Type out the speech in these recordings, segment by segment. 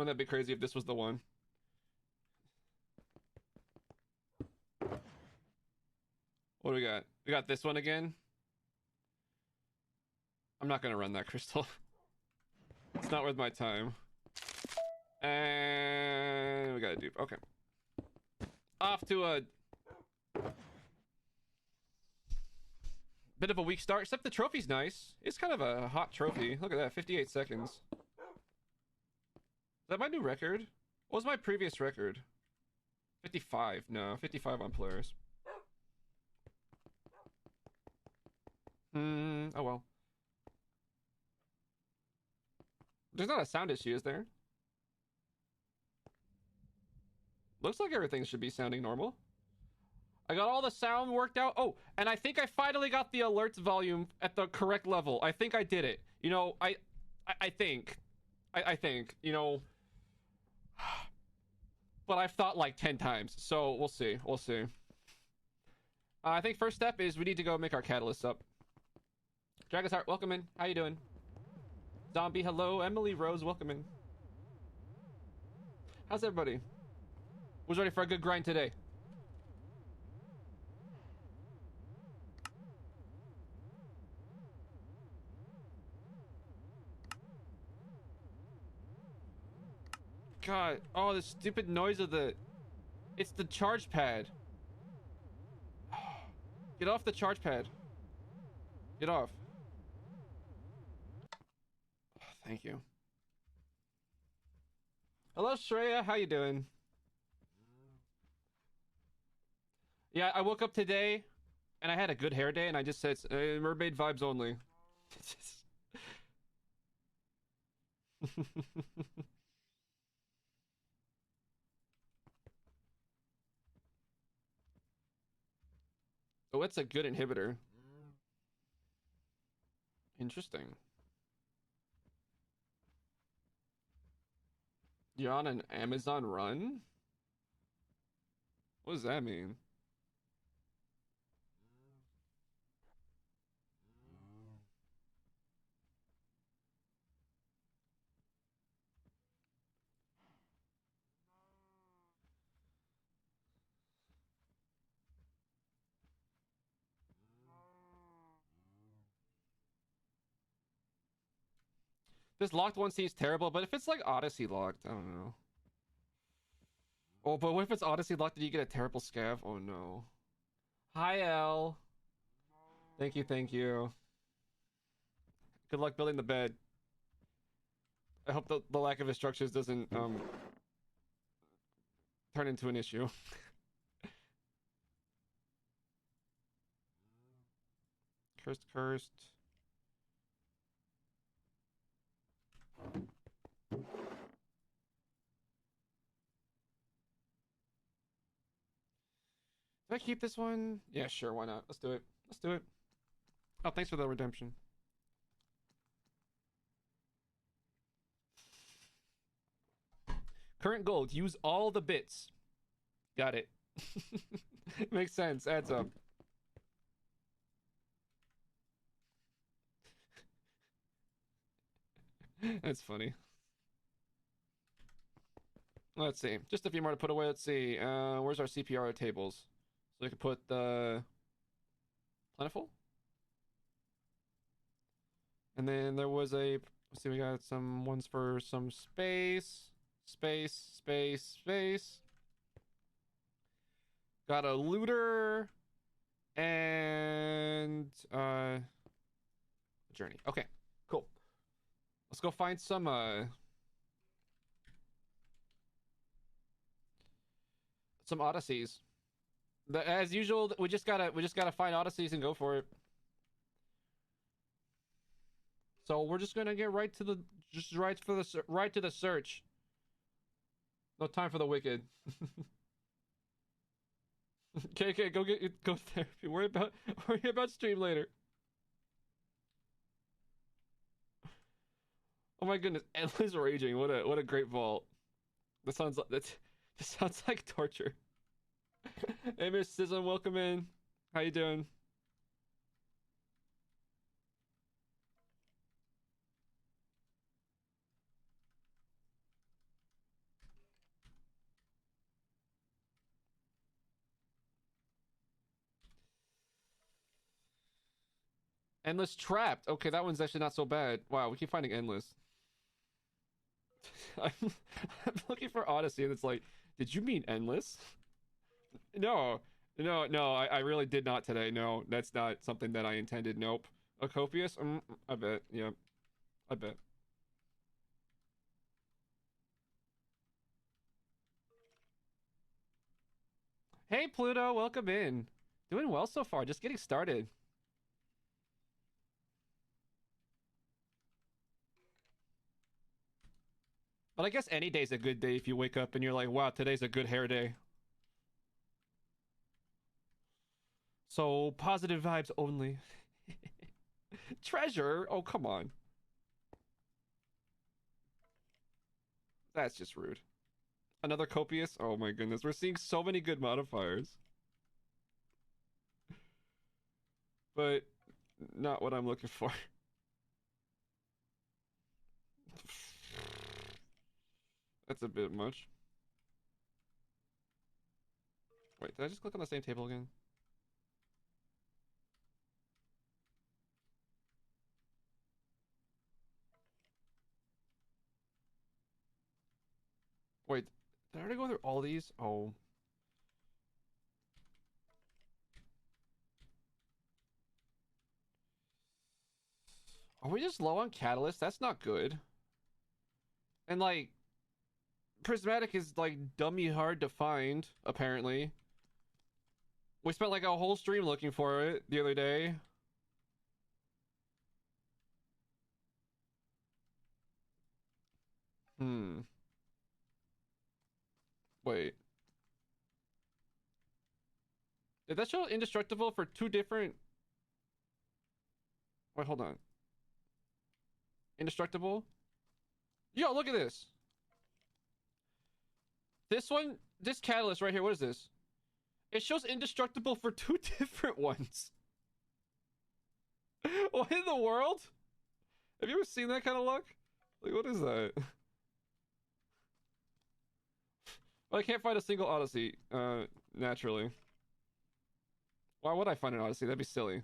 Wouldn't that be crazy if this was the one? What do we got? We got this one again. I'm not gonna run that crystal. It's not worth my time. And we got a dupe. Okay. Off to a bit of a weak start, except the trophy's nice. It's kind of a hot trophy. Look at that, 58 seconds. Is that my new record? What was my previous record? 55. No, 55 on Polaris. Oh well. There's not a sound issue, is there? Looks like everything should be sounding normal. I got all the sound worked out. Oh, and I think I finally got the alerts volume at the correct level. I think I did it. You know, I think, you know, but I've thought like 10 times. So we'll see. We'll see. I think first step is we need to go make our catalysts up. Dragon's Heart, welcome in. How you doing? Zombie, hello. Emily Rose, welcome in. How's everybody? Who's ready for a good grind today? God, oh, the stupid noise of the... It's the charge pad. Get off the charge pad. Get off. Thank you. Hello, Shreya. How you doing? Yeah, I woke up today, and I had a good hair day, and I just said, mermaid vibes only. Oh, it's a good inhibitor. Interesting. You're on an Amazon run? What does that mean? This locked one seems terrible, but if it's like Odyssey locked, I don't know. Oh, but what if it's Odyssey locked and you get a terrible scav? Oh no. Hi, L. Thank you, thank you. Good luck building the bed. I hope the lack of instructions doesn't turn into an issue. Cursed. Did I keep this one? Yeah, sure, why not? Let's do it. Let's do it. Oh, thanks for the redemption. Current gold, use all the bits. Got it. Makes sense, adds up. That's funny. Let's see. Just a few more to put away. Let's see. Where's our CPR tables? So we can put the plentiful. And then there was a... Let's see, we got some ones for some space. Space. Got a looter. And... journey. Okay, cool. Let's go find some, some Odysseys. As usual, we just gotta find Odysseys and go for it. So we're just gonna get right to the right to the search. No time for the wicked. Okay, go therapy. Worry about stream later. Oh my goodness, endless raging. What a great vault. This sounds like torture. Hey, Miss Sizzle, welcome in. How you doing? Endless Trapped. Okay, that one's actually not so bad. Wow, we keep finding Endless. I'm, I'm looking for Odyssey, and it's like, did you mean Endless? No, no, I really did not today. No, that's not something that I intended. Nope. A copious? I bet. Yeah, I bet. Hey, Pluto, welcome in. Doing well so far. Just getting started. But I guess any day's a good day if you wake up and you're like, wow, today's a good hair day. So, positive vibes only. Treasure? Oh, come on. That's just rude. Another copious? Oh my goodness. We're seeing so many good modifiers. But not what I'm looking for. That's a bit much. Wait, did I just click on the same table again? Wait, did I already go through all these? Oh. Are we just low on catalyst? That's not good. And like, prismatic is like dummy hard to find, apparently. We spent like a whole stream looking for it the other day. Hmm. Wait. Did that show indestructible for two different... Wait, hold on. Indestructible? Yo, look at this. This one, this catalyst right here, what is this? It shows indestructible for two different ones. What in the world? Have you ever seen that kind of luck? Like, what is that? Well, I can't find a single Odyssey, naturally. Why would I find an Odyssey? That'd be silly.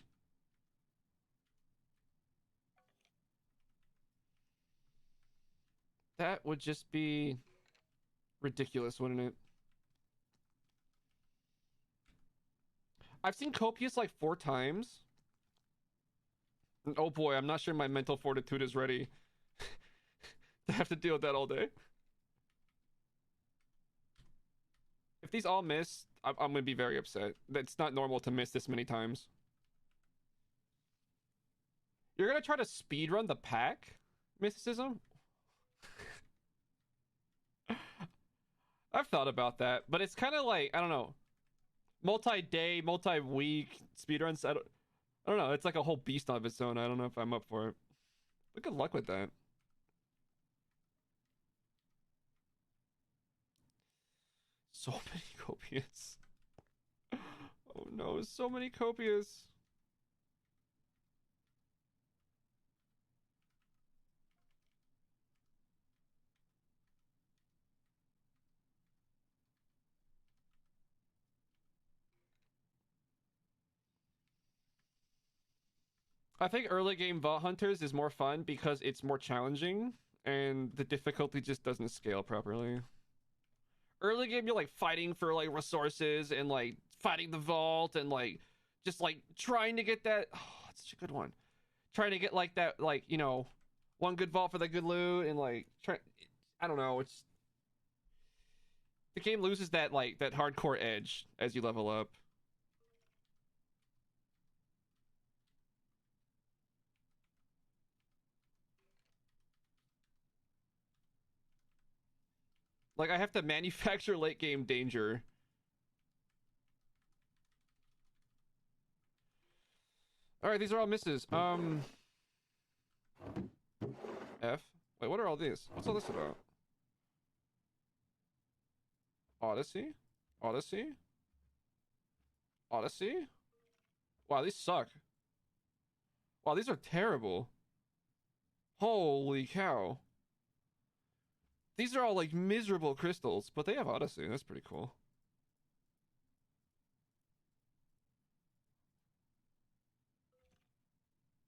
That would just be ridiculous, wouldn't it? I've seen Copious like 4 times. Oh boy, I'm not sure my mental fortitude is ready to have to deal with that all day. If these all miss, I'm gonna be very upset. That's not normal to miss this many times. You're gonna try to speedrun the pack? Mysticism? I've thought about that, but it's kind of like, I don't know, multi-day, multi-week speedruns. I don't know. It's like a whole beast of its own. I don't know if I'm up for it. But good luck with that. So many copious. Oh no, so many copious. I think early game Vault Hunters is more fun because it's more challenging and the difficulty just doesn't scale properly. Early game, you're like fighting for like resources and like fighting the vault and like just like trying to get that. Oh, it's such a good one. Trying to get like that, like, you know, one good vault for the good loot and like try. I don't know. It's the game loses that like that hardcore edge as you level up. Like I have to manufacture late game danger. All right, these are all misses. F. Wait, what are all these? What's all this about? Odyssey? Odyssey? Odyssey? Wow, these suck. Wow, these are terrible. Holy cow. These are all like miserable crystals, but they have Odyssey. That's pretty cool.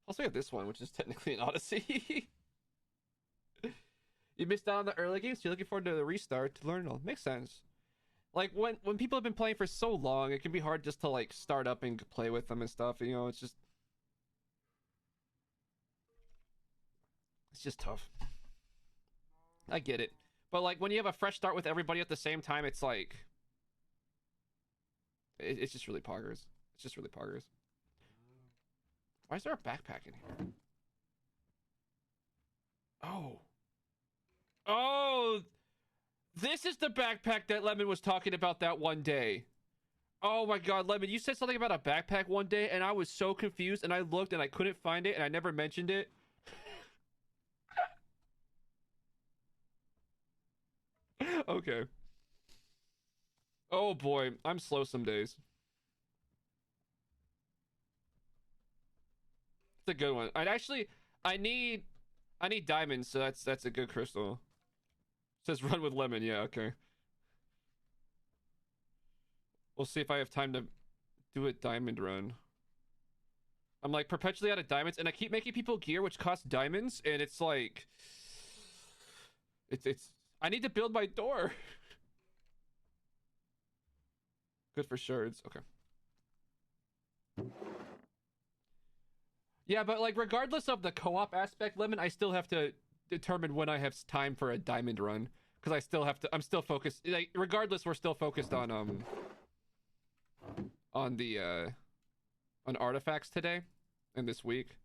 Also, we have this one, which is technically an Odyssey. You missed out on the early games, so you're looking forward to the restart to learn it all. Makes sense. Like, when people have been playing for so long, it can be hard just to, like, start up and play with them and stuff. You know, it's just... It's just tough. I get it. But, like, when you have a fresh start with everybody at the same time, it's like... It's just really poggers. It's just really poggers. Why is there a backpack in here? Oh. Oh! This is the backpack that Lemon was talking about that one day. Oh my god, Lemon, you said something about a backpack one day, and I was so confused, and I looked, and I couldn't find it, and I never mentioned it. Okay. Oh boy, I'm slow some days. It's a good one. I need diamonds, so that's a good crystal. It says run with Lemon, yeah, okay. We'll see if I have time to do a diamond run. I'm like perpetually out of diamonds, and I keep making people gear which costs diamonds, and it's like it's I need to build my door. Good for shards. Okay. Yeah, but like regardless of the co-op aspect, Lemon, I still have to determine when I have time for a diamond run, because I still have to. I'm still focused. Like regardless, we're still focused on the on artifacts today and this week.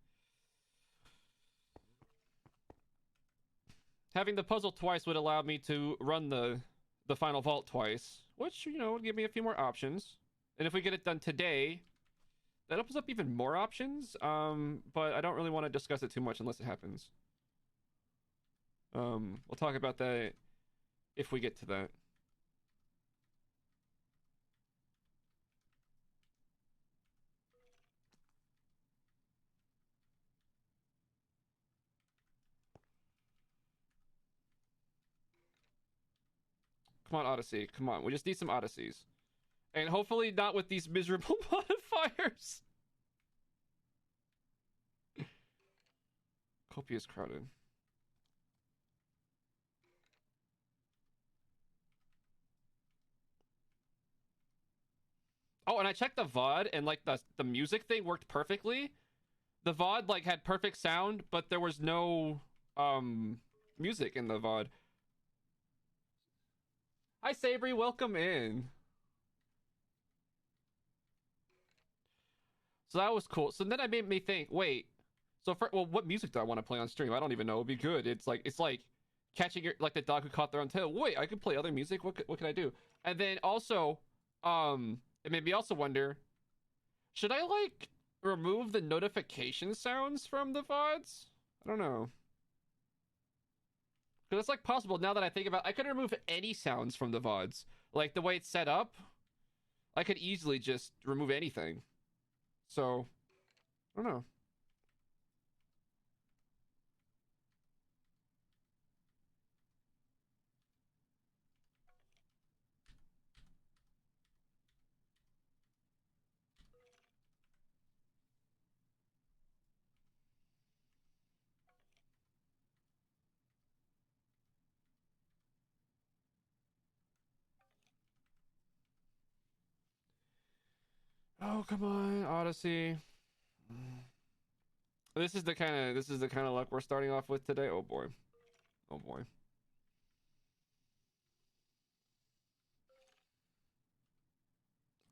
Having the puzzle twice would allow me to run the final vault twice, which, you know, would give me a few more options. And if we get it done today, that opens up even more options. But I don't really want to discuss it too much unless it happens. We'll talk about that if we get to that. Come on, Odyssey. Come on. We just need some Odysseys. And hopefully not with these miserable modifiers. Copious crowded. Oh, and I checked the VOD, and like the music thing worked perfectly. The VOD like had perfect sound, but there was no music in the VOD. Hi Sabri, welcome in. So that was cool. So then I made me think, wait. So well, what music do I want to play on stream? I don't even know. It'd be good. It's like catching your like the dog who caught their own tail. Wait, I could play other music. What can I do? And then also, it made me also wonder, should I like remove the notification sounds from the VODs? I don't know. Because it's like possible now that I think about it, I could remove any sounds from the VODs. Like the way it's set up, I could easily just remove anything. So, I don't know. Oh, come on, Odyssey. This is the kind of luck we're starting off with today. Oh boy. Oh boy.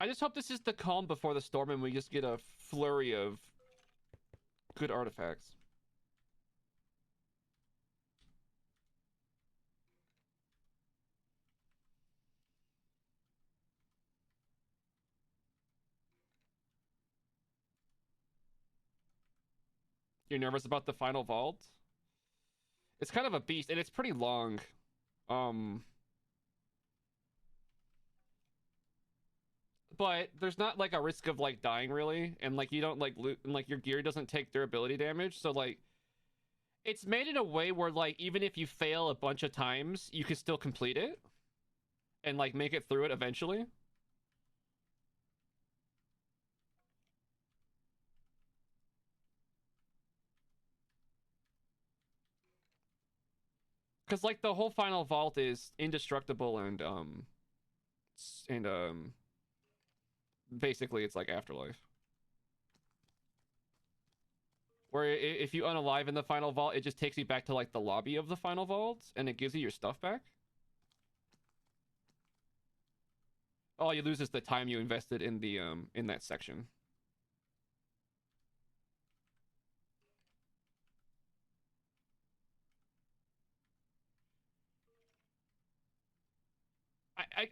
I just hope this is the calm before the storm and we just get a flurry of good artifacts. You're nervous about the final vault? It's kind of a beast, and it's pretty long. But there's not like a risk of like dying really, and like you don't like loot, and like your gear doesn't take durability damage, so like it's made in a way where like even if you fail a bunch of times, you can still complete it and like make it through it eventually. Because like the whole final vault is indestructible and basically it's like Afterlife. Where if you unalive in the final vault, it just takes you back to like the lobby of the final vault and it gives you your stuff back. All you lose is the time you invested in that section.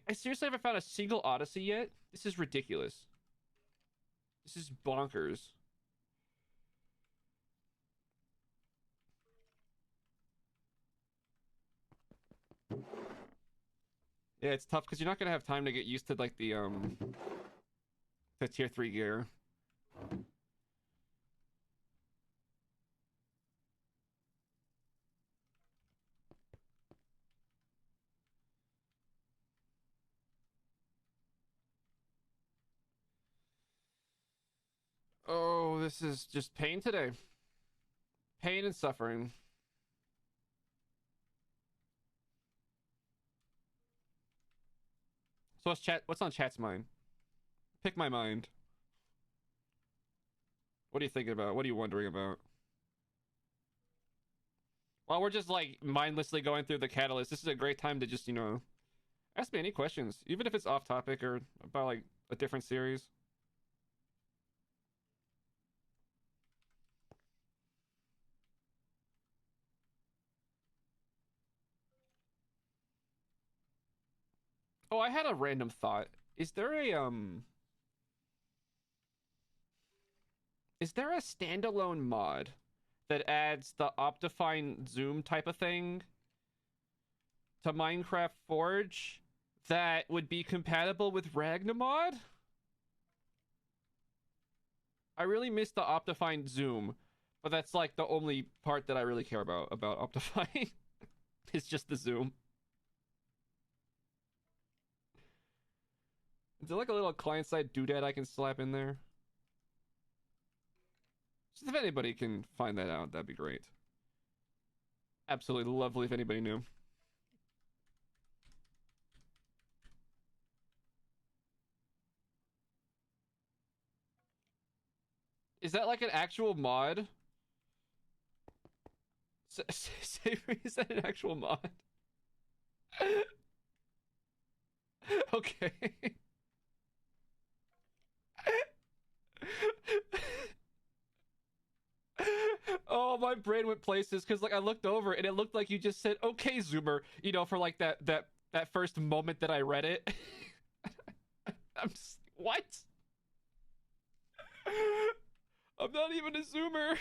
I seriously haven't found a single Odyssey yet. This is ridiculous. This is bonkers. Yeah, it's tough because you're not gonna have time to get used to like the tier 3 gear. Oh, this is just pain today. Pain and suffering. So what's on chat's mind? Pick my mind. What are you thinking about? What are you wondering about? While we're just like mindlessly going through the catalyst, this is a great time to just, ask me any questions, even if it's off topic or about like a different series. Oh, I had a random thought. Is there a standalone mod that adds the Optifine zoom type of thing to Minecraft Forge that would be compatible with Ragnamod? I really miss the Optifine zoom, but that's like the only part that I really care about Optifine. It's just the zoom. Is there like a little client-side doodad I can slap in there? Just if anybody can find that out, that'd be great. Absolutely lovely if anybody knew. Is that like an actual mod? Savory, is that an actual mod? Okay. Oh, my brain went places because like I looked over and it looked like you just said "Okay, Zoomer," for like that first moment that I read it. I'm just, what? I'm not even a Zoomer.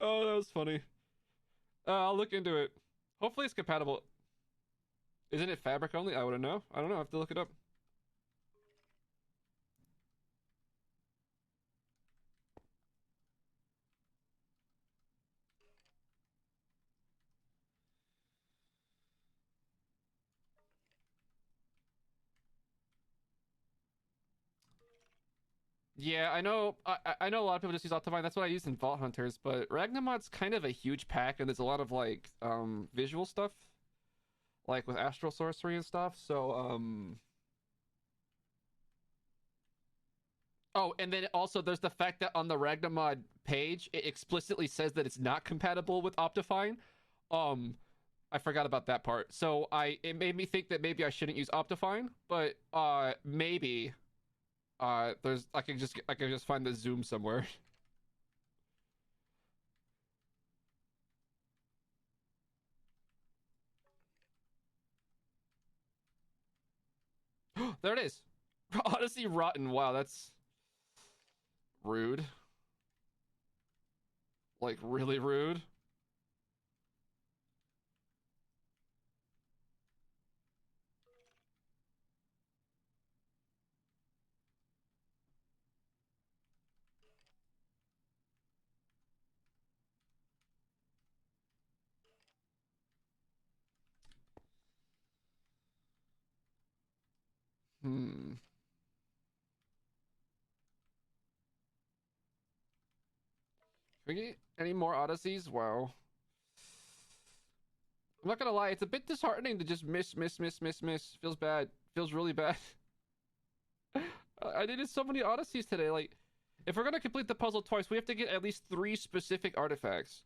Oh, that was funny. I'll look into it. Hopefully, it's compatible. Isn't it fabric only? I wouldn't know. I don't know. I have to look it up. Yeah, I know. I know a lot of people just use Optifine. That's what I use in Vault Hunters. But Ragnamod's kind of a huge pack, and there's a lot of like visual stuff, like with Astral Sorcery and stuff. So Oh, and then also there's the fact that on the Ragnamod page it explicitly says that it's not compatible with Optifine. Um, I forgot about that part. So it made me think that maybe I shouldn't use Optifine, but maybe there's I can just find the zoom somewhere. There it is. Odyssey Rotten. Wow, that's rude. Like really rude. Hmm. Can we get any more Odysseys? Wow. I'm not gonna lie, it's a bit disheartening to just miss. Feels bad. Feels really bad. I needed so many Odysseys today. Like, if we're gonna complete the puzzle twice, we have to get at least 3 specific artifacts.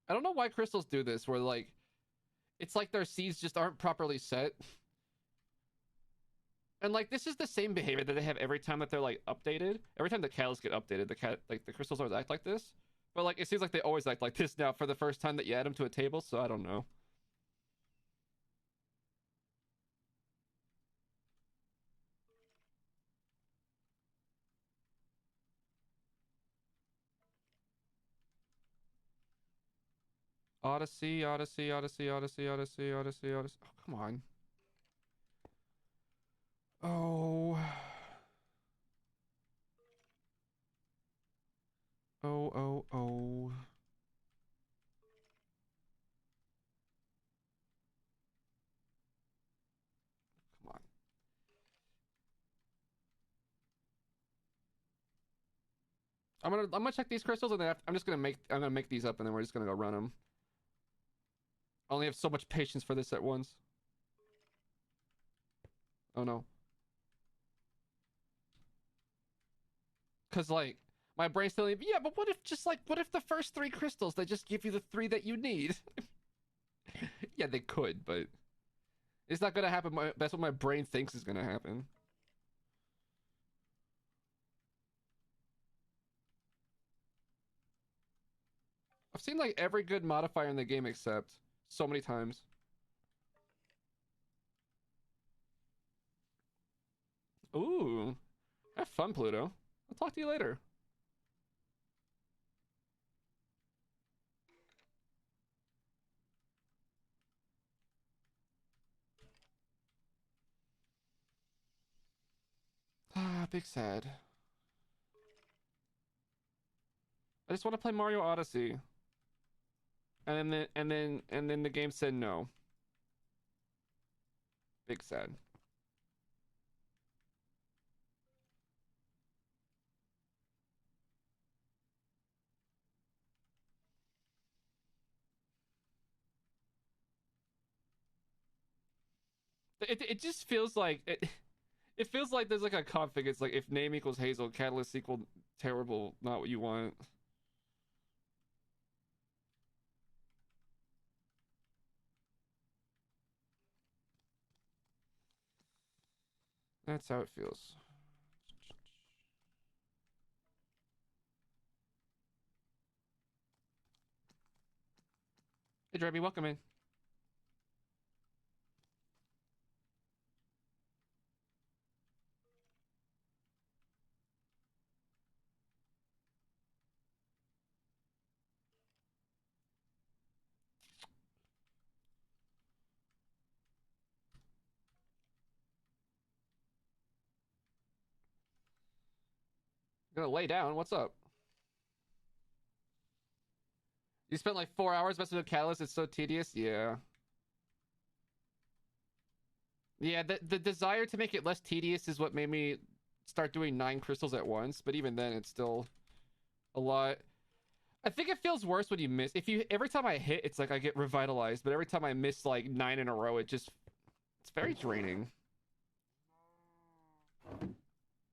I don't know why crystals do this, where like, it's like their seeds just aren't properly set. And like, this is the same behavior that they have every time that they're like updated. Every time the catalysts get updated, the crystals always act like this. But like, it seems like they always act like this now for the first time that you add them to a table, so I don't know. Odyssey. Oh, come on. Oh. Oh. Come on. I'm gonna check these crystals, and then I'm gonna make these up, and then we're just gonna go run them. I only have so much patience for this at once. Oh no. Cause like, my brain's telling me, yeah, but what if the first 3 crystals, they just give you the 3 that you need? Yeah, they could, but it's not gonna happen. That's what my brain thinks is gonna happen. I've seen like every good modifier in the game except so many times. Ooh, have fun, Pluto. I'll talk to you later. Ah, big sad. I just want to play Mario Odyssey. And then the game said no. Big sad. It just feels like it feels like there's like a config. It's like if name equals Hazel, catalyst equal terrible, not what you want. That's how it feels. Hey, Drabby, welcome in. Gonna lay down. What's up? You spent like 4 hours messing with Catalyst. It's so tedious. Yeah. Yeah, the desire to make it less tedious is what made me start doing 9 crystals at once. But even then, it's still a lot. I think it feels worse when you miss. Every time I hit, it's like I get revitalized. But every time I miss like 9 in a row, it's very draining.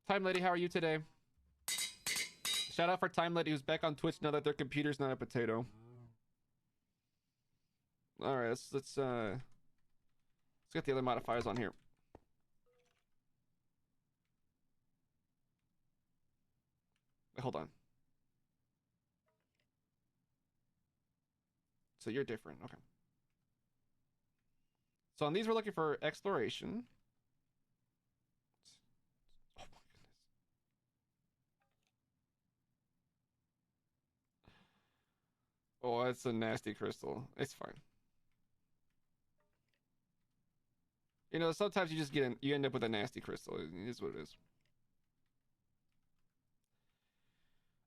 Time Lady, how are you today? Shout out for Time Lady, who's back on Twitch now that their computer's not a potato. All right, let's get the other modifiers on here. Wait, hold on. So you're different, okay. So on these, we're looking for exploration. Oh my goodness. Oh, it's a nasty crystal. It's fine. You know, sometimes you end up with a nasty crystal. It is what it is.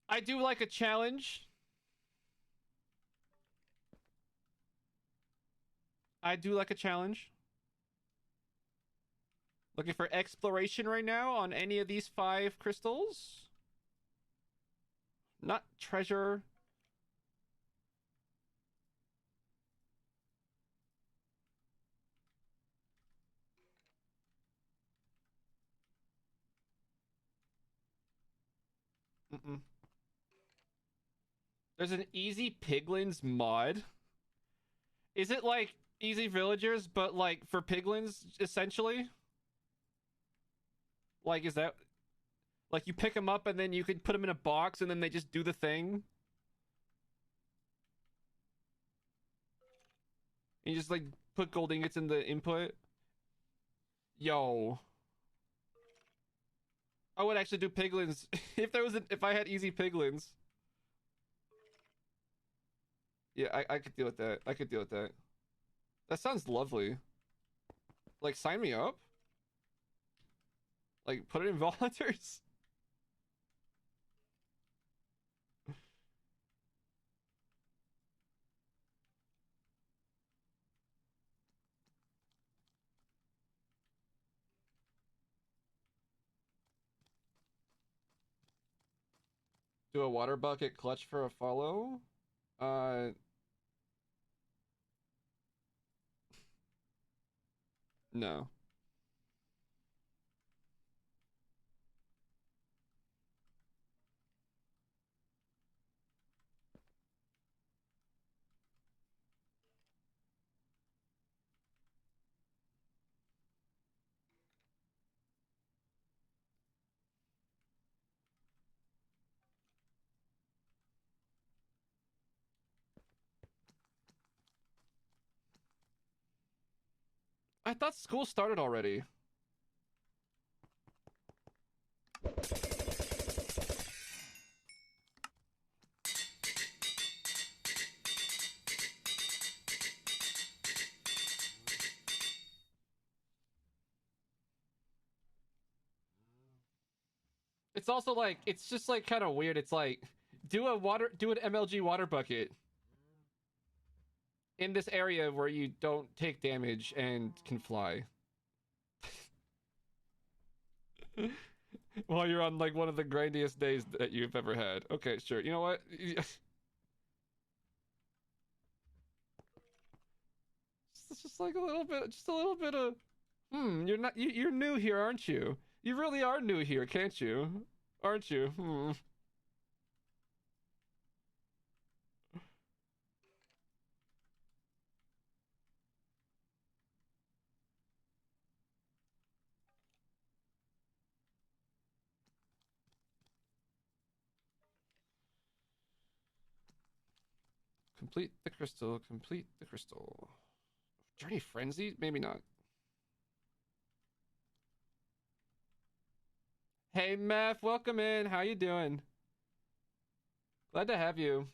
I do like a challenge. I do like a challenge. Looking for exploration right now on any of these 5 crystals. Not treasure. Mm-mm. There's an easy piglins mod. Is it like easy villagers, but like for piglins, essentially? Like, is that like you pick them up and then you can put them in a box and then they just do the thing? And you just like put gold ingots in the input? Yo. I would actually do piglins if I had easy piglins. Yeah, I could deal with that. I could deal with that. That sounds lovely. Like, sign me up? Like, put it in volunteers? Do a water bucket clutch for a follow? Uh, no. I thought school started already. It's also like, it's just like kind of weird. It's like, do an MLG water bucket in this area where you don't take damage and can fly. While you're on like one of the grindiest days that you've ever had. Okay, sure. You know what? It's just like just a little bit of, you're not, you're new here, aren't you? You really are new here, can't you? Aren't you? Complete the crystal, complete the crystal. Journey Frenzy? Maybe not. Hey, Meth, welcome in. How you doing? Glad to have you.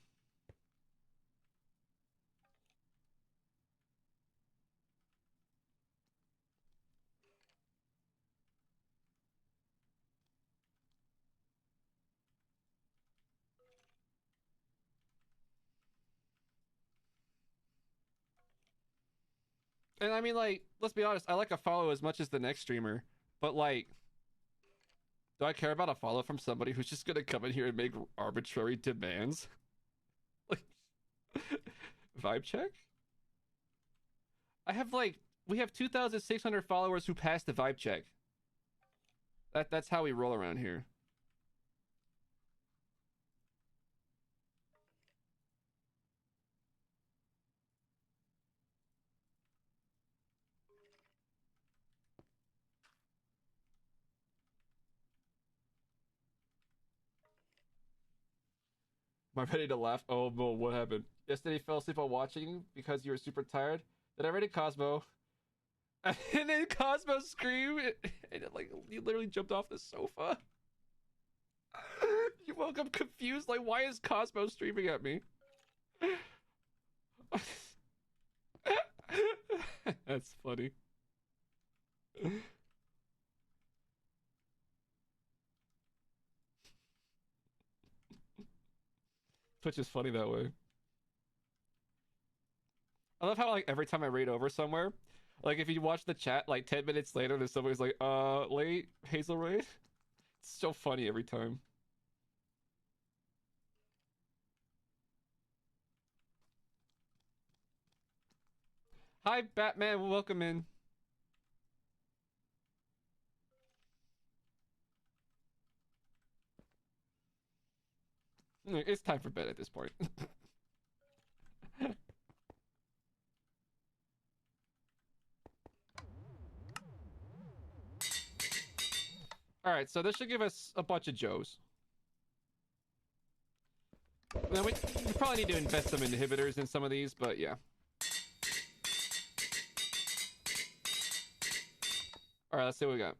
And I mean, like, let's be honest, I like a follow as much as the next streamer, but like, do I care about a follow from somebody who's just gonna come in here and make arbitrary demands? Like, vibe check? I have like, we have 2,600 followers who passed the vibe check. That's how we roll around here. Am I ready to laugh? Oh no, what happened? Yesterday you fell asleep while watching because you were super tired. Then I read it Cosmo. And then Cosmo screamed and it, like, you literally jumped off the sofa. You woke up confused, like, why is Cosmo streaming at me? That's funny. Twitch is funny that way. I love how like every time I read over somewhere, like if you watch the chat, like 10 minutes later, there's somebody's like, late Hazel raid. It's so funny every time. Hi, Batman. Welcome in. It's time for bed at this point. All right, so this should give us a bunch of Joes. Now we probably need to invest some inhibitors in some of these, but yeah. All right, let's see what we got.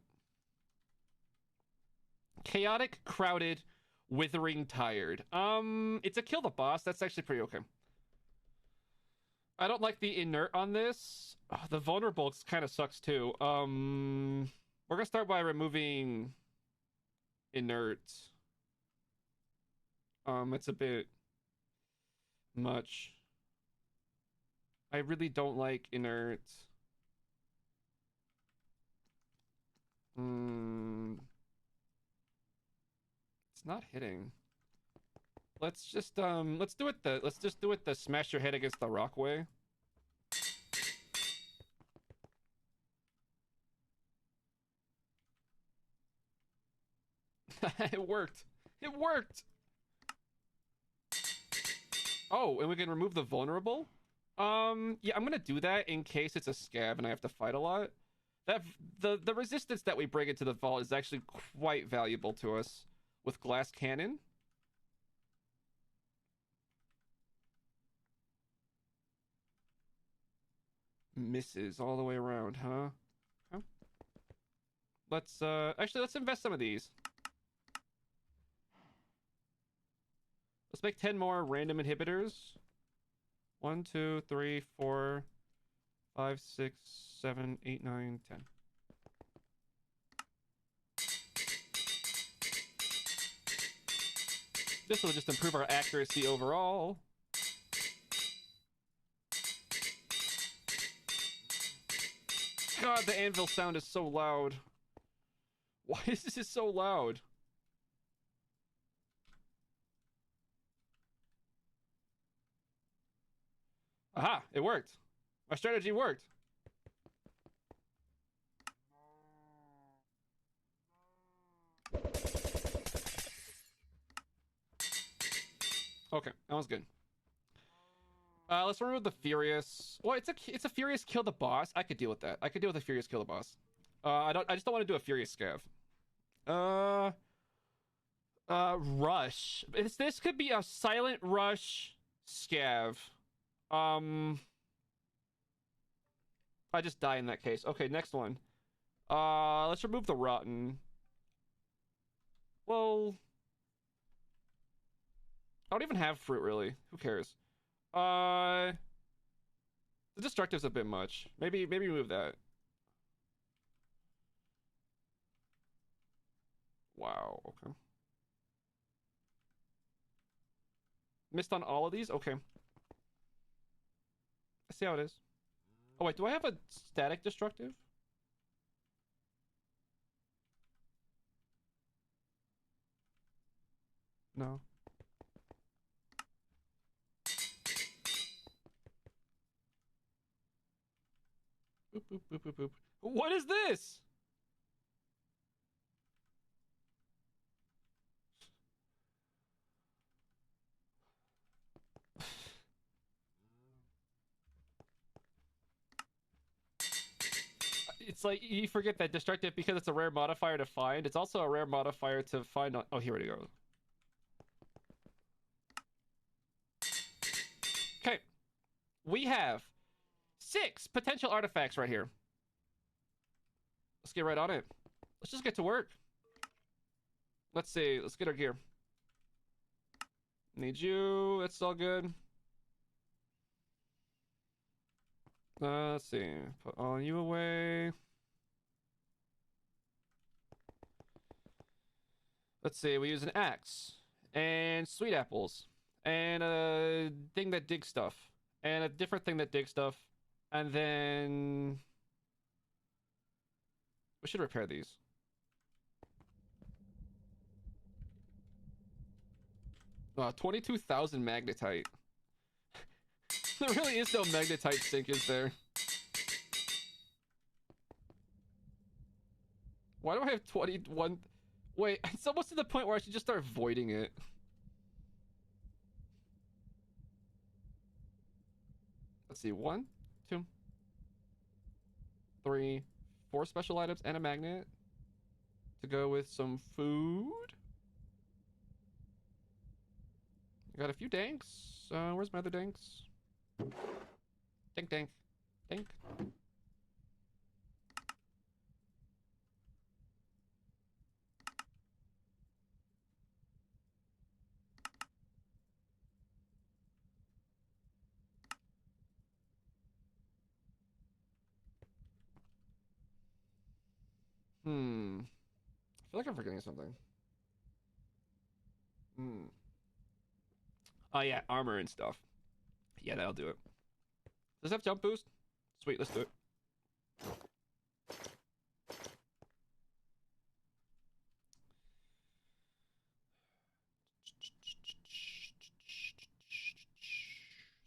Chaotic, crowded, withering, tired. It's a kill the boss. That's actually pretty okay. I don't like the inert on this. Oh, the vulnerable kind of sucks too. We're gonna start by removing inert. It's a bit much. I really don't like inert. It's not hitting. Let's just do it the smash your head against the rock way. It worked. It worked. Oh, and we can remove the vulnerable? Yeah, I'm gonna do that in case it's a scav and I have to fight a lot. That the resistance that we bring into the vault is actually quite valuable to us with glass cannon. Misses all the way around, huh? Okay. Let's actually let's invest some of these. Let's make 10 more random inhibitors. 1, 2, 3, 4, 5, 6, 7, 8, 9, 10. This will just improve our accuracy overall. God, the anvil sound is so loud. Why is this so loud? Aha, it worked. My strategy worked. Okay, that was good. Let's remove the Furious. Well, it's a Furious kill the boss. I could deal with that. I could deal with a Furious kill the boss. I just don't want to do a Furious scav. Rush. This could be a silent rush scav. I just die in that case. Okay, next one. Let's remove the rotten. Well, I don't even have fruit really. Who cares? The destructive's a bit much. Maybe remove that. Wow. Okay. Missed on all of these. Okay. I see how it is. Oh wait, do I have a static destructive? No. Boop, boop, boop, boop, boop. What is this? It's like you forget that destructive, because it's a rare modifier to find. It's also a rare modifier to find on... Oh, here we go. Okay. We have 6 potential artifacts right here. Let's get right on it. Let's just get to work. Let's see. Let's get our gear. Need you. That's all good. Let's see. Put all you away. Let's see. We use an axe and sweet apples and a thing that digs stuff and a different thing that digs stuff, and then we should repair these. Wow, 22,000 magnetite. There really is no magnetite sink, is there? Why do I have 21? Wait, it's almost to the point where I should just start voiding it. Let's see, 1, 2, 3, 4 special items and a magnet to go with some food. I got a few danks. Where's my other danks? Dink, dink, dink. I feel like I'm forgetting something. Oh yeah, armor and stuff. Yeah, that'll do it. Does it have jump boost? Sweet, let's do it.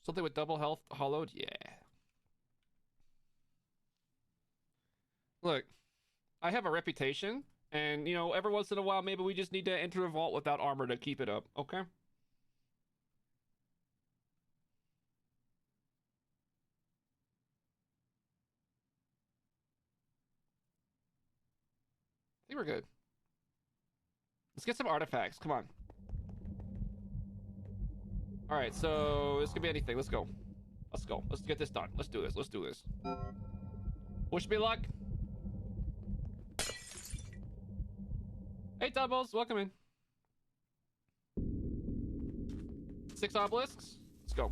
Something with double health hollowed? Yeah. Look, I have a reputation, and, you know, every once in a while, maybe we just need to enter a vault without armor to keep it up, okay? I think we're good. Let's get some artifacts, come on. Alright, so this could be anything, let's go. Let's go, let's get this done. Let's do this, let's do this. Wish me luck. Hey, Doubles, welcome in. 6 obelisks, let's go.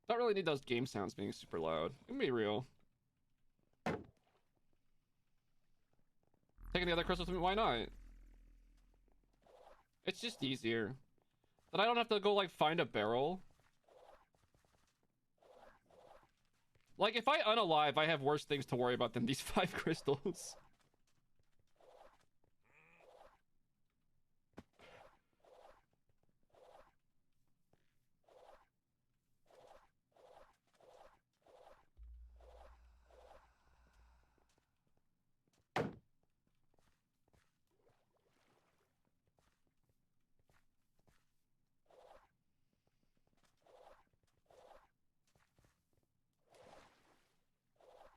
Don't really need those game sounds being super loud. It can be real. Taking the other crystals with me, why not? It's just easier. Then I don't have to go, like, find a barrel. Like, if I unalive, I have worse things to worry about than these 5 crystals.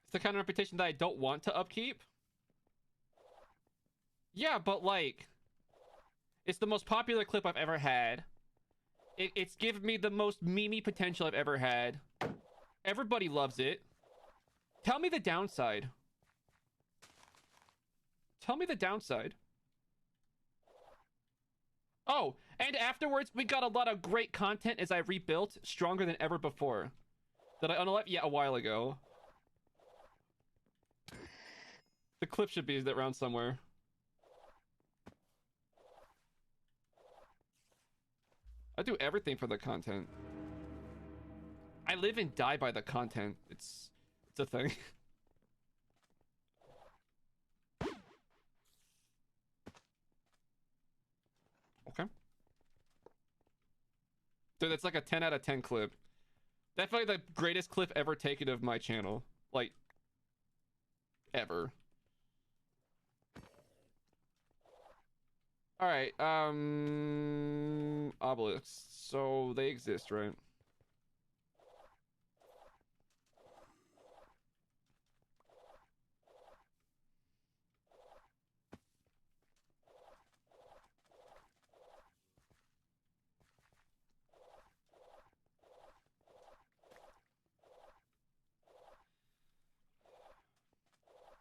It's the kind of reputation that I don't want to upkeep. Yeah, but like, it's the most popular clip I've ever had. It's given me the most memey potential I've ever had. Everybody loves it. Tell me the downside. Tell me the downside. Oh, and afterwards, we got a lot of great content as I rebuilt, stronger than ever before. Did I unalive? Yeah, a while ago. The clip should be around somewhere. I do everything for the content. I live and die by the content. It's a thing. Okay. Dude, that's like a 10 out of 10 clip. Definitely the greatest clip ever taken of my channel. Like, ever. Alright, obelisks. So, they exist, right?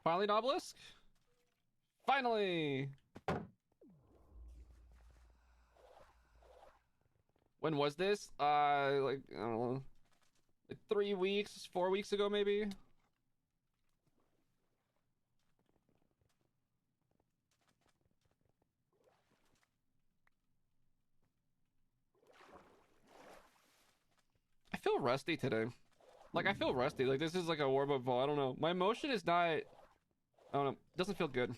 Finally an obelisk? Finally! When was this? Like, I don't know. Like 3 weeks, 4 weeks ago, maybe? feel rusty today. Like, I feel rusty. Like, this is like a warm-up ball. I don't know. My motion is not... I don't know. It doesn't feel good.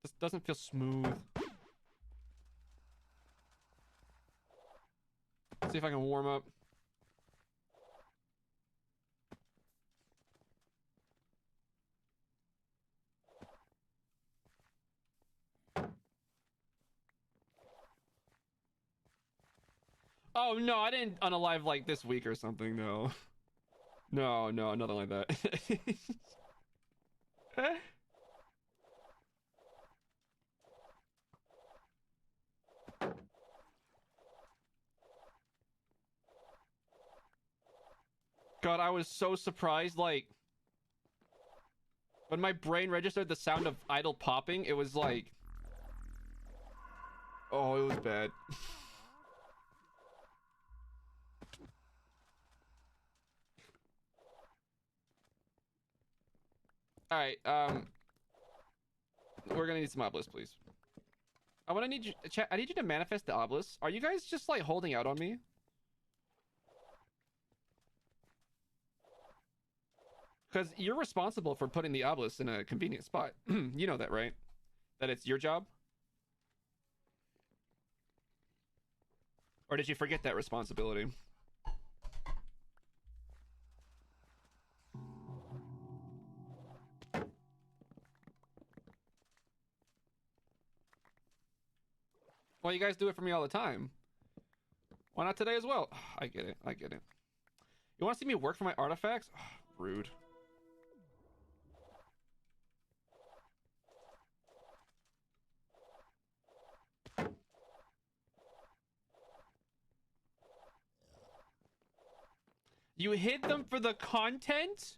This doesn't feel smooth. Let's see if I can warm up. Oh, no, I didn't unalive like this week or something, no. No, nothing like that. God, I was so surprised, like... When my brain registered the sound of idle popping, it was like... Oh, it was bad. Alright, we're gonna need some obelisks, please. I need you to manifest the obelisks. Are you guys just, like, holding out on me? Because you're responsible for putting the obelisks in a convenient spot. You know that, right? That it's your job? Or did you forget that responsibility? Well, you guys do it for me all the time. Why not today as well? I get it. You want to see me work for my artifacts? Rude. You hid them for the content?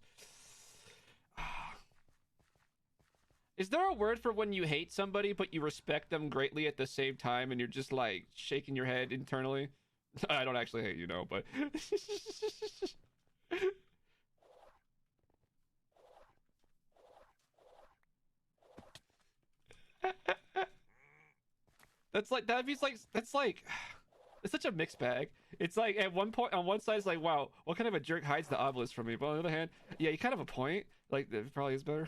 Is there a word for when you hate somebody but you respect them greatly at the same time and you're just like shaking your head internally? I don't actually hate you, no, but... That's such a mixed bag. It's like at one point on one side it's like, wow, what kind of a jerk hides the obelisk from me? But on the other hand, yeah, you kind of have a point. Like, it probably is better.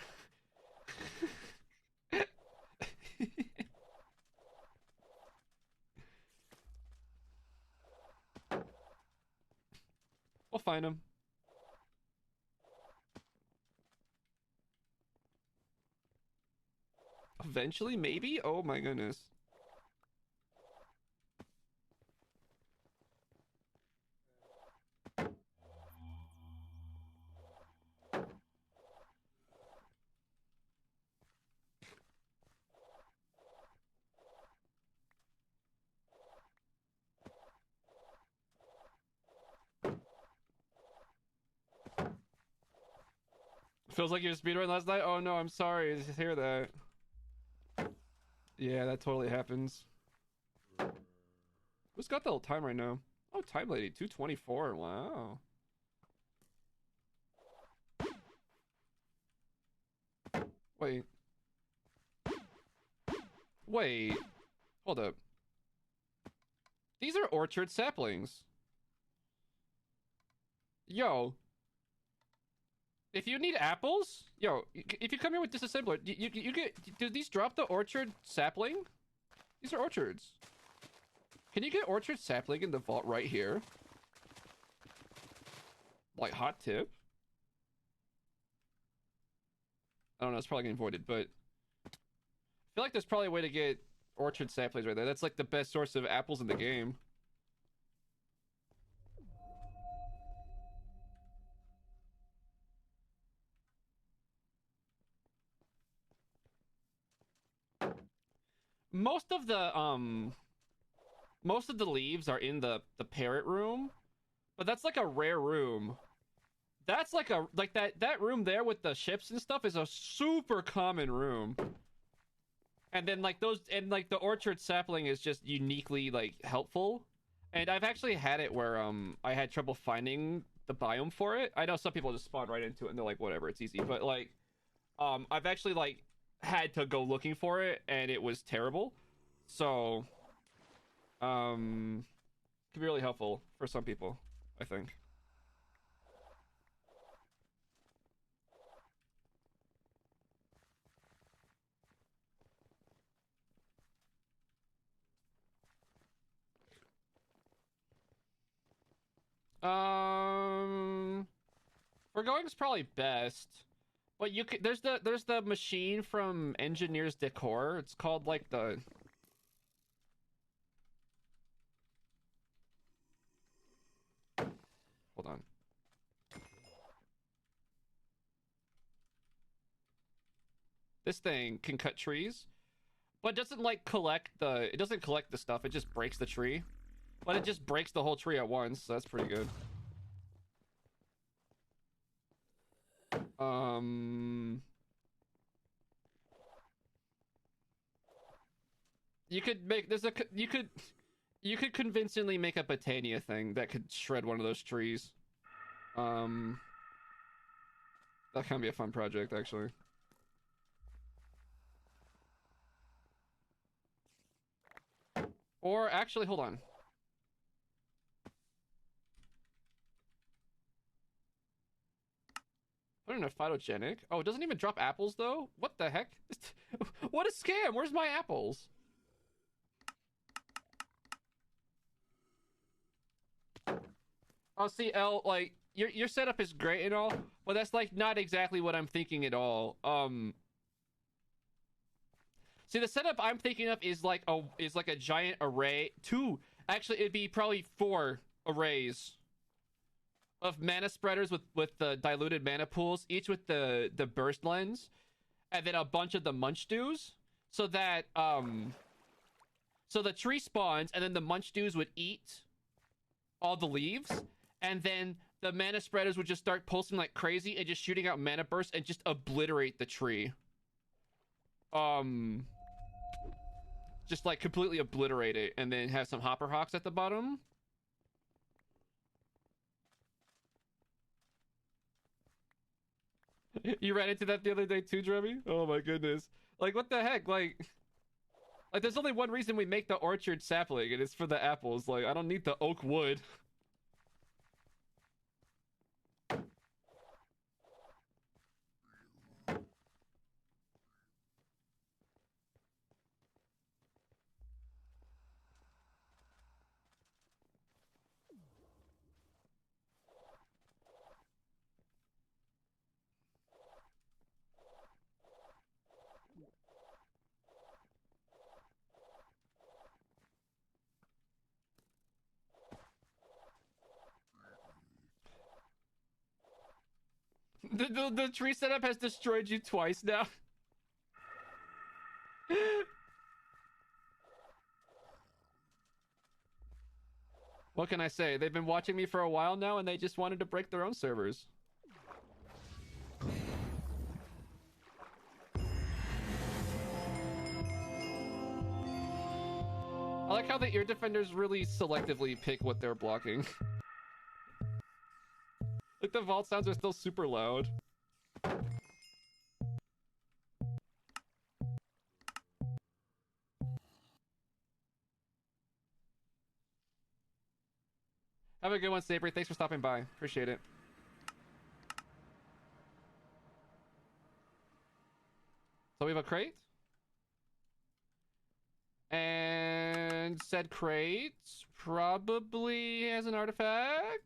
We'll find him. Eventually, maybe? Oh my goodness. Feels like you were speedrunning last night? Oh no, I'm sorry to hear that. Yeah, that totally happens. Who's got the time right now? Oh, time lady, 2:24. Wow. Wait. Wait. Hold up. These are orchard saplings. Yo. If you need apples, yo, if you come here with disassembler, you get, do these drop the orchard sapling? These are orchards. Can you get orchard sapling in the vault right here? Like, hot tip? I don't know, it's probably getting voided, but I feel like there's probably a way to get orchard saplings right there. That's like the best source of apples in the game. Most of the leaves are in the parrot room, but that's like a rare room. That's like that room there with the ships and stuff is a super common room. And then like the orchard sapling is just uniquely like helpful. And I've actually had it where I had trouble finding the biome for it. I know some people just spawn right into it and they're like, whatever, it's easy. But like I've actually like had to go looking for it and it was terrible. So Could be really helpful for some people, I think. Forgoing's probably best. But you could there's the machine from Engineer's Decor. It's called like the hold on. This thing can cut trees, but it doesn't like it doesn't collect the stuff, it just breaks the tree. But it just breaks the whole tree at once, so that's pretty good. You could make you could convincingly make a Botania thing that could shred one of those trees. That can be a fun project, actually. Or actually, hold on. Put in a phytogenic. Oh, it doesn't even drop apples though? What the heck? What a scam! Where's my apples? Oh, see, L, like, your setup is great and all, but that's like not exactly what I'm thinking at all. See, the setup I'm thinking of is like a giant array. Actually, it'd be probably 4 arrays of mana spreaders with the diluted mana pools, each with the burst lens, and then a bunch of the munch dews, so that so the tree spawns, and then the munch dews would eat all the leaves, and then the mana spreaders would just start pulsing like crazy and just shooting out mana bursts and just obliterate the tree. Just like completely obliterate it, and then have some hopper hawks at the bottom. You ran into that the other day too, Dremmy? Oh my goodness. Like, what the heck? Like, there's only one reason we make the orchard sapling, and it's for the apples. Like, I don't need the oak wood. The tree setup has destroyed you twice now. What can I say? They've been watching me for a while now, and they just wanted to break their own servers. I like how the ear defenders really selectively pick what they're blocking. Like, the vault sounds are still super loud. Have a good one, Saber. Thanks for stopping by. Appreciate it. So we have a crate. And said crate probably has an artifact.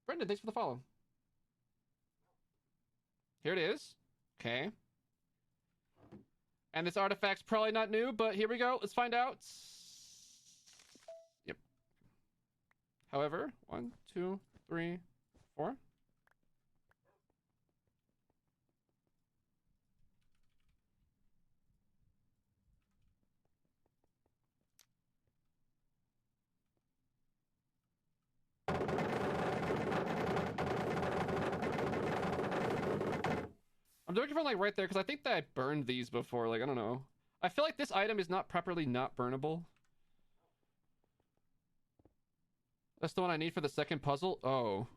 Brendan, thanks for the follow. Here it is. Okay. And this artifact's probably not new, but here we go. Let's find out. Yep. However, 1, 2, 3, 4. I'm looking for like right there because I think that I burned these before. Like, I don't know. I feel like this item is not properly not burnable. That's the one I need for the second puzzle. Oh.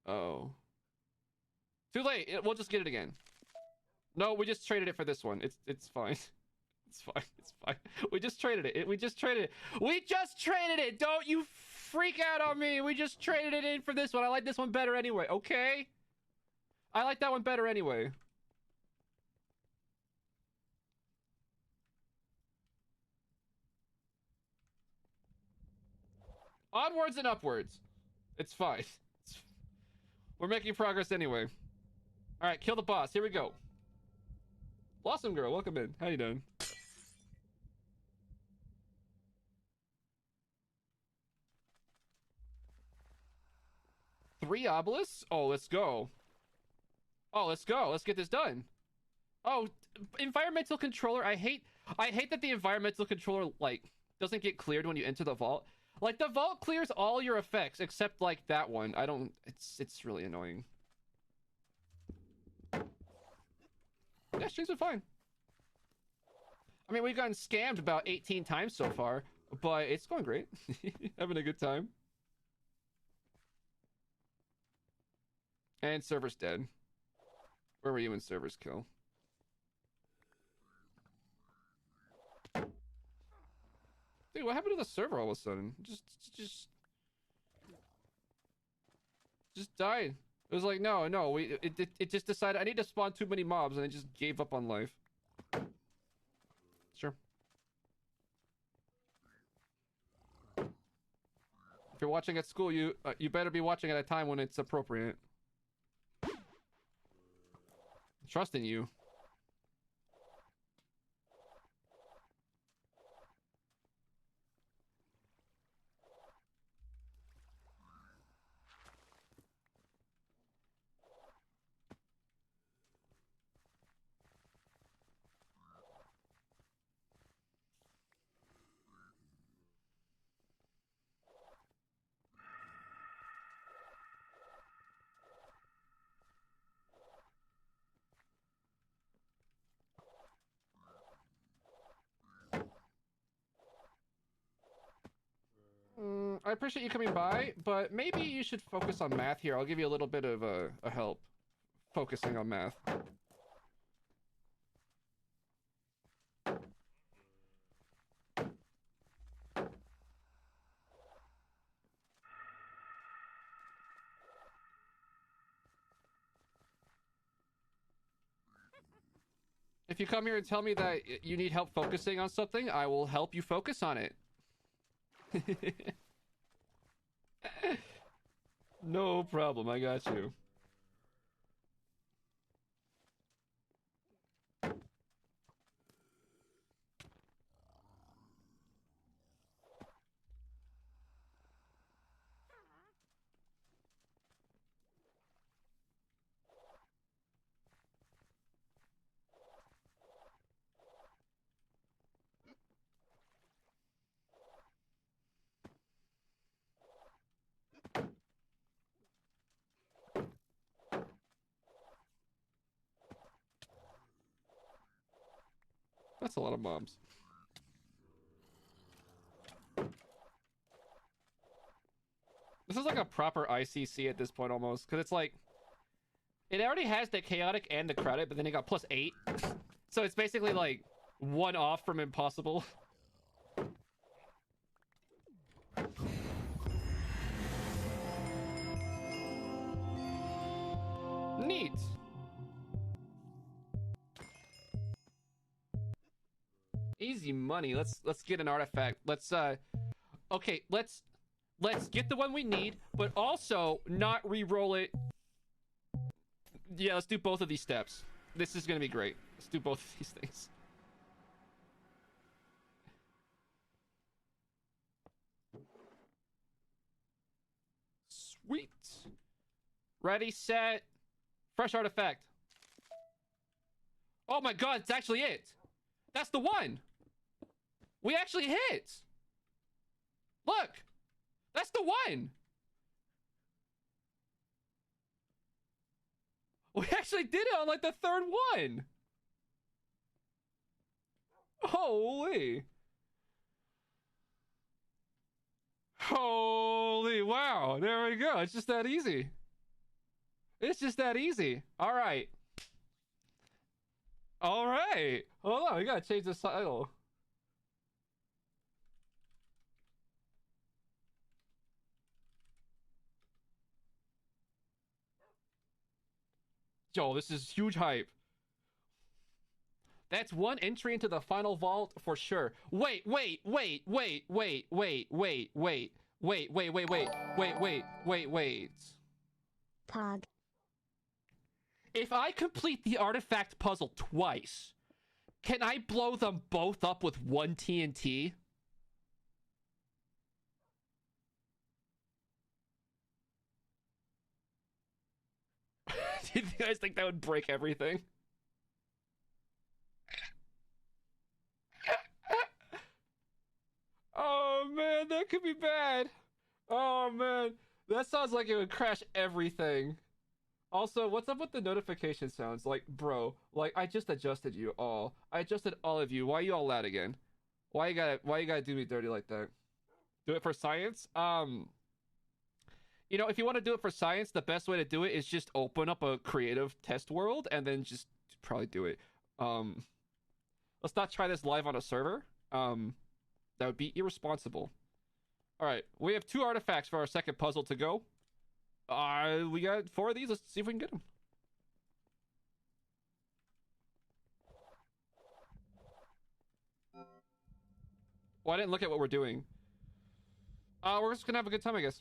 Oh. Too late. We'll just get it again. No, we just traded it for this one. It's fine. It's fine. It's fine. We just traded it. We just traded it. We just traded it. Don't you freak out on me. We just traded it in for this one. I like this one better anyway. Okay? I like that one better anyway. Onwards and upwards. It's fine. We're making progress anyway. All right, kill the boss. Here we go. Blossom Girl, welcome in. How you doing? Three obelisks? Oh, let's go. Oh, let's go. Let's get this done. Oh, environmental controller. I hate that the environmental controller like doesn't get cleared when you enter the vault. Like the vault clears all your effects except like that one. I don't. It's really annoying. Yeah, streams are fine. I mean, we've gotten scammed about 18 times so far, but it's going great. Having a good time. And server's dead. Where were you when server's kill? Dude, what happened to the server all of a sudden? Just died. It was like, no, it just decided I need to spawn too many mobs, and it just gave up on life. Sure. If you're watching at school, you better be watching at a time when it's appropriate. Trust in you. I appreciate you coming by, but maybe you should focus on math here. I'll give you a little bit of a help focusing on math. If you come here and tell me that you need help focusing on something, I will help you focus on it. No problem, I got you. That's a lot of mobs. This is like a proper ICC at this point almost, because it's like it already has the chaotic and the credit, but then it got +8. So it's basically like one off from impossible. Neat. Easy money. Let's get an artifact. Okay, let's get the one we need, but also not re-roll it. Yeah, let's do both of these steps. This is gonna be great. Let's do both of these things. Sweet. Ready, set, fresh artifact. Oh my god, it's actually it. That's the one. We actually hit. Look. That's the one. We actually did it on like the third one. Holy. Holy wow. There we go. It's just that easy. It's just that easy. All right. All right. Hold on, we gotta change the title. Yo, this is huge hype. That's one entry into the final vault for sure. Wait. Pog. If I complete the artifact puzzle twice, can I blow them both up with one TNT? Do you guys think that would break everything? Oh man, that could be bad. Oh man, that sounds like it would crash everything. Also, what's up with the notification sounds? Like, bro, like I just adjusted you all. I adjusted all of you. Why are you all loud again? Why you gotta do me dirty like that? Do it for science? You know, if you want to do it for science, the best way to do it is just open up a creative test world and then just probably do it. Um, let's not try this live on a server. That would be irresponsible. All right, we have 2 artifacts for our second puzzle to go. We got 4 of these. Let's see if we can get them. Well, I didn't look at what we're doing. We're just gonna have a good time, I guess.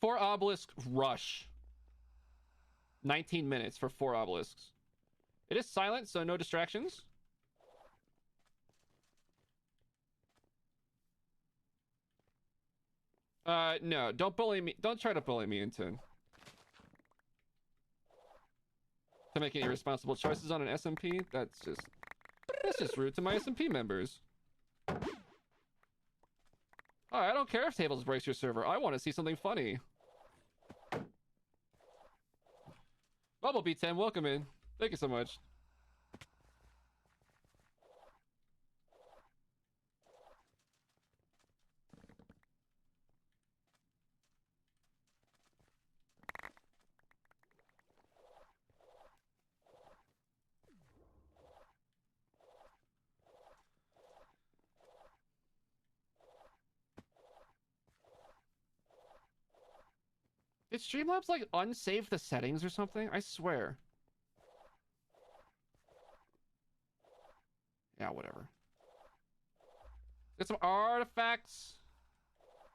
4 obelisk rush. 19 minutes for 4 obelisks. It is silent, so no distractions. No, don't bully me. Don't try to bully me into making irresponsible choices on an SMP. That's just rude to my SMP members. Oh, I don't care if tables breaks your server. I want to see something funny. Bumblebee 10, welcome in. Thank you so much. Did Streamlabs like unsave the settings or something? I swear. Yeah, whatever. Get some artifacts.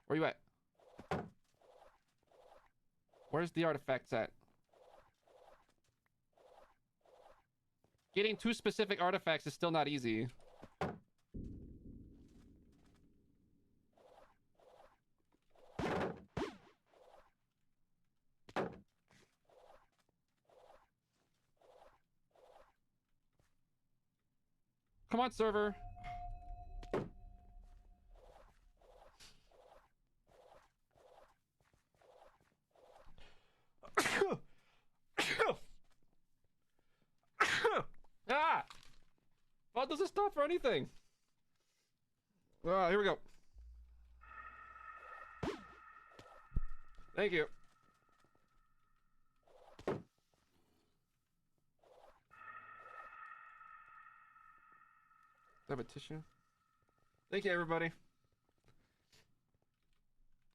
Where you at? Where's the artifacts at? Getting 2 specific artifacts is still not easy. Come on, server. Ah! Oh, does it stop for anything? Here we go. Thank you. Do I have a tissue? Thank you, everybody.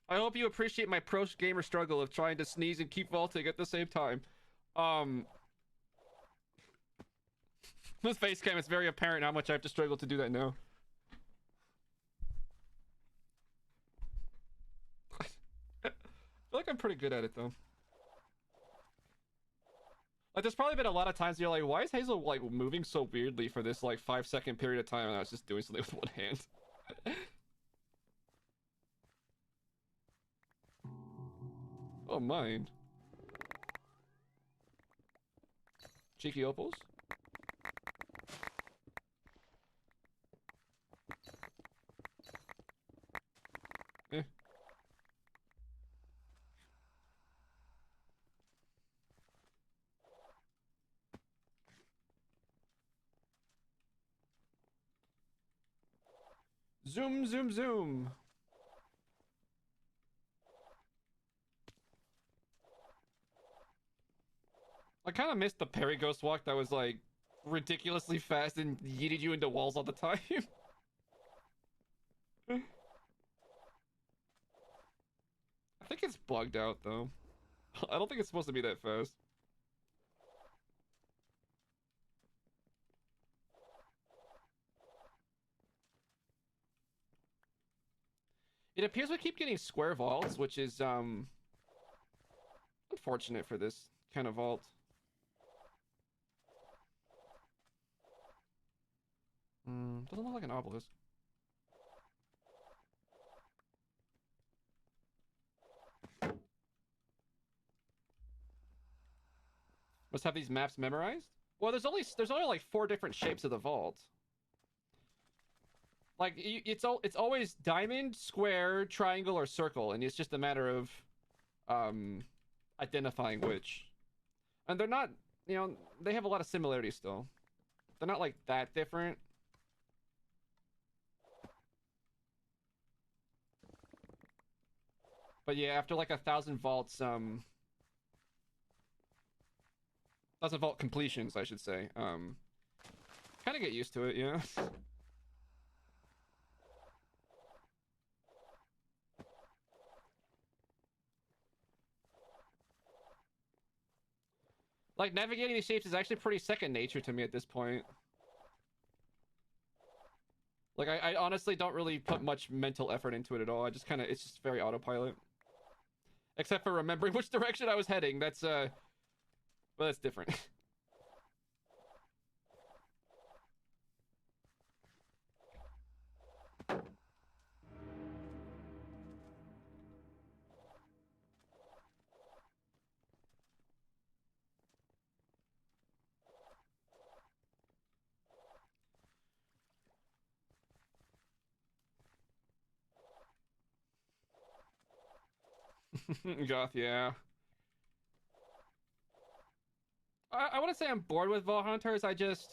I hope you appreciate my pro gamer struggle of trying to sneeze and keep vaulting at the same time. This face cam, it's very apparent how much I have to struggle to do that now. I feel like I'm pretty good at it, though. Like, there's probably been a lot of times you're like, why is Hazel, like, moving so weirdly for this, like, 5-second period of time, and I was just doing something with one hand. Oh, mine. Cheeky opals? Eh. Zoom, zoom, zoom. I kind of missed the parry ghost walk that was like ridiculously fast and yeeted you into walls all the time. I think it's bugged out though. I don't think it's supposed to be that fast. It appears we keep getting square vaults, which is unfortunate for this kind of vault. Doesn't look like an obelisk. Must have these maps memorized? Well, there's only like 4 different shapes of the vault. Like it's always diamond, square, triangle, or circle, and it's just a matter of identifying which. And they're not, you know, they have a lot of similarities still. They're not like that different. But yeah, after like 1,000 vaults, 1,000 vault completions, I should say, kind of get used to it, yeah. Like, navigating these shapes is actually pretty second nature to me at this point. Like, I honestly don't really put much mental effort into it at all. I just kind of, it's just very autopilot. Except for remembering which direction I was heading. That's, well, that's different. Goth, yeah. I wouldn't say I'm bored with Vault Hunters, it's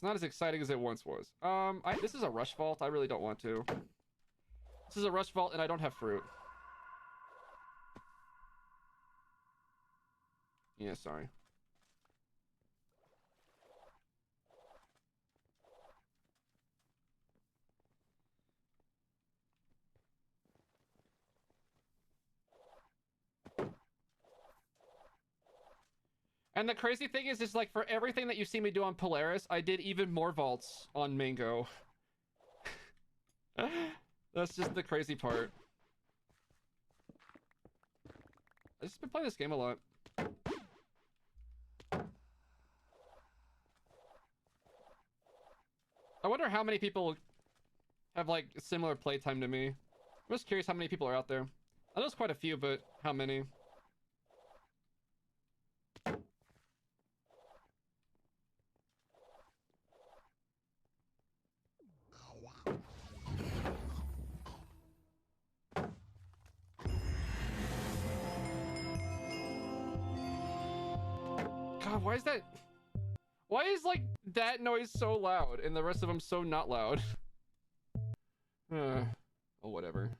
not as exciting as it once was. This is a rush vault, I really don't want to. This is a rush vault and I don't have fruit. Yeah, sorry. And the crazy thing is like for everything that you see me do on Polaris, I did even more vaults on Mango. That's just the crazy part. I've just been playing this game a lot. I wonder how many people have like similar playtime to me. I'm just curious how many people are out there. I know there's quite a few, but how many? God, why is that? Why is like that noise so loud and the rest of them so not loud? Oh, whatever.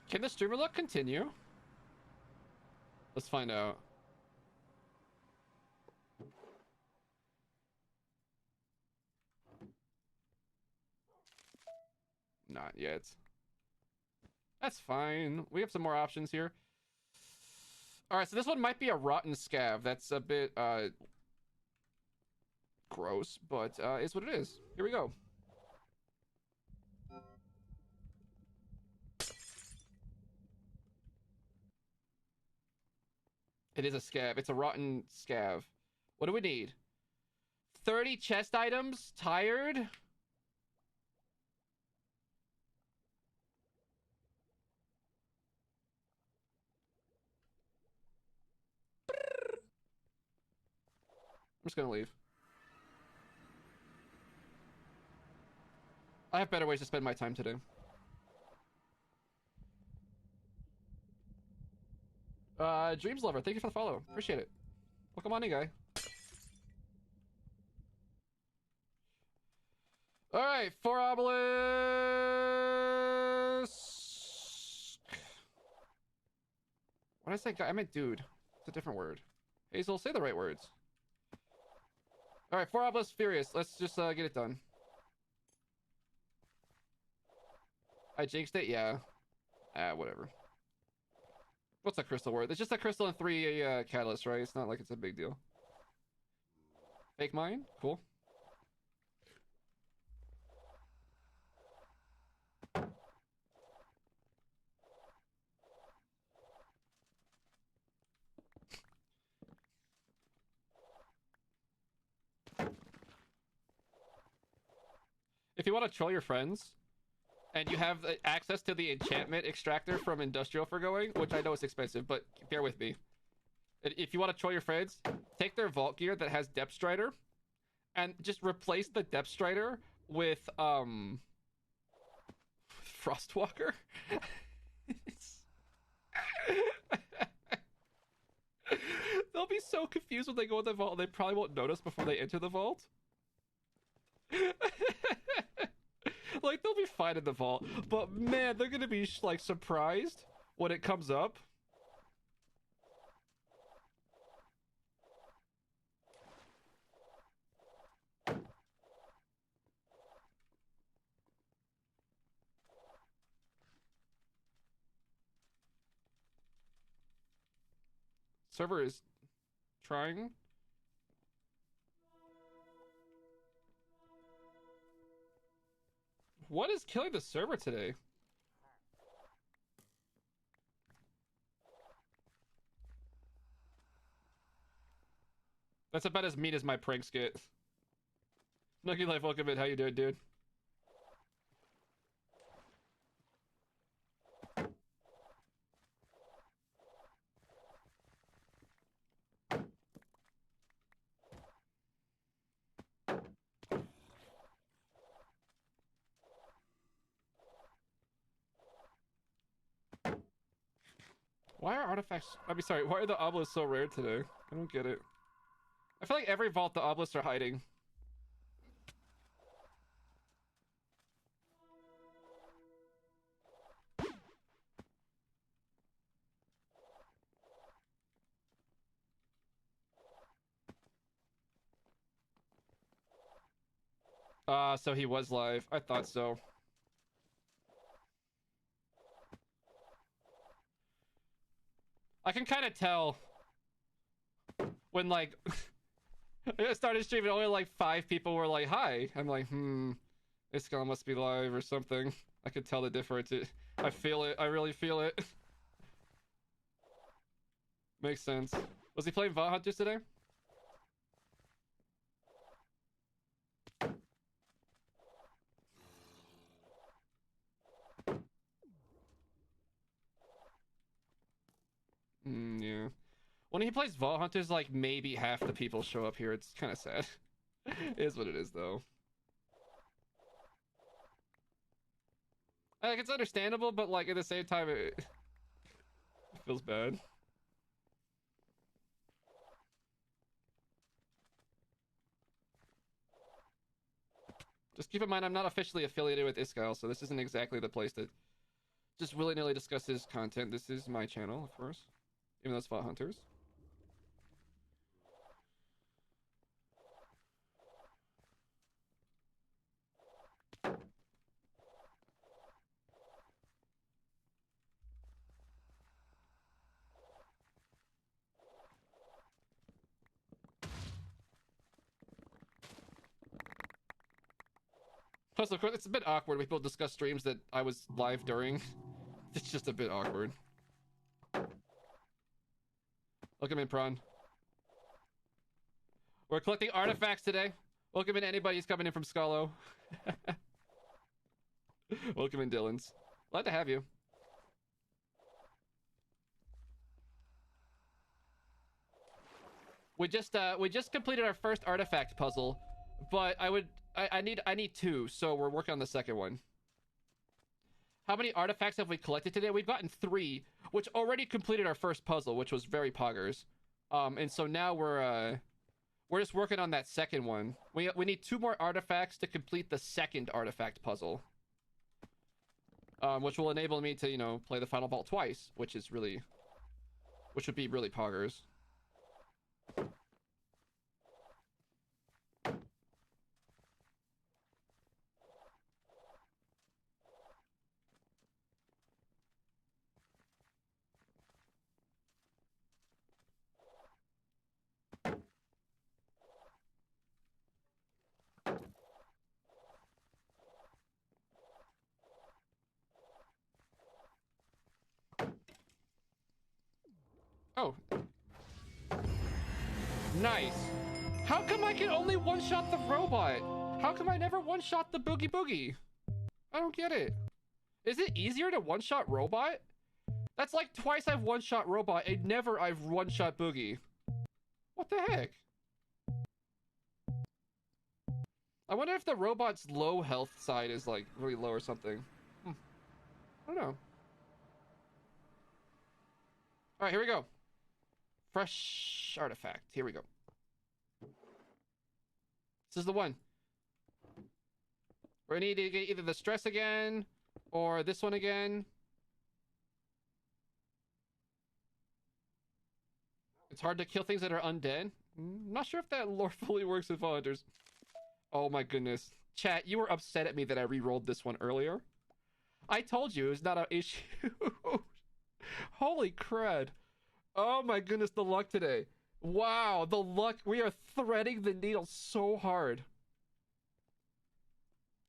Can the streamer look continue? Let's find out. Not yet. That's fine. We have some more options here. Alright, so this one might be a rotten scav. That's a bit, gross, but, it's what it is. Here we go. It is a scav. It's a rotten scav. What do we need? 30 chest items? Tired? I'm just gonna leave. I have better ways to spend my time today. Dreams Lover, thank you for the follow. Appreciate it. Welcome on in, guy. All right, 4 obelisk. What did I say? I meant dude. It's a different word. Hazel, say the right words. All right, 4 obelisk furious. Let's just get it done. I jinxed it. Yeah. Whatever. What's a crystal worth? It's just a crystal and 3 catalysts, right? It's not like it's a big deal. Fake mine? Cool. If you want to troll your friends, and you have access to the enchantment extractor from Industrial for going, which I know is expensive, but bear with me. If you want to troll your friends, take their vault gear that has Depth Strider, and just replace the Depth Strider with Frostwalker. They'll be so confused when they go in the vault. They probably won't notice before they enter the vault. Like, they'll be fine in the vault, but man, they're gonna be like surprised when it comes up. Server is trying. What is killing the server today? That's about as mean as my prank skit. Nucky Life, welcome in. How you doing, dude? Why are artifacts... sorry, why are the obelisks so rare today? I don't get it. I feel like every vault the obelisks are hiding. So he was live. I thought so. I can kind of tell when, like, I started streaming, only like 5 people were like, hi. I'm like, this guy must be live or something. I could tell the difference. I feel it. I really feel it. Makes sense. Was he playing Vault Hunters today? Yeah. When he plays Vault Hunters, like, maybe half the people show up here. It's kind of sad. It is what it is, though. Like, it's understandable, but, like, at the same time, it feels bad. Just keep in mind, I'm not officially affiliated with Iskyle, so this isn't exactly the place to just willy-nilly discuss his content. This is my channel, of course. Even though it's Vault Hunters. Plus, of course, it's a bit awkward. We both discuss streams that I was live during. It's just a bit awkward. Welcome in, Prawn. We're collecting artifacts today. Welcome in anybody who's coming in from Scalo. Welcome in, Dylan's. Glad to have you. We just completed our first artifact puzzle, but I need 2, so we're working on the second one. How many artifacts have we collected today? We've gotten 3, which already completed our first puzzle, which was very poggers. And so now we're We're just working on that second one. We need 2 more artifacts to complete the second artifact puzzle. Which will enable me to, you know, play the final vault twice, which would be really poggers. Oh. Nice. How come I can only one-shot the robot? How come I never one-shot the Boogie Boogie? I don't get it. Is it easier to one-shot robot? That's like twice I've one-shot robot and never I've one-shot Boogie. What the heck? I wonder if the robot's low health side is like really low or something. I don't know. Alright, here we go. Fresh artifact. Here we go. This is the one. We're gonna need to get either the stress again or this one again. It's hard to kill things that are undead. I'm not sure if that lore fully works with hunters. Oh my goodness. Chat, you were upset at me that I re-rolled this one earlier. I told you it was not an issue. Holy crud. Oh my goodness, the luck today. Wow, the luck. We are threading the needle so hard.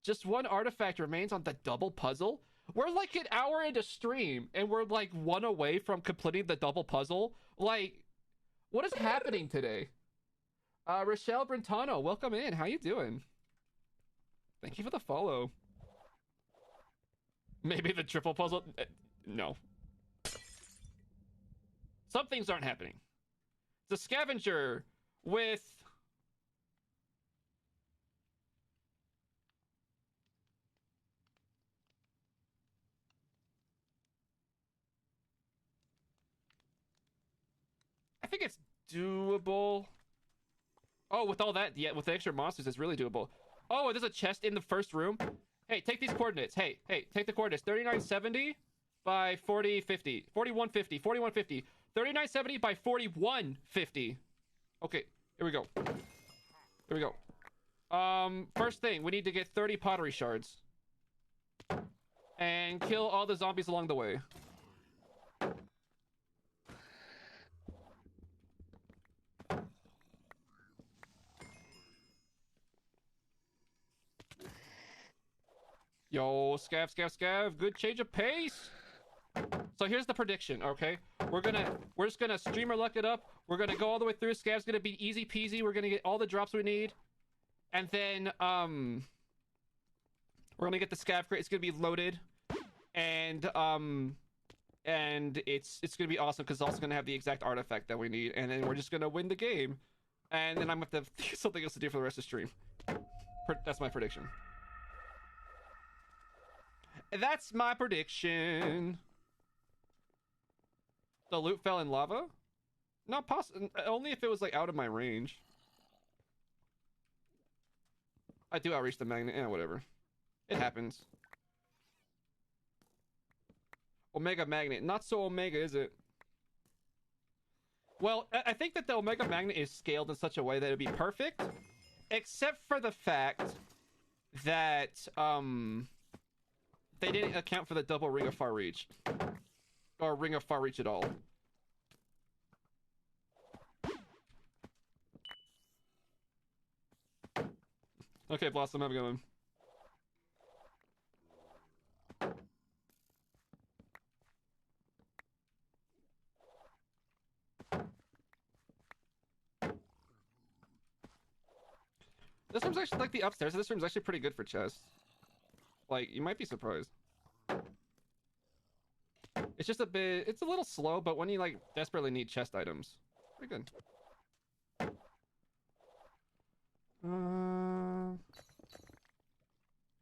Just 1 artifact remains on the double puzzle. We're like an hour into stream and we're like 1 away from completing the double puzzle. Like, what is happening today? Rochelle Brentano, welcome in. How you doing? Thank you for the follow. Maybe the triple puzzle? No. Some things aren't happening. The scavenger with... I think it's doable. Oh, with all that, yeah, with the extra monsters, it's really doable. Oh, there's a chest in the first room. Hey, take these coordinates. Hey, take the coordinates. 3970 by 4050. 4150. 4150. 3970 by 4150. Okay, here we go. Here we go. First thing, we need to get 30 pottery shards. And kill all the zombies along the way. Yo, scav, scav, scav. Good change of pace. So here's the prediction, okay? We're just gonna streamer luck it up. We're gonna go all the way through. Scav's gonna be easy peasy. We're gonna get all the drops we need. And then, we're gonna get the scav crate. It's gonna be loaded. And it's gonna be awesome because it's also gonna have the exact artifact that we need. And then we're just gonna win the game. And then I'm gonna have to think of something else to do for the rest of the stream. That's my prediction. That's my prediction. The loot fell in lava? Not possible. Only if it was like out of my range. I do outreach the magnet. Yeah, whatever. It happens. Omega magnet. Not so omega, is it? Well, I think that the omega magnet is scaled in such a way that it'd be perfect. Except for the fact that, they didn't account for the double ring of far reach. Or ring of far reach at all. Okay, Blossom, have a good one. This room's actually, like the upstairs, this room's actually pretty good for chests. Like, you might be surprised. It's just a bit... It's a little slow, but when you, like, desperately need chest items. Pretty good.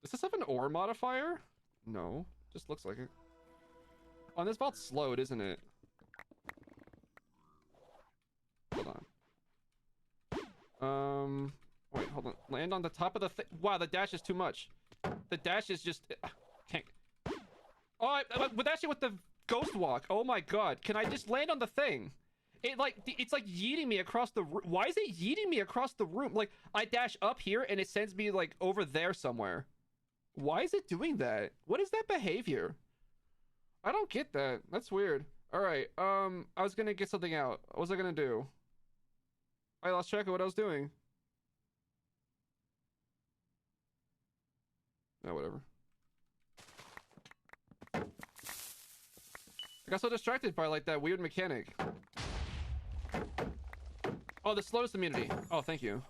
Does this have an ore modifier? No. Just looks like it. Oh, and this vault's slowed, isn't it? Hold on. Wait, hold on. Land on the top of the thing. Wow, the dash is too much. The dash is just... Can't... Oh, with actually with the ghost walk. Oh my god. Can I just land on the thing? It's like yeeting me across the room. Why is it yeeting me across the room? Like, I dash up here and it sends me, like, over there somewhere. Why is it doing that? What is that behavior? I don't get that. That's weird. Alright, I was gonna get something out. What was I gonna do? I lost track of what I was doing. Oh, whatever. I got so distracted by, like, that weird mechanic. Oh, the slowest immunity. Oh, thank you.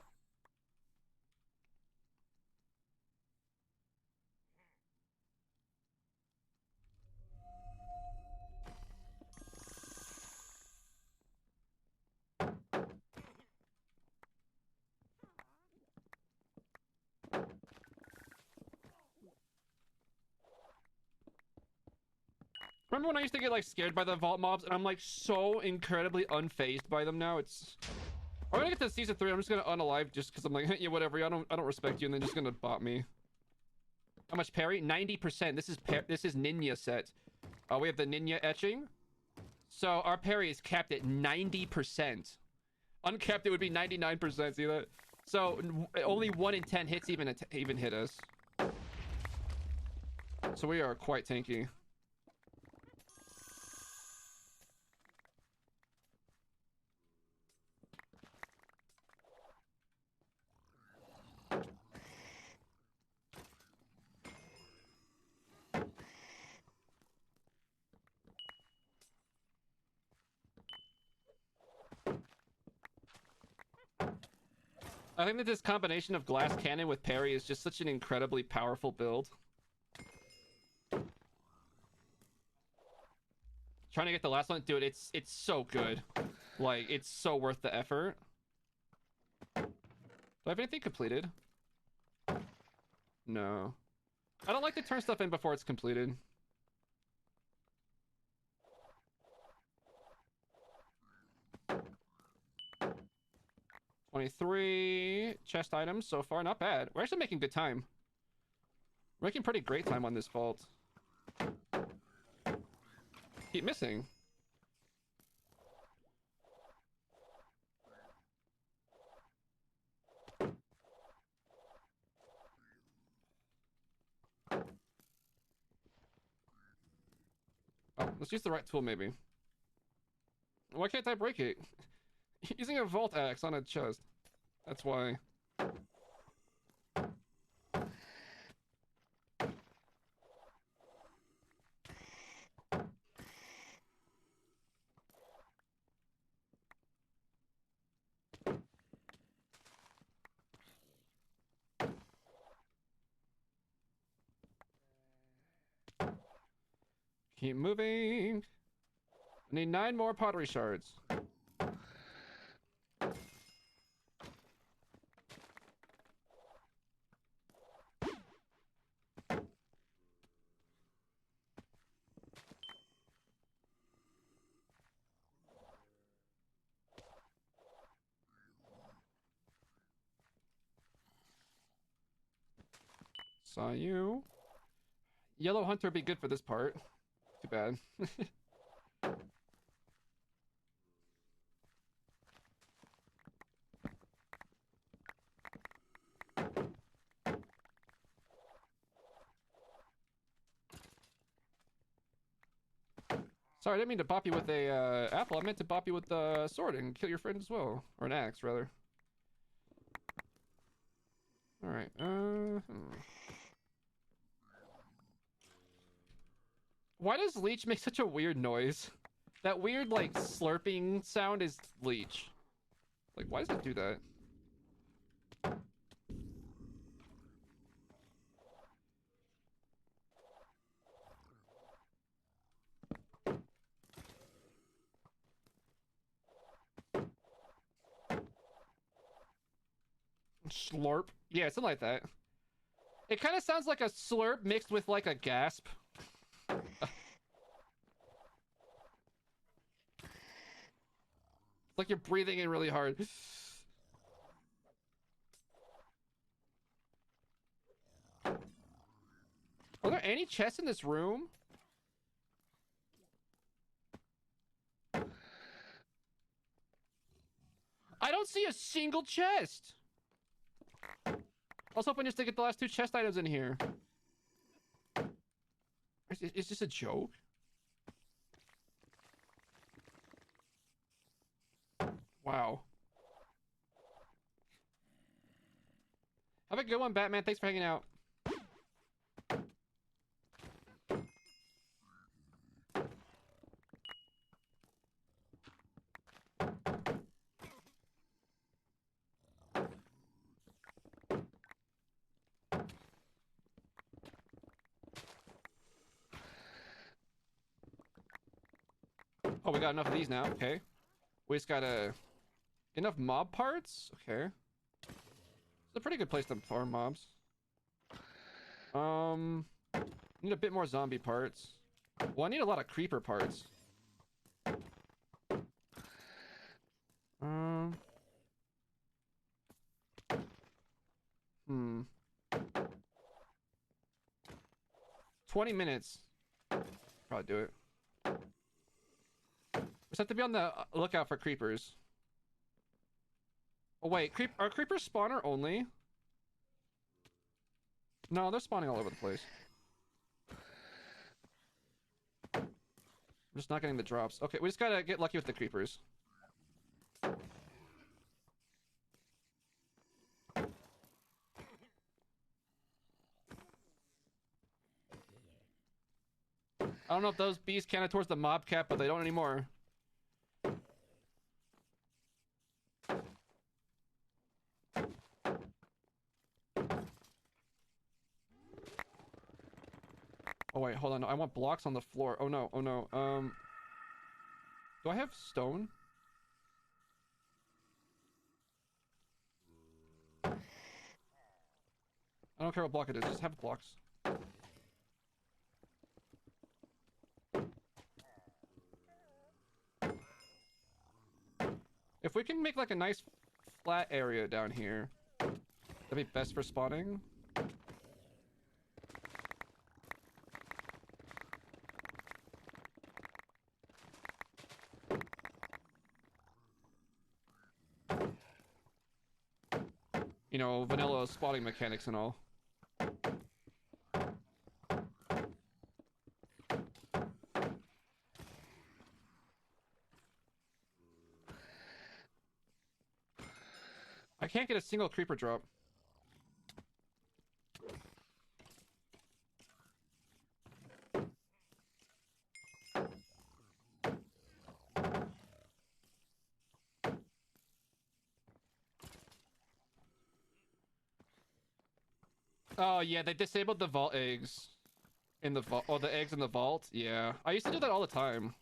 Remember when I used to get, like, scared by the vault mobs, and I'm, like, so incredibly unfazed by them now? It's... I'm gonna get to season 3, I'm just gonna unalive just because I'm like, yeah, whatever, I don't respect you, and then just gonna bot me. How much parry? 90%. This is ninja set. We have the ninja etching. So our parry is capped at 90%. Uncapped, it would be 99%, see that? So only 1 in 10 hits even hit us. So we are quite tanky. I think that this combination of glass cannon with parry is just such an incredibly powerful build. Trying to get the last one, dude, it's so good. Like, it's so worth the effort. Do I have anything completed? No. I don't like to turn stuff in before it's completed. $23 chest items so far, not bad. We're actually making good time. We're making pretty great time on this vault. Keep missing. Oh, let's use the right tool, maybe. Why can't I break it? Using a vault axe on a chest. That's why. Keep moving. I need 9 more pottery shards. Saw you. Yellow hunter would be good for this part. Too bad. Sorry, I didn't mean to bop you with a apple. I meant to bop you with the sword and kill your friend as well. Or an axe, rather. Alright, Why does Leech make such a weird noise? That weird, like, slurping sound is Leech. Like, why does it do that? Slurp? Yeah, something like that. It kind of sounds like a slurp mixed with, like, a gasp. It's like you're breathing in really hard. Are there any chests in this room? I don't see a single chest. I was hoping just to get the last 2 chest items in here. Is this a joke? Wow. Have a good one, Batman. Thanks for hanging out. Oh, we got enough of these now. Okay. We just got enough mob parts? Okay. It's a pretty good place to farm mobs. Need a bit more zombie parts. Well, I need a lot of creeper parts. Hmm. 20 minutes. Probably do it. Just have to be on the lookout for creepers. Oh wait, are creepers spawner only? No, they're spawning all over the place. I'm just not getting the drops. Okay, we just gotta get lucky with the creepers. I don't know if those bees counted towards the mob cap, but they don't anymore. Oh wait, hold on. I want blocks on the floor. Oh no, oh no. Do I have stone? I don't care what block it is, just have blocks. If we can make like a nice flat area down here, that'd be best for spawning. You know, vanilla spawning mechanics and all. I can't get a single creeper drop. Oh yeah, they disabled the vault eggs in the vault. Oh, the eggs in the vault. Yeah, I used to do that all the time.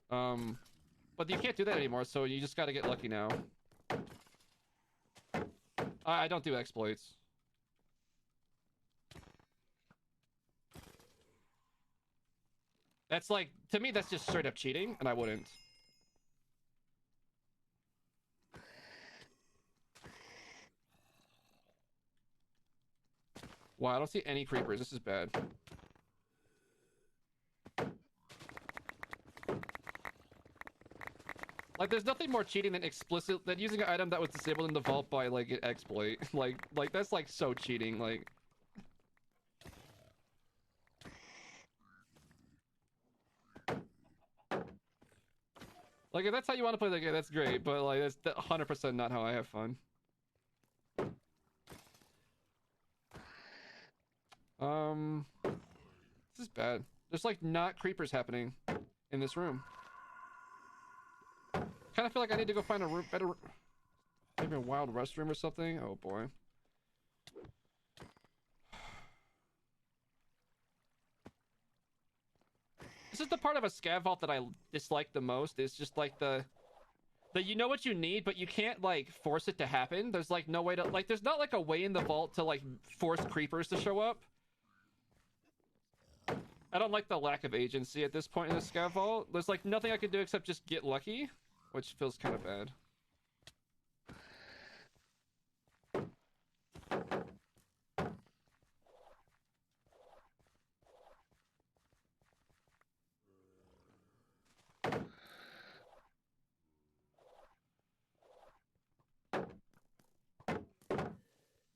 But you can't do that anymore, so you just gotta get lucky now. I don't do exploits. That's like, to me, that's just straight up cheating, and I wouldn't. Wow, I don't see any creepers. This is bad. Like, there's nothing more cheating than using an item that was disabled in the vault by, like, an exploit. like, that's, like, so cheating, like... Like, if that's how you want to play the game, that's great, but, like, that's 100% not how I have fun. This is bad. There's, like, not creepers happening in this room. Kind of feel like I need to go find a better... Maybe a wild restroom or something? Oh, boy. This is the part of a scav vault that I dislike the most. It's just, like, the you know what you need, but you can't, like, force it to happen. There's, like, no way to... Like, there's not, like, a way in the vault to, like, force creepers to show up. I don't like the lack of agency at this point in the scav vault. There's, like, nothing I can do except just get lucky. Which feels kind of bad.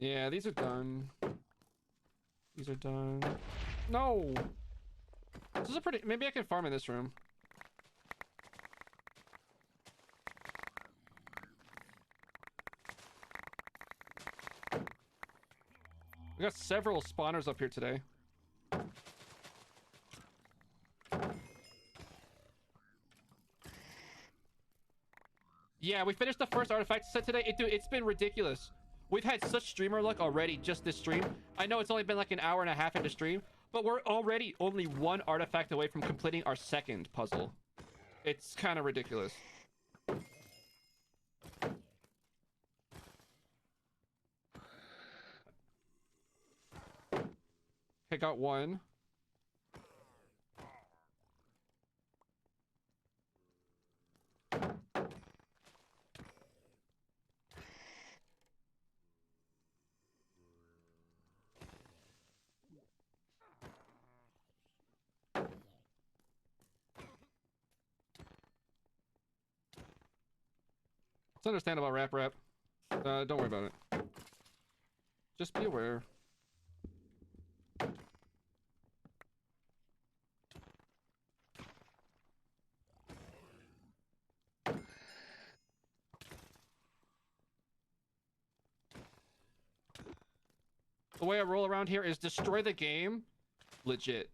Yeah, these are done. These are done. No! This is a pretty... Maybe I can farm in this room. We got several spawners up here today. Yeah, we finished the first artifact set today. Dude, it's been ridiculous. We've had such streamer luck already just this stream. I know it's only been like an hour and a half into stream, but we're already only one artifact away from completing our second puzzle. It's kind of ridiculous. Okay, got one. It's understandable, rap. Don't worry about it. Just be aware. The way I roll around here is destroy the game. Legit.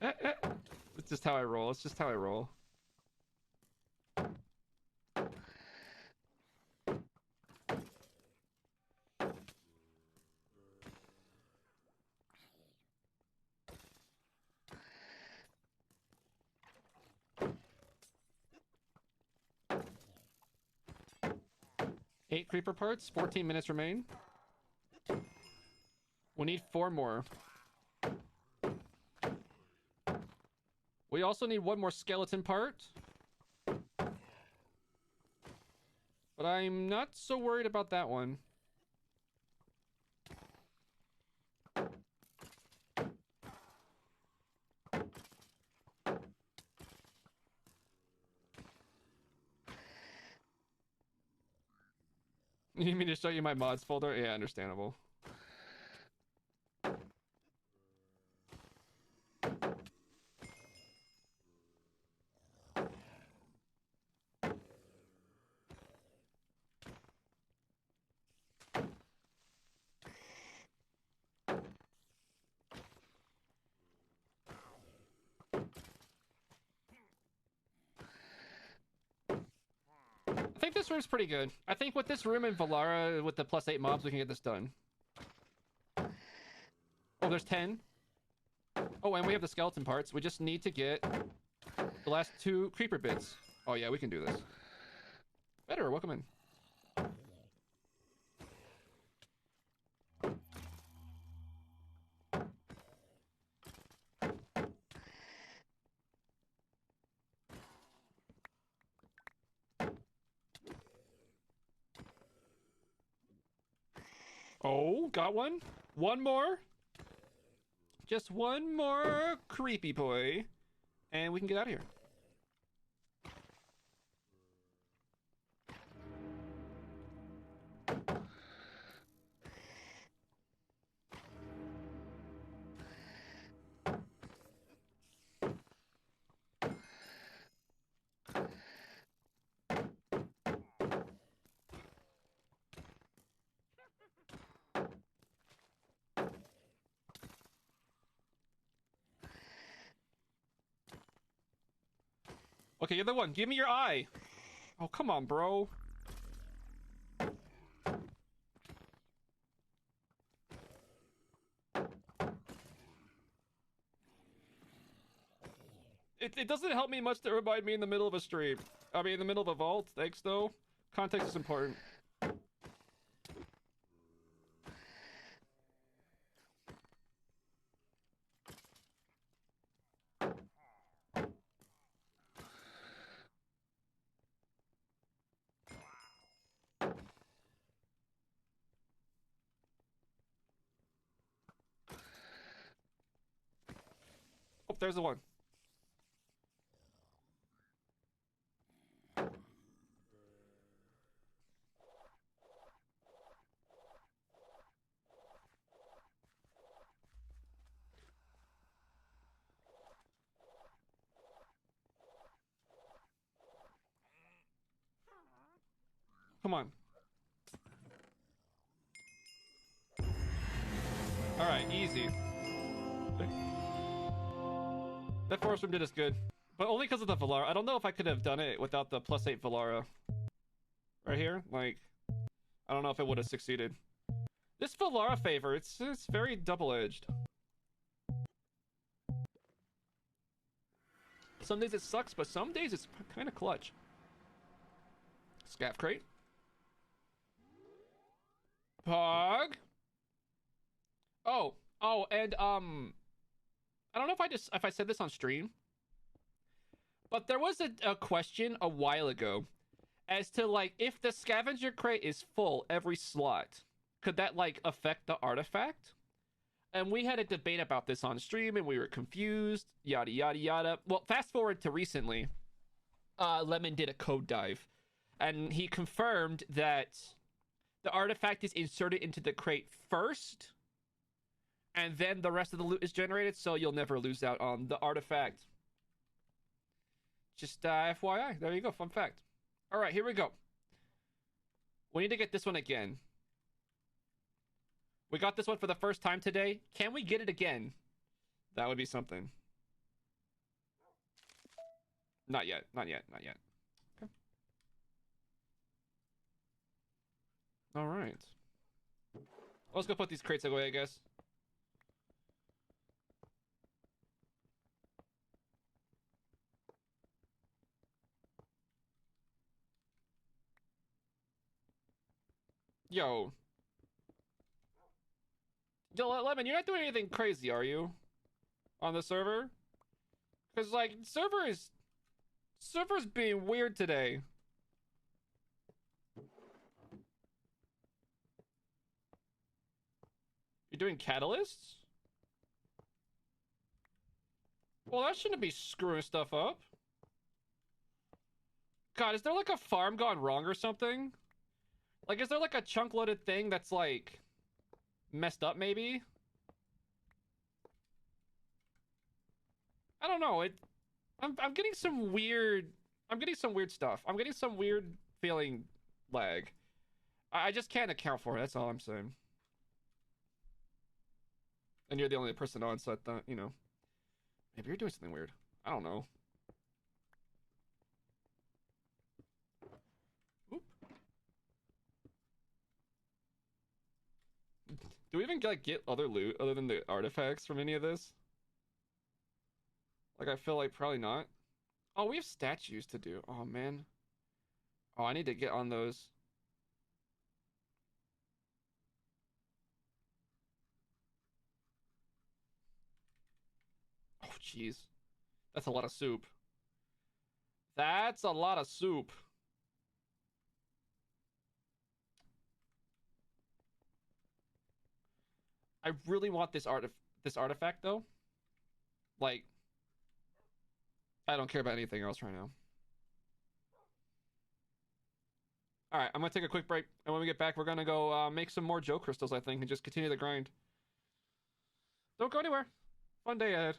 It's just how I roll. It's just how I roll. Eight creeper parts, 14 minutes remain. We need 4 more. We also need 1 more skeleton part. But I'm not so worried about that one. You need me to show you my mods folder? Yeah, understandable. I think this room's pretty good. I think with this room in Valara, with the +8 mobs, we can get this done. Oh, there's 10. Oh, and we have the skeleton parts. We just need to get the last 2 creeper bits. Oh yeah, we can do this. Better, welcome in. Oh, got one. One more. Just one more creepy boy. And we can get out of here. Okay, you're the one. Give me your eye. Oh, come on, bro. It doesn't help me much to remind me in the middle of a stream. I mean, in the middle of a vault. Thanks, though. Context is important. Oh, there's the one. Come on. Alright, easy. That forest room did us good. But only because of the Valara. I don't know if I could have done it without the +8 Valara. Right here? Like, I don't know if it would have succeeded. This Valara favor, it's very double-edged. Some days it sucks, but some days it's kind of clutch. Scav crate. Pog. Oh, and I don't know if I said this on stream, but there was a question a while ago as to like if the scavenger crate is full every slot, could that like affect the artifact? And we had a debate about this on stream, and we were confused. Yada yada yada. Well, fast forward to recently, Lemon did a code dive, and he confirmed that the artifact is inserted into the crate first, and then the rest of the loot is generated, so you'll never lose out on the artifact. Just FYI. There you go. Fun fact. All right, here we go. We need to get this one again. We got this one for the first time today. Can we get it again? That would be something. Not yet. Not yet. Not yet. Okay. All right. Let's go put these crates away, I guess. Yo, Lemon, you're not doing anything crazy, are you? On the server? Because, like, server's being weird today. You're doing catalysts? Well, that shouldn't be screwing stuff up. God, is there, like, a farm gone wrong or something? Like, is there, like, a chunk-loaded thing that's, like, messed up, maybe? I don't know. I'm getting some weird... I'm getting some weird stuff. I'm getting some weird feeling lag. I just can't account for it. That's all I'm saying. And you're the only person on, so I thought, you know... Maybe you're doing something weird. I don't know. Oop. Do we even like get other loot other than the artifacts from any of this? Like, I feel like probably not. Oh, we have statues to do. Oh, man. Oh, I need to get on those. Oh, jeez. That's a lot of soup. That's a lot of soup. I really want this artifact, though. Like, I don't care about anything else right now. Alright, I'm gonna take a quick break, and when we get back, we're gonna go make some more Joe crystals, I think, and just continue the grind. Don't go anywhere. Fun day ahead.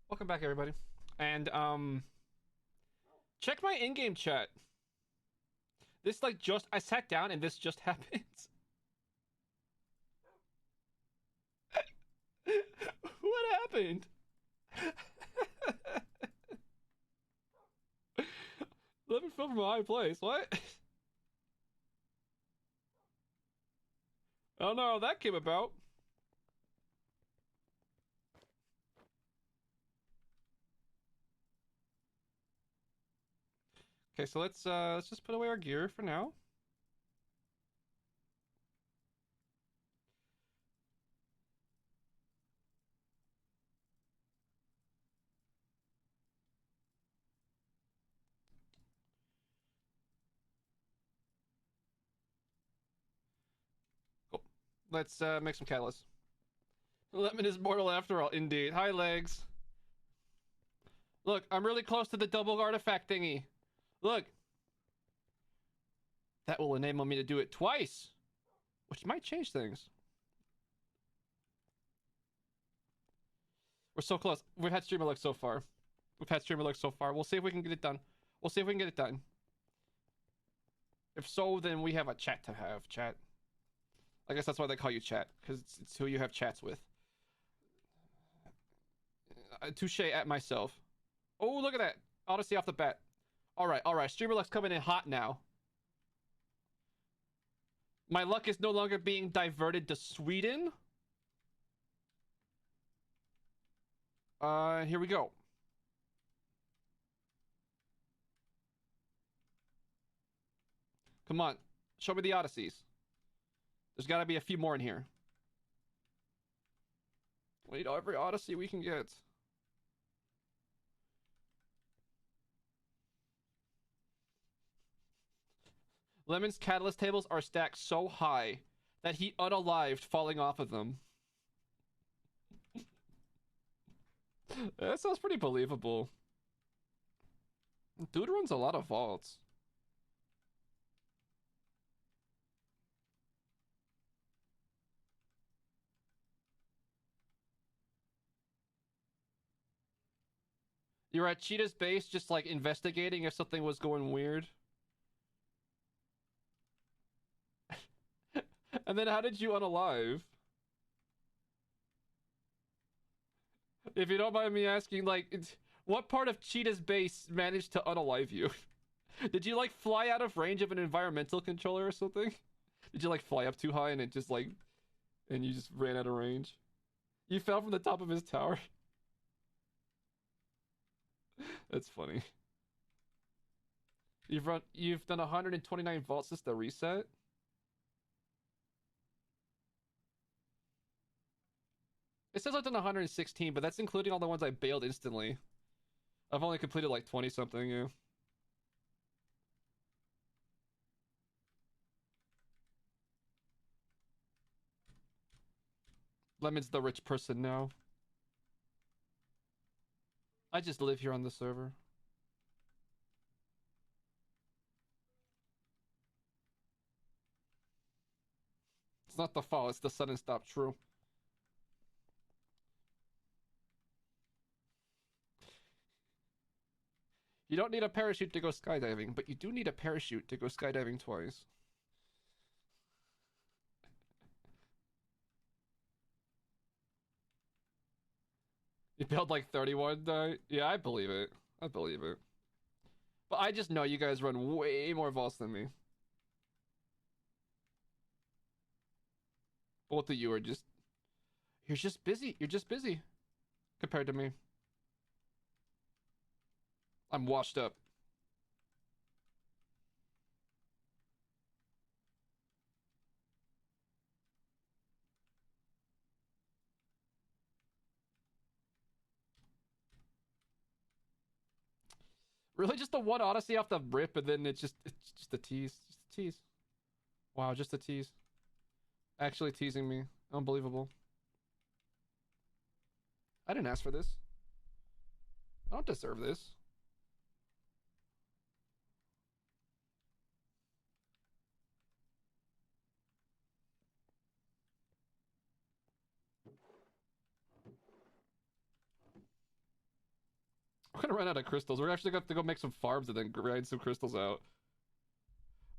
Welcome back, everybody. And check my in-game chat. This like just I sat down and this just happened. What happened? Let me film from a high place. What? I don't know how that came about. Okay, so let's just put away our gear for now. Cool. Let's make some catalyst. Lemon is mortal after all, indeed. Hi, legs. Look, I'm really close to the double artifact thingy. Look. That will enable me to do it twice, which might change things. We're so close. We've had streamer luck so far. We'll see if we can get it done. If so, then we have a chat to have. Chat. I guess that's why they call you chat, because it's who you have chats with. Touche at myself. Oh, look at that. Odyssey off the bat. Alright. Streamer luck's coming in hot now. My luck is no longer being diverted to Sweden. Here we go. Come on. Show me the Odysseys. There's gotta be a few more in here. We need every Odyssey we can get. Lemon's catalyst tables are stacked so high that he unalived falling off of them. That sounds pretty believable. Dude runs a lot of vaults. You're at Cheetah's base just like investigating if something was going weird. And then how did you unalive? If you don't mind me asking, like, what part of Cheetah's base managed to unalive you? Did you, like, fly out of range of an environmental controller or something? Did you, like, fly up too high and it just, like, and you just ran out of range? You fell from the top of his tower? That's funny. You've done 129 vaults since the reset? It says I've done 116, but that's including all the ones I bailed instantly. I've only completed like 20 something, yeah. Lemon's the rich person now. I just live here on the server. It's not the fall, it's the sudden stop, true. You don't need a parachute to go skydiving, but you do need a parachute to go skydiving twice. You build like 31, yeah, I believe it. But I just know you guys run way more vaults than me. Both of you are just... You're just busy compared to me. I'm washed up. Really, just the one Odyssey off the rip, and then it's just a tease. Just a tease. Wow, just a tease. Actually teasing me. Unbelievable. I didn't ask for this. I don't deserve this. gonna run out of crystals. We're actually gonna have to go make some farms and then grind some crystals out.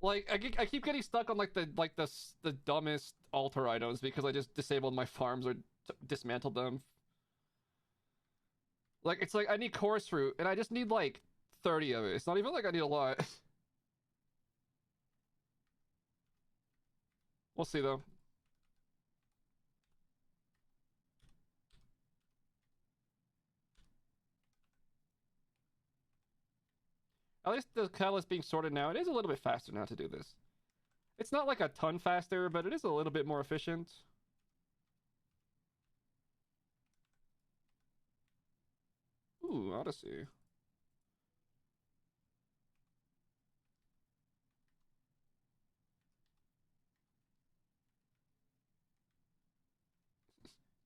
Like I keep getting stuck on the dumbest altar items because I just disabled my farms or dismantled them. Like it's like I need chorus fruit and I just need like 30 of it. It's not even like I need a lot. We'll see though. At least the catalyst being sorted now, it is a little bit faster now to do this. It's not like a ton faster, but it is a little bit more efficient. Ooh, Odyssey.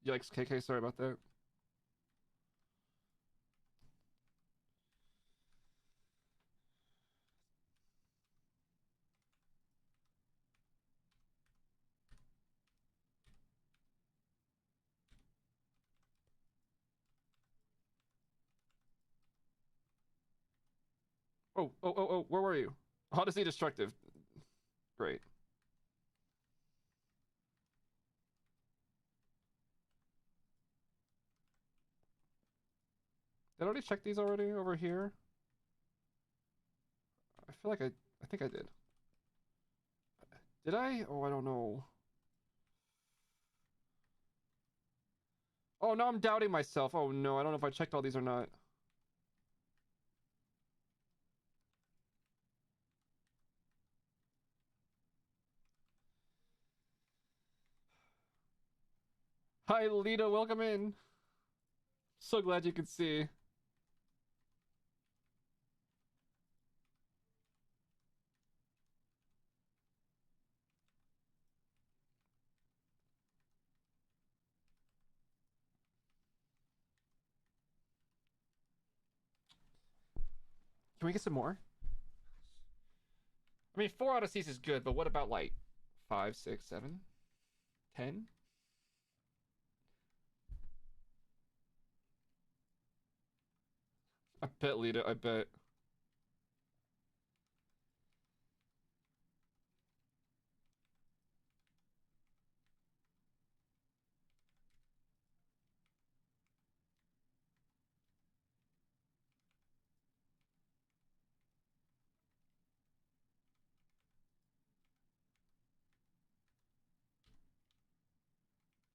Yikes, KK, sorry about that. Oh, where were you? Odyssey Destructive. Great. Did I already check these already over here? I feel like I think I did. Did I? Oh, I don't know. Oh, no, I'm doubting myself. Oh, no, I don't know if I checked all these or not. Hi, Lita, welcome in. So glad you could see. Can we get some more? I mean, 4 Odysseys is good, but what about like 5, 6, 7, 10? I bet, Lita, I bet.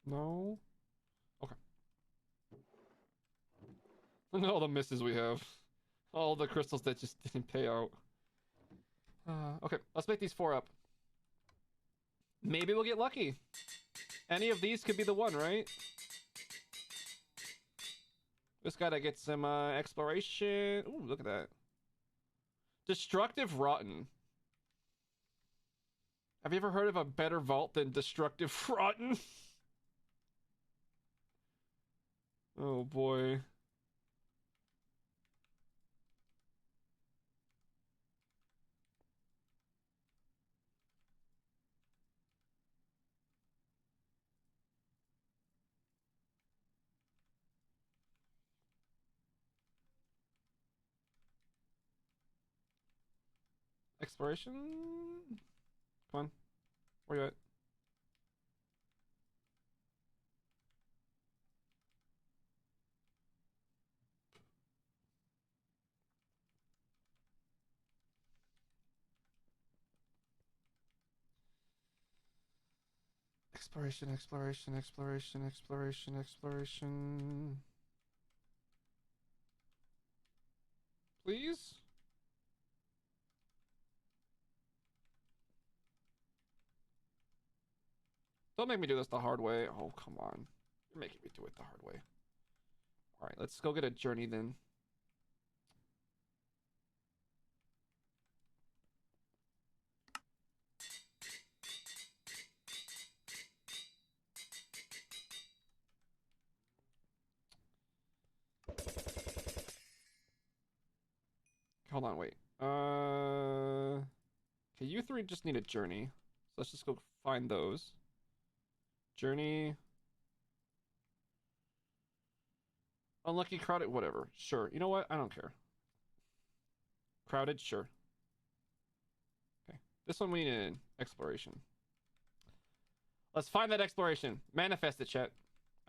No? Okay. And all the misses we have. All the crystals that just didn't pay out. Okay, let's make these 4 up. Maybe we'll get lucky. Any of these could be the one, right? Just gotta get some exploration. Ooh, look at that. Destructive Rotten. Have you ever heard of a better vault than Destructive Rotten? Oh boy. Exploration? Come on. Where you at? Exploration, exploration, exploration, exploration, exploration. Please? Don't make me do this the hard way. Oh, come on. You're making me do it the hard way. Alright, let's go get a journey then. Hold on, wait. Okay, you 3 just need a journey. So let's just go find those. Journey. Unlucky, crowded, whatever. Sure. You know what? I don't care. Crowded, sure. Okay. This one we need an exploration. Let's find that exploration. Manifest it, chat.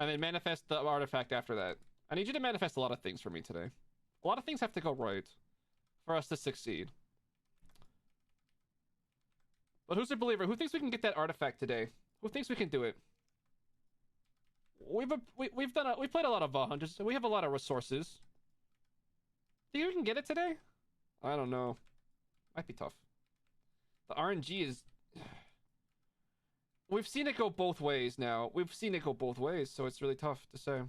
And then manifest the artifact after that. I need you to manifest a lot of things for me today. A lot of things have to go right for us to succeed. But who's a believer? Who thinks we can get that artifact today? Who thinks we can do it? We've played a lot of hunters, so we have a lot of resources. Think we can get it today? I don't know. Might be tough. The RNG is... We've seen it go both ways now. We've seen it go both ways, so it's really tough to say.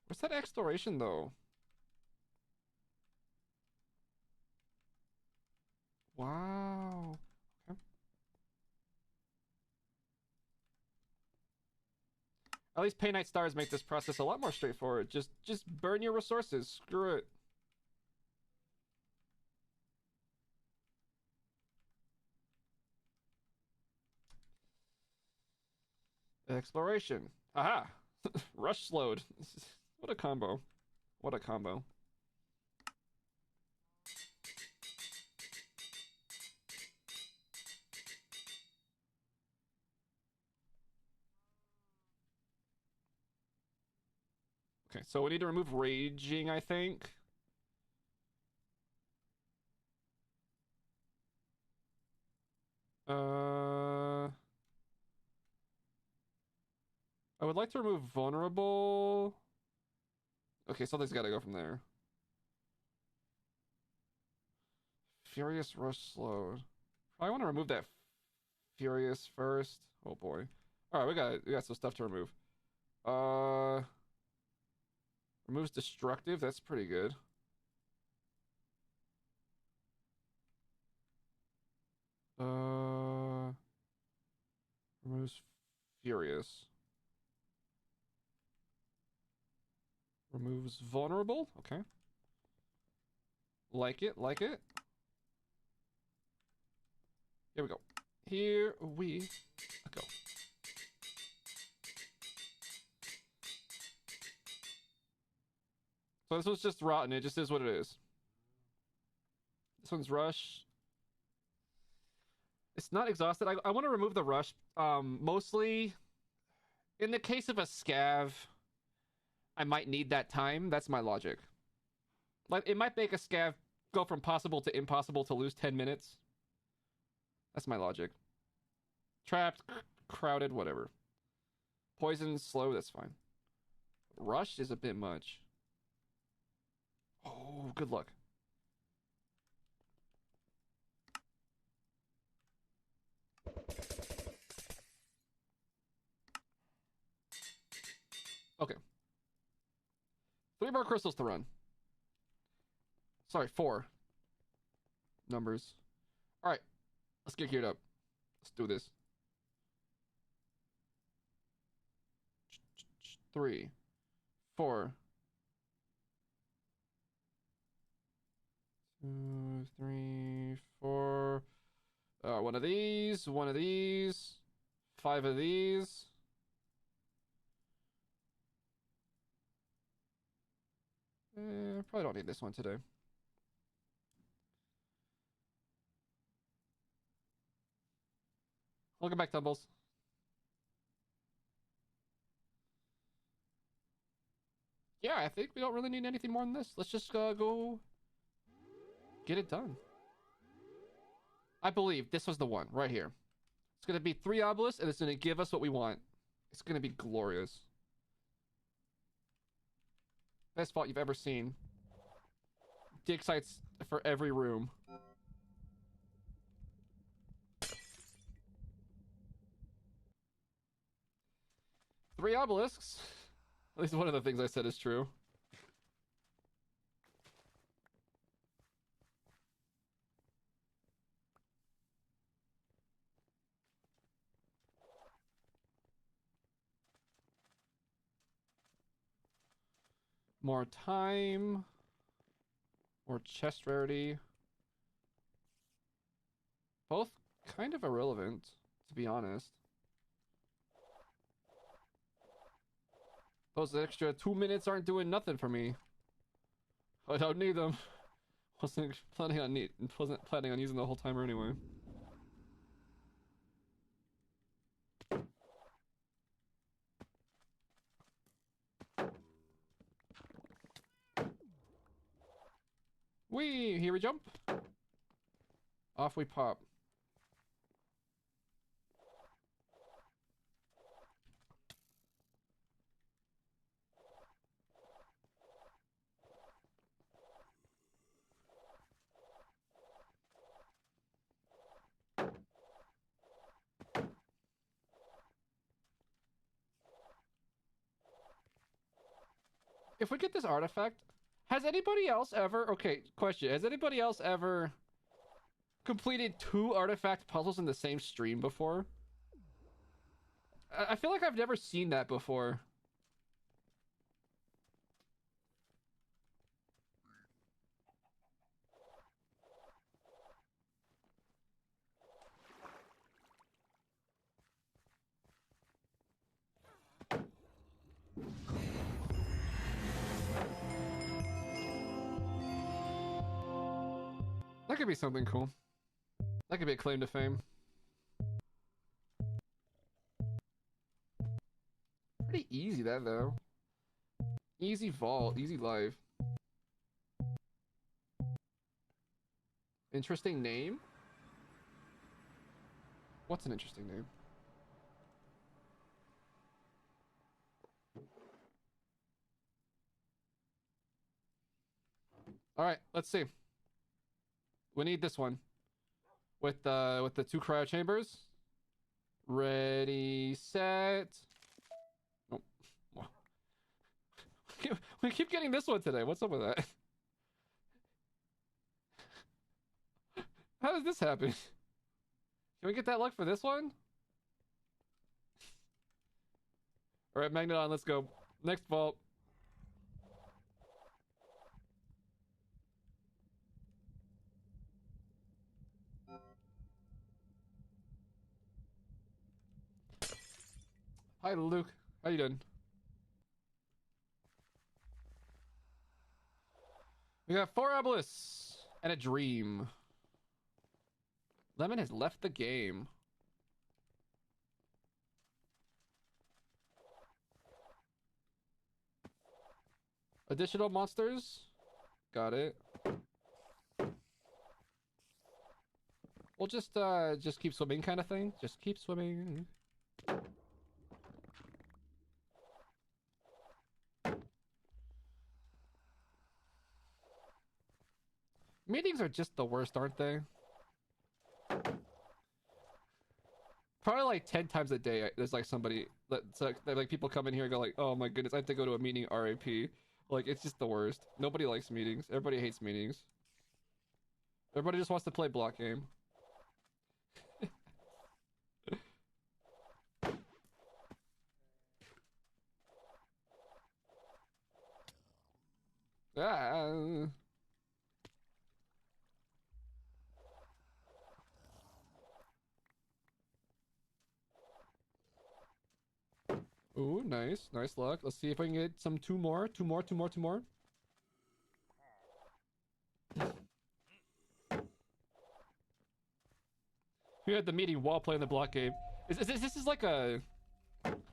Where's that exploration, though? Wow. Okay. At least Pay Night Stars make this process a lot more straightforward. Just burn your resources. Screw it. Exploration. Aha! Rush slowed. What a combo. What a combo. Okay, so we need to remove raging, I think. I would like to remove vulnerable. Okay, something's got to go from there. Furious rush slowed. I want to remove that furious first. Oh boy. All right, we got some stuff to remove. Removes destructive. That's pretty good. Removes furious. Removes vulnerable. Okay. Like it, like it. Here we go. Here we go. So this one's just rotten. It just is what it is. This one's rush. It's not exhausted. I want to remove the rush. Mostly, in the case of a scav, I might need that time. That's my logic. Like, it might make a scav go from possible to impossible to lose 10 minutes. That's my logic. Trapped, crowded, whatever. Poison, slow, that's fine. Rush is a bit much. Oh, good luck. Okay. 3 more crystals to run. Sorry, 4 numbers. All right, let's get geared up. Let's do this. 3, 4. 2, 3, 4. One of these. 5 of these. Probably don't need this one today. Welcome back, Tumbles. Yeah, I think we don't really need anything more than this. Let's just go get it done. I believe this was the one right here. It's going to be 3 obelisks, and it's going to give us what we want. It's going to be glorious. Best vault you've ever seen. Dig sites for every room. Three obelisks. At least one of the things I said is true. More time. More chest rarity. Both kind of irrelevant, to be honest. Those extra 2 minutes aren't doing nothing for me. I don't need them. Wasn't planning on using the whole timer anyway. Whee! Here we jump. Off we pop. If we get this artifact, has anybody else ever... Okay, question. Has anybody else ever completed 2 artifact puzzles in the same stream before? I feel like I've never seen that before. That could be something cool. That could be a claim to fame. Pretty easy that though. Easy vault, easy life. Interesting name? What's an interesting name? Alright, let's see. We need this one. With the 2 cryo chambers. Ready, set. Oh. We keep getting this one today. What's up with that? How does this happen? Can we get that luck for this one? Alright, Magneton, let's go. Next vault. Hi, Luke. How you doing? We got 4 obelisks and a dream. Lemon has left the game. Additional monsters. Got it. We'll just keep swimming kind of thing. Just keep swimming. Meetings are just the worst, aren't they? Probably like 10 times a day, there's like somebody that's like people come in here and go like, oh my goodness, I have to go to a meeting RAP. Like, it's just the worst. Nobody likes meetings. Everybody hates meetings. Everybody just wants to play block game. Ah. Ooh, nice. Nice luck. Let's see if I can get some 2 more. 2 more, 2 more, 2 more. We had the meeting while playing the block game. This is like a...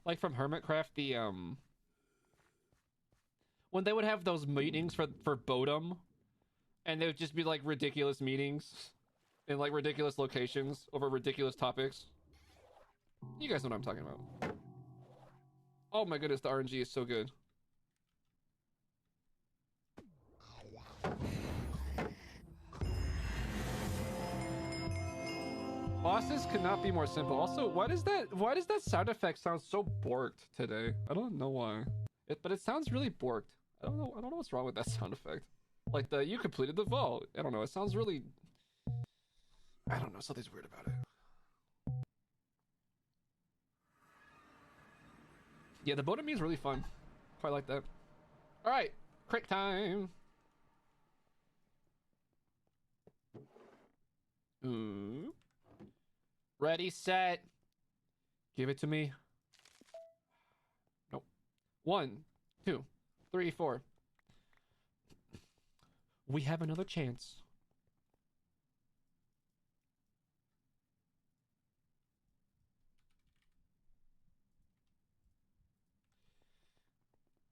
Like from Hermitcraft, the, when they would have those meetings for Bodum, and they would just be like ridiculous meetings in like ridiculous locations over ridiculous topics. You guys know what I'm talking about. Oh my goodness, the RNG is so good. Bosses could not be more simple. Also, why does that sound effect sound so borked today? I don't know why. But it sounds really borked. I don't know what's wrong with that sound effect. Like you completed the vault. I don't know, it sounds really... I don't know, something's weird about it. Yeah, the Bodum is really fun. Quite like that. Alright, crate time! Ready, set. Give it to me. Nope. 1, 2, 3, 4. We have another chance.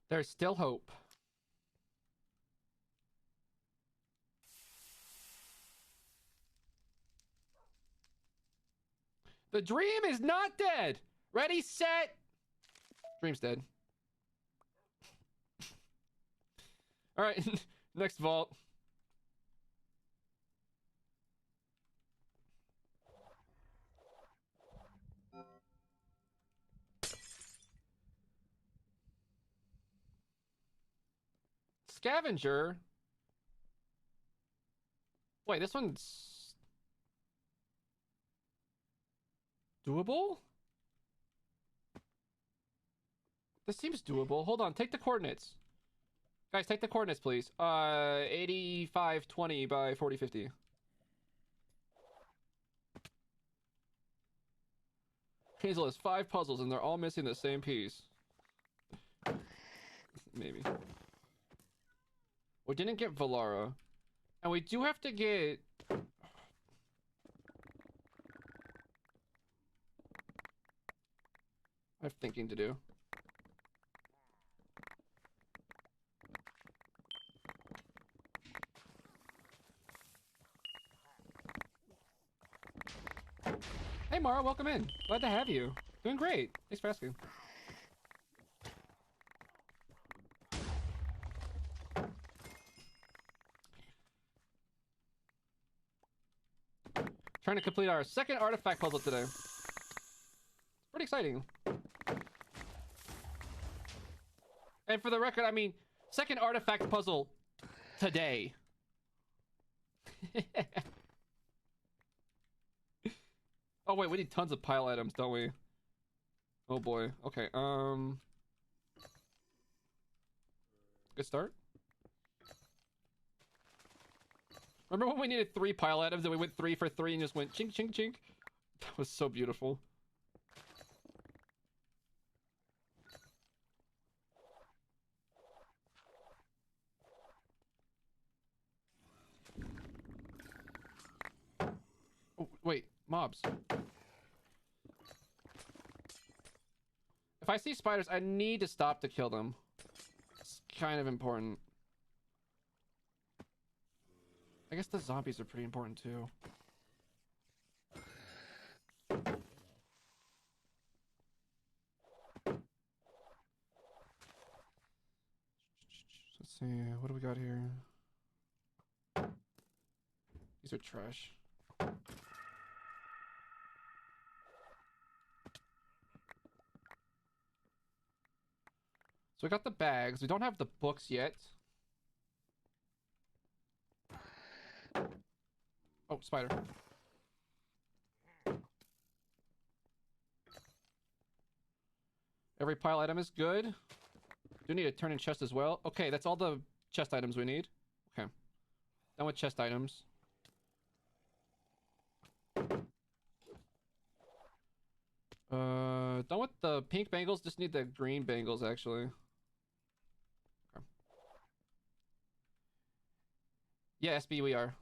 There's still hope. The dream is not dead. Ready, set. Dream's dead. All right, next vault. Scavenger. Wait, this one's doable? This seems doable. Hold on, take the coordinates. Guys, take the coordinates, please. 8520 by 4050. Hazel has 5 puzzles and they're all missing the same piece. Maybe. We didn't get Valara. And we do have to get... I have thinking to do. Hey Mara, welcome in. Glad to have you. Doing great. Thanks for asking. Trying to complete our second artifact puzzle today. Pretty exciting. And for the record, I mean, second artifact puzzle today. Oh wait, we need tons of pile items, don't we? Oh boy. Okay, good start. Remember when we needed 3 pile items and we went 3 for 3 and just went chink chink chink? That was so beautiful. Oh, wait, mobs. If I see spiders, I need to stop to kill them. It's kind of important. I guess the zombies are pretty important too. Let's see, what do we got here? These are trash. So we got the bags. We don't have the books yet. Oh, spider. Every pile item is good. Do need a turn in chest as well. Okay, that's all the chest items we need. Okay. Done with chest items. Done with the pink bangles. Just need the green bangles, actually. Okay. Yeah, SB, we are.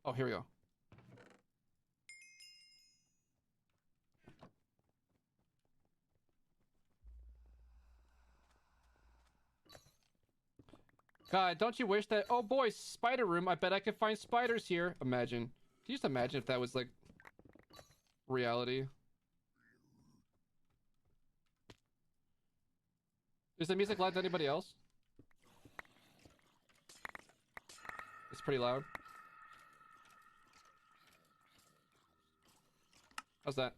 Oh, here we go. God, don't you wish that... Oh boy, spider room. I bet I could find spiders here. Imagine. Can you just imagine if that was, like, reality? Is the music loud to anybody else? It's pretty loud. How's that?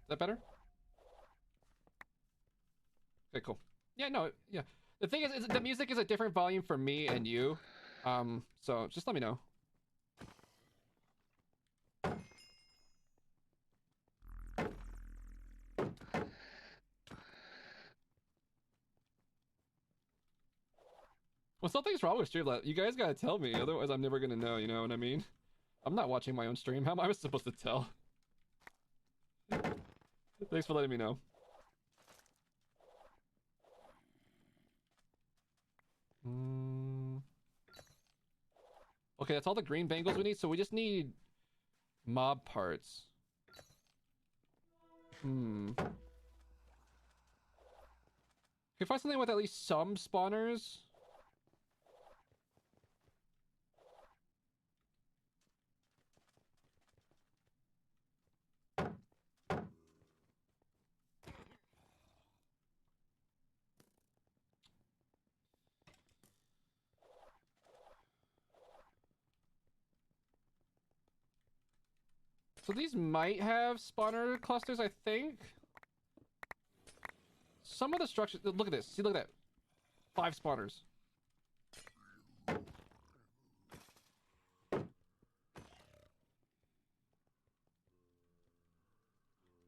Is that better? Okay, cool. Yeah, no, yeah. The thing is the music is a different volume for me and you. So just let me know. Well, something's wrong with Streamlabs. You guys gotta tell me, otherwise I'm never gonna know, you know what I mean? I'm not watching my own stream. How am I supposed to tell? Thanks for letting me know. Okay, that's all the green bangles we need, so we just need mob parts. Can you find something with at least some spawners? So these might have spawner clusters, I think. Some of the structures... Look at this. See, look at that. 5 spawners.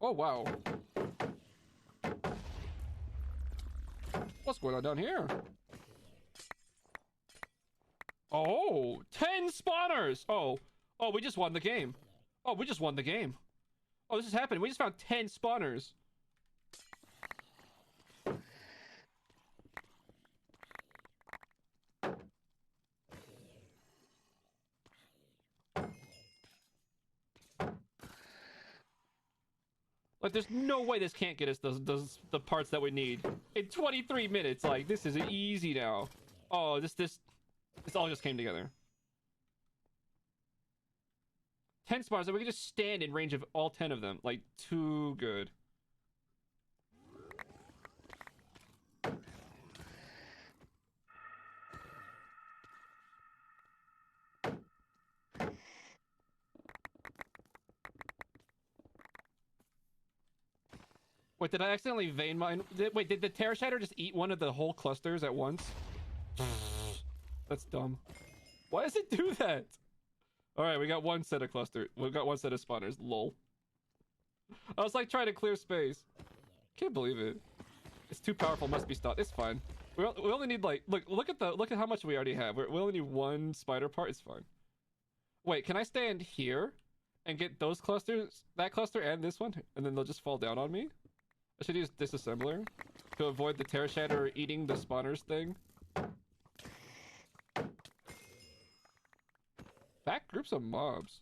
Oh, wow. What's going on down here? Oh, 10 spawners! Oh, we just won the game. Oh, we just won the game. Oh, this is happening. We just found 10 spawners. Like, there's no way this can't get us the parts that we need in 23 minutes. Like, this is easy now. Oh, this all just came together. 10 spawners, and we can just stand in range of all 10 of them. Like, too good. Wait, did I accidentally vein mine? Wait, did the Terror Shatter just eat one of the whole clusters at once? That's dumb. Why does it do that? Alright, we got one set of cluster. We've got one set of spawners. Lol. I was like trying to clear space. Can't believe it. It's too powerful, must be stopped. It's fine. We only need like look at how much we already have. We only need one spider part. It's fine. Wait, can I stand here and get those clusters, that cluster and this one, and then they'll just fall down on me? I should use disassembler to avoid the Terror Shatter eating the spawners thing. Back groups of mobs.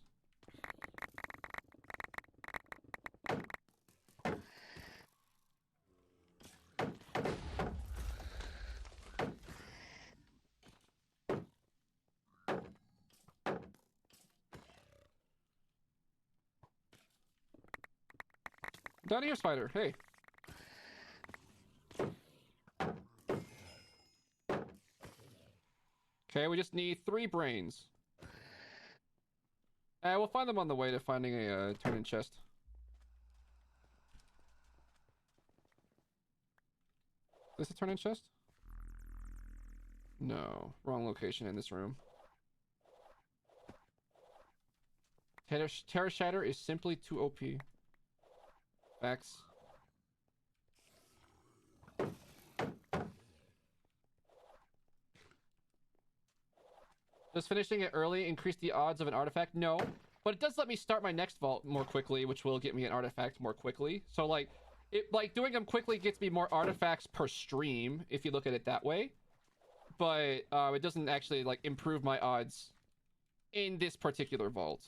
Down here, spider. Hey. Okay, we just need 3 brains. We'll find them on the way to finding a turn-in chest. Is this a turn-in chest? No. Wrong location in this room. Terror Shatter is simply too OP. Facts. Does finishing it early increase the odds of an artifact? No. But it does let me start my next vault more quickly, which will get me an artifact more quickly. So, like, doing them quickly gets me more artifacts per stream, if you look at it that way. But, it doesn't actually, like, improve my odds in this particular vault.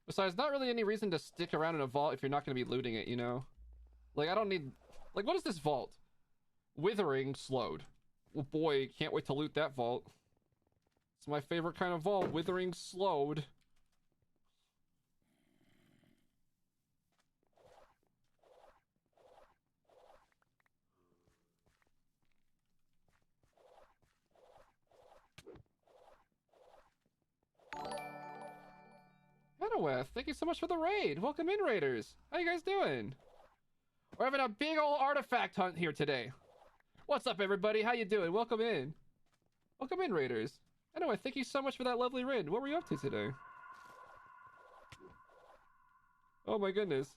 Besides, not really any reason to stick around in a vault if you're not going to be looting it, you know? Like, I don't need... Like, what is this vault? Withering slowed. Well, boy, can't wait to loot that vault. It's my favorite kind of vault. Withering slowed. Henoweth, thank you so much for the raid. Welcome in, raiders. How you guys doing? We're having a big old artifact hunt here today. What's up, everybody? How you doing? Welcome in. Welcome in, Raiders. Anyway, thank you so much for that lovely raid. What were you up to today? Oh my goodness.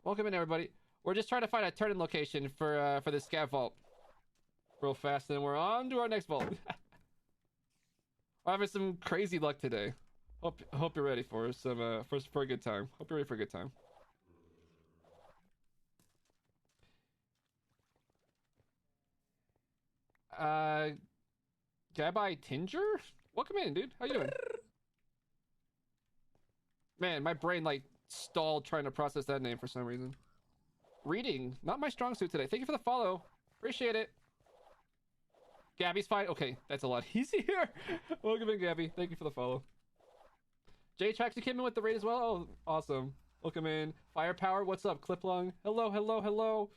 Welcome in, everybody. We're just trying to find a turn-in location for this scav vault. Real fast, and we're on to our next vault. We're having some crazy luck today. Hope you're ready for some for a good time. Hope you're ready for a good time. Gabai Tinger? Welcome in, dude. How you doing? Man, my brain like stalled trying to process that name for some reason. Reading, not my strong suit today. Thank you for the follow. Appreciate it. Gabby's fine. Okay, that's a lot easier. Welcome in, Gabby. Thank you for the follow. J-Trax, you came in with the raid as well? Oh, awesome. Welcome in. Firepower, what's up? Cliplung. Hello, hello, hello.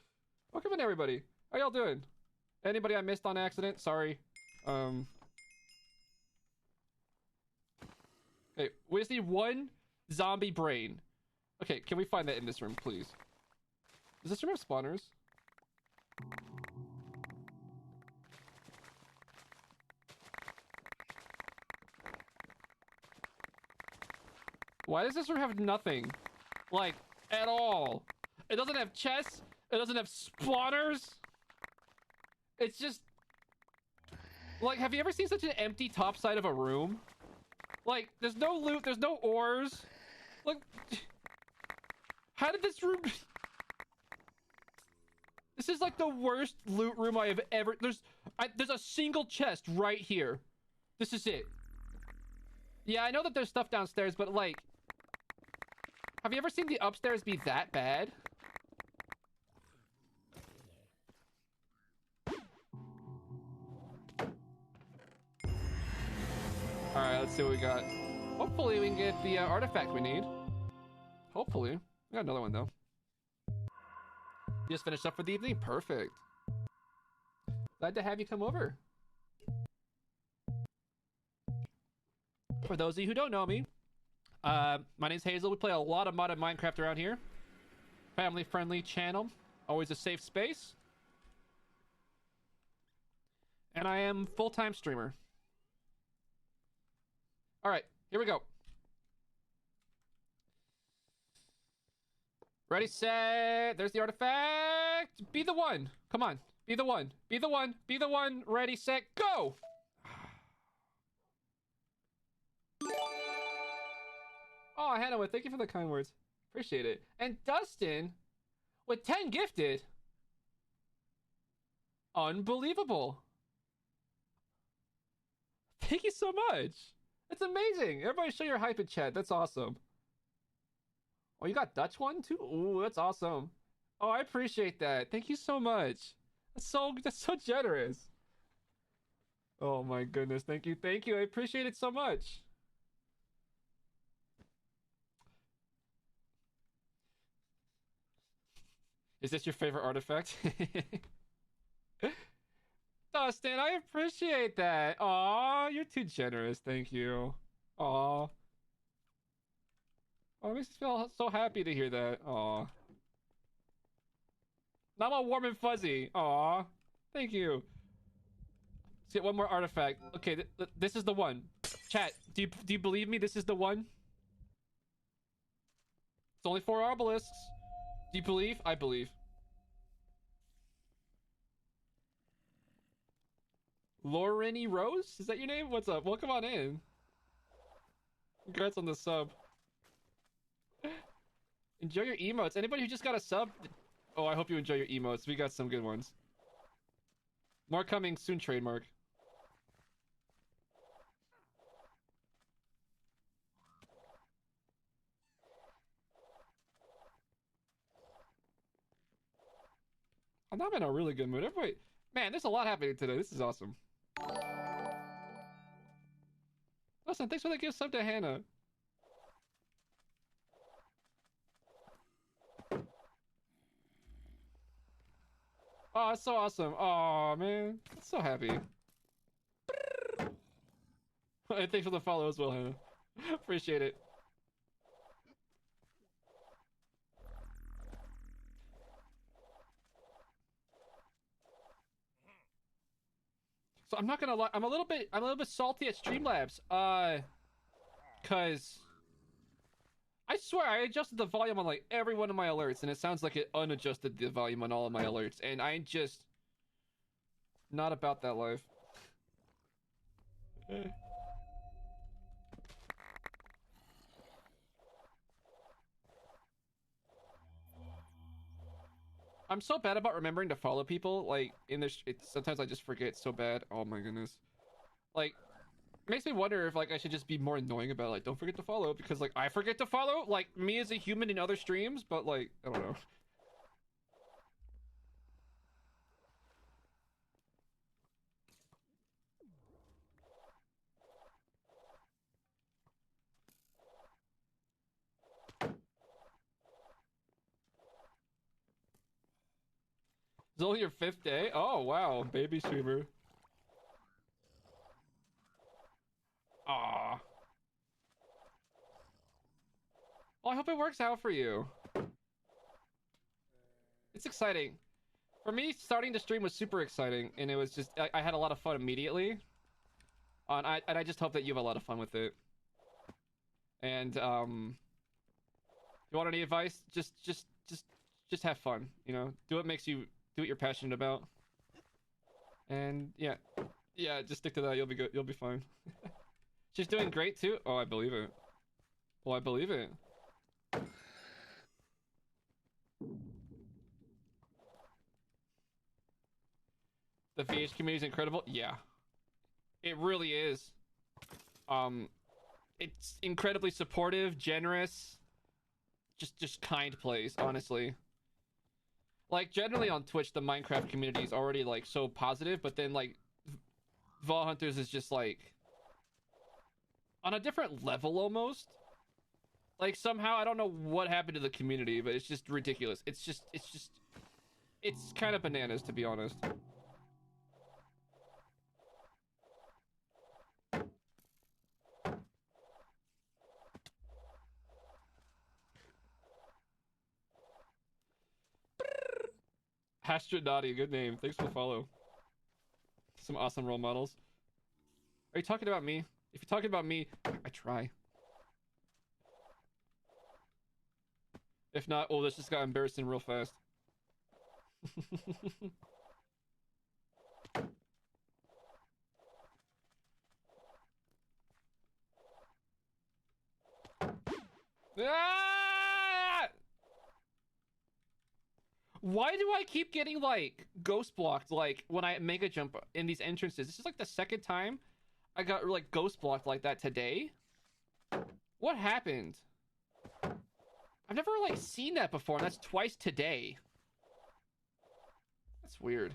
Welcome in, everybody. How y'all doing? Anybody I missed on accident? Sorry. Okay, we just need one zombie brain. Okay, can we find that in this room, please? Does this room have spawners? Why does this room have nothing? Like, at all. It doesn't have chests. It doesn't have spawners. It's just... Like, have you ever seen such an empty top side of a room? Like, there's no loot. There's no ores. Like... How did this room... This is like the worst loot room I have ever... There's a single chest right here. This is it. Yeah, I know that there's stuff downstairs, but like... Have you ever seen the upstairs be that bad? Alright, let's see what we got. Hopefully we can get the artifact we need. Hopefully. We got another one, though. You just finished up for the evening? Perfect. Glad to have you come over. For those of you who don't know me, my name's Hazel. We play a lot of modded Minecraft around here. Family-friendly channel. Always a safe space. And I am full-time streamer. Alright, here we go. Ready, set. There's the artifact. Be the one. Come on. Be the one. Be the one. Be the one. Ready, set, go! Oh, Hannah, thank you for the kind words. Appreciate it. And Dustin, with 10 gifted. Unbelievable. Thank you so much. That's amazing. Everybody show your hype in chat. That's awesome. Oh, you got Dutch one too? Ooh, that's awesome. Oh, I appreciate that. Thank you so much. That's so generous. Oh my goodness. Thank you. Thank you. I appreciate it so much. Is this your favorite artifact? Dustin, I appreciate that. Aw, you're too generous. Thank you. Aw. Oh, it makes me feel so happy to hear that. Aw. Now I'm all warm and fuzzy. Aw. Thank you. Let's get one more artifact. Okay, this is the one. Chat, do you believe me? This is the one? It's only 4 obelisks. Do you believe? I believe. Loreni Rose? Is that your name? What's up? Welcome on in. Congrats on the sub. Enjoy your emotes. Anybody who just got a sub? Oh, I hope you enjoy your emotes. We got some good ones. More coming soon, trademark. I'm in a really good mood. Everybody, man, there's a lot happening today. This is awesome. Listen, thanks for the gift sub to Hannah. Oh, it's so awesome. Oh, man. I'm so happy. And thanks for the follow as well, Hannah. Appreciate it. I'm not gonna lie, I'm a little bit salty at Streamlabs. Cause I swear I adjusted the volume on like every one of my alerts, and it sounds like it unadjusted the volume on all of my alerts, and I just not about that life. I'm so bad about remembering to follow people. Like in this, sometimes I just forget so bad. Oh my goodness. Like, it makes me wonder if like I should just be more annoying about it. Like, don't forget to follow, because like I forget to follow, like me as a human in other streams, but like I don't know. It's only your 5th day? Oh wow, baby streamer. Aww. Well, I hope it works out for you. It's exciting. For me, starting to stream was super exciting, and it was just I had a lot of fun immediately. And I just hope that you have a lot of fun with it. And if you want any advice, just have fun. You know, do what you're passionate about. And yeah, just stick to that. You'll be good. You'll be fine. She's doing great too. Oh, I believe it. Oh, I believe it. The VH community is incredible. Yeah, it really is. It's incredibly supportive, generous, just kind place, honestly. Like generally on Twitch, the Minecraft community is already like so positive, but then like Vault Hunters is just like on a different level almost. Like somehow I don't know what happened to the community, but it's just ridiculous. It's kind of bananas, to be honest. Astronauty, good name. Thanks for the follow. Some awesome role models. Are you talking about me? If you're talking about me, I try. If not, oh, this just got embarrassing real fast. Ah! Why do I keep getting like ghost blocked like when I mega jump in these entrances? This is like the second time I got like ghost blocked like that today. What happened? I've never like seen that before, and that's twice today. That's weird.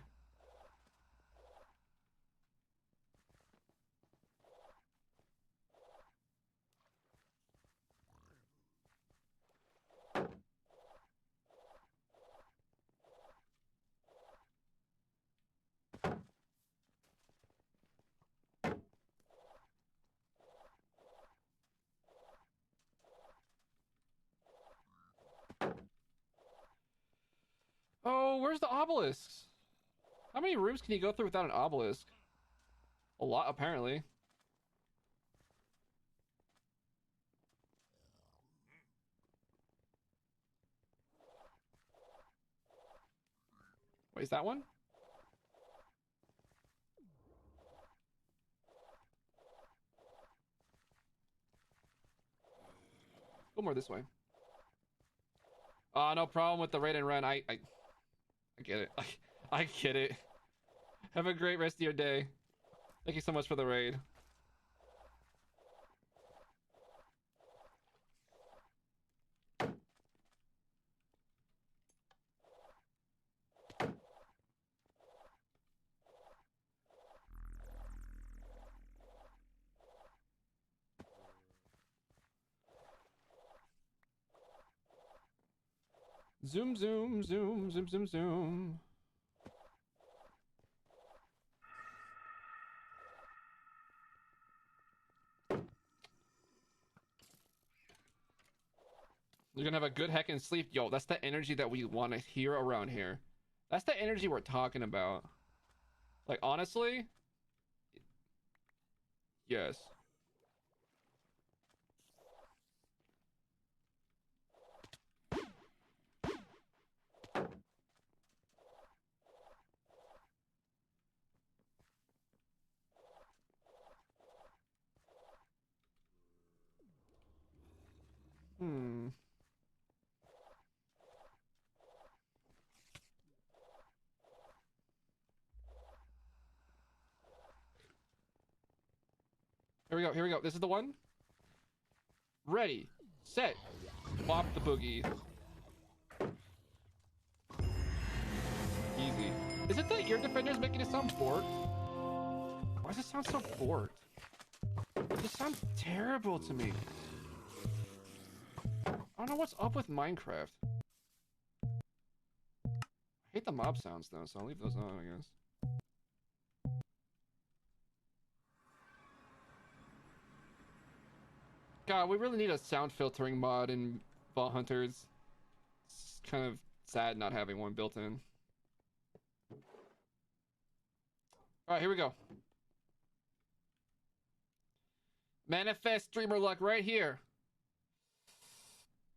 Oh, where's the obelisks? How many rooms can you go through without an obelisk? A lot, apparently. Wait, is that one? Go more this way. No problem with the raid and run. I get it. I get it. Have a great rest of your day. Thank you so much for the raid. Zoom, zoom, zoom, zoom, zoom, zoom. You're gonna have a good heckin' sleep. Yo, that's the energy that we want to hear around here. That's the energy we're talking about. Like, honestly, Yes. Hmm. Here we go. Here we go. This is the one. Ready, set, bop the boogie. Easy. Is it the ear defenders making it sound forked? Why does it sound so forked? It just sounds terrible to me. I don't know what's up with Minecraft. I hate the mob sounds though, so I'll leave those on, I guess. God, we really need a sound filtering mod in Vault Hunters. It's kind of sad not having one built in. Alright, here we go. Manifest streamer luck right here.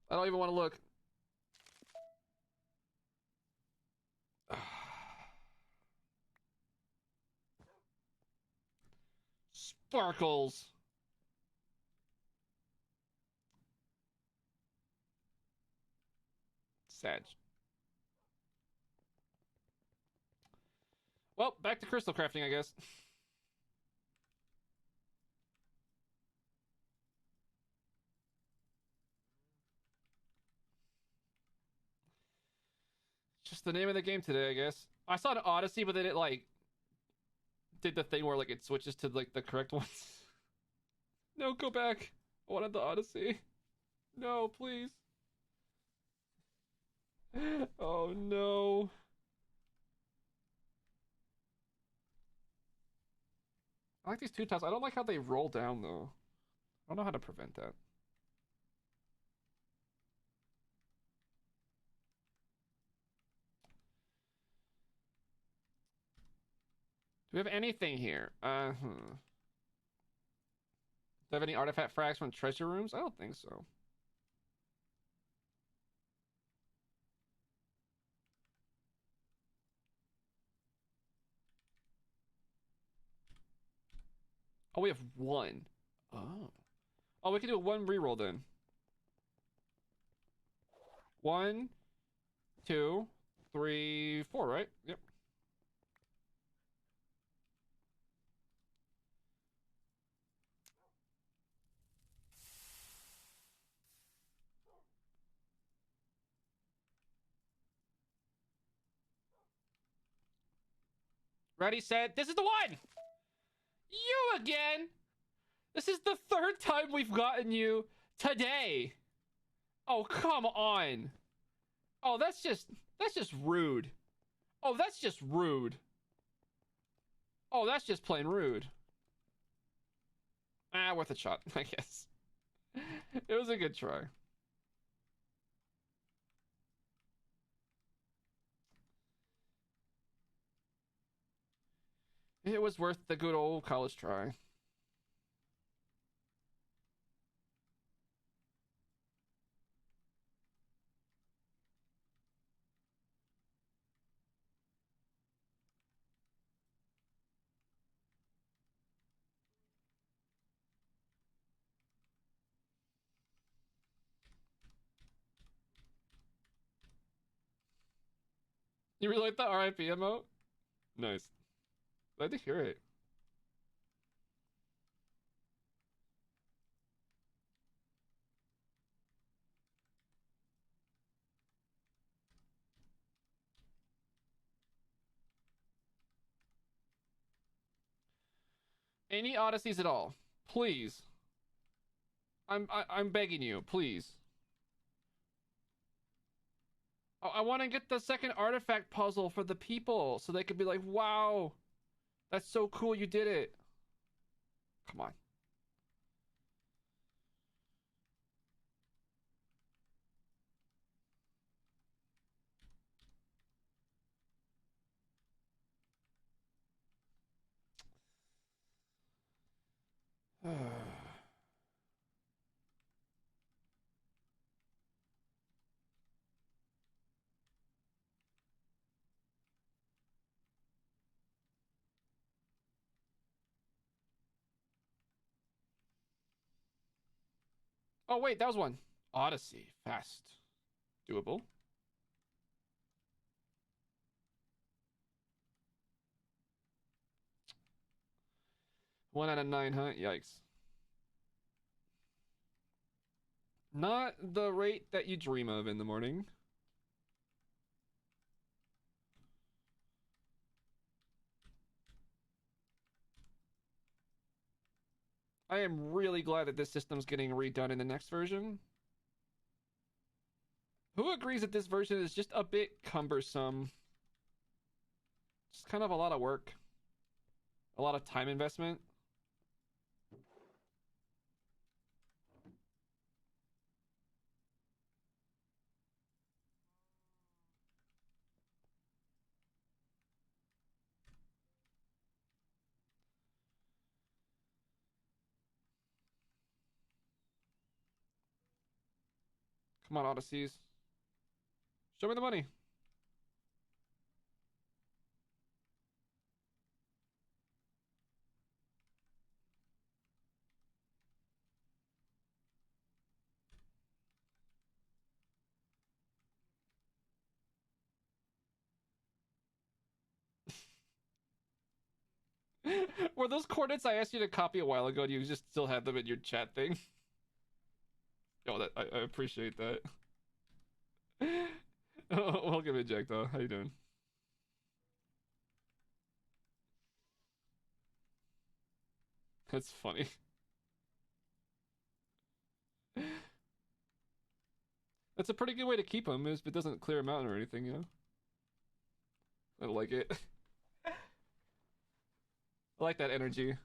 I don't even want to look. Sparkles. Sad. Well, back to crystal crafting, I guess. Just the name of the game today, I guess. I saw an Odyssey, but then it like did the thing where like it switches to like the correct ones. No, go back. I wanted the Odyssey. No, please. Oh no. I like these two tiles. I don't like how they roll down though. I don't know how to prevent that. Do we have anything here? Do we have any artifact frags from treasure rooms? I don't think so. Oh, we have one. Oh. Oh, we can do one reroll then. 1, 2, 3, 4, right? Yep. Ready, set. This is the one! You again! This is the third time we've gotten you today. Oh, come on. Oh, that's just rude. Oh, that's just rude. Oh, that's just plain rude. Ah, worth a shot, I guess. It was a good try. It was worth the good old college try. You really like the RIP emote? Nice. Glad to hear it. Any odysseys at all, please. I'm begging you, please. I want to get the second artifact puzzle for the people so they could be like, wow, that's so cool you did it. Come on. Oh wait, that was one. Odyssey, fast, doable. 1 out of 9, huh? Yikes. Not the rate that you dream of in the morning. I am really glad that this system's getting redone in the next version. Who agrees that this version is just a bit cumbersome? Just kind of a lot of work. A lot of time investment. Come on, Odysseys. Show me the money. Were those coordinates I asked you to copy a while ago? Do you just still have them in your chat thing? Oh, that I appreciate that. Welcome in, Jack. Though, how you doing? That's funny. That's a pretty good way to keep them, if it doesn't clear them out or anything, you know? I like it. I like that energy.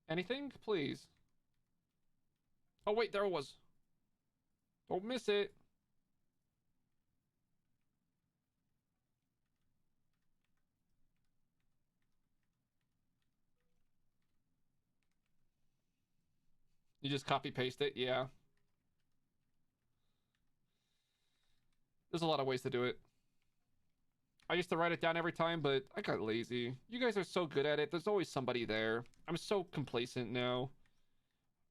Anything? Please. Oh, wait, there it was. Don't miss it. You just copy paste it? Yeah. There's a lot of ways to do it. I used to write it down every time, but I got lazy. You guys are so good at it. There's always somebody there. I'm so complacent now.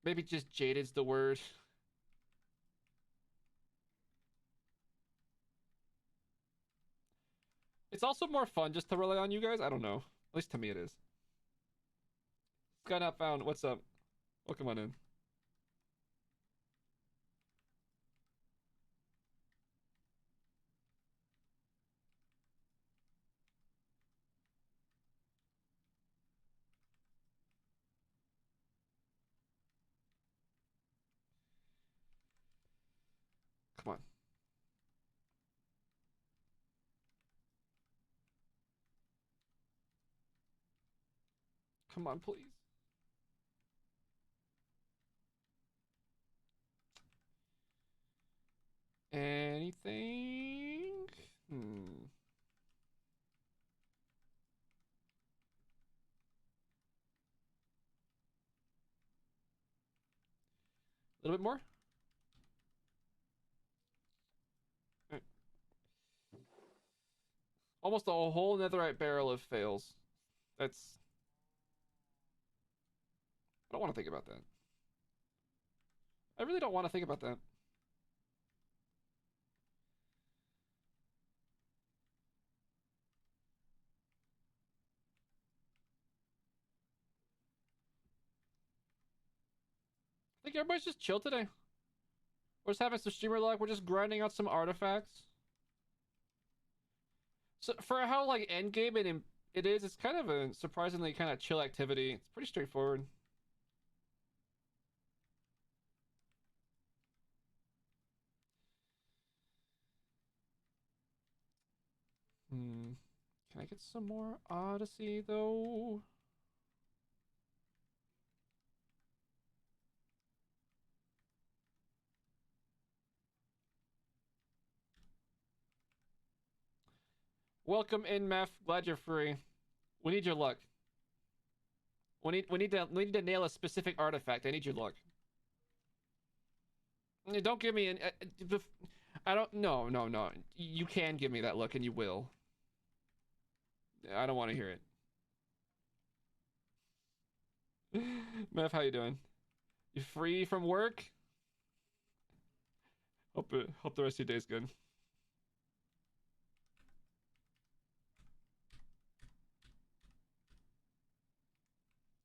Maybe just jaded's the word. It's also more fun just to rely on you guys. I don't know. At least to me it is. Sky not found. What's up? Welcome on in. Come on. Come on, please. Anything? A little bit more? Almost a whole netherite barrel of fails. That's... I don't want to think about that. I really don't want to think about that. I think everybody's just chill today. We're just having some streamer luck. We're just grinding out some artifacts. So for how like end game it is, it's kind of a surprisingly kind of chill activity. It's pretty straightforward. Can I get some more Odyssey though? Welcome in, Meth. Glad you're free. We need your luck. We need to nail a specific artifact. I need your luck. Don't give me an. I don't. No, no, no. You can give me that look, and you will. I don't want to hear it. Mev, how you doing? You free from work? Hope the rest of your day's good.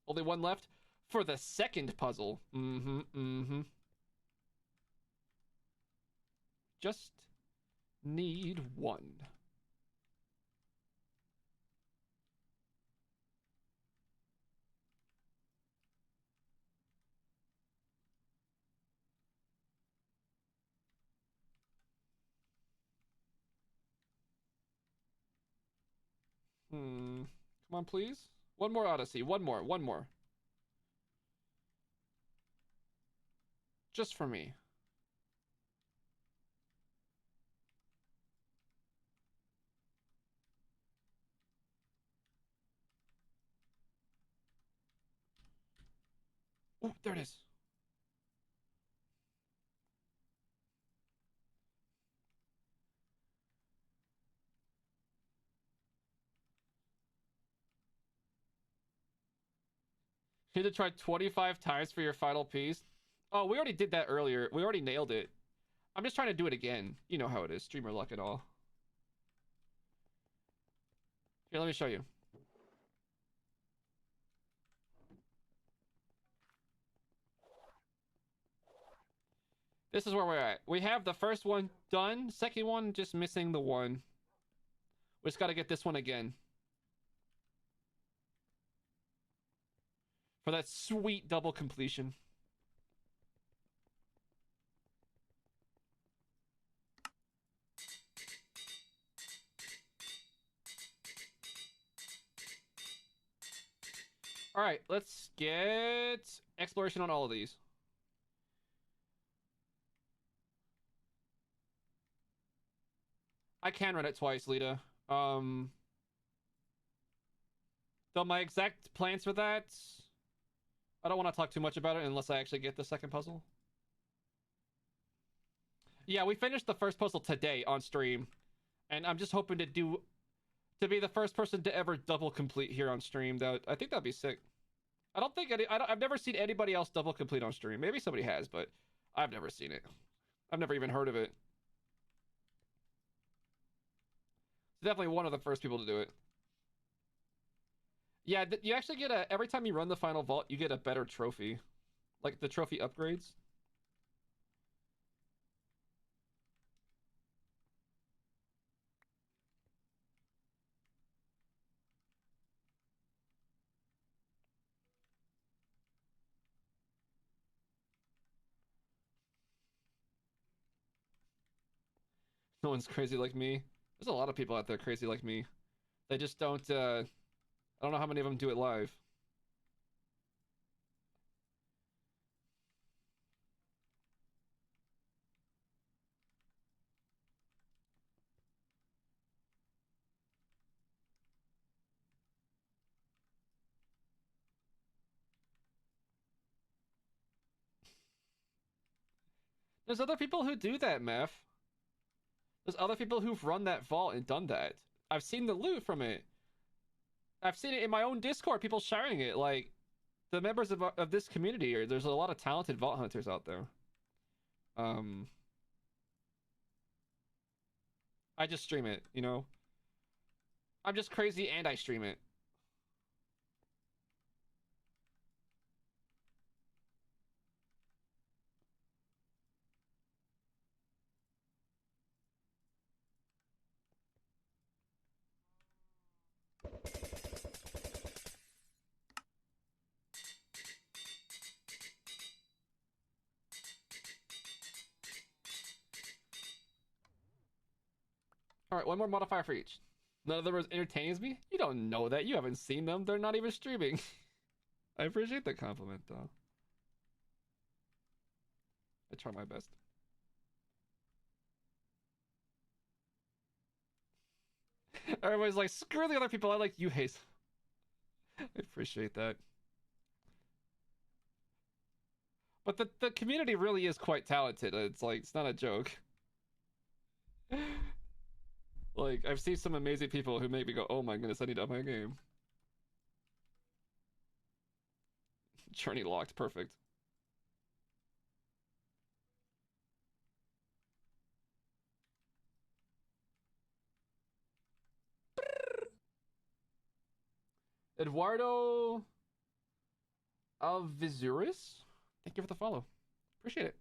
Only one left for the second puzzle. Just need one. Come on, please. One more Odyssey. One more. Just for me. Oh, there it is. You had to try 25 times for your final piece. Oh, we already did that earlier. We already nailed it. I'm just trying to do it again. You know how it is. Streamer luck and all. Here, let me show you. This is where we're at. We have the first one done. Second one, just missing the one. We just got to get this one again. For that sweet double completion. All right, let's get exploration on all of these. I can run it twice, Lita. Though my exact plans for that, I don't want to talk too much about it unless I actually get the second puzzle. Yeah, we finished the first puzzle today on stream, and I'm just hoping to be the first person to ever double complete here on stream. I think that'd be sick. I've never seen anybody else double complete on stream. Maybe somebody has, but I've never seen it. I've never even heard of it. It's definitely one of the first people to do it. Yeah, you actually get every time you run the final vault, you get a better trophy. Like the trophy upgrades. No one's crazy like me. There's a lot of people out there crazy like me. They just don't, I don't know how many of them do it live. There's other people who do that, Meth. There's other people who've run that vault and done that. I've seen the loot from it. I've seen it in my own Discord, people sharing it. Like, the members of this community, there's a lot of talented vault hunters out there. I just stream it, you know? I'm just crazy and I stream it. Alright, one more modifier for each. None of them entertains me? You don't know that. You haven't seen them. They're not even streaming. I appreciate the compliment, though. I try my best. Everybody's like, screw the other people. I like you, Haze. I appreciate that. But the community really is quite talented. It's like, it's not a joke. Like, I've seen some amazing people who make me go, oh my goodness, I need to up my game. Journey locked, perfect. Eduardo Alvizuris? Thank you for the follow. Appreciate it.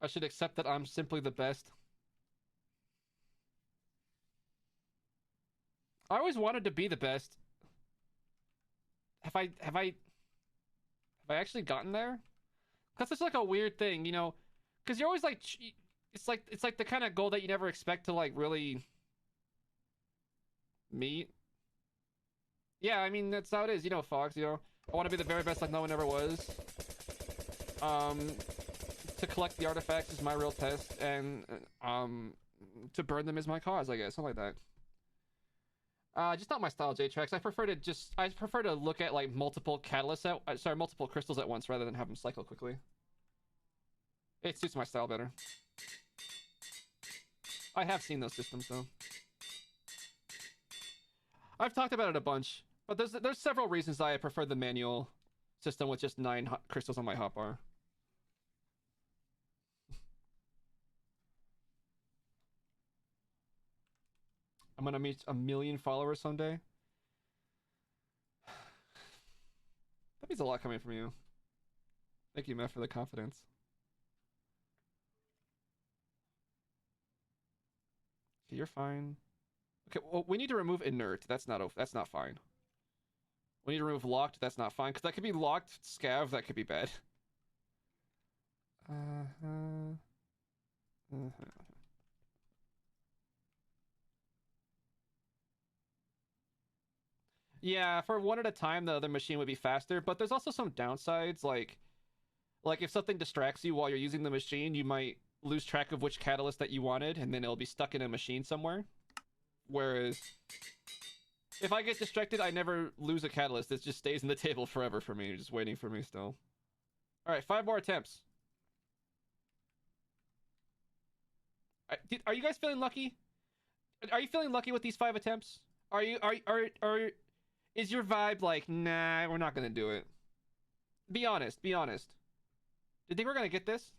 I should accept that I'm simply the best. I always wanted to be the best. Have I actually gotten there? Because it's like a weird thing, you know, because you're always like, it's like the kind of goal that you never expect to like really meet. Yeah, I mean that's how it is, you know, Fox. You know, I want to be the very best, like no one ever was. Um, to collect the artifacts is my real test, and to burn them is my cause, I guess, something like that. Just not my style, J-Trax. I prefer to look at like multiple catalysts multiple crystals at once rather than have them cycle quickly. It suits my style better. I have seen those systems though. I've talked about it a bunch, but there's several reasons I prefer the manual system with just 9 crystals on my hotbar. I'm gonna meet 1,000,000 followers someday. That means a lot coming from you. Thank you, Matt, for the confidence. Okay, you're fine. Okay, well, we need to remove inert. That's not fine. We need to remove locked. That's not fine because that could be locked. Scav. That could be bad. Uh-huh. Uh-huh. Yeah, for one at a time, the other machine would be faster. But there's also some downsides, like if something distracts you while you're using the machine, you might lose track of which catalyst that you wanted, and then it'll be stuck in a machine somewhere. Whereas if I get distracted, I never lose a catalyst. It just stays in the table forever for me, just waiting for me still. All right, 5 more attempts. Are you guys feeling lucky? Are you feeling lucky with these 5 attempts? Are you are is your vibe like, nah, we're not gonna do it? Be honest. Be honest. Do you think we're gonna get this?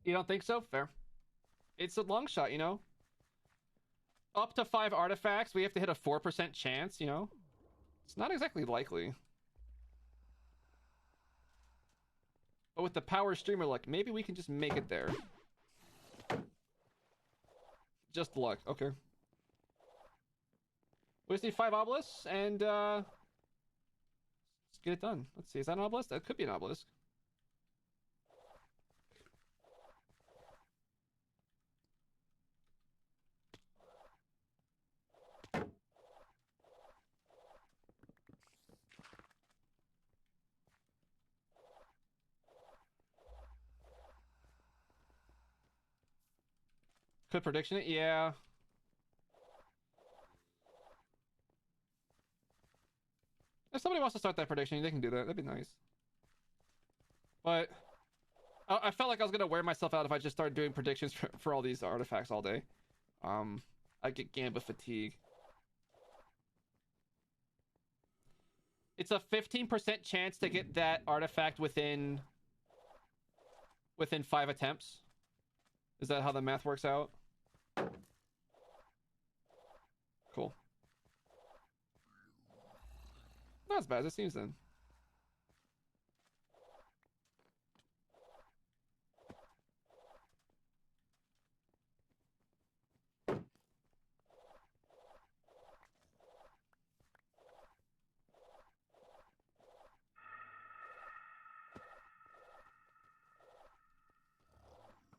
You don't think so? Fair. It's a long shot, you know. Up to 5 artifacts, we have to hit a 4% chance, you know. It's not exactly likely. But with the power streamer, like maybe we can just make it there. Just luck. Okay. We just need 5 obelisks, and let's get it done. Let's see. Is that an obelisk? That could be an obelisk. Could prediction it? Yeah. If somebody wants to start that prediction, they can do that. That'd be nice. But I felt like I was gonna wear myself out if I just started doing predictions for all these artifacts all day. I get Gamba fatigue. It's a 15% chance to get that artifact within 5 attempts. Is that how the math works out? Cool. Not as bad as it seems then.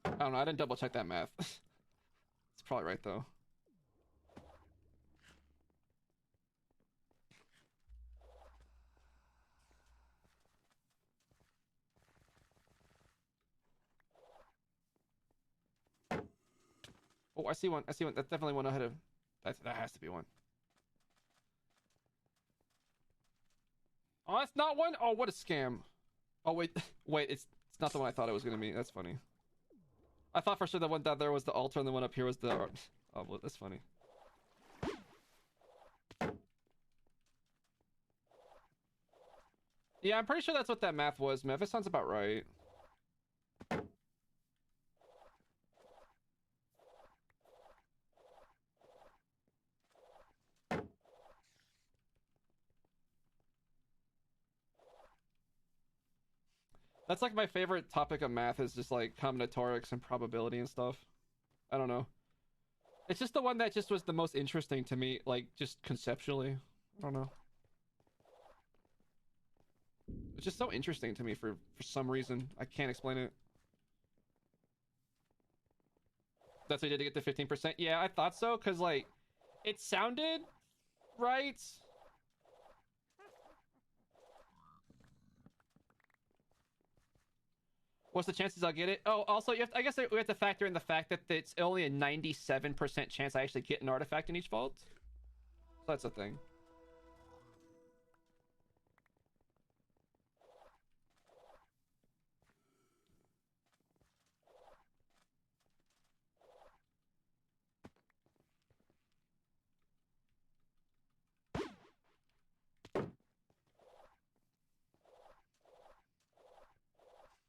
I don't don't know. I didn't double check that math. It's probably right though. Oh, I see one. I see one. That's definitely one ahead of. That has to be one. Oh, that's not one. Oh, what a scam. Oh wait, wait. It's not the one I thought it was gonna be. That's funny. I thought for sure the one that there was the altar and the one up here was the. Oh, well, that's funny. Yeah, I'm pretty sure that's what that math was, Mev. It sounds about right. That's like my favorite topic of math is just like combinatorics and probability and stuff. I don't know. It's just the one that just was the most interesting to me, like just conceptually. I don't know. It's just so interesting to me for some reason. I can't explain it. That's what you did to get to 15%? Yeah, I thought so, because like it sounded right. What's the chances I'll get it? Oh, also, you have to, I guess we have to factor in the fact that it's only a 97% chance I actually get an artifact in each vault. So that's a thing.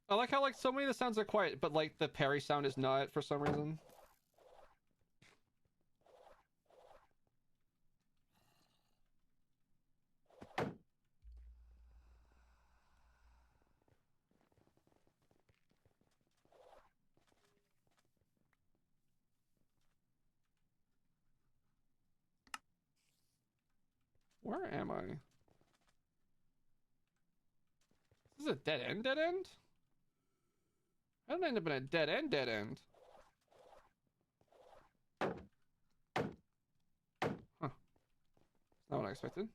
I like how like so many of the sounds are quiet, but like the parry sound is not for some reason. Where am I? This is a dead end, dead end? I don't end up in a dead end, dead end. Huh. Not what I expected.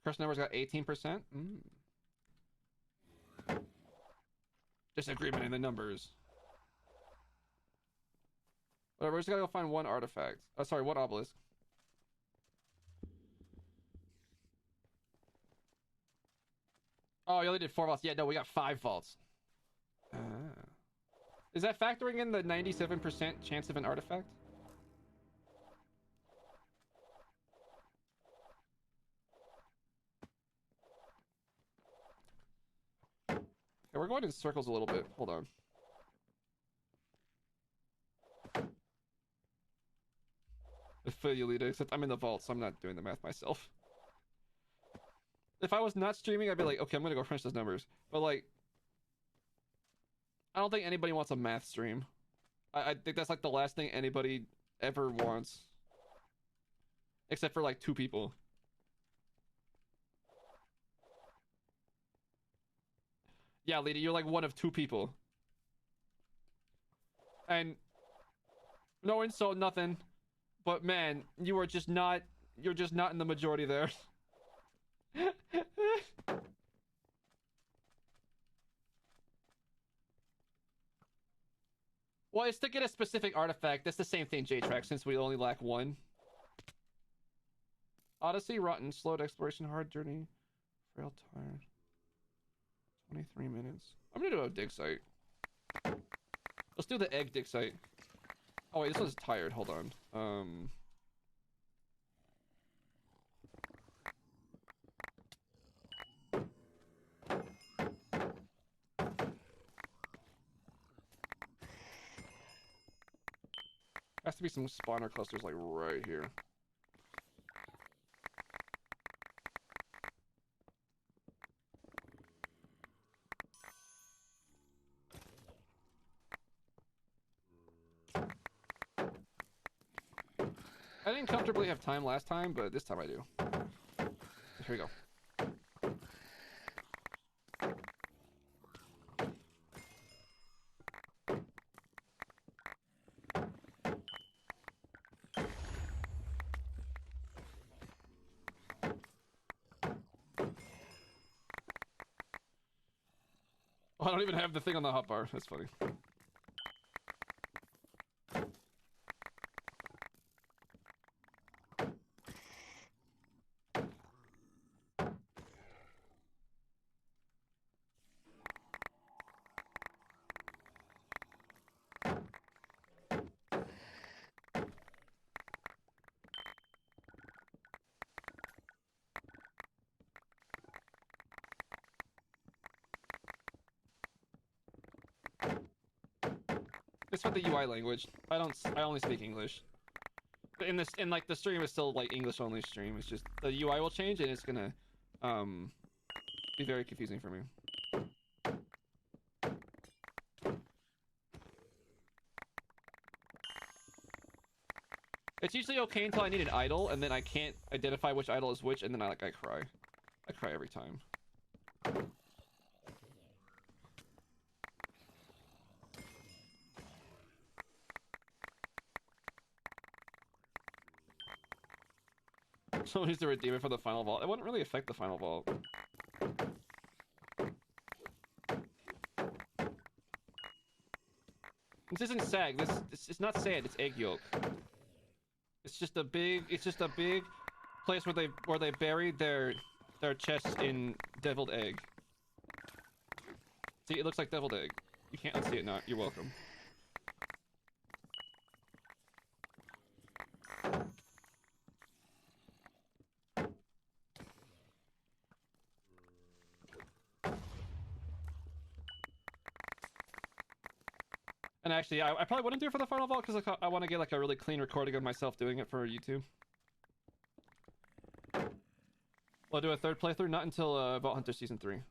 Curse numbers got 18%. Disagreement in the numbers. Whatever, we just gotta go find one artifact. Oh, sorry, one obelisk. Oh, you only did 4 vaults. Yeah, no, we got 5 vaults. Is that factoring in the 97% chance of an artifact? Okay, we're going in circles a little bit. Hold on. Affiliate, except I'm in the vault, so I'm not doing the math myself. If I was not streaming, I'd be like, okay, I'm gonna go crunch those numbers. But like, I don't think anybody wants a math stream. I think that's like the last thing anybody ever wants. Except for like 2 people. Yeah, Lady, you're like one of 2 people. And no insult, nothing. But man, you're just not in the majority there. Well, it's to get a specific artifact. That's the same thing, J-Track, since we only lack 1. Odyssey, rotten, slowed exploration, hard journey, frail, tired. 23 minutes. I'm gonna do a dig site. Let's do the egg dig site. Oh wait, this one's tired. Hold on. Has to be some spawner clusters like right here. I didn't comfortably have time last time, but this time I do. Here we go. I don't even have the thing on the hotbar. That's funny. It's for the UI language. I only speak English. In like the stream is still like English only stream. It's just the UI will change and it's gonna be very confusing for me. It's usually okay until I need an idol, and then I can't identify which idol is which, and then I cry. I cry every time. Someone needs to redeem it for the final vault. It wouldn't really affect the final vault. This isn't sag. This is not sand. It's egg yolk. It's just a big place where they buried their chests in deviled egg. See, it looks like deviled egg. You can't unsee it now. You're welcome. And actually, I probably wouldn't do it for the final vault because like, I want to get like a really clean recording of myself doing it for YouTube. I'll do a third playthrough, not until Vault Hunter Season 3.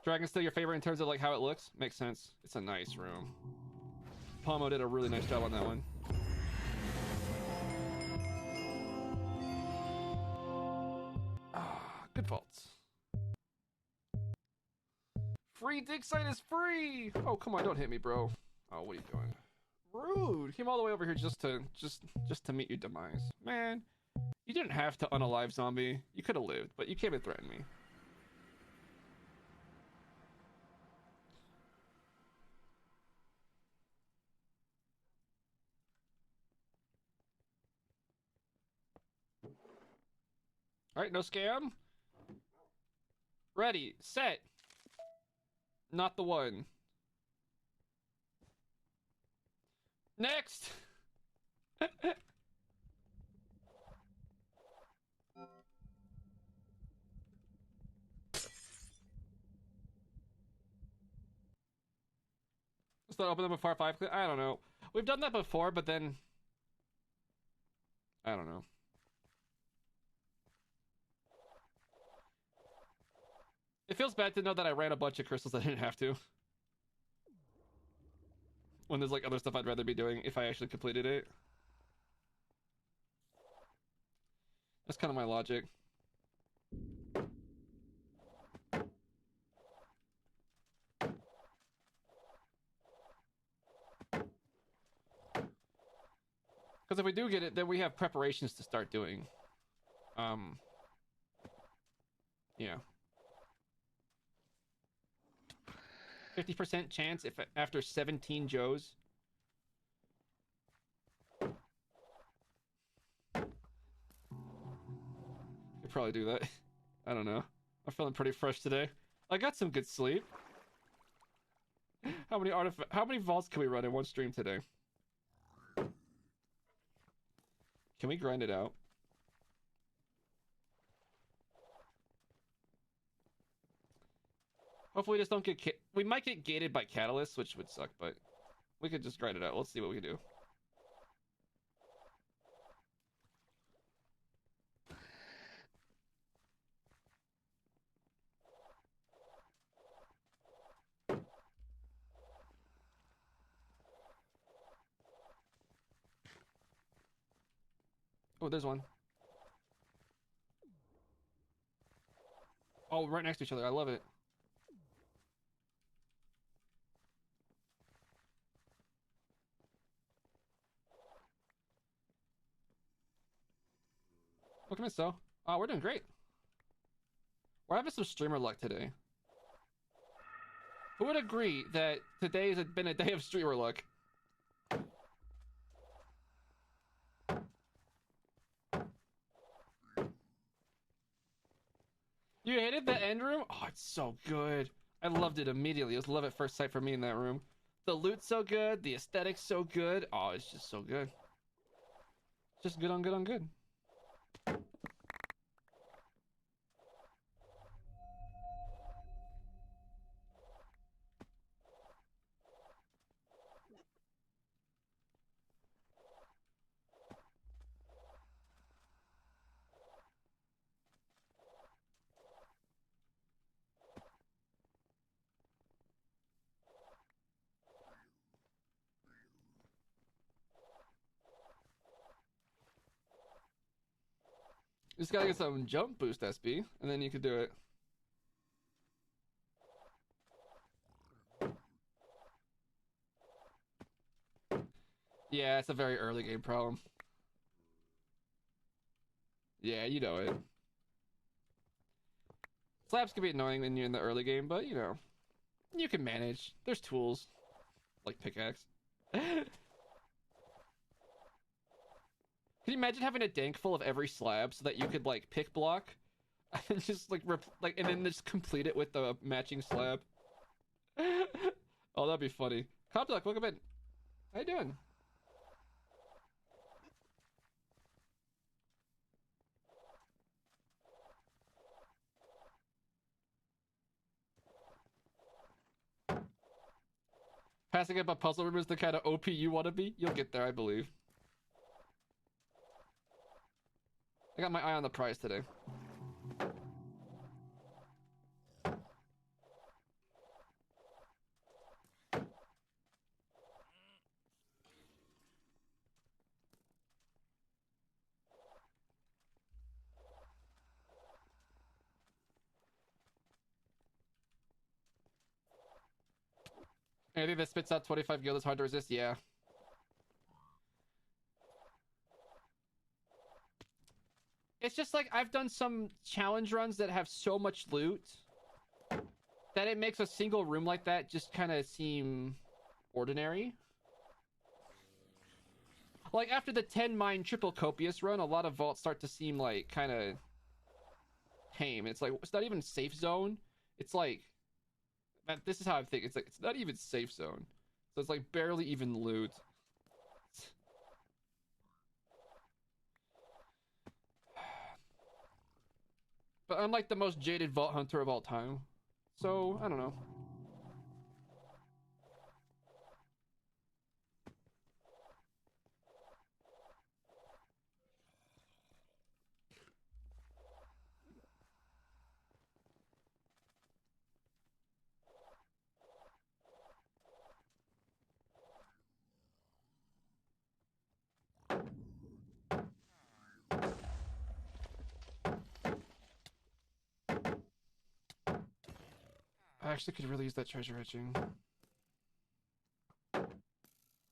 Dragon's still your favorite in terms of like how it looks? Makes sense. It's a nice room. Pomo did a really nice job on that one. Good faults. Free dig site is free! Oh, come on, don't hit me, bro. Oh, what are you doing? Rude! Came all the way over here just to meet your demise. Man, you didn't have to unalive zombie. You could have lived, but you came and threatened me. Alright, no scam. Ready, set. Not the one. Next! Let's not open them before 5. I don't know. We've done that before, but then... I don't know. It feels bad to know that I ran a bunch of crystals I didn't have to. When there's like other stuff I'd rather be doing if I actually completed it. That's kind of my logic. Because if we do get it, then we have preparations to start doing. Yeah. 50% chance if after 17 Joes. Could probably do that. I don't know. I'm feeling pretty fresh today. I got some good sleep. How many vaults can we run in one stream today? Can we grind it out? Hopefully we just don't get... We might get gated by catalysts, which would suck, but... We could just grind it out. Let's see what we can do. Oh, there's one. Oh, right next to each other. I love it. Welcome in, so. Oh, we're doing great. We're having some streamer luck today. Who would agree that today has been a day of streamer luck? You hated the end room? Oh, it's so good. I loved it immediately. It was love at first sight for me in that room. The loot's so good. The aesthetic's so good. Oh, it's just so good. Just good on good on good. You just gotta get some jump boost SB, and then you can do it. Yeah, it's a very early game problem. Yeah, you know it. Slabs can be annoying when you're in the early game, but you know, you can manage. There's tools, like pickaxe. Can you imagine having a dank full of every slab so that you could like pick block and just like and then just complete it with the matching slab? Oh, that'd be funny. Complex, welcome in. How you doing? Passing up a puzzle room is the kind of OP you want to be? You'll get there, I believe. I got my eye on the prize today. Anything that spits out 25 gil is hard to resist, yeah. It's just like I've done some challenge runs that have so much loot that it makes a single room like that just kind of seem ordinary. Like after the 10 mine triple copious run, a lot of vaults start to seem like kind of tame. It's like it's not even safe zone. It's like this is how I think. It's like it's not even safe zone. So it's like barely even loot. But I'm like the most jaded vault hunter of all time. So, I don't know. I actually could really use that treasure etching.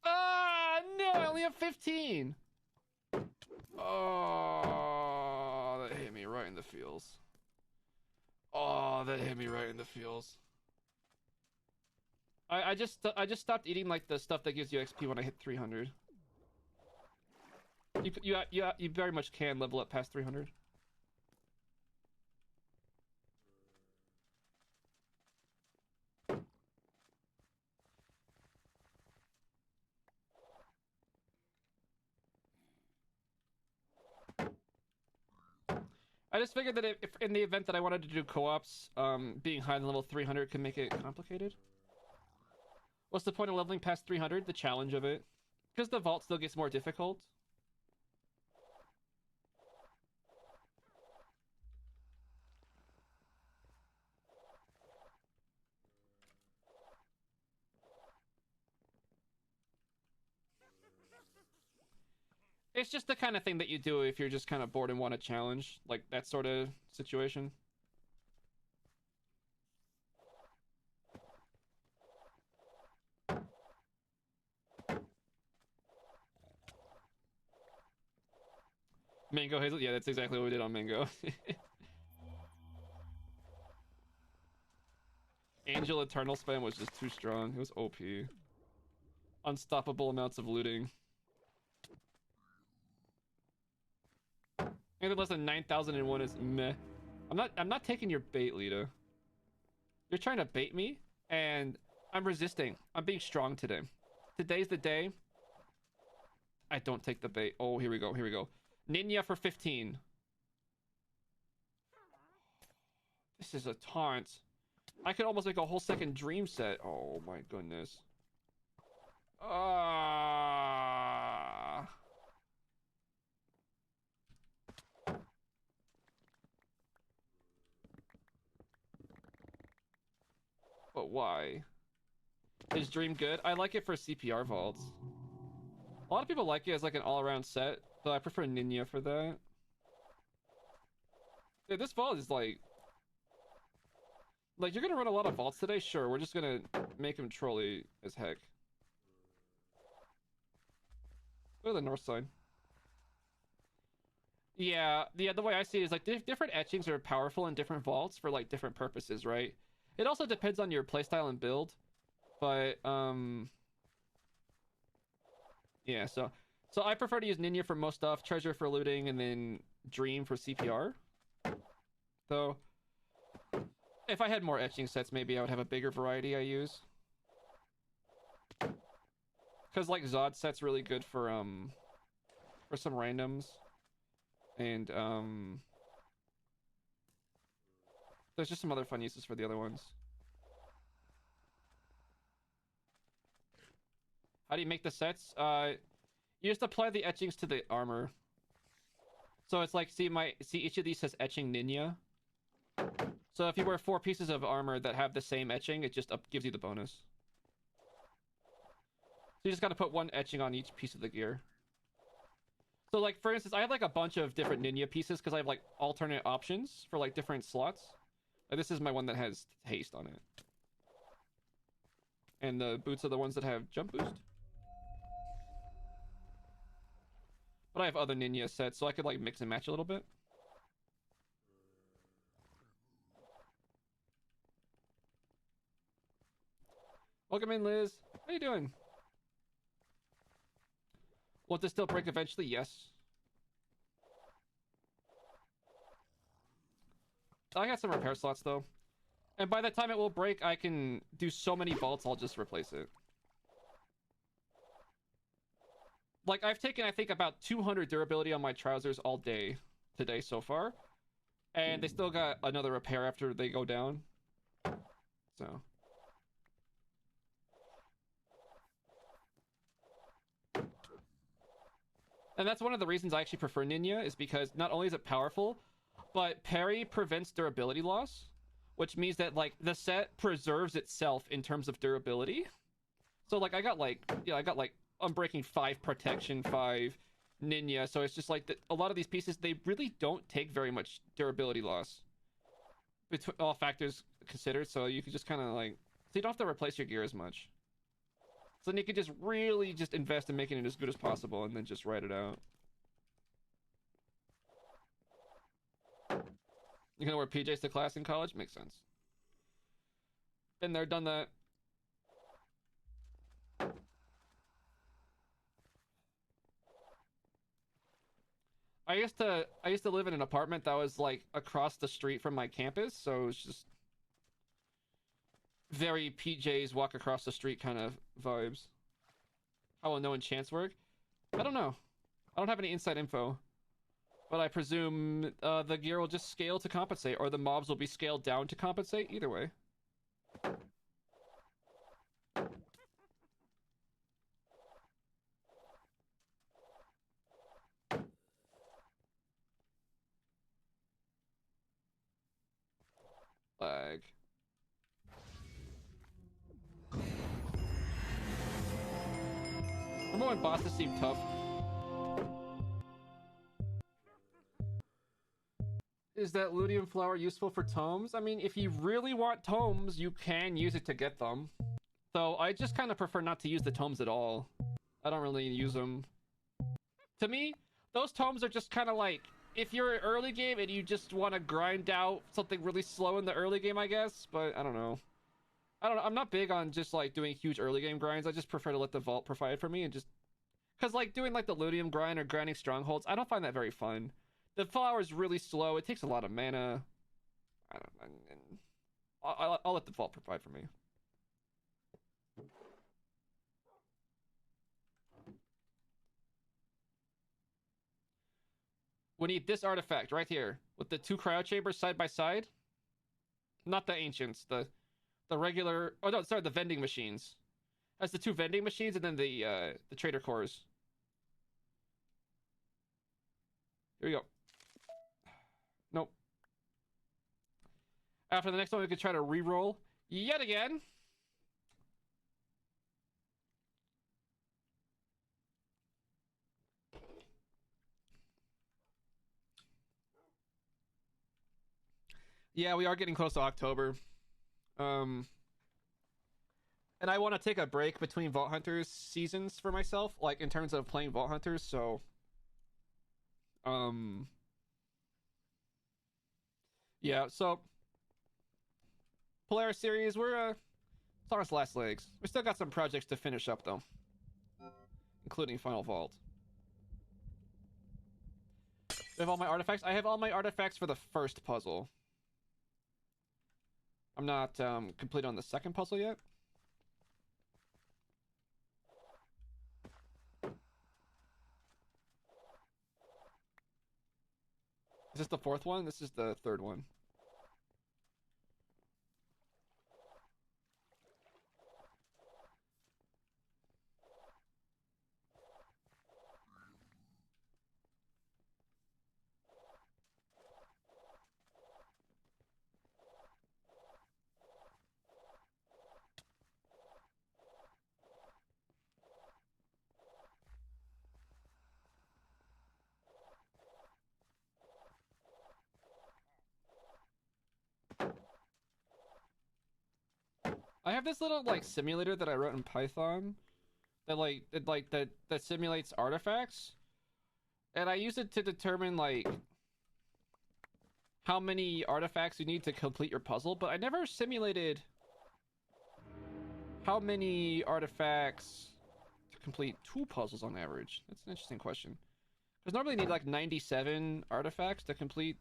Ah, no, I only have 15. Oh, that hit me right in the feels. Oh, that hit me right in the feels. I just stopped eating like the stuff that gives you XP when I hit 300. You very much can level up past 300. I just figured that if in the event that I wanted to do co-ops, being high in level 300 can make it complicated. What's the point of leveling past 300? The challenge of it. Because the vault still gets more difficult. It's just the kind of thing that you do if you're just kind of bored and want a challenge. Like that sort of situation. Mango Hazel? Yeah, that's exactly what we did on Mango. Angel Eternal spam was just too strong. It was OP. Unstoppable amounts of looting. Anything less than 9,001 is meh. I'm not taking your bait, Lita. You're trying to bait me, and I'm resisting. I'm being strong today. Today's the day. I don't take the bait. Oh, here we go. Here we go. Ninja for 15. This is a taunt. I could almost make a whole second dream set. Oh my goodness. Ah. But why? Is Dream good? I like it for CPR vaults. A lot of people like it as like an all-around set, but I prefer Ninja for that. Yeah, this vault is like you're gonna run a lot of vaults today? Sure, we're just gonna make him trolly as heck. Go to the north side. Yeah, the way I see it is like different etchings are powerful in different vaults for like different purposes, right? It also depends on your playstyle and build, but yeah. So I prefer to use Ninja for most stuff, Treasure for looting, and then Dream for CPR. Though, if I had more etching sets, maybe I would have a bigger variety I use. Because like Zod set's really good for some randoms, and there's just some other fun uses for the other ones. How do you make the sets? You just apply the etchings to the armor. So it's like, see each of these says etching Ninja. So if you wear 4 pieces of armor that have the same etching, it just gives you the bonus. So you just gotta put one etching on each piece of the gear. So like, for instance, I have like a bunch of different Ninja pieces because I have like alternate options for like different slots. Like, this is my one that has haste on it. And the boots are the ones that have jump boost. But I have other Ninja sets, so I could like mix and match a little bit. Welcome in, Liz. How you doing? Will this still break eventually? Yes. I got some repair slots though. And by the time it will break, I can do so many vaults, I'll just replace it. Like, I've taken, I think, about 200 durability on my trousers all day today so far. And they still got another repair after they go down. So. And that's one of the reasons I actually prefer Ninja, is because not only is it powerful, but parry prevents durability loss. Which means that, like, the set preserves itself in terms of durability. So, like, I got, like, Unbreaking 5 protection, 5 Ninja. So it's just like a lot of these pieces, they really don't take very much durability loss. Between all factors considered, so you could just kind of like... So you don't have to replace your gear as much. So then you could just really just invest in making it as good as possible and then just ride it out. You're gonna wear PJs to class in college? Makes sense. Been there, done that. I used to live in an apartment that was like across the street from my campus, so it was just very PJs walk across the street kind of vibes. How will no enchants work? I don't know. I don't have any inside info. But I presume the gear will just scale to compensate, or the mobs will be scaled down to compensate. Either way. Lag. Remember when bosses seemed tough? Is that Ludium flower useful for tomes? I mean, if you really want tomes, you can use it to get them. So I just kind of prefer not to use the tomes at all. I don't really use them. To me, those tomes are just kind of like, if you're an early game and you just want to grind out something really slow in the early game, I guess. But I don't know. I'm not big on just like doing huge early game grinds. I just prefer to let the vault provide for me and just because like doing like the ludium grind or grinding strongholds, I don't find that very fun. The flower is really slow. It takes a lot of mana. I don't. I'll let the vault provide for me. We need this artifact right here with the 2 cryo chambers side by side. Not the ancients, the regular. Oh no, sorry, the vending machines. Has the 2 vending machines and then the trader cores. Here we go. Nope. After the next one, we could try to re-roll yet again. Yeah, we are getting close to October. And I want to take a break between Vault Hunters seasons for myself, like in terms of playing Vault Hunters, so yeah, so Polaris series, we're it's on its last legs. We still got some projects to finish up though, including Final Vault. I have all my artifacts. I have all my artifacts for the first puzzle. I'm not complete on the second puzzle yet. Is this the 4th one? This is the 3rd one. I have this little like simulator that I wrote in Python that simulates artifacts, and I use it to determine like how many artifacts you need to complete your puzzle, but I never simulated how many artifacts to complete 2 puzzles on average. That's an interesting question. Because normally you need like 97 artifacts to complete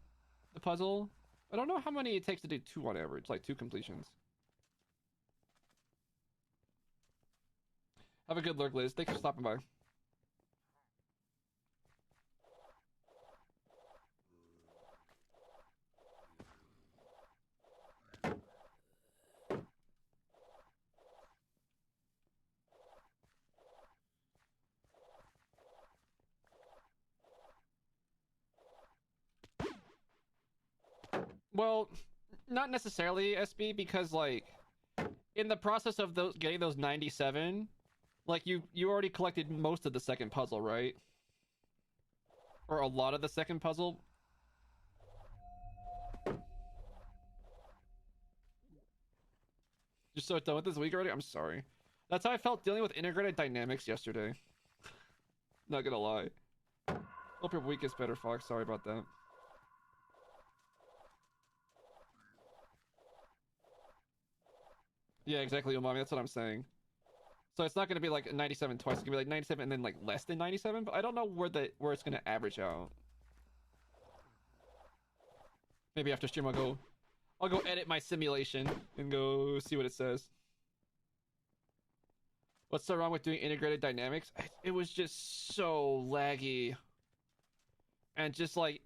the puzzle. I don't know how many it takes to do 2 on average, like 2 completions. Have a good lurk, Liz. Thanks for stopping by. Well, not necessarily SB, because like in the process of those getting those 97, like you already collected most of the second puzzle, right? Or a lot of the second puzzle. You're so done with this week already? I'm sorry. That's how I felt dealing with integrated dynamics yesterday. Not gonna lie. Hope your week is better, Fox. Sorry about that. Yeah, exactly, Umami. That's what I'm saying. So it's not gonna be like 97 twice. It's gonna be like 97 and then like less than 97. But I don't know where it's gonna average out. Maybe after stream I'll go edit my simulation and go see what it says. What's so wrong with doing integrated dynamics? It was just so laggy. And just like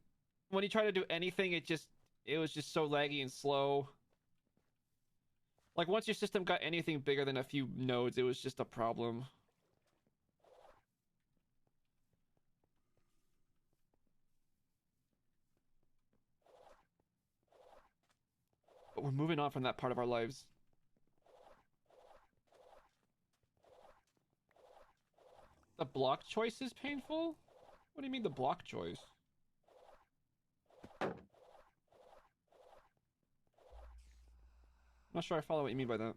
when you try to do anything, it was just so laggy and slow. Like once your system got anything bigger than a few nodes, it was just a problem. But we're moving on from that part of our lives. The block choice is painful? What do you mean the block choice? I'm not sure I follow what you mean by that.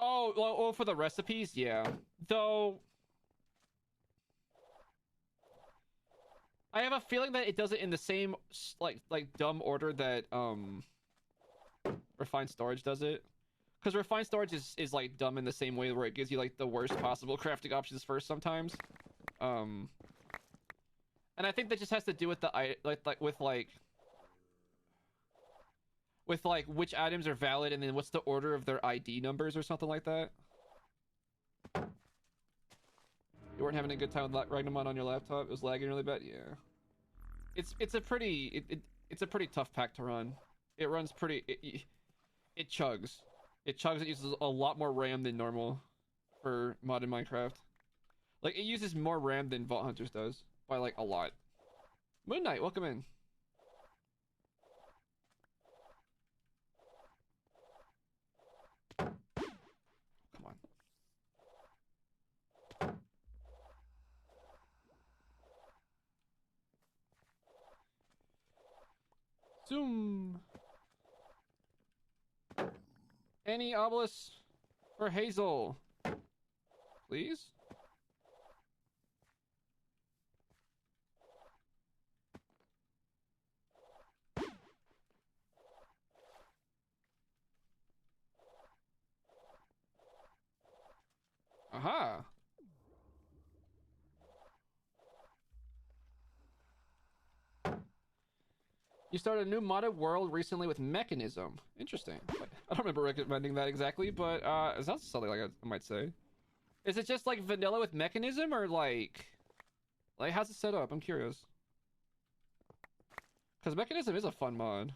Oh, well, for the recipes, yeah. Though I have a feeling that it does it in the same like dumb order that refined storage does it. Because refined storage is like dumb in the same way where it gives you like the worst possible crafting options first sometimes. And I think that just has to do with the with which items are valid and then what's the order of their ID numbers or something like that. You weren't having a good time with Ragnamon on your laptop? It was lagging really bad? Yeah. It's a pretty it's a pretty tough pack to run. It runs pretty it chugs. It chugs. It uses a lot more RAM than normal for modded Minecraft. Like, it uses more RAM than Vault Hunters does by like a lot. Moon Knight, welcome in. Come on. Zoom. Any obelisk for Hazel, please. Aha. You started a new modded world recently with Mechanism. Interesting. I don't remember recommending that exactly, but it sounds something like I might say. Is it just like vanilla with Mechanism, or like how's it set up? I'm curious. Because Mechanism is a fun mod.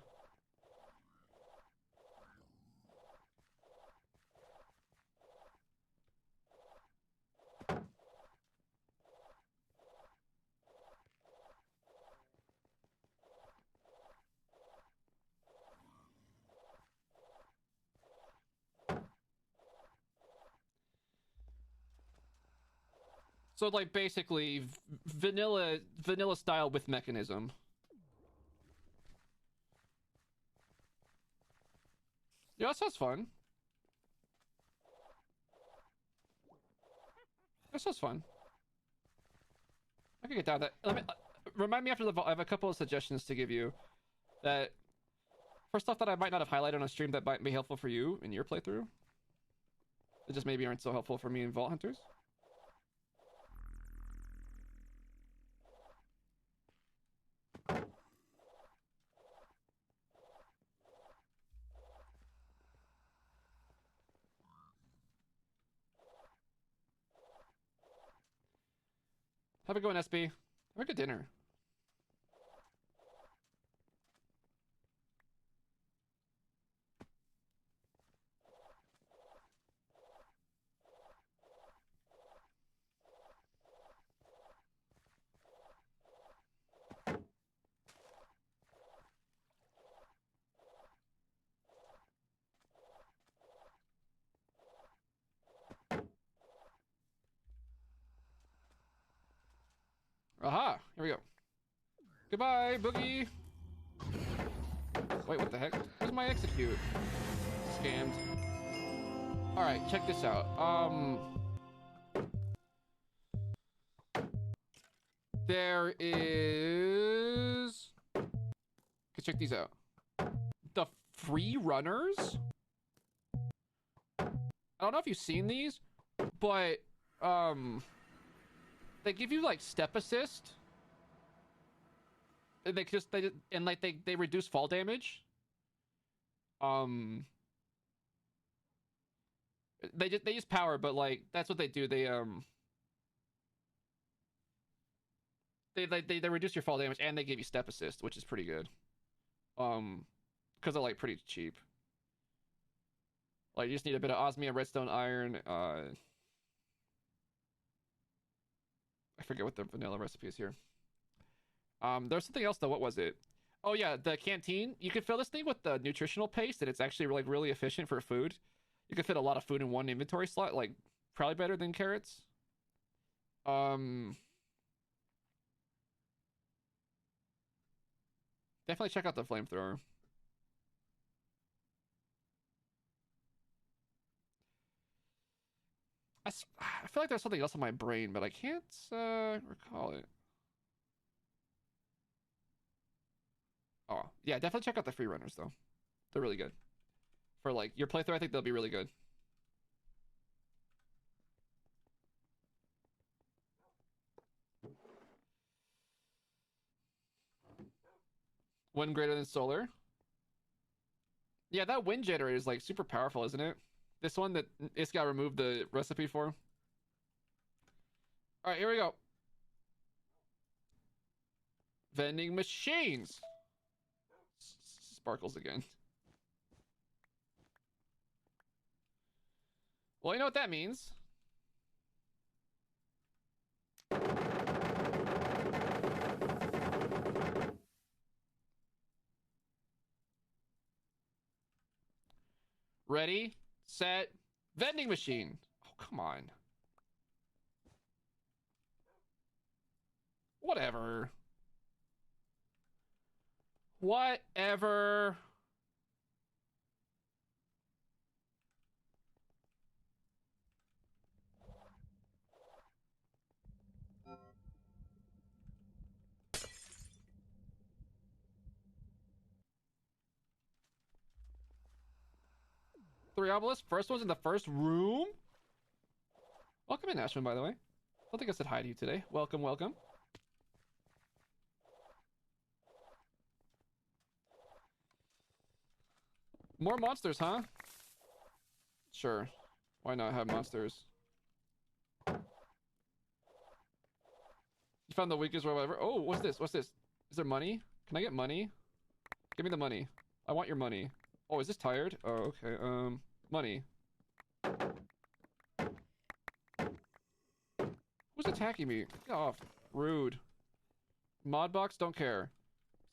So like basically vanilla style with Mechanism. Yeah, that sounds fun. That sounds fun. I can get down with that. Remind me after the vault. I have a couple of suggestions to give you. That for stuff that I might not have highlighted on a stream that might be helpful for you in your playthrough. That just maybe aren't so helpful for me in Vault Hunters. Have a good one, SB. Have a good dinner. Aha! Here we go. Goodbye, Boogie! Wait, what the heck? Where's my execute? Scammed. Alright, check this out. There is... Let's check these out. The free runners? I don't know if you've seen these, but, they give you, like, step assist. And they reduce fall damage. They use power, but, like, that's what they do. They reduce your fall damage, and they give you step assist, which is pretty good. Because they're, like, pretty cheap. Like, you just need a bit of osmium, redstone, iron, I forget what the vanilla recipe is here. There's something else though. What was it? Oh yeah, the canteen. You can fill this thing with the nutritional paste, and it's actually like really efficient for food. You can fit a lot of food in one inventory slot, like probably better than carrots. Definitely check out the flamethrower. feel like there's something else in my brain, but I can't recall it. Oh, yeah, definitely check out the free runners, though. They're really good. For, like, your playthrough, I think they'll be really good. Wind greater than solar. Yeah, that wind generator is, like, super powerful, isn't it? This one that it's got removed the recipe for. Alright, here we go. Vending machines. Sparkles again. Well, you know what that means. Ready, set, vending machine. Oh, come on. Whatever. Whatever. Three obelisks. First one's in the first room. Welcome in, Ashman, by the way. I don't think I said hi to you today. Welcome, welcome. More monsters, huh? Sure. Why not have monsters? You found the weakest or whatever. Oh, what's this? What's this? Is there money? Can I get money? Give me the money. I want your money. Oh, is this tired? Oh, okay. Money. Who's attacking me? Get off. Rude. Mod box, don't care.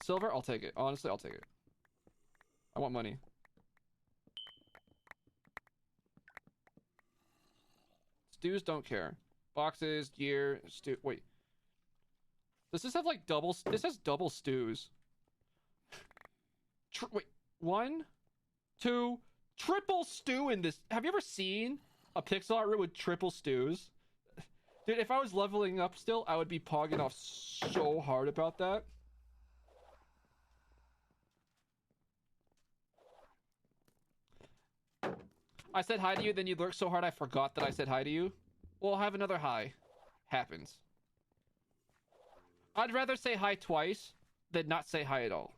Silver, I'll take it. Honestly, I'll take it. I want money. Stews, don't care. Boxes, gear, stew. Wait. Does this have like double? This has double stews. Wait. One, two, triple stew in this. Have you ever seen a pixel art room with triple stews? Dude, if I was leveling up still, I would be pogging off so hard about that. I said hi to you, then you lurked so hard I forgot that I said hi to you. Well, have another hi. Happens. I'd rather say hi twice than not say hi at all.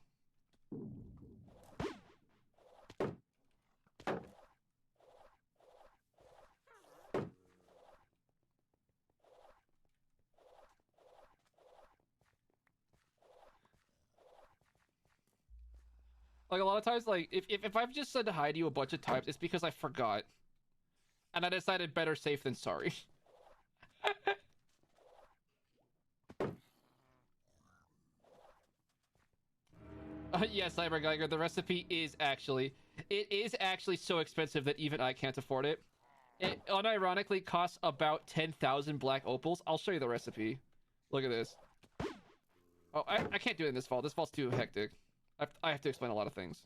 Like, a lot of times, like, if I've just said hi to you a bunch of times, it's because I forgot. And I decided better safe than sorry. Yes, Cyber Geiger, the recipe is actually... It is actually so expensive that even I can't afford it. It unironically costs about 10,000 black opals. I'll show you the recipe. Look at this. Oh, I can't do it in this vault. This vault's too hectic. I have to explain a lot of things.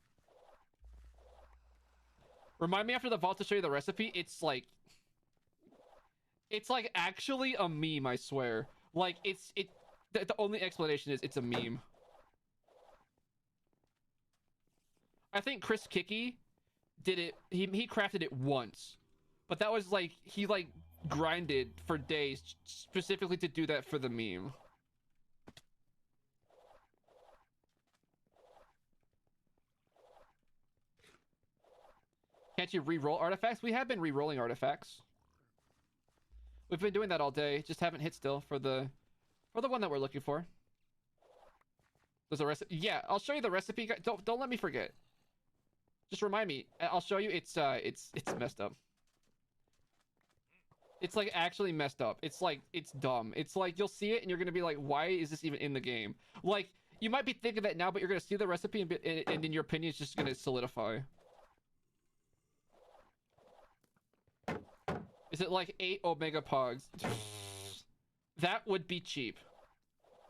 Remind me after the vault to show you the recipe. It's like actually a meme, I swear. Like, the only explanation is it's a meme. I think Chris Kicky did it. He crafted it once, but that was like he like grinded for days specifically to do that for the meme. Can't you re-roll artifacts? We have been re-rolling artifacts. We've been doing that all day. Just haven't hit still for the one that we're looking for. There's a recipe. Yeah, I'll show you the recipe. Don't let me forget. Just remind me. I'll show you. It's messed up. It's like actually messed up. It's like it's dumb. It's like you'll see it and you're gonna be like, why is this even in the game? Like you might be thinking that now, but you're gonna see the recipe and in your opinion, it's just gonna solidify. Is it like 8 Omega Pogs? That would be cheap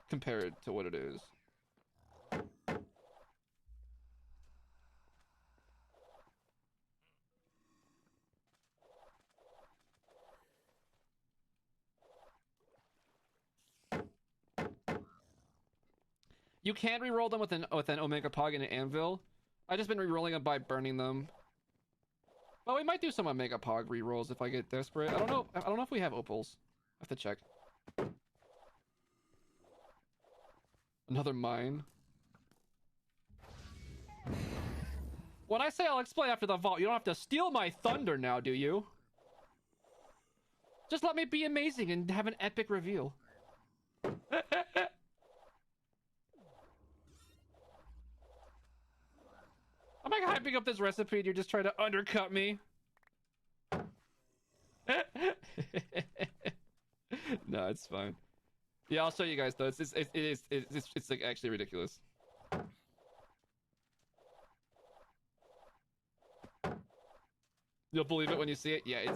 compared to what it is. You can re-roll them with an Omega Pog and an Anvil. I've just been re-rolling them by burning them. But we might do some Omega Pog re-rolls if I get desperate. I don't know if we have opals. I have to check. Another mine. When I say I'll explain after the vault, you don't have to steal my thunder now, do you? Just let me be amazing and have an epic reveal. I'm like hyping up this recipe and you're just trying to undercut me. No, it's fine. Yeah, I'll show you guys though. It's like actually ridiculous. You'll believe it when you see it. Yeah,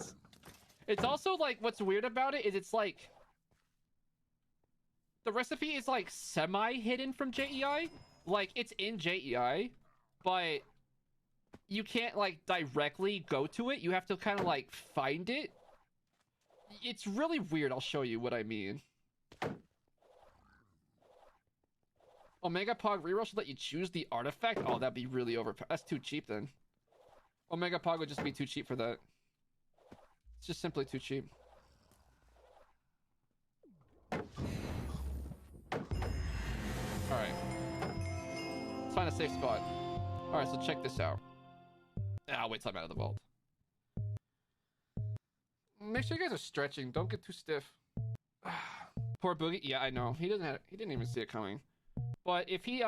it's also like what's weird about it is it's like the recipe is like semi hidden from JEI. Like it's in JEI, but you can't like directly go to it. You have to kind of like find it. It's really weird. I'll show you what I mean. Omega Pog reroll should let you choose the artifact. Oh, that'd be really overpowered. That's too cheap then. Omega Pog would just be too cheap for that. It's just simply too cheap. Alright. Let's find a safe spot. Alright, so check this out. Ah, wait till I'm out of the vault. Make sure you guys are stretching. Don't get too stiff. Poor Boogie. Yeah, I know. He didn't even see it coming. But if he,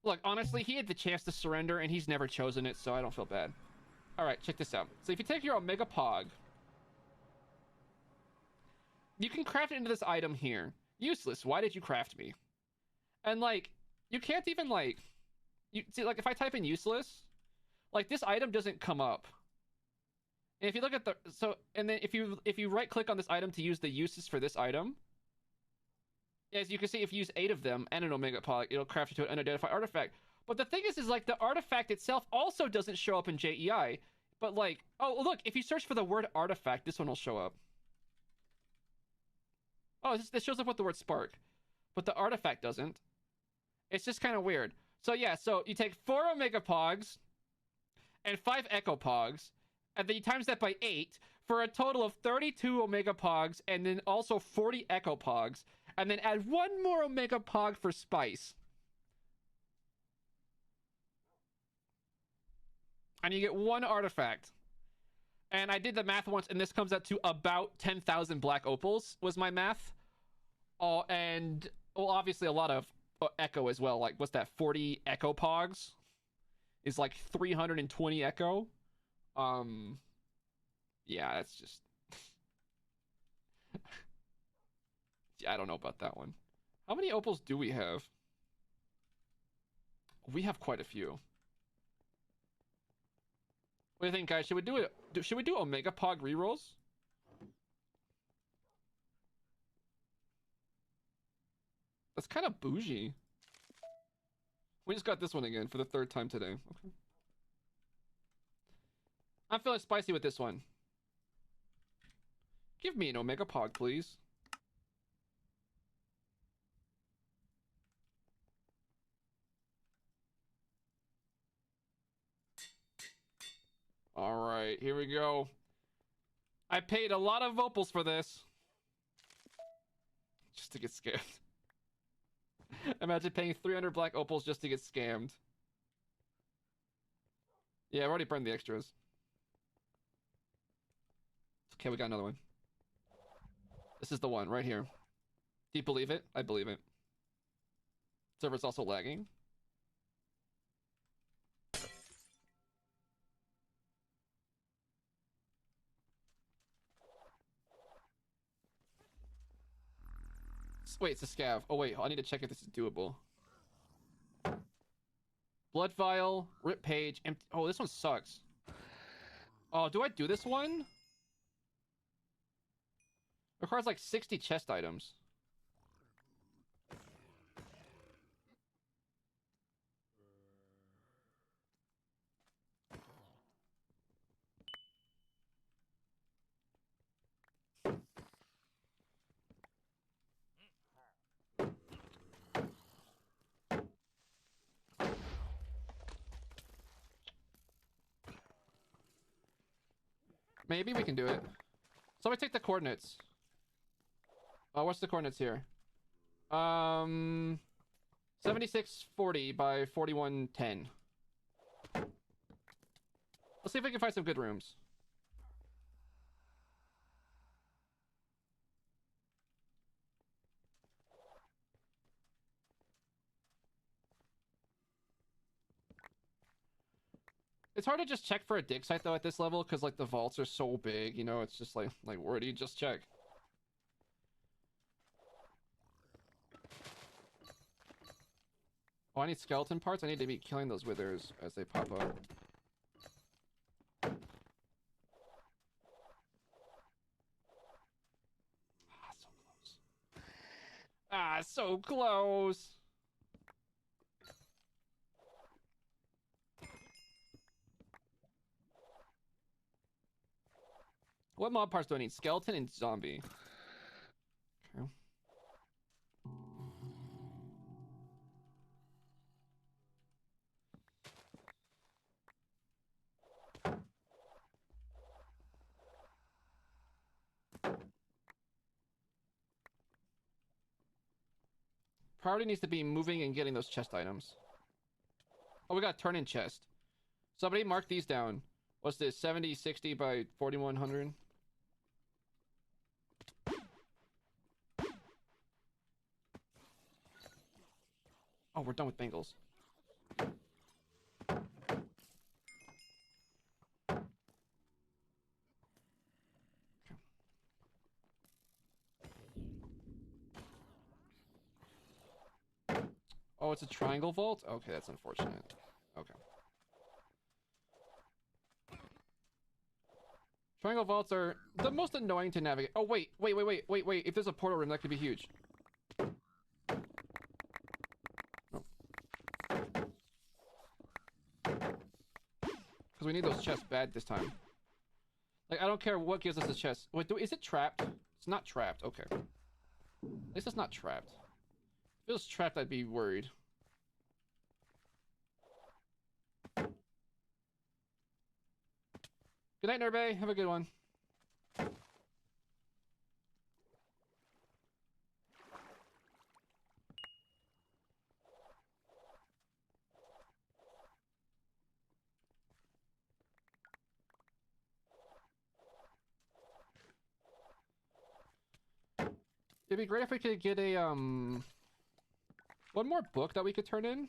look, honestly, he had the chance to surrender, and he's never chosen it, so I don't feel bad. Alright, check this out. So if you take your Omega Pog, you can craft it into this item here. Useless. Why did you craft me? And, like, you can't even, like... You see, like, if I type in useless, like, this item doesn't come up. And if you look at the... So, and then if you right-click on this item to use the uses for this item... As you can see, if you use 8 of them and an Omega Pog, it'll craft it to an unidentified artifact. But the thing is like, the artifact itself also doesn't show up in JEI. But, like... Oh, look, if you search for the word artifact, this one will show up. Oh, this shows up with the word spark. But the artifact doesn't. It's just kind of weird. So, yeah, so you take 4 Omega Pogs and 5 Echo Pogs, and then you times that by 8 for a total of 32 Omega Pogs and then also 40 Echo Pogs. And then add 1 more Omega Pog for spice. And you get 1 artifact. And I did the math once, and this comes out to about 10,000 black opals, was my math. Oh, and, well, obviously a lot of Echo as well. Like, what's that, 40 Echo Pogs? Is like 320 Echo. Yeah, that's just... I don't know about that one. How many opals do we have? We have quite a few. What do you think, guys? Should we do it? Should we do Omega Pog rerolls? That's kind of bougie. We just got this one again for the 3rd time today. Okay. I'm feeling spicy with this one. Give me an Omega Pog, please. Alright, here we go. I paid a lot of opals for this. Just to get scammed. Imagine paying 300 black opals just to get scammed. Yeah, I've already burned the extras. Okay, we got another one. This is the one, right here. Do you believe it? I believe it. Server's also lagging. Wait, it's a scav. Oh wait, I need to check if this is doable. Blood vial, rip page, empty. Oh, this one sucks. Oh, do I do this one? Requires like 60 chest items. Maybe we can do it. Somebody take the coordinates. Oh, what's the coordinates here? 7640 by 4110. Let's see if we can find some good rooms. It's hard to just check for a dig site though at this level because like the vaults are so big, you know, it's just like where do you just check? Oh, I need skeleton parts. I need to be killing those withers as they pop up. Ah, so close. Ah, so close. What mob parts do I need? Skeleton and zombie. Okay. Priority needs to be moving and getting those chest items. Oh, we got turn-in chest. Somebody mark these down. What's this? 70, 60 by 4100? Oh, we're done with Bengals. Oh, it's a triangle vault? Okay, that's unfortunate. Okay. Triangle vaults are the most annoying to navigate. Oh, wait. If there's a portal room, that could be huge. Oh. Because we need those chests bad this time. Like, I don't care what gives us a chest. Wait, is it trapped? It's not trapped. Okay. At least it's not trapped. If it was trapped, I'd be worried. Good night, Nerbe. Have a good one. It'd be great if we could get a, one more book that we could turn in.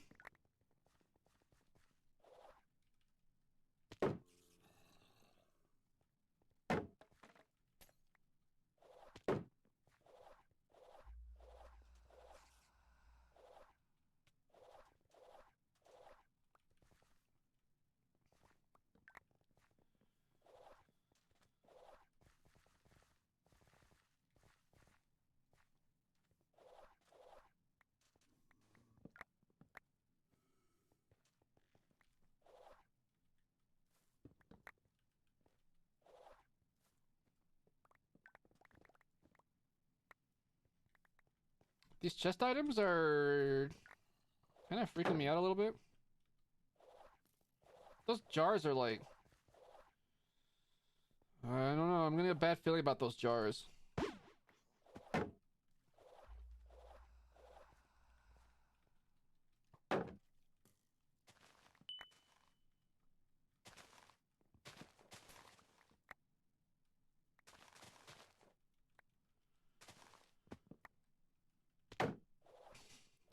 These chest items are kind of freaking me out a little bit. Those jars are like... I don't know, I'm gonna get a bad feeling about those jars.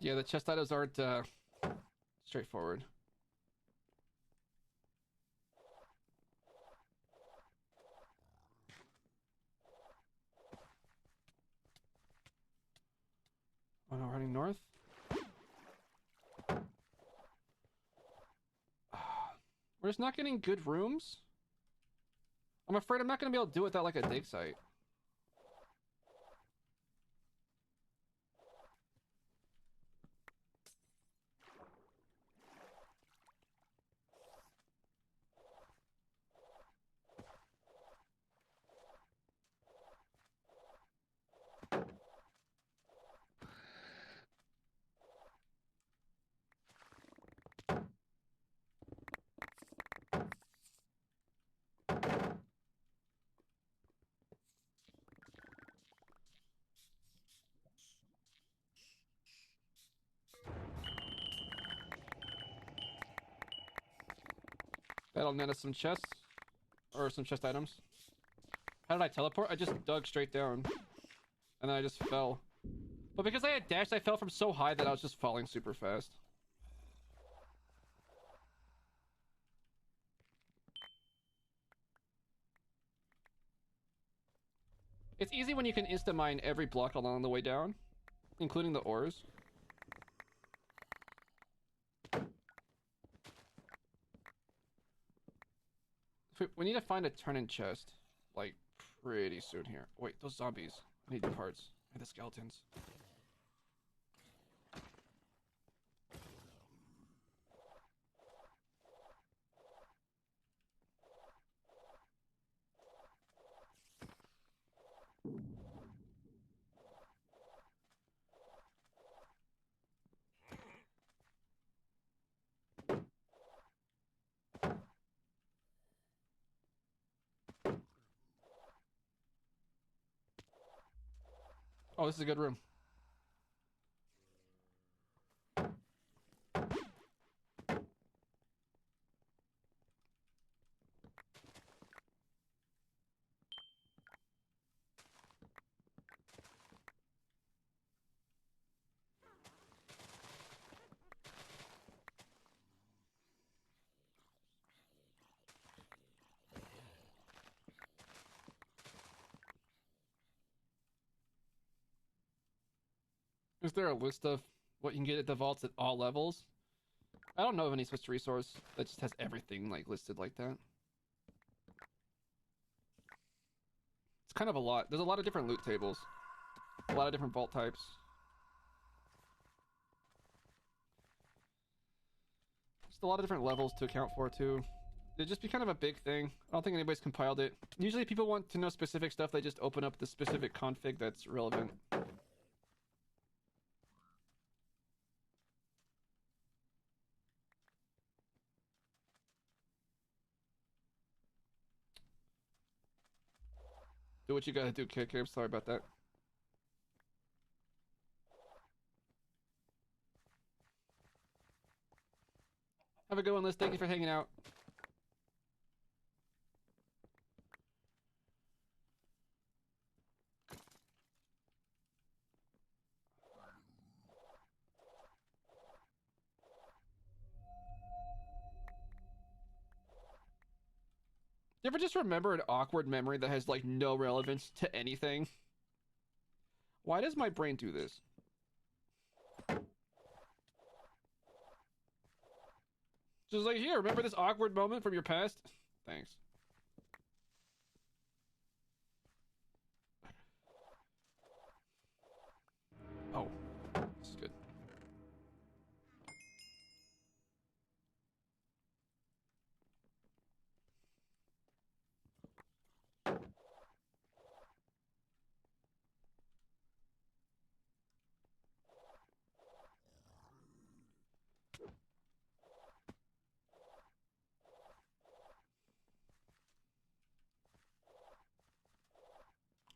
Yeah, the chest items aren't straightforward. Oh no, running north? We're just not getting good rooms? I'm afraid I'm not gonna be able to do it without like a dig site. That'll net us some chests. Or some chest items. How did I teleport? I just dug straight down. And then I just fell. But because I had dashed, I fell from so high that I was just falling super fast. It's easy when you can insta-mine every block along the way down. Including the ores. We need to find a turn-in chest. Like, pretty soon here. Wait, those zombies. I need the parts. And the skeletons. Oh, this is a good room. Is there a list of what you can get at the vaults at all levels? I don't know of any Swiss resource that just has everything like listed like that. It's kind of a lot. There's a lot of different loot tables. A lot of different vault types. Just a lot of different levels to account for too. It'd just be kind of a big thing. I don't think anybody's compiled it. Usually people want to know specific stuff, they just open up the specific config that's relevant. Do what you gotta do, kid. I'm sorry about that. Have a good one, Liz. Thank you for hanging out. You ever just remember an awkward memory that has like no relevance to anything? Why does my brain do this? Just like, here, remember this awkward moment from your past? Thanks. Oh, this is good.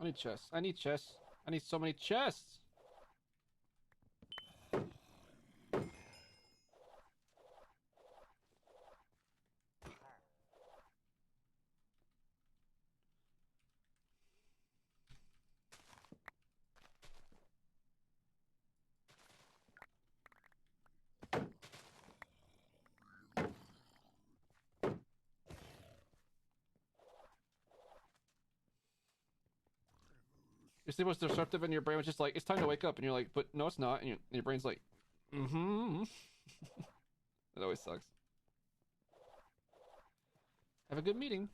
I need chests. I need chests. I need so many chests. Your sleep was disruptive and your brain was just like, it's time to wake up. And you're like, but no, it's not. And your brain's like, mm-hmm. That always sucks. Have a good meeting.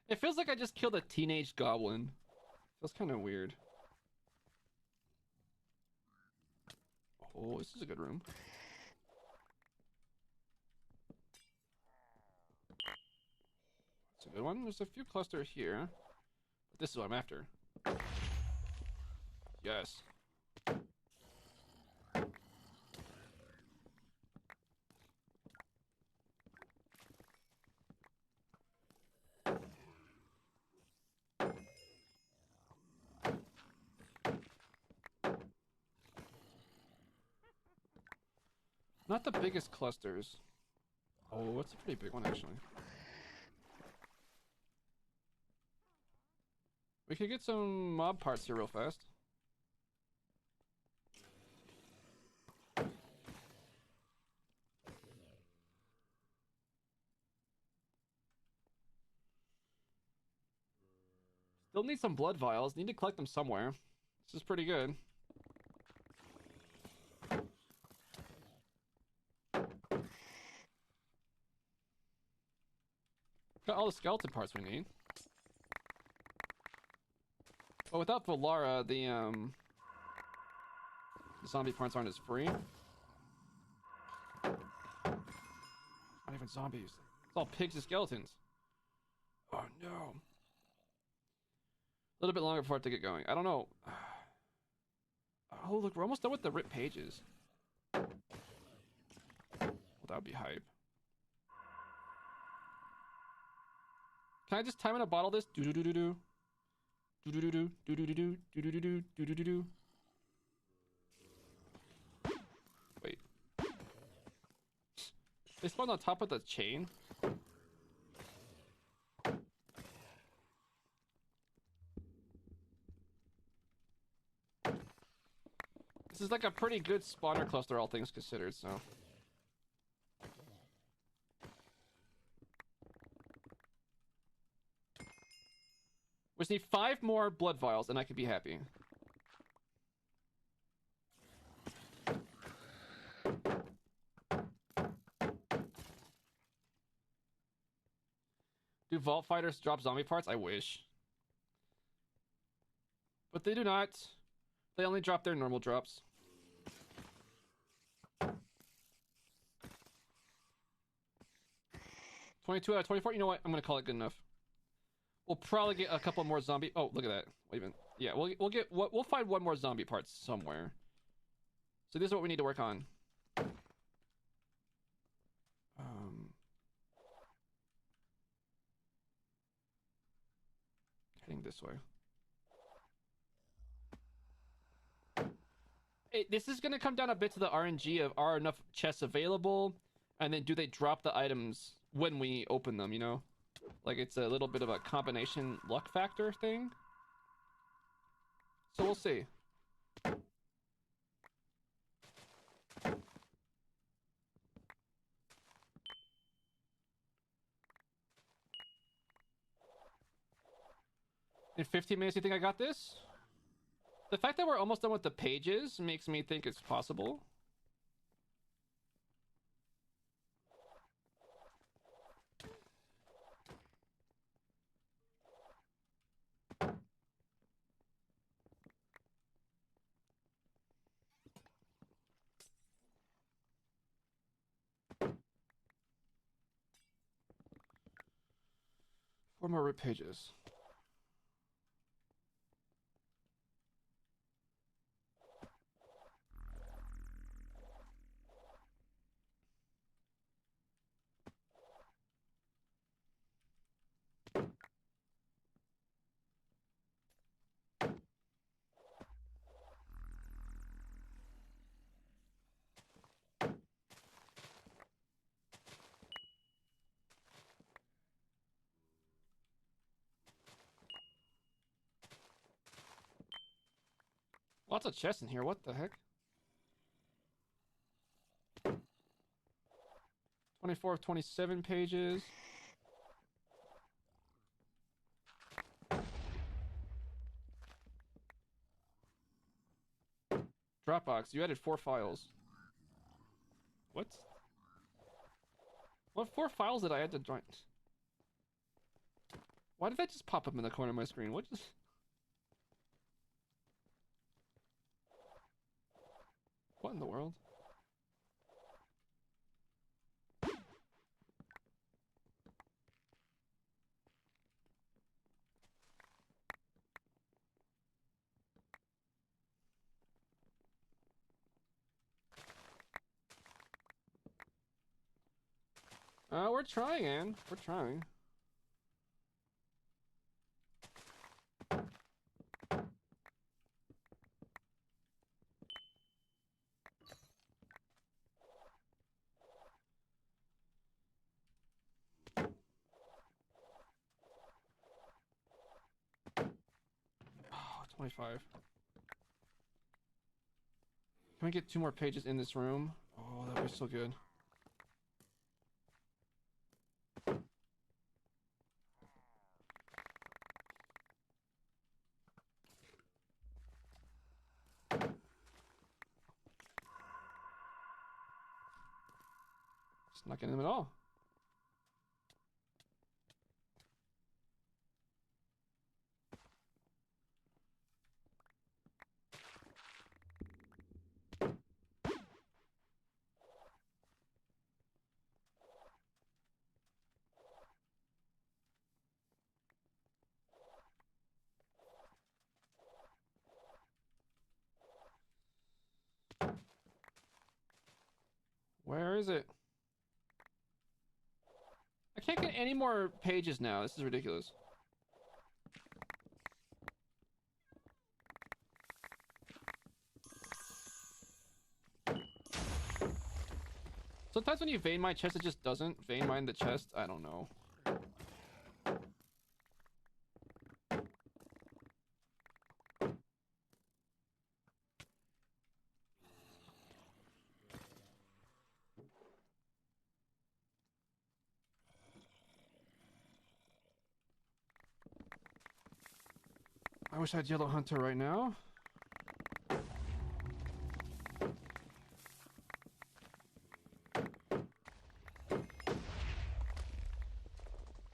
It feels like I just killed a teenage goblin. Feels kind of weird. Oh, this is a good room. a good one. There's a few cluster here. But this is what I'm after. Yes. Not the biggest clusters. Oh, it's a pretty big one, actually. We could get some mob parts here real fast. Still need some blood vials. Need to collect them somewhere. This is pretty good. Got all the skeleton parts we need. But without Volara, the zombie parts aren't as free. Not even zombies. It's all pigs and skeletons. Oh no. A little bit longer before I have to get going. I don't know. Oh look, we're almost done with the ripped pages. Well, that would be hype. Can I just time in a bottle this? Do do do do do. Do do do do do do do do do do do do do do do. Wait. They spawned on top of the chain. This is like a pretty good spawner cluster, all things considered, so. We just need 5 more blood vials and I could be happy. Do vault fighters drop zombie parts? I wish. But they do not. They only drop their normal drops. 22 out of 24. You know what? I'm gonna call it good enough. We'll probably get a couple more zombie. Oh, look at that. Wait a minute. Yeah, we'll find one more zombie parts somewhere. So this is what we need to work on. Heading this way. This is gonna come down a bit to the RNG of are enough chests available, and then do they drop the items when we open them, you know? Like it's a little bit of a combination luck factor thing. So we'll see. In 15 minutes, you think I got this? The fact that we're almost done with the pages makes me think it's possible. Four more rip pages. Lots of chests in here, what the heck? 24 of 27 pages. Dropbox, you added 4 files. What? What 4 files did I add to join? Why did that just pop up in the corner of my screen? What just... What in the world? We're trying, Ann. We're trying. Oh, 25. Can we get 2 more pages in this room? Oh, that'd be so good. It's not getting them at all. Where is it? I can't get any more pages now. This is ridiculous. Sometimes when you vein mine chest, it just doesn't vein mine the chest. I don't know. I wish I had Yellow Hunter right now.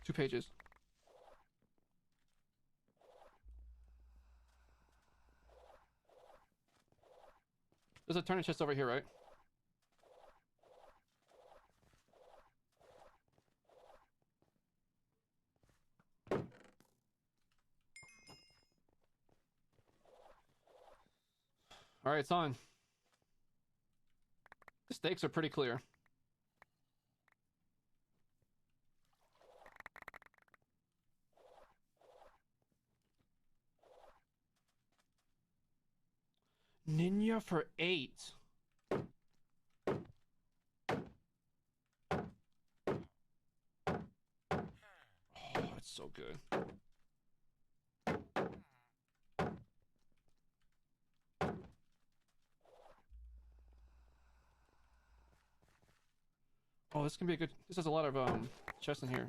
Two pages. There's a turning chest over here, right? Alright, it's on. The stakes are pretty clear. Ninja for 8. Oh, it's so good. Oh, this can be a good... This has a lot of chests in here.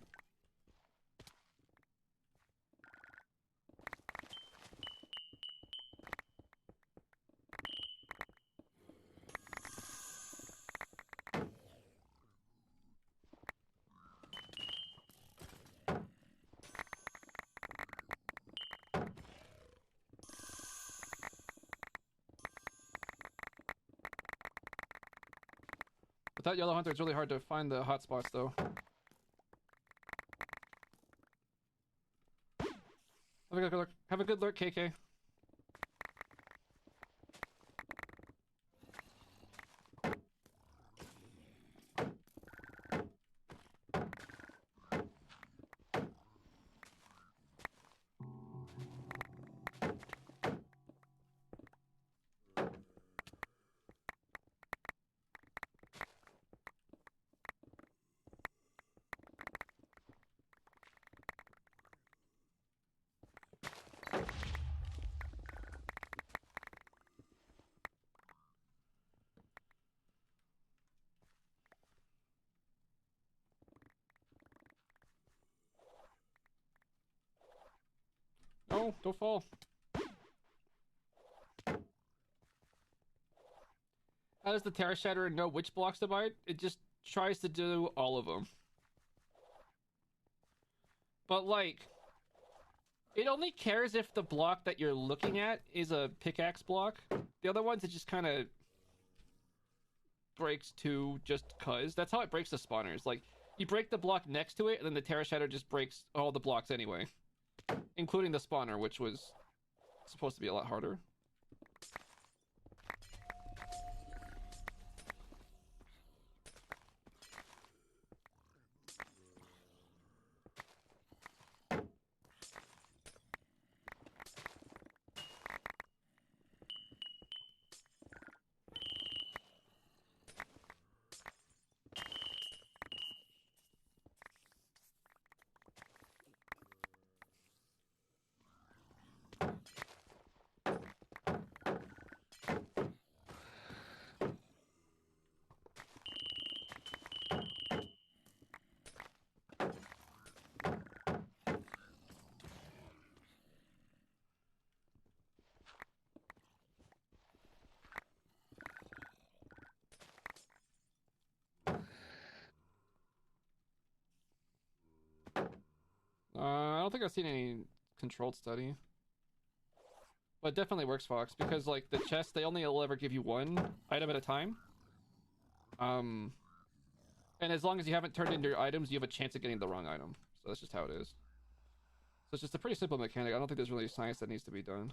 Without Yellow Hunter, it's really hard to find the hotspots, though. Have a good look. Have a good look, KK. No, don't fall. How does the Terra Shatterer know which blocks to bite? It just tries to do all of them. But, like, it only cares if the block that you're looking at is a pickaxe block. The other ones, it just kind of breaks too, just cuz. That's how it breaks the spawners. Like, you break the block next to it, and then the Terra Shatterer just breaks all the blocks anyway. Including the spawner, which was supposed to be a lot harder. think I've seen any controlled study. But it definitely works, Fox, because like the chest, they only will ever give you one item at a time. And as long as you haven't turned in your items, you have a chance of getting the wrong item. So that's just how it is. So it's just a pretty simple mechanic. I don't think there's really science that needs to be done.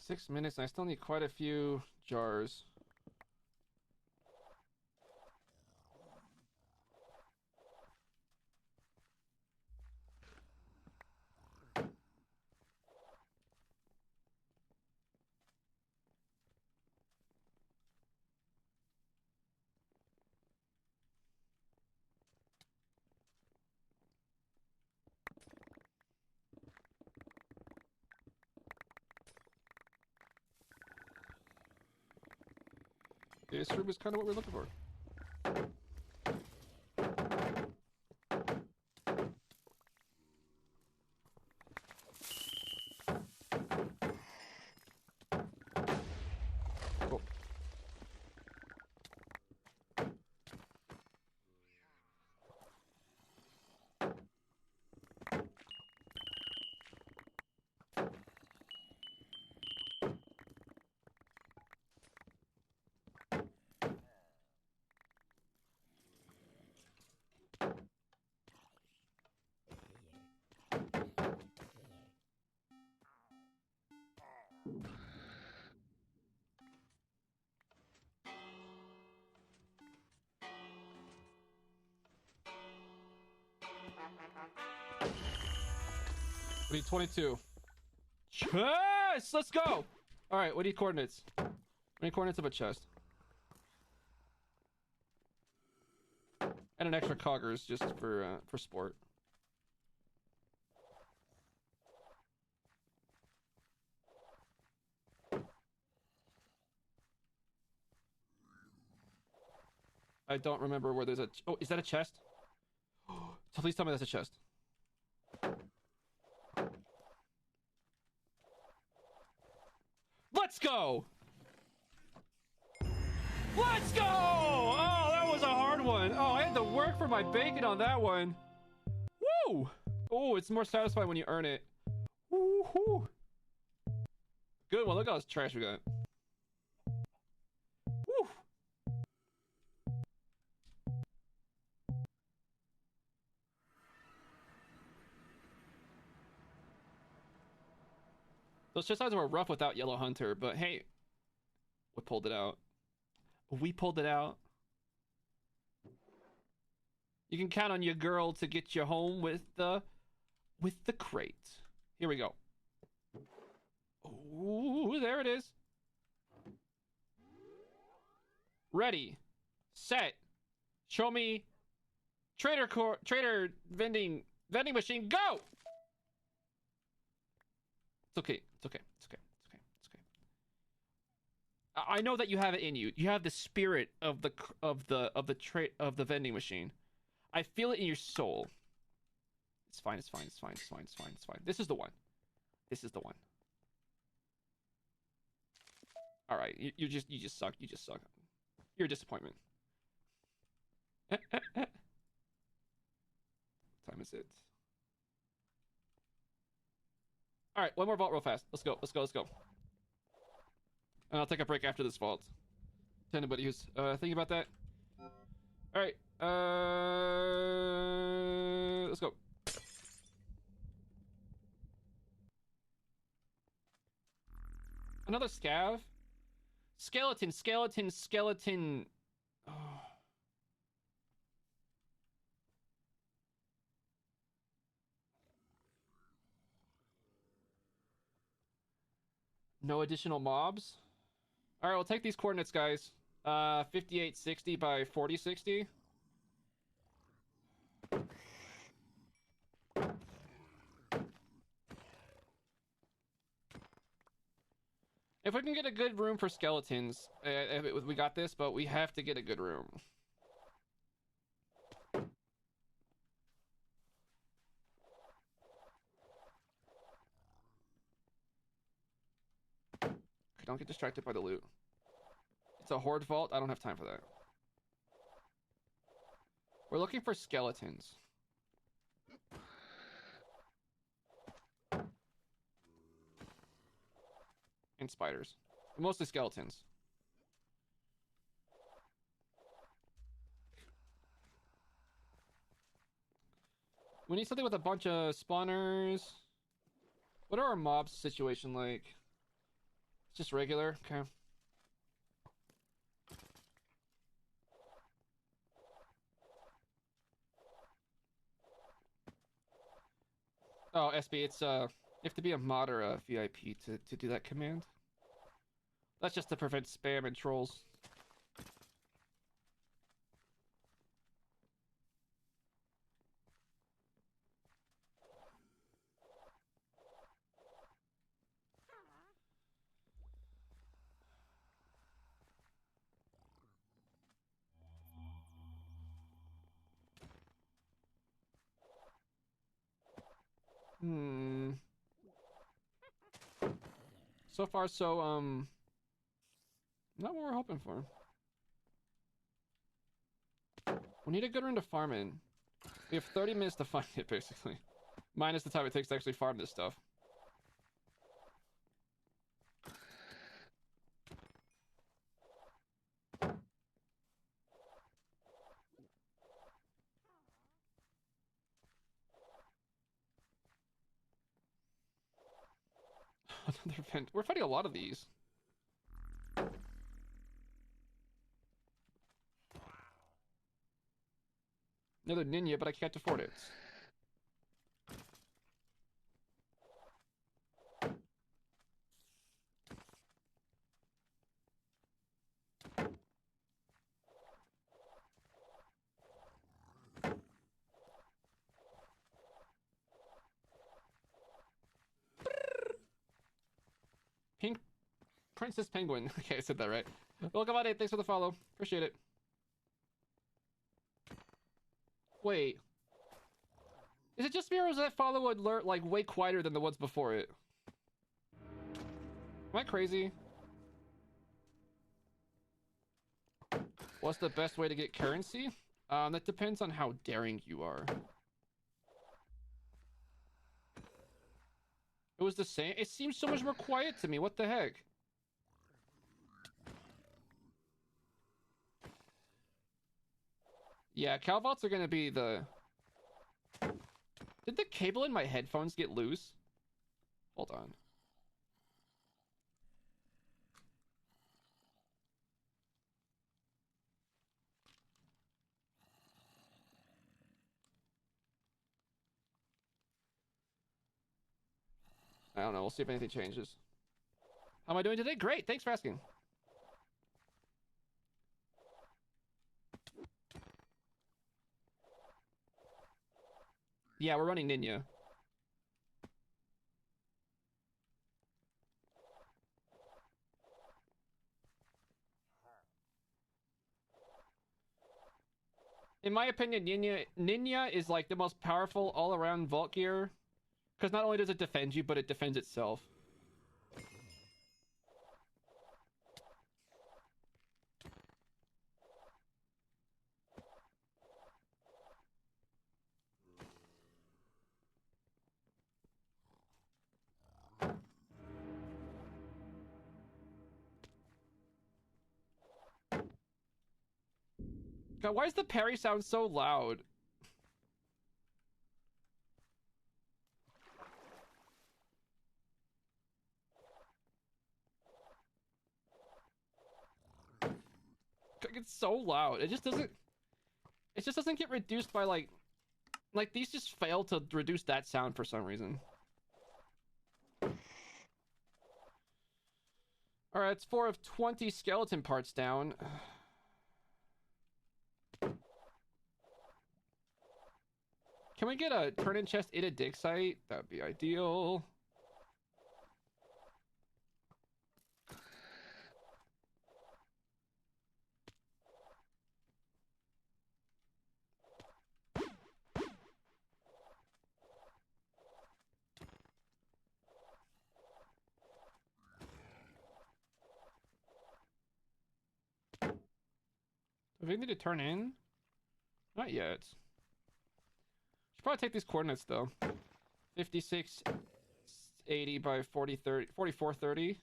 Six minutes, and I still need quite a few jars. This room is kind of what we're looking for. Oh. We need 22. Chest! Let's go! Alright, we need coordinates. We need coordinates of a chest. And an extra coggers just for sport. I don't remember where there's a... Oh, is that a chest? So please tell me that's a chest. Let's go! Let's go! Oh, that was a hard one. Oh, I had to work for my bacon on that one. Woo! Oh, it's more satisfying when you earn it. Woo-hoo. Good one. Look at all this trash we got. Woo! Those chest sides were rough without Yellow Hunter, but hey, we pulled it out. We pulled it out. You can count on your girl to get you home with the crate. Here we go. Ooh, there it is. Ready, set, show me trader vending machine, go! It's okay. It's okay. It's okay. It's okay. It's okay. I know that you have it in you. You have the spirit of the vending machine. I feel it in your soul. It's fine. It's fine. It's fine. It's fine. It's fine. It's fine. This is the one. This is the one. All right. You just suck. You just suck. You're a disappointment. What time is it? All right, one more vault real fast. Let's go. Let's go. Let's go. And I'll take a break after this vault. To anybody who's thinking about that. All right. Let's go. Another scav. Skeleton. Oh. No additional mobs. All right, we'll take these coordinates, guys. 5860 by 4060. If we can get a good room for skeletons, we got this, but we have to get a good room. Don't get distracted by the loot. It's a horde vault. I don't have time for that. We're looking for skeletons. And spiders. Mostly skeletons. We need something with a bunch of spawners. What are our mobs situation like? It's just regular? Okay. Oh, SB, it's you have to be a mod or a VIP to do that command. That's just to prevent spam and trolls. So far, so, not what we're hoping for. We need a good room to farm in. We have 30 minutes to find it, basically. Minus the time it takes to actually farm this stuff. Another vent. We're fighting a lot of these. Another ninja, but I can't afford it. Pink Princess Penguin. Okay, I said that right. Welcome on 8. Thanks for the follow. Appreciate it. Wait. Is it just me or was that follow alert like way quieter than the ones before it? Am I crazy? What's the best way to get currency? That depends on how daring you are. It was the same. It seems so much more quiet to me. What the heck? Yeah, Calvots are gonna be the... Did the cable in my headphones get loose? Hold on. I don't know. We'll see if anything changes. How am I doing today? Great. Thanks for asking. Yeah, we're running Ninja. In my opinion, Ninja is like the most powerful all-around vault gear. Because not only does it defend you, but it defends itself. God, why does the parry sound so loud? It's so loud. It just doesn't get reduced by like these just fail to reduce that sound for some reason. Alright, it's 4 of 20 skeleton parts down. Can we get a turn-in chest in a dig site? That'd be ideal. Do we need to turn in? Not yet. Should probably take these coordinates though. 5680 by 4030, 4430.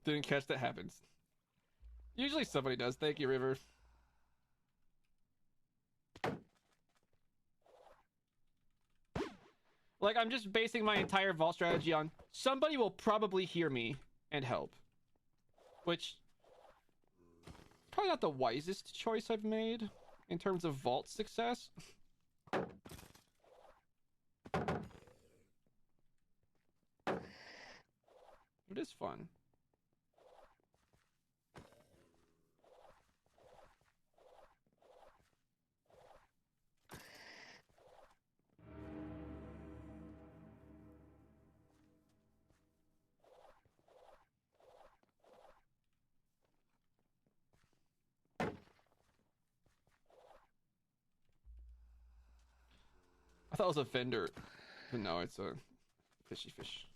Didn't catch that happens. Usually somebody does. Thank you, River. Like, I'm just basing my entire vault strategy on somebody will probably hear me and help. Which, probably not the wisest choice I've made in terms of vault success. It is fun. I thought it was a vendor, but no, it's a fishy fish.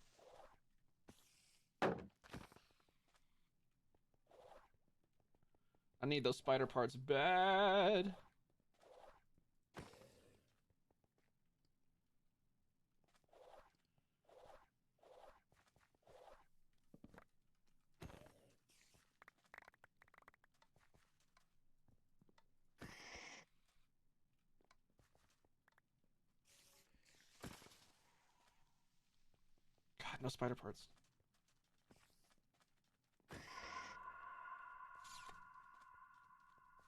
I need those spider parts bad. God, no spider parts.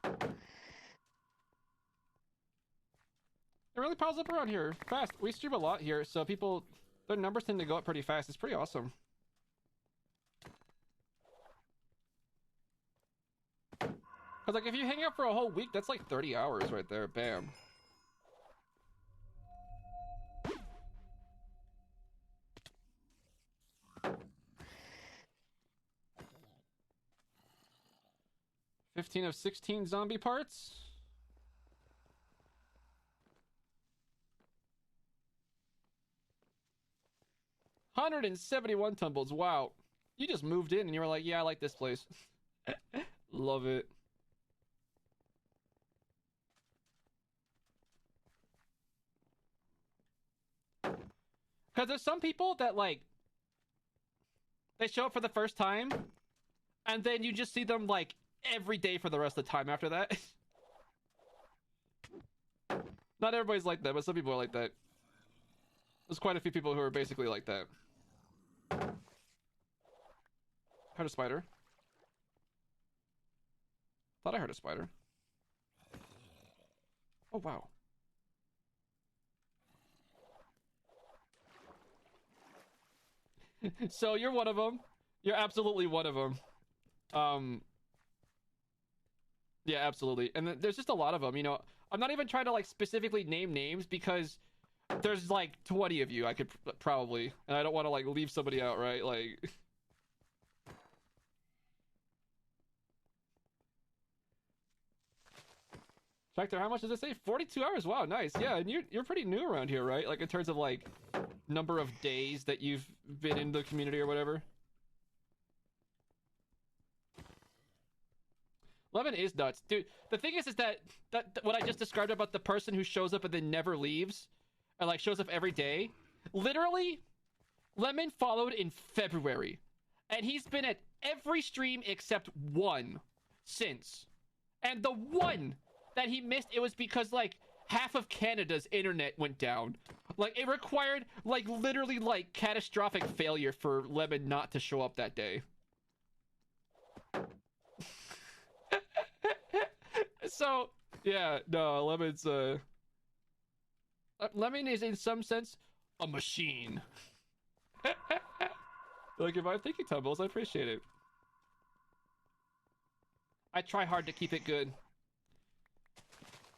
It really piles up around here fast. We stream a lot here, so people, their numbers tend to go up pretty fast. It's pretty awesome. Cause like if you hang out for a whole week, that's like 30 hours right there. Bam. $15 of 16 zombie parts. $171 tumbles. Wow. You just moved in and you were like, yeah, I like this place. Love it. Because there's some people that like, they show up for the first time and then you just see them like every day for the rest of the time after that. Not everybody's like that, but some people are like that. There's quite a few people who are basically like that. Heard a spider. Thought I heard a spider. Oh, wow. So you're one of them. You're absolutely one of them. Yeah, absolutely. And there's just a lot of them, you know. I'm not even trying to like specifically name names because there's like 20 of you I could probably, and I don't want to like leave somebody out, right? Like Tractor, how much does it say? 42 hours. Wow, nice. Yeah, and you're pretty new around here, right? Like in terms of like number of days that you've been in the community or whatever. Lemon is nuts, dude. The thing is that what I just described about the person who shows up and then never leaves, and like shows up every day. Literally, Lemon followed in February, and he's been at every stream except one since. And the one that he missed, it was because like half of Canada's internet went down. Like it required like literally like catastrophic failure for Lemon not to show up that day. So yeah, no, Lemon is in some sense a machine. Like if I'm thinking tumbles, I appreciate it. I try hard to keep it good.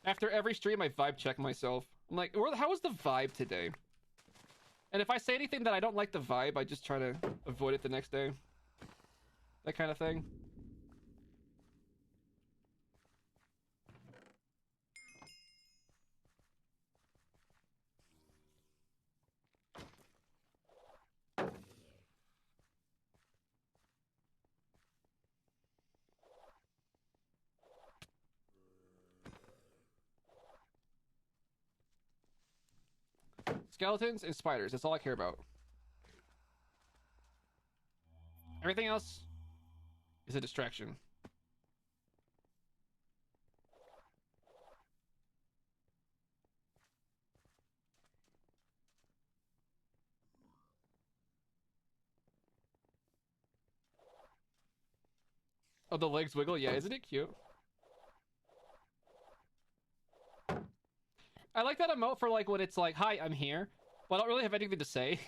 After every stream, I vibe check myself. I'm like, how was the vibe today? And if I say anything that I don't like the vibe, I just try to avoid it the next day. that kind of thing. Skeletons and spiders, that's all I care about. Everything else is a distraction. Oh, the legs wiggle? Yeah, isn't it cute? I like that emote for like when it's like, hi, I'm here, but I don't really have anything to say.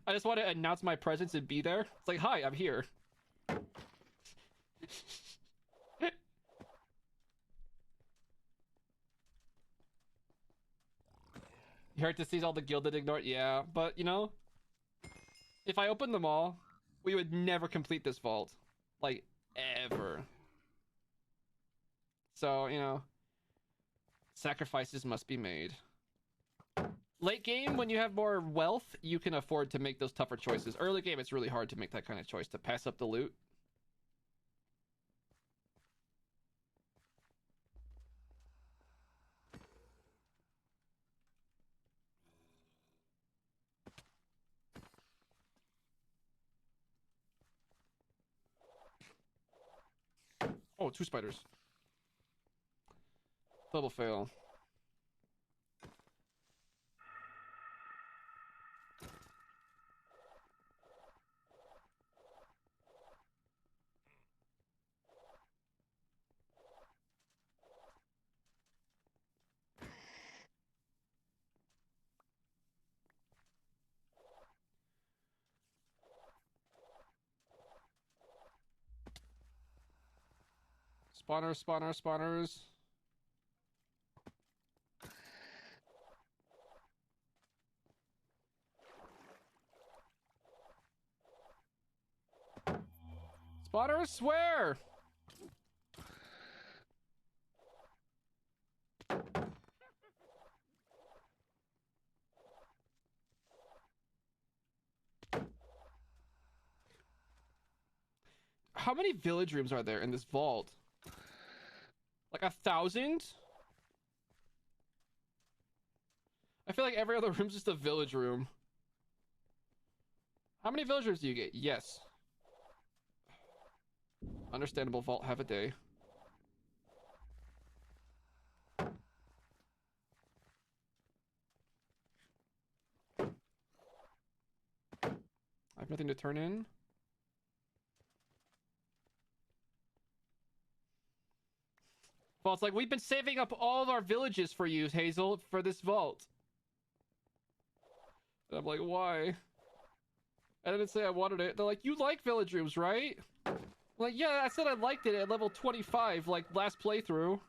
I just want to announce my presence and be there. It's like, hi, I'm here. You hard to see all the gilded ignored? Yeah, but you know, if I opened them all, we would never complete this vault. Like, ever. So, you know, sacrifices must be made. Late game, when you have more wealth, you can afford to make those tougher choices. Early game, it's really hard to make that kind of choice, to pass up the loot. Oh, 2 spiders. Double fail. Spawners, spawners, spawners. Spawners, swear! How many village rooms are there in this vault? Like 1,000? I feel like every other room's just a village room. How many villagers do you get? Yes. Understandable, vault, have a day. I have nothing to turn in. Well, it's like, we've been saving up all of our villages for you, Hazel, for this vault. And I'm like, why? I didn't say I wanted it. They're like, you like village rooms, right? I'm like, yeah, I said I liked it at level 25, like, last playthrough.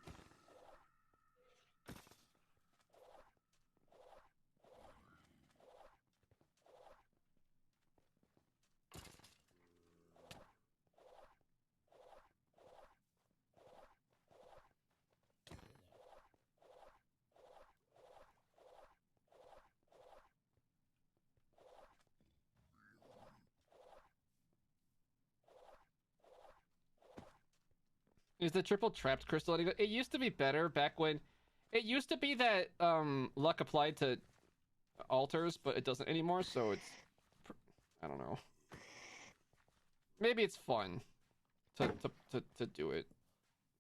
Is the triple trapped crystal any good? It used to be better back when... It used to be that luck applied to altars, but it doesn't anymore, so it's... I don't know. Maybe it's fun to do it.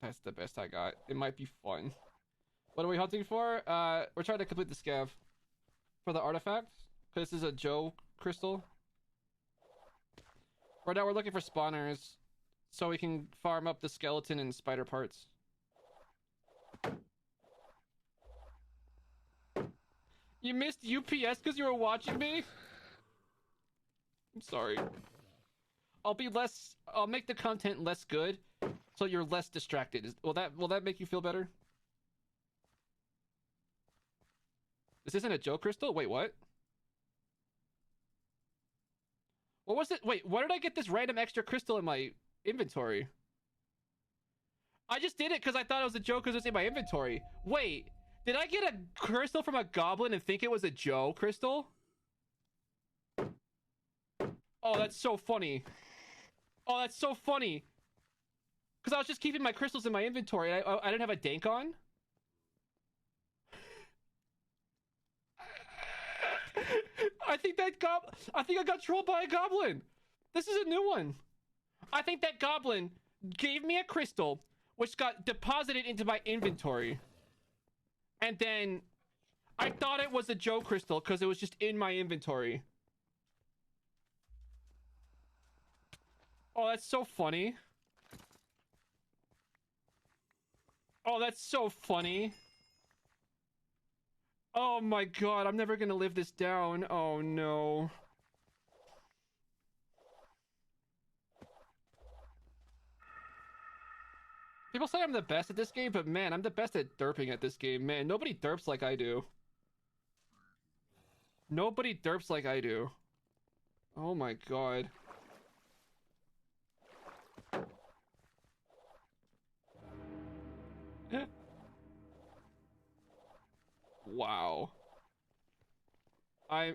That's the best I got. It might be fun. What are we hunting for? We're trying to complete the scav for the artifact, because this is a Joe crystal. Right now we're looking for spawners, so we can farm up the skeleton and spider parts. You missed UPS because you were watching me? I'm sorry. I'll make the content less good, so you're less distracted. Will that make you feel better? This isn't a Joe crystal? Wait, what? What was it? Wait, where did I get this random extra crystal in my inventory. I just did it because I thought it was a joke because it's in my inventory. Wait, did I get a crystal from a goblin and think it was a Joe crystal? Oh, that's so funny. Oh, that's so funny. Because I was just keeping my crystals in my inventory. I didn't have a dank on. I think I got trolled by a goblin. This is a new one. I think that goblin gave me a crystal, which got deposited into my inventory. And then I thought it was a Joe crystal because it was just in my inventory. Oh, that's so funny. Oh, that's so funny. Oh my god, I'm never gonna live this down. Oh no. People say I'm the best at this game, but man, I'm the best at derping at this game. Man, nobody derps like I do. Nobody derps like I do. Oh my god. Wow. I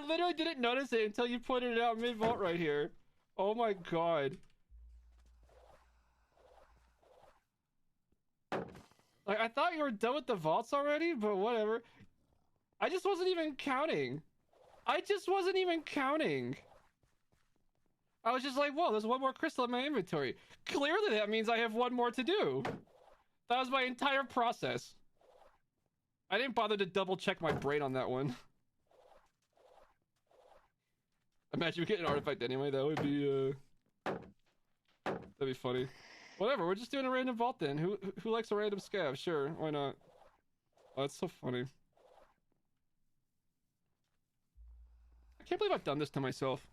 literally didn't notice it until you pointed it out mid-vault right here. Oh my god. Like, I thought you were done with the vaults already, but whatever. I just wasn't even counting. I just wasn't even counting. I was just like, whoa, there's one more crystal in my inventory. Clearly that means I have one more to do. That was my entire process. I didn't bother to double check my brain on that one. Imagine we get an artifact anyway, that would be, that'd be funny. Whatever, we're just doing a random vault then. Who likes a random scav? Sure, why not? Oh, that's so funny. I can't believe I've done this to myself.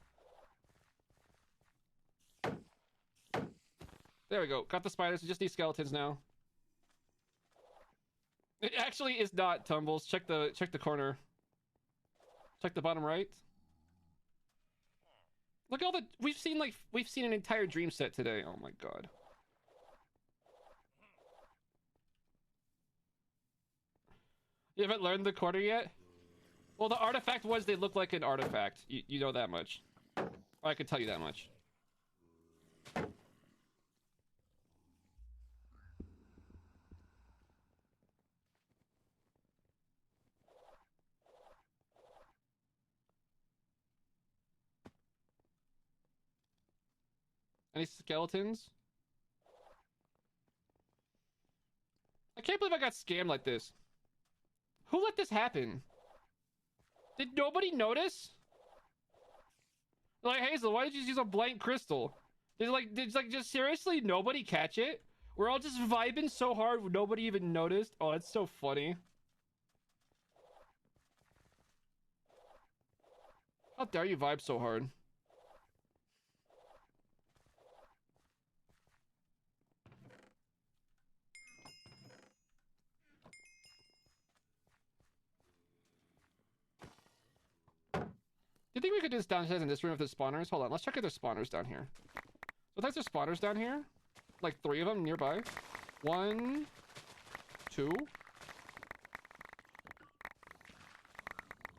There we go. Got the spiders. We just need skeletons now. It actually is not tumbles. Check the corner. Check the bottom right. Look at all the we've seen an entire dream set today. Oh my god. You haven't learned the corner yet? Well, the artifact was they look like an artifact. You know that much. I can tell you that much. Any skeletons? I can't believe I got scammed like this. Who let this happen? Did nobody notice? Like, Hazel, why did you use a blank crystal? Did just seriously nobody catch it? We're all just vibing so hard, nobody even noticed. Oh, that's so funny. How dare you vibe so hard? Do you think we could do this downstairs in this room if there's spawners? Hold on, let's check if there's spawners down here. Sometimes there's spawners down here. Like 3 of them nearby. 1, 2.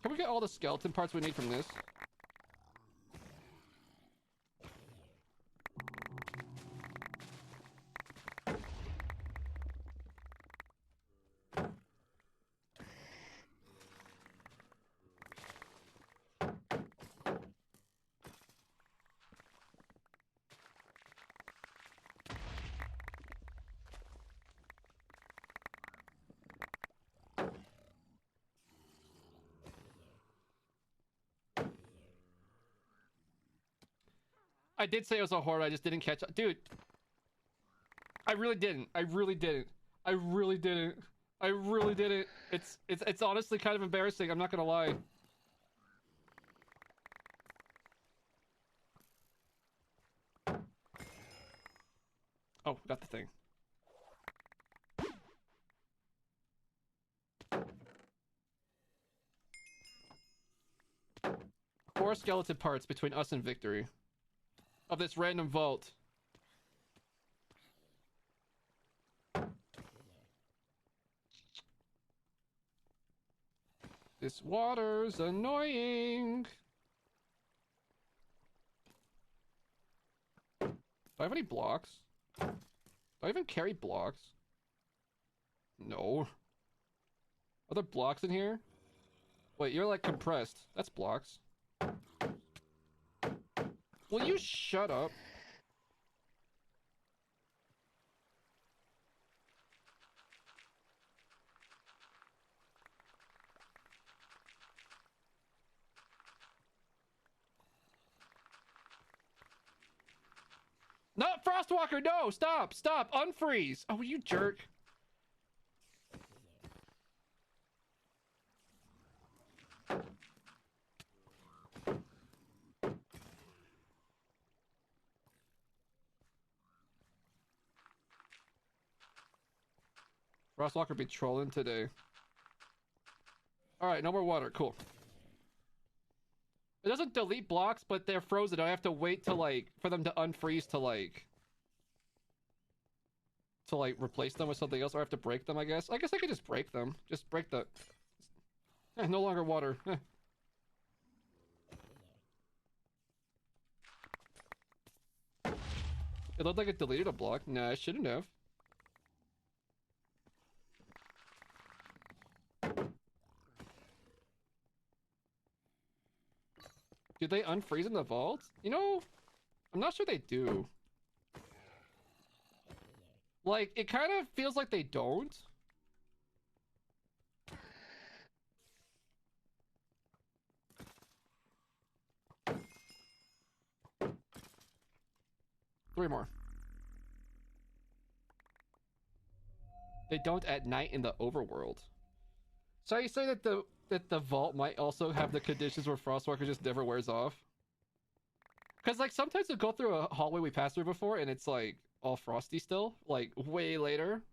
Can we get all the skeleton parts we need from this? I did say it was a horde, I just didn't catch up. Dude. I really didn't. I really didn't. I really didn't. I really didn't. It's honestly kind of embarrassing, I'm not gonna lie. Oh, got the thing. 4 skeleton parts between us and victory. of this random vault. This water's annoying. Do I have any blocks? Do I even carry blocks? No. Are there blocks in here? Wait, you're like compressed. That's blocks. Will you shut up? No, Frostwalker, no! Stop! Stop! Unfreeze! Oh, you jerk. Frostwalker be trolling today. Alright, no more water. Cool. It doesn't delete blocks, but they're frozen. I have to wait to, like, for them to unfreeze to, like, replace them with something else, or I have to break them, I guess. I guess I could just break them. Just break the... no longer water. It looked like it deleted a block. Nah, I shouldn't have. Do they unfreeze in the vault? You know, I'm not sure they do. Like, it kind of feels like they don't. Three more. They don't at night in the overworld. So you say that the vault might also have the conditions where Frostwalker just never wears off? Because, like, sometimes we'll go through a hallway we passed through before and it's, like, all frosty still. Like, way later.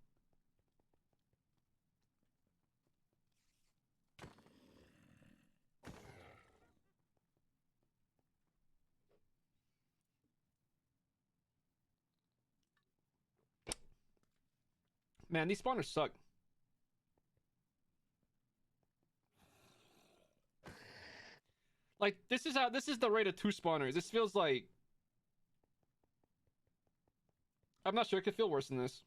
Man, these spawners suck. Like, this is the rate of 2 spawners. This feels like... I'm not sure, it could feel worse than this.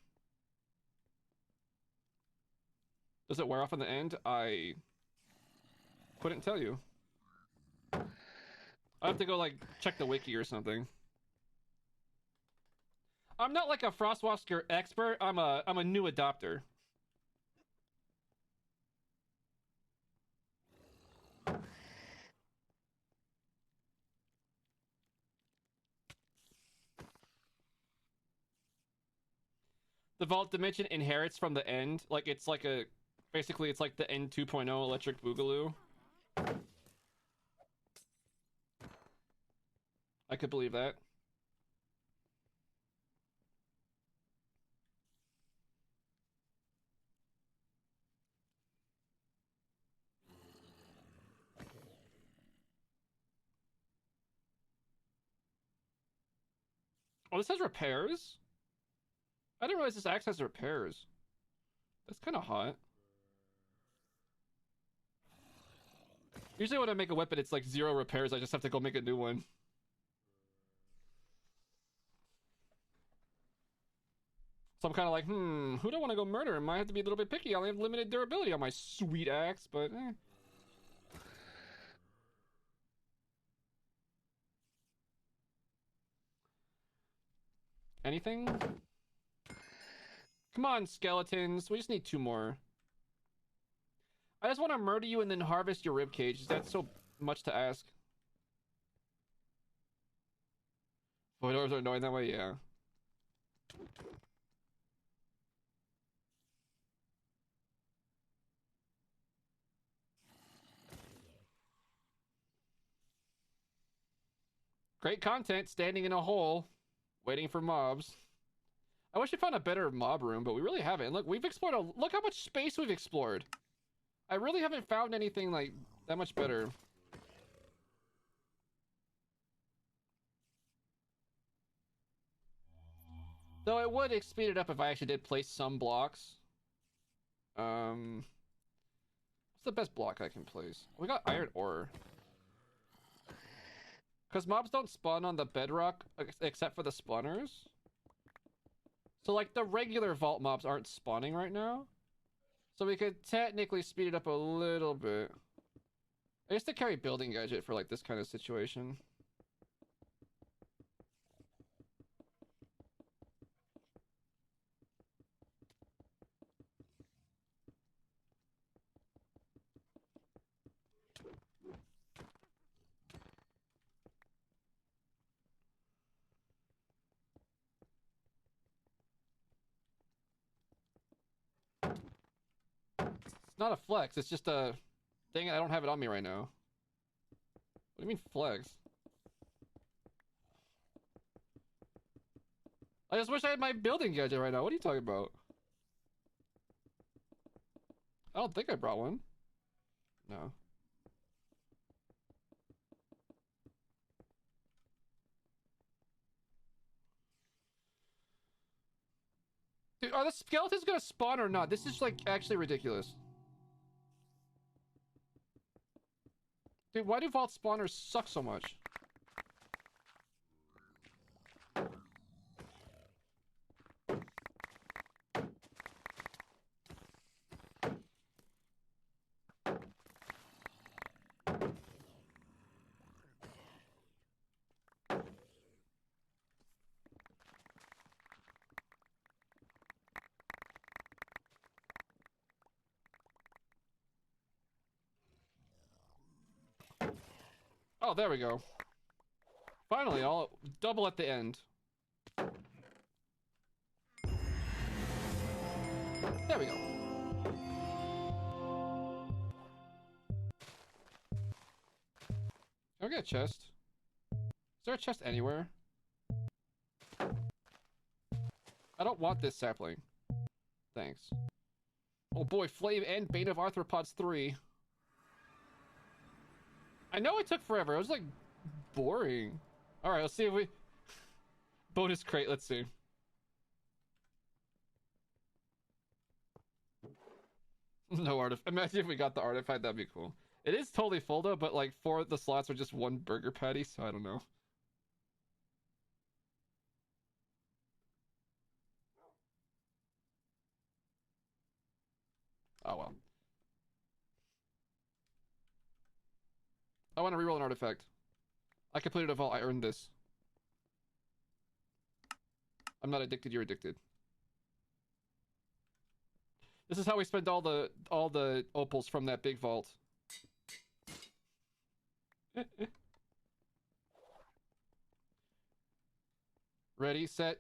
Does it wear off in the end? I couldn't tell you. I have to go, like, check the wiki or something. I'm not like a Frostwalker expert, I'm a new adopter. The vault dimension inherits from the end. Like, it's like a... Basically, it's like the End 2.0 Electric Boogaloo. I could believe that. Oh, this has repairs? I didn't realize this axe has repairs. That's kind of hot. Usually when I make a weapon, it's like 0 repairs. I just have to go make a new one. So I'm kind of like, who do I want to go murder? I might have to be a little bit picky. I only have limited durability on my sweet axe, but Anything? Come on, skeletons. We just need 2 more. I just want to murder you and then harvest your ribcage. Is that so much to ask? Void orbs are annoying that way? Yeah. Great content, standing in a hole, waiting for mobs. I wish we found a better mob room, but we really haven't. Look, we've explored look how much space we've explored. I really haven't found anything like that much better. Though it would speed it up if I actually did place some blocks. What's the best block I can place? We got iron ore. Because mobs don't spawn on the bedrock except for the spawners. So, like, the regular vault mobs aren't spawning right now. So we could technically speed it up a little bit. I used to carry building gadget for, like, this kind of situation. It's not a flex, it's just a... Dang it, I don't have it on me right now. What do you mean flex? I just wish I had my building gadget right now. What are you talking about? I don't think I brought one. No. Dude, are the skeletons gonna spawn or not? This is, like, actually ridiculous. Dude, why do vault spawners suck so much? Oh, there we go. Finally, I'll double at the end. There we go. Can I get a chest? Is there a chest anywhere? I don't want this sapling. Thanks. Oh boy, Flame and Bane of Arthropods 3. I know it took forever. It was, like, boring. Alright, let's see if we... Bonus crate, let's see. No artifact. Imagine if we got the artifact, that'd be cool. It is totally full though, but, like, 4 of the slots are just 1 burger patty, so I don't know. Oh well. I want to reroll an artifact. I completed a vault. I earned this. I'm not addicted. You're addicted. This is how we spend all the opals from that big vault. Ready, set.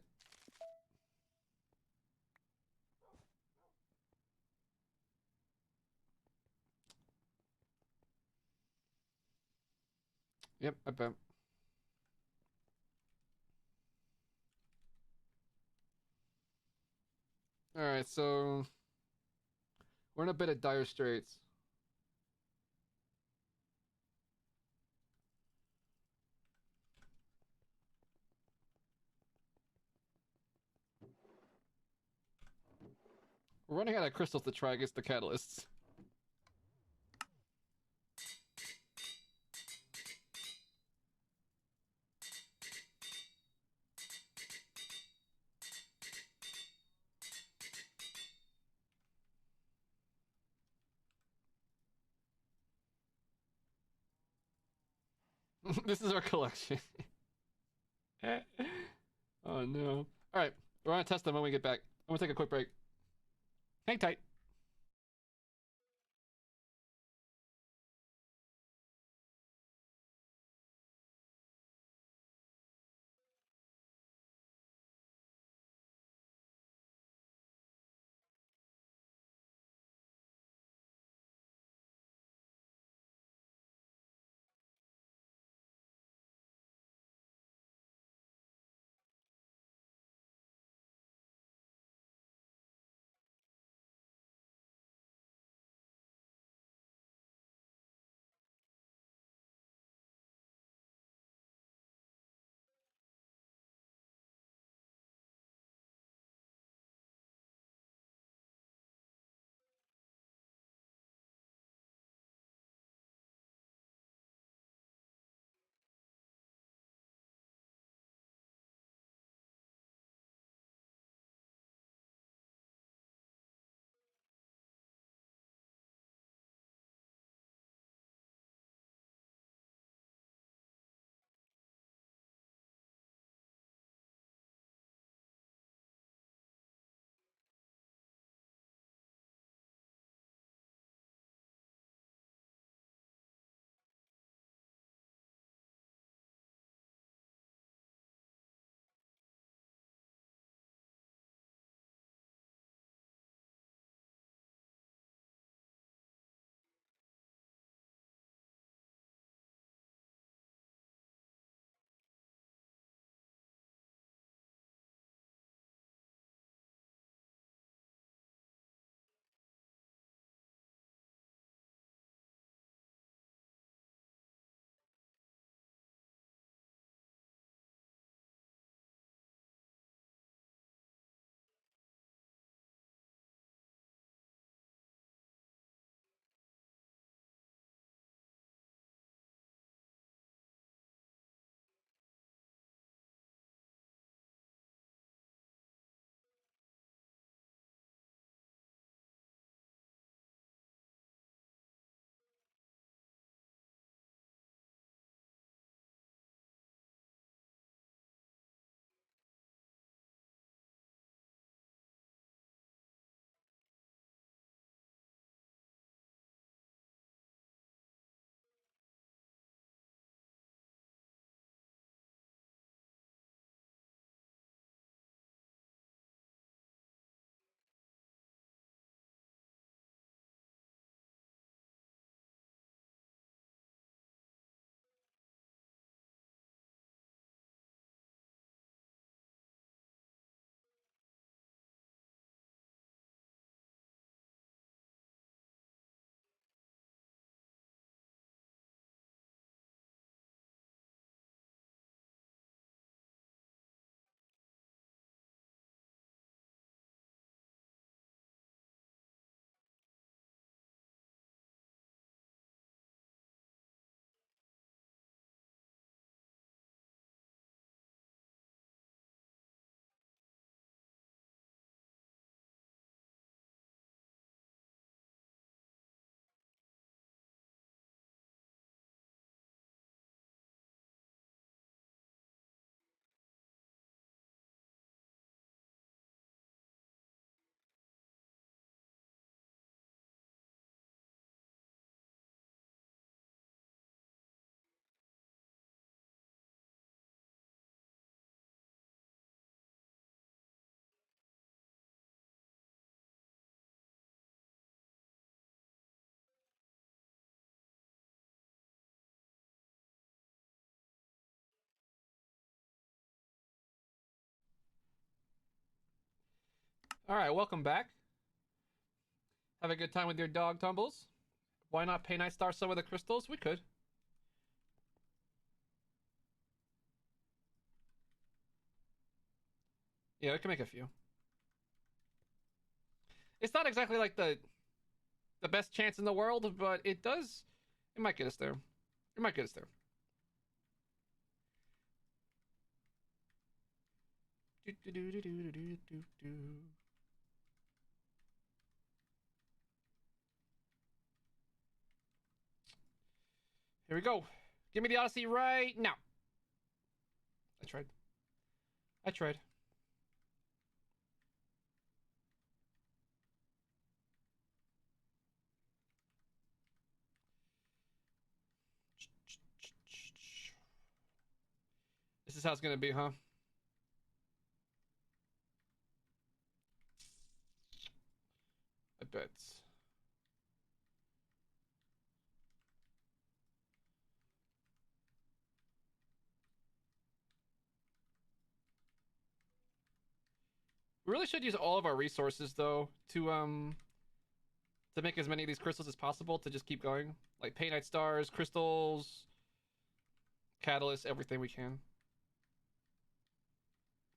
Yep, I bet. Alright, so... We're in a bit of dire straits. We're running out of crystals to try against the catalysts. This is our collection. Oh no. Alright, we're gonna test them when we get back. I'm gonna take a quick break. Hang tight. Alright, welcome back. Have a good time with your dog, Tumbles. Why not pay Night Star some of the crystals? We could. Yeah, we can make a few. It's not exactly like the best chance in the world, but it might get us there. It might get us there. Here we go. Give me the Odyssey right now. I tried. I tried. This is how it's gonna be, huh? I bet. We really should use all of our resources though to make as many of these crystals as possible to just keep going. Like Painite Stars, crystals, catalysts, everything we can.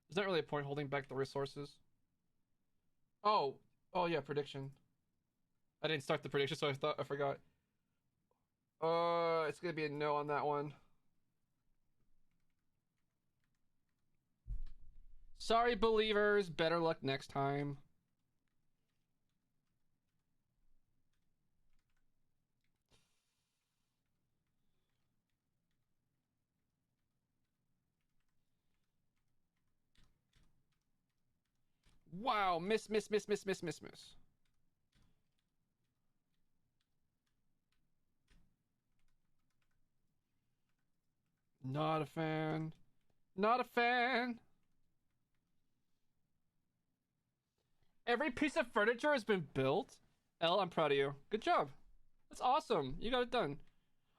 There's not really a point holding back the resources. Oh yeah, prediction. I didn't start the prediction, so I forgot. It's gonna be a no on that one. Sorry, believers. Better luck next time. Wow, miss. Not a fan. Not a fan. Every piece of furniture has been built. Elle, I'm proud of you. Good job. That's awesome. You got it done.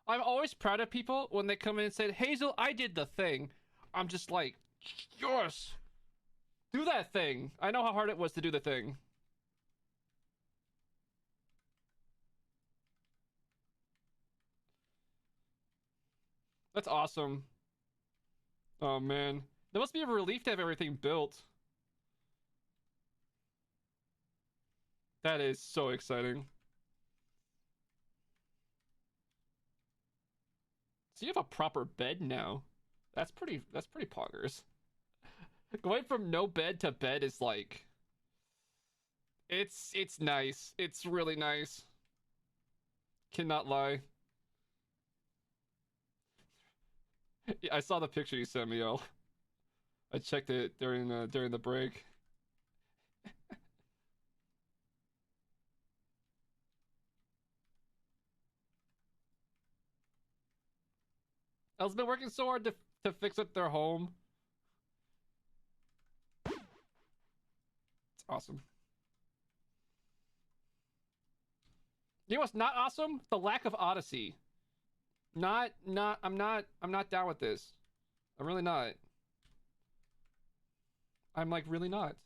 I'm always proud of people when they come in and say, Hazel, I did the thing. I'm just like, yes. Do that thing. I know how hard it was to do the thing. That's awesome. Oh, man. That must be a relief to have everything built. That is so exciting. So you have a proper bed now. That's pretty poggers. Going from no bed to bed is like it's nice. It's really nice. Cannot lie. Yeah, I saw the picture you sent me, Al. I checked it during the break. El's been working so hard to fix up their home. It's awesome. You know what's not awesome? The lack of Odyssey. I'm not down with this. I'm really not. I'm like really not.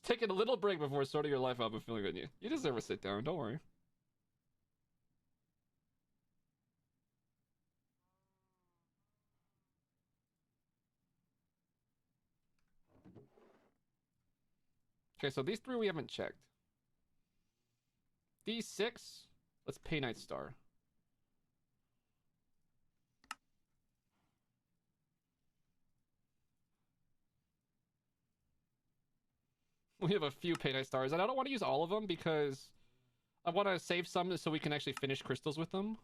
Taking a little break before sorting your life out and feeling good. You deserve a sit down. Don't worry. Okay, so these three we haven't checked. These six, let's pay Night Star. We have a few pay Night Stars, and I don't want to use all of them because I want to save some so we can actually finish crystals with them.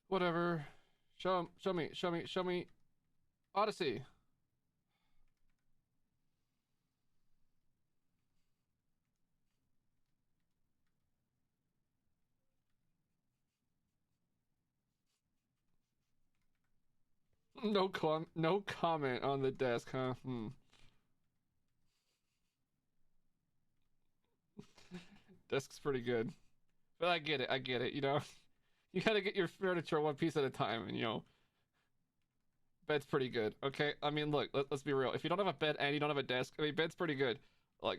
Whatever. Show me. Odyssey. No comment on the desk, huh? Desk's pretty good. But I get it, you know? You gotta get your furniture one piece at a time, and, you know, bed's pretty good, okay? I mean, look, let's be real. If you don't have a bed and you don't have a desk, I mean, bed's pretty good. Like,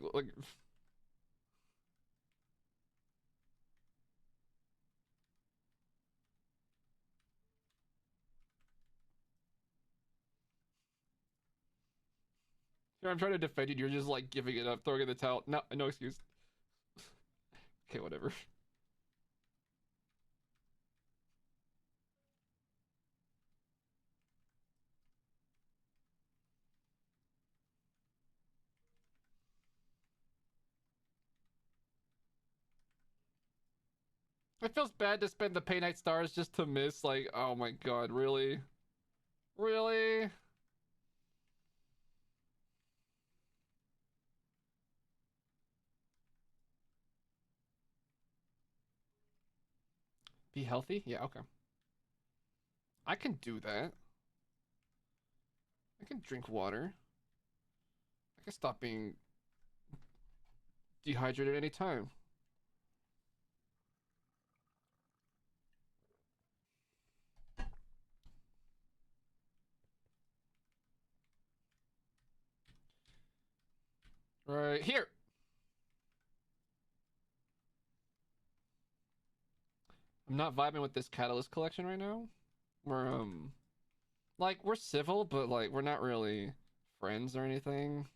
here I'm trying to defend you, you're just, like, giving it up, throwing in the towel. No, no excuse. Okay, whatever. It feels bad to spend the pay night stars just to miss, like, oh my god, really? Really? Be healthy? Yeah, okay. I can do that. I can drink water. I can stop being dehydrated anytime. Right here. I'm not vibing with this catalyst collection right now. We're like we're civil, but like we're not really friends or anything.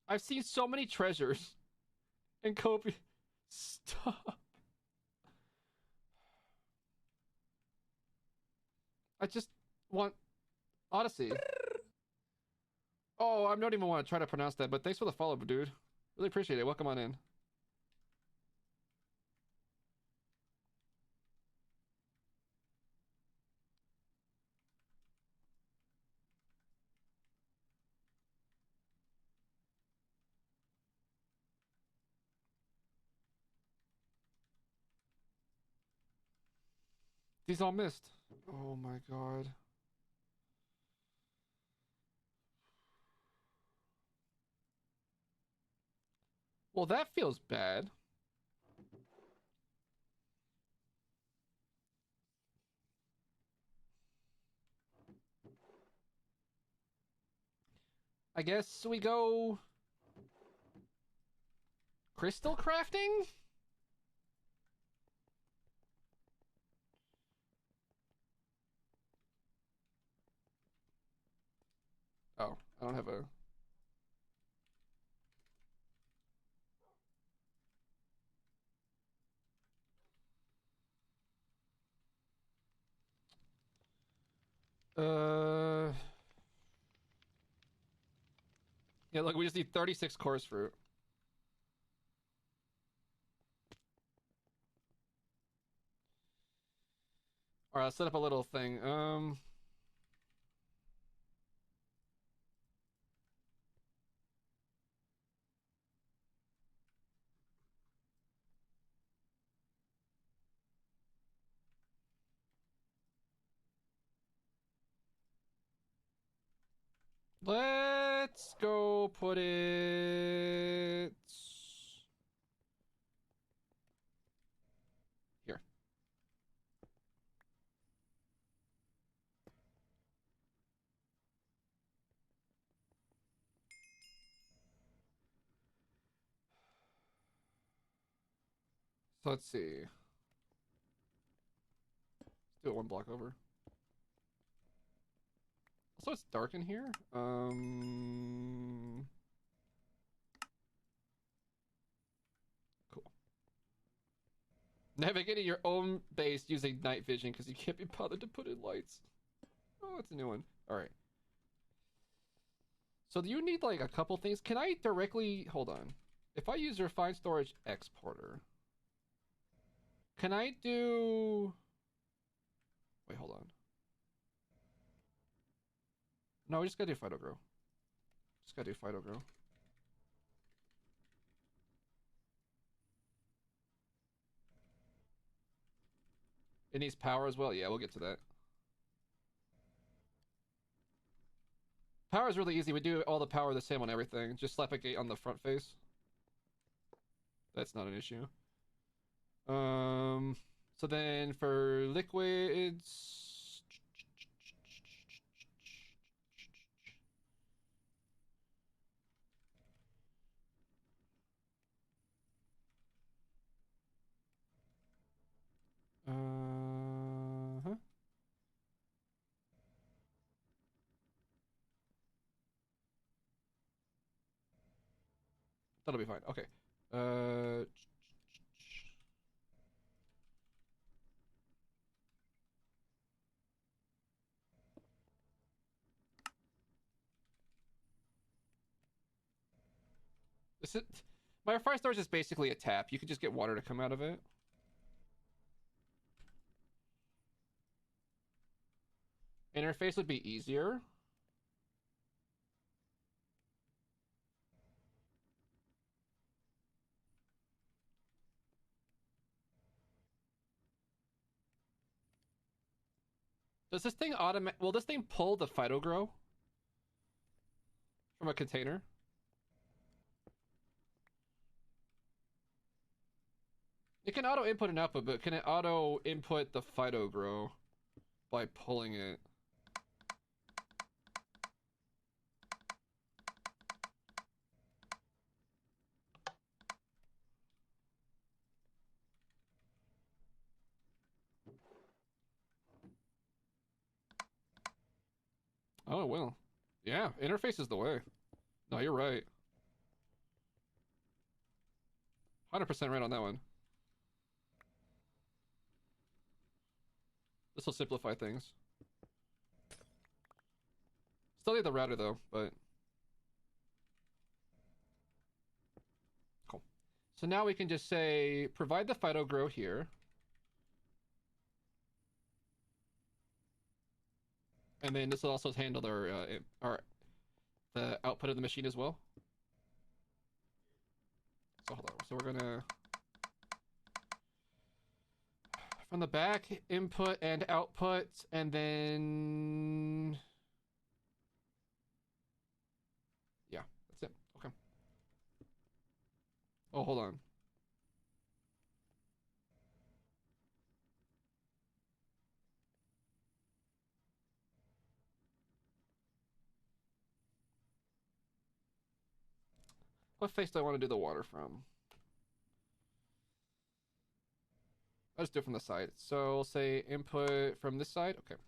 I've seen so many treasures and Kobe. Stop. I just want Odyssey. Oh, I don't even want to try to pronounce that, but thanks for the follow, dude. Really appreciate it. Welcome on in. These all missed. Oh my god. Well, that feels bad. I guess we go crystal crafting? Oh, I don't have a... Uh... Yeah, look, we just need 36 course fruit. Alright, let's set up a little thing. Let's go put it here. So let's see. Let's do it one block over. Also, it's dark in here. Cool. Navigating your own base using night vision because you can't be bothered to put in lights. Oh, that's a new one. All right. So do you need like a couple things? Can I directly hold on? If I use refined storage exporter, can I do? No, we just gotta do Phyto Grow. Just gotta do Phyto Grow. It needs power as well? Yeah, we'll get to that. Power is really easy. We do all the power the same on everything. Just slap a gate on the front face. That's not an issue. So then for liquids... Uh-huh. That'll be fine. Okay. Uh... Is it... My fire star is just basically a tap. You can just get water to come out of it. Interface would be easier. Does this thing will this thing pull the Phytogrow from a container? It can auto input and output, but can it auto input the Phytogrow by pulling it? Oh, well. Yeah, interface is the way. No, you're right. 100% right on that one. This will simplify things. Still need the router though, but... Cool. So now we can just say, provide the Phytogrow here. And then this will also handle the output of the machine as well. So hold on. So we're gonna... From the back, input and output, and then... Yeah, that's it. Okay. Oh, hold on. What face do I want to do the water from? I'll just do it from the side. So we'll say input from this side. Okay.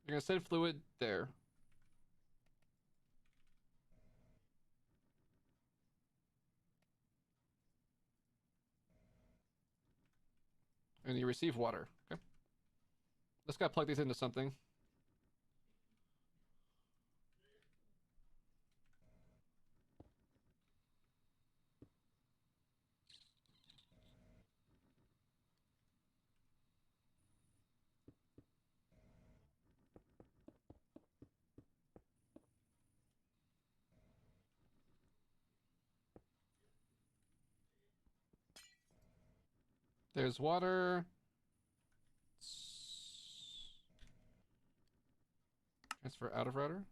You're gonna send fluid there. And you receive water. Okay. Let's gotta plug these into something. There's water. Transfer out of router.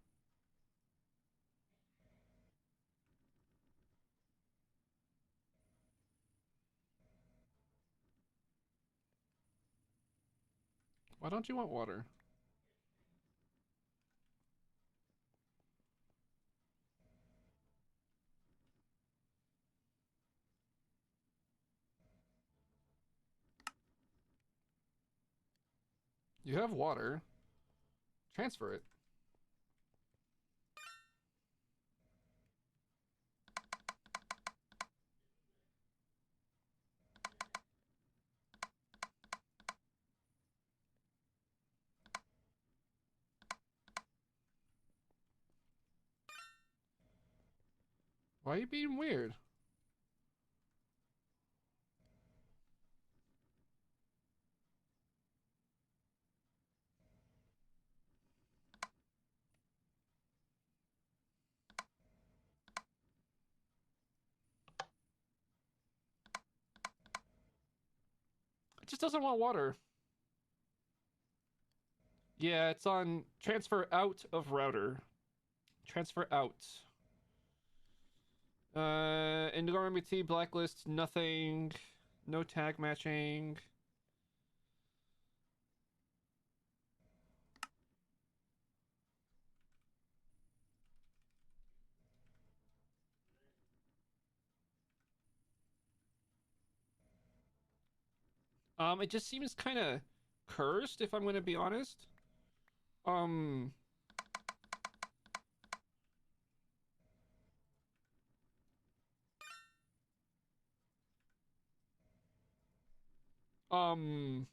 Why don't you want water? You have water. Transfer it. Why are you being weird? just doesn't want water. Yeah, it's on transfer out of router. Transfer out. Indigo MBT, blacklist, nothing. No tag matching. It just seems kind of cursed, if I'm going to be honest. Um, um,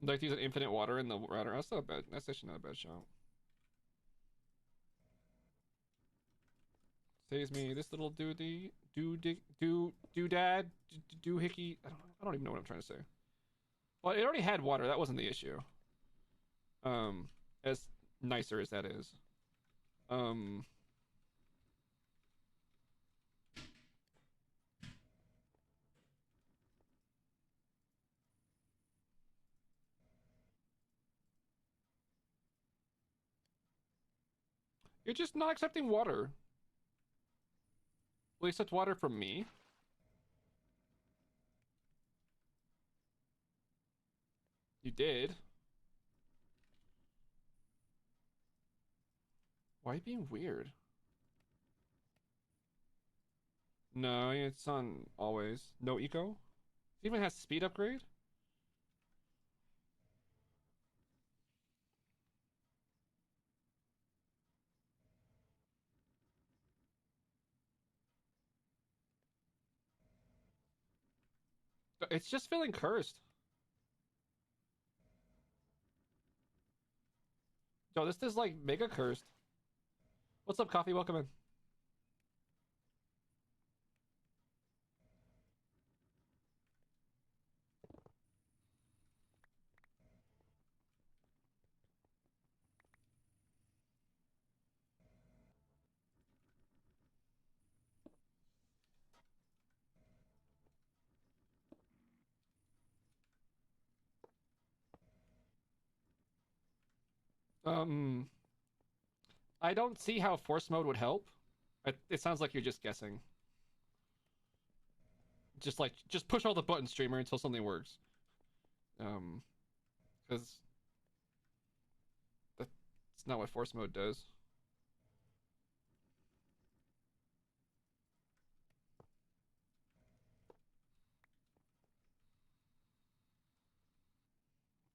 like to use an infinite water in the router. That's not bad. That's actually not a bad shot. Saves me this little doodad, doohickey. I don't even know what I'm trying to say. Well, it already had water. That wasn't the issue. As nicer as that is. Um, you're just not accepting water. Will you accept water from me? You did. Why are you being weird? No, it's on always. No eco? It even has speed upgrade? It's just feeling cursed. Yo, this is like mega cursed. What's up, Coffee? Welcome in. Um, I don't see how force mode would help. It sounds like you're just guessing. Just push all the buttons, streamer, until something works. Because that's not what force mode does.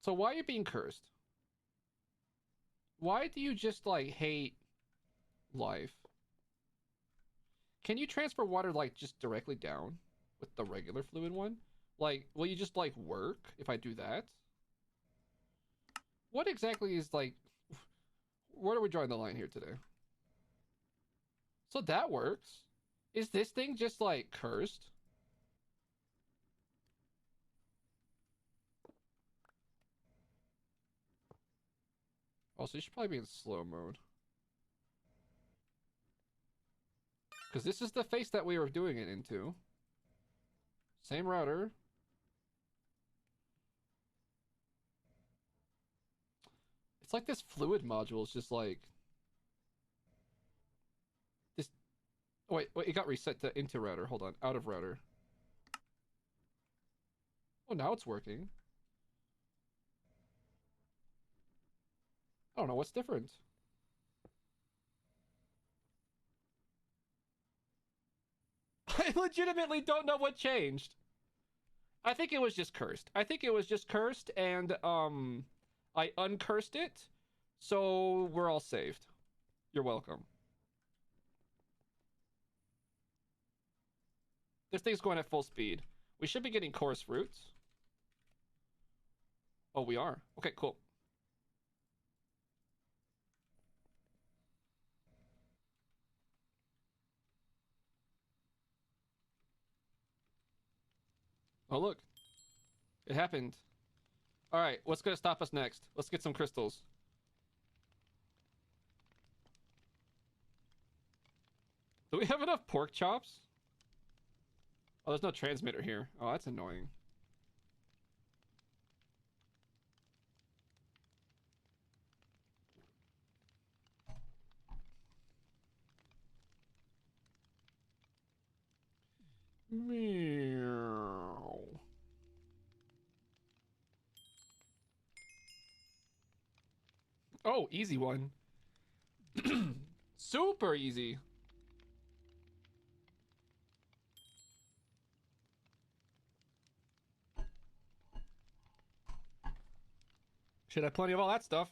So why are you being cursed? Why do you just like hate life? Can you transfer water like just directly down with the regular fluid one? Like, will you just like work if I do that? What exactly is like, where are we drawing the line here today? So that works. Is this thing just like cursed? Also, you should probably be in slow mode. Because this is the face that we were doing it into. Same router. It's like this fluid module is just like... this. Oh, wait, it got reset to into router. Hold on. Out of router. Oh, now it's working. I don't know what's different. I legitimately don't know what changed. I think it was just cursed. I think it was just cursed, and I uncursed it, so we're all saved. You're welcome. This thing's going at full speed. We should be getting chorus fruits. Oh, we are. Okay, cool. Oh, look. It happened. All right, what's going to stop us next? Let's get some crystals. Do we have enough pork chops? Oh, there's no transmitter here. Oh, that's annoying. Meow. Oh, easy one. Super easy. Should have plenty of all that stuff.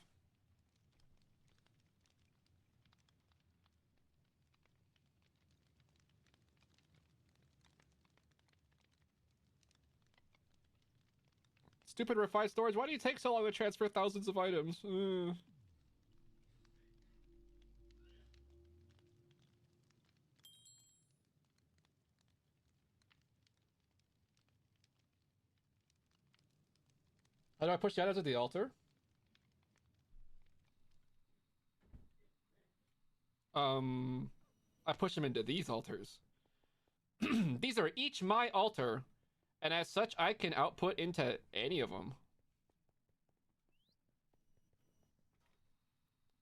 Stupid refined storage. Why do you take so long to transfer thousands of items? How do I push shadows at the altar? I push them into these altars. These are each my altar, and as such, I can output into any of them.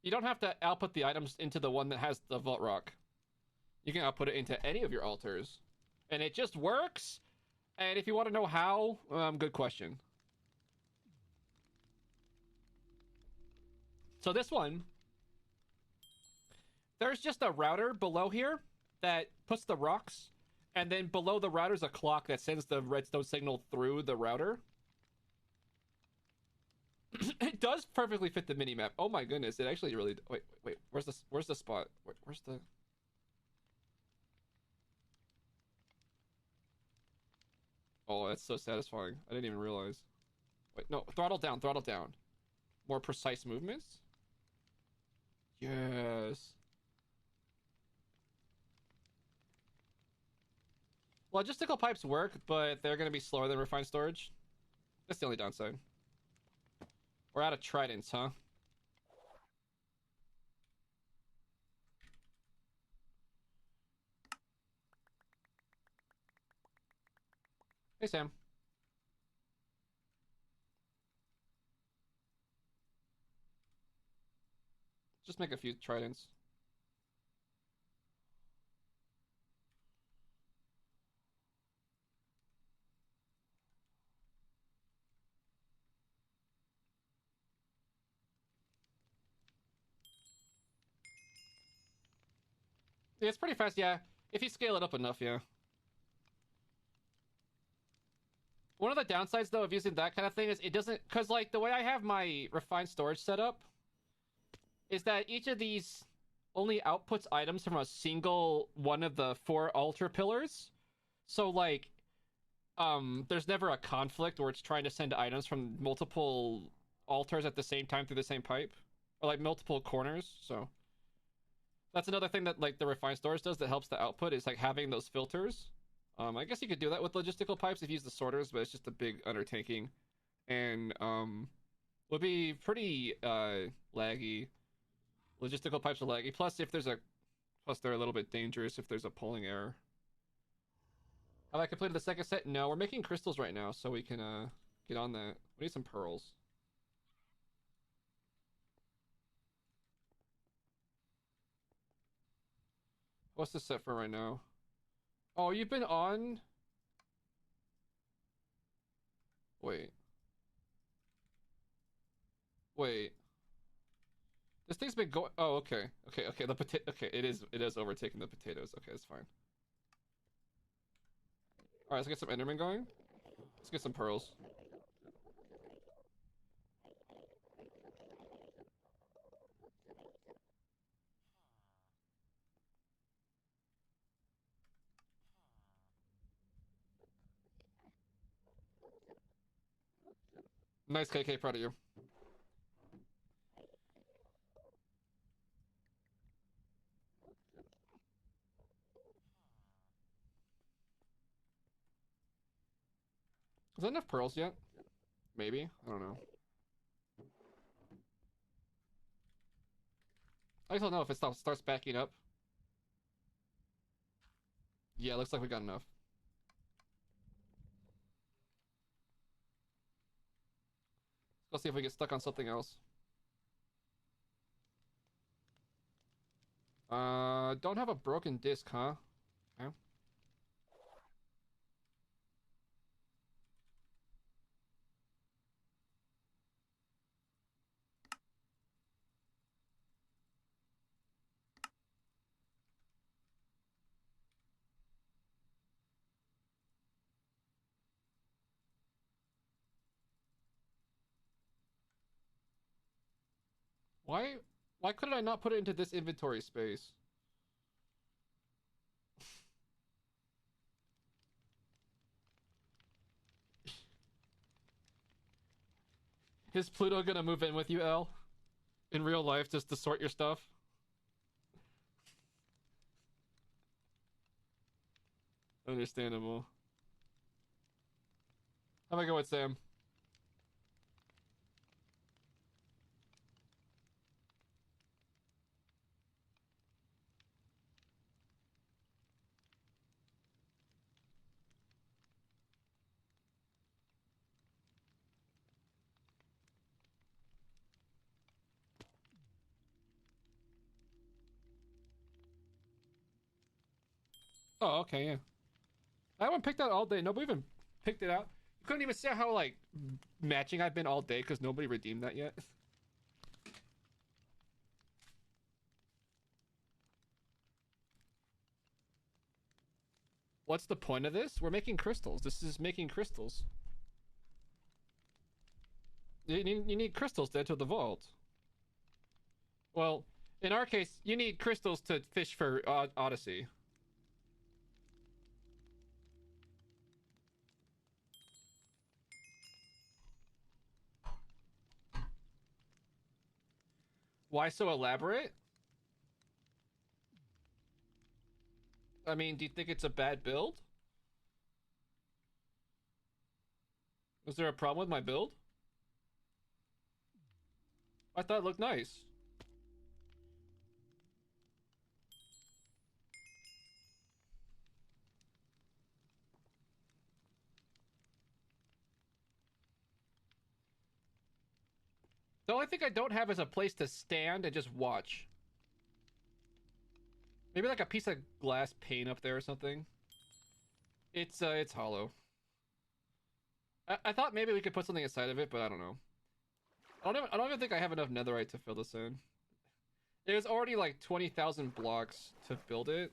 You don't have to output the items into the one that has the vault rock. You can output it into any of your altars, and it just works. And if you want to know how, good question. So this one, there's just a router below here that puts the rocks, and then below the router's a clock that sends the redstone signal through the router. It does perfectly fit the minimap. Oh my goodness, it actually really... Wait, where's the spot? Where's the... Oh, that's so satisfying. I didn't even realize. Wait, no, throttle down, throttle down. More precise movements? Yes. Logistical pipes work, but they're going to be slower than refined storage. That's the only downside. We're out of tridents, huh? Hey, Sam. Just make a few tridents. Yeah, it's pretty fast, yeah. If you scale it up enough, yeah. One of the downsides, though, of using that kind of thing is it doesn't... Because, like, the way I have my refined storage set up is that each of these only outputs items from a single one of the 4 altar pillars. So, like, there's never a conflict where it's trying to send items from multiple altars at the same time through the same pipe. Or, like, multiple corners, so... That's another thing that, like, the refined storage does that helps the output is, like, having those filters. I guess you could do that with logistical pipes if you use the sorters, but it's just a big undertaking. And, would be pretty, laggy. Logistical pipes are laggy. Plus, they're a little bit dangerous if there's a polling error. Have I completed the second set? No, we're making crystals right now, so we can, get on that. We need some pearls. What's the set for right now? Oh, you've been on... Wait. This thing's been going... Oh, okay. Okay, the potato... Okay, it is overtaking the potatoes. Okay, that's fine. Alright, let's get some Enderman going. Let's get some pearls. Nice, KK, proud of you. Is that enough pearls yet? Maybe? I don't know. I just don't know if it starts backing up. Yeah, looks like we got enough. Go see if we get stuck on something else. Don't have a broken disc, huh? Okay. Why couldn't I not put it into this inventory space? Is Pluto gonna move in with you, El? In real life, just to sort your stuff? Understandable. How about I go with Sam? Oh, okay, yeah. I haven't picked out all day. Nobody even picked it out. You couldn't even see how, like, matching I've been all day because nobody redeemed that yet. What's the point of this? We're making crystals. This is making crystals. You need crystals to enter the vault. Well, in our case, you need crystals to fish for Odyssey. Why so elaborate? I mean, do you think it's a bad build? Was there a problem with my build? I thought it looked nice. The only thing I don't have is a place to stand and just watch. Maybe like a piece of glass pane up there or something. It's hollow. I thought maybe we could put something inside of it, but I don't know. I don't even think I have enough netherite to fill this in. There's already like 20,000 blocks to build it.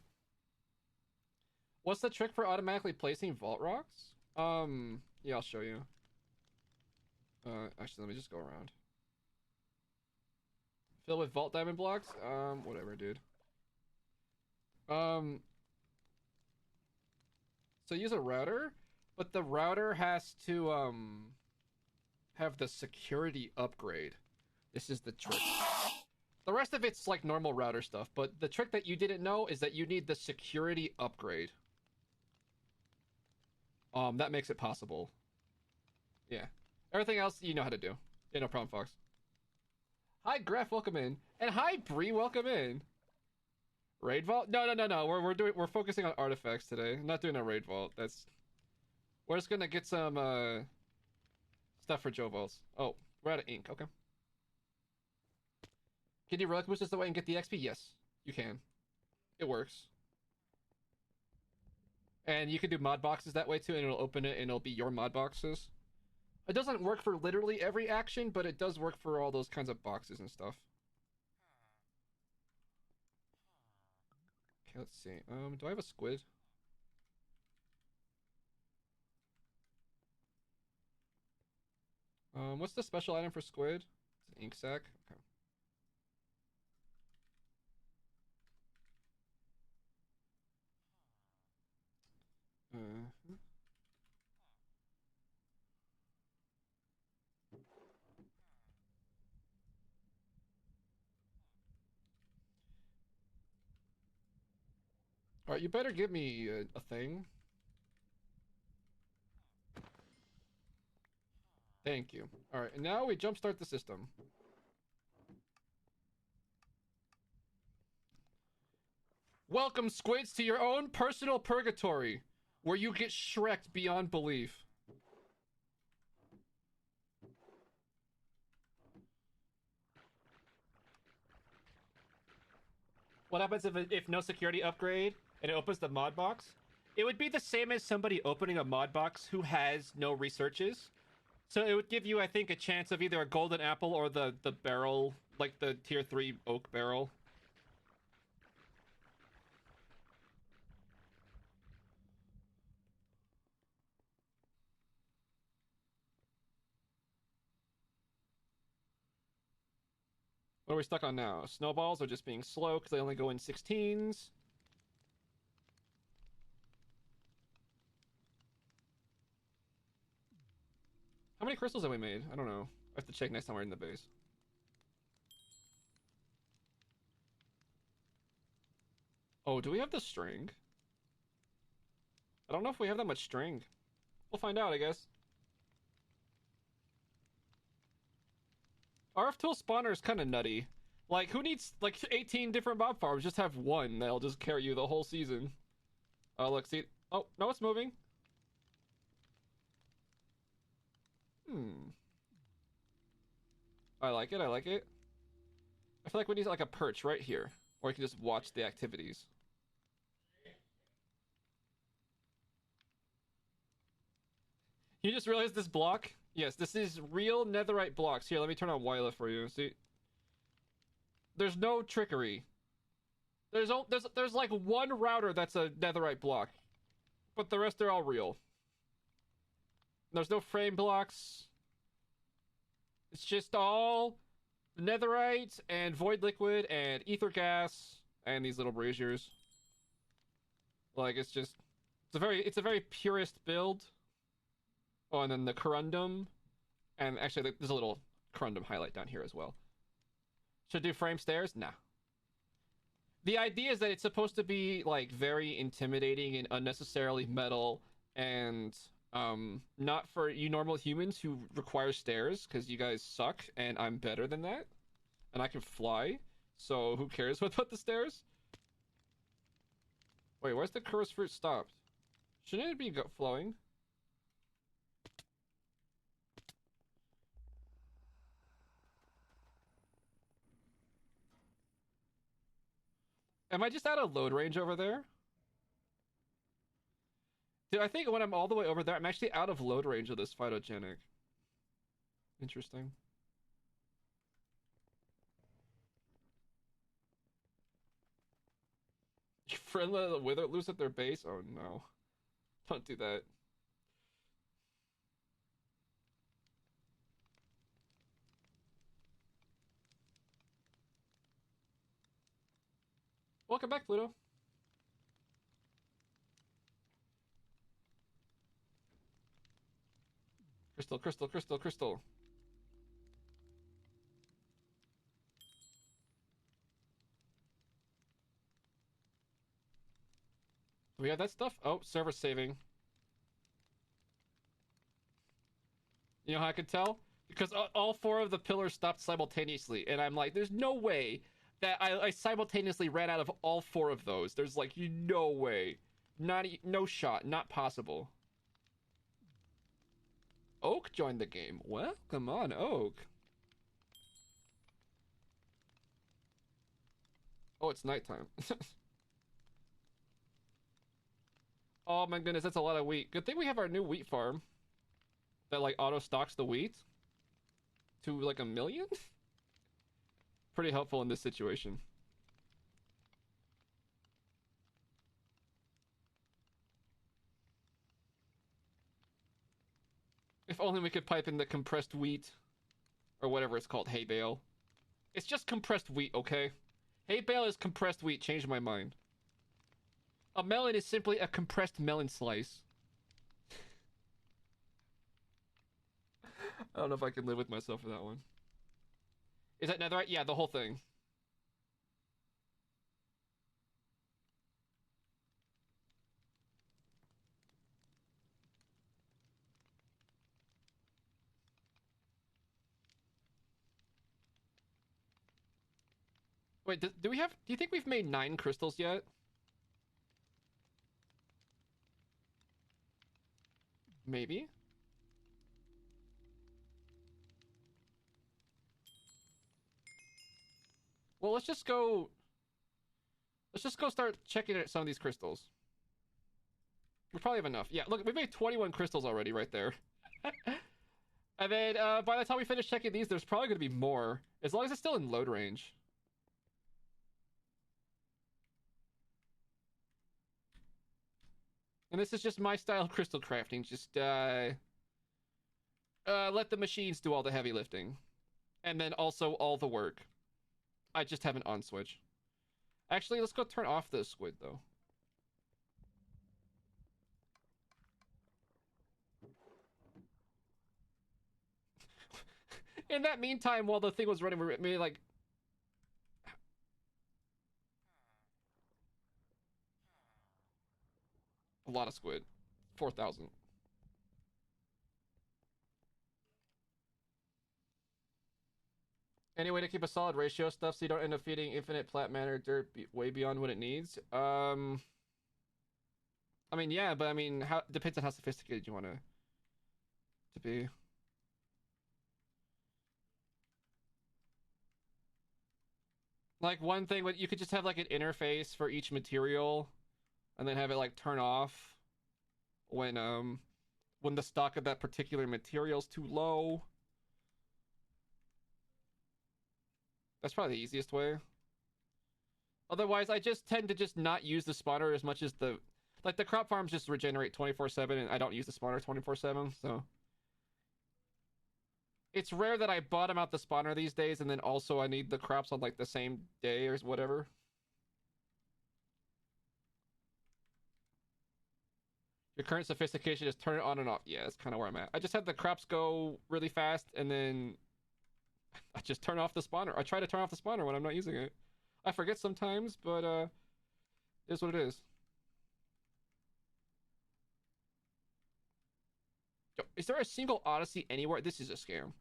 What's the trick for automatically placing vault rocks? Yeah, I'll show you. Actually, let me just go around. Fill with vault diamond blocks? Whatever, dude. So use a router, but the router has to, have the security upgrade. This is the trick. The rest of it's like normal router stuff, but the trick that you didn't know is that you need the security upgrade. That makes it possible. Yeah. Everything else you know how to do. Yeah, no problem, Fox. Hi, Graf, welcome in. And hi, Bree, welcome in. Raid vault? No. We're focusing on artifacts today. I'm not doing a raid vault. We're just gonna get some stuff for Joe vaults. Oh, we're out of ink. Okay. Can you relic boost this away and get the XP? Yes, you can. It works. And you can do mod boxes that way too, and it'll open it and it'll be your mod boxes. It doesn't work for literally every action, but it does work for all those kinds of boxes and stuff. Okay, let's see. Do I have a squid? What's the special item for squid? It's an ink sac. Okay. Alright, you better give me a thing. Thank you. Alright, and now we jumpstart the system. Welcome, squids, to your own personal purgatory, where you get Shrek'd beyond belief. What happens if no security upgrade and it opens the mod box? It would be the same as somebody opening a mod box who has no researches. So it would give you, I think, a chance of either a golden apple or the barrel, like the tier 3 oak barrel. What are we stuck on now? Snowballs are just being slow because they only go in 16s. How many crystals have we made? I don't know. I have to check next time we're in the base. Oh, do we have the string? I don't know if we have that much string. We'll find out, I guess. RF tool spawner is kind of nutty. Like, who needs, like, 18 different mob farms? Just have one that'll just carry you the whole season. Oh, look, see. Oh, no, it's moving. I like it, I like it. I feel like we need, like, a perch right here. Or you can just watch the activities. You just realized this block? Yes, this is real netherite blocks. Here, let me turn on Wyla for you. See? There's no trickery. There's like one router that's a netherite block. But the rest are all real. There's no frame blocks. It's just all netherite and void liquid and ether gas and these little braziers. Like, it's just... It's a very purist build. Oh, and then the corundum. And actually, there's a little corundum highlight down here as well. Should do frame stairs? Nah. The idea is that it's supposed to be, like, very intimidating and unnecessarily metal and, not for you normal humans who require stairs, because you guys suck, and I'm better than that. And I can fly, so who cares about the stairs? Wait, where's the cursed fruit stopped? Shouldn't it be flowing? Am I just out of load range over there? Dude, I think when I'm all the way over there, I'm actually out of load range of this phytogenic. Interesting. Your friend let the wither loose at their base? Oh no. Don't do that. Welcome back, Pluto. Crystal, crystal, crystal, crystal. Do we have that stuff? Oh, server saving. You know how I could tell? Because all four of the pillars stopped simultaneously, and I'm like, there's no way that I simultaneously ran out of all four of those. There's like, no way. No shot. Not possible. Oak joined the game. Welcome on, Oak. Oh, it's nighttime. Oh my goodness, that's a lot of wheat. Good thing we have our new wheat farm that like auto stocks the wheat to like 1 million. Pretty helpful in this situation. If only we could pipe in the compressed wheat or whatever it's called, hay bale. It's just compressed wheat, okay? Hay bale is compressed wheat. Changed my mind. A melon is simply a compressed melon slice. I don't know if I can live with myself for that one. Is that netherite? Yeah, the whole thing. Wait, do we have... Do you think we've made 9 crystals yet? Maybe? Well, let's just go... Let's just go start checking at some of these crystals. We probably have enough. Yeah, look, we made 21 crystals already right there. And then by the time we finish checking these, there's probably going to be more. As long as it's still in load range. And this is just my style of crystal crafting. Just let the machines do all the heavy lifting. And then also all the work. I just have an on switch. Actually, let's go turn off the squid, though. In that meantime, while the thing was running, we made like... a lot of squid. 4,000. Any way to keep a solid ratio of stuff so you don't end up feeding infinite plat matter dirt way beyond what it needs? I mean, yeah, but I mean, how depends on how sophisticated you want to be. Like one thing, you could just have like an interface for each material, and then have it like turn off when the stock of that particular material is too low. That's probably the easiest way. Otherwise, I just tend to just not use the spawner as much as the crop farms just regenerate 24/7, and I don't use the spawner 24/7, so it's rare that I bottom out the spawner these days, and then also I need the crops on like the same day or whatever. Your current sophistication is turn it on and off. Yeah, that's kind of where I'm at. I just have the crops go really fast, and then I just turn off the spawner. I try to turn off the spawner when I'm not using it. I forget sometimes, but it is what it is. Yo, is there a single Odyssey anywhere? This is a scam.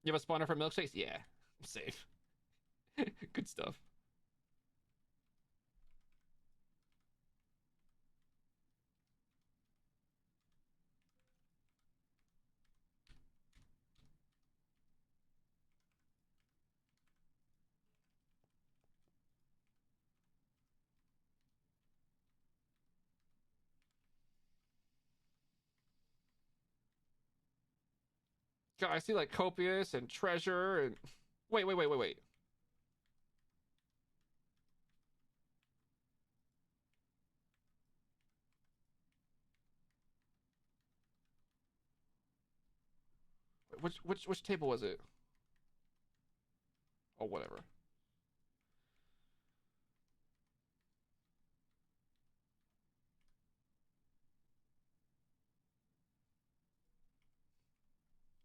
You have a spawner for milkshakes? Yeah, I'm safe. Good stuff. God, I see like copious and treasure and wait. Which table was it? Oh, whatever.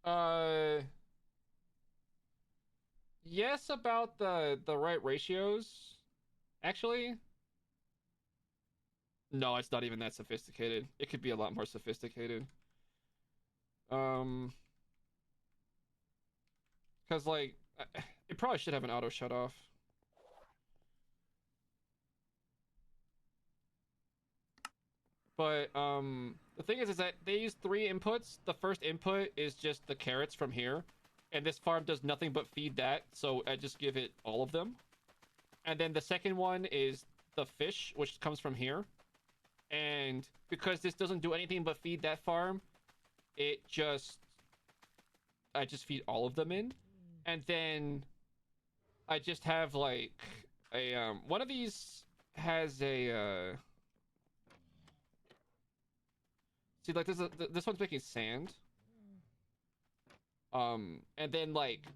Uh, yes, about the right ratios. Actually, no, it's not even that sophisticated. It could be a lot more sophisticated. Um, because like it probably should have an auto shut off. But the thing is that they use 3 inputs. The first input is just the carrots from here, and this farm does nothing but feed that, so I just give it all of them. And then the second one is the fish, which comes from here. And because this doesn't do anything but feed that farm, I just feed all of them in. And then I just have like a one of these has a see, like this one's making sand. And then like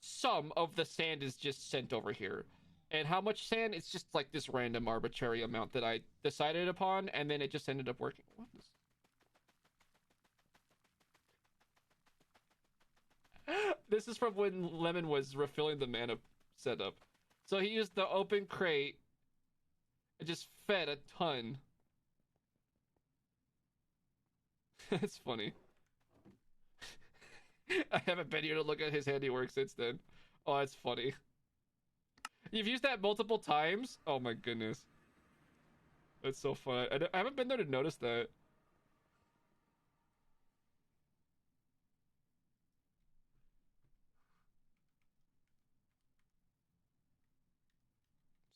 some of the sand is just sent over here. And how much sand? It's just like this random arbitrary amount that I decided upon, and then it just ended up working. What is... This is from when Lemon was refilling the mana setup. So he used the open crate and just fed a ton. It's funny. I haven't been here to look at his handiwork since then. Oh, that's funny. You've used that multiple times? Oh my goodness. That's so fun. I haven't been there to notice that.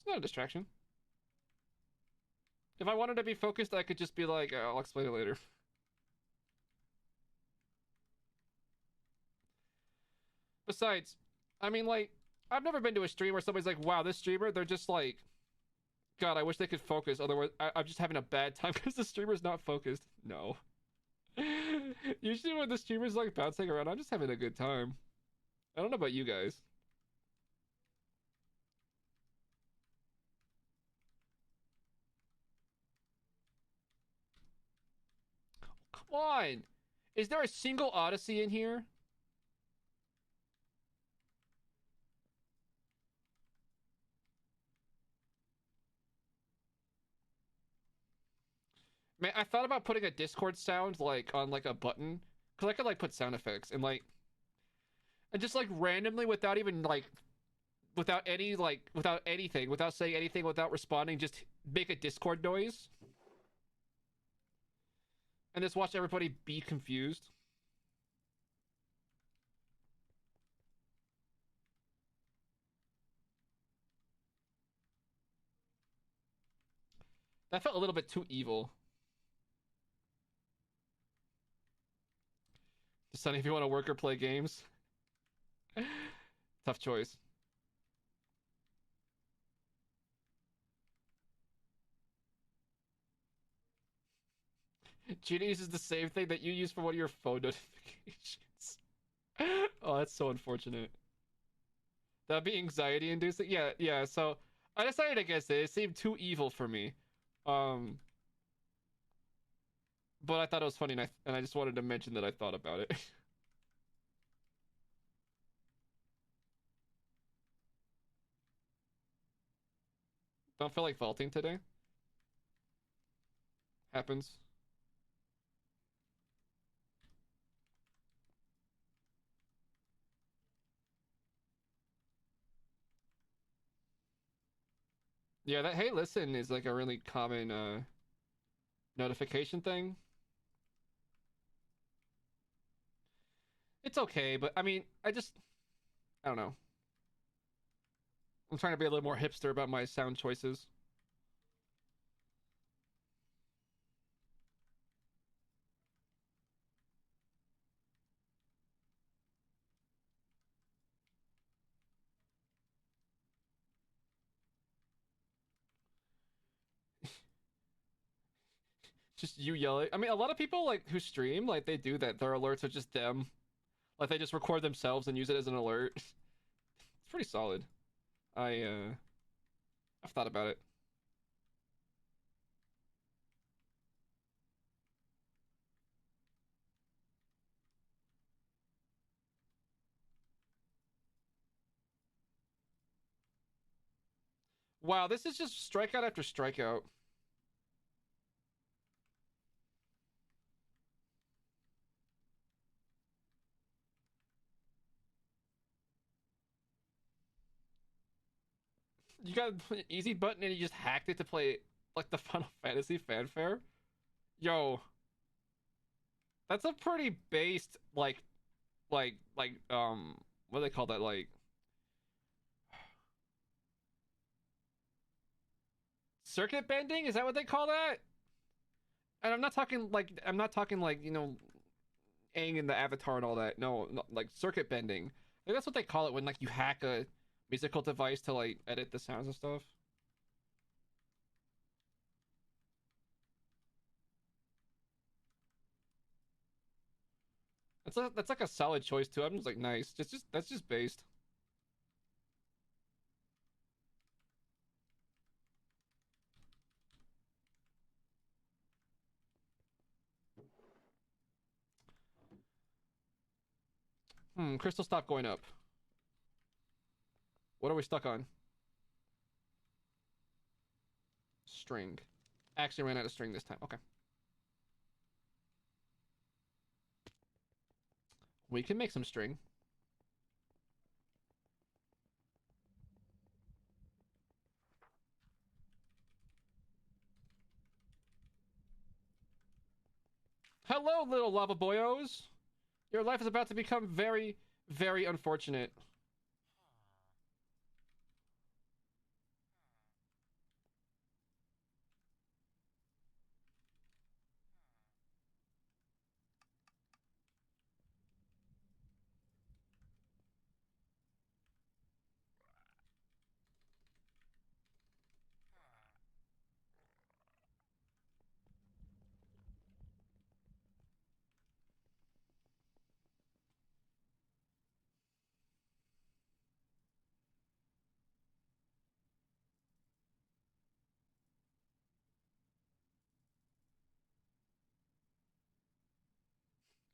It's not a distraction. If I wanted to be focused, I could just be like, I'll explain it later. Besides, I mean, like, I've never been to a stream where somebody's like, wow, this streamer, they're just like, God, I wish they could focus. Otherwise, I'm just having a bad time because the streamer's not focused. No. Usually when the streamer's like bouncing around, I'm just having a good time. I don't know about you guys. Come on. Is there a single Odyssey in here? Man, I thought about putting a Discord sound like on like a button, because I could like put sound effects and just like randomly without even like without any like without anything, without saying anything, without responding, just make a Discord noise and just watch everybody be confused. That felt a little bit too evil. Sonny, if you want to work or play games, tough choice. Gina uses the same thing that you use for one of your phone notifications. Oh, that's so unfortunate. That'd be anxiety inducing. Yeah, yeah. So I decided against it. It seemed too evil for me. Um, but I thought it was funny, and I just wanted to mention that I thought about it. Don't feel like faulting today. Happens. Yeah, that hey listen is like a really common notification thing. It's okay, but I mean, I don't know. I'm trying to be a little more hipster about my sound choices. Just you yelling. I mean, a lot of people like who stream, like they do that. Their alerts are just them. Like they just record themselves and use it as an alert. It's pretty solid. I've thought about it. Wow, this is just strikeout after strikeout. You got an easy button and you just hacked it to play like the Final Fantasy fanfare. Yo, that's a pretty based what do they call that, like circuit bending, is that what they call that? And I'm not talking like Aang and the Avatar and all that. No, no, like circuit bending. Like that's what they call it when like you hack a musical device to like edit the sounds and stuff. That's like a solid choice too. I'm just like nice. Just that's just based. Crystal, stop going up. What are we stuck on? String. Actually ran out of string this time. Okay. We can make some string. Hello, little lava boyos. Your life is about to become very, very unfortunate.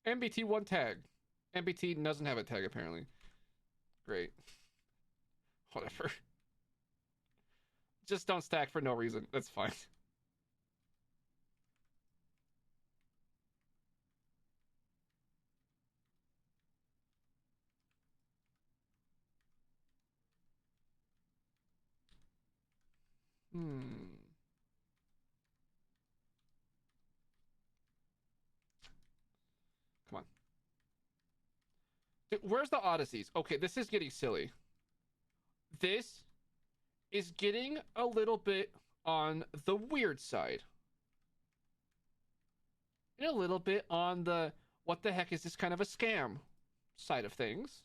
MBT one tag. MBT doesn't have a tag apparently. Great. Whatever. Just don't stack for no reason. That's fine. Hmm. Come on. Dude, where's the Odysseys? Okay, this is getting silly. This is getting a little bit on the weird side. And a little bit on the what the heck is this kind of a scam side of things.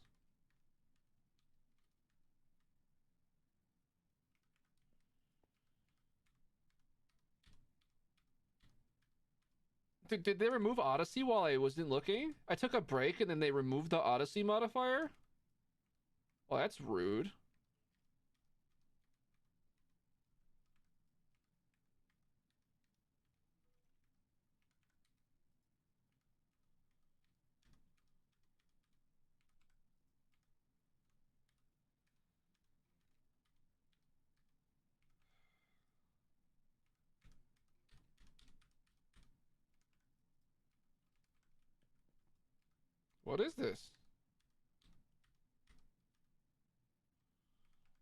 Did they remove Odyssey while I wasn't looking? I took a break and then they removed the Odyssey modifier? Well, that's rude. What is this?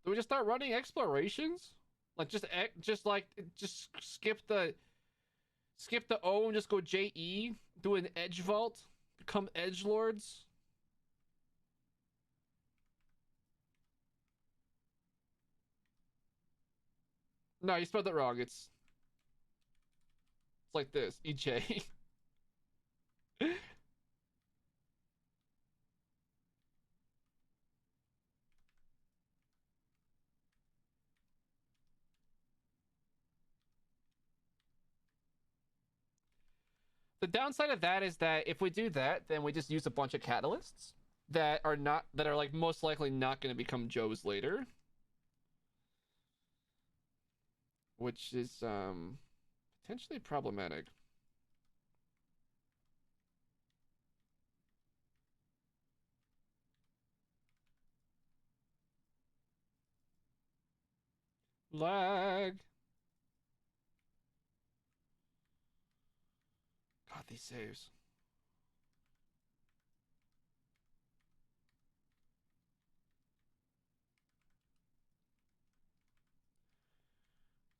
Do we just start running explorations? Like just skip the O and just go JE, do an edge vault, become edge lords. No, you spelled that wrong. It's like this, EJ. The downside of that is that if we do that, then we just use a bunch of catalysts that are like most likely not going to become Joes later, which is potentially problematic. Lag. God, these saves.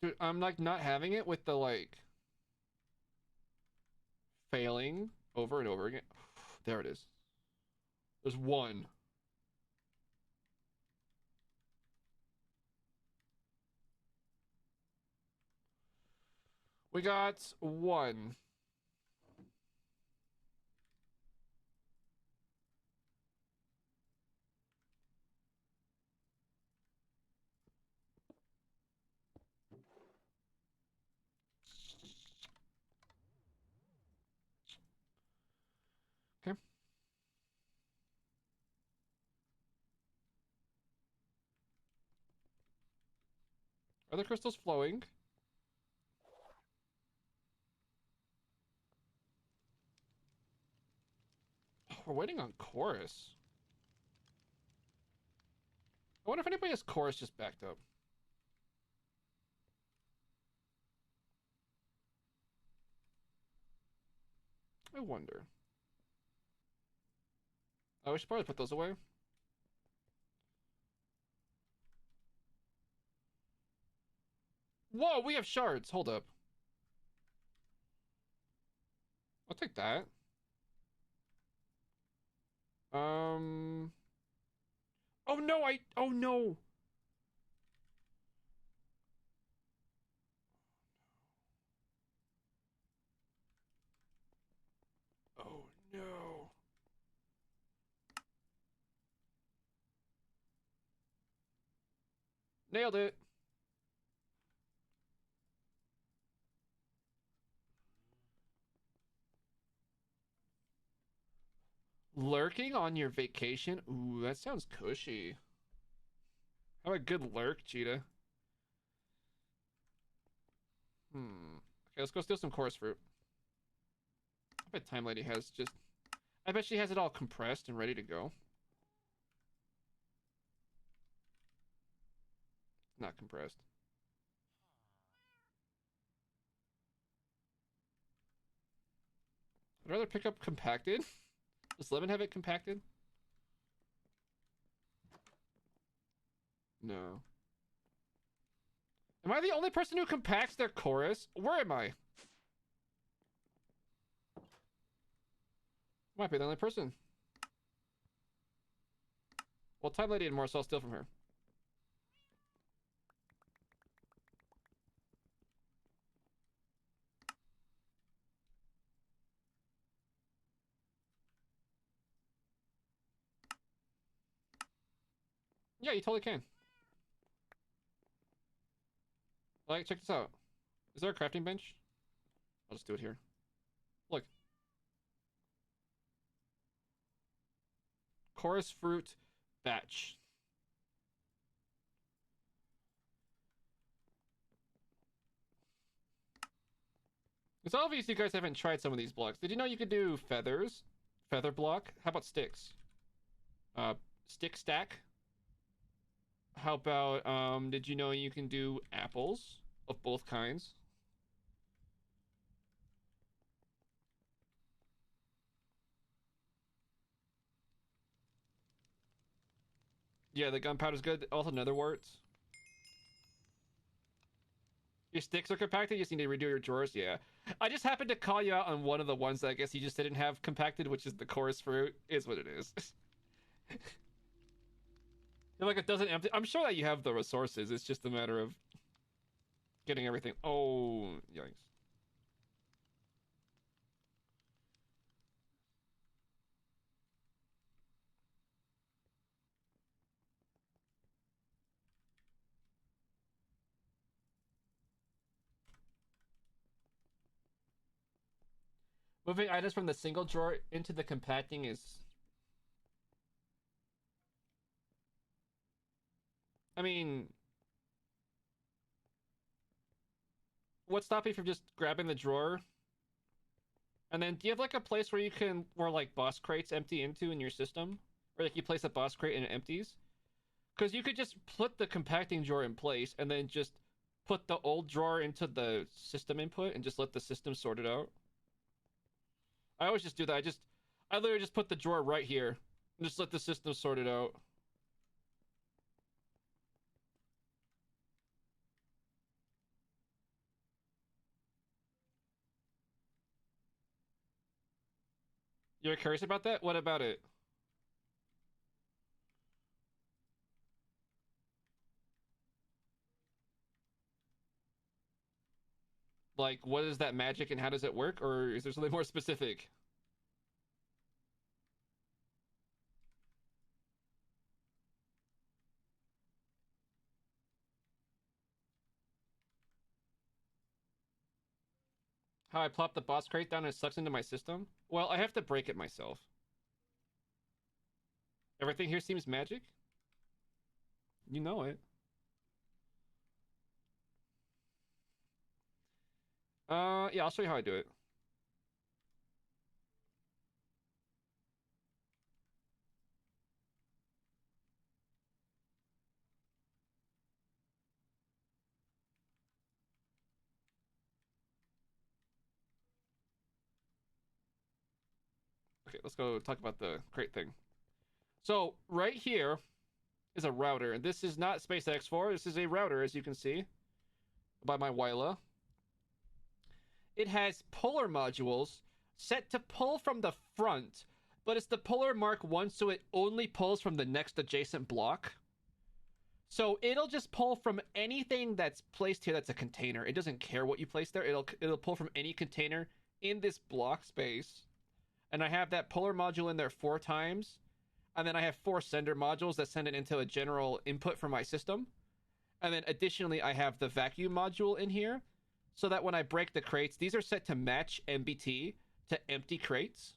Dude, I'm like not having it with the like failing over and over again. There it is. There's one. We got one. Okay. Are the crystals flowing? Oh, we're waiting on chorus. I wonder if anybody has chorus just backed up. I wonder. We should probably put those away. Whoa, we have shards. Hold up. I'll take that. Oh no, oh no. Oh no. Nailed it. Lurking on your vacation? Ooh, that sounds cushy. How about a good lurk, Cheetah? Okay, let's go steal some chorus fruit. I bet Time Lady has just I bet she has it all compressed and ready to go. Not compressed. I'd rather pick up compacted. Does Lemon have it compacted? No. Am I the only person who compacts their chorus? Where am I? Might be the only person. Well, Time Lady and more, so I'll steal from her. Yeah, you totally can. Like, check this out. Is there a crafting bench? I'll just do it here. Look. Chorus fruit batch. It's obvious you guys haven't tried some of these blocks. Did you know you could do feathers? Feather block? How about sticks? Stick stack? How about, did you know you can do apples of both kinds? Yeah, the gunpowder's good. Also, nether warts. Your sticks are compacted, you just need to redo your drawers? Yeah. I just happened to call you out on one of the ones that I guess you just didn't have compacted, which is the chorus fruit. Is what it is. You're like, it doesn't empty. I'm sure that you have the resources. It's just a matter of getting everything. Oh, yikes. Moving items from the single drawer into the compacting is... I mean... What's stopping you from just grabbing the drawer? And then, do you have, like, a place where you can... Where, like, boss crates empty into in your system? Or, like, you place a boss crate and it empties? Because you could just put the compacting drawer in place and then just put the old drawer into the system input and just let the system sort it out. I always just do that. I literally just put the drawer right here and just let the system sort it out. You're curious about that? What about it? Like, what is that magic and how does it work? Or is there something more specific? How I plop the boss crate down and it sucks into my system? Well, I have to break it myself. Everything here seems magic? You know it. Yeah, I'll show you how I do it. Okay, let's go talk about the crate thing. So, right here is a router, and this is not SpaceX4. This is a router, as you can see by my Wyla. It has puller modules set to pull from the front, but it's the puller Mark 1, so it only pulls from the next adjacent block. So it'll just pull from anything that's placed here that's a container. It doesn't care what you place there. It'll pull from any container in this block space. And I have that puller module in there 4 times. And then I have 4 sender modules that send it into a general input for my system. And then additionally, I have the vacuum module in here so that when I break the crates, these are set to match MBT to empty crates.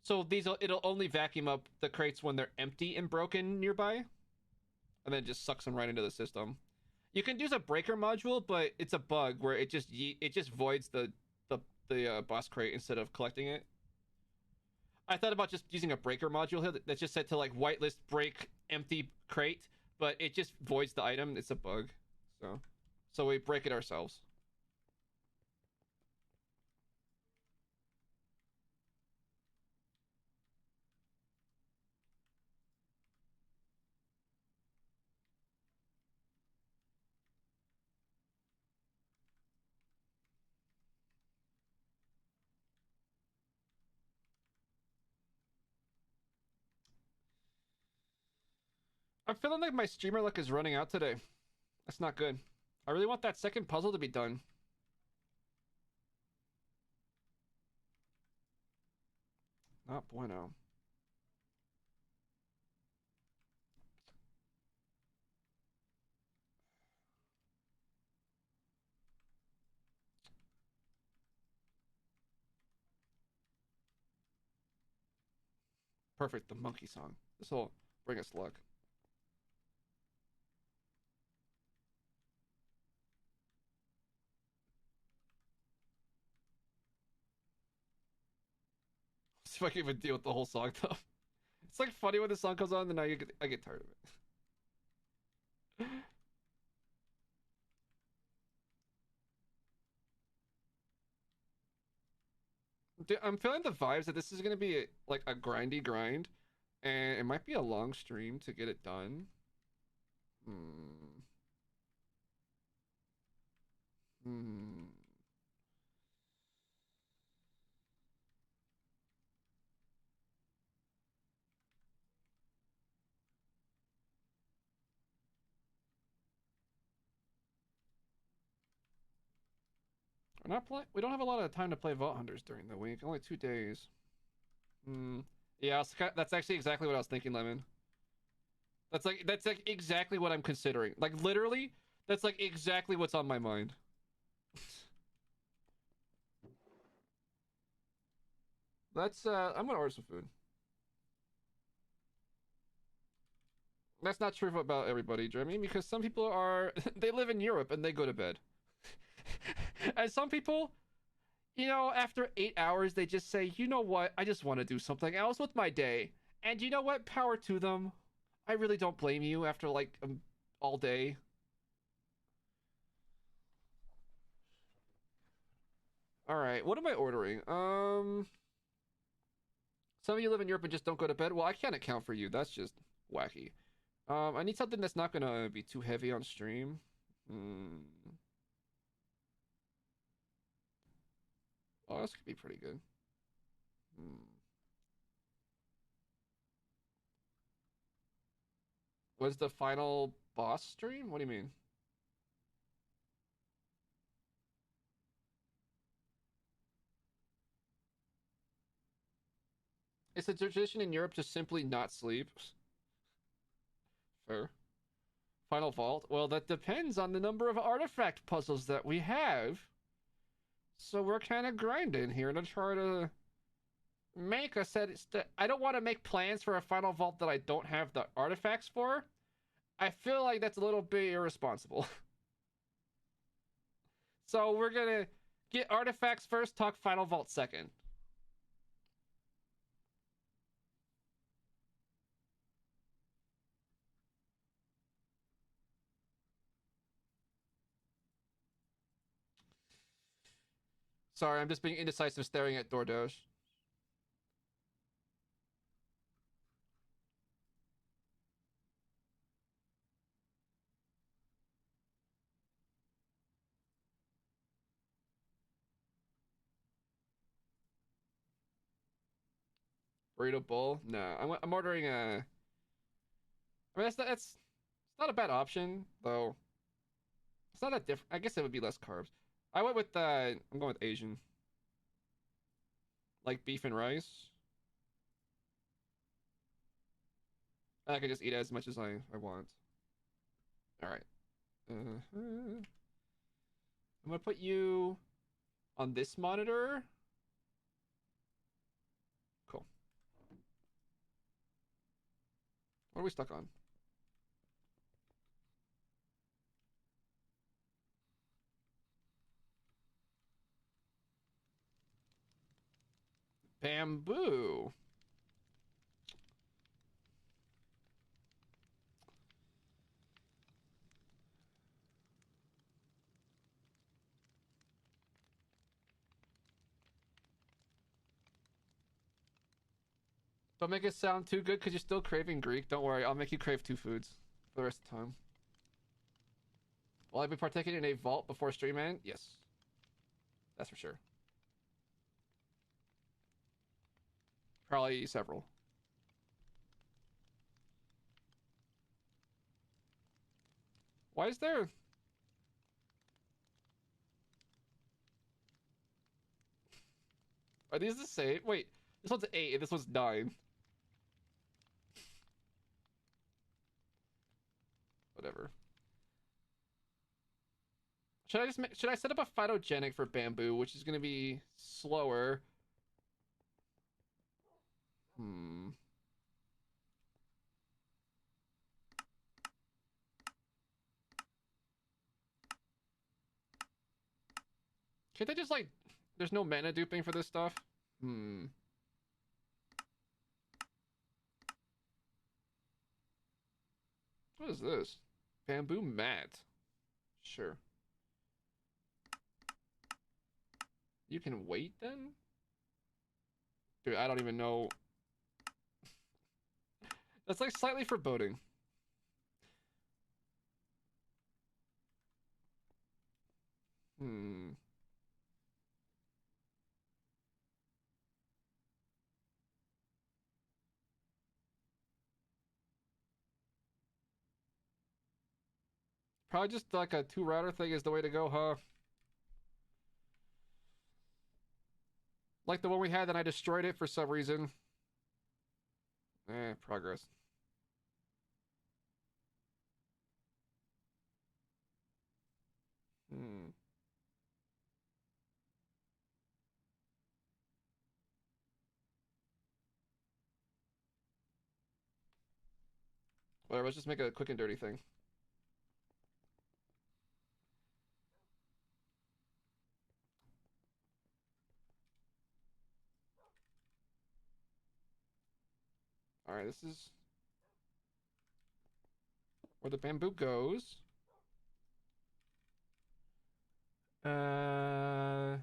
So it'll only vacuum up the crates when they're empty and broken nearby. And then it just sucks them right into the system. You can use a breaker module, but it's a bug where it just voids the boss crate instead of collecting it. I thought about just using a breaker module here that's just set to like whitelist break empty crate, but it just voids the item. It's a bug. So we break it ourselves. I'm feeling like my streamer luck is running out today. That's not good. I really want that second puzzle to be done. Not bueno. Perfect, the monkey song. This will bring us luck. See if I can even deal with the whole song though. It's like funny when the song comes on, and now I get tired of it. Dude, I'm feeling the vibes that this is gonna be like a grindy grind, and it might be a long stream to get it done. Hmm. Hmm. We're not play. We don't have a lot of time to play Vault Hunters during the week. Only 2 days. Hmm. Yeah, that's actually exactly what I was thinking, Lemon. That's like exactly what I'm considering. Like literally, that's like exactly what's on my mind. That's I'm gonna order some food. That's not true about everybody, Jeremy, because some people are they live in Europe and they go to bed. And some people, you know, after 8 hours, they just say, you know what, I just want to do something else with my day. And you know what? Power to them. I really don't blame you after like all day. All right, what am I ordering? Some of you live in Europe and just don't go to bed. Well, I can't account for you. That's just wacky. I need something that's not gonna be too heavy on stream. Hmm. Oh, this could be pretty good. Hmm. Was the final boss stream? What do you mean? It's a tradition in Europe to simply not sleep. Fair. Final Vault? Well, that depends on the number of artifact puzzles that we have. So we're kind of grinding here to try to make a set. I don't want to make plans for a Final Vault that I don't have the artifacts for. I feel like that's a little bit irresponsible. So we're gonna get artifacts first, talk Final Vault second. Sorry, I'm just being indecisive staring at DoorDash. Burrito bowl? No, I'm ordering a. I mean, that's it's not a bad option though. It's not that different. I guess it would be less carbs. I went with I'm going with Asian, like beef and rice. I can just eat as much as I want. All right. I'm gonna put you on this monitor. Cool. What are we stuck on? Bamboo. Don't make it sound too good because you're still craving Greek. Don't worry, I'll make you crave 2 foods for the rest of the time. Will I be partaking in a vault before stream end? Yes. That's for sure. Probably several. Why is there... Are these the same? Wait, this one's 8 and this one's 9. Whatever. Should I set up a phytogenic for bamboo, which is gonna be slower? Hmm. Can't they just like... There's no mana duping for this stuff? Hmm. What is this? Bamboo mat. Sure. You can wait then? Dude, I don't even know. That's like slightly foreboding. Hmm. Probably just like a 2 router thing is the way to go, huh? Like the one we had, then I destroyed it for some reason. Progress. Hmm. Whatever, let's just make a quick and dirty thing. Alright, this is where the bamboo goes. Okay,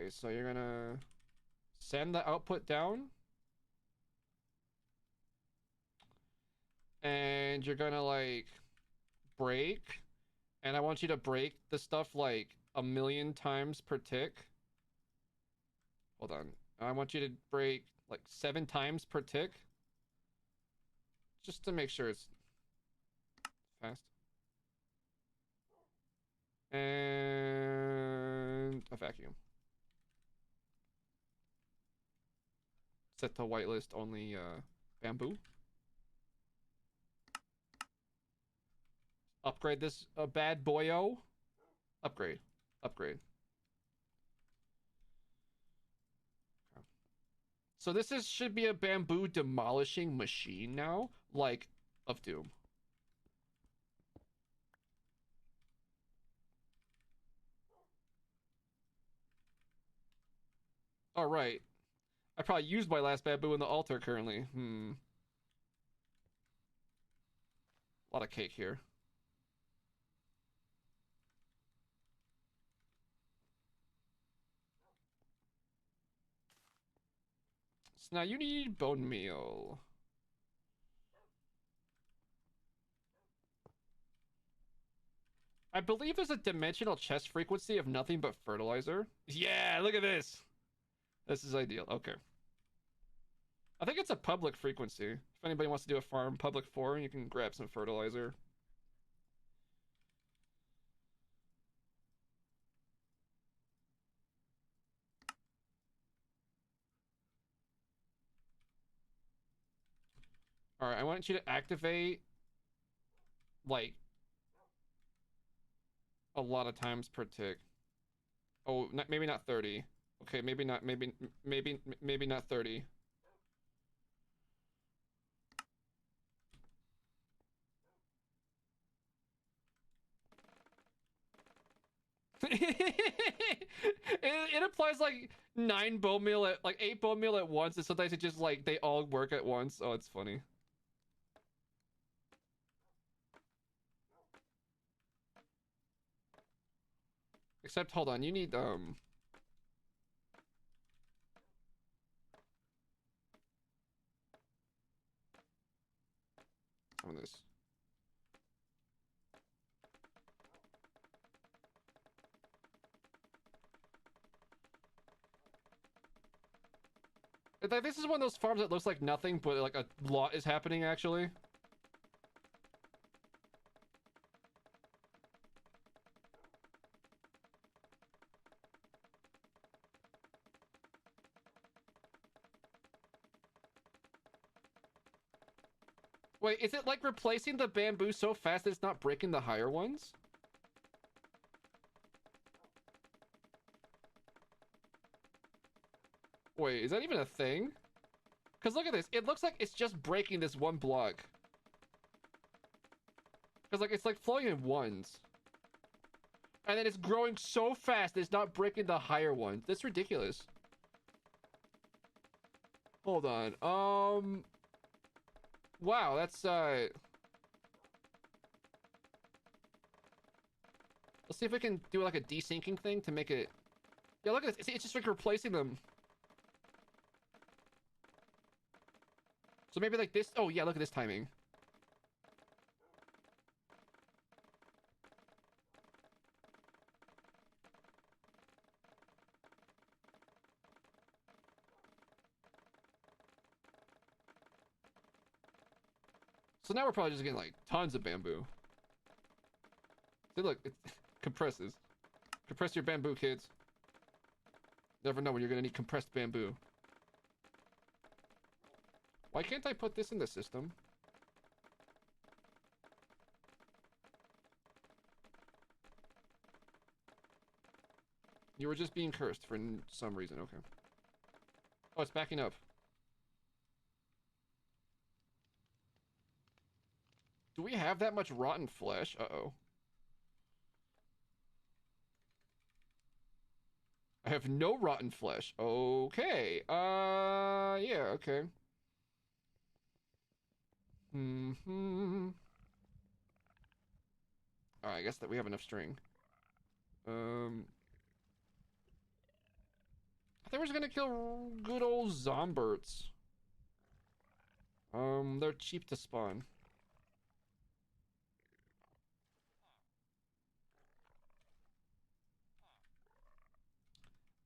so you're gonna send the output down. And you're gonna like break. And I want you to break the stuff like 1,000,000 times per tick. Hold on. I want you to break like 7 times per tick. Just to make sure it's fast. And a vacuum. Set to whitelist only bamboo. Upgrade this bad boyo. Upgrade. Upgrade. Okay. So this should be a bamboo demolishing machine now, like of Doom. All right. I probably used my last bamboo in the altar currently. A lot of cake here. So now you need bone meal. I believe there's a dimensional chest frequency of nothing but fertilizer. Yeah, look at this. This is ideal. Okay. I think it's a public frequency. If anybody wants to do a farm public for, you can grab some fertilizer. All right, I want you to activate like a lot of times per tick. Oh, maybe not 30. Okay, maybe not. Maybe not 30. it applies like 9 bone meal at like 8 bone meal at once, and sometimes it just like they all work at once. Oh, it's funny. Except, hold on, you need, on this. This is one of those farms that looks like nothing, but like a lot is happening, actually. Wait, is it like replacing the bamboo so fast that it's not breaking the higher ones? Wait, is that even a thing? Because look at this. It looks like it's just breaking this one block. Because like it's like flowing in ones. And then it's growing so fast that it's not breaking the higher ones. That's ridiculous. Hold on. Wow, that's let's see if we can do like a desyncing thing to make it. Yeah, look at this. It's just like replacing them. So maybe like this. Oh yeah, look at this timing. So now we're probably just getting like tons of bamboo. See, look, it compresses. Compress your bamboo, kids. Never know when you're gonna need compressed bamboo. Why can't I put this in the system? You were just being cursed for some reason. Okay. Oh, it's backing up. Do we have that much rotten flesh? Uh-oh. I have no rotten flesh. Okay. Yeah, okay. Mm-hmm. Alright, I guess that we have enough string. I thought we were just gonna kill good old zomberts. They're cheap to spawn.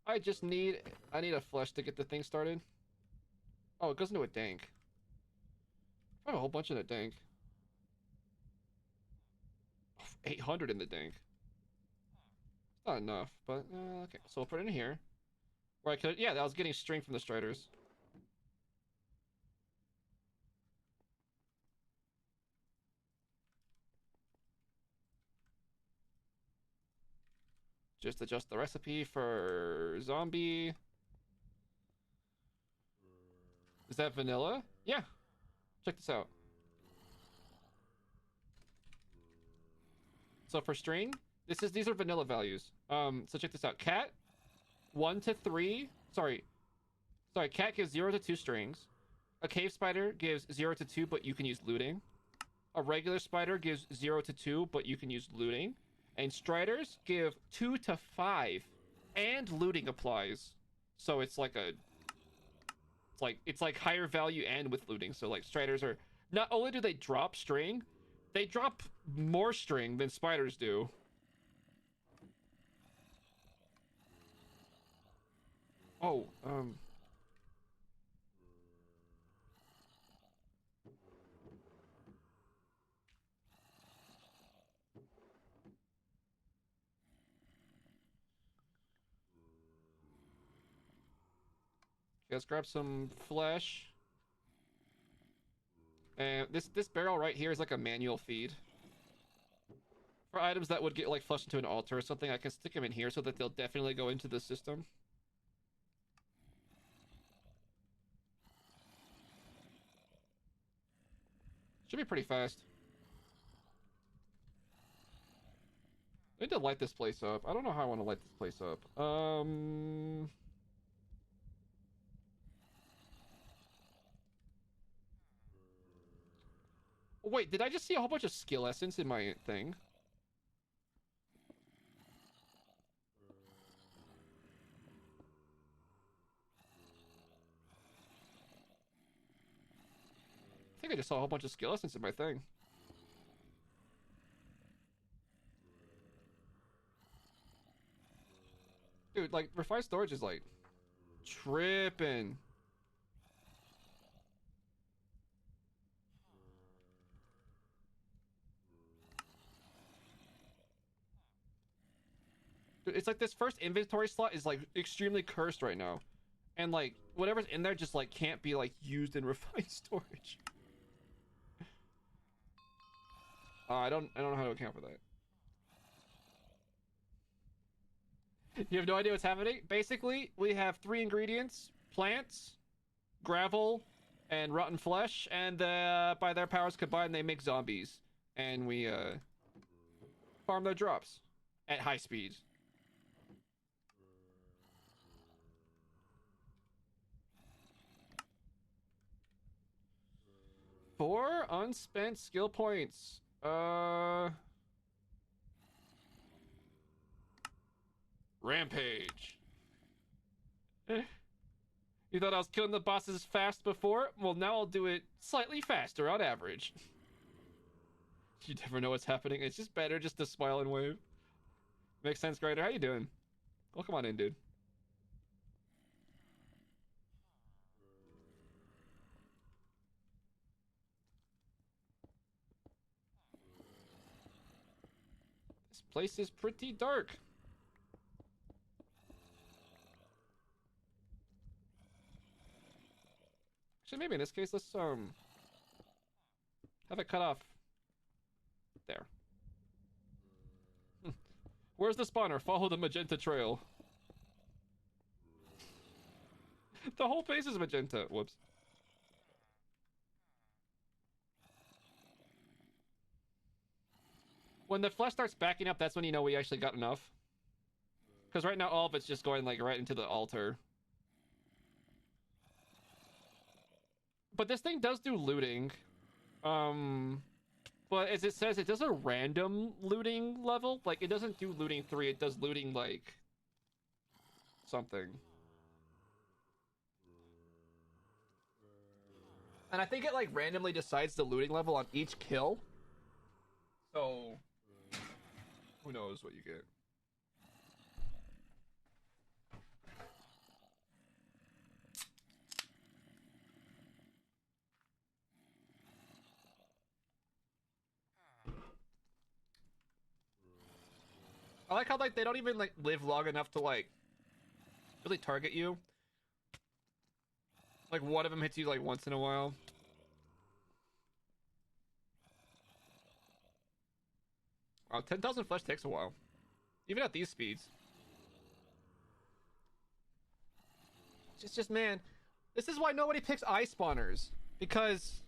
I need a flesh to get the thing started. Oh, it goes into a dank. I have a whole bunch in a dank. 800 in the dank. It's not enough, but okay. So we'll put it in here. Or I could, yeah, I was getting string from the striders. Just adjust the recipe for zombie. Is that vanilla? Yeah. Check this out. So for string, these are vanilla values. So check this out. Cat 1 to 3. Sorry, cat gives 0 to 2 strings. A cave spider gives 0 to 2, but you can use looting. A regular spider gives 0 to 2, but you can use looting. And striders give 2 to 5, and looting applies. So it's like it's like higher value and with looting. So like striders are, not only do they drop string, they drop more string than spiders do. Oh, let's grab some flesh. And this barrel right here is like a manual feed. For items that would get like flushed into an altar or something, I can stick them in here so that they'll definitely go into the system. Should be pretty fast. I need to light this place up. I don't know how I want to light this place up. Wait, did I just see a whole bunch of skill essence in my thing? think I just saw a whole bunch of skill essence in my thing. Dude, like, refined storage is, like, tripping. Dude, it's like this first inventory slot is, like, extremely cursed right now. And, like, whatever's in there just, like, can't be, like, used in refined storage. I don't know how to account for that. You have no idea what's happening? Basically, we have 3 ingredients: plants, gravel, and rotten flesh, and by their powers combined, they make zombies. And we farm their drops at high speed. Four unspent skill points. Rampage. You thought I was killing the bosses fast before? Well, now I'll do it slightly faster on average. You never know what's happening. It's just better just to smile and wave. Makes sense, Grider. How you doing? Well, come on in, dude. This place is pretty dark. Actually, maybe in this case, let's have it cut off. There. Where's the spawner? Follow the magenta trail. The whole place is magenta. Whoops. When the flesh starts backing up, that's when you know we actually got enough. Because right now, all of it's just going, like, right into the altar. But this thing does do looting. But as it says, it does a random looting level. Like, it doesn't do looting 3, it does looting, like, something. And I think it, like, randomly decides the looting level on each kill. So, who knows what you get. I like how, like, they don't even, like, live long enough to, like, really target you. Like, one of them hits you, like, once in a while. Wow, 10,000 flesh takes a while. Even at these speeds. It's just, man, this is why nobody picks eye spawners. Because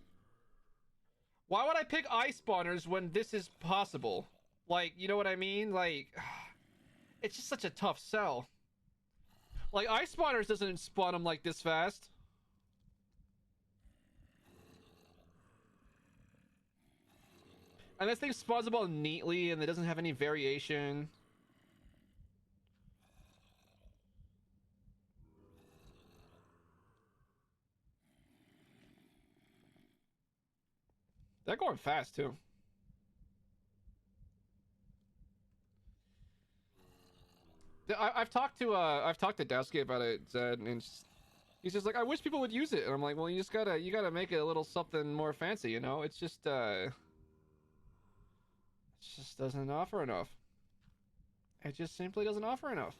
why would I pick eye spawners when this is possible? Like, you know what I mean? Like, it's just such a tough sell. Like, eye spawners doesn't spawn them like this fast. And this thing spawns them all neatly, and it doesn't have any variation. They're going fast too. I've talked to Dowski about it, Zed, and he's just like, I wish people would use it. And I'm like, well, you gotta make it a little something more fancy, you know? It's just it just doesn't offer enough. It just simply doesn't offer enough.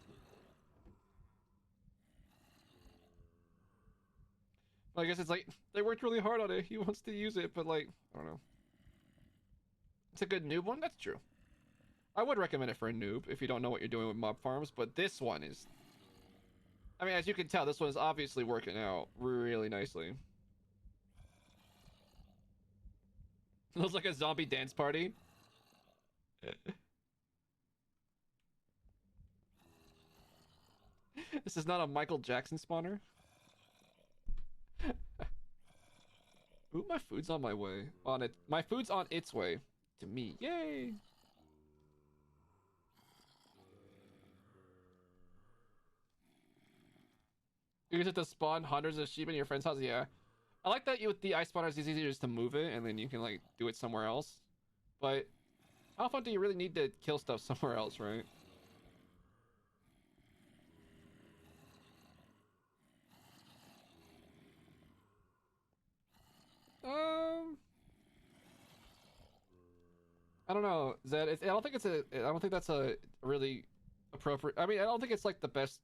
I guess it's like they worked really hard on it. He wants to use it, but like, I don't know. It's a good noob one. That's true. I would recommend it for a noob if you don't know what you're doing with mob farms, but this one is... I mean, as you can tell, this one is obviously working out really nicely. It looks like a zombie dance party. This is not a Michael Jackson spawner. Ooh, my food's on my way. My food's on its way to me. Yay! You get to spawn hundreds of sheep in your friend's house? Yeah. I like that you with the ice spawners, it's easier just to move it and then you can like do it somewhere else. But how often do you really need to kill stuff somewhere else, right? Um, I don't know, Zed. I don't think it's a. I don't think that's a really appropriate. I mean, I don't think it's like the best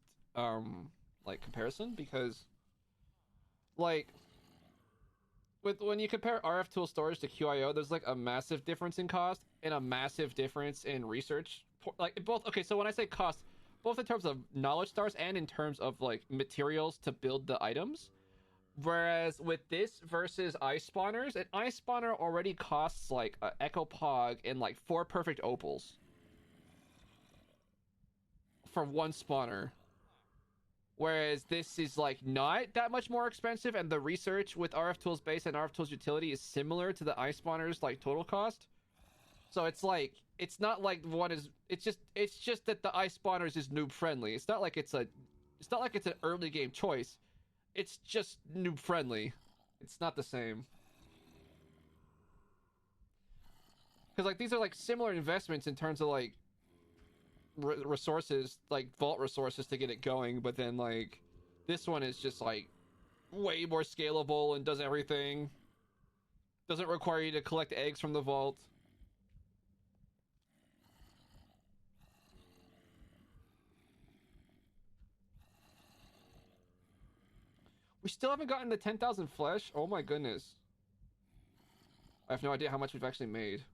like comparison because like with when you compare RF tool storage to QIO, there's like a massive difference in cost and a massive difference in research. Like both. Okay, so when I say cost, both in terms of knowledge stars and in terms of like materials to build the items. Whereas with this versus ice spawners, an ice spawner already costs like an echo pog and like 4 perfect opals for one spawner. Whereas this is like not that much more expensive, and the research with RF Tools base and RF Tools utility is similar to the ice spawners like total cost. So it's like it's not like one is it's just that the ice spawners is noob friendly. It's not like it's an early game choice. It's just noob friendly. It's not the same. Because like these are like similar investments in terms of like resources, like vault resources to get it going, but then like this one is just like way more scalable and does everything. Doesn't require you to collect eggs from the vault. We still haven't gotten the 10,000 flesh. Oh my goodness. I have no idea how much we've actually made.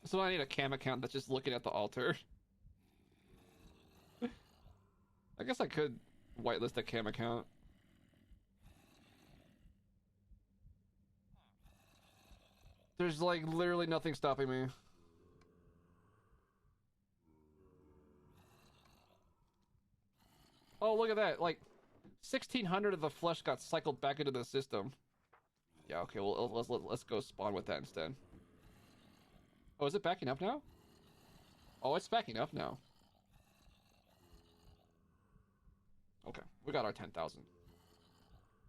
So I need a cam account that's just looking at the altar. I guess I could whitelist a cam account. There's like literally nothing stopping me. Oh, look at that. Like 1,600 of the flesh got cycled back into the system. Yeah, okay, well let's go spawn with that instead. Oh, is it backing up now? Oh, it's backing up now. Okay, we got our 10,000.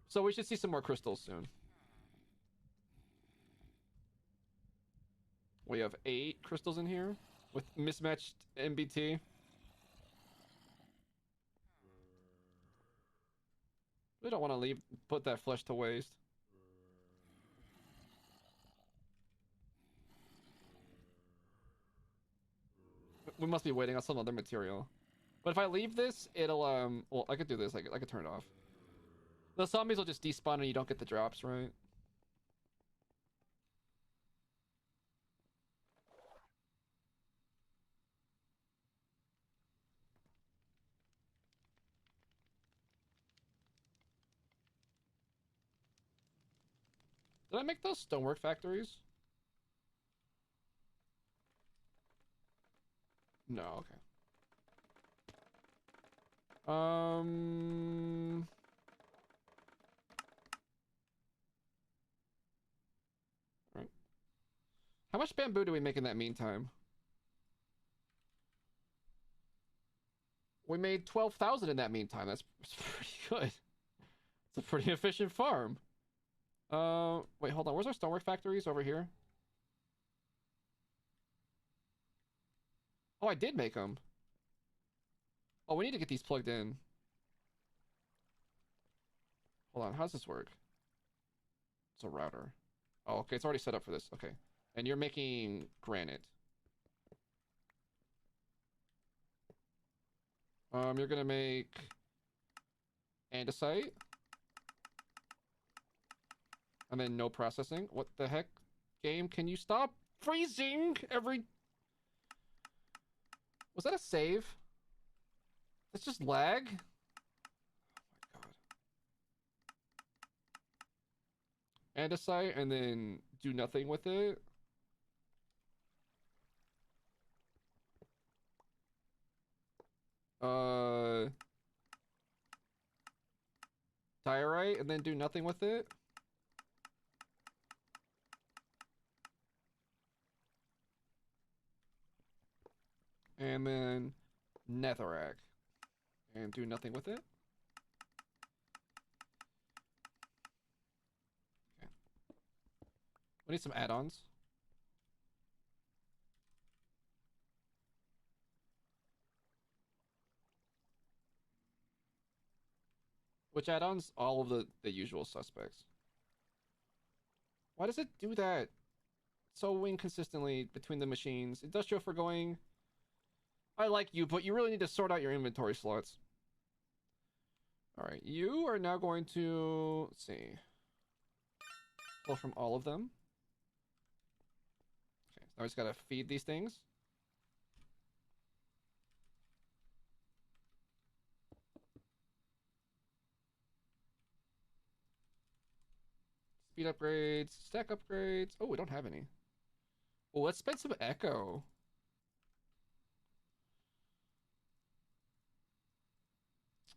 So we should see some more crystals soon. We have 8 crystals in here with mismatched MBT. We don't want to put that flesh to waste. We must be waiting on some other material. But if I leave this, it'll, well, I could do this. I could turn it off. The zombies will just despawn and you don't get the drops, right? Did I make those stonework factories? No, okay. Right. How much bamboo do we make in that meantime? We made 12,000 in that meantime. That's pretty good. It's a pretty efficient farm. Wait, hold on. Where's our stonework factories? Over here? Oh, I did make them. Oh, we need to get these plugged in. Hold on. How does this work? It's a router. Oh, okay. It's already set up for this. Okay. And you're making granite. You're gonna make andesite. And then no processing. What the heck? Game, can you stop freezing every... Was that a save? That's just lag? Oh my god. Andesite and then do nothing with it. Diorite and then do nothing with it. And then netherrack and do nothing with it. We need some add-ons. Which add-ons? All of the usual suspects. Why does it do that so inconsistently between the machines? Industrial for going. I like you, but you really need to sort out your inventory slots. Alright, you are now going to... Let's see. Pull from all of them. Okay, so now we just gotta feed these things. Speed upgrades, stack upgrades. Oh, we don't have any. Well, let's spend some echo.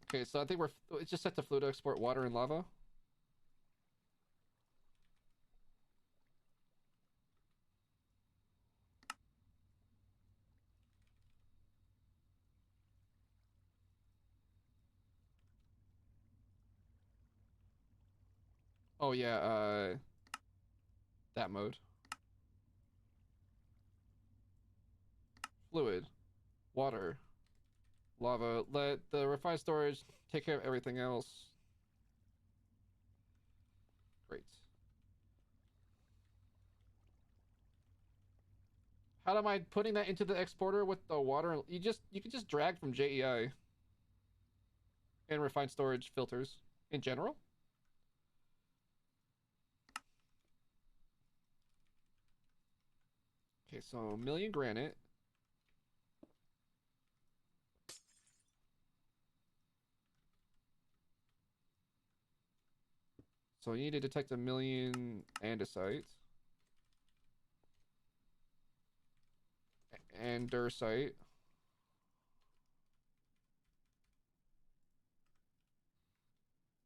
Okay, so I think it's just set to fluid export water and lava. Oh yeah, that mode. Fluid, water, lava. Let the refined storage take care of everything else. Great. How am I putting that into the exporter with the water? You can just drag from JEI and refined storage filters in general. Okay, so million granite. So you need to detect a million andesite. Andersite.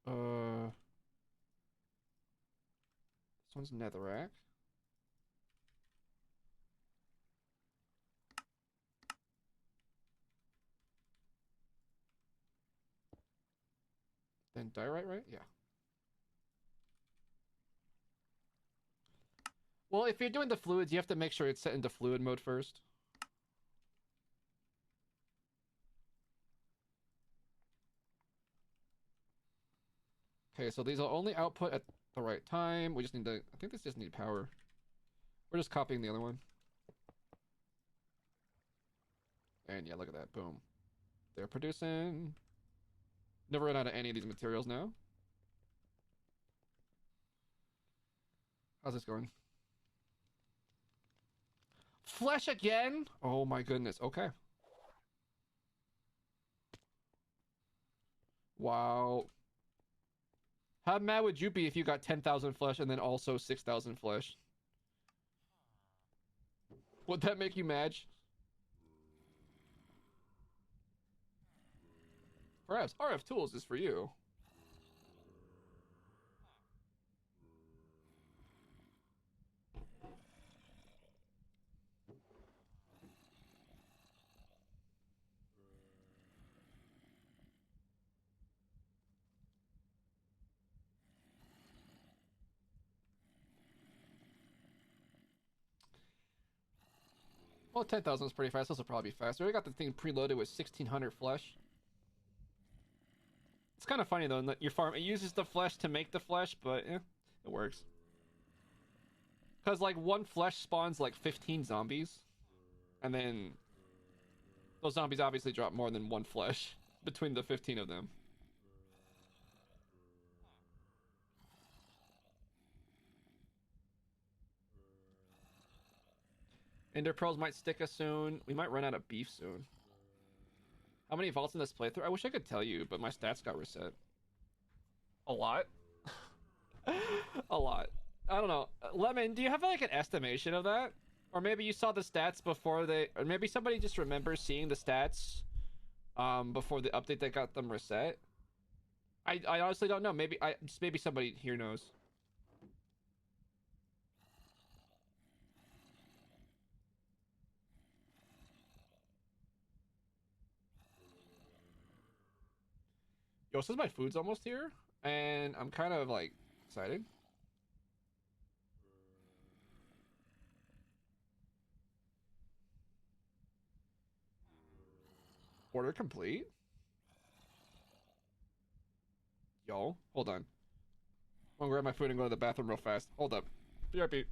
This one's netherrack. Then diorite, right? Yeah. Well, if you're doing the fluids, you have to make sure it's set into fluid mode first. Okay, so these will only output at the right time. We just need to... I think this just need power. We're just copying the other one. And yeah, look at that. Boom. They're producing. Never run out of any of these materials now. How's this going? Flesh again? Oh my goodness. Okay. Wow. How mad would you be if you got 10,000 flesh and then also 6,000 flesh? Would that make you mad? Perhaps RF Tools is for you. Well, 10,000 is pretty fast. This will probably be faster. I got the thing preloaded with 1,600 flesh. It's kind of funny though that your farm, it uses the flesh to make the flesh, but it works. Because like one flesh spawns like 15 zombies, and then those zombies obviously drop more than one flesh between the 15 of them. Ender pearls might stick us soon. We might run out of beef soon. How many vaults in this playthrough? I wish I could tell you, but my stats got reset. A lot. A lot. I don't know. Lemon, do you have like an estimation of that? Or maybe you saw the stats before they... Or maybe somebody just remembers seeing the stats before the update that got them reset? I honestly don't know. Maybe somebody here knows. Yo, since my food's almost here, and I'm kind of like excited. Order complete? Yo, hold on. I'm gonna grab my food and go to the bathroom real fast. Hold up. BRB.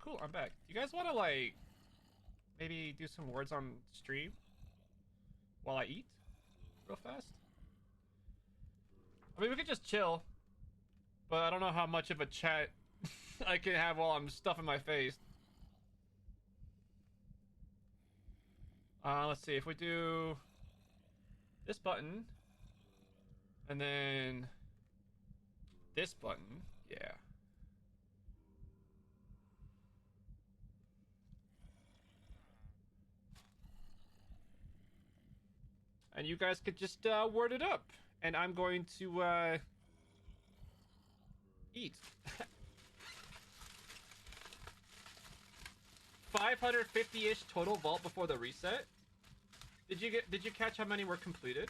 Cool, I'm back. You guys want to, like, maybe do some words on stream while I eat real fast? I mean, we could just chill, but I don't know how much of a chat I can have while I'm stuffing my face. Let's see, if we do this button, and then this button, yeah. And you guys could just word it up. And I'm going to eat. 550-ish total vault before the reset. Did you catch how many were completed?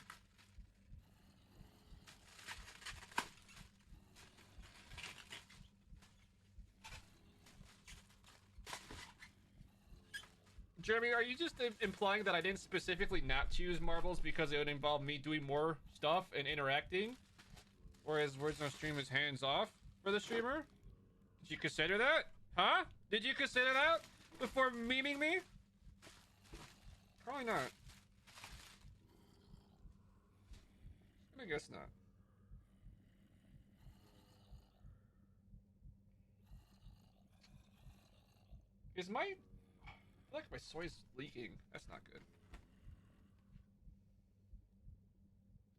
Jeremy, are you just implying that I didn't specifically not choose marbles because it would involve me doing more stuff and interacting? Whereas words on stream is hands off for the streamer? Did you consider that? Huh? Did you consider that before memeing me? Probably not. I guess not. Is my... I feel like my soy's leaking. That's not good.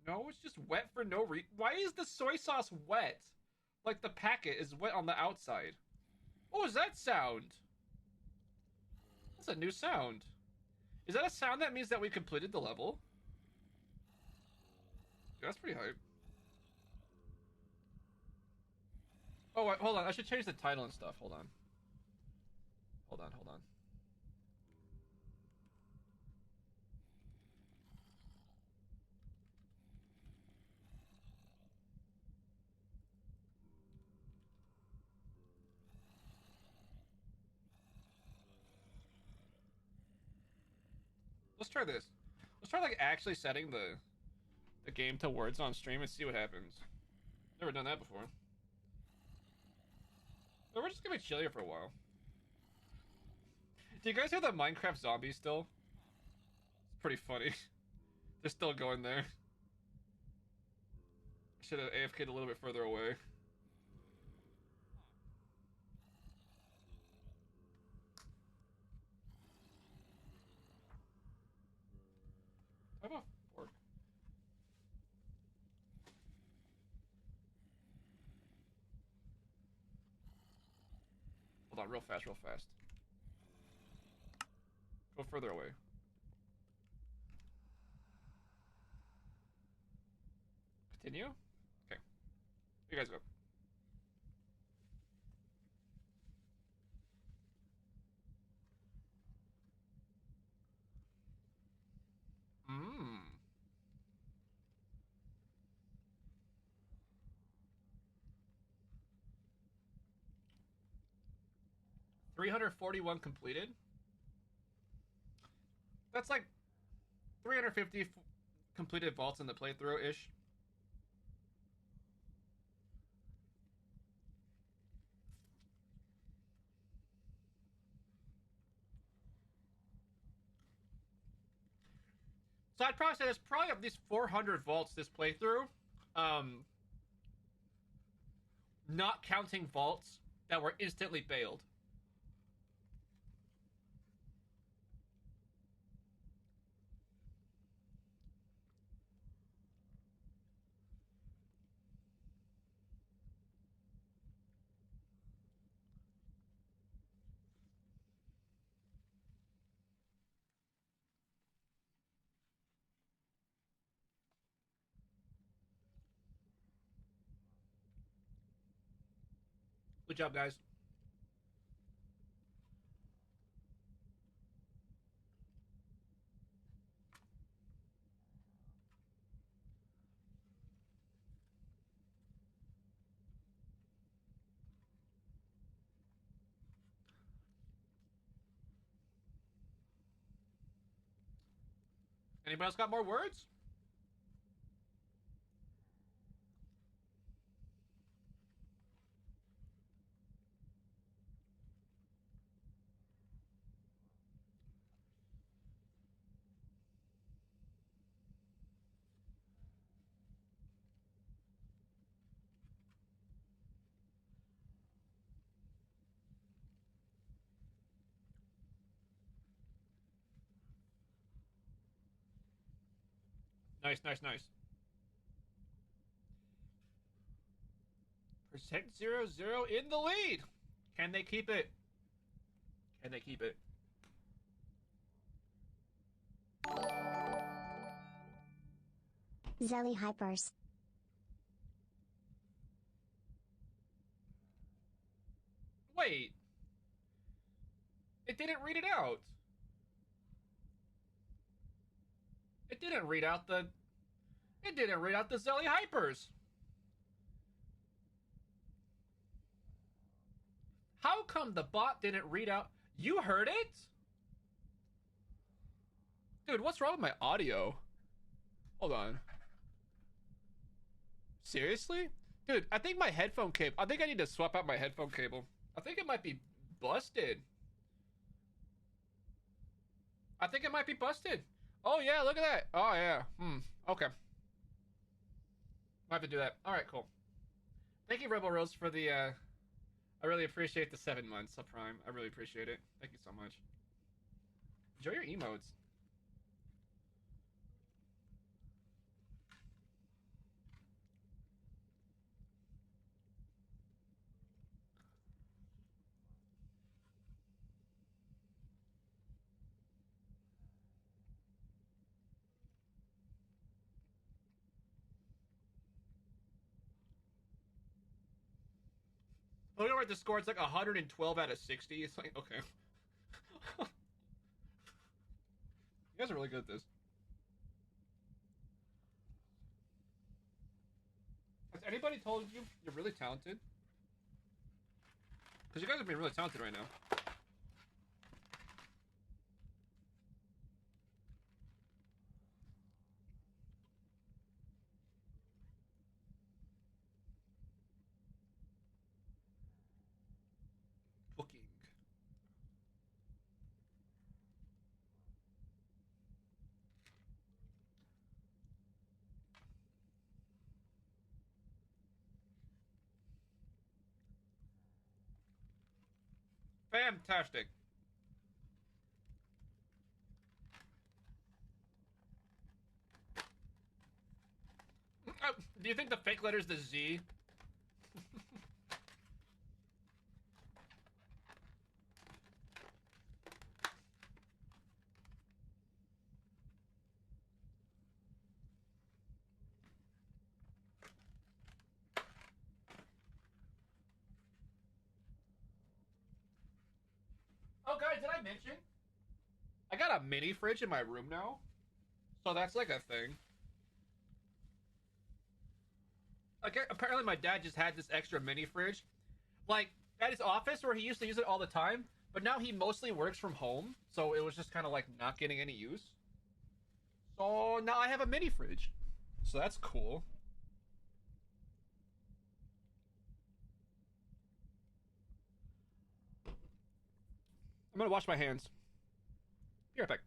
No, it's just wet for no reason. Why is the soy sauce wet? Like the packet is wet on the outside. What was that sound? That's a new sound. Is that a sound that means that we completed the level? Yeah, that's pretty hype. Oh, wait, hold on. I should change the title and stuff. Hold on. Hold on, hold on. Let's try this. Let's try like actually setting the game to words on stream and see what happens. Never done that before. So we're just gonna chill here for a while. Do you guys hear the Minecraft zombies still? It's pretty funny. They're still going there. Should have AFK'd a little bit further away. How about fork? Hold on, real fast, real fast. Go further away. Continue? Okay. You guys go. Mmm. 341 completed. That's like 350 completed vaults in the playthrough-ish. So I'd probably say there's probably at least 400 vaults this playthrough. Not counting vaults that were instantly bailed. Good job, guys. Anybody else got more words? Nice, nice, nice. Percent 0-0 in the lead. Can they keep it? Can they keep it? Zelly Hypers. Wait. It didn't read it out. It didn't read out the... It didn't read out the Zelly Hypers. How come the bot didn't read out... You heard it? Dude, what's wrong with my audio? Hold on. Seriously? Dude, I think my headphone cable... I think I need to swap out my headphone cable. I think it might be busted. I think it might be busted. Oh, yeah, look at that. Oh, yeah. Okay. I have to do that. All right, cool. Thank you, Rebel Rose, for the... I really appreciate the 7 months of Prime. I really appreciate it. Thank you so much. Enjoy your emotes. Look over at the score, it's like 112 out of 60. It's like, okay. You guys are really good at this. Has anybody told you you're really talented? Because you guys are being really talented right now. Fantastic. Do you think the fake letter's the Z? Oh, guys, did I mention? I got a mini fridge in my room now. So that's like a thing. Okay, apparently my dad just had this extra mini fridge. Like, at his office where he used to use it all the time. But now he mostly works from home. So it was just kind of like not getting any use. So now I have a mini fridge. So that's cool. I'm gonna wash my hands. Be right back.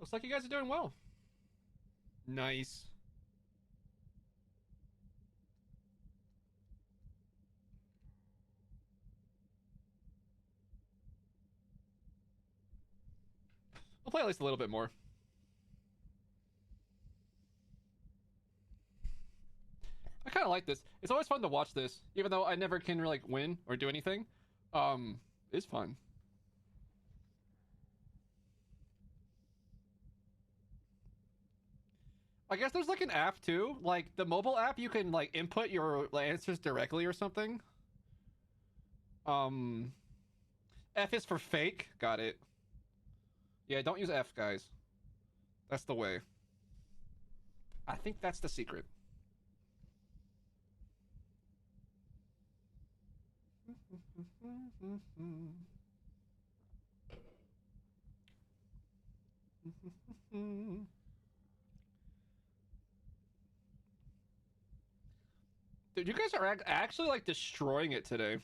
Looks like you guys are doing well. Nice. I'll play at least a little bit more. I kind of like this. It's always fun to watch this, even though I never can like win or do anything. It's fun. I guess there's like an app too, like the mobile app. You can like input your answers directly or something. Um, F is for fake. Got it. Yeah, don't use F, guys. That's the way. I think that's the secret. Dude, you guys are actually like destroying it today.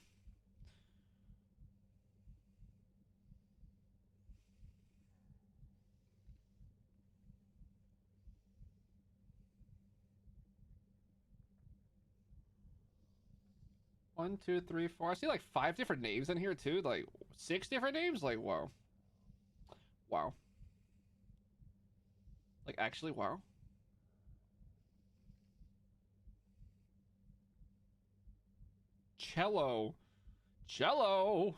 One, two, three, four. I see like 5 different names in here too. Like 6 different names. Like wow, wow. Like actually wow. Cello, cello.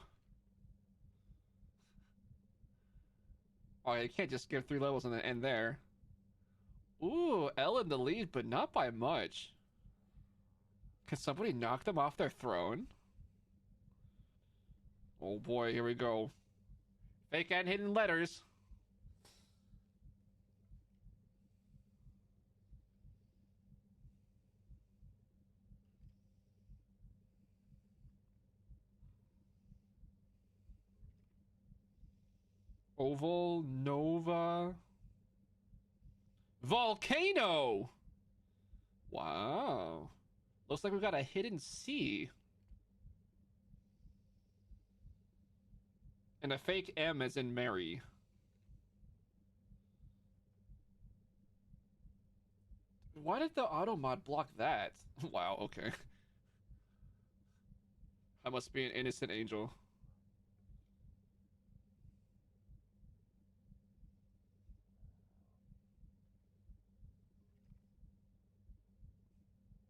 Oh, you can't just give 3 levels and then end there. Ooh, L in the lead, but not by much. Can somebody knock them off their throne? Oh boy, here we go. Fake and hidden letters. Oval, Nova. Volcano! Wow. Looks like we've got a hidden C. And a fake M as in Mary. Why did the auto mod block that? Wow, okay. I must be an innocent angel.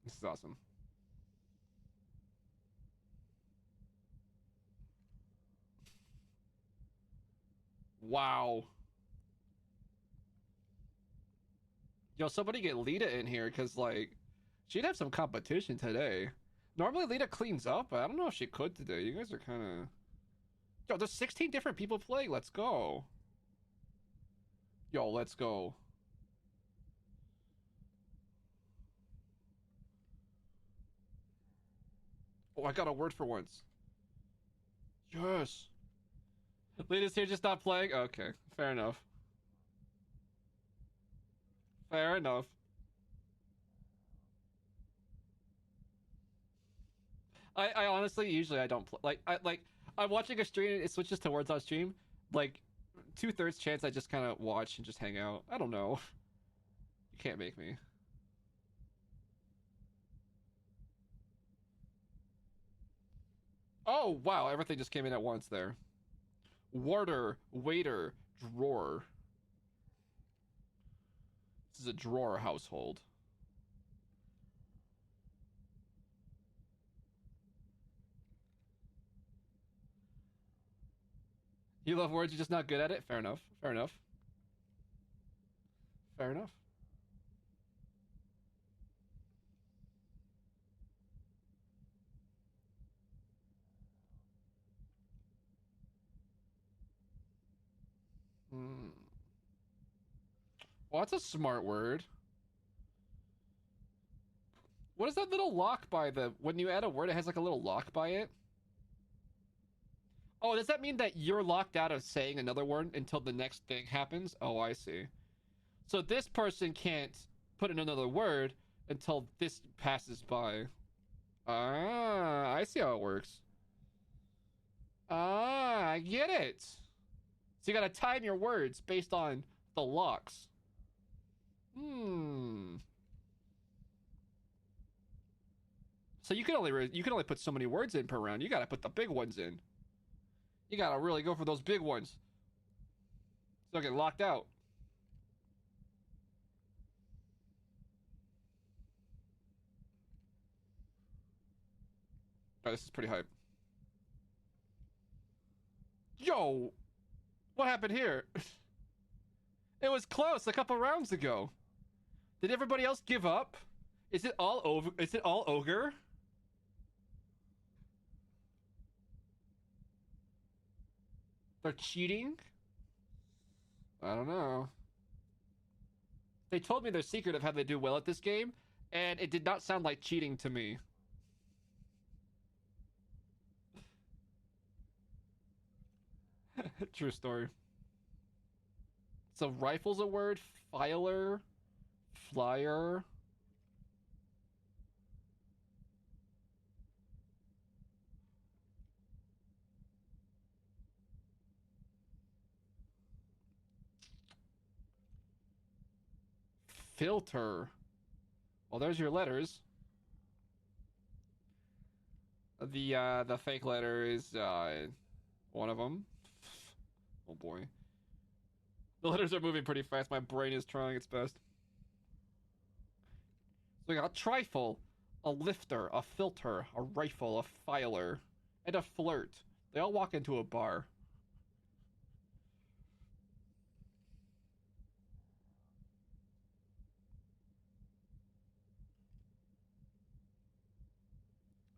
This is awesome. Wow. Yo, somebody get Lita in here, because, like, she'd have some competition today. Normally, Lita cleans up, but I don't know if she could today. You guys are kind of... Yo, there's 16 different people playing. Let's go. Yo, let's go. Oh, I got a word for once. Yes. Lita's here, just not playing? Okay, fair enough. Fair enough. I honestly, usually I don't play. I'm watching a stream and it switches to words on stream. Like, 2/3 chance I just kind of watch and just hang out. I don't know. You can't make me. Oh, wow, everything just came in at once there. Warder, waiter, drawer. This is a drawer household. You love words, you're just not good at it? Fair enough. Fair enough. Fair enough. Hmm. Well, that's a smart word. What is that little lock by the... When you add a word, it has like a little lock by it? Oh, does that mean that you're locked out of saying another word until the next thing happens? Oh, I see. So this person can't put in another word until this passes by. Ah, I see how it works. Ah, I get it. So you gotta time your words based on the locks. Hmm. So you can only put so many words in per round. You gotta put the big ones in. You gotta really go for those big ones. So don't get locked out. Oh, this is pretty hype. Yo, what happened here? It was close a couple rounds ago. Did everybody else give up? Is it all over? Is it all ogre? They're cheating? I don't know. They told me their secret of how they do well at this game, and it did not sound like cheating to me. True story. So rifle's a word, filer, flyer. Filter. Well, there's your letters. The fake letter is one of them. Oh boy. The letters are moving pretty fast. My brain is trying its best. So we got a trifle, a lifter, a filter, a rifle, a filer, and a flirt. They all walk into a bar.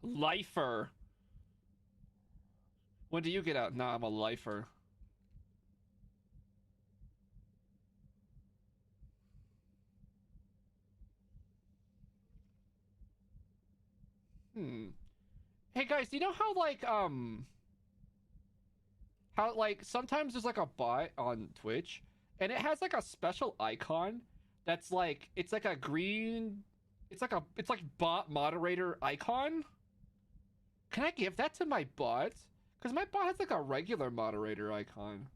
Lifer. When do you get out? Nah, I'm a lifer. Hmm. Hey guys, do you know how like sometimes there's like a bot on Twitch and it has like a special icon that's like it's like a green it's like bot moderator icon? Can I give that to my bot? Because my bot has like a regular moderator icon,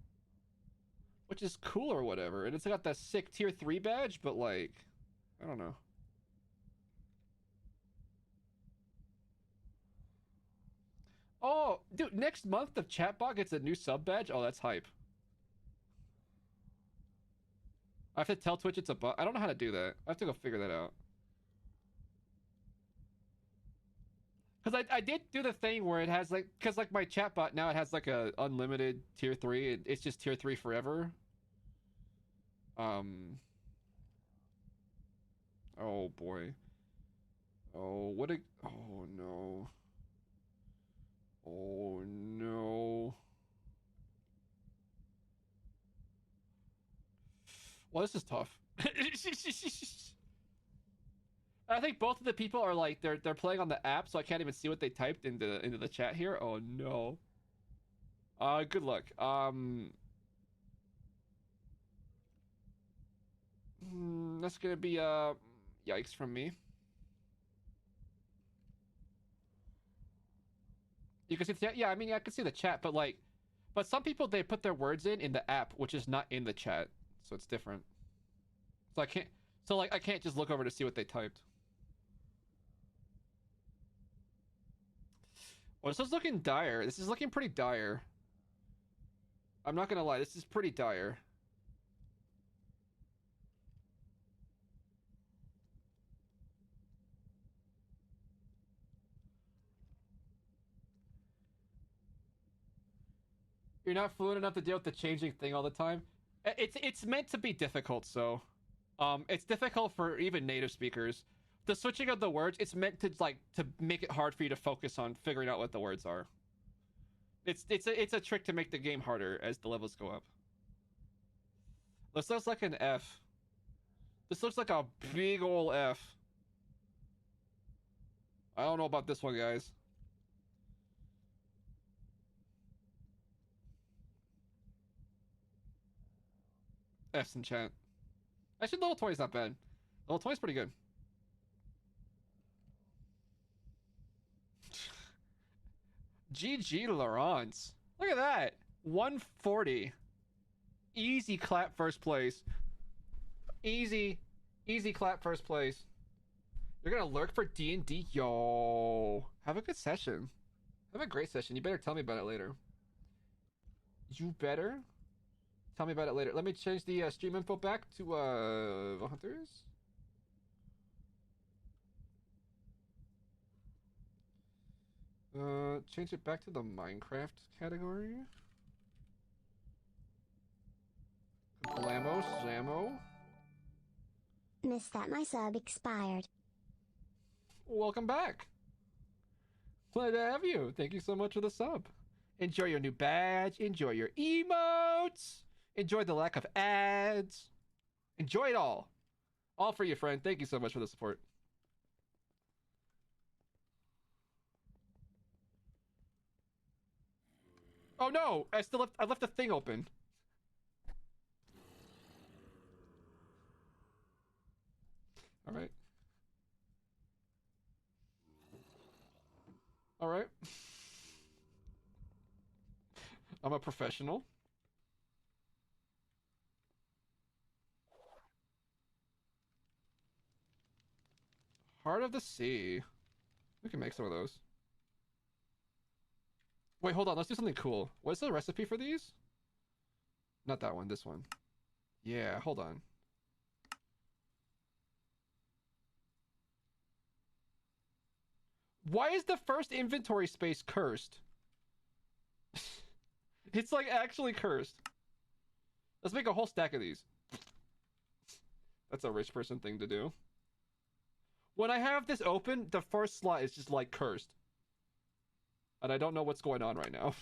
which is cool or whatever, and it's got that sick tier 3 badge, but like, I don't know. Oh, dude, next month the chatbot gets a new sub badge. Oh, that's hype. I have to tell Twitch it's a bot. I don't know how to do that. I have to go figure that out. Because I did do the thing where it has like, because like my chatbot now, it has like a unlimited tier 3. It's just tier 3 forever. Oh boy. Oh, what a, oh no. Oh no. Well, this is tough. I think both of the people are like they're playing on the app, so I can't even see what they typed into the chat here. Oh no. Good luck. That's gonna be yikes from me. You can see the chat. Yeah, I mean, yeah, I can see the chat, but like, but some people they put their words in the app, which is not in the chat, so it's different. So I can't. So like, I can't just look over to see what they typed. Well, this is looking dire. This is looking pretty dire. I'm not gonna lie, this is pretty dire. You're not fluent enough to deal with the changing thing all the time. It's meant to be difficult, so it's difficult for even native speakers. The switching of the words, it's meant to like to make it hard for you to focus on figuring out what the words are. It's a trick to make the game harder as the levels go up. This looks like an F. This looks like a big ol' F. I don't know about this one, guys. F's in chat. Actually, level 20 is not bad. Level 20 is pretty good. GG Laurence. Look at that. 140. Easy clap first place. Easy clap first place. You're gonna lurk for D&D? Yo. Have a good session. Have a great session. You better tell me about it later. You better tell me about it later. Let me change the stream info back to the Hunters. Change it back to the Minecraft category. Glamos, Zamo. Missed that my sub expired. Welcome back. Glad to have you. Thank you so much for the sub. Enjoy your new badge. Enjoy your emotes. Enjoy the lack of ads. Enjoy it all. All for you, friend. Thank you so much for the support. Oh no! I left the thing open. Alright. Alright. I'm a professional. Heart of the Sea. We can make some of those. Wait, hold on. Let's do something cool. What's the recipe for these? Not that one. This one. Yeah, hold on. Why is the first inventory space cursed? It's like actually cursed. Let's make a whole stack of these. That's a rich person thing to do. When I have this open, the first slot is just like cursed. And I don't know what's going on right now.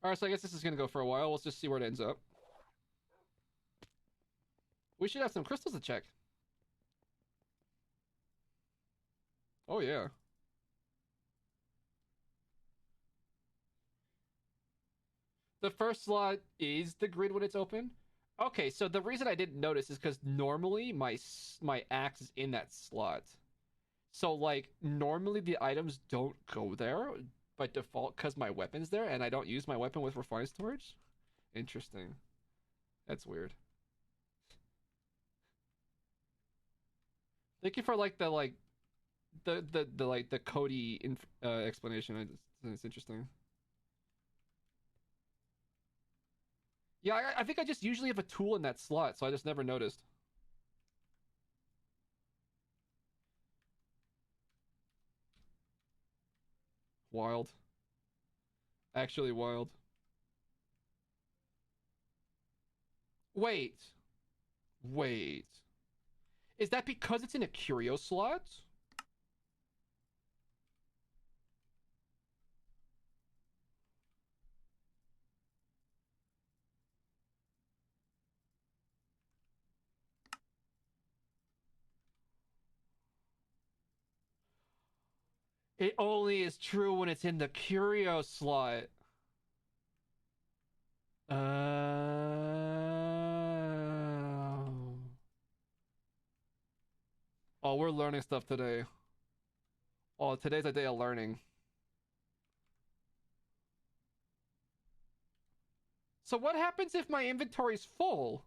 Alright, so I guess this is gonna go for a while. We'll just see where it ends up. We should have some crystals to check. Oh yeah. The first slot is the grid when it's open. Okay, so the reason I didn't notice is because normally my axe is in that slot. So like normally the items don't go there by default because my weapon's there, and I don't use my weapon with refined storage. Interesting. That's weird. Thank you for like the like the Cody explanation. It's interesting. Yeah, I think I just usually have a tool in that slot, so I just never noticed. Wild. Actually wild. Wait. Wait. Is that because it's in a curio slot? It only is true when it's in the curio slot. Oh, we're learning stuff today. Oh, today's a day of learning. So what happens if my inventory's full?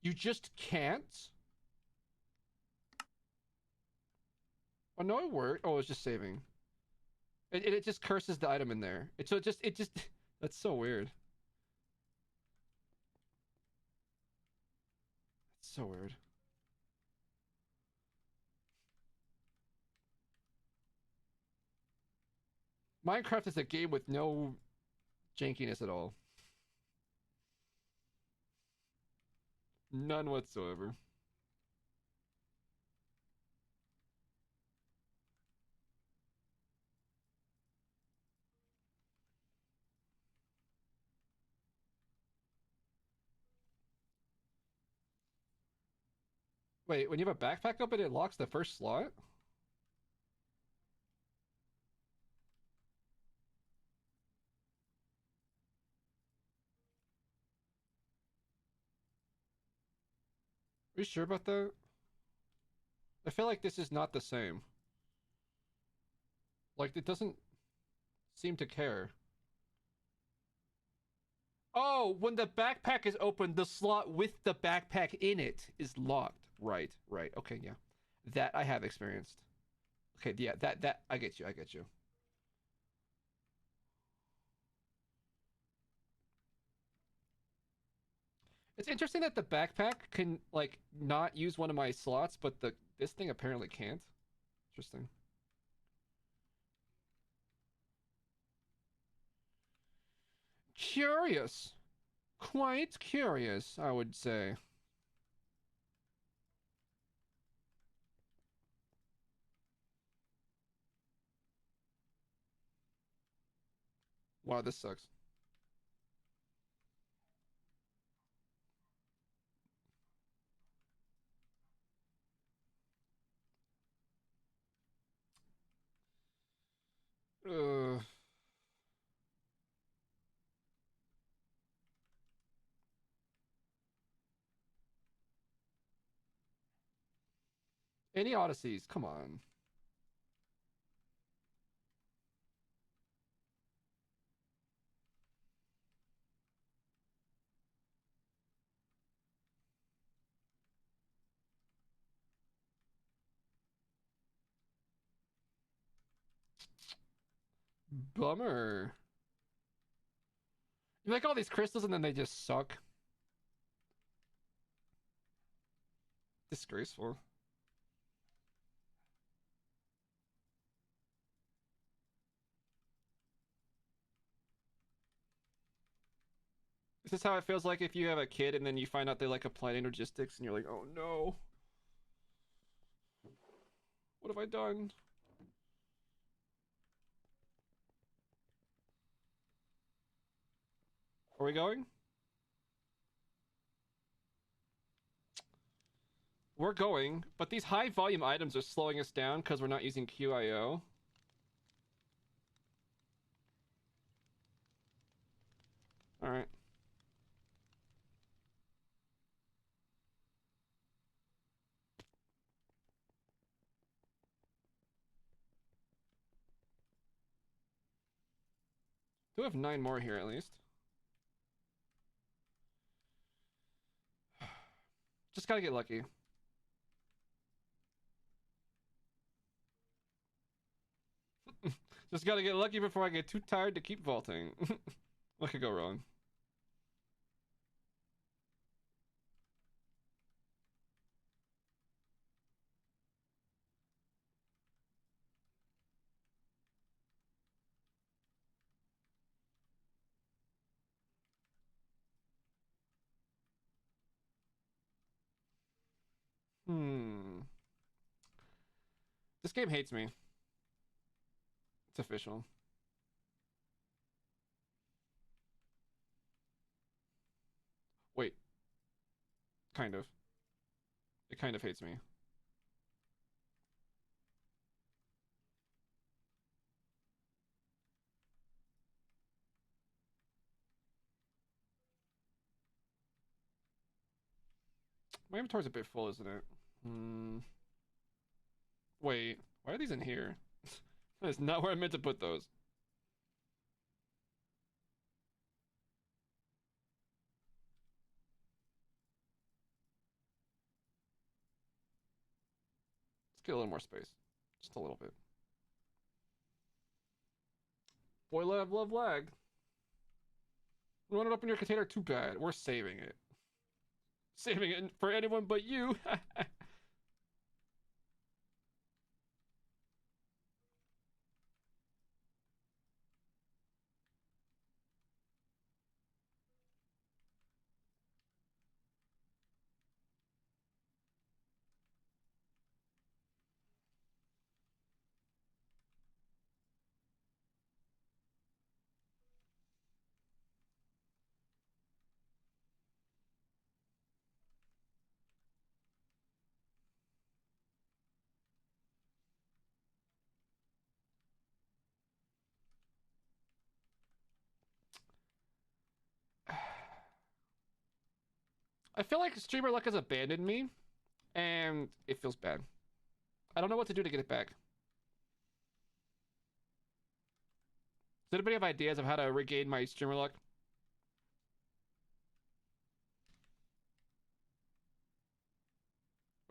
You just can't? Oh, no, it worked. Oh, it's just saving. It just curses the item in there. It just, that's so weird. It's so weird. Minecraft is a game with no jankiness at all. None whatsoever. Wait, when you have a backpack open, it locks the first slot? Are you sure about that? I feel like this is not the same. Like, it doesn't seem to care. Oh, when the backpack is open, the slot with the backpack in it is locked. Right, right. Okay, yeah. That I have experienced. Okay, yeah, that I get you. I get you. It's interesting that the backpack can like not use one of my slots, but the this thing apparently can't. Interesting. Curious. Quite curious, I would say. Wow, this sucks. Uh, any odysseys? Come on. Bummer. You make all these crystals and then they just suck. Disgraceful. This is how it feels like if you have a kid and then you find out they like applied energistics and you're like, oh no. What have I done? Are we going? We're going, but these high volume items are slowing us down because we're not using QIO. Alright. Do have 9 more here at least. Just gotta get lucky. Just gotta get lucky before I get too tired to keep vaulting. What could go wrong? This game hates me. It's official. Wait. Kind of. It kind of hates me. My inventory's a bit full, isn't it? Wait. Why are these in here? That's not where I meant to put those. Let's get a little more space. Just a little bit. Boy, love lag. You want to open your container? Too bad. We're saving it. Saving it for anyone but you. I feel like streamer luck has abandoned me, and it feels bad. I don't know what to do to get it back. Does anybody have ideas of how to regain my streamer luck?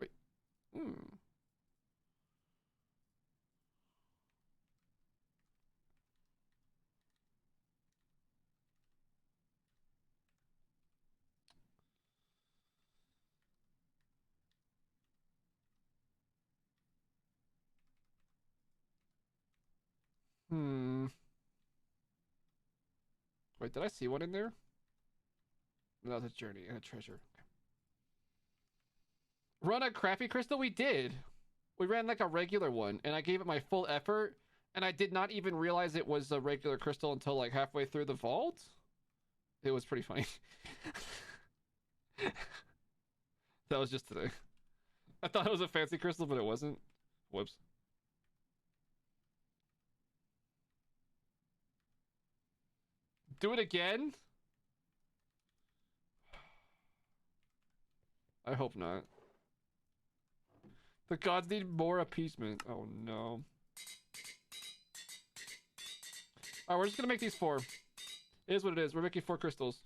Wait. Wait, did I see one in there? No, that was a journey and a treasure. Okay. Run a crappy crystal? We did. We ran like a regular one, and I gave it my full effort, and I did not even realize it was a regular crystal until like halfway through the vault. It was pretty funny. That was just today. I thought it was a fancy crystal, but it wasn't. Whoops. Do it again? I hope not. The gods need more appeasement. Oh no. Alright, we're just gonna make these 4. It is what it is. We're making 4 crystals.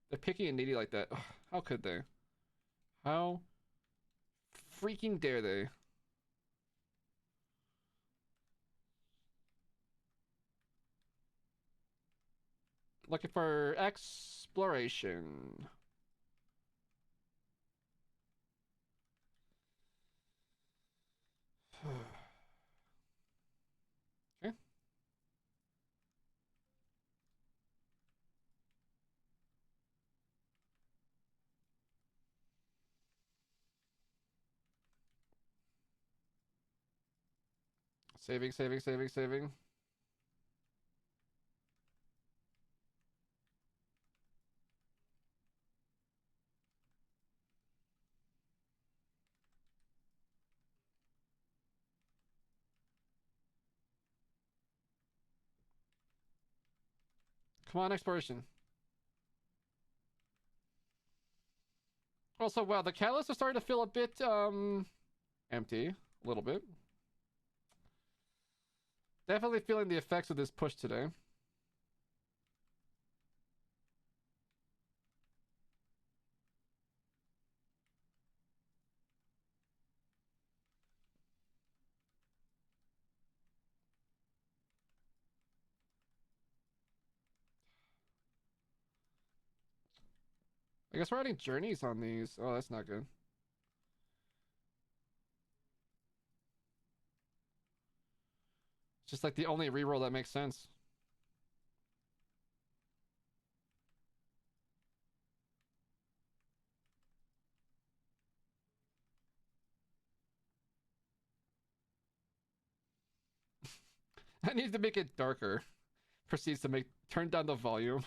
They're picky and needy like that. Ugh, how could they? How freaking dare they? Looking for exploration. Okay. Saving. Come on, exploration. Also, wow, the catalysts are starting to feel a bit, empty. A little bit. Definitely feeling the effects of this push today. I guess we're adding journeys on these. Oh, that's not good. It's just like the only reroll that makes sense. I need to make it darker. Proceeds to turn down the volume.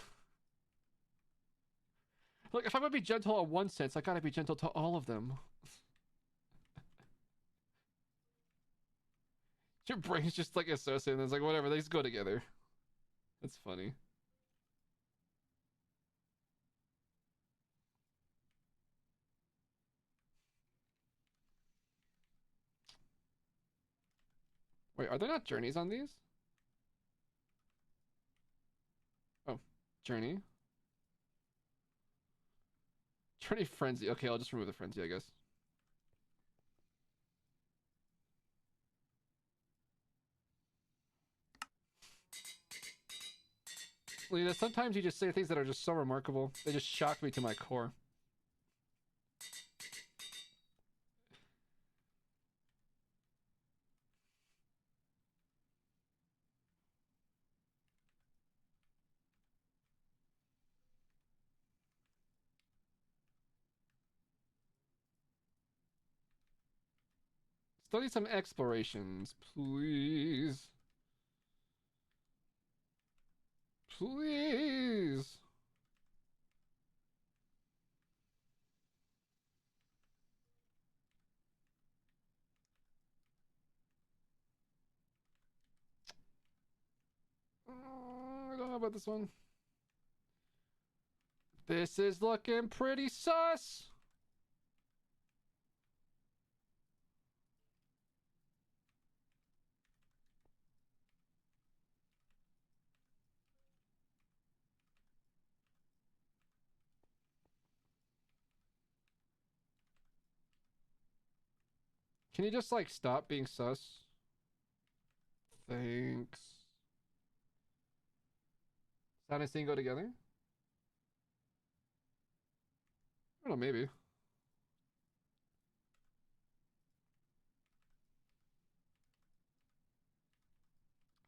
Look, if I'm gonna be gentle on one sense, I gotta be gentle to all of them. Your brain's just like associating. It's like whatever, they just go together. That's funny. Wait, are there not journeys on these? Oh, journey. Journey frenzy. Okay, I'll just remove the frenzy, I guess. Lita, sometimes you just say things that are just so remarkable. They just shock me to my core. Still need some explorations, please. Please. Oh, I don't know about this one. This is looking pretty sus. Can you just like stop being sus? Thanks. Sound and scene go together? I don't know, maybe.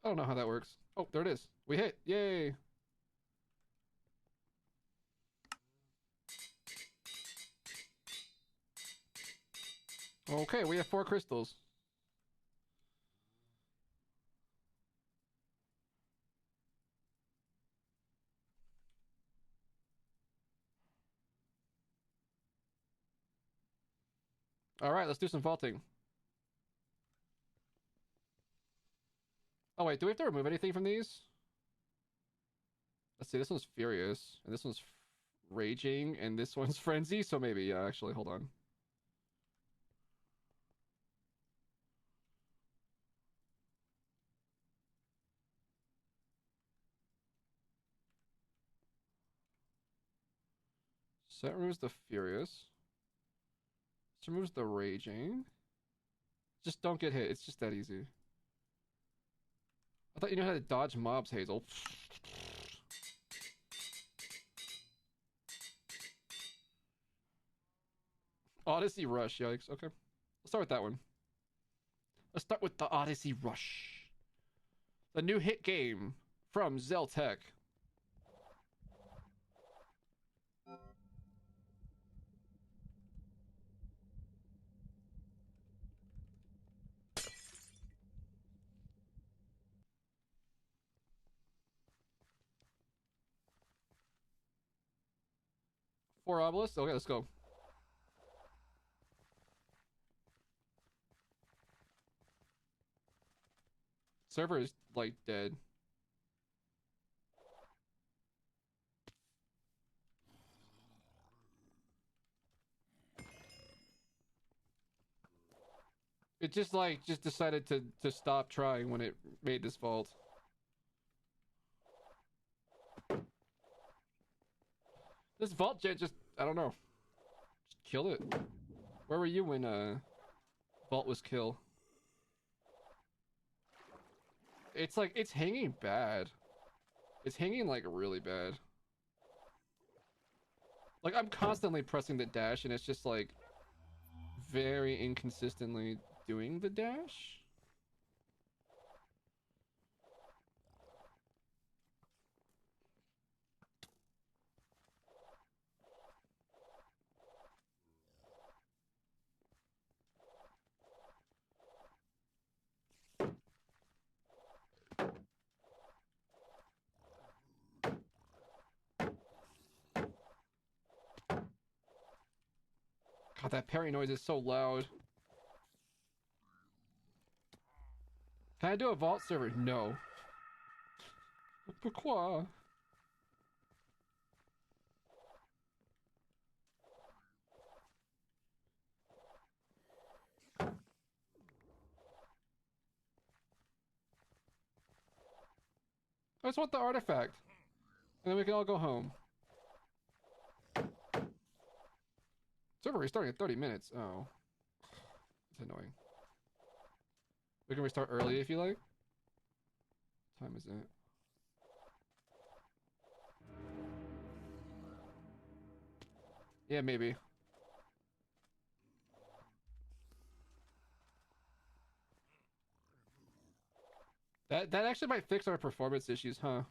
I don't know how that works. Oh, there it is. We hit. Yay. Okay, we have 4 crystals. All right, let's do some vaulting. Oh wait, do we have to remove anything from these? Let's see, this one's Furious, and this one's Raging, and this one's Frenzy, so maybe, yeah, actually, hold on. So that removes the Furious. This removes the Raging. Just don't get hit, it's just that easy. I thought you knew how to dodge mobs, Hazel. Odyssey Rush, yikes, okay. Let's start with that one. Let's start with the Odyssey Rush. The new hit game from Zeltech. Four obelisks? Okay, let's go. Server is, like, dead. It just like just decided to stop trying when it made this vault. This vault jet just, I don't know, just kill it. Where were you when vault was kill? It's like it's hanging bad. It's hanging like really bad. Like I'm constantly pressing the dash and it's just like very inconsistently doing the dash. God, that parry noise is so loud. Can I do a vault server? No. Pourquoi? I just want the artifact. And then we can all go home. Server restarting in 30 minutes. Oh. That's annoying. We can restart early if you like. What time is it? Yeah, maybe. That actually might fix our performance issues, huh?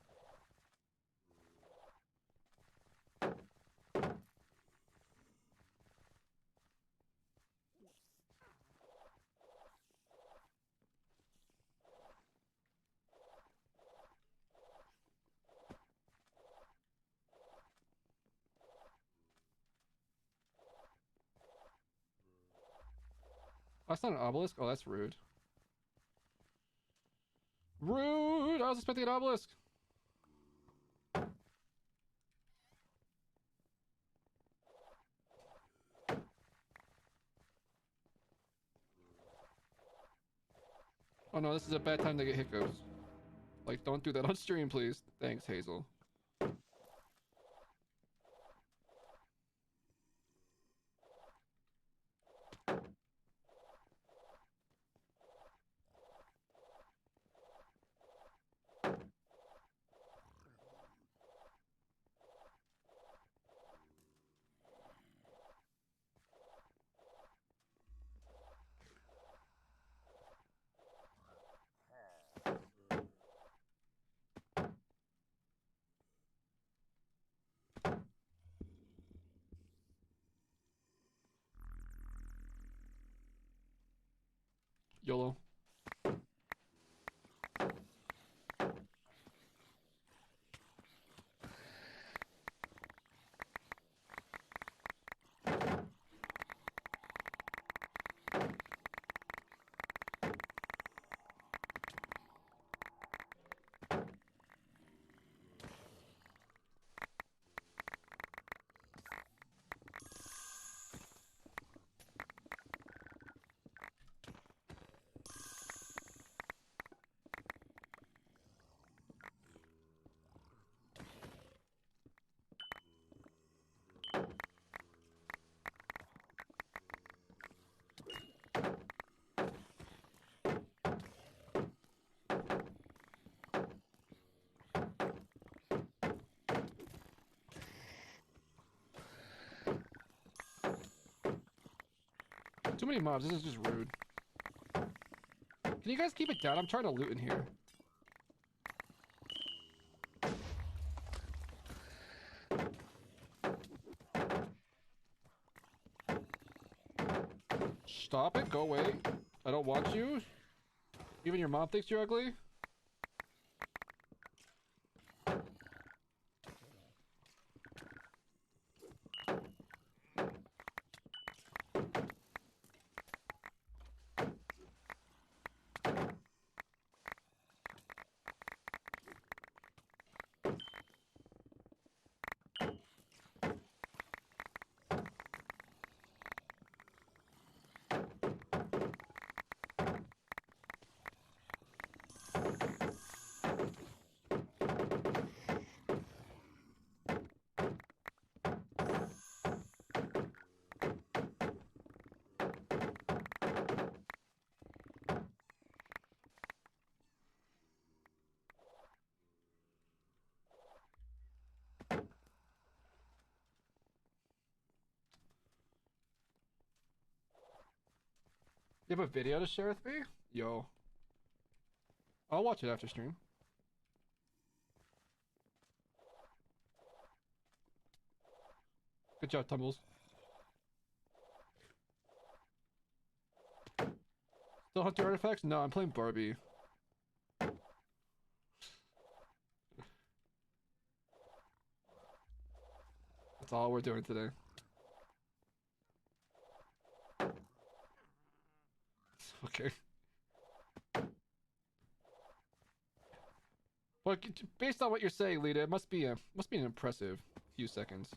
Oh, that's not an obelisk? Oh, that's rude. Rude! I was expecting an obelisk! Oh no, this is a bad time to get hiccups. Like, don't do that on stream, please. Thanks, Hazel. YOLO. Too many mobs, this is just rude. Can you guys keep it down? I'm trying to loot in here. Stop it, go away. I don't want you. Even your mom thinks you're ugly. You have a video to share with me? Yo. I'll watch it after stream. Good job, Tumbles. Still Hunter Artifacts? No, I'm playing Barbie. That's all we're doing today. Okay. But based on what you're saying, Lita, it must be an impressive few seconds.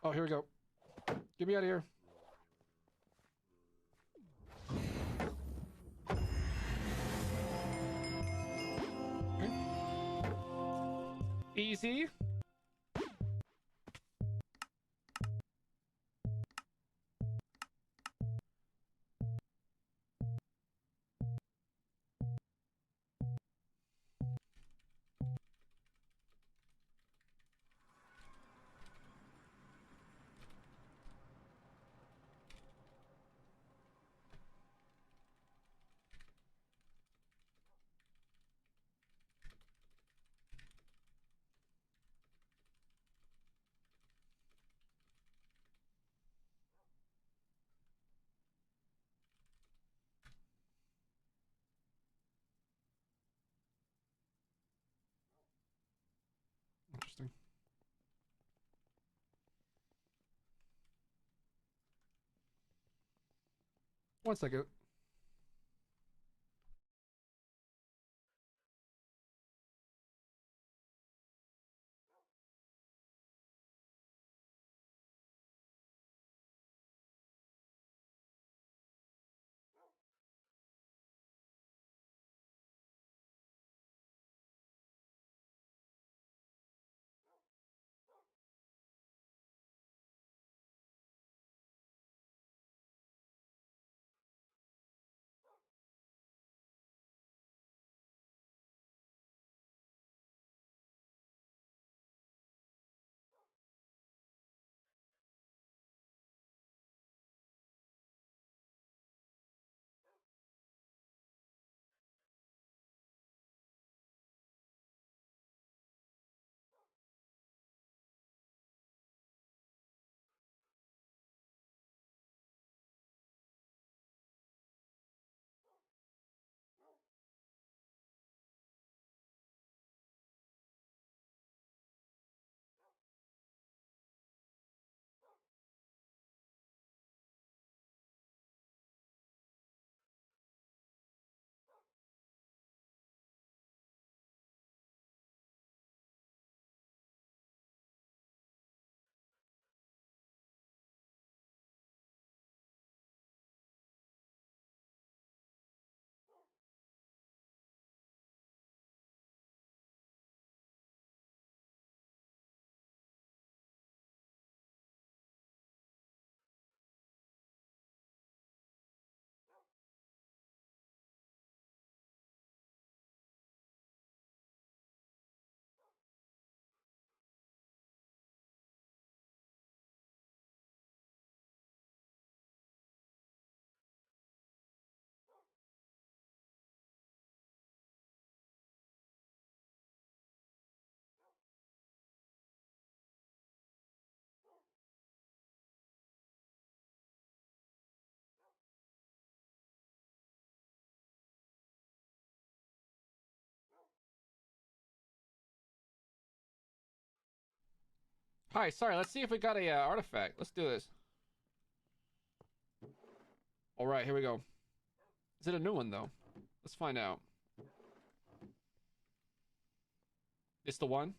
Oh, here we go. Get me out of here. Okay. Easy. Interesting. One second. Hi, sorry, let's see if we got a artifact. Let's do this. Alright, here we go. Is it a new one, though? Let's find out. It's the one?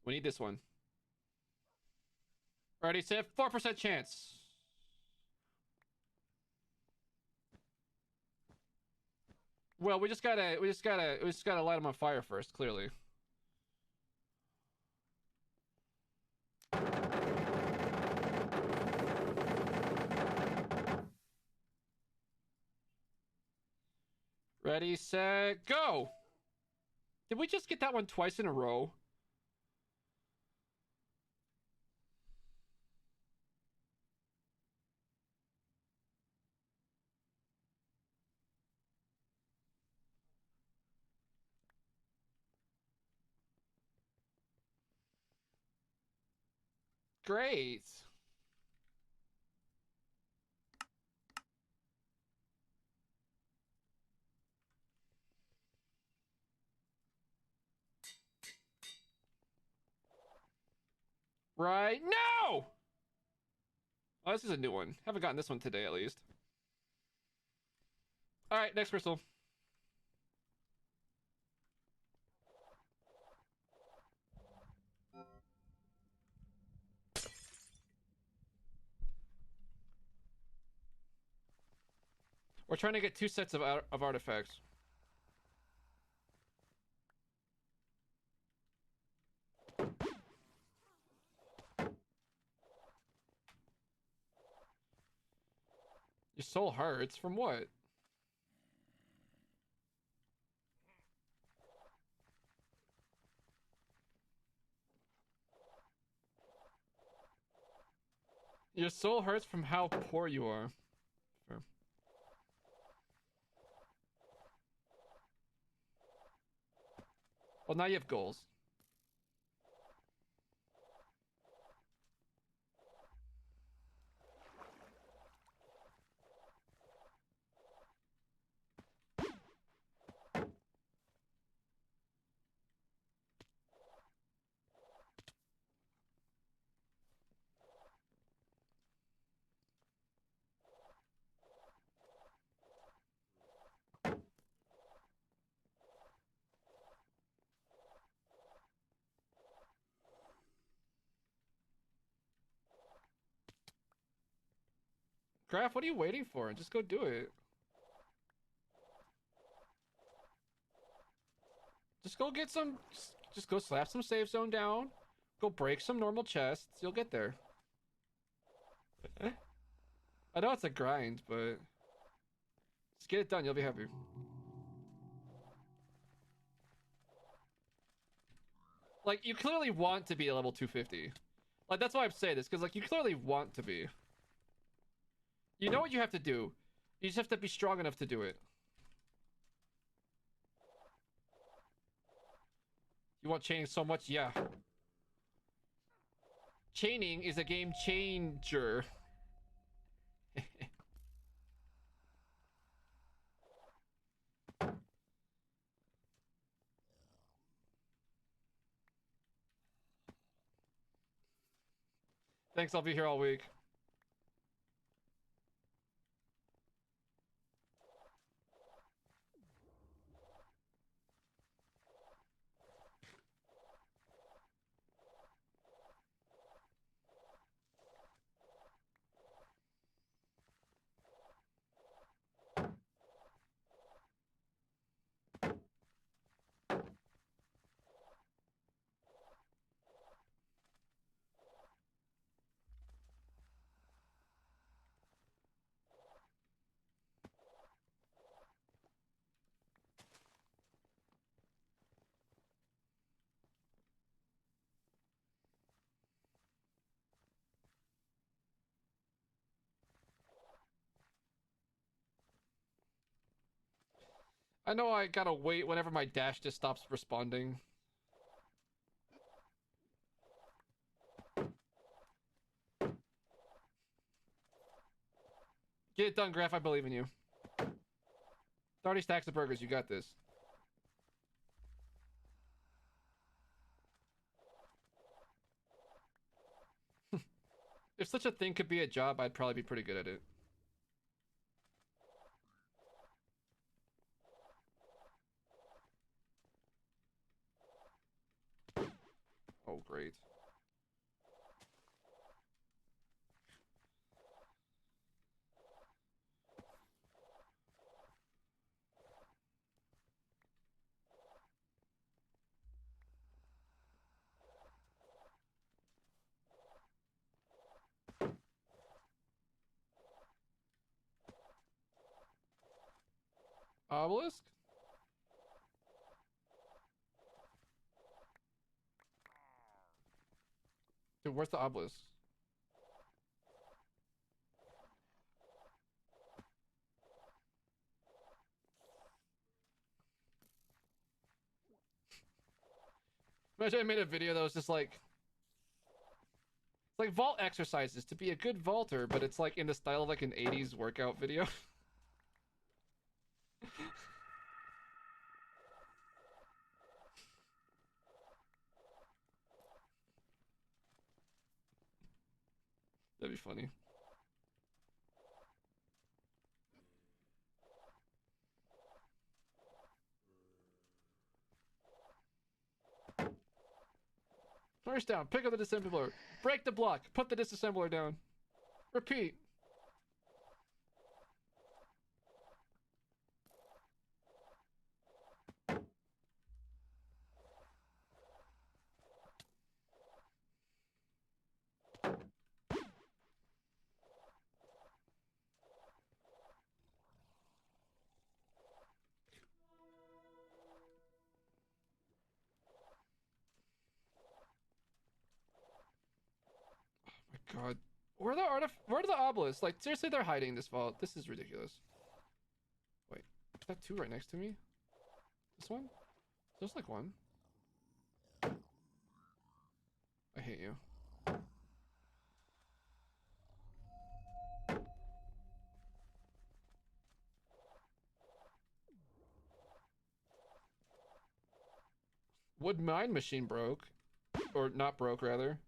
We need this one. Ready, set, 4% chance. Well, we just gotta light them on fire first, clearly. Ready, set, go! Did we just get that one twice in a row? Great. Right? No! Oh, this is a new one. Haven't gotten this one today, at least. Alright, next crystal. We're trying to get 2 sets of artifacts. Your soul hurts from what? Your soul hurts from how poor you are. Fair. Well, now you have goals. Graph, what are you waiting for? Just go do it. Just go get some... Just go slap some save zone down. Go break some normal chests. You'll get there. I know it's a grind, but... Just get it done, you'll be happy. Like, you clearly want to be a level 250. Like, that's why I'm saying this, because, like, you clearly want to be. You know what you have to do. You just have to be strong enough to do it. You want chaining so much? Yeah. Chaining is a game changer. Thanks, I'll be here all week. I know I gotta wait whenever my dash just stops responding. Get it done, Graph. I believe in you. 30 stacks of burgers. You got this. If such a thing could be a job, I'd probably be pretty good at it. Oh, great. Obelisk? Dude, where's the obelisk? Imagine I made a video that was just like... It's like vault exercises to be a good vaulter, but it's like in the style of like an 80s workout video. That'd be funny. First down, pick up the disassembler. Break the block, put the disassembler down. Repeat. God, where are the obelisks? Like, seriously, they're hiding this vault. This is ridiculous. Wait, is that two right next to me? This one? There's like one. I hate you. Wood mine machine broke. Or not broke, rather.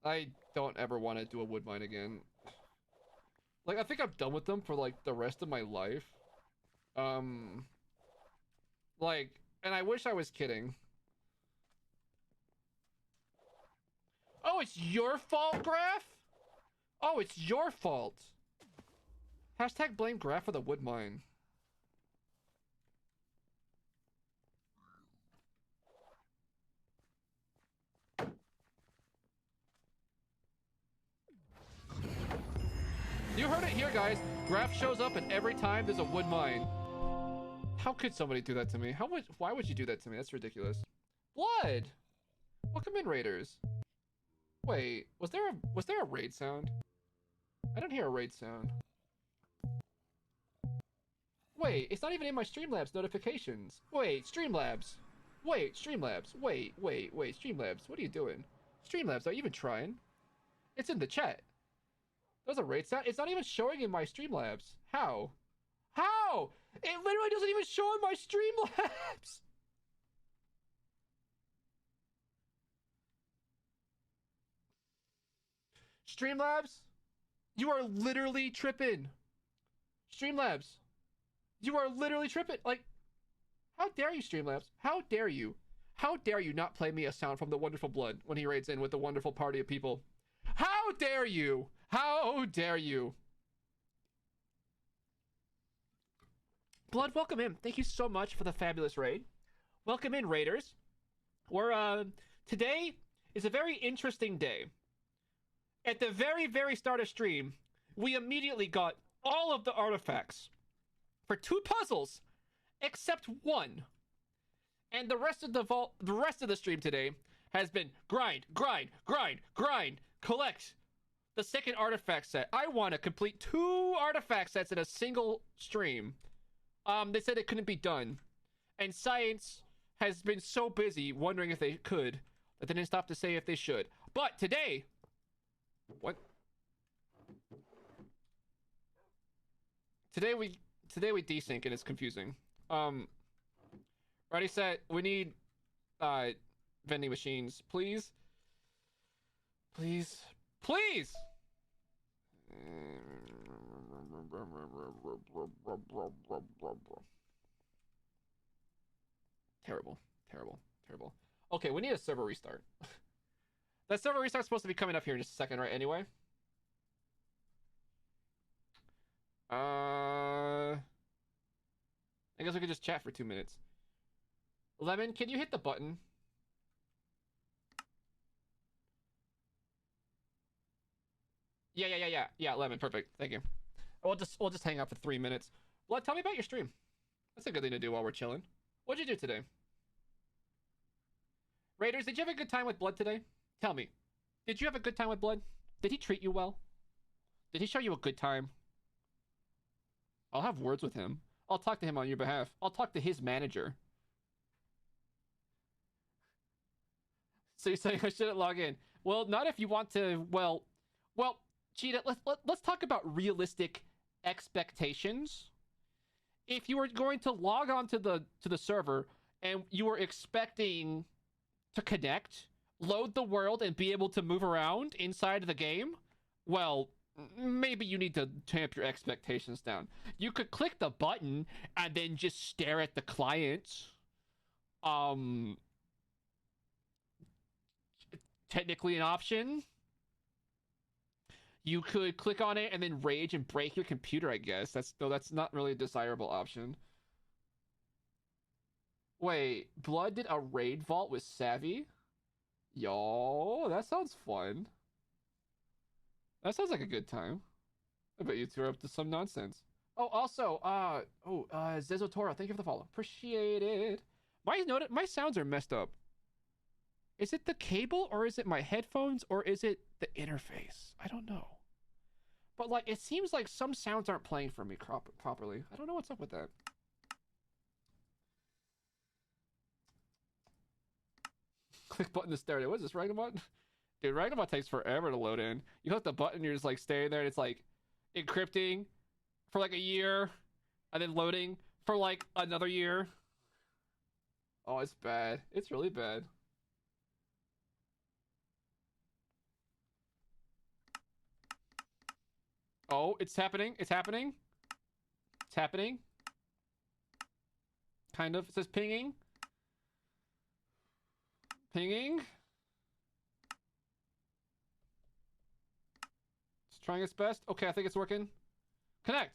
I don't ever want to do a wood mine again. Like, I think I'm done with them for, like, the rest of my life. Like, and I wish I was kidding. Oh, it's your fault, Graph? Oh, it's your fault. Hashtag blame Graph for the wood mine. You heard it here, guys. Graph shows up and every time there's a wood mine. How could somebody do that to me? Why would you do that to me? That's ridiculous. Blood! Welcome in, Raiders. Wait, was there a raid sound? I don't hear a raid sound. Wait, it's not even in my Streamlabs notifications. Wait, Streamlabs. Wait, Streamlabs. Wait, Streamlabs. What are you doing? Streamlabs, are you even trying? It's in the chat. There's a raid sound. It's not even showing in my Streamlabs. How? How? It literally doesn't even show in my Streamlabs. Streamlabs, you are literally tripping. Streamlabs, you are literally tripping. Like, how dare you, Streamlabs? How dare you? How dare you not play me a sound from the Wonderful Blood when he raids in with the wonderful party of people? How dare you? How dare you? Blood, welcome in. Thank you so much for the fabulous raid. Welcome in, Raiders. Today is a very interesting day. At the very, very start of stream, we immediately got all of the artifacts for 2 puzzles, except one. And the rest of the stream today has been grind, collect the second artifact set. I want to complete 2 artifact sets in a single stream. They said it couldn't be done. And science has been so busy wondering if they could that they didn't stop to say if they should. But today... What? Today we desync and it's confusing. Ready, set. We need vending machines, please. Please. Please! Terrible. Terrible. Terrible. Okay, we need a server restart. That server restart's supposed to be coming up here in just a second, right? Anyway. I guess we could just chat for 2 minutes. Lemon, can you hit the button? Yeah, Lemon, perfect. Thank you. We'll just hang out for 3 minutes. Blood, tell me about your stream. That's a good thing to do while we're chilling. What'd you do today? Raiders, did you have a good time with Blood today? Tell me. Did you have a good time with Blood? Did he treat you well? Did he show you a good time? I'll have words with him. I'll talk to him on your behalf. I'll talk to his manager. So you're saying I shouldn't log in? Well, not if you want to. Well, Cheetah. Let's talk about realistic expectations. If you were going to log on to the server and you were expecting to connect, load the world, and be able to move around inside the game, well, maybe you need to tamp your expectations down. You could click the button and then just stare at the client. Technically an option. You could click on it and then rage and break your computer, I guess. That's not really a desirable option. Wait, Blood did a raid vault with Savvy? Yo, that sounds fun. That sounds like a good time. I bet you two are up to some nonsense. Oh, also, Zezotora, thank you for the follow. Appreciate it. My sounds are messed up. Is it the cable, or is it my headphones, or is it the interface? I don't know. But, like, it seems like some sounds aren't playing for me properly. I don't know what's up with that. Click button to start it. What is this, Ragnabot? Dude, Ragnabot takes forever to load in. You click the button, you're just, like, staying there, and it's, like, encrypting for, like, a year, and then loading for, like, another year. Oh, it's bad. It's really bad. Oh, it's happening. It's happening. It's happening. Kind of. It says pinging. Pinging. It's trying its best. Okay, I think it's working. Connect.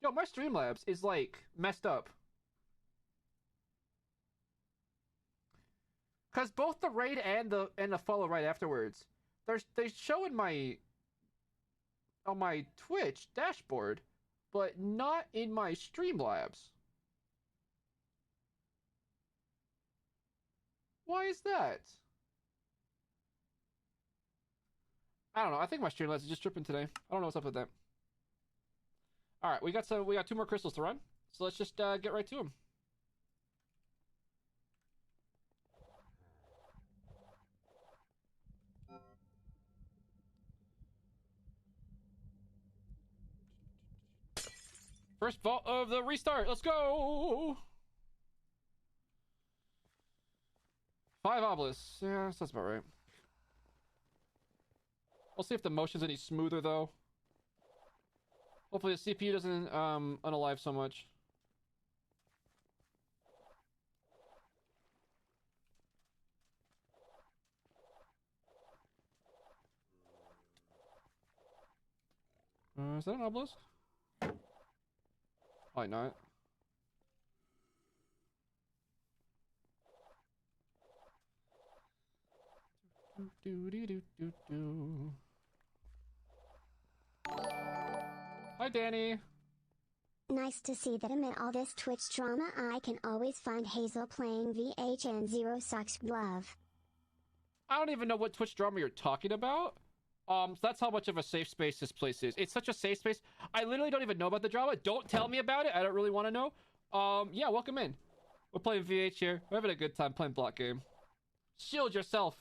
Yo, my Streamlabs is, like, messed up. Because both the raid and the follow right afterwards, they show in on my Twitch dashboard, but not in my Streamlabs. Why is that? I don't know. I think my Streamlabs is just tripping today. I don't know what's up with that. All right, we got 2 more crystals to run, so let's just get right to them. First vault of the restart. Let's go. 5 obelisks. Yeah, that's about right. We'll see if the motion's any smoother, though. Hopefully the CPU doesn't unalive so much. Is that an obelisk? Probably not. Hi, Danny. Nice to see that amid all this Twitch drama I can always find Hazel playing VH and Zero Sucks Love. I don't even know what Twitch drama you're talking about. So that's how much of a safe space this place is. It's such a safe space. I literally don't even know about the drama. Don't tell me about it. I don't really want to know. Yeah, welcome in. We're playing VH here. We're having a good time playing block game. Shield yourself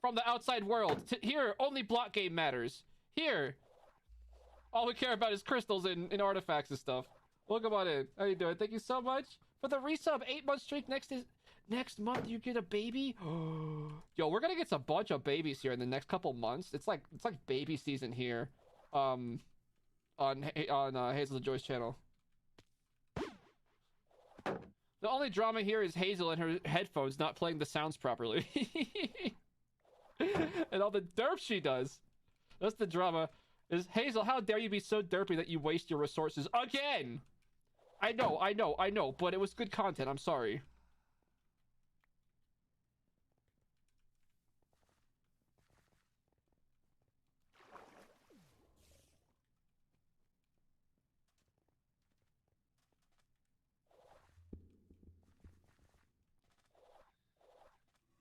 from the outside world. Here, only block game matters. Here, all we care about is crystals and artifacts and stuff. Welcome on in. How you doing? Thank you so much for the resub. 8-month streak. Next month you get a baby. Yo, we're gonna get a bunch of babies here in the next couple months. It's like baby season here. On Hazel and Joy's channel. The only drama here is Hazel and her headphones not playing the sounds properly. And all the derp she does. That's the drama. Is Hazel, how dare you be so derpy that you waste your resources again? I know, but it was good content. I'm sorry.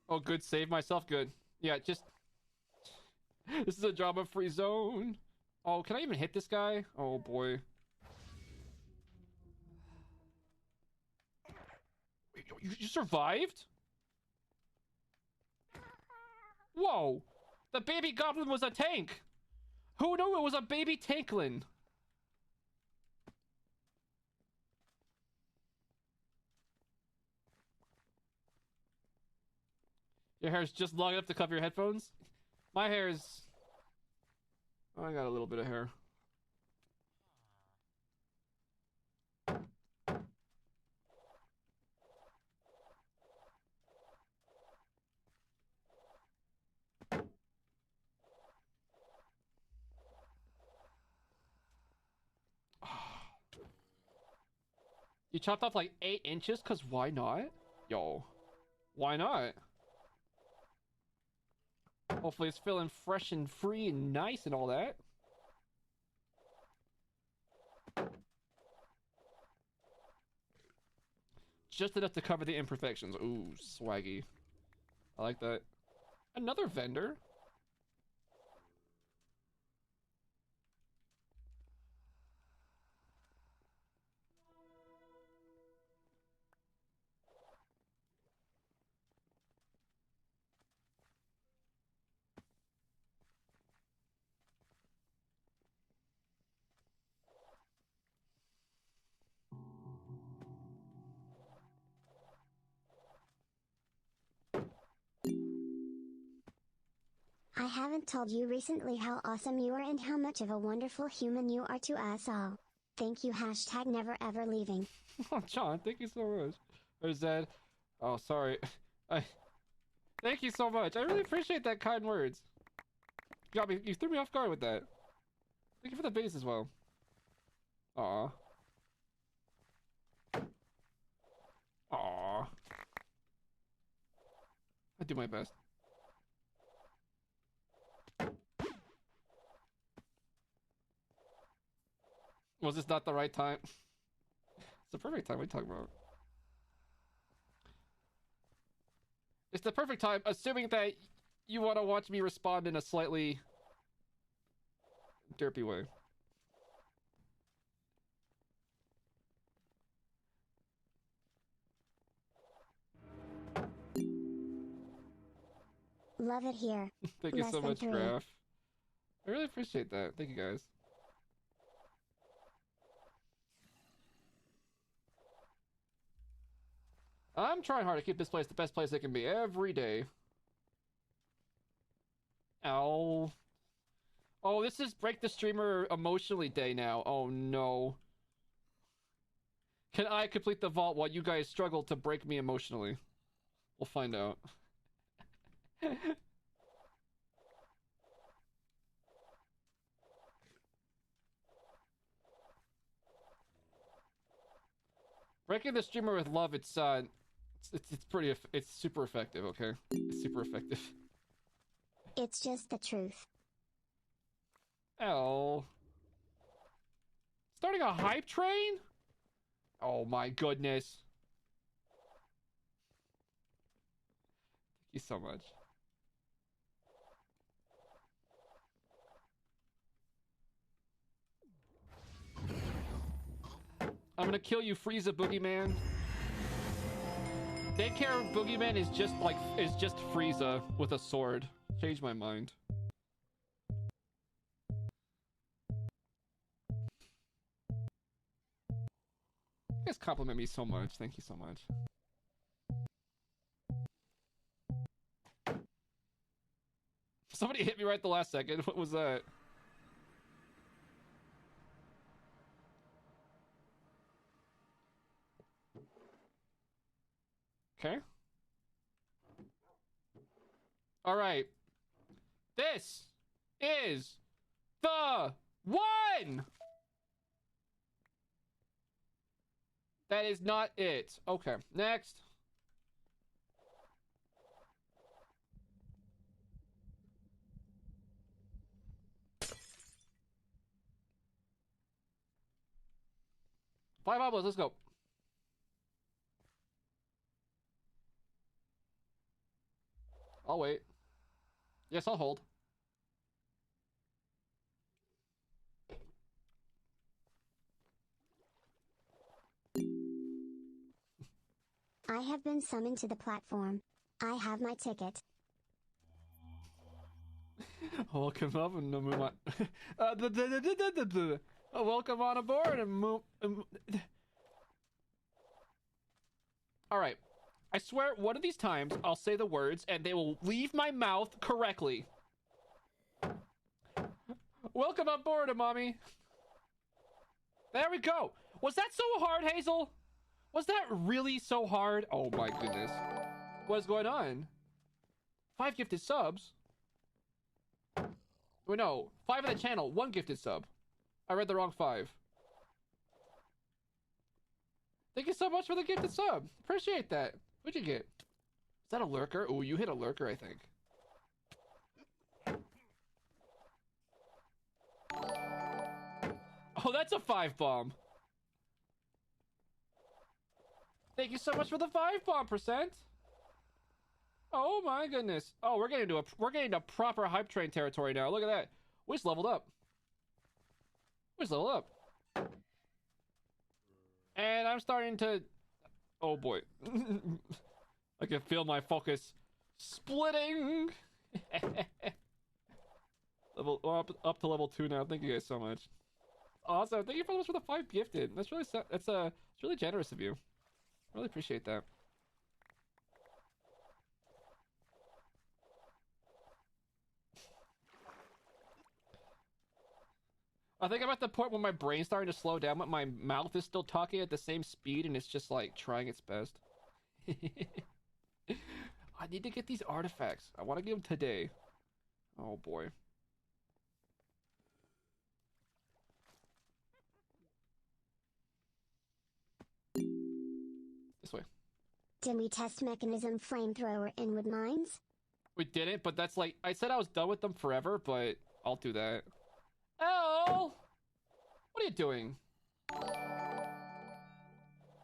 Oh, good. Save myself. Good. Yeah, just... This is a drama-free zone. Oh, can I even hit this guy? Oh, boy. Wait, you survived? Whoa! The baby goblin was a tank! Who knew it was a baby tanklin? Your hair's just long enough to cover your headphones? My hair is... Oh, I got a little bit of hair. You chopped off like 8 inches? Cause why not? Yo. Why not? Hopefully it's feeling fresh and free and nice and all that. Just enough to cover the imperfections. Ooh, swaggy. I like that. Another vendor? I haven't told you recently how awesome you are and how much of a wonderful human you are to us all. Thank you, hashtag never ever leaving. Oh, John, thank you so much. Or Zed. Oh, sorry. Thank you so much. I really appreciate that kind words. You threw me off guard with that. Thank you for the base as well. Aw. Aw. I do my best. Was this not the right time? It's the perfect time. What are you talking about? It's the perfect time, assuming that you want to watch me respond in a slightly derpy way. Love it here. Thank you Less so than much, 3. Graph. I really appreciate that. Thank you, guys. I'm trying hard to keep this place the best place it can be every day. Ow. Oh, this is Break the Streamer Emotionally Day now. Oh, no. Can I complete the vault while you guys struggle to break me emotionally? We'll find out. Breaking the streamer with love, it's pretty, it's super effective, okay? It's super effective. It's just the truth. Oh. Starting a hype train? Oh my goodness. Thank you so much. I'm gonna kill you, Frieza Boogeyman. Daycare Boogeyman is just Frieza with a sword. Change my mind. guys compliment me so much. Thank you so much. Somebody hit me right the last second. What was that? Okay. All right. This is the one. That is not it. Okay, next. Five elbows, let's go. I'll wait. Yes, I'll hold. I have been summoned to the platform. I have my ticket. Welcome up and move on. Welcome on aboard and move. All right. I swear, one of these times I'll say the words and they will leave my mouth correctly. Welcome on board, mommy. There we go. Was that so hard, Hazel? Was that really so hard? Oh my goodness. What is going on? 5 gifted subs? Wait, no. 5 on the channel, 1 gifted sub. I read the wrong 5. Thank you so much for the gifted sub. Appreciate that. What'd you get? Is that a lurker? Oh, you hit a lurker, I think. Oh, that's a 5 bomb. Thank you so much for the 5 bomb percent. Oh my goodness. Oh, we're getting to proper hype train territory now. Look at that. We just leveled up. We just leveled up. And I'm starting to... Oh boy. I can feel my focus splitting. Up to level 2 now. Thank you guys so much. Awesome. Thank you so much for the 5 gifted. That's really it's really generous of you. Really appreciate that. I think I'm at the point where my brain's starting to slow down, but my mouth is still talking at the same speed, and it's just like trying its best. I need to get these artifacts. I want to get them today. Oh boy. This way. Did we test mechanism flamethrower in wood mines? We didn't, but that's like... I said I was done with them forever, but I'll do that. Elle! What are you doing?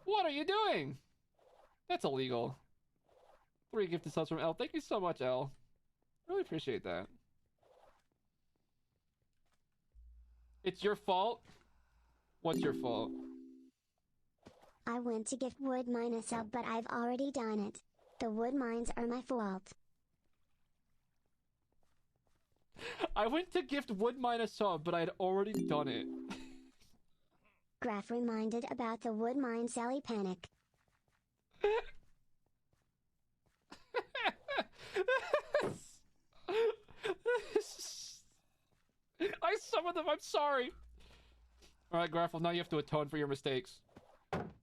What are you doing? That's illegal. 3 gifted subs from Elle. Thank you so much, Elle. Really appreciate that. It's your fault? What's your fault? I went to gift wood mine a sub, but I've already done it. The wood mines are my fault. I went to gift wood mine a sub, but I'd already done it. Graph reminded about the wood mine Sally panic. I summoned them, I'm sorry. Alright, Graffle, now you have to atone for your mistakes.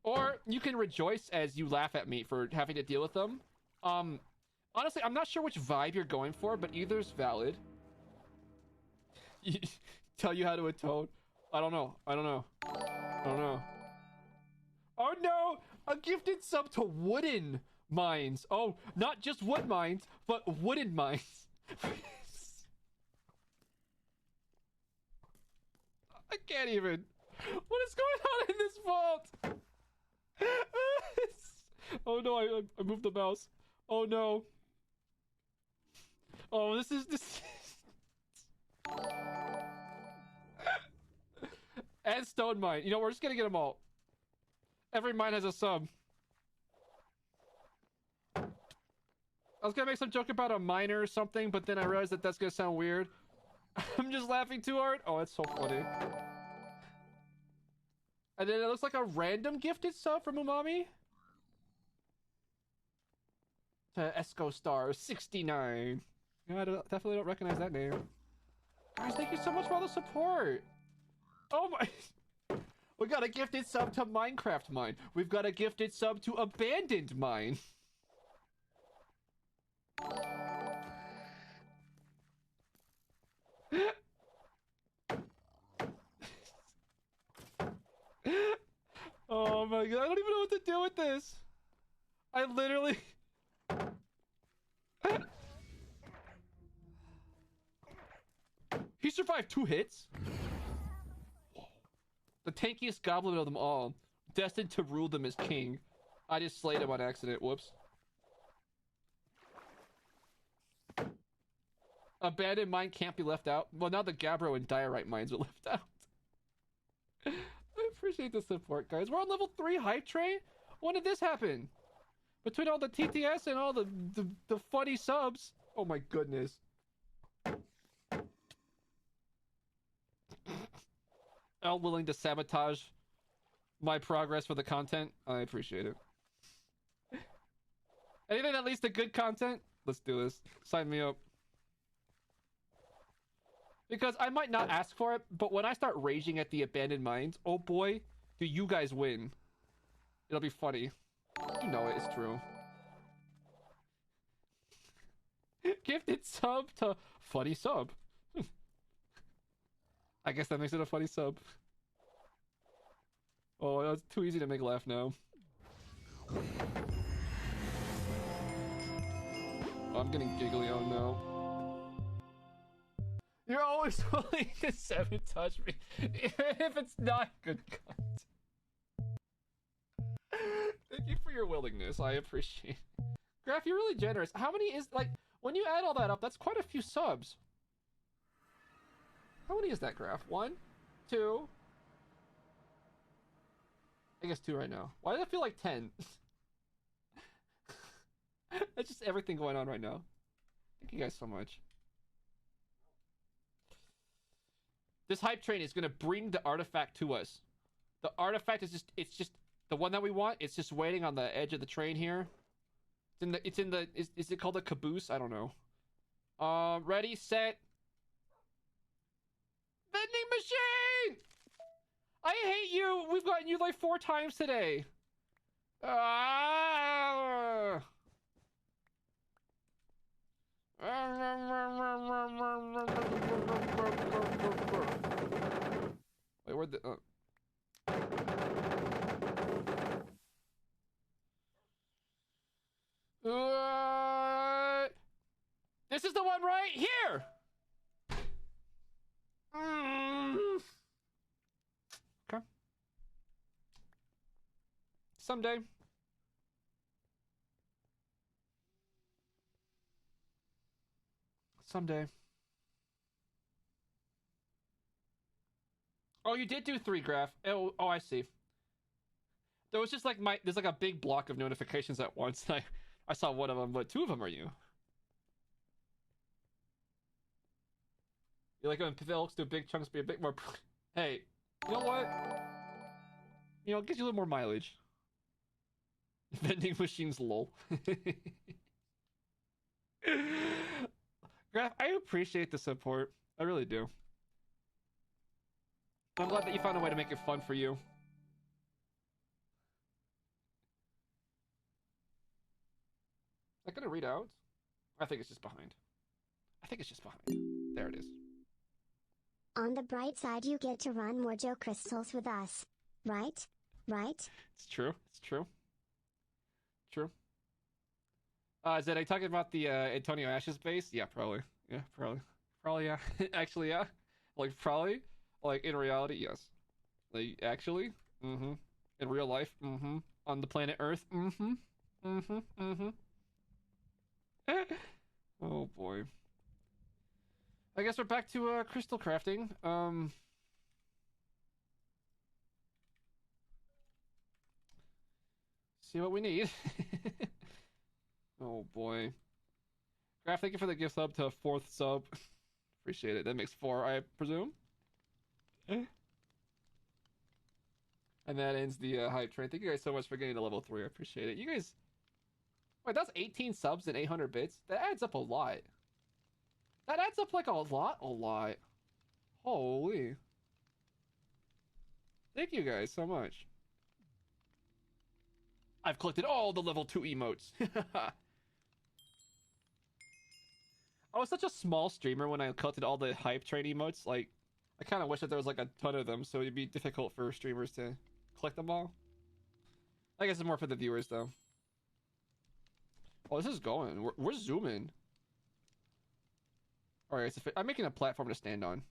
Or you can rejoice as you laugh at me for having to deal with them. Honestly, I'm not sure which vibe you're going for, but either's valid. Tell you how to atone. I don't know. I don't know. I don't know. Oh no! A gifted sub to wooden mines. Oh, not just wood mines, but wooden mines. I can't even. What is going on in this vault? Oh no, I moved the mouse. Oh no. Oh, this is... And stone mine. You know, we're just gonna get them all. Every mine has a sub. I was gonna make some joke about a miner or something, but then I realized that that's gonna sound weird. I'm just laughing too hard. Oh, that's so funny. And then it looks like a random gifted sub from Umami. To Esco Star 69. Yeah, definitely don't recognize that name. Guys, thank you so much for all the support. Oh my... We got a gifted sub to Minecraft Mine. We've got a gifted sub to Abandoned Mine. Oh my god, I don't even know what to do with this. I literally... He survived 2 hits? The tankiest goblin of them all. Destined to rule them as king. I just slayed him on accident. Whoops. Abandoned mine can't be left out. Well, now the Gabbro and Diorite mines are left out. I appreciate the support, guys. We're on level 3 hype train? When did this happen? Between all the TTS and all the funny subs. Oh my goodness. All willing to sabotage my progress for the content. I appreciate it. Anything that leads to good content? Let's do this. Sign me up. Because I might not ask for it, but when I start raging at the abandoned mines, oh boy, do you guys win. It'll be funny. You know it, it's true. Gifted sub to funny sub. I guess that makes it a funny sub. Oh, it's too easy to make laugh now. Oh, I'm getting giggly, oh no. You're always willing to sabotage me, even if it's not good content. Thank you for your willingness, I appreciate it. Graph, you're really generous. How many is, like, when you add all that up, that's quite a few subs. How many is that, Graph? 1, 2... I guess 2 right now. Why does it feel like 10? That's just everything going on right now. Thank you guys so much. This hype train is gonna bring the artifact to us. The artifact is just—it's just the one that we want. It's just waiting on the edge of the train here. Is it called a caboose? I don't know. Ready, set. Vending machine! I hate you! We've gotten you like 4 times today. Wait, where'd the... This is the one right here! Okay. Someday. Someday. Oh, you did do 3, Graph. Oh, I see. There was just like there's like a big block of notifications at once. I saw one of them, but 2 of them are you. You like when Pavelks do big chunks be a bit more... Hey, you know what? You know, it gives you a little more mileage. Vending machines, lol. Graph, I appreciate the support. I really do. I'm glad that you found a way to make it fun for you. Is that gonna read out? I think it's just behind. I think it's just behind. There it is. On the bright side, you get to run more Joe crystals with us. Right? Right? It's true. It's true. True. Is that I talking about the Antonio Ashes base? Yeah, probably. Yeah, probably. Probably, yeah. Actually, yeah. Like, probably. Like, in reality, yes. Like, actually? Mm-hmm. In real life? Mm-hmm. On the planet Earth? Mm-hmm. Mm-hmm. Mm-hmm. Oh, boy. I guess we're back to crystal crafting. See what we need. Oh boy. Graph, thank you for the gift sub to 4th sub. Appreciate it. That makes 4, I presume. And that ends the hype train. Thank you guys so much for getting to level 3. I appreciate it. You guys... Wait, that's 18 subs and 800 bits? That adds up a lot. That adds up like a lot. Holy. Thank you guys so much. I've collected all the level 2 emotes. I was such a small streamer when I collected all the hype train emotes. Like, I kind of wish that there was like a ton of them, so it'd be difficult for streamers to collect them all. I guess it's more for the viewers, though. Oh, this is going. We're zooming. Alright, so I'm making a platform to stand on.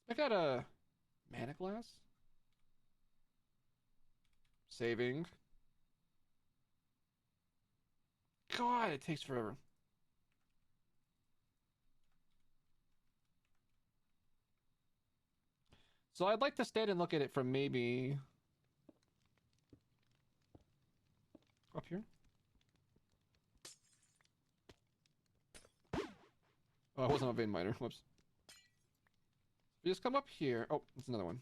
I got a mana glass. Saving. God, it takes forever. So I'd like to stand and look at it from maybe... up here? Oh, it wasn't a vein miner. Whoops. You just come up here. Oh, that's another one.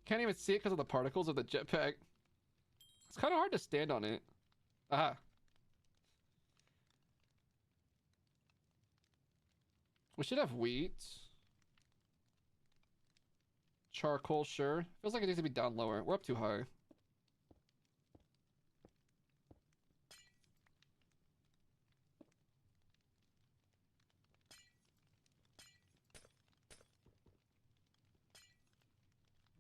Can't even see it because of the particles of the jetpack. It's kind of hard to stand on it. Aha. We should have wheat. Charcoal, sure. Feels like it needs to be down lower. We're up too high.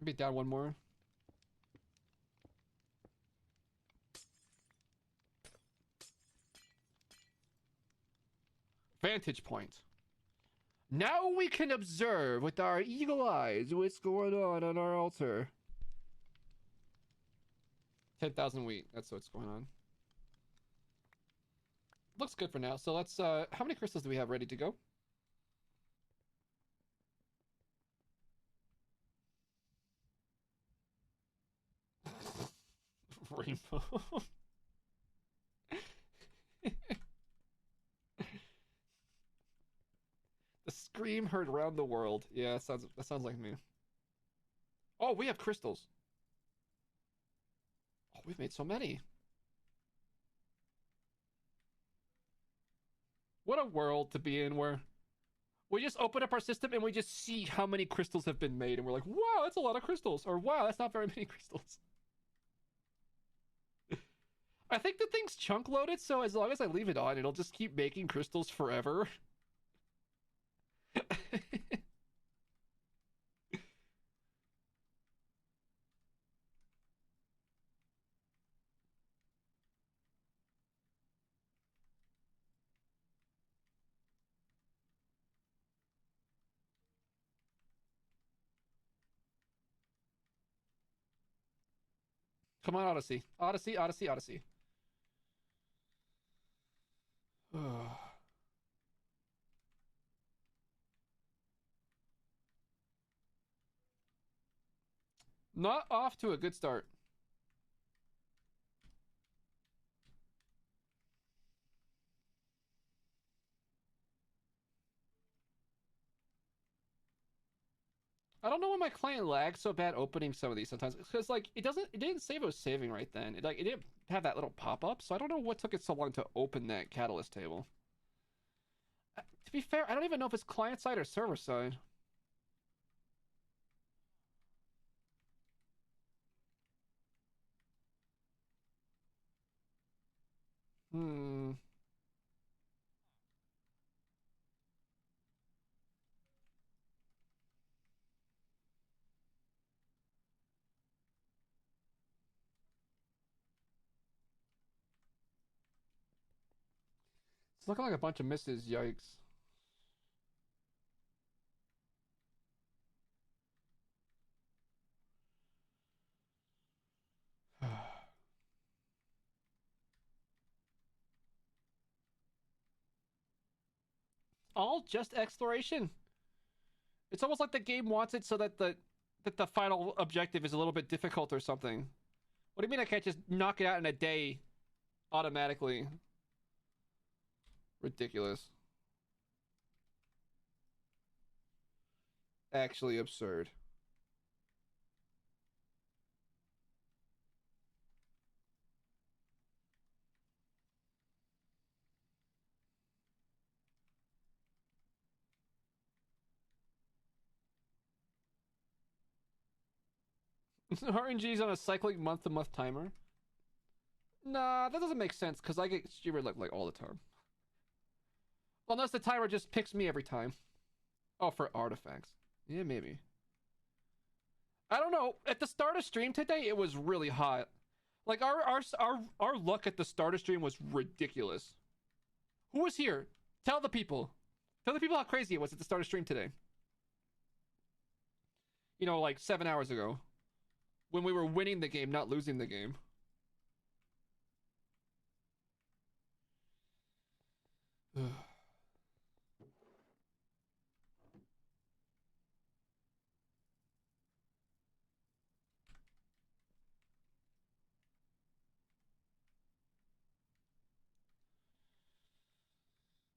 Maybe down one more. Vantage point. Now we can observe with our eagle eyes what's going on our altar. 10,000 wheat. That's what's going on. Looks good for now. So let's, how many crystals do we have ready to go? Rainbow. The scream heard round the world. Yeah, that sounds like me. Oh, we have crystals. Oh, we've made so many. What a world to be in where we just open up our system and we just see how many crystals have been made and we're like, wow, that's a lot of crystals. Or wow, that's not very many crystals. I think the thing's chunk loaded, so as long as I leave it on, it'll just keep making crystals forever. Come on, Odyssey. Odyssey, Odyssey, Odyssey. Not off to a good start. I don't know why my client lags so bad opening some of these sometimes. Because like it didn't save it was saving right then. It didn't have that little pop-up, so I don't know what took it so long to open that catalyst table. To be fair, I don't even know if it's client side or server side. Hmm. It's looking like a bunch of misses. Yikes. All just exploration. It's almost like the game wants it so that the final objective is a little bit difficult or something. What do you mean I can't just knock it out in a day? automatically. Ridiculous. Actually absurd. RNG's on a cycling month-to-month timer. Nah, that doesn't make sense because I get streamer like all the time. Well, unless the timer just picks me every time. Oh, for artifacts. Yeah, maybe. I don't know. At the start of stream today, it was really hot. Like our luck at the start of stream was ridiculous. Who was here? Tell the people. Tell the people how crazy it was at the start of stream today. You know, like 7 hours ago. When we were winning the game, not losing the game.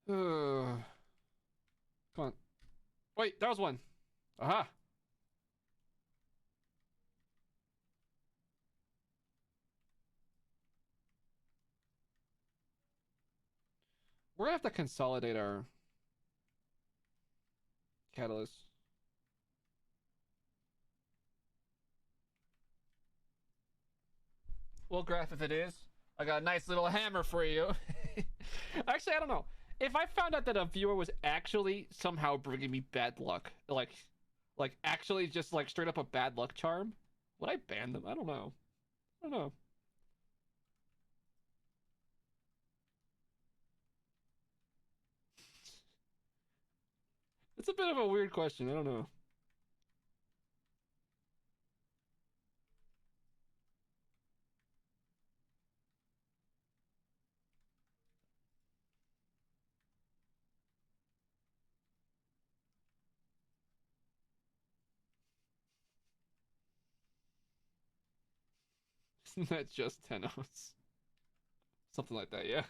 Come on. Wait, that was one. Aha. We're gonna have to consolidate our catalysts. Well, Graph, if it is, I got a nice little hammer for you. Actually, I don't know. If I found out that a viewer was actually somehow bringing me bad luck, like actually just like straight up a bad luck charm, would I ban them? I don't know. I don't know. It's a bit of a weird question. I don't know. Isn't that just Tenos? Something like that, yeah.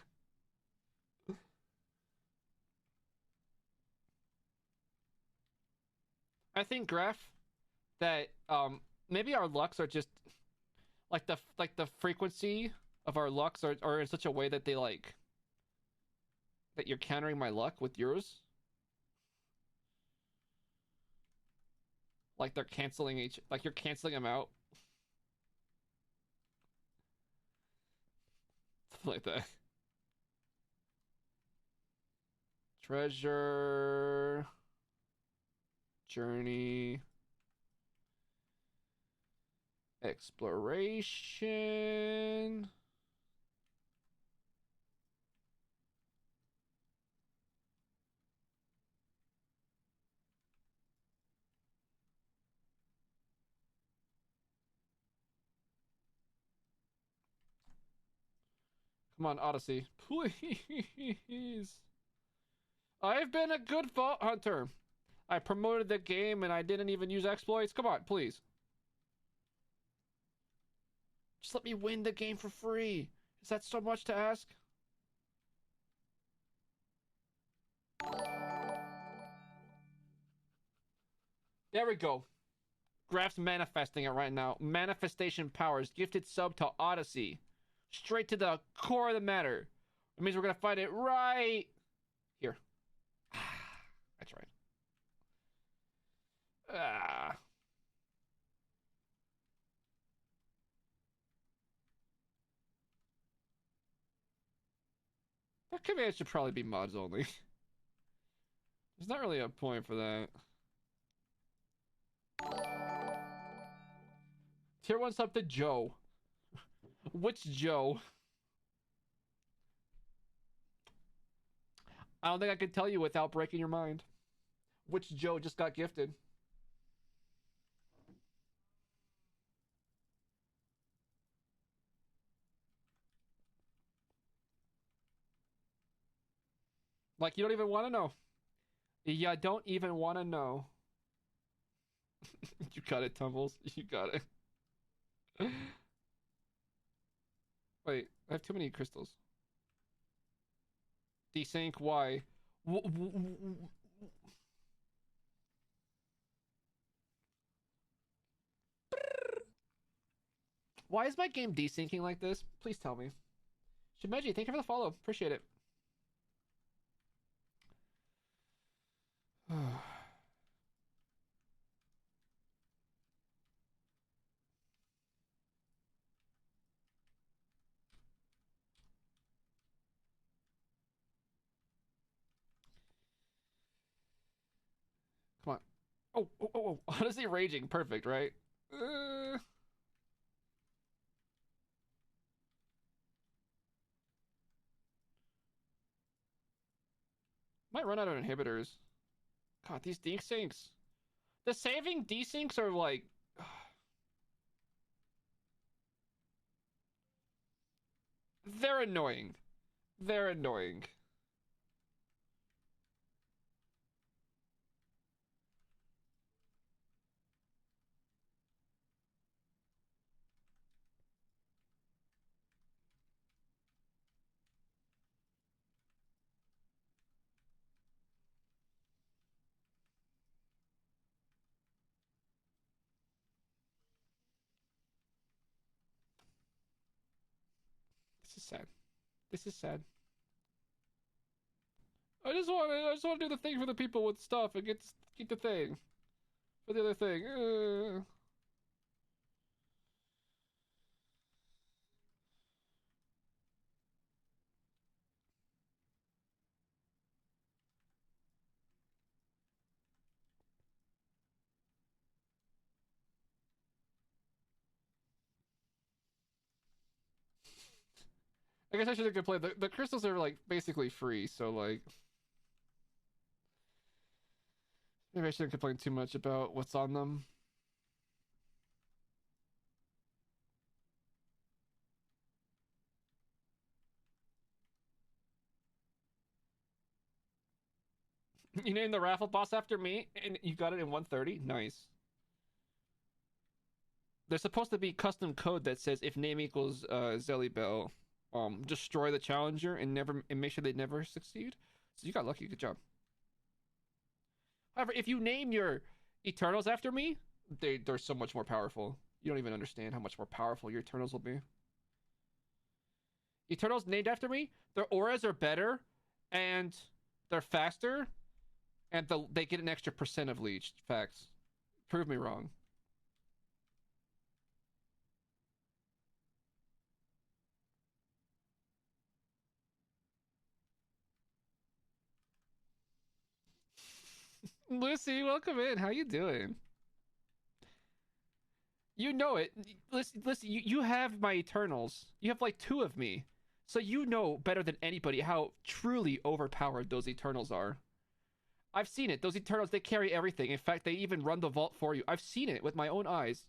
I think, Graph, that maybe our lucks are just like the frequency of our lucks are in such a way that they like that you're countering my luck with yours. Like they're canceling like you're canceling them out. Something like that. Treasure. Journey. Exploration. Come on, Odyssey. Please. I've been a good vault hunter. I promoted the game and I didn't even use exploits. Come on, please. Just let me win the game for free. Is that so much to ask? There we go. Graph's manifesting it right now. Manifestation powers. Gifted sub to Odyssey. Straight to the core of the matter. It means we're gonna find it right here. That's right. That command should probably be mods only. There's not really a point for that. Tier 1 sub to Joe. Which Joe? I don't think I can tell you without breaking your mind. Which Joe just got gifted? Like, you don't even want to know. Yeah, don't even want to know. You got it, Tumbles. You got it. Wait, I have too many crystals. Desync, why? Why is my game desyncing like this? Please tell me. Shimeji, thank you for the follow. Appreciate it. Come on. Oh. Honestly, raging. Perfect, right? Might run out of inhibitors. God, these desyncs. The saving desyncs are like... They're annoying. They're annoying. This is sad. This is sad. I just want to do the thing for the people with stuff and get the thing for the other thing. I guess I should have complained. The crystals are like basically free, so like maybe I shouldn't complain too much about what's on them. You named the raffle boss after me, and you got it in 130. Nice. There's supposed to be custom code that says if name equals Bell, destroy the challenger and make sure they never succeed. So you got lucky. Good job. However, if you name your Eternals after me, they're so much more powerful. You don't even understand how much more powerful your Eternals will be. Eternals named after me, their auras are better, and they're faster, and they get an extra % of leech. Facts. Prove me wrong. Lucy, welcome in. How you doing? You know it. Listen. You have my Eternals. You have like 2 of me, so you know better than anybody how truly overpowered those Eternals are. I've seen it. Those Eternals, they carry everything. In fact, they even run the vault for you. I've seen it with my own eyes.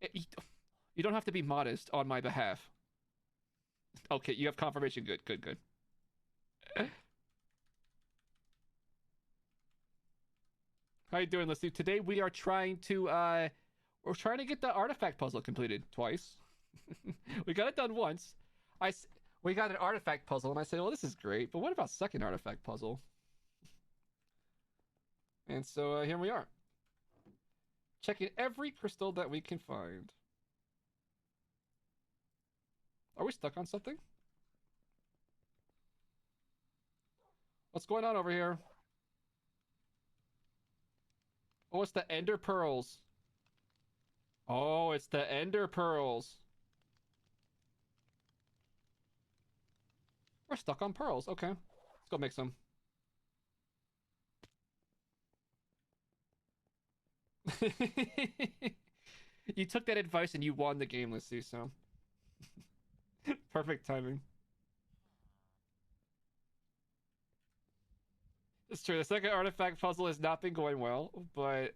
You don't have to be modest on my behalf. Okay, you have confirmation. Good. How you doing, Leslie? Today we are trying to we're trying to get the artifact puzzle completed twice. We got it done once. We got an artifact puzzle, and I said, "Well, this is great, but what about second artifact puzzle?" And so here we are, checking every crystal that we can find. Are we stuck on something? What's going on over here? Oh, it's the Ender Pearls. Oh, it's the Ender Pearls. We're stuck on pearls. Okay. Let's go make some. You took that advice and you won the game, let's see, so. Perfect timing. It's true. The second artifact puzzle has not been going well, but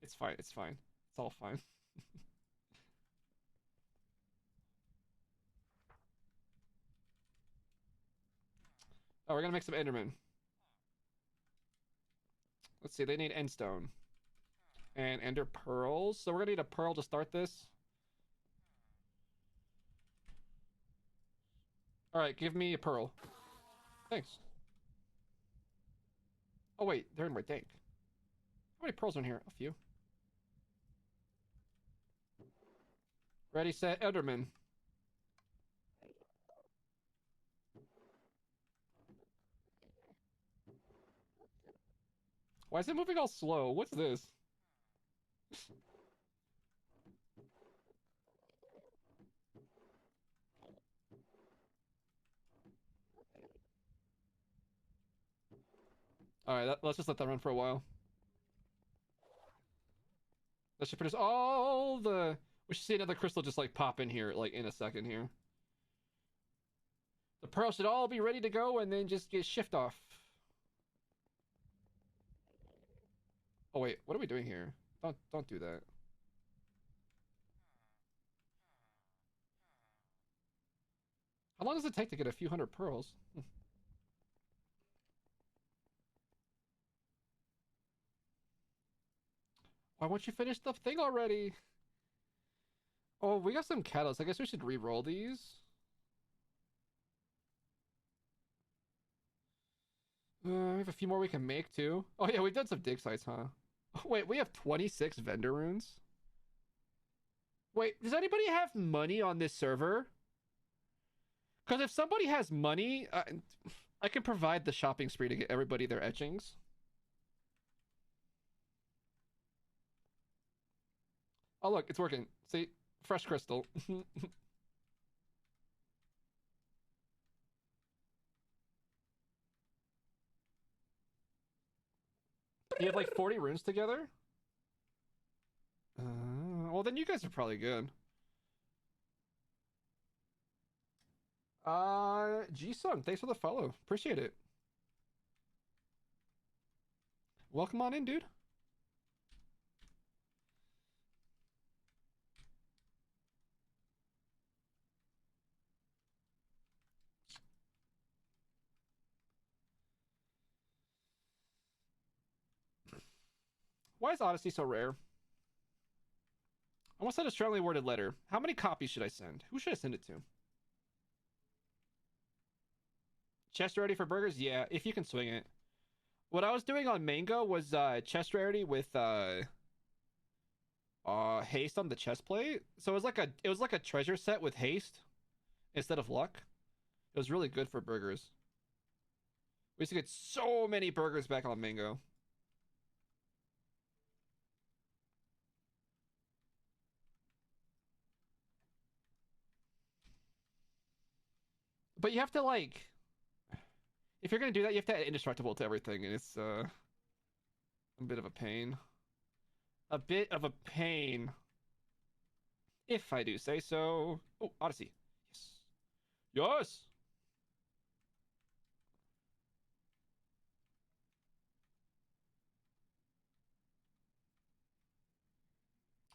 it's fine. It's fine. It's all fine. Oh, we're gonna make some Enderman. Let's see. They need Endstone and Ender Pearls. So we're gonna need a pearl to start this. Alright, give me a pearl. Thanks. Oh wait, they're in my tank. How many pearls are in here? A few. Ready, set, Enderman. Why is it moving all slow? What's this? Alright, let's just let that run for a while. That should produce all the... We should see another crystal just like pop in here, like in a second here. The pearls should all be ready to go and then just get shift off. Oh wait, what are we doing here? Don't do that. How long does it take to get a few hundred pearls? Why won't you finish the thing already? Oh, we got some catalysts. I guess we should re-roll these. We have a few more we can make too. Oh yeah, we've done some dig sites, huh? Oh, wait, we have 26 vendor runes? Wait, does anybody have money on this server? Because if somebody has money, I can provide the shopping spree to get everybody their etchings. Oh look, it's working. See? Fresh crystal. You have like 40 runes together? Well then you guys are probably good. G-Sung, thanks for the follow. Appreciate it. Welcome on in, dude. Why is Odyssey so rare? I want to send a strongly worded letter. How many copies should I send? Who should I send it to? Chest rarity for burgers? Yeah, if you can swing it. What I was doing on Mango was chest rarity with haste on the chest plate. So it was like a treasure set with haste instead of luck. It was really good for burgers. We used to get so many burgers back on Mango. But you have to like, if you're gonna do that, you have to add indestructible to everything, and it's a bit of a pain. A bit of a pain. If I do say so. Oh, Odyssey. Yes. Yes!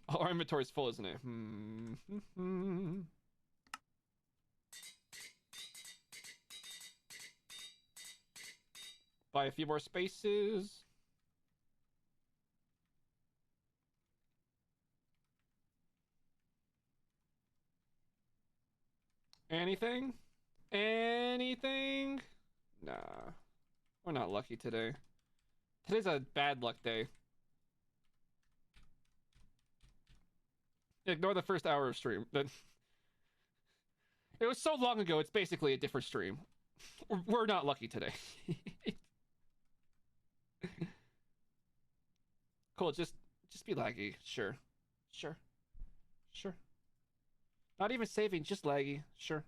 Oh, our inventory's full, isn't it? Buy a few more spaces. Anything? Anything? Nah. We're not lucky today. Today's a bad luck day. Ignore the first hour of stream. It was so long ago, it's basically a different stream. We're not lucky today. Cool, just be laggy. Sure. Sure. Sure. Not even saving, just laggy. Sure.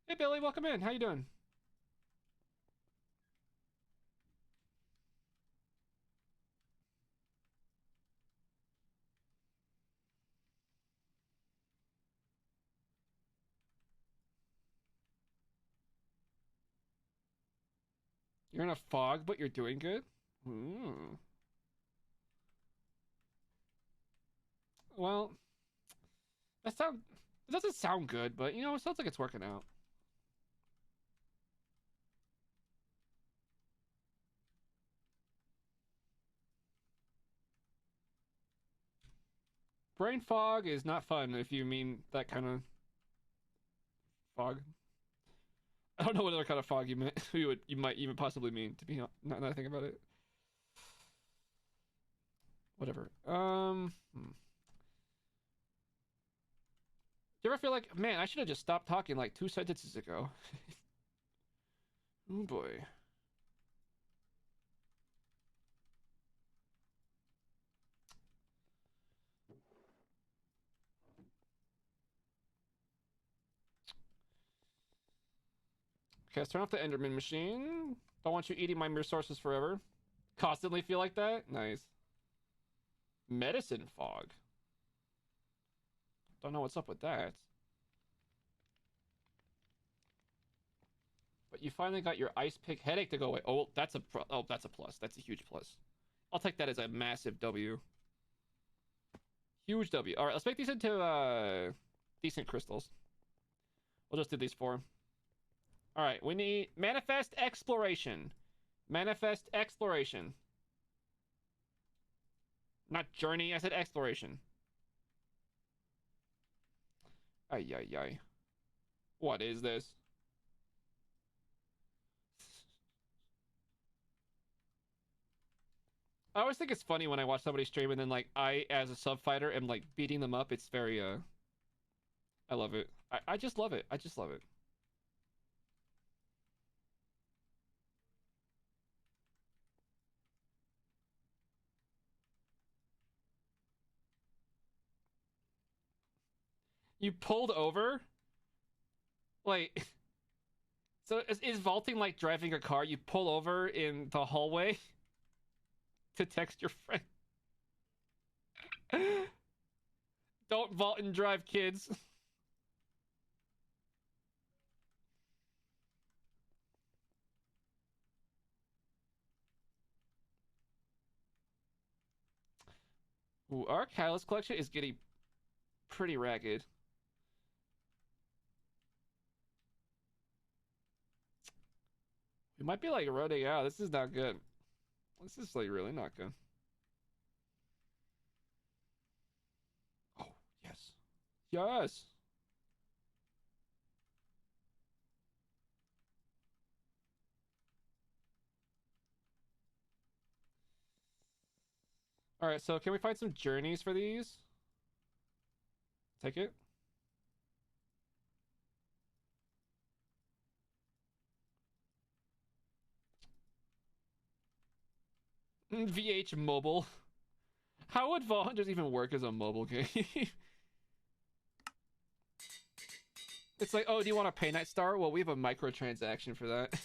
Hey Billy, welcome in. How you doing? You're in a fog, but you're doing good? Well, it doesn't sound good, but you know, it sounds like it's working out. Brain fog is not fun if you mean that kind of fog. I don't know what other kind of fog you meant. You might even possibly mean, to be not that I think about it. Whatever. You ever feel like, man, I should have just stopped talking like 2 sentences ago? Oh boy. Okay, let's turn off the Enderman machine. Don't want you eating my resources forever. Constantly feel like that? Nice. Medicine fog. Don't know what's up with that. But you finally got your ice pick headache to go away. Oh, that's a plus. That's a huge plus. I'll take that as a massive W. Huge W. All right, let's make these into decent crystals. We'll just do these 4. All right, we need manifest exploration. Manifest exploration. Not journey, I said exploration. Ay, ay, ay. What is this? I always think it's funny when I watch somebody stream and then, like, I, as a sub fighter, am, like, beating them up. It's very, I love it. I just love it. I just love it. You pulled over? Like, so is vaulting like driving a car? You pull over in the hallway to text your friend. Don't vault and drive, kids. Ooh, our catalyst collection is getting pretty ragged. We might be like running out. This is not good. This is like really not good. Oh, yes. Yes. All right, so can we find some journeys for these? Take it. VH Mobile. How would Vault Hunters even work as a mobile game? It's like, oh, do you want a Pay Night Star? Well, we have a microtransaction for that.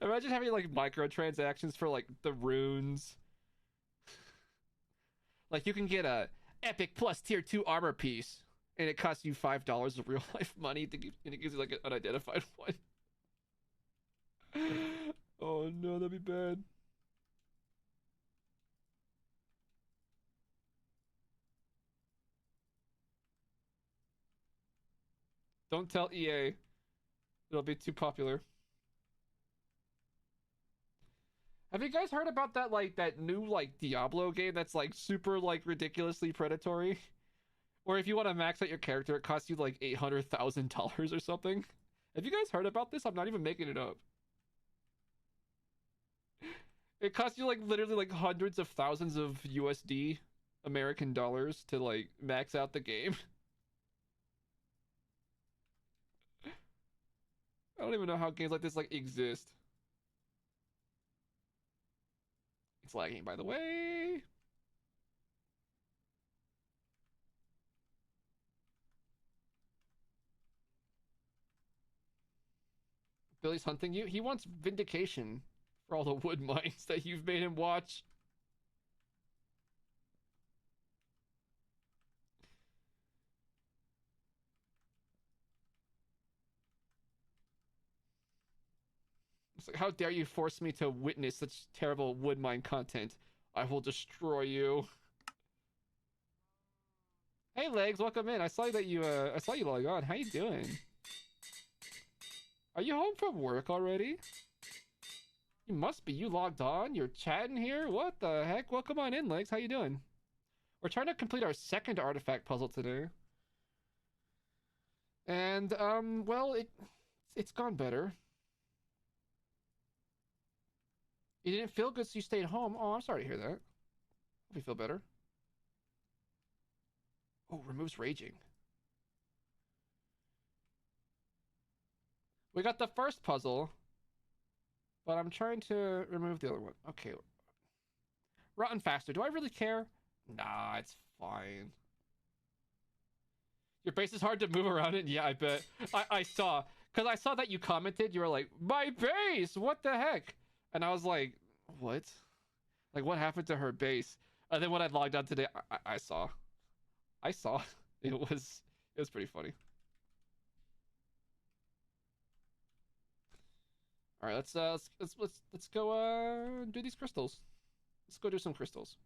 Imagine having like microtransactions for like the runes. Like you can get a epic plus tier 2 armor piece, and it costs you $5 of real life money to give, and it gives you like an unidentified one. Oh no, that'd be bad. Don't tell EA. It'll be too popular. Have you guys heard about that, like, that new, like, Diablo game that's, like, super, like, ridiculously predatory? Or if you want to max out your character, it costs you, like, $800,000 or something? Have you guys heard about this? I'm not even making it up. It costs you, like, literally, like, hundreds of thousands of USD, American dollars, to, like, max out the game. I don't even know how games like this, like, exist. It's lagging, by the way. Billy's hunting you. He wants vindication for all the wood mines that you've made him watch. It's like, how dare you force me to witness such terrible wood mine content? I will destroy you. Hey Legs, welcome in. I saw you log on. How you doing? Are you home from work already? You must be. You logged on? You're chatting here? What the heck? Welcome on in, Legs. How you doing? We're trying to complete our second artifact puzzle today. And, well, it's gone better. You didn't feel good, so you stayed home. Oh, I'm sorry to hear that. Hope you feel better. Oh, removes raging. We got the first puzzle, but I'm trying to remove the other one. Okay. Rotten faster. Do I really care? Nah, it's fine. Your base is hard to move around in? Yeah, I bet. I saw. Because I saw that you commented. You were like, my base! What the heck? And I was like, what? Like, what happened to her base? And then when I logged on today, I saw. I saw. It was pretty funny. All right, let's go do these crystals. Let's go do some crystals.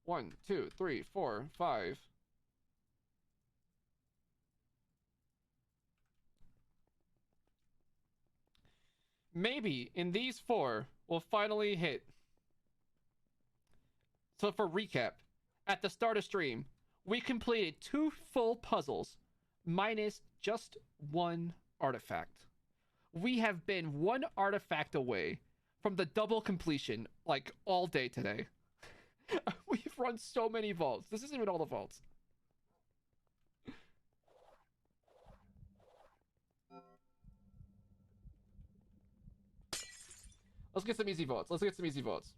1, 2, 3, 4, 5. Maybe in these 4 we'll finally hit. So for recap, at the start of stream, we completed 2 full puzzles minus just 1 artifact. We have been 1 artifact away from the double completion like all day today. We've run so many vaults. This isn't even all the vaults. Let's get some easy vaults. Let's get some easy vaults.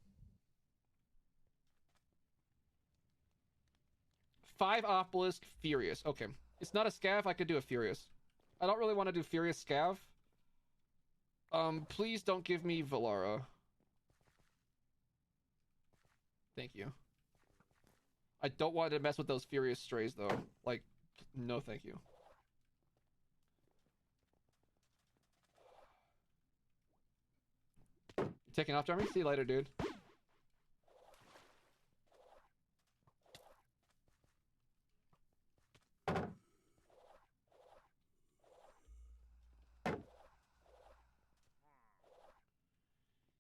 5 Obelisk Furious. Okay. It's not a scav. I could do a Furious. I don't really want to do Furious scav. Please don't give me Valara. Thank you. I don't want to mess with those Furious strays, though. Like, no thank you. You taking off, Jeremy? See you later, dude.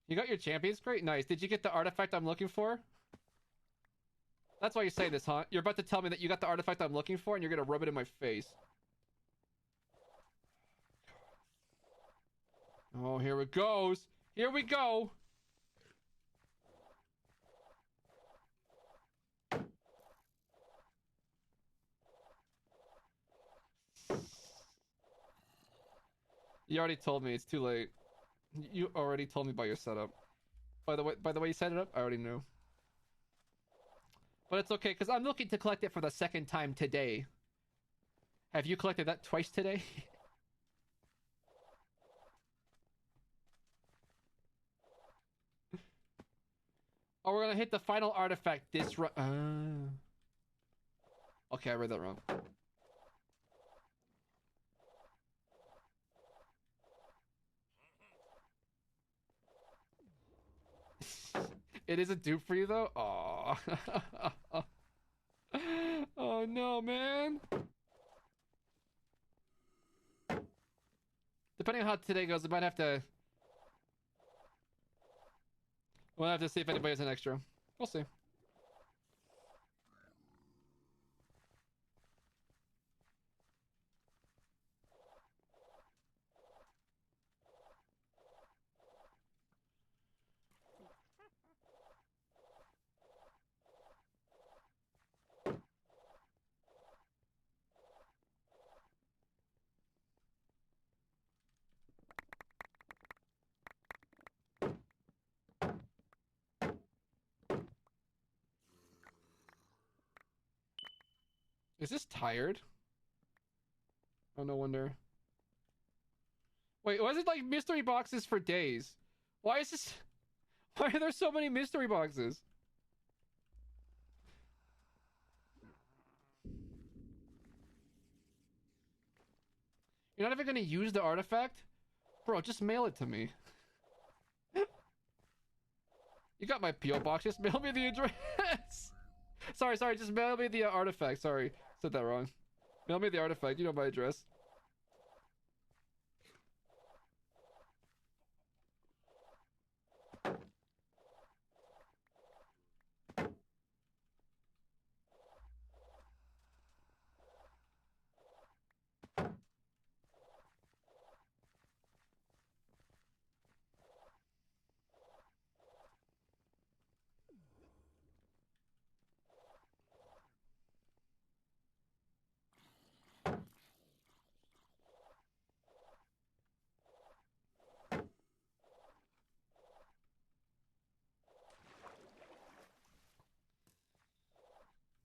You got your champions crate? Nice. Did you get the artifact I'm looking for? That's why you're saying this, huh? You're about to tell me that you got the artifact I'm looking for and you're gonna rub it in my face. Oh, here it goes. Here we go. You already told me. It's too late. You already told me about your setup. By the way you set it up, I already knew. But it's okay, because I'm looking to collect it for the second time today. Have you collected that twice today? Oh, we're gonna hit the final artifact this run. Okay, I read that wrong. It is a dupe for you, though? Aww. Oh, no, man. Depending on how today goes, we might have to... We'll have to see if anybody has an extra. We'll see. Is this tired? Oh, no wonder. Wait, was it like mystery boxes for days? Why is this... Why are there so many mystery boxes? You're not even gonna use the artifact? Bro, just mail it to me. You got my P.O. box, just mail me the address. Sorry, just mail me the artifact. Sorry, said that wrong. Mail me the artifact, you know my address.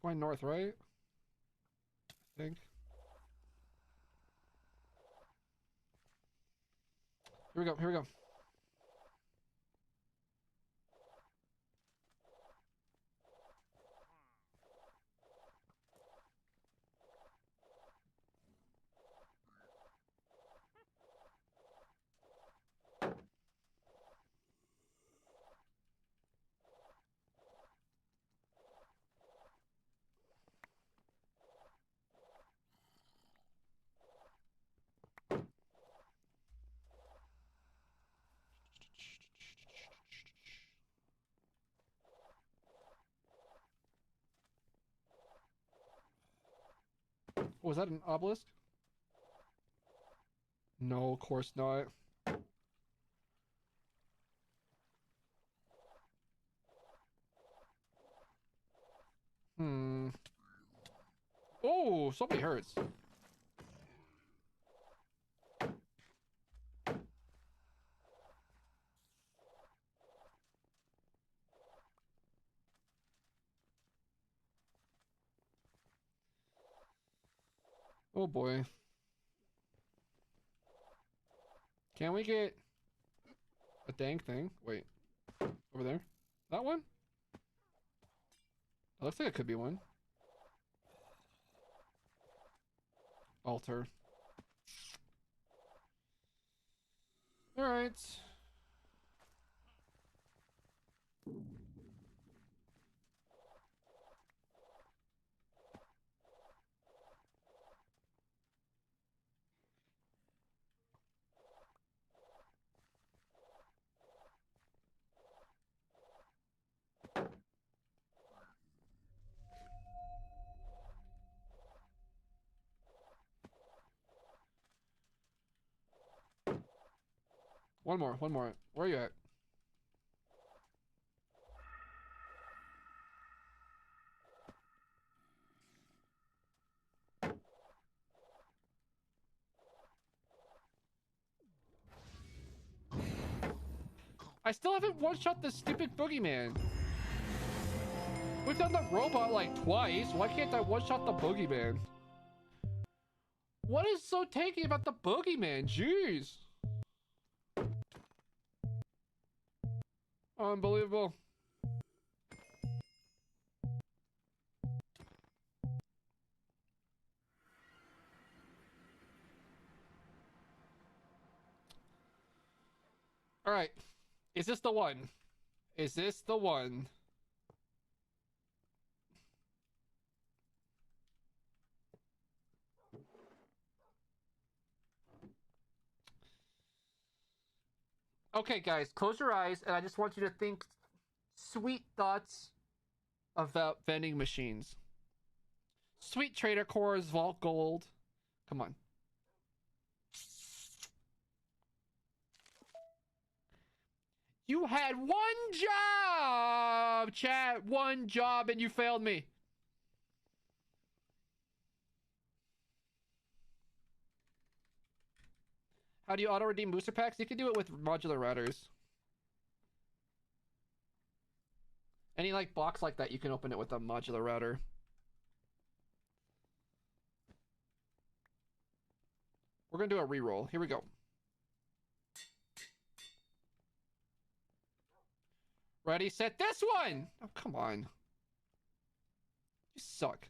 Going north, right? I think. Here we go, here we go. Was that an obelisk? No, of course not. Hmm. Oh, somebody hurts. Oh boy. Can we get a dang thing? Wait. Over there? That one? It looks like it could be one. Altar. Alright. One more, one more. Where are you at? I still haven't one-shot this stupid boogeyman. We've done the robot like twice. Why can't I one-shot the boogeyman? What is so tanky about the boogeyman? Jeez. Unbelievable. Alright. Is this the one? Is this the one? Okay, guys, close your eyes, and I just want you to think sweet thoughts about vending machines. Sweet Trader Cores, Vault Gold. Come on. You had one job, chat. One job, and you failed me. How do you auto-redeem booster packs? You can do it with modular routers. Any like box like that, you can open it with a modular router. We're gonna do a reroll. Here we go. Ready, set, this one! Oh, come on. You suck.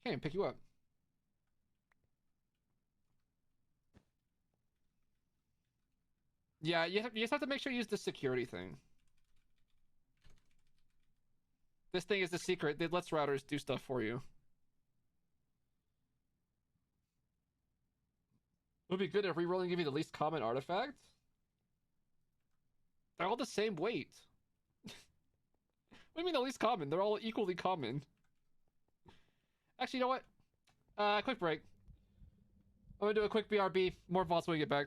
Can't even pick you up. Yeah, you just have to make sure you use the security thing. This thing is the secret. It lets routers do stuff for you. It would be good if rerolling give you the least common artifact. They're all the same weight. What do you mean the least common? They're all equally common. Actually, you know what? Quick break. I'm gonna do a quick BRB. More vaults when we get back.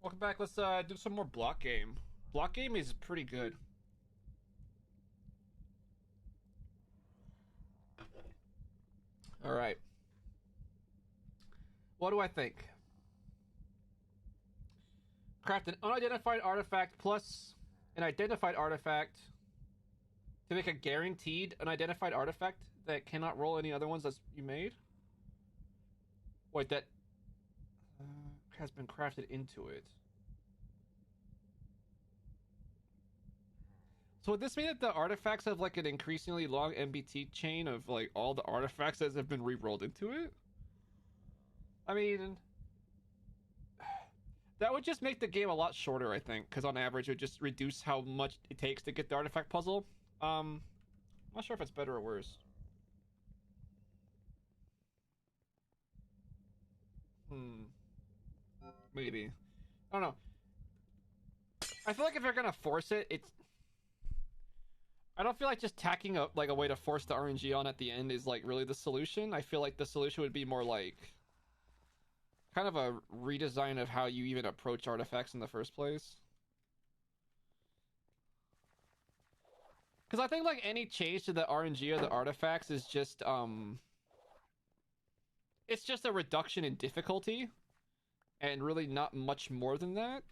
Welcome back. Let's do some more block game. Block game is pretty good. All right. What do I think? Craft an unidentified artifact plus an identified artifact to make a guaranteed unidentified artifact that cannot roll any other ones that you made. Wait, that has been crafted into it. So would this mean that the artifacts have like an increasingly long MBT chain of like all the artifacts that have been re-rolled into it? I mean, that would just make the game a lot shorter, I think, because on average it would just reduce how much it takes to get the artifact puzzle. I'm not sure if it's better or worse. Maybe. I don't know. I feel like if you're gonna force it, it's... I don't feel like just tacking up like a way to force the RNG on at the end is like really the solution. I feel like the solution would be more like kind of a redesign of how you even approach artifacts in the first place. Because I think like any change to the RNG or the artifacts is just it's just a reduction in difficulty and really not much more than that.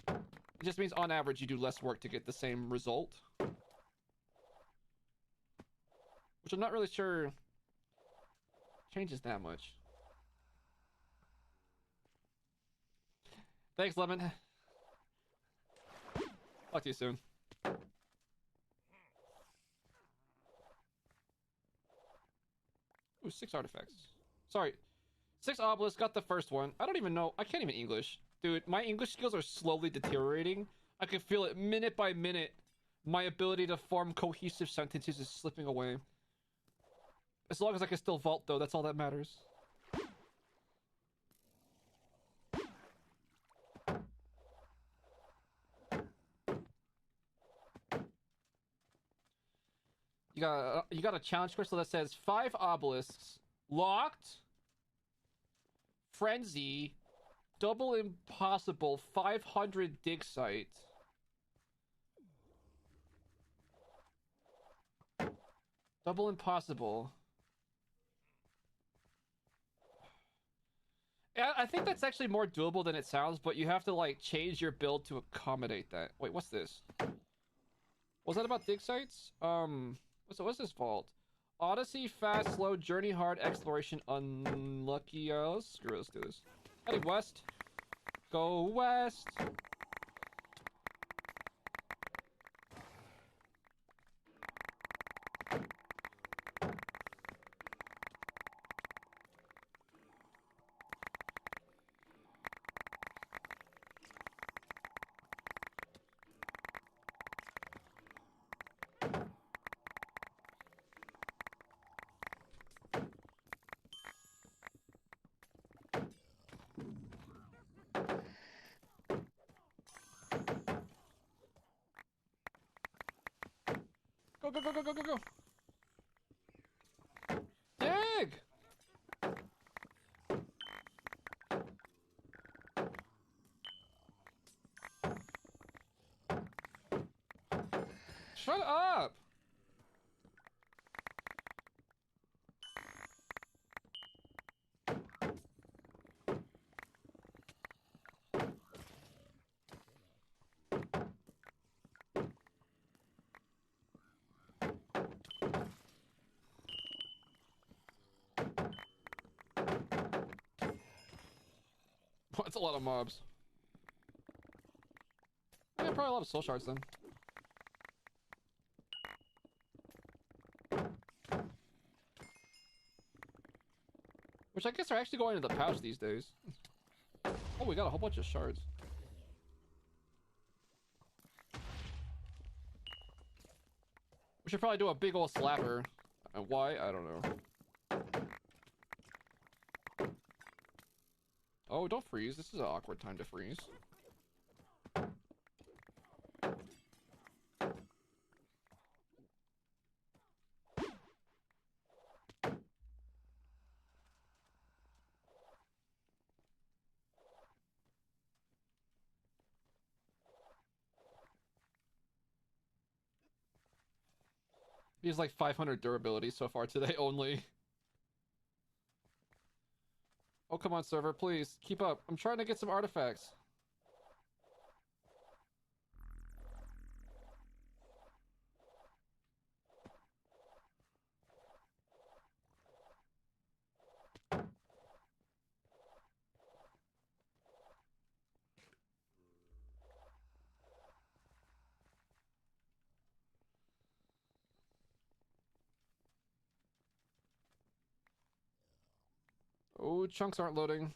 It just means on average you do less work to get the same result, which I'm not really sure changes that much. Thanks, Lemon. Talk to you soon. Ooh, 6 artifacts. Sorry. 6 obelisks, got the first one. I don't even know. I can't even English. Dude, my English skills are slowly deteriorating. I can feel it minute by minute. My ability to form cohesive sentences is slipping away. As long as I can still vault, though, that's all that matters. You got a challenge crystal that says 5 obelisks, locked, frenzy, double impossible, 500 dig site. Double impossible. Yeah, I think that's actually more doable than it sounds, but you have to like change your build to accommodate that. Wait, what's this? Was that about dig sites? What's this vault? Odyssey, fast, slow, journey hard, exploration, unlucky. Screw it, let's do this. Heading west. Go west. Go, go, go, go, go, go, go. Dig! Shut up! That's a lot of mobs. Yeah, probably a lot of soul shards then. Which I guess are actually going into the pouch these days. Oh, we got a whole bunch of shards. We should probably do a big old slapper. Why? I don't know. Oh, don't freeze. This is an awkward time to freeze. He's like 500 durability so far today only. Oh, come on, server, please. Keep up. I'm trying to get some artifacts. Oh, chunks aren't loading.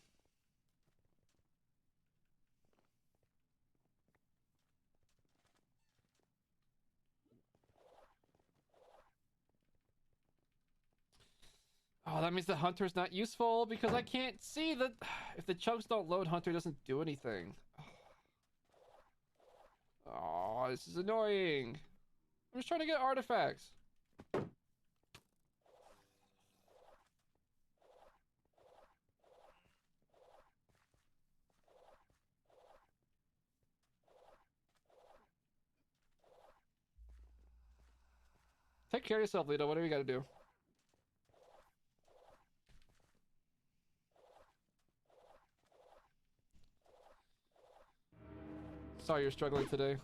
Oh, that means the hunter's not useful because I can't see that. If the chunks don't load, hunter doesn't do anything. Oh, this is annoying. I'm just trying to get artifacts. Take care of yourself, Lito. Whatever you gotta do. Sorry you're struggling today.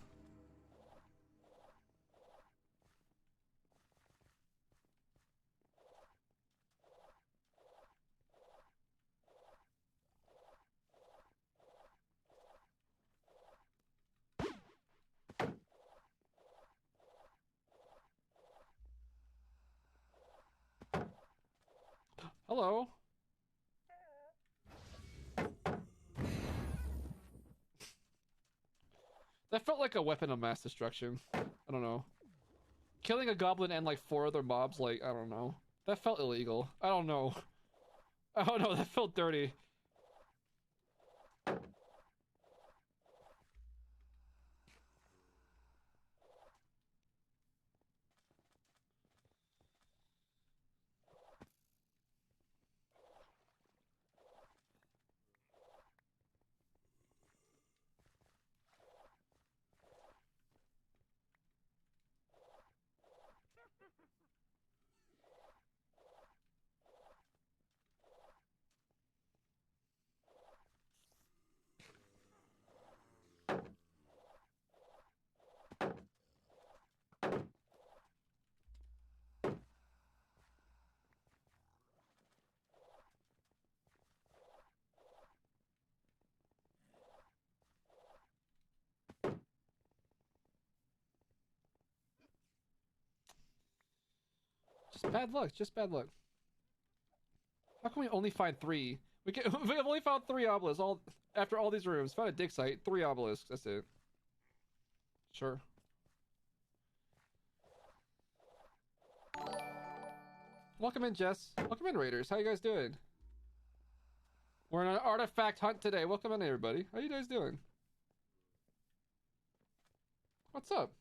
Hello. That felt like a weapon of mass destruction. I don't know. Killing a goblin and like 4 other mobs, like, I don't know. That felt illegal. I don't know. I don't know, that felt dirty. Just bad luck, just bad luck. How can we only find 3? We've only found 3 obelisks all after all these rooms. Found a dig site, 3 obelisks, that's it. Sure. Welcome in, Jess. Welcome in, Raiders. How you guys doing? We're on an artifact hunt today. Welcome in, everybody. How you guys doing? What's up?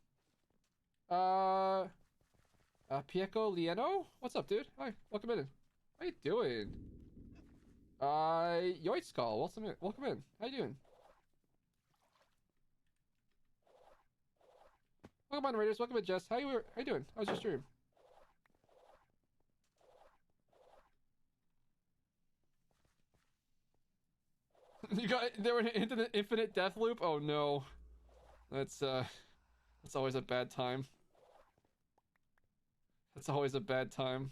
Pieco Lieno? What's up, dude? Hi, welcome in. How you doing? Yoitskull, welcome in. How you doing? Welcome on, Raiders. Welcome in, Jess. How you doing? How's your stream? They were into the infinite death loop? Oh no. That's always a bad time. That's always a bad time.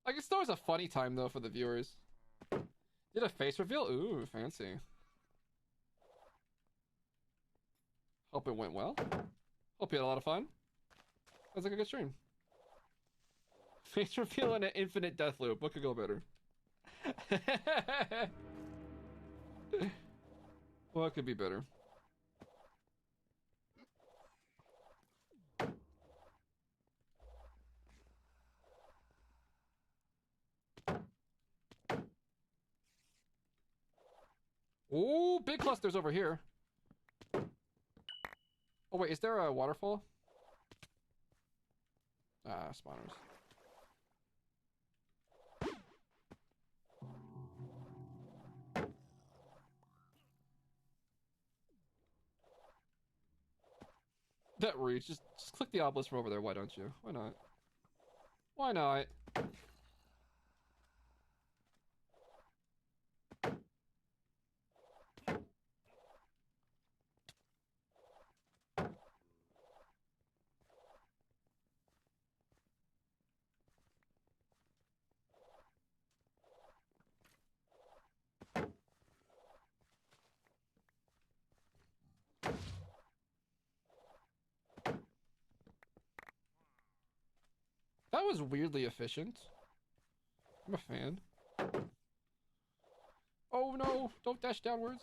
Like, it's always a funny time though for the viewers. Did a face reveal? Ooh, fancy. Hope it went well. Hope you had a lot of fun. Sounds like a good stream. Face reveal and an infinite death loop. What could go better? What could be better? Ooh, big clusters over here. Oh wait, is there a waterfall? Ah, spawners. That reach. Just click the obelisk from over there. Why don't you? Why not? Why not? That was weirdly efficient. I'm a fan. Oh no, don't dash downwards.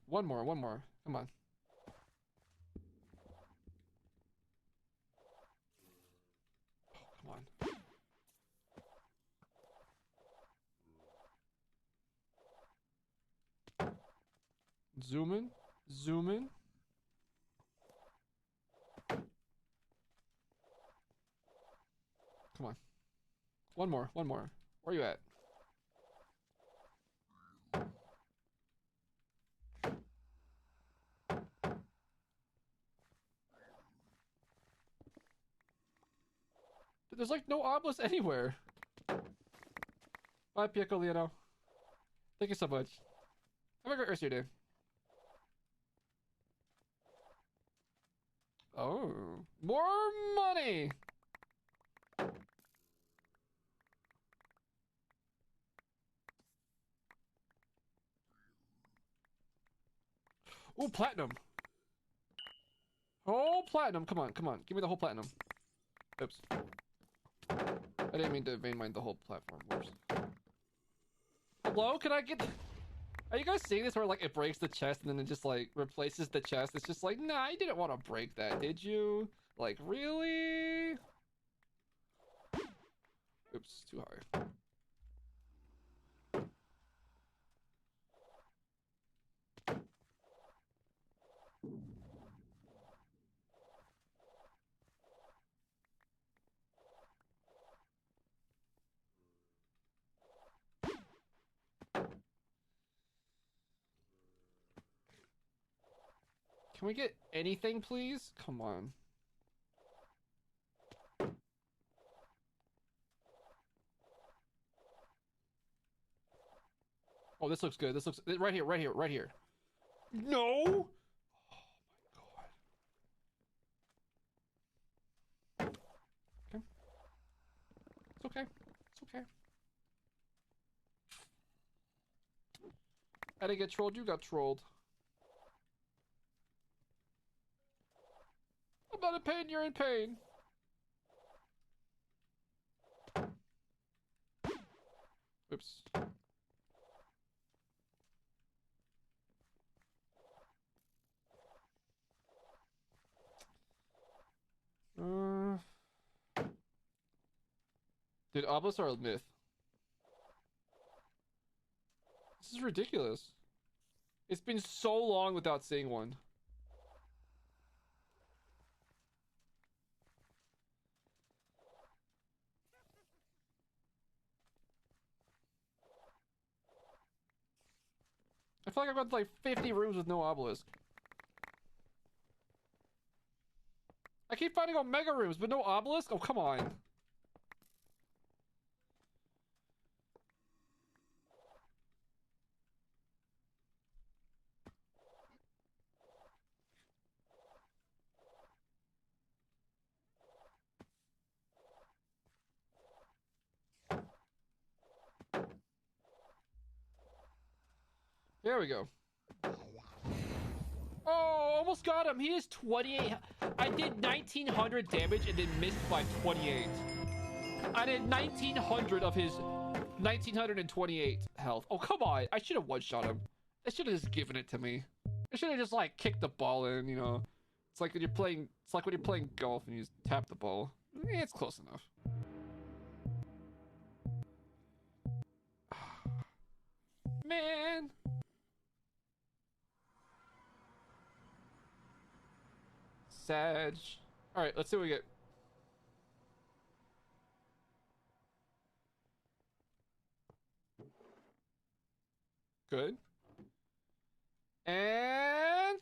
One more, one more. Come on. Oh, come on. Zoom in. Zoom in. Come on. One more, one more. Where are you at? Dude, there's like no obelisk anywhere. Bye, Piccolino. Thank you so much. Have a great rest of your day. Oh, more money! Ooh, platinum. Oh, platinum. Come on, come on. Give me the whole platinum. Oops. I didn't mean to vein mine the whole platform. Whoops. Hello? Can I get... Are you guys seeing this where, like, it breaks the chest and then it just, like, replaces the chest? It's just like, nah, you didn't want to break that, did you? Like, really? Oops, too high. Can we get anything, please? Come on. Oh, this looks good. This looks... Right here, right here, right here. No! Oh, my God. Okay. It's okay. It's okay. I didn't get trolled. You got trolled. I'm not in pain. You're in pain. Oops. Dude, obelisks are a myth. This is ridiculous. It's been so long without seeing one. I feel like I've got like 50 rooms with no obelisk. I keep finding omega rooms, but no obelisk? Oh, come on. There we go. Oh, almost got him. He is 28. I did 1900 damage and then missed by 28. I did 1900 of his 1928 health. Oh, come on. I should have one-shot him. They should have just given it to me. I should have just, like, kicked the ball in, you know. It's like when you're playing... It's like when you're playing golf and you just tap the ball. It's close enough. Man. Sag. Alright, let's see what we get. good. And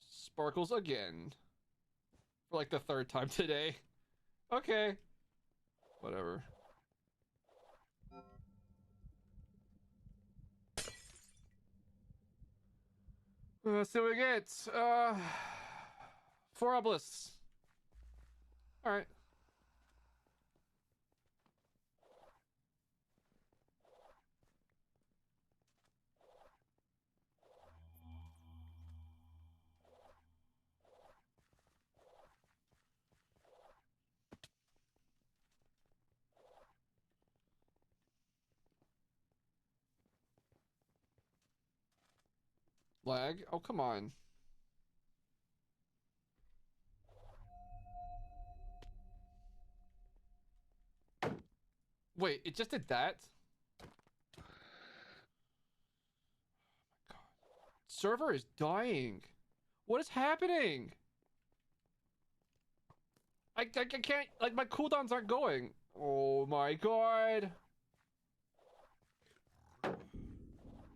sparkles again. For like the third time today. Okay. Whatever. Let's see what we get. 4 obelisks. Alright. Lag? Oh, come on. Wait, it just did that? Oh my god. Server is dying. What is happening? I can't, like, my cooldowns aren't going. Oh my god.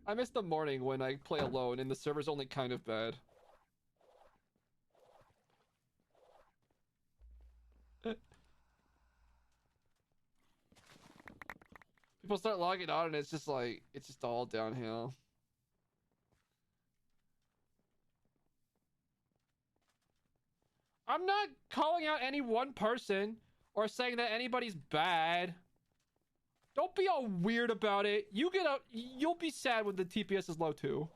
I miss the morning when I play alone and the server's only kind of bad. People start logging on and it's just like, it's just all downhill. I'm not calling out any one person or saying that anybody's bad. Don't be all weird about it. You'll be sad when the TPS is low too.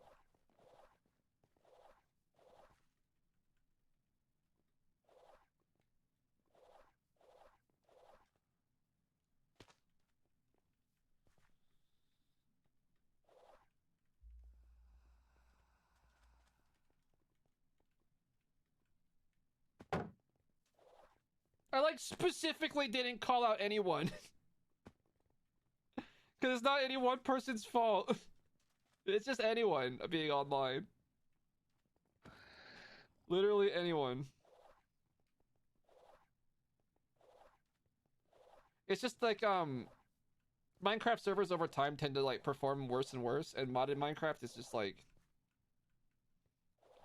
I like specifically didn't call out anyone. Because it's not any one person's fault. It's just anyone being online. Literally anyone. It's just like, Minecraft servers over time tend to like perform worse and worse, and modded Minecraft is just like,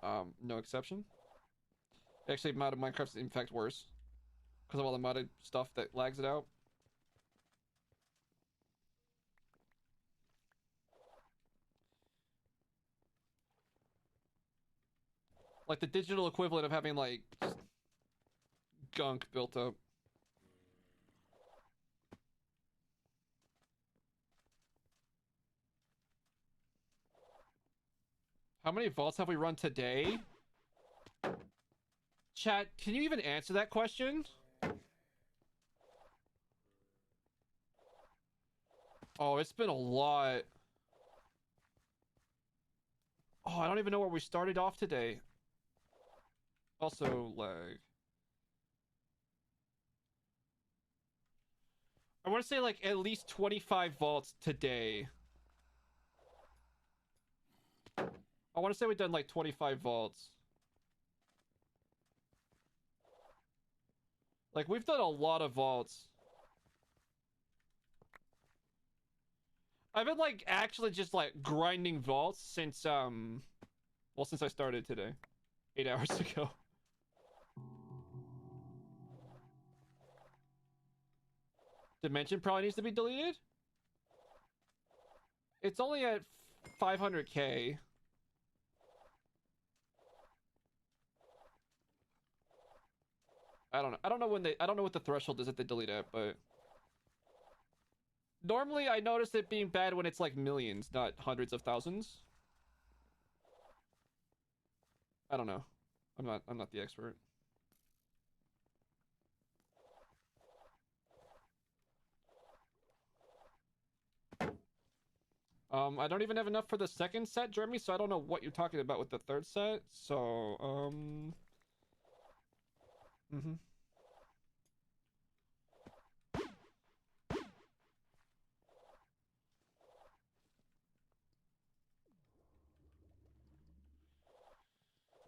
no exception. Actually, modded Minecraft is in fact worse. Because of all the modded stuff that lags it out. Like the digital equivalent of having like gunk built up. How many vaults have we run today? Chat, can you even answer that question? Oh, it's been a lot. Oh, I don't even know where we started off today. Also, lag. I want to say like at least 25 vaults today. I want to say we've done like 25 vaults. Like, we've done a lot of vaults. I've been like actually just like grinding vaults since well, since I started today. 8 hours ago. Dimension probably needs to be deleted. It's only at 500k. I don't know. I don't know what the threshold is that they delete it, but normally I notice it being bad when it's like millions, not hundreds of thousands. I don't know. I'm not the expert. I don't even have enough for the second set, Jeremy, so I don't know what you're talking about with the third set. So,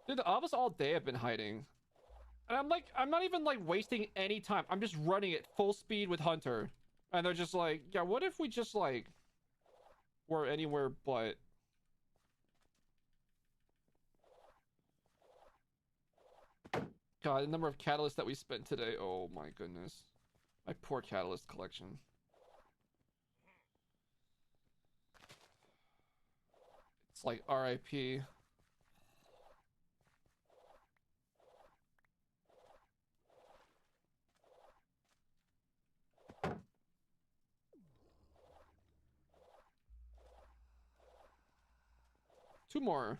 Dude, the obas all day have been hiding. And I'm like, I'm not even like wasting any time. I'm just running at full speed with Hunter. And they're just like, yeah, what if we just like were anywhere but God, the number of catalysts that we spent today. Oh my goodness. My poor catalyst collection. It's like RIP. Two more.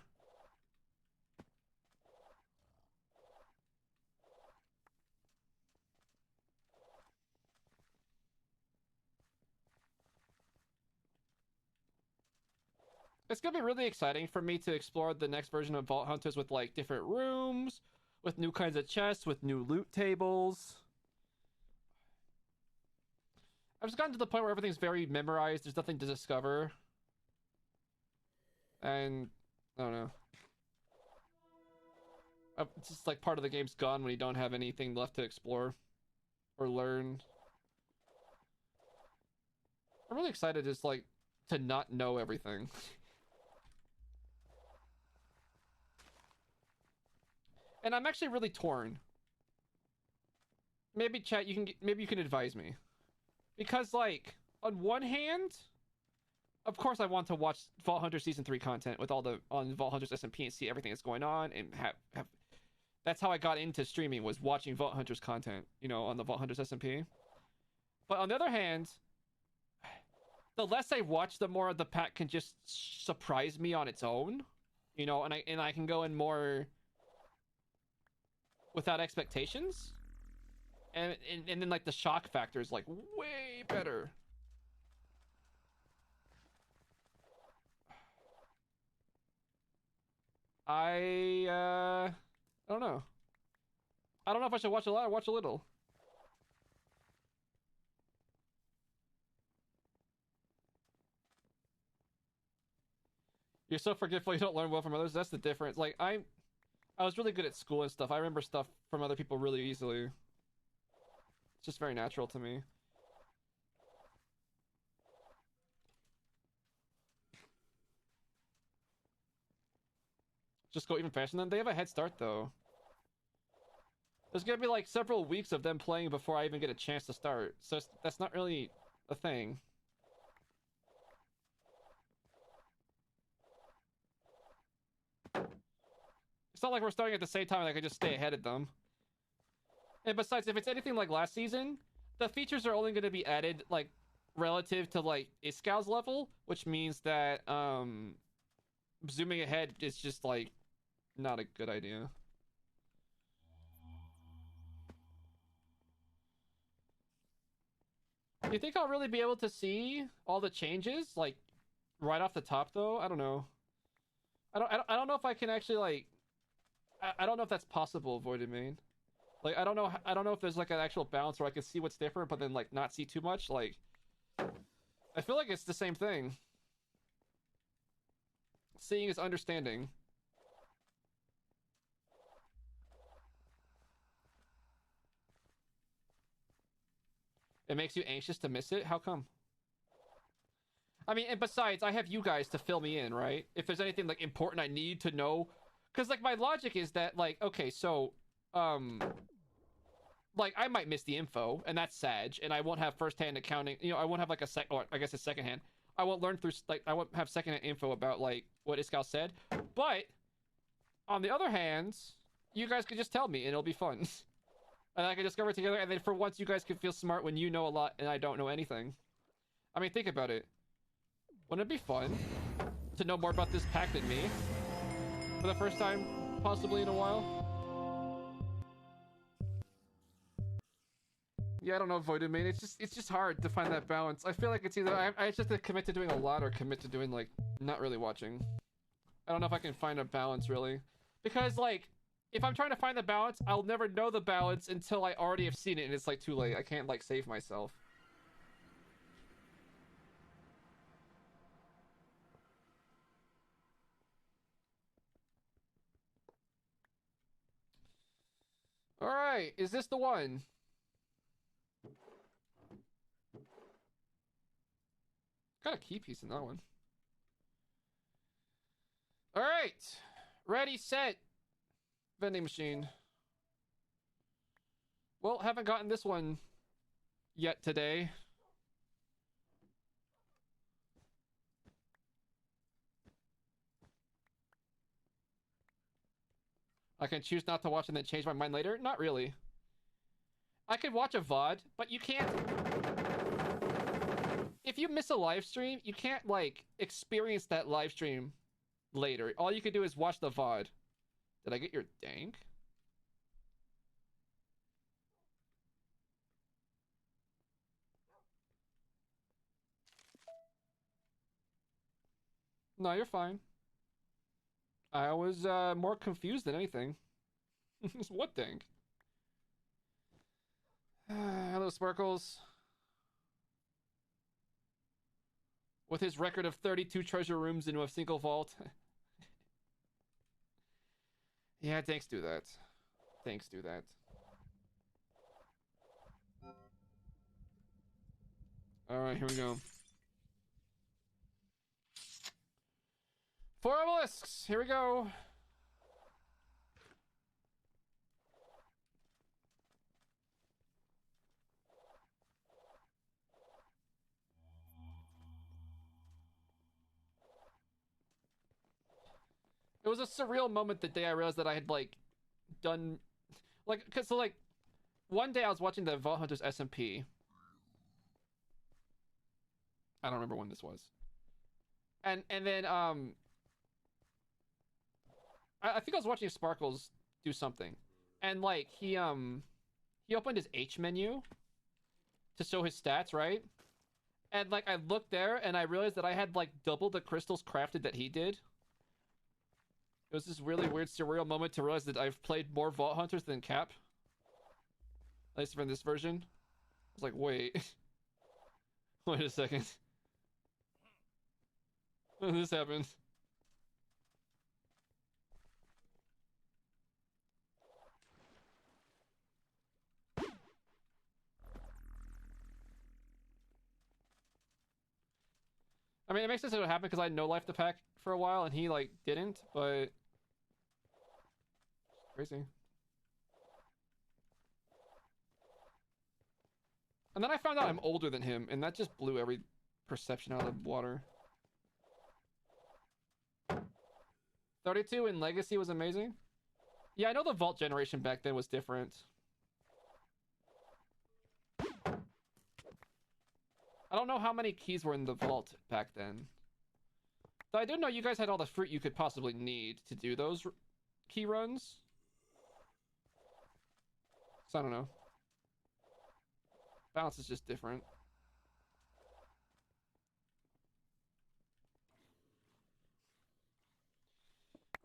It's gonna be really exciting for me to explore the next version of Vault Hunters with like different rooms, with new kinds of chests, with new loot tables. I've just gotten to the point where everything's very memorized. There's nothing to discover. And I don't know. It's just like part of the game's gone when you don't have anything left to explore or learn. I'm really excited just like to not know everything. And I'm actually really torn. Maybe chat, maybe you can advise me. Because like on one hand, of course I want to watch Vault Hunter Season 3 content with all the on Vault Hunters SMP and see everything that's going on and have that's how I got into streaming, was watching Vault Hunters content, you know, on the Vault Hunters SMP. But on the other hand, the less I watch, the more the pack can just surprise me on its own, you know, and I can go in more without expectations, and then like the shock factor is like way better. I don't know. I don't know if I should watch a lot or watch a little. You're so forgetful you don't learn well from others. That's the difference. Like I was really good at school and stuff. I remember stuff from other people really easily. It's just very natural to me. Just go even faster than them. They have a head start though. There's gonna be like several weeks of them playing before I even get a chance to start. So that's not really a thing. It's not like we're starting at the same time and I can just stay ahead of them. And besides, if it's anything like last season, the features are only going to be added like relative to like Iskall's level, which means that zooming ahead is just like not a good idea. Do you think I'll really be able to see all the changes like right off the top though? I don't know. I don't know if I can actually like I don't know if that's possible, Voided Main. Like I don't know if there's like an actual balance where I can see what's different but then like not see too much. Like I feel like it's the same thing. Seeing is understanding. It makes you anxious to miss it? How come? I mean, and besides, I have you guys to fill me in, right? If there's anything like important I need to know. Because like my logic is that like, okay, so like I might miss the info, and that's sad, and I won't have first-hand accounting, you know, I won't have like or I guess a second-hand. I won't learn through like I won't have second-hand info about like what Iskall said. But on the other hand, you guys could just tell me and it'll be fun. And I can discover it together, and then for once you guys can feel smart when you know a lot and I don't know anything. I mean, think about it. Wouldn't it be fun to know more about this pack than me? For the first time, possibly in a while? Yeah, I don't know, Voided Main. It's just hard to find that balance. I feel like it's either I just have to commit to doing a lot or commit to doing, like, not really watching. I don't know if I can find a balance, really. Because, like, if I'm trying to find the balance, I'll never know the balance until I already have seen it, and it's, like, too late. I can't, like, save myself. Alright, is this the one? Got a key piece in that one. Alright. Ready, set. Vending machine. Well, haven't gotten this one yet today. I can choose not to watch and then change my mind later? Not really. I could watch a VOD, but you can't... If you miss a live stream, you can't, like, experience that live stream later. All you can do is watch the VOD. Did I get your dank? No, you're fine. I was more confused than anything. What dank? Hello, Sparkles. With his record of 32 treasure rooms into a single vault. Yeah, thanks do that. Thanks do that. Alright, here we go. 4 obelisks! Here we go! It was a surreal moment the day I realized that I had, like, done... Like, cause, so, like, one day I was watching the Vault Hunters SMP. I don't remember when this was. And then, I think I was watching Sparkles do something. And, like, he opened his H menu to show his stats, right? And, like, I looked there and I realized that I had, like, double the crystals crafted that he did. It was this really weird, surreal moment to realize that I've played more Vault Hunters than Cap. At least from this version. I was like, wait. Wait a second. When this happened. I mean, it makes sense that it would happen because I no life the pack for a while and he, like, didn't, but... Crazy. And then I found out I'm older than him, and that just blew every perception out of the water. 32 in Legacy was amazing. Yeah, I know the vault generation back then was different. I don't know how many keys were in the vault back then. Though I do know you guys had all the fruit you could possibly need to do those key runs. So I don't know. Balance is just different.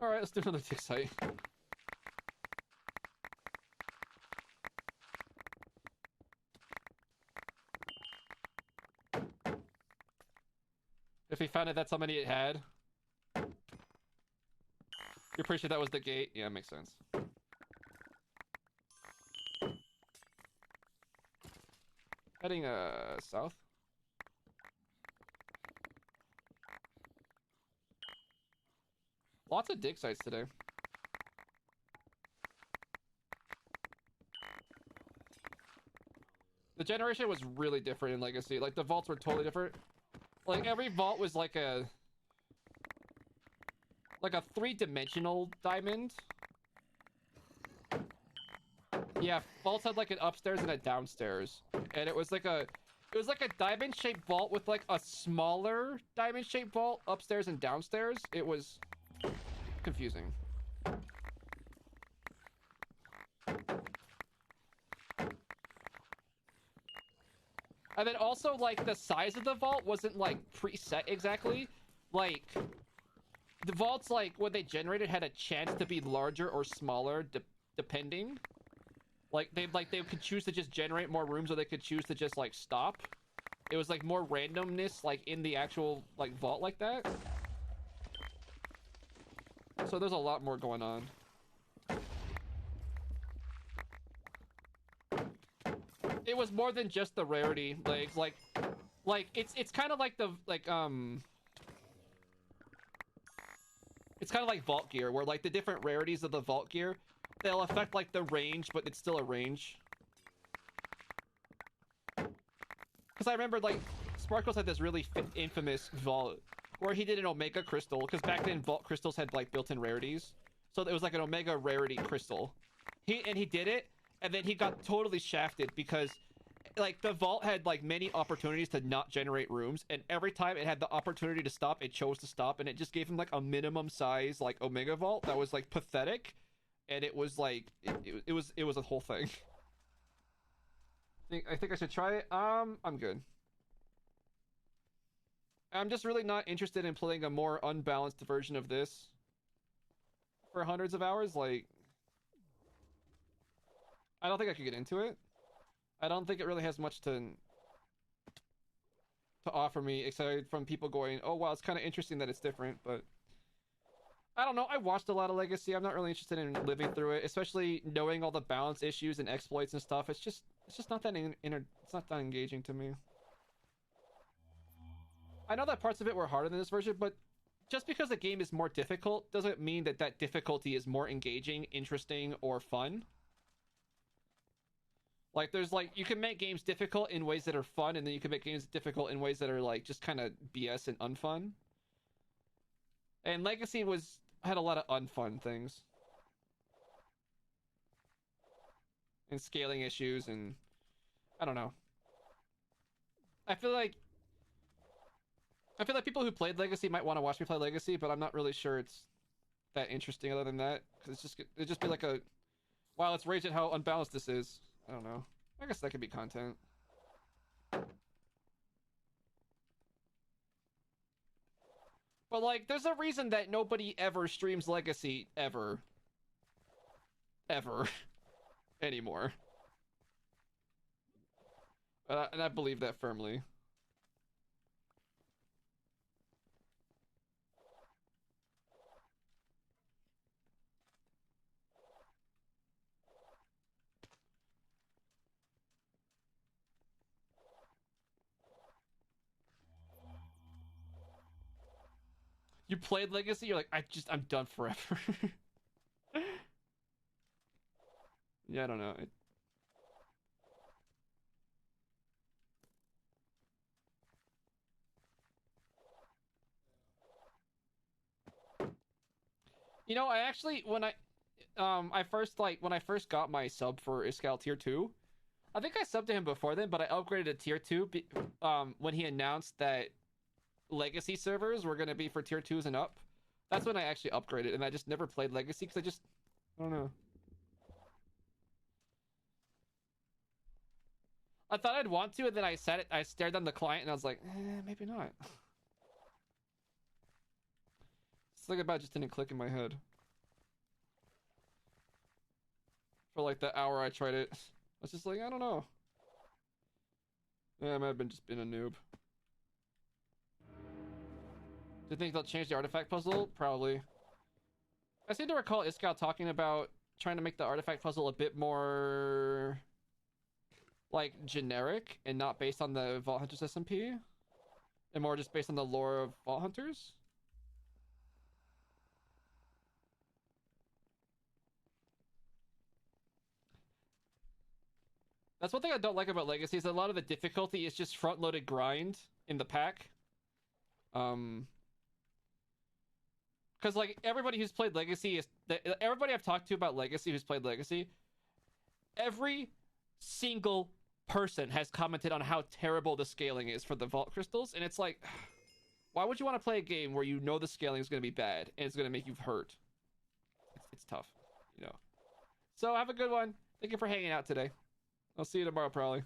Alright, let's do another tick site. If he found it, that's how many it had. You're pretty sure that was the gate? Yeah, makes sense. Heading south. Lots of dig sites today. The generation was really different in Legacy. Like, the vaults were totally different. Like, every vault was like a 3-dimensional diamond. Yeah, vaults had like an upstairs and a downstairs. And it was like a diamond-shaped vault with like a smaller diamond-shaped vault upstairs and downstairs. It was confusing. And then also, like, the size of the vault wasn't, like, preset exactly. Like, the vaults, like, when they generated had a chance to be larger or smaller, depending. Like, they could choose to just generate more rooms, or they could choose to just, like, stop. It was, like, more randomness, like, in the actual, like, vault like that. So there's a lot more going on. It was more than just the rarity legs, like it's kind of like the it's kind of like vault gear, where like the different rarities of the vault gear, they'll affect like the range, but it's still a range. Because I remember, like, Sparkles had this really infamous vault where he did an Omega Crystal, because back then vault crystals had, like, built-in rarities. So it was like an Omega rarity crystal. He did it, and then he got totally shafted because, like, the vault had, like, many opportunities to not generate rooms, and every time it had the opportunity to stop, it chose to stop, and it just gave him, like, a minimum size, like, Omega vault that was, like, pathetic, and it was, like, it was a whole thing. I think I should try it. I'm good. I'm just really not interested in playing a more unbalanced version of this for hundreds of hours. Like, I don't think I could get into it. I don't think it really has much to offer me, aside from people going, oh wow, it's kind of interesting that it's different, but I don't know. I watched a lot of Legacy. I'm not really interested in living through it, especially knowing all the balance issues and exploits and stuff. It's just not that it's not that engaging to me. I know that parts of it were harder than this version, but just because the game is more difficult doesn't mean that that difficulty is more engaging, interesting, or fun. Like, there's, like, you can make games difficult in ways that are fun, and then you can make games difficult in ways that are, like, just kind of BS and unfun. And Legacy had a lot of unfun things. And scaling issues, and I don't know. I feel like people who played Legacy might want to watch me play Legacy, but I'm not really sure it's that interesting other than that. Because it'd just be like a, wow, let's rage at how unbalanced this is. I don't know. I guess that could be content. But, like, there's a reason that nobody ever streams Legacy ever. Ever. Anymore. And I believe that firmly. You played Legacy, you're like, I'm done forever. Yeah, I don't know. You know, I actually, when I first got my sub for Iskall tier 2, I think I subbed to him before then, but I upgraded to tier 2 when he announced that Legacy servers were going to be for tier 2s and up. That's when I actually upgraded, and I just never played Legacy because I don't know. I thought I'd want to, and then I stared down the client, and I was like, maybe not. Something about it just didn't click in my head. For like the hour I tried it, I was just like, I don't know. Yeah, I might have just been a noob. Do you think they'll change the artifact puzzle? Probably. I seem to recall Iskall talking about trying to make the artifact puzzle a bit more, like, generic and not based on the Vault Hunters SMP, and more just based on the lore of Vault Hunters. That's one thing I don't like about Legacy, is that a lot of the difficulty is just front-loaded grind in the pack. Because, like, everybody who's played Legacy everybody I've talked to about Legacy who's played Legacy, every single person has commented on how terrible the scaling is for the Vault Crystals, and it's like, why would you want to play a game where you know the scaling is going to be bad and it's going to make you hurt? It's tough, you know. So have a good one. Thank you for hanging out today. I'll see you tomorrow, probably.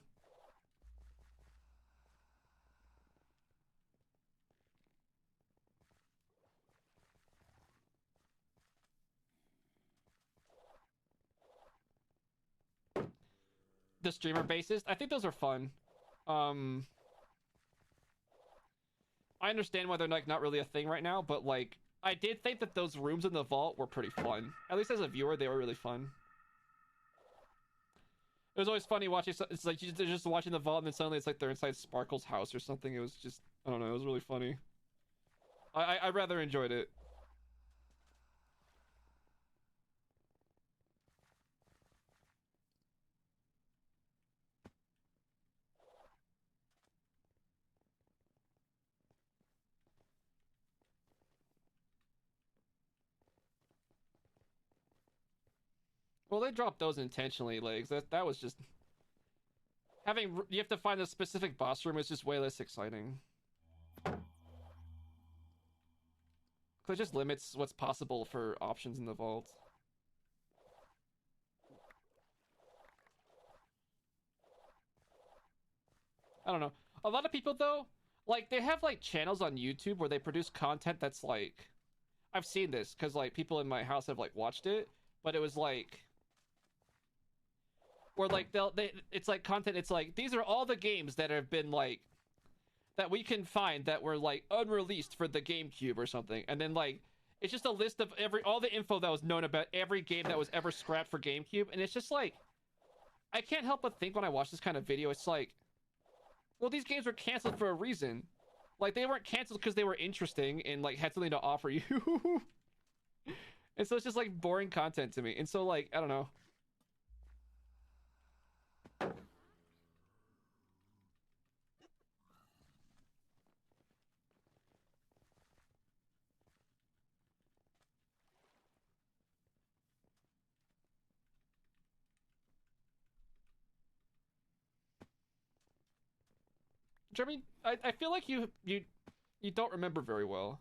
The streamer bases, I think those are fun. I understand why they're like not really a thing right now, but like I did think that those rooms in the vault were pretty fun. At least as a viewer, they were really fun. It was always funny watching. It's like they're just watching the vault, and then suddenly it's like they're inside Sparkle's house or something. It was just, I don't know. It was really funny. I rather enjoyed it. Well, they dropped those intentionally, like that was just you have to find a specific boss room is just way less exciting. Because it just limits what's possible for options in the vault. I don't know. A lot of people though, like they have like channels on YouTube where they produce content that's like, I've seen this because like people in my house have like watched it, but it was like, where like it's like content. It's like these are all the games that have been like that we can find that were like unreleased for the GameCube or something, and then like it's just a list of all the info that was known about every game that was ever scrapped for GameCube, and it's just like I can't help but think when I watch this kind of video, it's like, well, these games were canceled for a reason. Like they weren't canceled because they were interesting and like had something to offer you. And so it's just like boring content to me. And so like I don't know. Jeremy, I feel like you don't remember very well,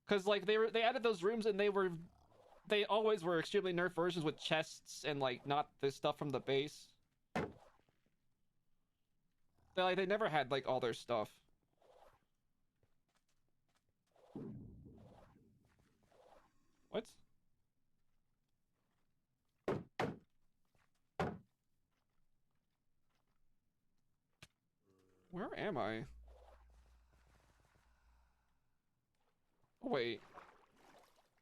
because like they added those rooms and they always were extremely nerf versions with chests and like not the stuff from the base. They never had like all their stuff. What? Where am I? Oh, wait.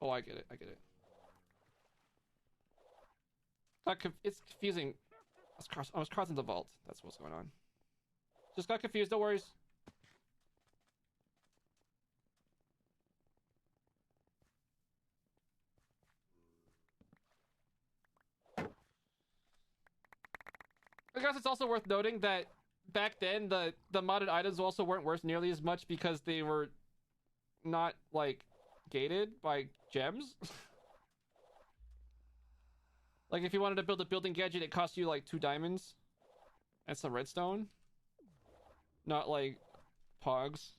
Oh, I get it. I get it. It's confusing. I was crossing the vault. That's what's going on. Just got confused. No worries. I guess it's also worth noting that back then the modded items also weren't worth nearly as much because they were not like gated by gems. Like if you wanted to build a building gadget, it cost you like 2 diamonds and some redstone, not like pogs.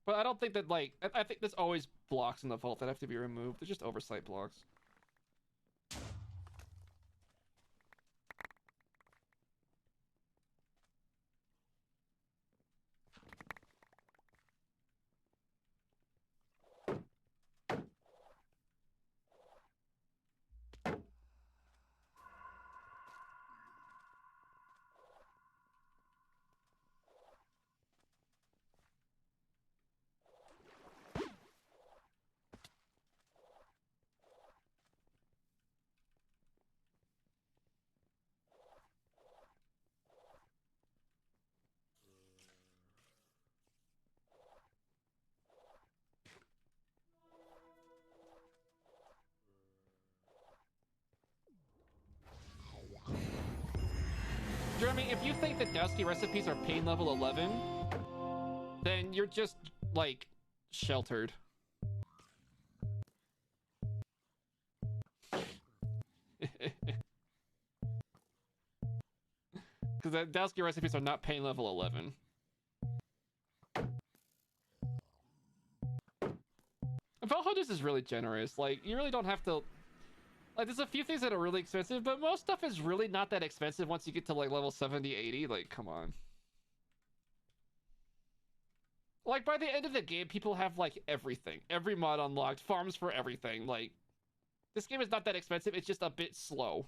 But I don't think that like I think there's always blocks in the vault that have to be removed. They're just oversight blocks. Jeremy, if you think that Dowski recipes are pain level 11, then you're just, like, sheltered. Because the Dowski recipes are not pain level 11. Vault Hunters is really generous. Like, you really don't have to... Like, there's a few things that are really expensive, but most stuff is really not that expensive once you get to, like, level 70, 80. Like, come on. Like, by the end of the game, people have, like, everything. Every mod unlocked, farms for everything. Like, this game is not that expensive, it's just a bit slow.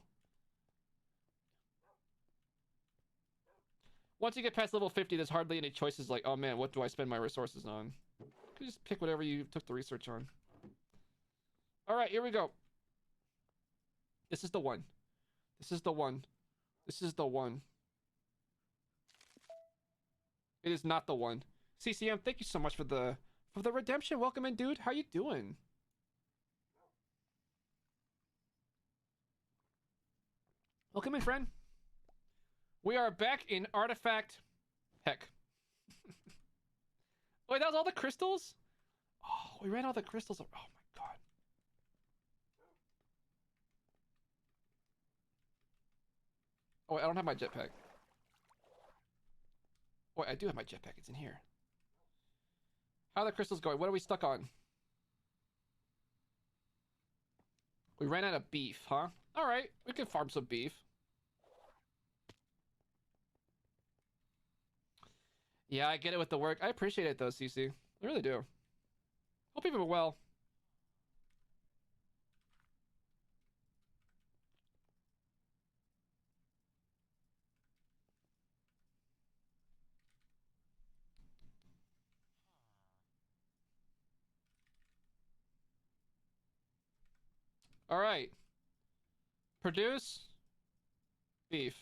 Once you get past level 50, there's hardly any choices like, oh man, what do I spend my resources on? You can just pick whatever you took the research on. Alright, here we go. This is the one. This is the one. This is the one. It is not the one. CCM, thank you so much for the redemption. Welcome in, dude. How you doing? Welcome in, friend. We are back in Artifact. Heck. Wait, that was all the crystals? Oh, we ran all the crystals. Oh my god. Oh, wait, I don't have my jetpack. Wait, I do have my jetpack. It's in here. How are the crystals going? What are we stuck on? We ran out of beef, huh? Alright, we can farm some beef. Yeah, I get it with the work. I appreciate it though, CC. I really do. Hope you've been well. Alright. Produce beef.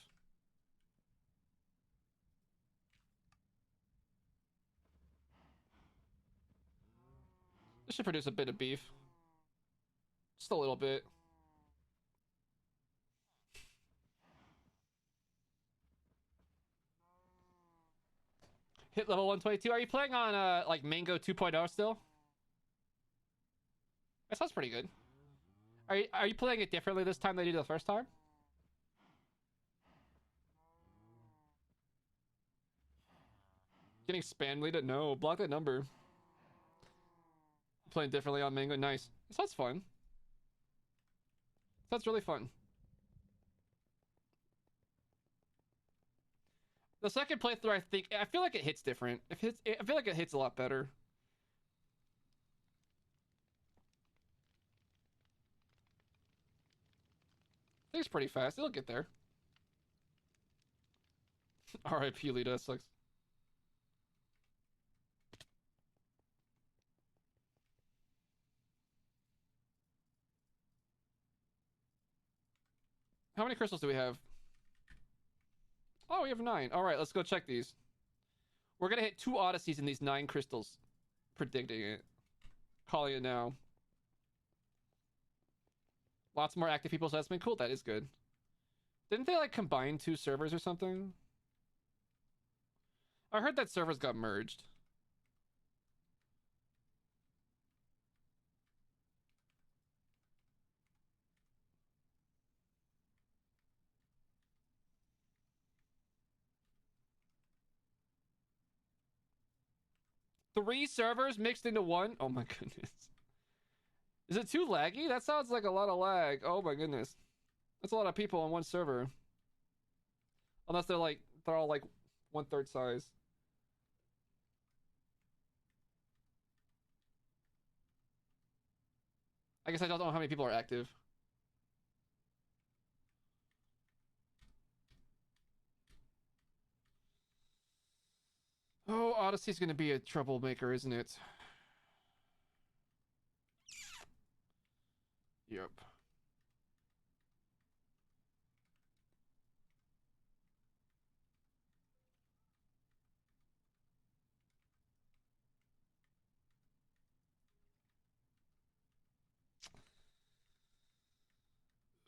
This should produce a bit of beef. Just a little bit. Hit level 122. Are you playing on like Mango 2.0 still? That sounds pretty good. Are you playing it differently this time than you did the first time? Getting spam deleted? No, block that number. Playing differently on Mango. Nice. This sounds fun. Sounds really fun. The second playthrough, I feel like it hits different. I feel like it hits a lot better. I think it's pretty fast. It'll get there. R.I.P. Lita sucks. How many crystals do we have? Oh, we have 9. All right, let's go check these. We're gonna hit 2 Odysseys in these 9 crystals. Predicting it. Calling it now. Lots more active people, so that's been cool. That is good. Didn't they like combine 2 servers or something? I heard that servers got merged. Three servers mixed into one? Oh my goodness. Is it too laggy? That sounds like a lot of lag. Oh my goodness. That's a lot of people on one server. Unless they're all like 1/3 size. I guess I don't know how many people are active. Oh, Odyssey's gonna be a troublemaker, isn't it? Yep.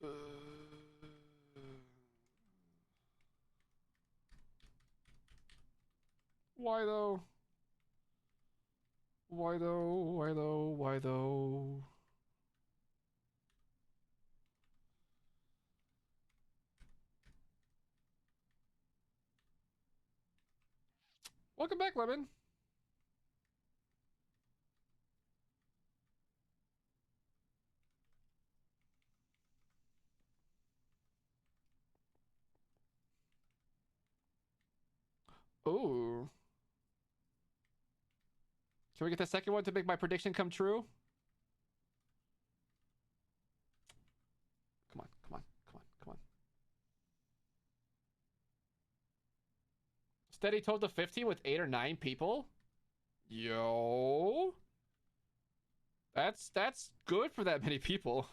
Uh... Why though? Why though? Why though? Why though? Welcome back, Lemon. Ooh. Can we get the second one to make my prediction come true? Come on, come on, come on, come on. Steady total to 50 with 8 or 9 people? Yo. That's good for that many people.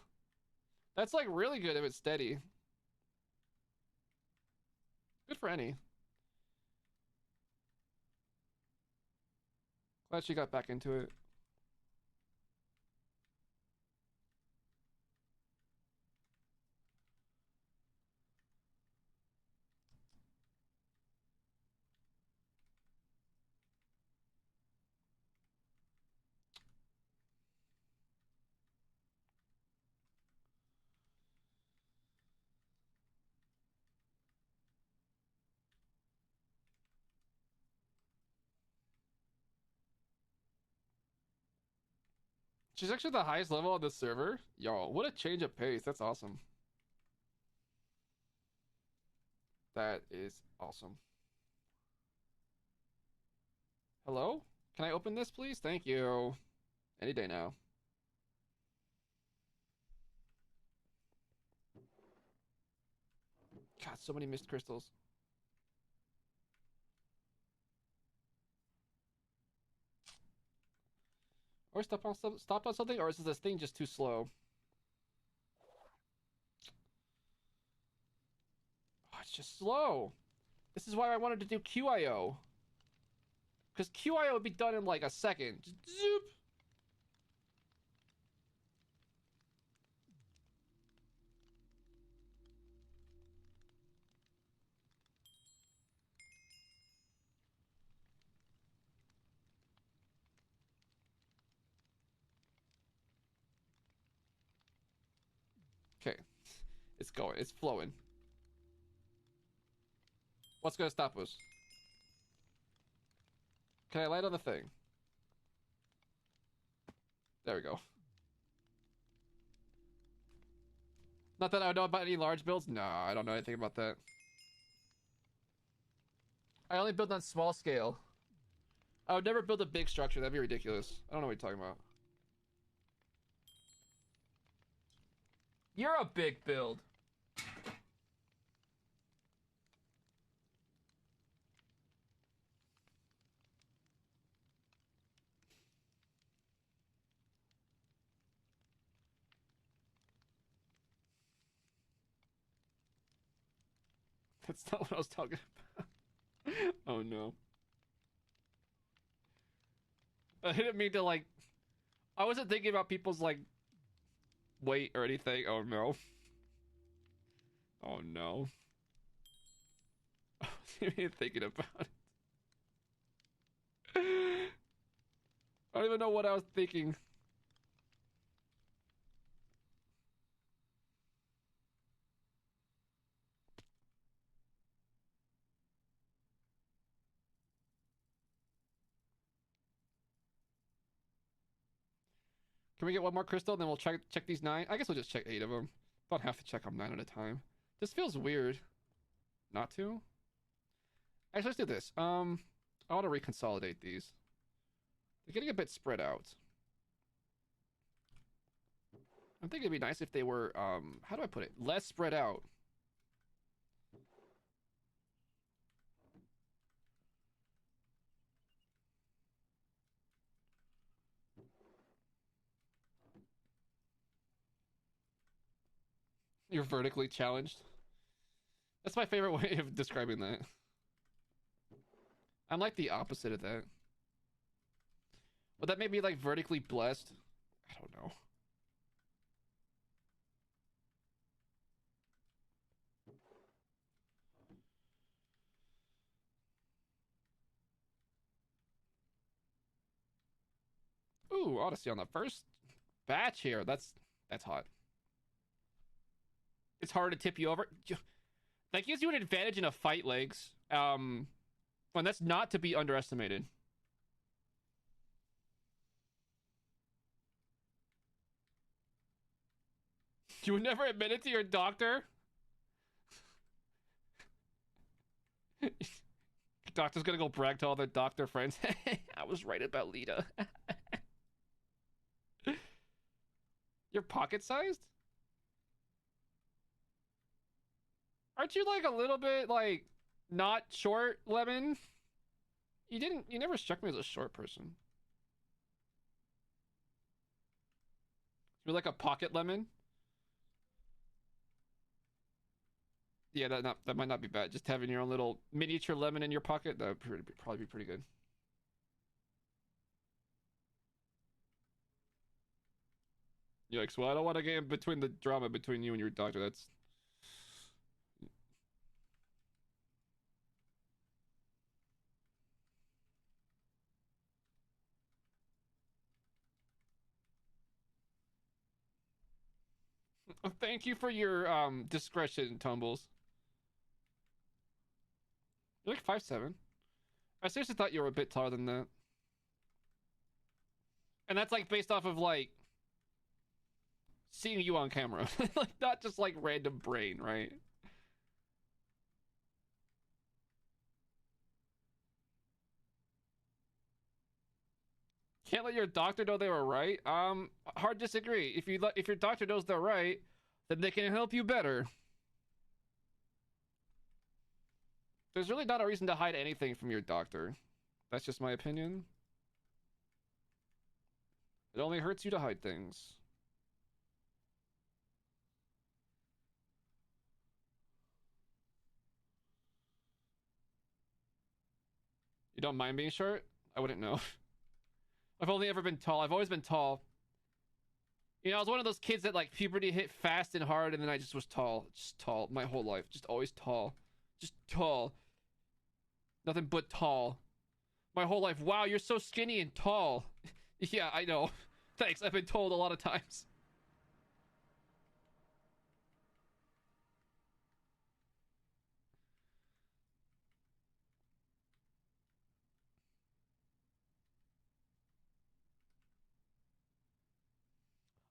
That's like really good if it's steady. Good for any. Glad she got back into it. She's actually the highest level on the server. Yo, what a change of pace. That's awesome. That is awesome. Hello? Can I open this, please? Thank you. Any day now. God, so many missed crystals. Or stopped on something, or is this thing just too slow? Oh, it's just slow. This is why I wanted to do QIO. Because QIO would be done in like a second. Just zoop. Okay. It's going. It's flowing. What's gonna stop us? Can I light on the thing? There we go. Not that I know about any large builds. No, I don't know anything about that. I only build on small scale. I would never build a big structure. That'd be ridiculous. I don't know what you're talking about. You're a big build. That's not what I was talking about. Oh no. I didn't mean to like... I wasn't thinking about people's like... weight or anything. Oh no. Oh no. I wasn't even thinking about it. I don't even know what I was thinking. Can we get one more crystal, then we'll check these 9? I guess we'll just check 8 of them. Don't have to check them 9 at a time. This feels weird. Not to? Actually, let's do this. I want to reconsolidate these. They're getting a bit spread out. I'm thinking it'd be nice if they were, how do I put it? Less spread out. You're vertically challenged. That's my favorite way of describing that. I'm like the opposite of that. Would that make me like vertically blessed? I don't know. Ooh, Odyssey on the first batch here. That's hot. It's hard to tip you over. That gives you an advantage in a fight, Legs. And that's not to be underestimated. You would never admit it to your doctor? Doctor's gonna go brag to all their doctor friends. I was right about Lita. You're pocket-sized? Aren't you like a little bit like not short, Lemon? You never struck me as a short person. You're like a pocket lemon? Yeah, that might not be bad. Just having your own little miniature lemon in your pocket, that would probably be pretty good. You're like, well, I don't want to get in between the drama between you and your doctor. That's... Thank you for your discretion, Tumbles. You're like 5'7". I seriously thought you were a bit taller than that. And that's like based off of like seeing you on camera. Like, not just like random brain, right? Can't let your doctor know they were right. Hard disagree. If your doctor knows they're right, then they can help you better. There's really not a reason to hide anything from your doctor. That's just my opinion. It only hurts you to hide things. You don't mind being short? I wouldn't know. I've only ever been tall. I've always been tall. You know, I was one of those kids that like puberty hit fast and hard, and then I just was tall. Just tall my whole life. Just always tall. Just tall. Nothing but tall. My whole life. Wow, you're so skinny and tall. Yeah, I know. Thanks, I've been told a lot of times.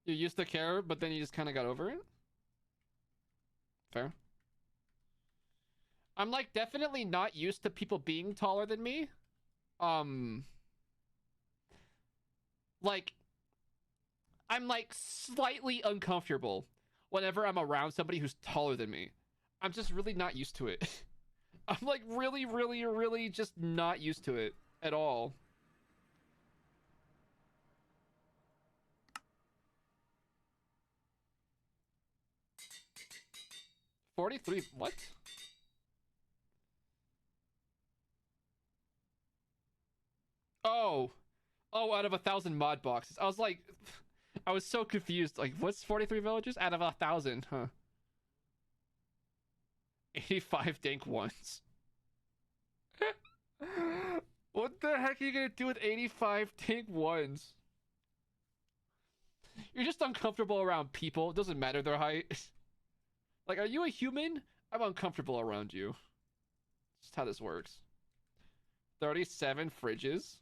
You used to care, but then you just kind of got over it? Fair. I'm like definitely not used to people being taller than me. Like, I'm like slightly uncomfortable whenever I'm around somebody who's taller than me. I'm just really not used to it. I'm like really, really, really just not used to it at all. $43, what? Oh. Oh, out of 1,000 mod boxes. I was like, I was so confused. Like, what's 43 villagers out of 1,000? Huh. 85 dank ones. What the heck are you gonna do with 85 dank ones? You're just uncomfortable around people. It doesn't matter their height. Like, are you a human? I'm uncomfortable around you. That's how this works. 37 fridges.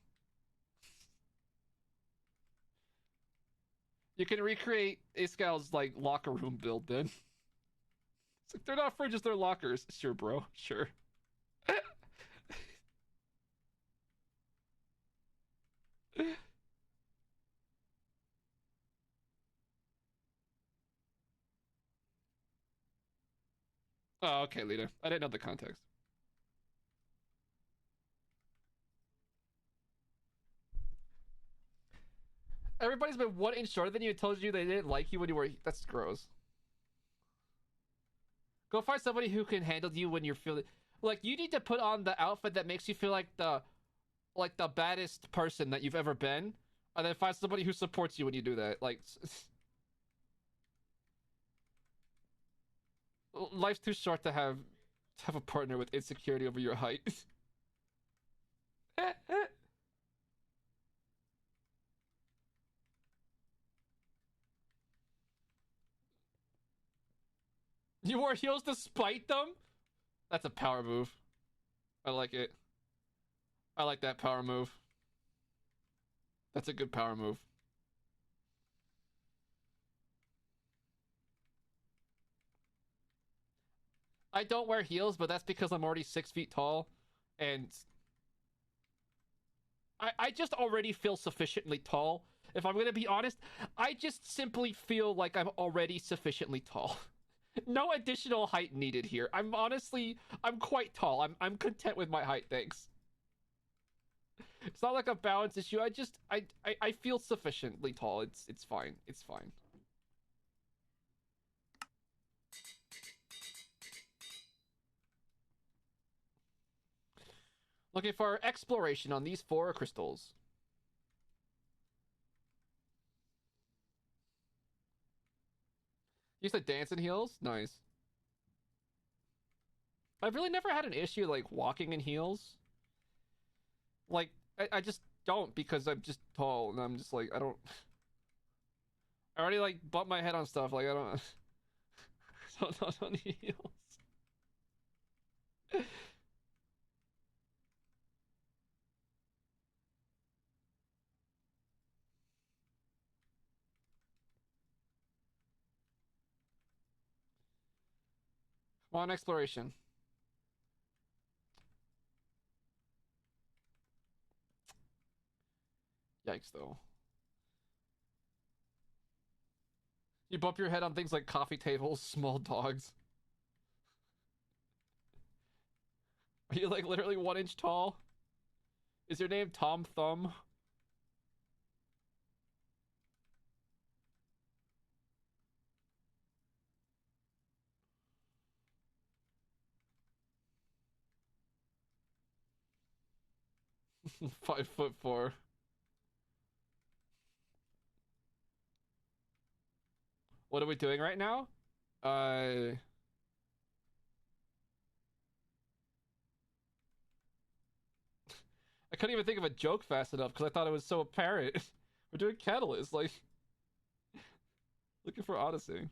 You can recreate A-Scal's, like, locker room build, then. It's like, they're not fridges, they're lockers. Sure, bro. Sure. Oh, okay, Lita. I didn't know the context. Everybody's been 1 inch shorter than you and told you they didn't like you when you were... That's gross. Go find somebody who can handle you when you're feeling... Like, you need to put on the outfit that makes you feel like the baddest person that you've ever been. And then find somebody who supports you when you do that. Like... Life's too short to have a partner with insecurity over your height. You wore heels to spite them? That's a power move. I like it. I like that power move. That's a good power move. I don't wear heels, but that's because I'm already 6 feet tall. And I just already feel sufficiently tall. If I'm going to be honest, I just simply feel like I'm already sufficiently tall. No additional height needed here. I'm quite tall. I'm content with my height, thanks. It's not like a balance issue. I feel sufficiently tall. It's fine. It's fine. Looking for exploration on these 4 crystals. You said dance in heels? Nice. I've really never had an issue like walking in heels. Like, I just don't because I'm just tall and I'm just like, I don't... I already like bump my head on stuff. Like, I don't... I don't need heels. On exploration. Yikes, though. You bump your head on things like coffee tables, small dogs. Are you like literally 1 inch tall? Is your name Tom Thumb? .5'4". What are we doing right now? I couldn't even think of a joke fast enough because I thought it was so apparent. We're doing Catalyst, like looking for Odyssey.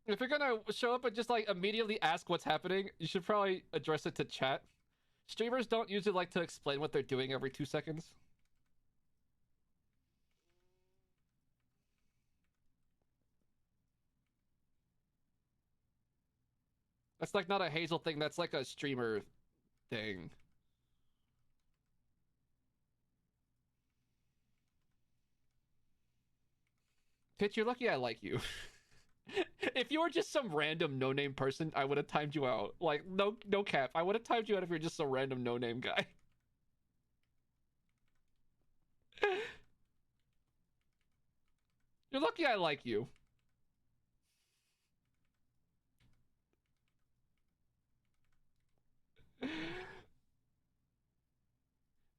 If you're gonna show up and just like immediately ask what's happening, you should probably address it to chat. Streamers don't usually like to explain what they're doing every 2 seconds. That's like not a Hazel thing, that's like a streamer thing. Pitch, you're lucky I like you. If you were just some random no-name person, I would have timed you out. Like, no cap. I would have timed you out if you're just a random no-name guy. You're lucky I like you.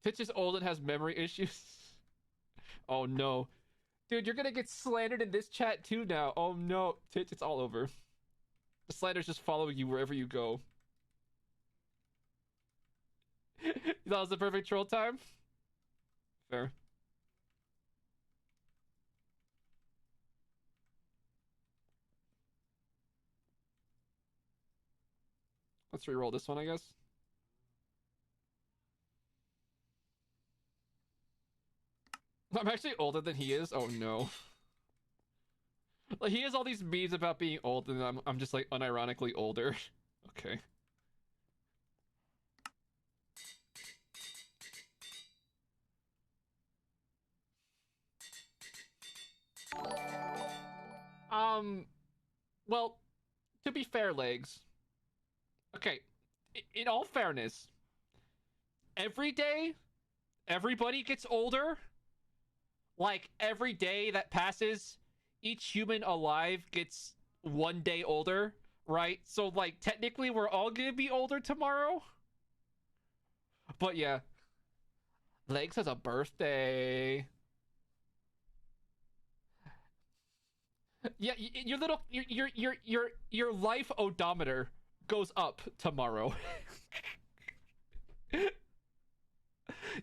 Pitch is old and has memory issues. Oh no. Dude, you're gonna get slandered in this chat too now. Oh no. Titch, it's all over. The slanders just follow you wherever you go. You thought it was the perfect troll time? Fair. Let's re-roll this one, I guess. I'm actually older than he is. Oh no. Like he has all these memes about being old, and I'm just like unironically older. Okay. Well, to be fair, Legs. Okay, in all fairness, every day, everybody gets older. Like every day that passes, each human alive gets 1 day older, right? So like technically we're all gonna be older tomorrow. But yeah. Legs has a birthday. Yeah, your life odometer goes up tomorrow.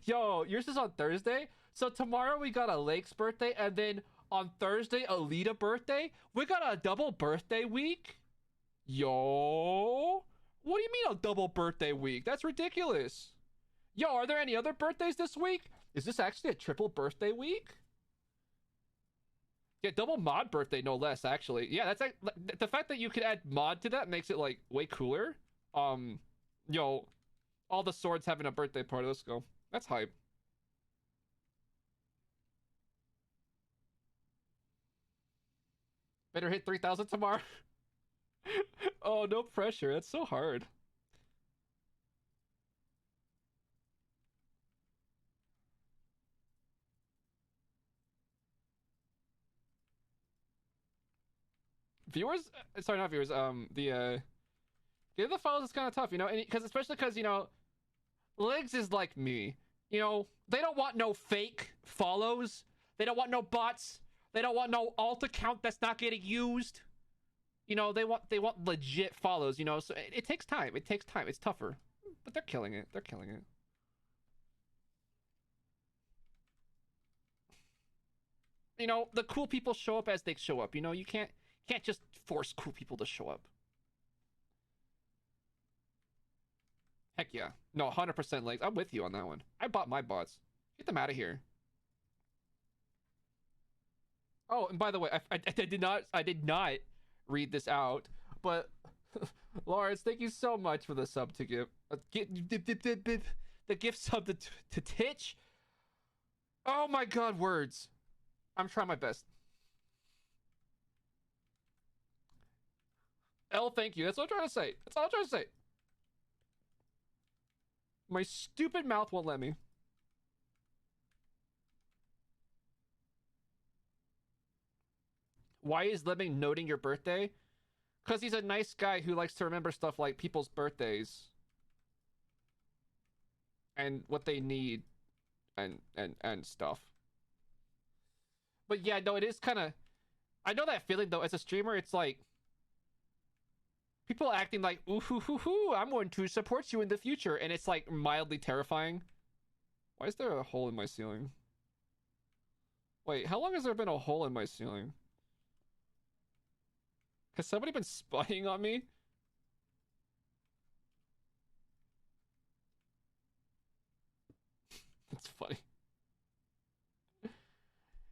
Yo, yours is on Thursday? So tomorrow we got a Lake's birthday, and then on Thursday, Alita birthday? We got a double birthday week? Yo, what do you mean a double birthday week? That's ridiculous. Yo, are there any other birthdays this week? Is this actually a triple birthday week? Yeah, double mod birthday, no less, actually. Yeah, that's like, the fact that you could add mod to that makes it, like, way cooler. Yo, all the swords having a birthday party. Let's go. That's hype. Better hit 3,000 tomorrow. Oh, no pressure. That's so hard. Viewers, sorry, not viewers. Getting the follows is kind of tough, you know, and because especially because you know, Legs is like me. You know, they don't want no fake follows. They don't want no bots. They don't want no alt account that's not getting used. You know, they want legit follows. You know, so it takes time. It takes time. It's tougher, but they're killing it. They're killing it. You know, the cool people show up as they show up. You know, you can't just force cool people to show up. Heck yeah. No, 100% legs. I'm with you on that one. I bought my bots. Get them out of here. Oh, and by the way, I did not read this out, but Lawrence, thank you so much for the sub to give. The gift sub to Titch. Oh my god, words. I'm trying my best. L, thank you. That's what I'm trying to say. That's all I'm trying to say. My stupid mouth won't let me. Why is Lemming noting your birthday? Because he's a nice guy who likes to remember stuff like people's birthdays. And what they need. And stuff. But yeah, no, it is kind of... I know that feeling, though. As a streamer, it's like... people acting like, ooh, hoo, hoo, hoo, I'm going to support you in the future. And it's like mildly terrifying. Why is there a hole in my ceiling? Wait, how long has there been a hole in my ceiling? Has somebody been spying on me? That's funny.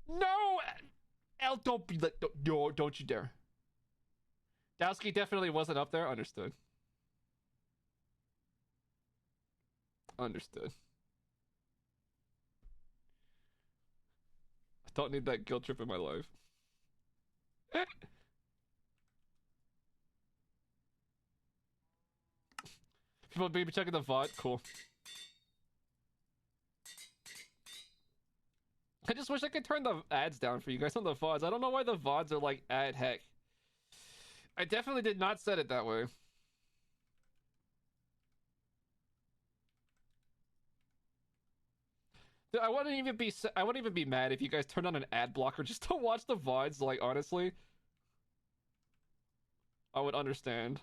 No! L, don't be like... No, don't you dare. Dowski definitely wasn't up there. Understood. Understood. I don't need that guilt trip in my life. People be checking the VOD. Cool. I just wish I could turn the ads down for you guys on the VODs. I don't know why the VODs are like ad heck. I definitely did not set it that way. Dude, I wouldn't even be mad if you guys turned on an ad blocker just to watch the VODs, like honestly. I would understand.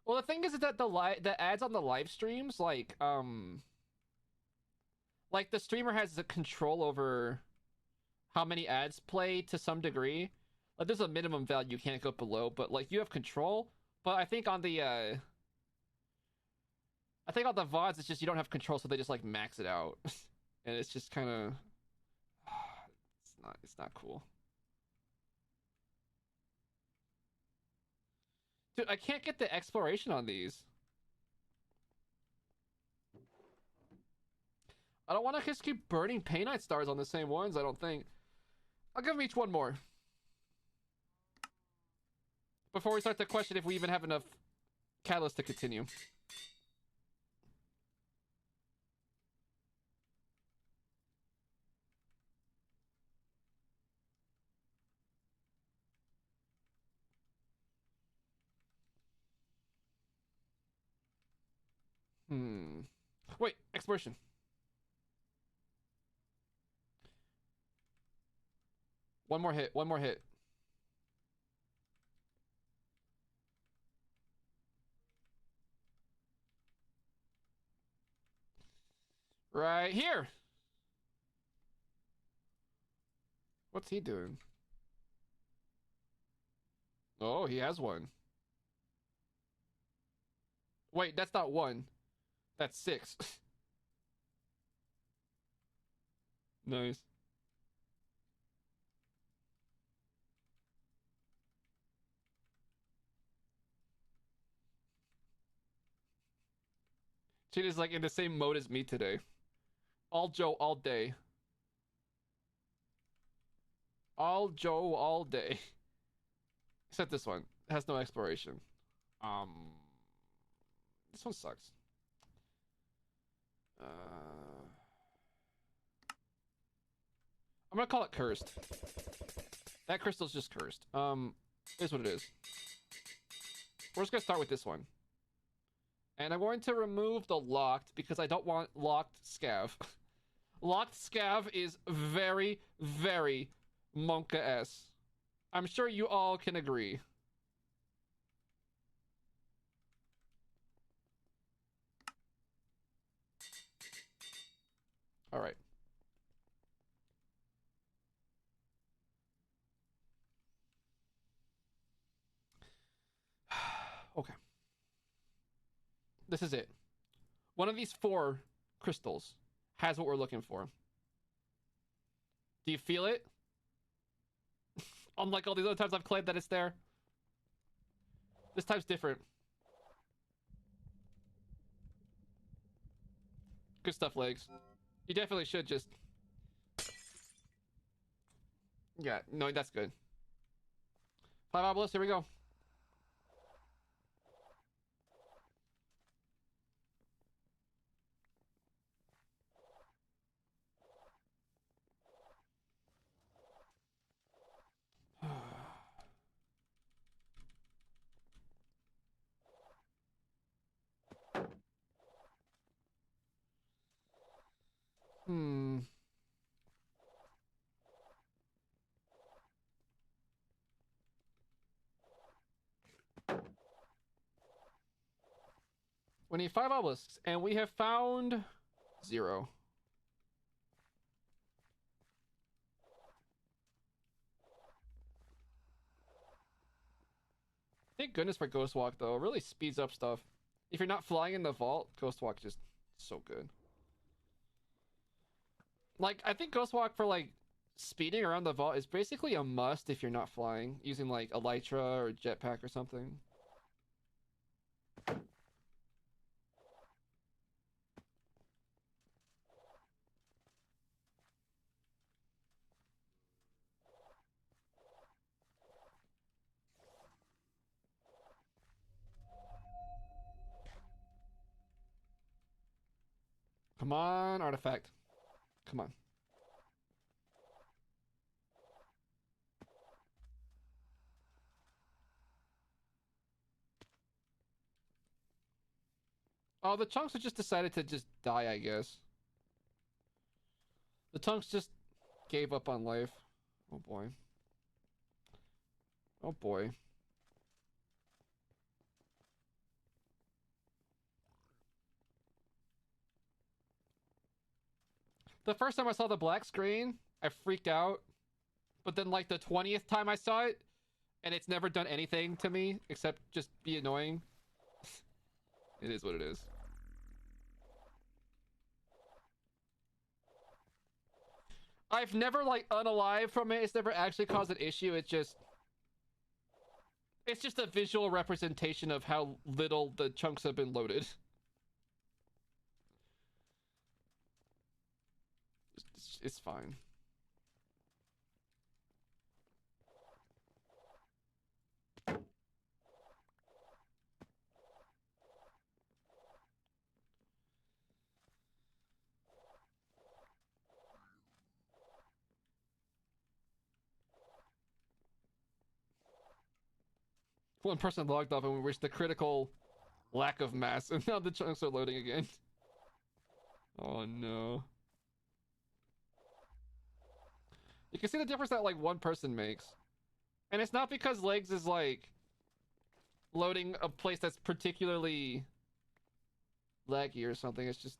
Well, the thing is that the ads on the live streams, like the streamer has the control over how many ads play to some degree. Like, there's a minimum value you can't go below, but like you have control. But I think on the VODs, it's just you don't have control, so they just like max it out, and it's just kind of it's not cool. Dude, I can't get the exploration on these. I don't want to just keep burning Painite stars on the same ones, I don't think. I'll give them each one more. Before we start to question if we even have enough catalyst to continue. Wait, exploration. One more hit, one more hit. Right here. What's he doing? Oh, he has one. Wait, that's not one. That's 6. Nice. Cheetah's like in the same mode as me today. All Joe all day. All Joe all day. Except this one. It has no exploration. This one sucks. I'm gonna call it cursed. That crystal's just cursed. Here's what it is. We're just gonna start with this one. And I'm going to remove the locked because I don't want locked scav. Locked scav is very, very Monka-esque. I'm sure you all can agree. All right. Okay. This is it. One of these 4 crystals has what we're looking for. Do you feel it? Unlike all these other times I've claimed that it's there. This time's different. Good stuff, Legs. You definitely should just... Yeah, no, that's good. 5 obelisks, here we go. Hmm. We need 5 obelisks, and we have found 0. Thank goodness for Ghost Walk, though. It really speeds up stuff. If you're not flying in the vault, Ghost Walk just so good. Like, I think Ghost Walk for, like, speeding around the vault is basically a must if you're not flying, using, like, Elytra or Jetpack or something. Come on, artifact. Come on. Oh, the chunks have just decided to just die, I guess. The chunks just gave up on life. Oh boy. Oh boy. The first time I saw the black screen, I freaked out. But then, like, the 20th time I saw it, and it's never done anything to me except just be annoying. It is what it is. I've never, like, unalived from it. It's never actually caused an issue. It's just a visual representation of how little the chunks have been loaded. It's fine. One person logged off and we reached the critical lack of mass, and now the chunks are loading again. Oh no. You can see the difference that, like, one person makes. And it's not because Legs is, like, loading a place that's particularly laggy or something. It's just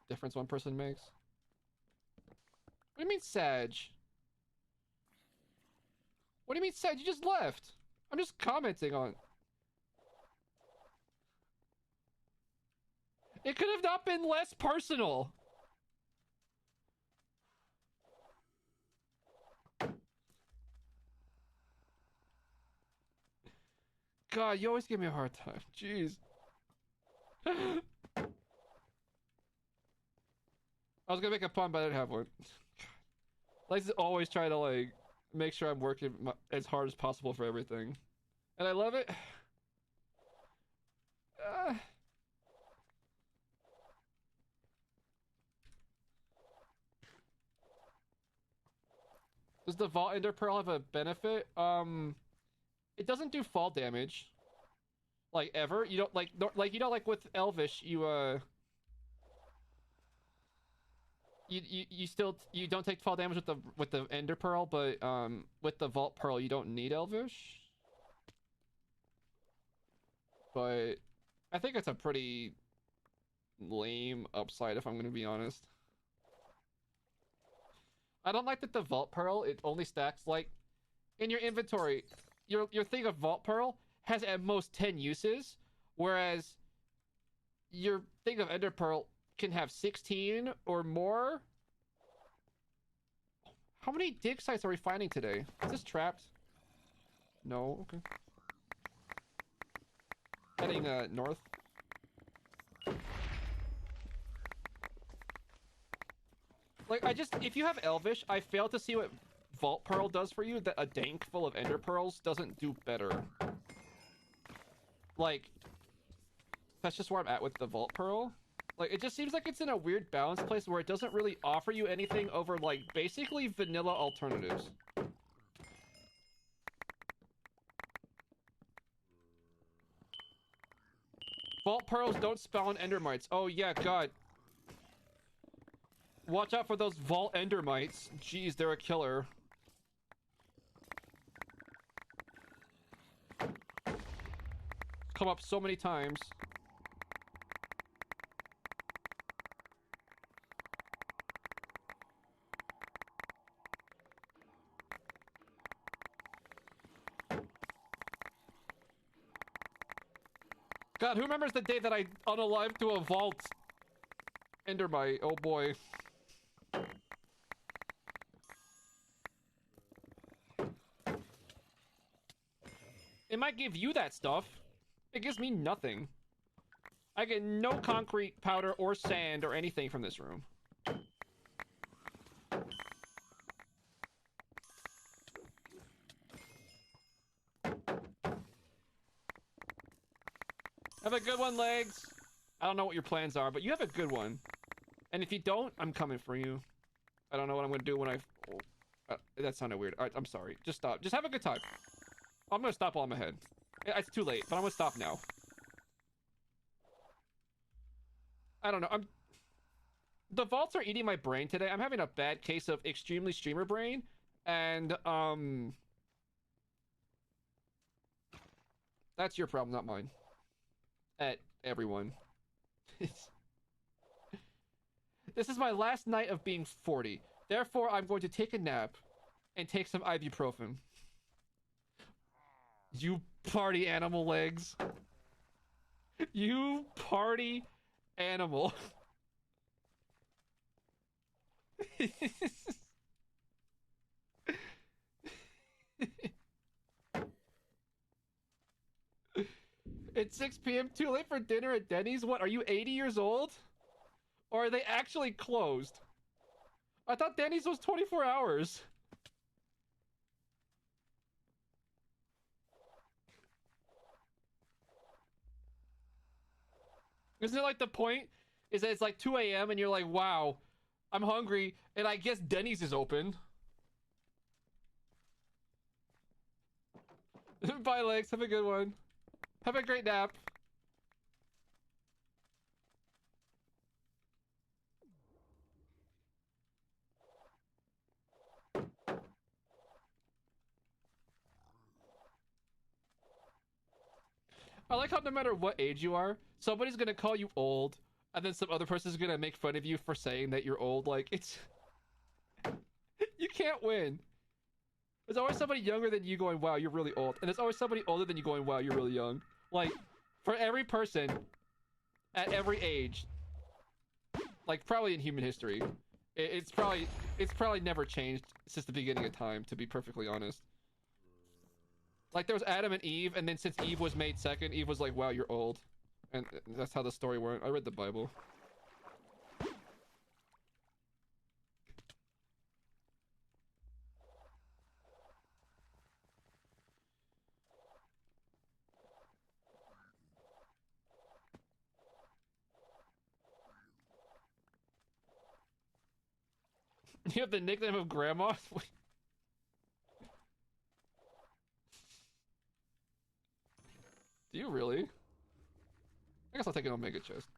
difference one person makes. What do you mean, Sag? What do you mean, Sag? You just left. I'm just commenting on... It could have not been less personal. God, you always give me a hard time. Jeez. I was gonna make a pun, but I didn't have one. Legs always try to, like, make sure I'm working as hard as possible for everything. And I love it. Does the Vault Ender Pearl have a benefit? It doesn't do fall damage. Like, ever. You don't, like, like, you know, like with Elvish, you, you don't take 12 damage with the Ender Pearl, but with the Vault Pearl you don't need Elvish. But I think it's a pretty lame upside if I'm gonna be honest. I don't like that the Vault Pearl, it only stacks like in your inventory. Your thing of Vault Pearl has at most 10 uses, whereas your thing of Ender Pearl can have 16 or more. How many dig sites are we finding today? Is this trapped? No, okay. Heading north. Like, if you have Elvish, I fail to see what Vault Pearl does for you that a dank full of Ender Pearls doesn't do better. Like, that's just where I'm at with the Vault Pearl. Like, it just seems like it's in a weird balance place where it doesn't really offer you anything over, like, basically vanilla alternatives. Vault Pearls don't spawn Endermites. Oh, yeah, God. Watch out for those Vault Endermites. Jeez, they're a killer. Come up so many times. God, who remembers the day that I unalived to a Vault Endermite? Oh boy. It might give you that stuff. It gives me nothing. I get no concrete, powder, or sand, or anything from this room. Have a good one, Legs. I don't know what your plans are, but you have a good one. And if you don't, I'm coming for you. I don't know what I'm gonna do when that sounded weird. Alright, I'm sorry. Just stop. Just have a good time. I'm gonna stop while I'm ahead. It's too late, but I'm gonna stop now. I don't know. The vaults are eating my brain today. I'm having a bad case of extremely streamer brain, and that's your problem, not mine. At everyone. This is my last night of being 40. Therefore, I'm going to take a nap and take some ibuprofen. You party animal, Legs. You party animal. It's 6 p.m. Too late for dinner at Denny's? What, are you 80 years old? Or are they actually closed? I thought Denny's was 24 hours. Isn't it like the point is that it's like 2 a.m. and you're like, wow, I'm hungry, and I guess Denny's is open. Bye, Legs. Have a good one. Have a great nap. I like how no matter what age you are, somebody's gonna call you old, and then some other person's gonna make fun of you for saying that you're old. Like, it's... You can't win. There's always somebody younger than you going, wow, you're really old. And there's always somebody older than you going, wow, you're really young. Like, for every person, at every age, like, probably in human history, it's probably never changed since the beginning of time, to be perfectly honest. Like, there was Adam and Eve, and then since Eve was made second, Eve was like, wow, you're old. And that's how the story went. I read the Bible. You have the nickname of Grandma? Do you really? I guess I'll take an Omega chest.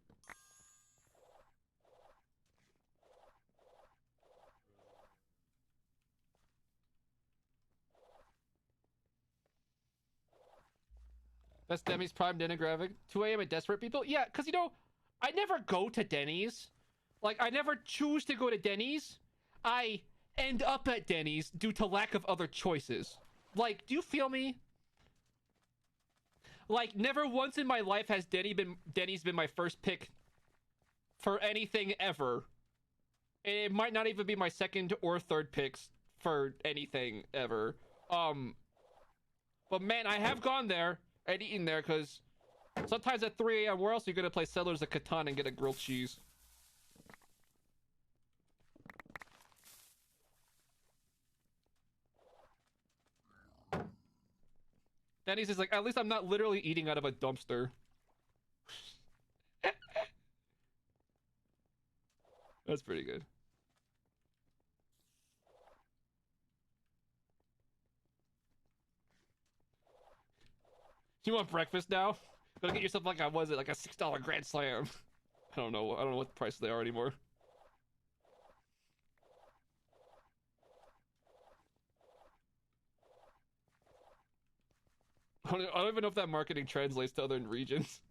That's Demi's prime dinner graphic. 2 a.m. at Desperate People? Yeah, because, you know, I never go to Denny's. Like, I never choose to go to Denny's. I end up at Denny's due to lack of other choices. Like, do you feel me? Like, never once in my life has Denny's been my first pick for anything ever. It might not even be my second or third picks for anything ever. But man, I have gone there and eaten there because sometimes at 3 a.m. where else are you gonna play Settlers of Catan and get a grilled cheese? Denny's is like, at least I'm not literally eating out of a dumpster. That's pretty good. You want breakfast now? Go get yourself like, was it like a $6 Grand Slam? I don't know what price they are anymore. I don't even know if that marketing translates to other regions.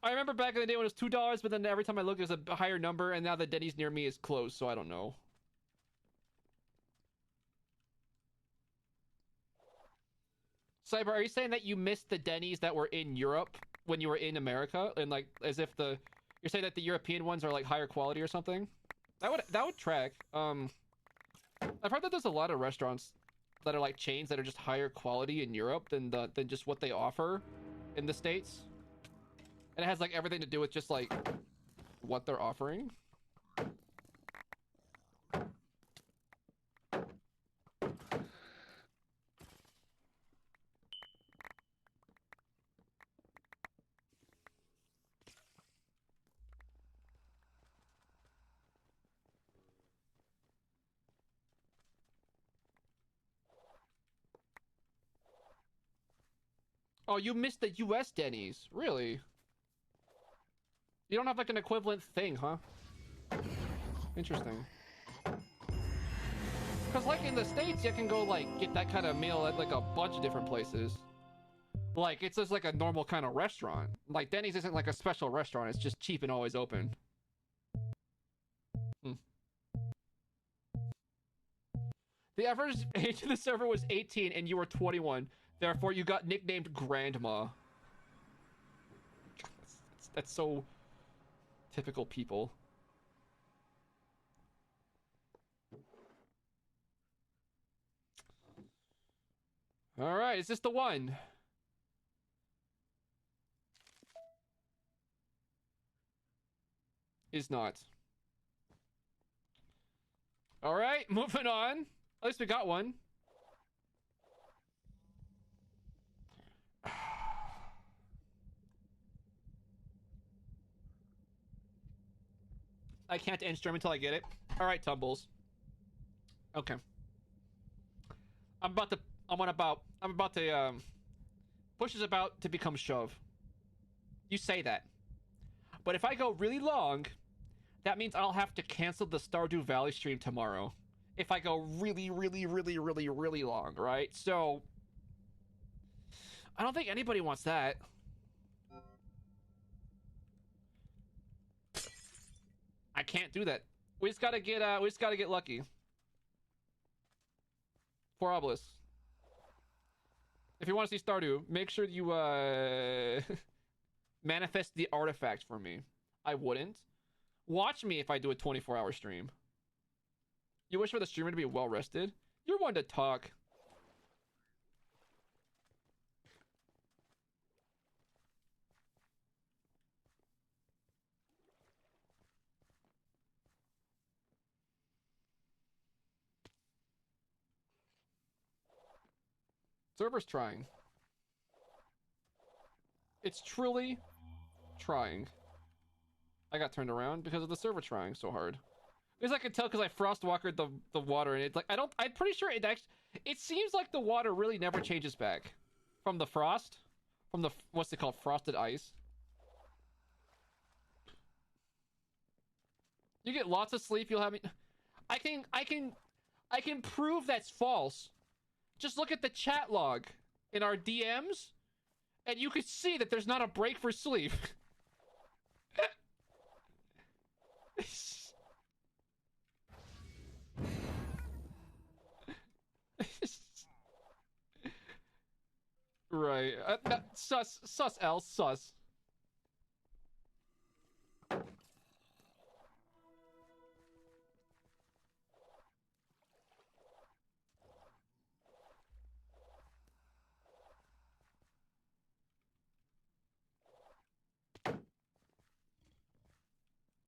I remember back in the day when it was $2, but then every time I look, there's a higher number, and now the Denny's near me is closed, so I don't know. Cyber, are you saying that you missed the Denny's that were in Europe when you were in America, and like as if you're saying that the European ones are like higher quality or something? That would track. I've heard that there's a lot of restaurants that are like chains that are just higher quality in Europe than just what they offer in the States. And it has like everything to do with just like what they're offering. Oh, you missed the US Denny's. Really? You don't have like an equivalent thing, huh? Interesting. Because like in the States, you can go like get that kind of meal at like a bunch of different places. Like it's just like a normal kind of restaurant. Like Denny's isn't like a special restaurant. It's just cheap and always open. The average age of the server was 18 and you were 21. Therefore, you got nicknamed Grandma. That's so typical people. All right, is this the one? Is not. All right, moving on. At least we got one. I can't end stream until I get it. All right, Tumbles. Okay. Push is about to become shove. You say that. But if I go really long, that means I'll have to cancel the Stardew Valley stream tomorrow. If I go really, really, really, really, really long, right? So, I don't think anybody wants that. I can't do that. We just gotta get lucky. For Obelisk. If you want to see Stardew, make sure you manifest the artifact for me. I wouldn't. Watch me if I do a 24-hour stream. You wish for the streamer to be well rested? You're one to talk. Server's trying. It's truly trying. I got turned around because of the server trying so hard. Because I can tell because I frostwalkered the water and it's like I'm pretty sure it seems like the water really never changes back from the frost, from the what's it called, frosted ice. You get lots of sleep. You'll have me. I can prove that's false. Just look at the chat log. in our DMs, and you could see that there's not a break for sleep. Right. Sus, L, sus.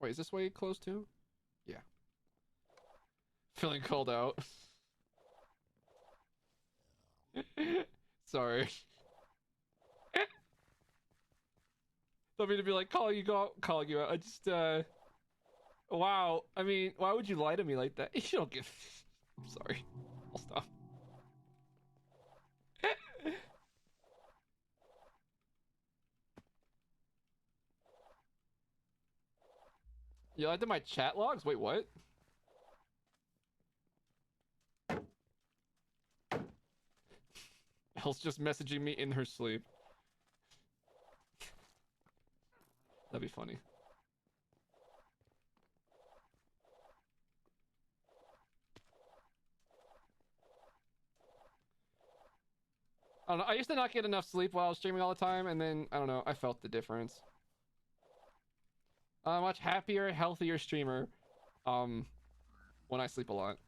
Wait, is this way close to? Yeah. Feeling called out. Sorry. Don't mean to be like calling you out. I just wow. I mean, why would you lie to me like that? You don't give. I'm sorry. I'll stop. You lied to my chat logs? Wait, what? Elle's just messaging me in her sleep. That'd be funny. I don't know. I used to not get enough sleep while I was streaming all the time, and then, I don't know, I felt the difference. I'm a much happier, healthier streamer when I sleep a lot.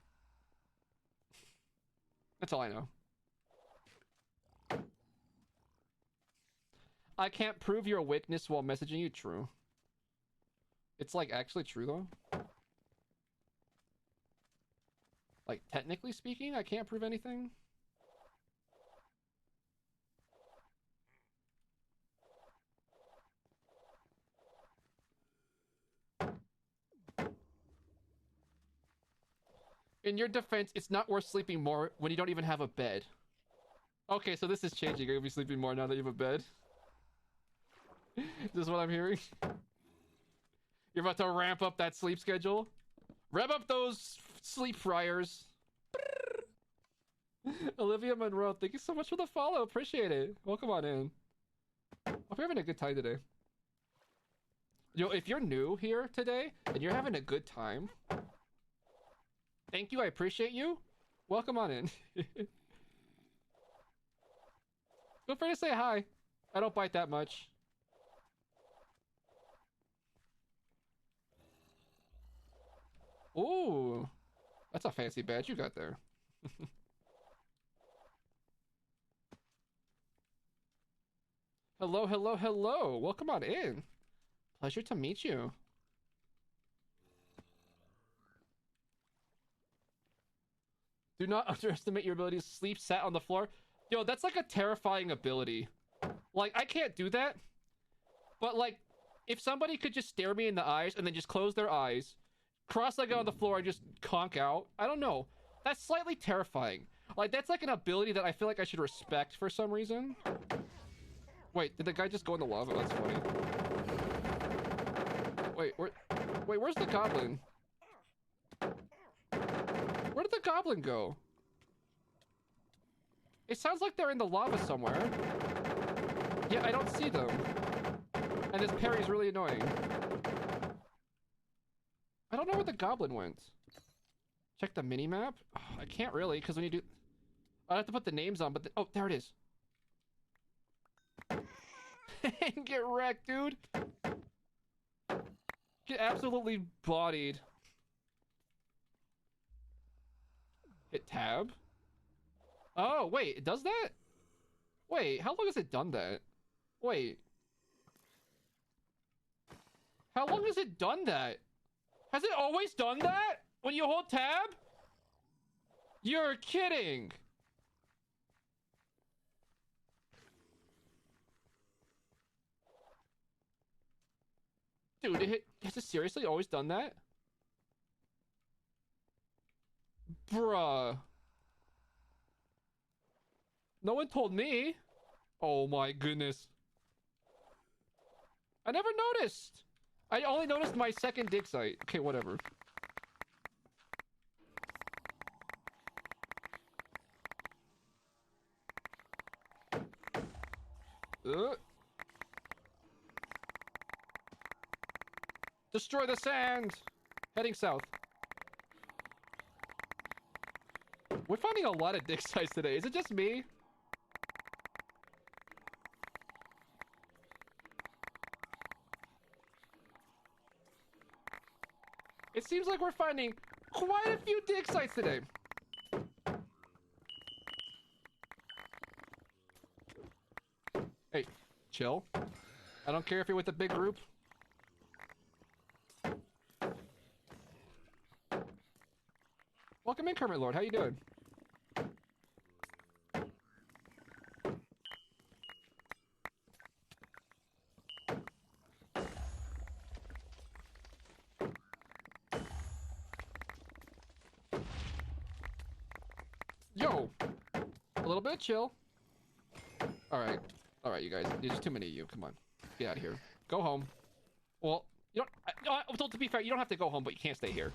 That's all I know. I can't prove your weakness while messaging you. True. It's like actually true though. Like technically speaking, I can't prove anything. In your defense, it's not worth sleeping more when you don't even have a bed. Okay, so this is changing. You're gonna be sleeping more now that you have a bed. Is this what I'm hearing? You're about to ramp up that sleep schedule? Rev up those sleep fryers. Olivia Monroe, thank you so much for the follow. Appreciate it. Welcome on in. Hope you're having a good time today. Yo, if you're new here today and you're having a good time, thank you. I appreciate you. Welcome on in. Feel free to say hi. I don't bite that much. Ooh, that's a fancy badge you got there. Hello, hello, hello. Welcome on in. Pleasure to meet you. Do not underestimate your ability to sleep sat on the floor. Yo, that's like a terrifying ability. Like, I can't do that. But, like, if somebody could just stare me in the eyes and then just close their eyes, cross-legged on the floor and just conk out, I don't know. That's slightly terrifying. Like, that's like an ability that I feel like I should respect for some reason. Wait, did the guy just go in the lava? That's funny. Wait, where's the goblin? Where did the goblin go? It sounds like they're in the lava somewhere. Yeah, I don't see them. And this parry's really annoying. I don't know where the goblin went. Check the mini-map? Oh, I can't really, because when you do... I have to put the names on, but... Oh, there it is. Get wrecked, dude. Get absolutely bodied. Hit tab. Oh, wait, it does that? Wait, how long has it done that? Wait. How long has it done that? Has it always done that? When you hold tab? You're kidding. Dude, has it seriously always done that? Bruh. No one told me. Oh my goodness. I never noticed. I only noticed my second dig site. Okay, whatever. Destroy the sand! Heading south. We're finding a lot of dig sites today. Is it just me? It seems like we're finding quite a few dig sites today. Hey, chill. I don't care if you're with a big group. Welcome in, Kermit Lord. How you doing? Yo! A little bit of chill. Alright. Alright, you guys. There's too many of you. Come on. Get out of here. Go home. Well, you don't... to be fair, you don't have to go home, but you can't stay here.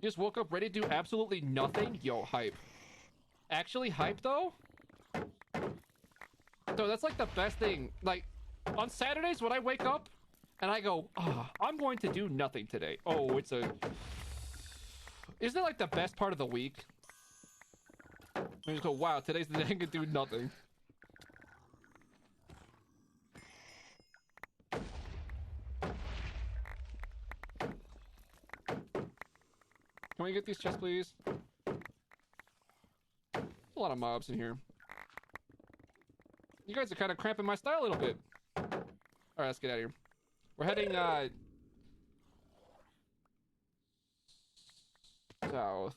You just woke up ready to do absolutely nothing? Yo, hype. Actually hype, though? So that's like the best thing. Like, on Saturdays when I wake up and I go, I'm going to do nothing today. Oh, it's a... Isn't it like the best part of the week? I just go, wow, today's the day I can do nothing. Can we get these chests, please? There's a lot of mobs in here. You guys are kind of cramping my style a little bit. Alright, let's get out of here. We're heading, south.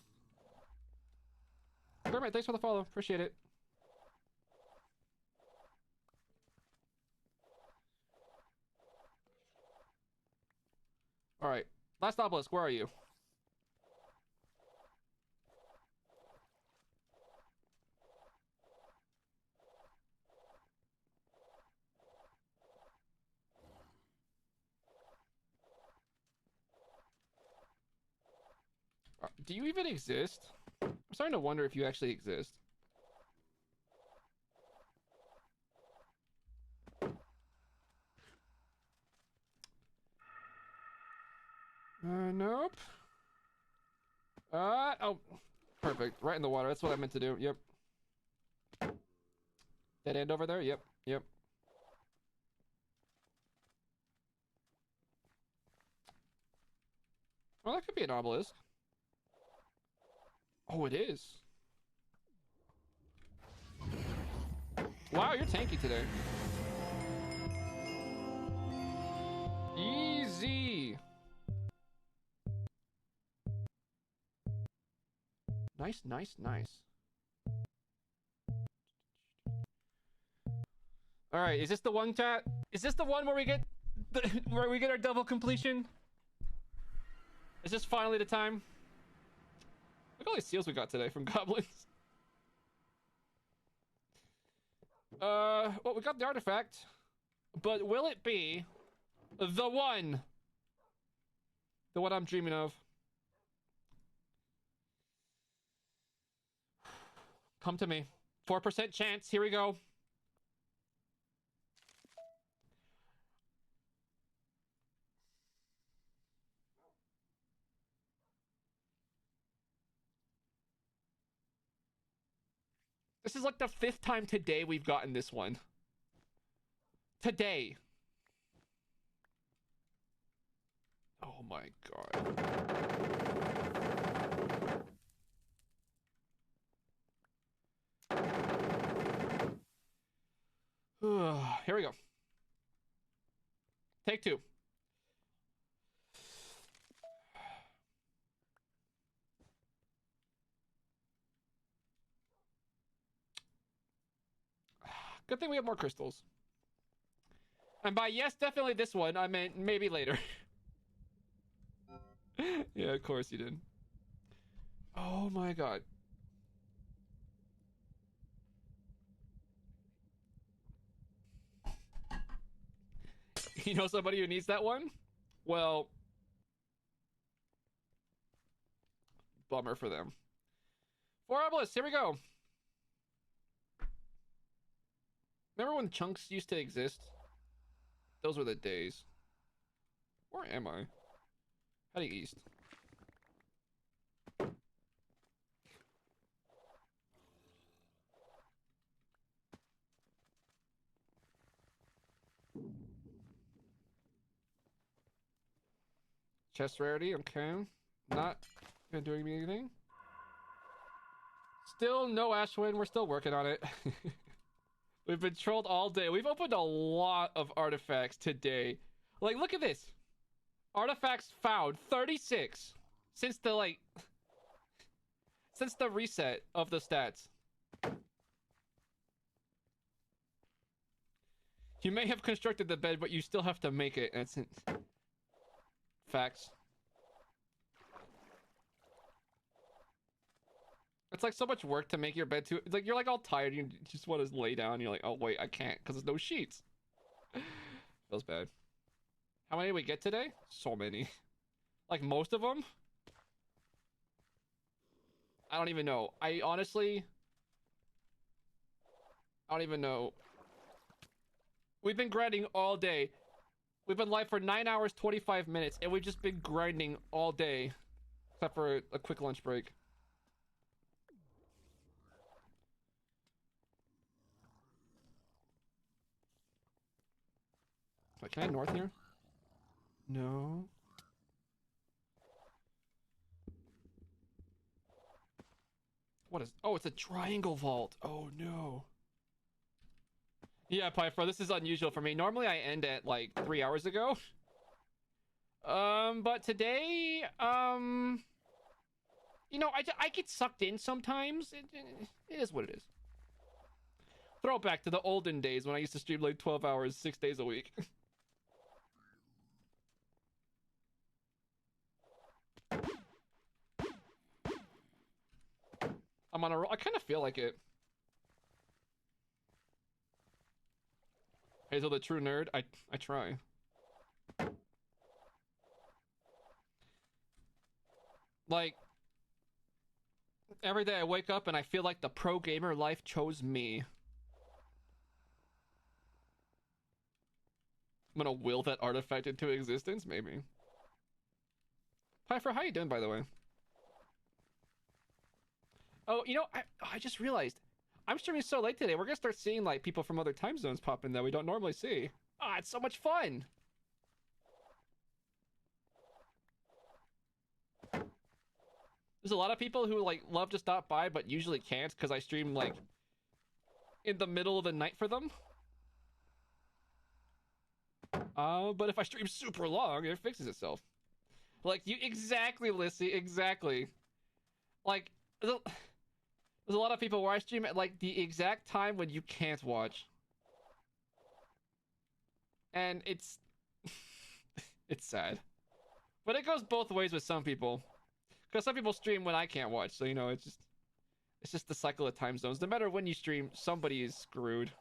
Kermit, thanks for the follow. Appreciate it. Alright. Last obelisk, where are you? Do you even exist? I'm starting to wonder if you actually exist. Nope. Oh, perfect. Right in the water. That's what I meant to do. Yep. Dead end over there? Yep. Yep. Well, that could be an obelisk. Oh, it is. Wow, you're tanky today. Easy. Nice, nice, nice. All right, is this the one, chat? Is this the one where we get our double completion? Is this finally the time? Look at all these seals we got today from goblins. Well, we got the artifact, but will it be the one? The one I'm dreaming of. Come to me. 4% chance. Here we go. This is like the 5th time today we've gotten this one. Today. Oh my god. Here we go. Take 2. Good thing we have more crystals. And by yes, definitely this one, I meant maybe later. Yeah, of course you did. Oh my god. You know somebody who needs that one? Well, bummer for them. 4 obelisks, here we go. Remember when chunks used to exist? Those were the days. Where am I? Heading east. Chest rarity, okay. Not been doing anything. Still no Ashwin, we're still working on it. We've been trolled all day. We've opened a lot of artifacts today. Like, look at this. Artifacts found, 36. Since the, like... Since the reset of the stats. You may have constructed the bed, but you still have to make it. That's it. Facts. It's like so much work to make your bed too. It's like you're like all tired. You just want to lay down. You're like, oh wait, I can't because there's no sheets. Feels bad. How many did we get today? So many. Like most of them. I don't even know. I honestly, I don't even know. We've been grinding all day. We've been live for 9 hours, 25 minutes, and we've just been grinding all day. Except for a quick lunch break. Wait, can I north here? No. What is... Oh, it's a triangle vault. Oh, no. Yeah, Pyfro, this is unusual for me. Normally I end at like 3 hours ago. But today, you know, I get sucked in sometimes. It is what it is. Throwback to the olden days when I used to stream like 12 hours, 6 days a week. I'm on a roll. I kind of feel like it. Hazel the true nerd. I try. Like, every day I wake up and I feel like the pro gamer life chose me. I'm gonna will that artifact into existence, maybe. Piper, how you doing, by the way? Oh, you know, I just realized I'm streaming so late today. We're gonna start seeing like people from other time zones pop in that we don't normally see. Ah, it's so much fun. There's a lot of people who like love to stop by but usually can't because I stream like in the middle of the night for them. But if I stream super long, it fixes itself. Like you exactly, Lissy, exactly. Like there's a lot of people where I stream at like the exact time when you can't watch. And it's it's sad. But it goes both ways with some people. Because some people stream when I can't watch, so you know, it's just the cycle of time zones. No matter when you stream, somebody is screwed.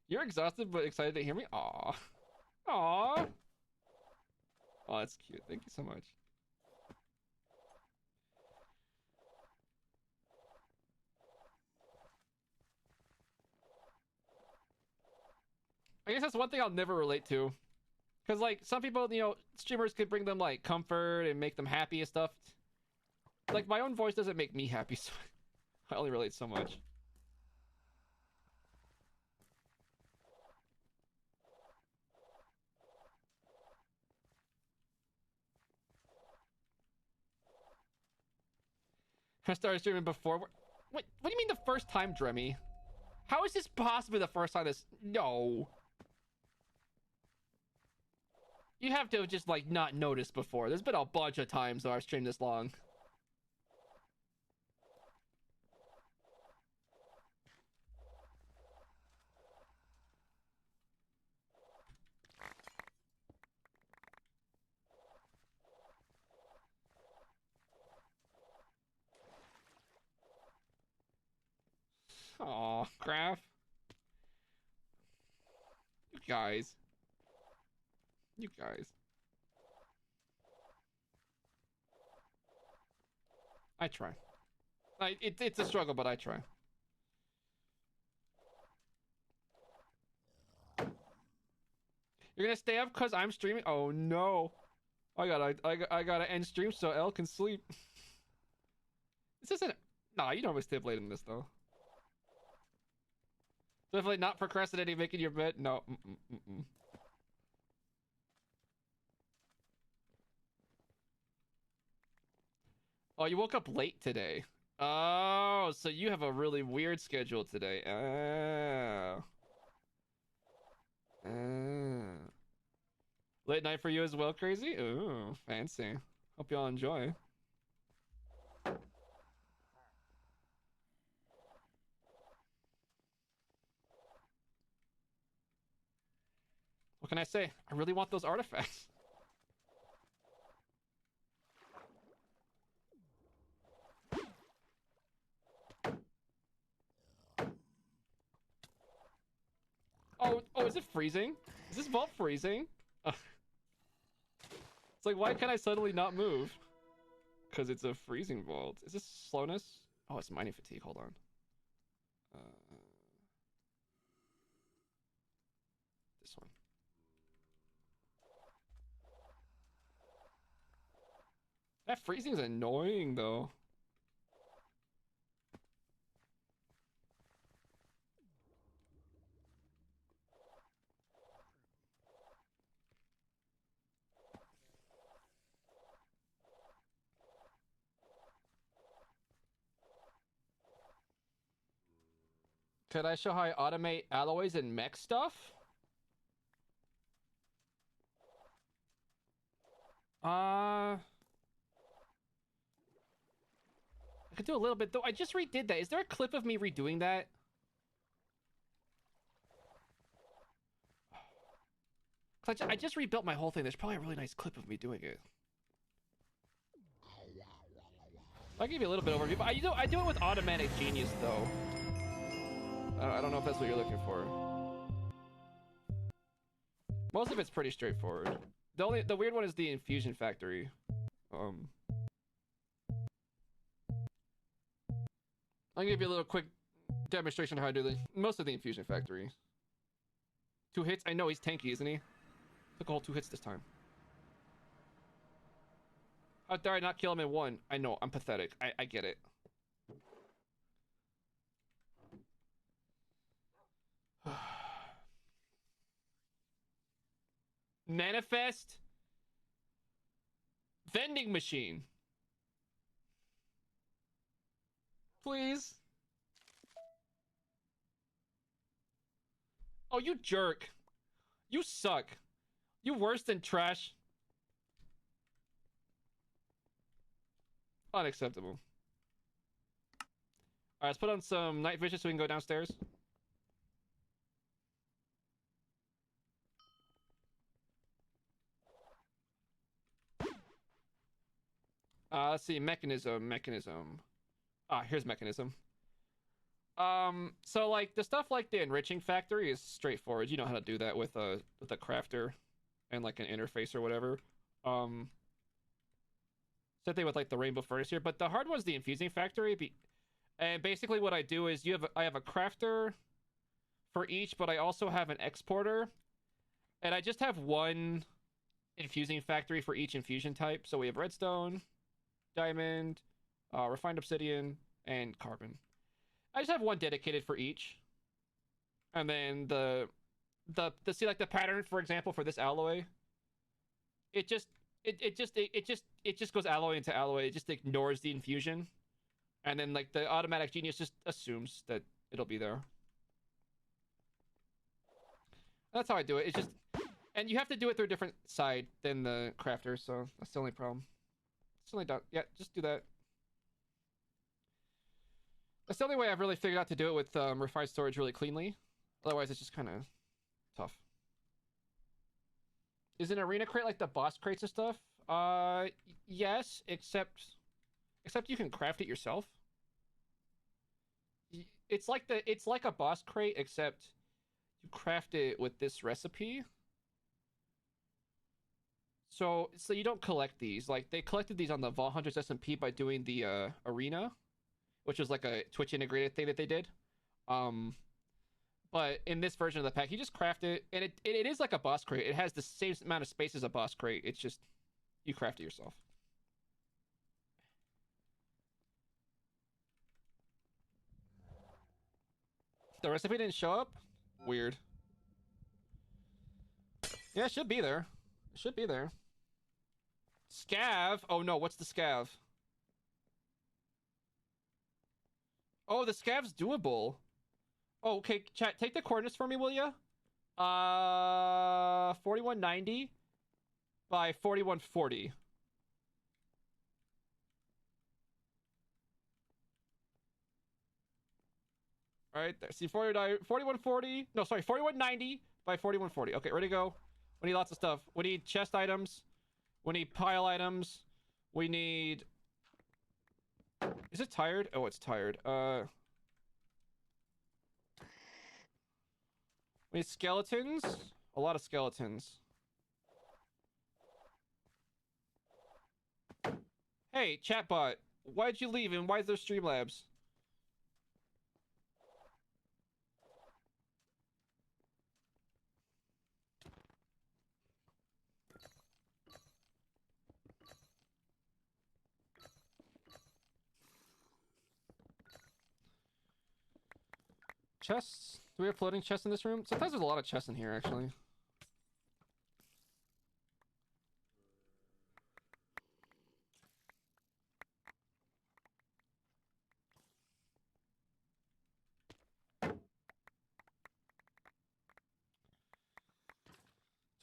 You're exhausted but excited to hear me? Aww. Aww. Oh, that's cute. Thank you so much. I guess that's one thing I'll never relate to. Because, like, some people, you know, streamers could bring them, like, comfort and make them happy and stuff. Like, my own voice doesn't make me happy, so I only relate so much. I started streaming before. What do you mean the first time, Dremmy? How is this possibly the first time this... No. You have to have just, like, not noticed before. There's been a bunch of times that I've streamed this long. Aw, Graph. guys. You guys. I try. It's a struggle, but I try. You're gonna stay up because I'm streaming? Oh no. I gotta end stream so Elle can sleep. This isn't... Nah, you normally stay up late in this though. Definitely not procrastinating making your bed. No. Oh, you woke up late today. Oh, so you have a really weird schedule today. Oh. Late night for you as well, Crazy? Ooh, fancy. Hope y'all enjoy. What can I say? I really want those artifacts. Oh, is it freezing? Is this vault freezing? It's like, why can't I suddenly not move? Because it's a freezing vault. Is this slowness? Oh, it's mining fatigue. Hold on. This one. That freezing is annoying, though. Could I show how I automate alloys and mech stuff? I could do a little bit, though. I just redid that. Is there a clip of me redoing that? I just rebuilt my whole thing. There's probably a really nice clip of me doing it. I'll give you a little bit of overview, but I do it with automatic genius, though. I don't know if that's what you're looking for. Most of it's pretty straightforward. The weird one is the infusion factory. I'll give you a little quick demonstration of how I do most of the infusion factory. 2 hits? I know he's tanky, isn't he? Took a whole 2 hits this time. How dare I not kill him in 1? I know, I'm pathetic. I get it. Manifest vending machine. Please. Oh, you jerk. You suck. You worse than trash. Unacceptable. Alright, let's put on some night vision so we can go downstairs. Let's see, mechanism. Here's mechanism. So like the stuff like the enriching factory is straightforward. You know how to do that with a crafter and like an interface or whatever. Same thing with like the rainbow furnace here, but the hard one's the infusing factory. And basically what I do is I have a crafter for each, but I also have an exporter, and I just have one infusing factory for each infusion type. So we have redstone, diamond, refined obsidian, and carbon. I just have one dedicated for each. And then the see like the pattern, for example, for this alloy, it just goes alloy into alloy. It just ignores the infusion. And then like the automatic genius just assumes that it'll be there. That's how I do it. It's just, and you have to do it through a different side than the crafter, so that's the only problem. It's only done. Yeah, just do that. That's the only way I've really figured out to do it with refined storage really cleanly. Otherwise, it's just kind of tough. Is an arena crate like the boss crates and stuff? Yes, except you can craft it yourself. It's like a boss crate, except You craft it with this recipe. So you don't collect these. Like, they collected these on the Vault Hunters SMP by doing the arena, which was like a Twitch integrated thing that they did. But in this version of the pack, you just craft it, and it is like a boss crate. It has the same amount of space as a boss crate. It's just you craft it yourself. The recipe didn't show up? Weird. Yeah, it should be there. It should be there. Scav? Oh no, what's the scav? Oh, the scav's doable. Oh, okay, chat, take the coordinates for me, will ya? 4190 by 4140. Alright, there. See, 4140. No, sorry, 4190 by 4140. Okay, ready to go. We need lots of stuff. We need chest items. We need pile items. We need... Is it tired? Oh, it's tired. We need skeletons. A lot of skeletons. Hey, chatbot. Why'd you leave and why is there Streamlabs? Chests? Do we have floating chests in this room? Sometimes there's a lot of chests in here, actually.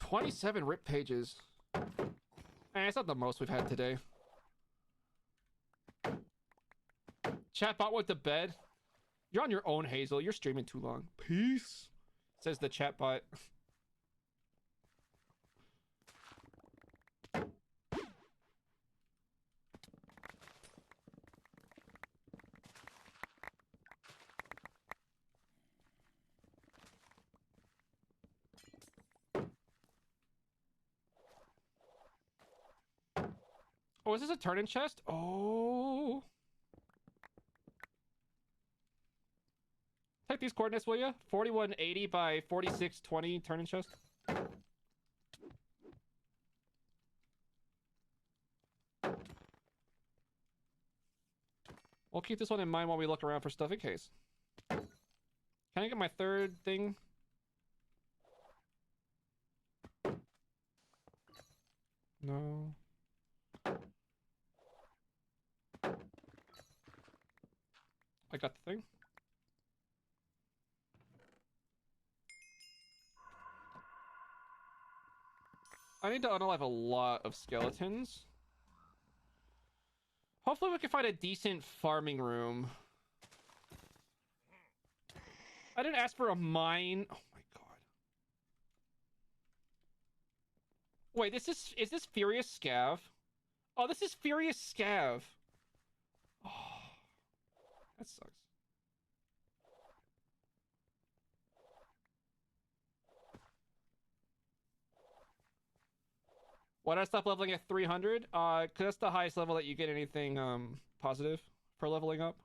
"27 rip pages. It's not the most we've had today. Chatbot went to bed. You're on your own, Hazel. You're streaming too long. Peace, says the chatbot. Oh, is this a turn-in chest? Oh. Take these coordinates, will ya? 4180 by 4620 turn-in chest. We'll keep this one in mind while we look around for stuff in case. Can I get my third thing? No. I got the thing. I need to unalive a lot of skeletons. Hopefully we can find a decent farming room. I didn't ask for a mine. Oh my god. Wait, is this Furious Scav? Oh, this is Furious Scav. Oh, that sucks. Why did I stop leveling at 300? Cause that's the highest level that you get anything positive for leveling up.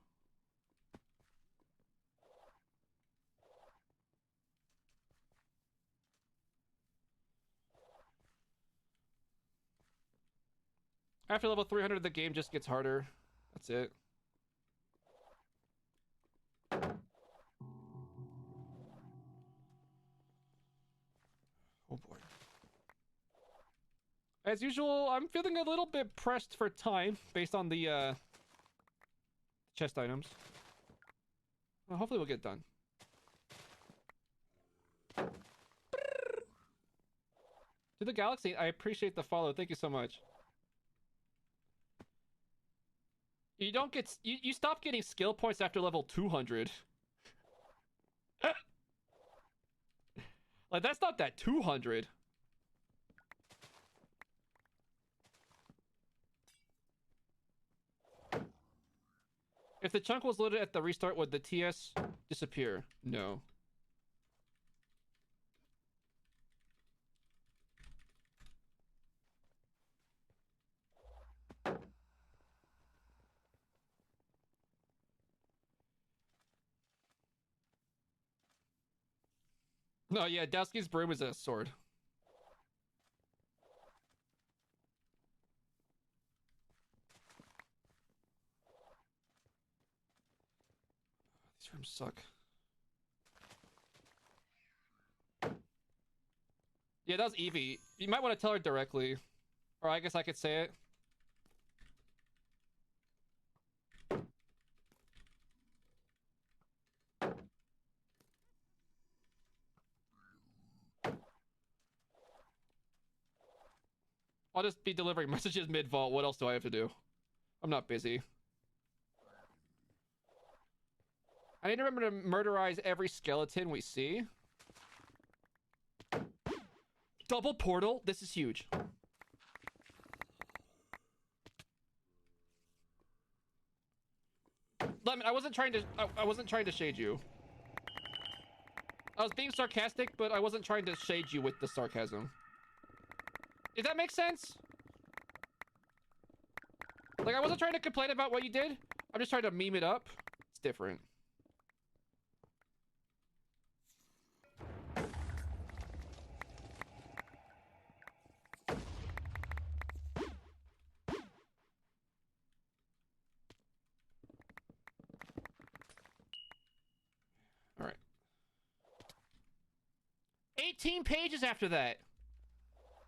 After level 300, the game just gets harder. That's it. Oh boy. As usual, I'm feeling a little bit pressed for time based on the chest items. Well, hopefully we'll get done. To the Galaxy, I appreciate the follow. Thank you so much. You don't get... You stop getting skill points after level 200. Like, that's not that 200. If the chunk was loaded at the restart, would the TS disappear? No. No, yeah, Dowski's broom is a sword. These rooms suck. Yeah, that was Evie. You might want to tell her directly. Or I guess I could say it. I'll just be delivering messages mid-vault. What else do I have to do? I'm not busy. I need to remember to murderize every skeleton we see. Double portal? This is huge. Lemon, I wasn't trying to shade you. I was being sarcastic, but I wasn't trying to shade you with the sarcasm. Did that make sense? Like, I wasn't trying to complain about what you did. I'm just trying to meme it up. It's different. All right. 18 pages after that.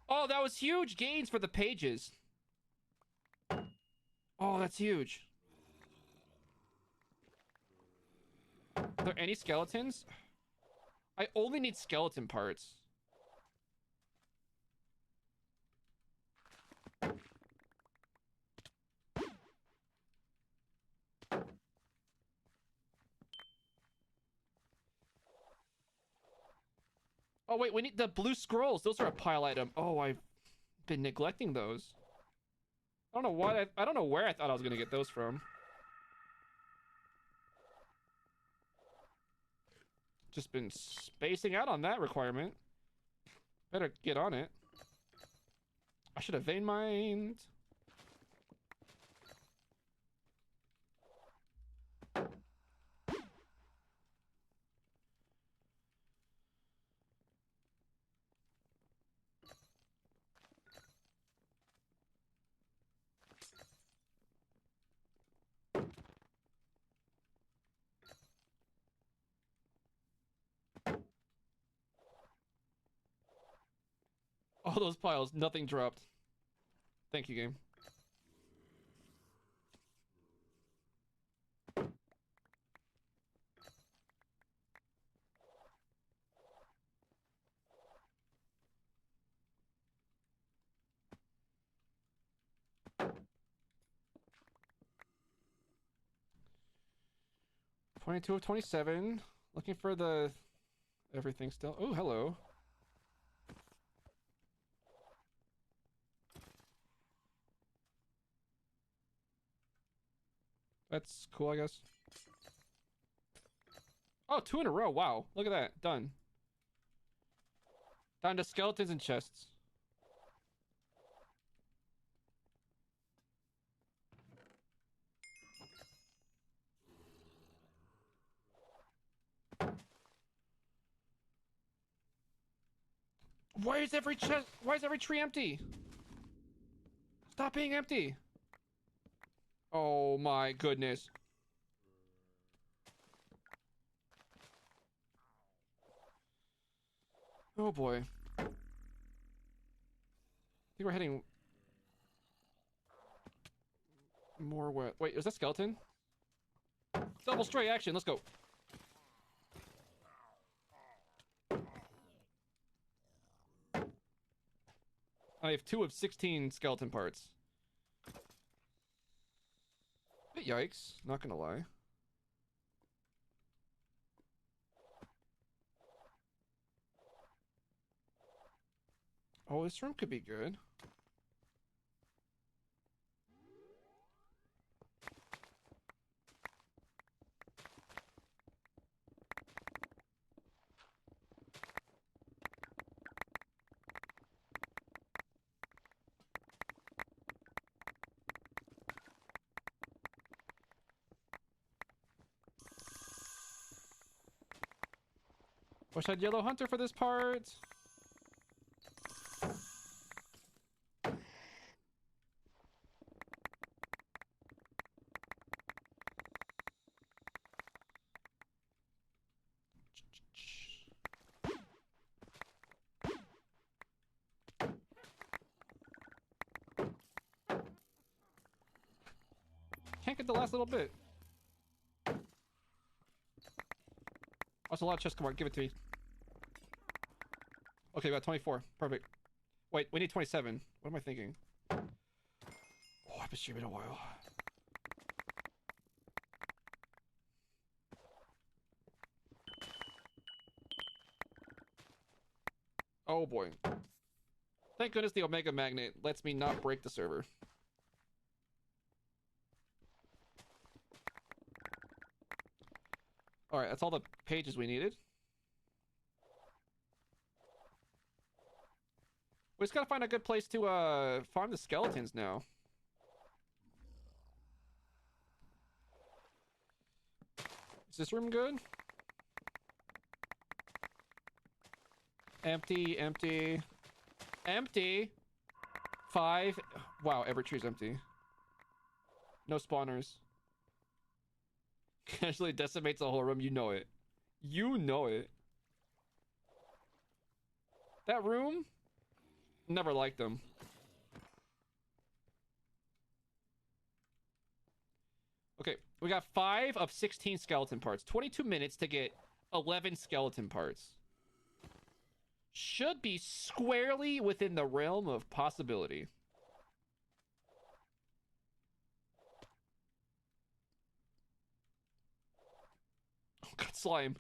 Oh, that was huge gains for the pages. Oh, that's huge. Are there any skeletons? I only need skeleton parts. Oh wait, we need the blue scrolls. Those are a pile item. Oh, I've been neglecting those. I don't know why. I don't know where I thought I was gonna get those from. Just been spacing out on that requirement. Better get on it. I should have vein mined. All those piles, nothing dropped. Thank you, game. .22 of 27. Looking for the everything still. Oh, hello. That's cool, I guess. Oh, 2 in a row. Wow. Look at that. Done. Down to skeletons and chests. Why is every chest? Why is every tree empty? Stop being empty. Oh my goodness. Oh boy. I think we're heading more west. Wait, is that skeleton? Double stray action. Let's go. I have 2 of 16 skeleton parts. Yikes. Not gonna lie. Oh, this room could be good. Wish I had Yellow Hunter for this part. Can't get the last little bit. Also, a lot of chests. Come on, give it to me. Okay, we got 24. Perfect. Wait, we need 27. What am I thinking? Oh, I've been streaming a while. Oh boy. Thank goodness the Omega Magnet lets me not break the server. Alright, that's all the pages we needed. We just gotta find a good place to farm the skeletons now. Is this room good? Empty, empty, empty. 5. Wow, every tree's empty. No spawners. Casually decimates the whole room. You know it. You know it. That room? Never liked them. Okay, we got 5 of 16 skeleton parts. 22 minutes to get 11 skeleton parts. Should be squarely within the realm of possibility. Oh god, slime.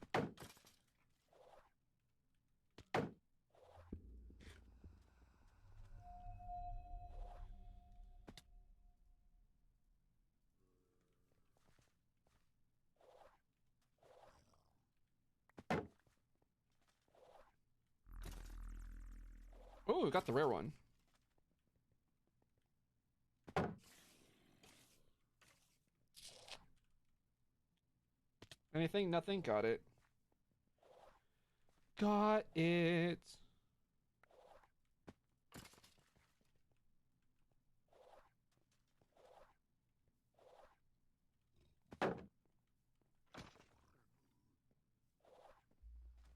Oh, we got the rare one. Anything? Nothing? Got it. Got it.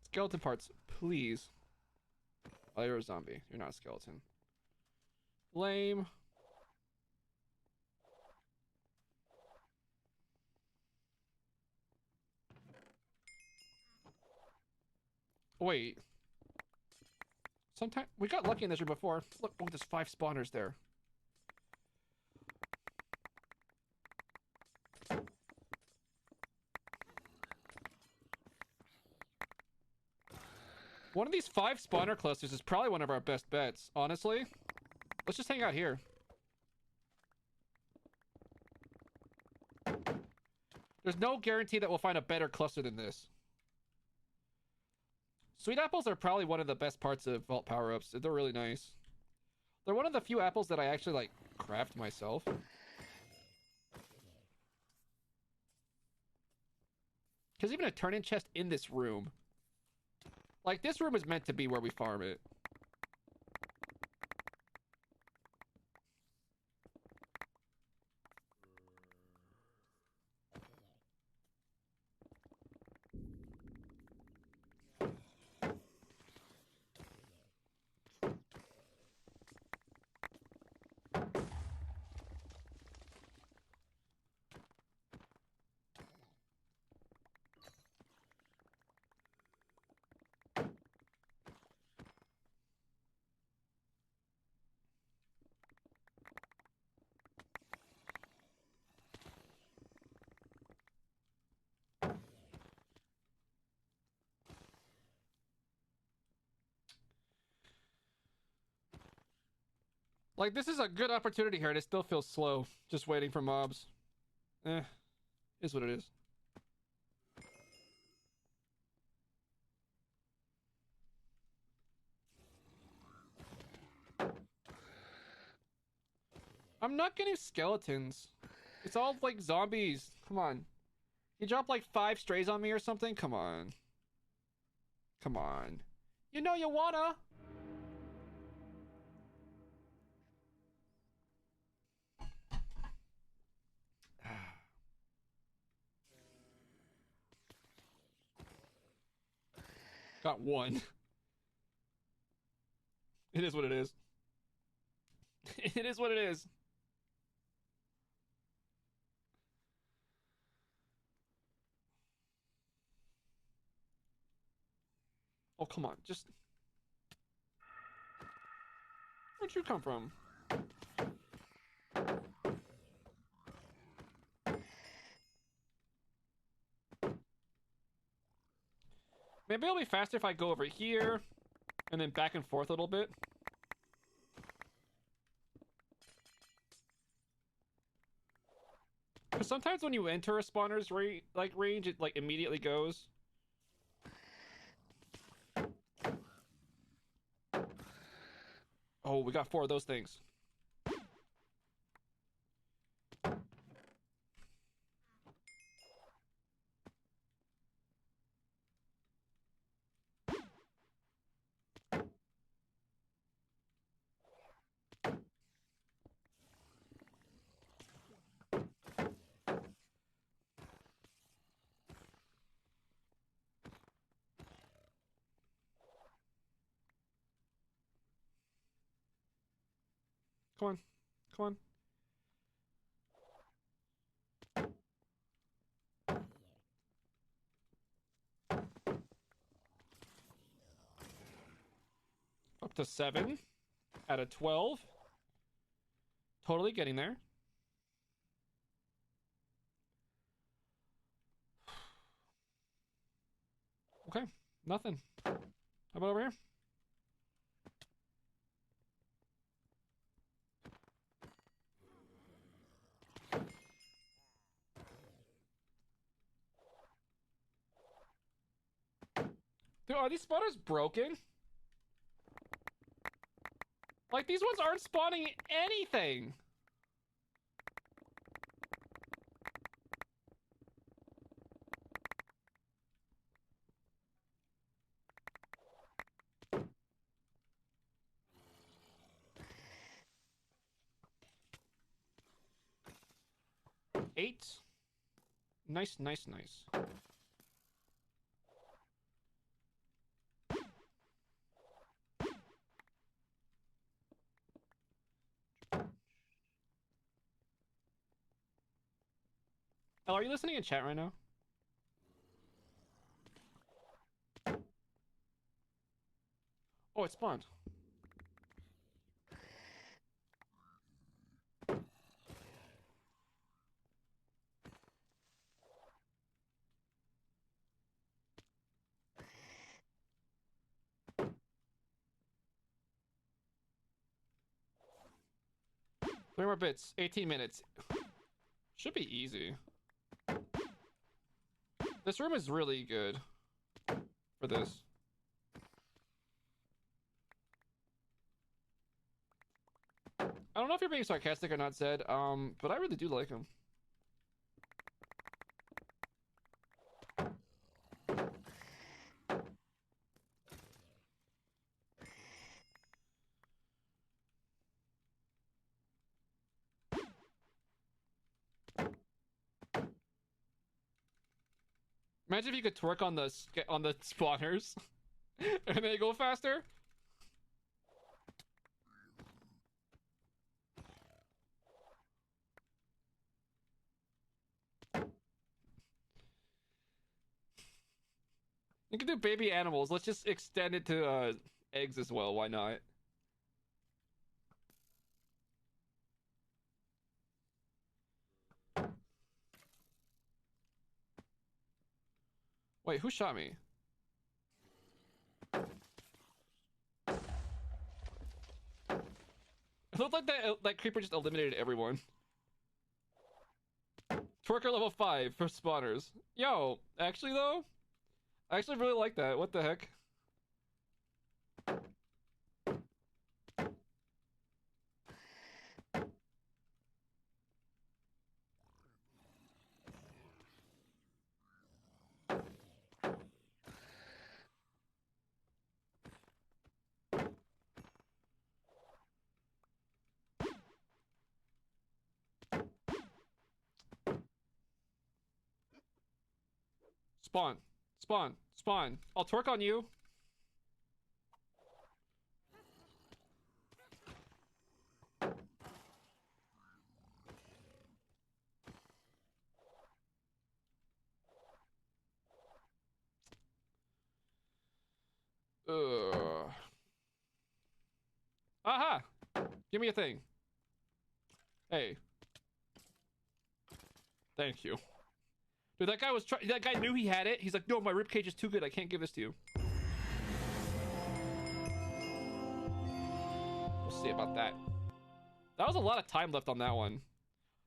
Skeleton parts, please. Oh, you're a zombie. You're not a skeleton. Lame. Wait. Sometime we got lucky in this room before. Look, oh, there's 5 spawners there. One of these 5 spawner clusters is probably one of our best bets, honestly. Let's just hang out here. There's no guarantee that we'll find a better cluster than this. Sweet apples are probably one of the best parts of vault power-ups. They're really nice. They're one of the few apples that I actually, like, craft myself. Because even a turn-in chest in this room... Like, this room is meant to be where we farm it. Like, this is a good opportunity here, and it still feels slow. Just waiting for mobs. Is what it is. I'm not getting skeletons. It's all, like, zombies. Come on. You drop, like, 5 strays on me or something? Come on. Come on. You know you wanna. Got one. It is what it is. It is what it is. Oh, come on. Just... Where'd you come from? Maybe it'll be faster if I go over here and then back and forth a little bit. Because sometimes when you enter a spawner's range, it like immediately goes. Oh, we got 4 of those things. Come on. Come on. Up to 7 out of 12. Totally getting there. Okay, nothing. How about over here? Dude, are these spawners broken? Like, these ones aren't spawning anything. Eight. Nice, nice, nice. Oh, are you listening in chat right now? Oh, it spawned. Three more bits. 18 minutes. Should be easy. This room is really good for this. I don't know if you're being sarcastic or not, Zed, but I really do like him. Imagine if you could twerk on the spawners and they go faster. You can do baby animals. Let's just extend it to eggs as well. Why not? Wait, who shot me? It looked like that creeper just eliminated everyone. Twerker level 5 for spawners. Yo, actually though, I actually really like that. What the heck? Spawn. Spawn. Spawn. I'll twerk on you. Aha! Give me a thing. Hey. Thank you. Dude, that guy was that guy knew he had it. He's like, no, my ribcage is too good. I can't give this to you. We'll see about that. That was a lot of time left on that one.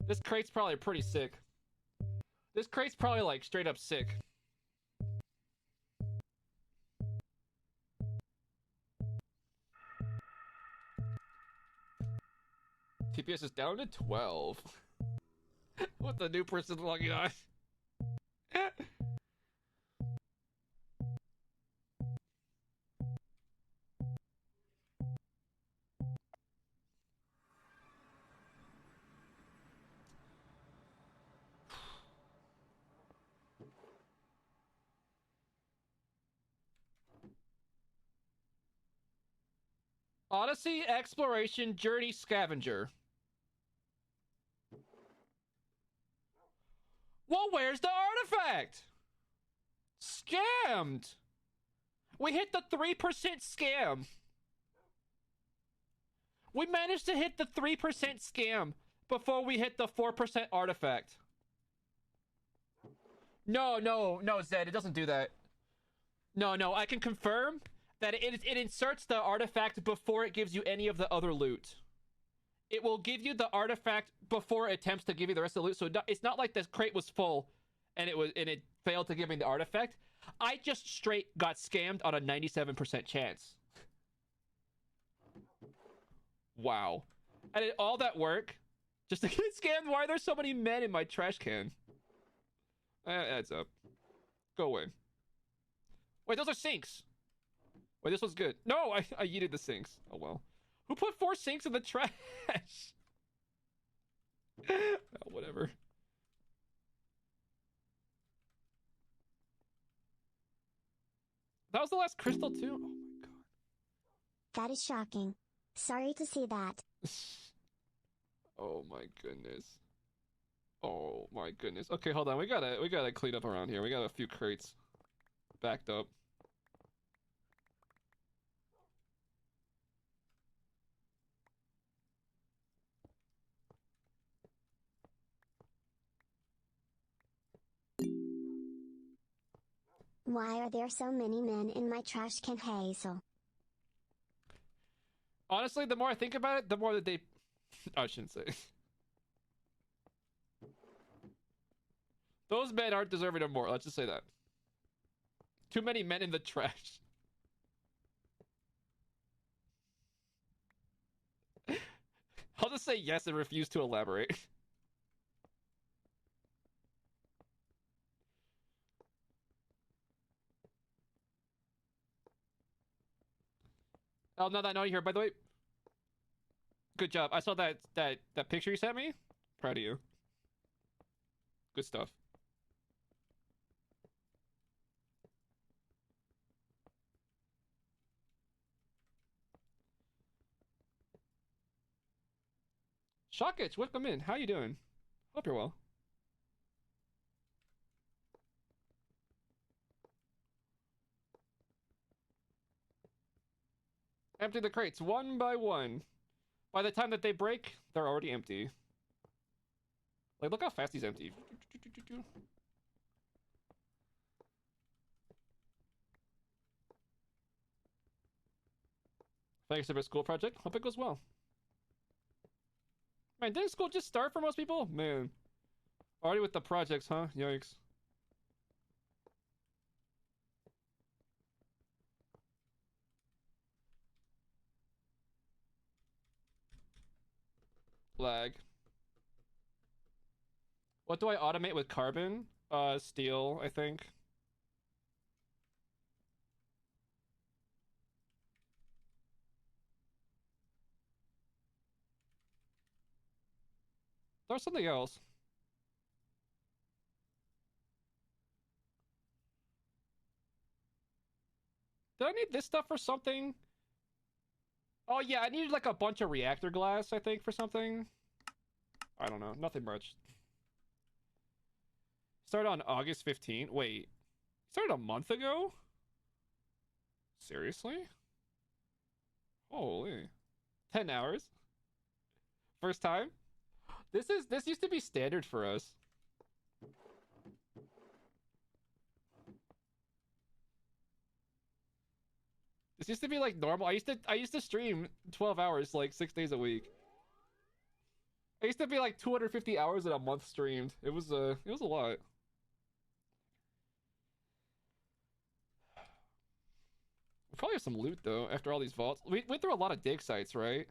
This crate's probably pretty sick. This crate's probably like straight up sick. TPS is down to 12. With the new person logging on. Odyssey Exploration Journey Scavenger. Well, where's the artifact? Scammed. We hit the 3% scam. We managed to hit the 3% scam before we hit the 4% artifact. No, Zed, it doesn't do that. No, I can confirm that it inserts the artifact before it gives you any of the other loot. It will give you the artifact before it attempts to give you the rest of the loot. So it's not like this crate was full and it failed to give me the artifact. I just straight got scammed on a 97% chance. Wow. I did all that work just to get scammed. Why are there so many men in my trash can? Adds up. Go away. Wait, those are sinks. Wait, this one's good. No, I yeeted the sinks. Oh well. Who put 4 sinks in the trash? Oh, whatever. That was the last crystal too? Oh my god. That is shocking. Sorry to see that. Oh my goodness. Oh my goodness. Okay, hold on. We gotta clean up around here. We got a few crates backed up. Why are there so many men in my trash can, Hazel? Honestly, the more I think about it, the more that they... I shouldn't say. Those men aren't deserving of more. Let's just say that. Too many men in the trash. I'll just say yes and refuse to elaborate. Oh, now that I know you're here, by the way. Good job. I saw that picture you sent me. Proud of you. Good stuff. Shockage, welcome in. How you doing? Hope you're well. Empty the crates one by one. By the time that they break, they're already empty. Like, look how fast he's empty. Thanks for the school project. Hope it goes well. Man, didn't school just start for most people? Man. Already with the projects, huh? Yikes. Lag. What do I automate with carbon? Steel, I think. There's something else. Did I need this stuff for something? Oh yeah, I needed like a bunch of reactor glass, I think, for something. I don't know. Nothing much. Started on August 15th. Wait. Started a month ago? Seriously? Holy. 10 hours? First time? This used to be standard for us. This used to be like normal. I used to stream 12 hours like 6 days a week. I used to be like 250 hours in a month streamed. It was a lot. We probably have some loot though after all these vaults. We went through a lot of dig sites, right?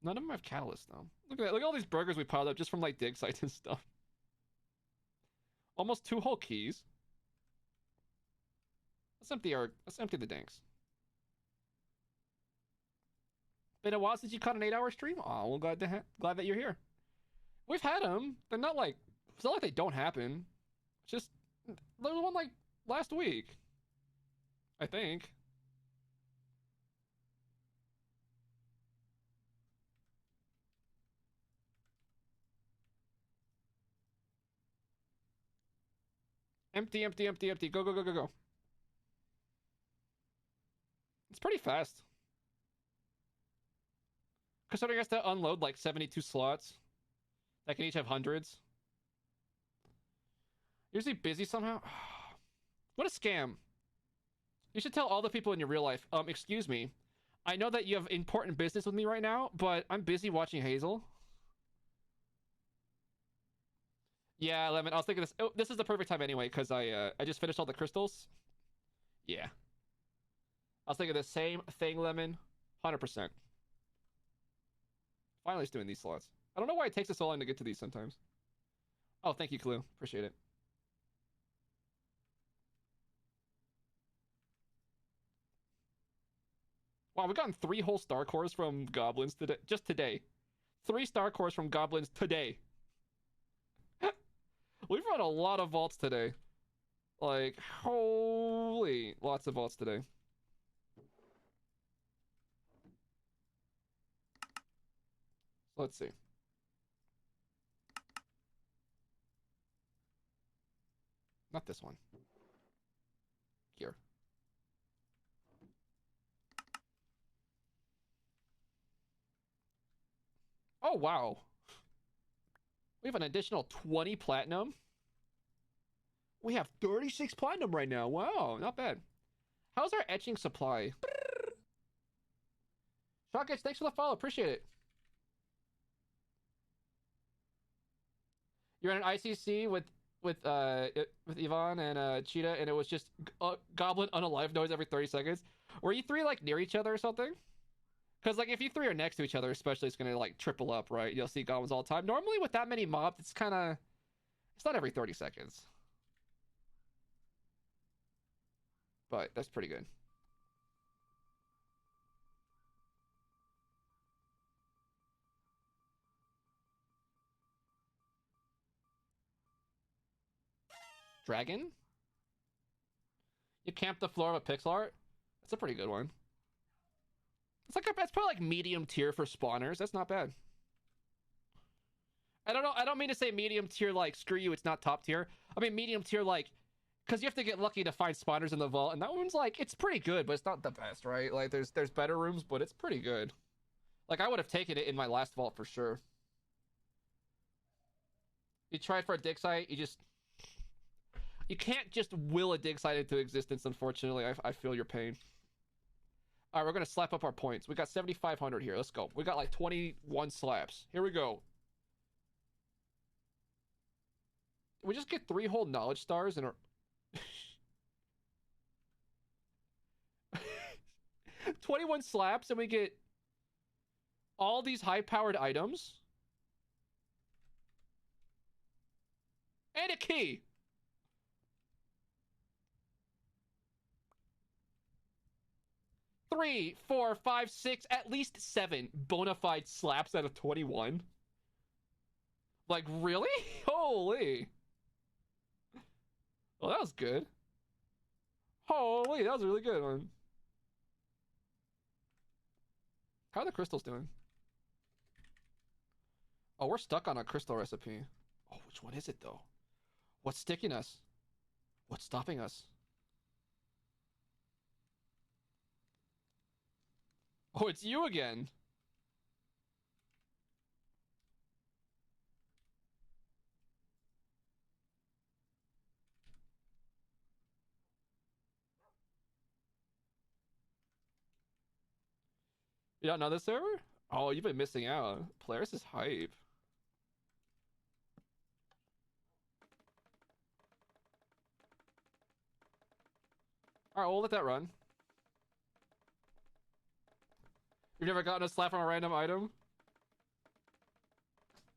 None of them have catalyst though. Look at that. Look at all these burgers we piled up just from like dig sites and stuff. Almost 2 whole keys. Let's empty the danks. Been a while since you caught an 8-hour stream. Oh, well, glad that you're here. We've had them. They're not like it's not like they don't happen. It's just there was one like last week, I think. Empty, empty, empty, empty. Go, go, go, go, go. It's pretty fast. Considering I has to unload like 72 slots that can each have hundreds. Usually busy somehow. What a scam. You should tell all the people in your real life, excuse me. I know that you have important business with me right now, but I'm busy watching Hazel. Yeah, Lemon, I was thinking this. Oh, this is the perfect time anyway, because I just finished all the crystals. Yeah. I was thinking the same thing, Lemon. 100%. Finally it's doing these slots. I don't know why it takes us so long to get to these sometimes. Oh, thank you, Clue. Appreciate it. Wow, we've gotten 3 whole star cores from goblins today. Just today. 3 star cores from goblins today. We've run a lot of vaults today. Like, holy, lots of vaults today. Let's see. Not this one. Here. Oh, wow. We have an additional 20 platinum. We have 36 platinum right now. Wow, not bad. How's our etching supply? Shotguns, thanks for the follow. Appreciate it. You're in an ICC with Yvonne and Cheetah, and it was just goblin unalive noise every 30 seconds. Were you 3 like near each other or something? Because like if you 3 are next to each other, especially, it's gonna like triple up, right? You'll see goblins all the time. Normally with that many mobs, it's not every 30 seconds. But that's pretty good. Dragon? You camp the floor of a pixel art? That's a pretty good one. That's probably like medium tier for spawners. That's not bad. I don't know. I don't mean to say medium tier like screw you, it's not top tier. I mean medium tier like because you have to get lucky to find spawners in the vault, and that one's like it's pretty good, but it's not the best, right? Like there's better rooms, but it's pretty good. Like I would have taken it in my last vault for sure. You tried for a dig site, you can't just will a dig site into existence, unfortunately. I feel your pain. All right, we're going to slap up our points. We got 7,500 here. Let's go. We got like 21 slaps. Here we go. We just get 3 whole knowledge stars and our... 21 slaps and we get all these high-powered items. And a key. Three, 4, 5, 6, at least 7 bona fide slaps out of 21. Like, really? Holy. Well, that was good. Holy, that was a really good one. How are the crystals doing? Oh, we're stuck on a crystal recipe. Oh, which one is it though? What's sticking us? What's stopping us? Oh, it's you again. You don't know this server? Oh, you've been missing out. Polaris is hype. Alright, we'll let that run. You've never gotten a slap from a random item?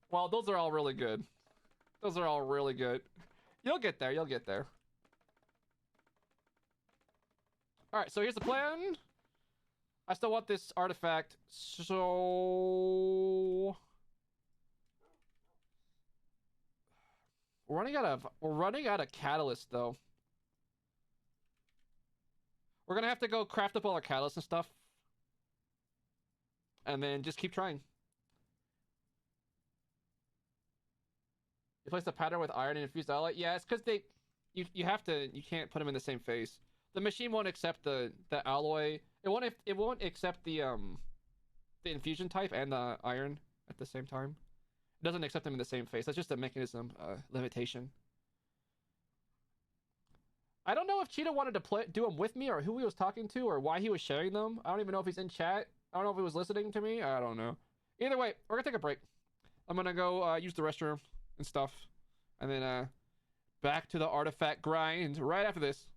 Well, those are all really good. Those are all really good. You'll get there, you'll get there. Alright, so here's the plan. I still want this artifact, so... We're running out of catalyst though. We're gonna have to go craft up all our catalysts and stuff. And then just keep trying. You place the pattern with iron and infused alloy? Yeah, it's because you can't put them in the same phase. The machine won't accept the alloy. It won't accept the infusion type and the iron at the same time. It doesn't accept them in the same phase. That's just a mechanism limitation. I don't know if Cheetah wanted to do them with me or who he was talking to or why he was sharing them. I don't even know if he's in chat. I don't know if he was listening to me. I don't know. Either way, we're gonna take a break. I'm gonna go use the restroom and stuff, and then back to the artifact grind right after this.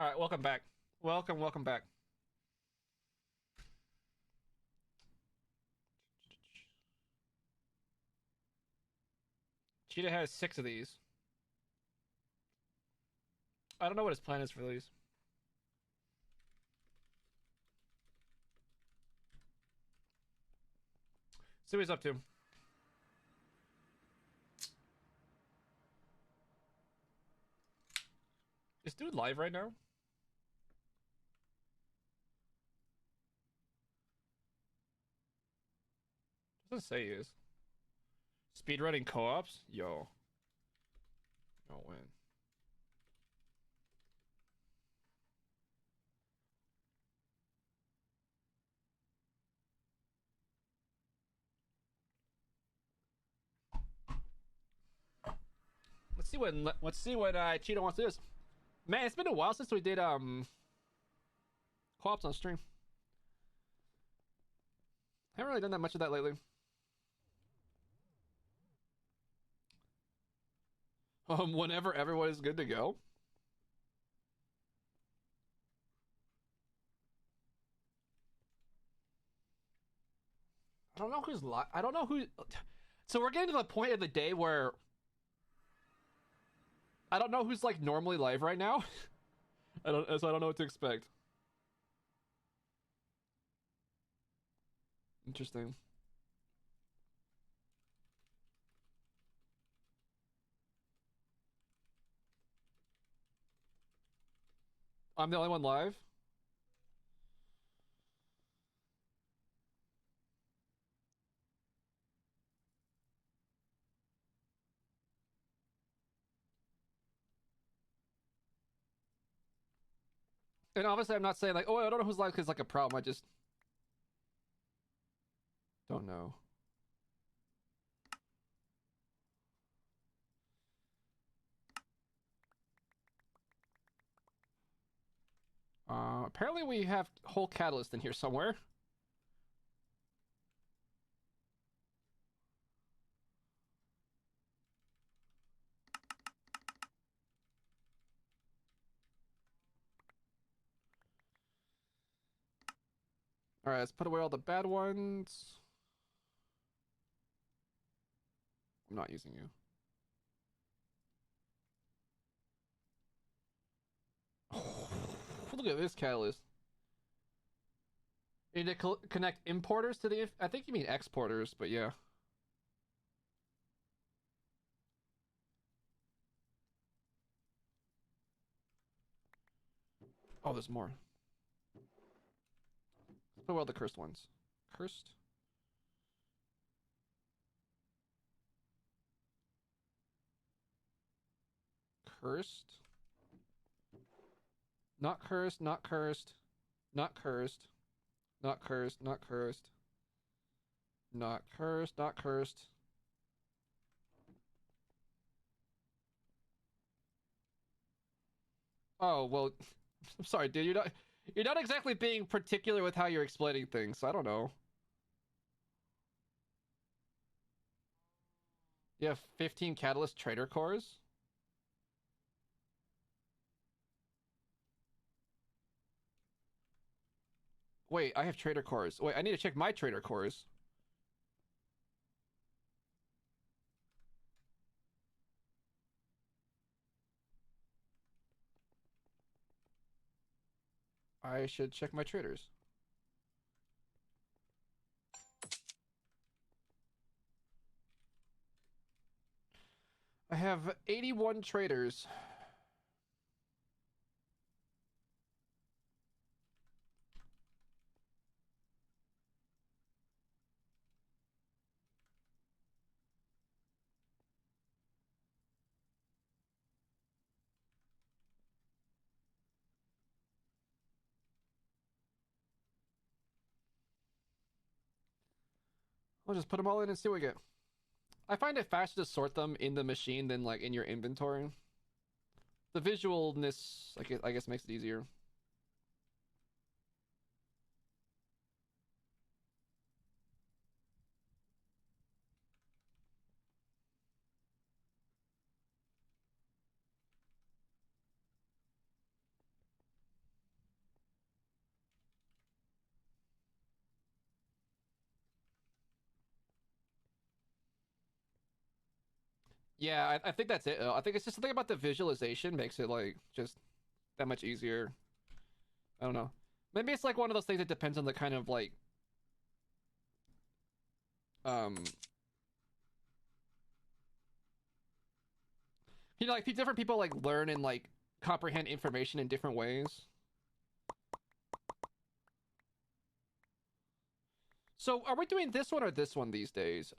All right, welcome back. Welcome back. Cheetah has 6 of these. I don't know what his plan is for these. See what he's up to. Is dude live right now? Doesn't say he is. Speedrunning co-ops? Yo. No win. Let's see what Cheeto wants to do. Man, it's been a while since we did co-ops on stream. Haven't really done that much of that lately. Whenever everyone is good to go. I don't know who's live. I don't know who. So we're getting to the point of the day where I don't know who's like normally live right now. I don't know what to expect. Interesting. I'm the only one live. And obviously, I'm not saying like, oh, I don't know who's live because like a problem. I just don't know. Apparently we have whole catalyst in here somewhere. All right, let's put away all the bad ones. I'm not using you. Oh, look at this catalyst. You need to connect importers to the. I think you mean exporters, but yeah. Oh, there's more. Let's put away all the cursed ones. Cursed. Cursed. Not cursed, not cursed. Not cursed. Not cursed, not cursed. Not cursed, not cursed. Oh, well, I'm sorry, dude. You're not exactly being particular with how you're explaining things. So I don't know. You have 15 catalyst trader cores? Wait, I have trader cores. Wait, I need to check my trader cores. I should check my traders. I have 81 traders. I'll just put them all in and see what we get. I find it faster to sort them in the machine than like in your inventory. The visualness, I guess, makes it easier. Yeah, I think that's it. I think it's just something about the visualization makes it like just that much easier. I don't know. Maybe it's like one of those things that depends on the kind of like um you know, like different people like learn and like comprehend information in different ways. So are we doing this one or this one these days?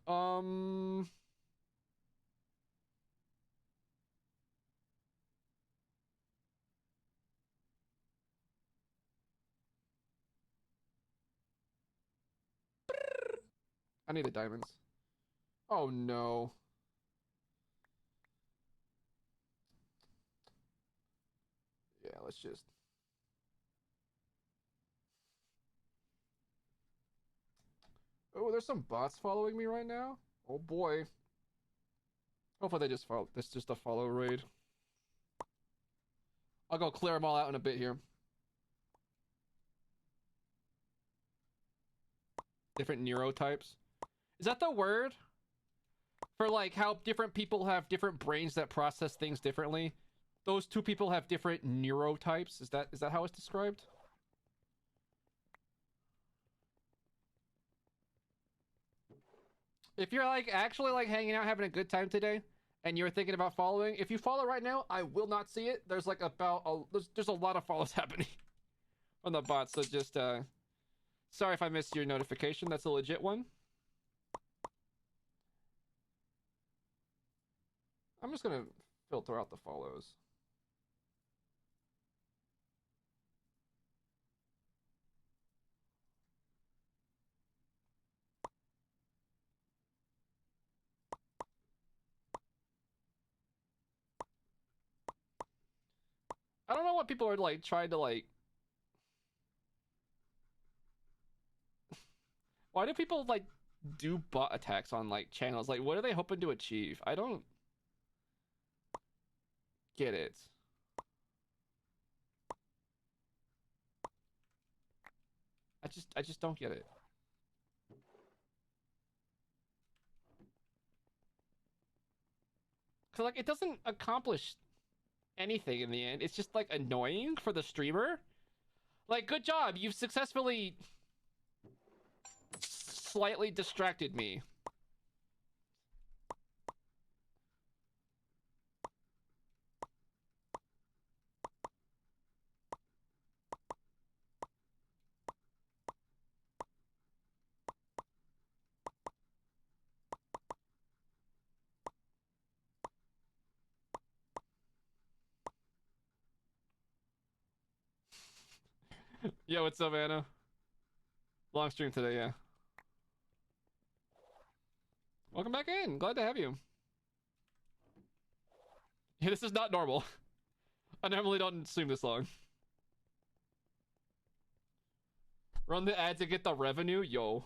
I need the diamonds. Oh no. Yeah, let's just. Oh, there's some bots following me right now. Oh boy. Hopefully they just follow. This is just a follow raid. I'll go clear them all out in a bit here. Different neurotypes. Is that the word for like how different people have different brains that process things differently? Those two people have different neurotypes. Is that how it's described? If you're like actually like hanging out having a good time today and you're thinking about following, if you follow right now, I will not see it. There's like there's a lot of follows happening on the bot, so just sorry if I missed your notification. That's a legit one. I'm just gonna filter out the follows. I don't know what people are like trying to like. Why do people like do bot attacks on like channels? Like, what are they hoping to achieve? I don't get it. I just don't get it. Cause like it doesn't accomplish anything in the end. It's just like annoying for the streamer. Like, good job, you've successfully slightly distracted me. Yo, what's up, Anna? Long stream today, yeah. Welcome back in. Glad to have you. Yeah, this is not normal. I normally don't stream this long. Run the ad to get the revenue? Yo.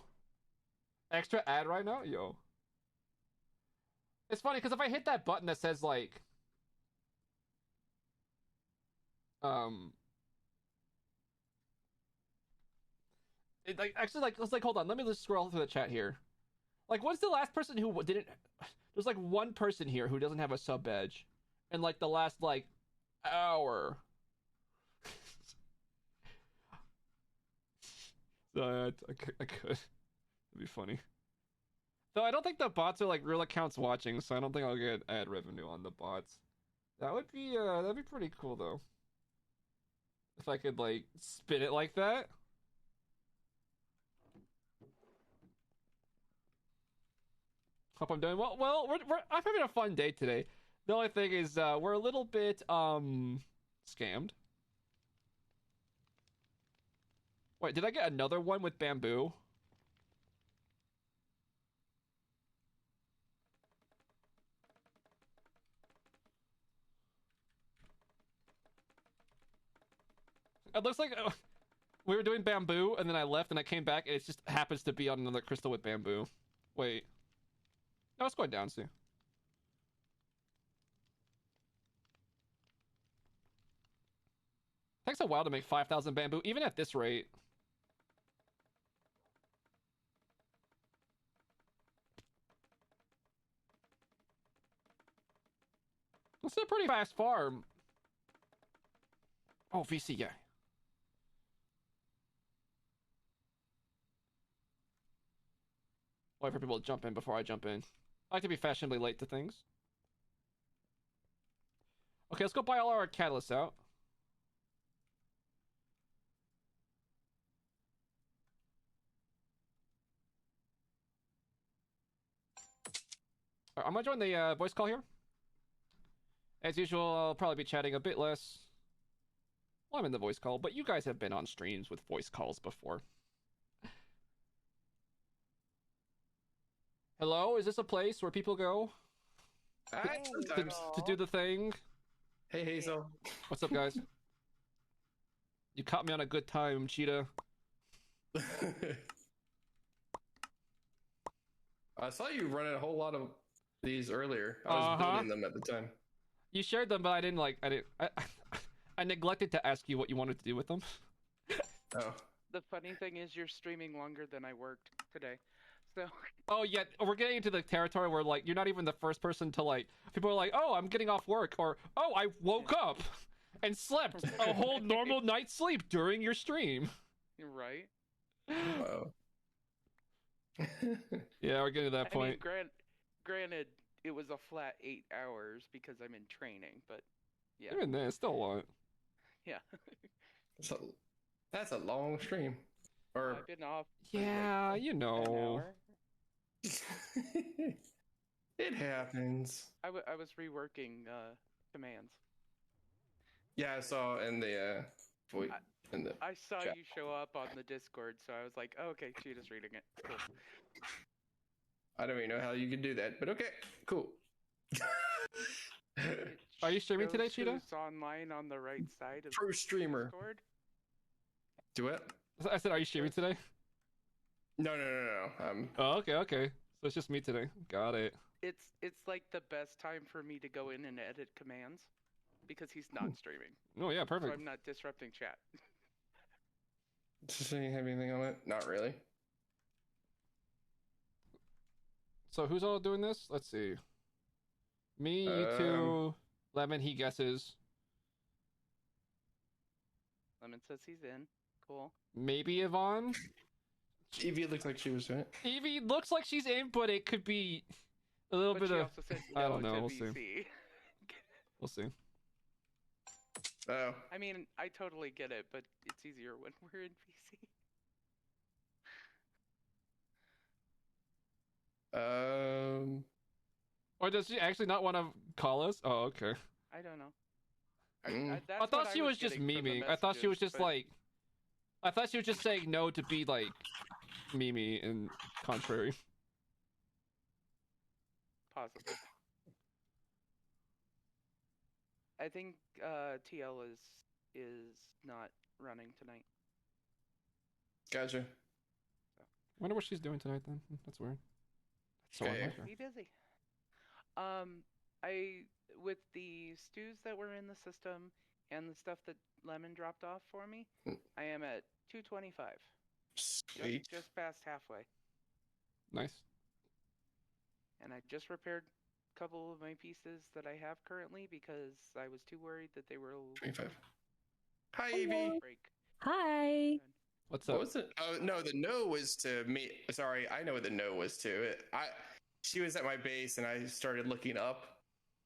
Extra ad right now? Yo. It's funny, because if I hit that button that says, like... Um... It, like, actually, like, let's, like, hold on. Let me just scroll through the chat here. Like, what's the last person who didn't... There's, like, one person here who doesn't have a sub badge. In, like, the last, like, hour. So, I could. It'd be funny. Though I don't think the bots are like real accounts watching, so I don't think I'll get ad revenue on the bots. That'd be pretty cool though. If I could like spin it like that. Hope I'm doing well. Well, I'm having a fun day today. The only thing is we're a little bit scammed. Wait, did I get another one with bamboo? It looks like we were doing bamboo, and then I left, and I came back, and it just happens to be on another crystal with bamboo. Wait. No, it's going down, see. Takes a while to make 5,000 bamboo, even at this rate. It's a pretty fast farm. Oh, VC, yeah. Wait for people to jump in before I jump in. I like to be fashionably late to things. Okay, let's go buy all our catalysts out. Right, I'm gonna join the voice call here. As usual, I'll probably be chatting a bit less. Well, I'm in the voice call, but you guys have been on streams with voice calls before. Hello, is this a place where people go to do the thing? Hey, Hazel. What's up, guys? You caught me on a good time, Cheetah. I saw you running a whole lot of these earlier. I was building them at the time. You shared them, but I didn't like. I neglected to ask you what you wanted to do with them. Oh. The funny thing is, you're streaming longer than I worked today, so. Oh yeah, we're getting into the territory where like you're not even the first person to like. People are like, "Oh, I'm getting off work," or "Oh, I woke up and slept a whole normal night's sleep during your stream." You're right. Wow. Yeah, we're getting to that point. I mean, granted, it was a flat 8 hours because I'm in training, but yeah. Even then, it's still a lot. Yeah. That's a long stream. Or I've been off. For yeah, like you an know. hour. It happens. I was reworking commands. Yeah, I saw in the voice. I saw chat. you show up on the Discord, so I was like, oh, okay, she just reading it. Cool. I don't even know how you can do that, but okay, cool. Are you streaming today, Cheetah? Who's online on the right side of Pro streamer. Discord? Do it? I said, are you streaming today? No. Oh, okay. So it's just me today. Got it. It's like the best time for me to go in and edit commands because he's not streaming. Oh yeah, perfect. So I'm not disrupting chat. Does he have anything on it? Not really. So who's all doing this? Let's see. Me, you two, Lemon, he guesses. Lemon says he's in. Cool. Maybe Yvonne? Evie looked like she was doing it. Evie looks like she's in, but it could be a little But bit she of... also said I don't no know, to we'll see. VC. We'll see. Oh. I mean, I totally get it, but it's easier when we're in VC. Or does she actually not want to call us? Oh, okay. I don't know. I thought she was just memeing. I thought she was just like... I thought she was just saying no to be like... Mimi and contrary. Possibly. I think TL is not running tonight. Gotcha. Wonder what she's doing tonight then. That's weird. That's so Okay. unlike her. Be busy. With the stews that were in the system and the stuff that Lemon dropped off for me, I am at 225. Sweet. Just past halfway. Nice. And I just repaired a couple of my pieces that I have currently because I was too worried that they were 25. Hi, Evie. break. Hi. What's What up? was it? Oh no, the no was to me. Sorry, I know what the no was to. She was at my base, and I started looking up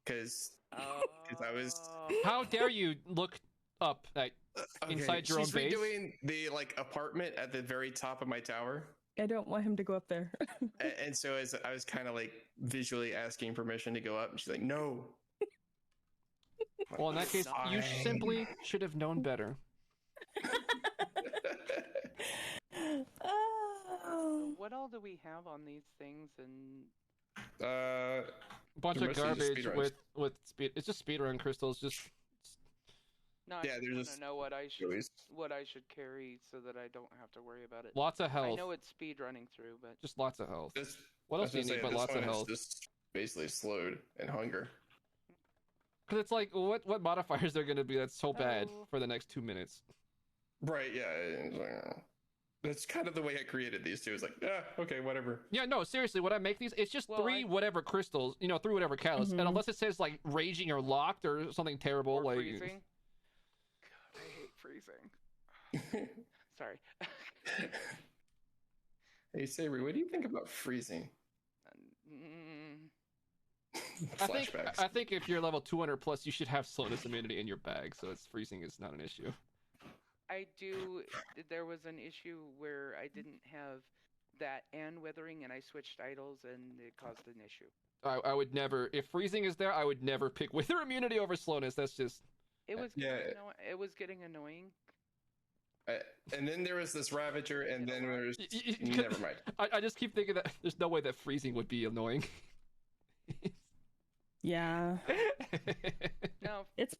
because I was. How dare you look up at inside your own she's base? redoing the apartment at the very top of my tower, I don't want him to go up there. and so as I was kind of visually asking permission to go up, and she's like, "No." Well, in that case, you simply should have known better. Oh. What all do we have on these things? And Bunch They're of mostly just garbage speedruns. with speed. It's just speedrun crystals. Just no, Yeah, I they're want just to know what I should always- carry so that I don't have to worry about it. lots of I health. know it's speed running through, but Just lots of health. This, What I else was do you gonna need say, but this lots of one is health? just basically slowed and hunger. Because it's like, what modifiers are going to be that's so bad Oh. for the next 2 minutes? Right? Yeah. It's like, That's kind of the way I created these two. It's like, okay, whatever. Yeah, no, seriously, when I make these, it's just Well, three whatever crystals, you know, three whatever catalysts. And Mhm. unless it says, like, raging or locked or something terrible, Or like... freezing. God, I hate freezing. Sorry. Hey, Saber, what do you think about freezing? Mm, Flashbacks. I think if you're level 200 plus, you should have slowness immunity in your bag, so it's freezing is not an issue. I do. There was an issue where I didn't have that and withering, and I switched idols, and it caused an issue. I would never, if freezing is there, I would never pick wither immunity over slowness. That's just... It was Yeah. it was getting annoying. And then there was this Ravager, and then there's... Never mind. I just keep thinking that there's no way that freezing would be annoying. Yeah, No, it's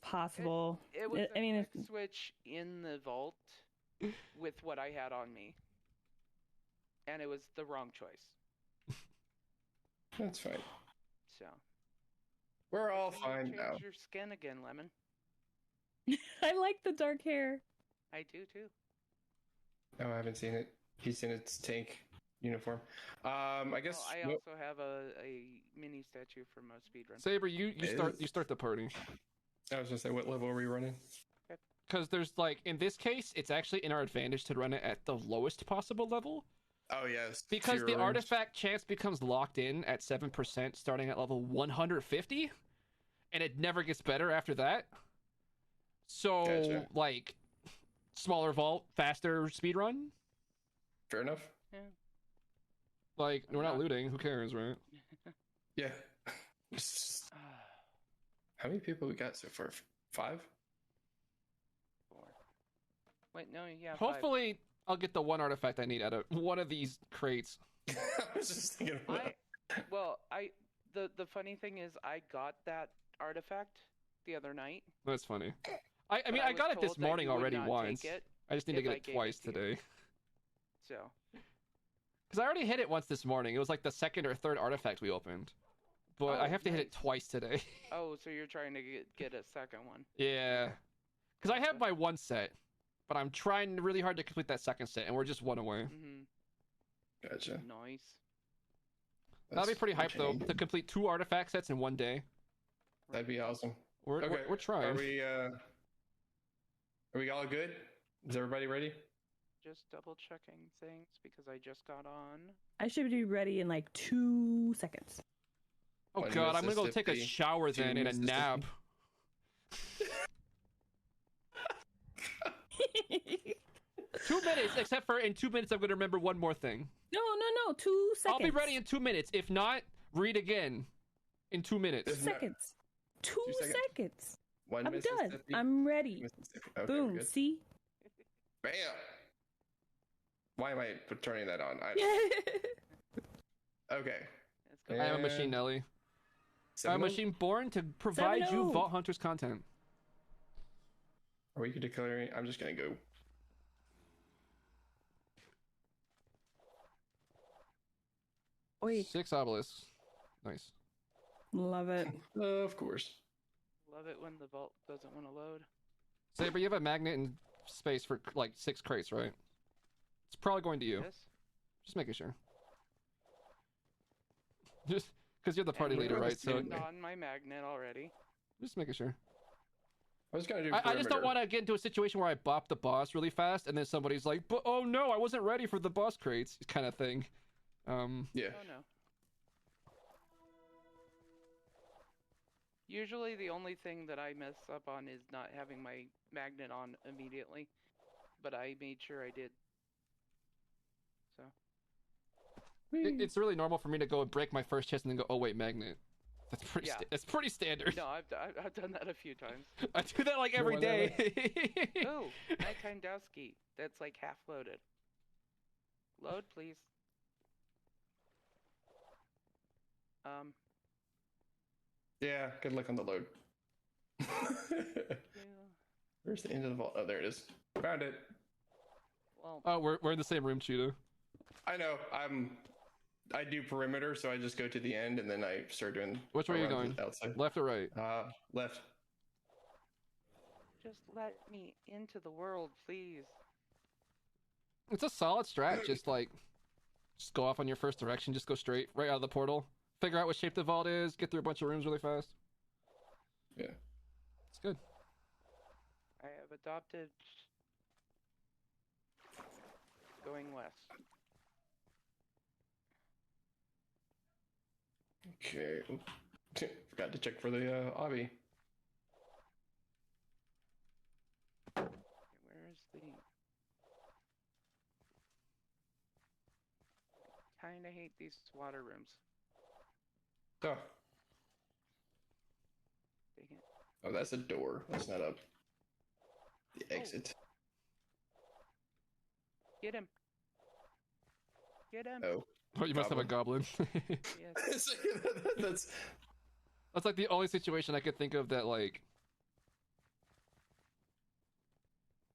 possible. it was I a mean, quick switch in the vault with what I had on me, and it was the wrong choice. That's fine. So We're all you fine change now. your skin again, Lemon. I like the dark hair. I do too. No, I haven't seen it. He's seen its tank uniform. I guess... Well, I also have a mini statue from a speedrun. Saber, you start the party. I was gonna say, what level are we running? Because there's, like, in this case, it's actually in our advantage to run it at the lowest possible level. Oh, yes. Because the fewer rooms. artifact chance becomes locked in at 7% starting at level 150. And it never gets better after that. So, Gotcha. like, smaller vault, faster speedrun. Fair enough. Like, we're not not- looting. Who cares, right? Yeah. How many people we got so far? 5? 4. Wait, no, yeah. 5. Hopefully, I'll get the one artifact I need out of one of these crates. I was just thinking about The funny thing is, I got that artifact the other night. That's funny. I mean, but I was got it this told that morning you would already not once. take it I just need to if get I it gave twice it to you. today. So Because I already hit it once this morning. It was like the second or third artifact we opened. But I Oh, have to hit it nice. twice today. oh, so you're trying to get a second one. Yeah. Because I have my one set. But I'm trying really hard to complete that second set, and we're just one away. Mm-hmm. Gotcha. Nice. That'd be pretty hype, though, Chain. to complete 2 artifact sets in one day. That'd be awesome. We're trying. Are we all good? Is everybody ready? Just double checking things because I just got on. I should be ready in like 2 seconds. Oh One god, I'm gonna go take a Mississippi, shower two then and a nap. Mississippi. 2 minutes, except for in 2 minutes I'm gonna remember one more thing. No, 2 seconds. I'll be ready in 2 minutes. If not, read again in 2 minutes. 2 seconds. 2 seconds. seconds. One I'm done. Mississippi. I'm ready. Mississippi. Okay, we're Boom. good. See? Bam. Why am I turning that on? Okay. Let's go. I am a machine, And- Nelly. I'm a 7-0? machine born to provide you 7-0. Vault Hunters content. Are we declaring? I'm just gonna go. Oi, 6 obelisks. Nice. love it. Of course. Love it when the vault doesn't want to load. Saber, you have a magnet in space for like 6 crates, right? It's probably going to you. Yes. Just making sure. Just because you're the party And leader, we're right? So listening. on my magnet already. just making sure. I was gonna do. I just don't perimeter. want to get into a situation where I bop the boss really fast and then somebody's like, "But oh no, I wasn't ready for the boss crates," kind of thing. Yeah. Oh no. Usually the only thing that I mess up on is not having my magnet on immediately. But I made sure I did. So It's really normal for me to go and break my first chest and then go, "Oh wait, magnet." That's pretty. Yeah. That's pretty standard. no, I've done that a few times. I do that like every more than day. Oh, nighttime dowski. That's like half loaded. Load, please. Yeah. Good luck on the load. Yeah. Where's the end of the vault? Oh, there it is. Found it. Well, Oh, we're in the same room, Cheetah. I know. I do perimeter, so I just go to the end and then I start doing. Which way are you runs going? Outside. Left or right? Left. just let me into the world, please. It's a solid strat. Just go off on your first direction. Just go straight right out of the portal. Figure out what shape the vault is. Get through a bunch of rooms really fast. Yeah. It's good. I have adopted going west. Okay. Forgot to check for the obby. Where is the? I kind of hate these water rooms. Oh. Dang it. Oh, that's a door. That's not a the exit. Get him. Get him. Oh. Oh, you must have a goblin. Yes. That's That's like the only situation I could think of that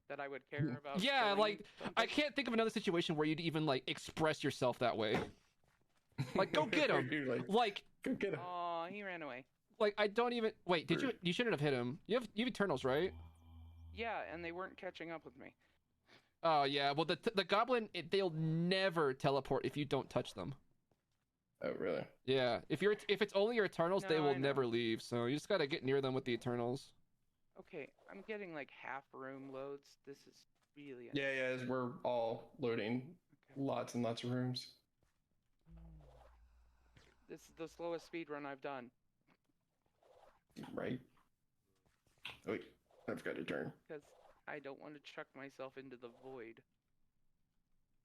That I would care about. yeah, killing like I something. can't think of another situation where you'd even express yourself that way. Like, go get him. You're Like, go get him. Aw, he ran away. I don't even wait. Did you? You shouldn't have hit him. You have Eternals, right? Yeah, and they weren't catching up with me. Oh yeah. Well, the goblin they'll never teleport if you don't touch them. Oh, really? Yeah. If it's only your Eternals, they No, will I know. never leave. So you just gotta get near them with the Eternals. Okay, I'm getting like half room loads. This is really Yeah, we're all loading Okay. lots and lots of rooms. This is the slowest speed run I've done Right. Oh, wait, I forgot to turn. because I don't want to chuck myself into the void.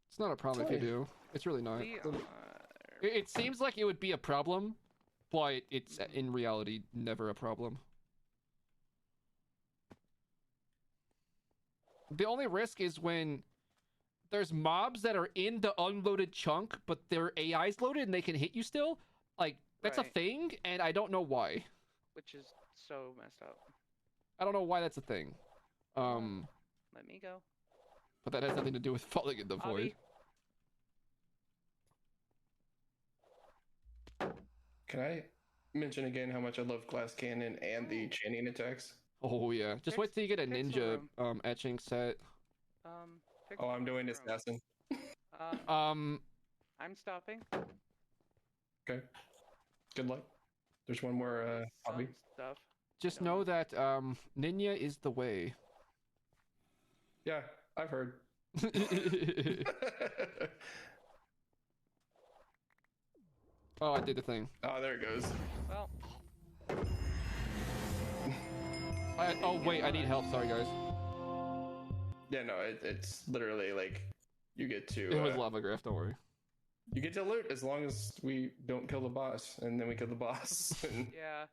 It's not a problem if you Fine. do. It's really not. See, It seems like it would be a problem, but it's in reality never a problem. The only risk is when there's mobs that are in the unloaded chunk, but their AI's loaded and they can hit you still. Like, that's a Right. thing, and I don't know why. which is so messed up. I don't know why that's a thing. Let me go. But that has nothing to do with falling in the void. Can I mention again how much I love Glass Cannon and the chanting attacks? Oh yeah. Just wait Fix- till you get a fix the ninja etching set. Fix Oh, I'm the doing room. assassin. I'm stopping. Okay. Good luck. There's one more hobby. Some stuff. Just don't know know. that Ninja is the way. Yeah, I've heard. Oh, I did the thing. Oh, there it goes. Well, Oh wait, I need help. Sorry guys. Yeah, no, it's literally like you get to It was lava graph. Don't worry. you get to loot as long as we don't kill the boss, and then we kill the boss. And yeah.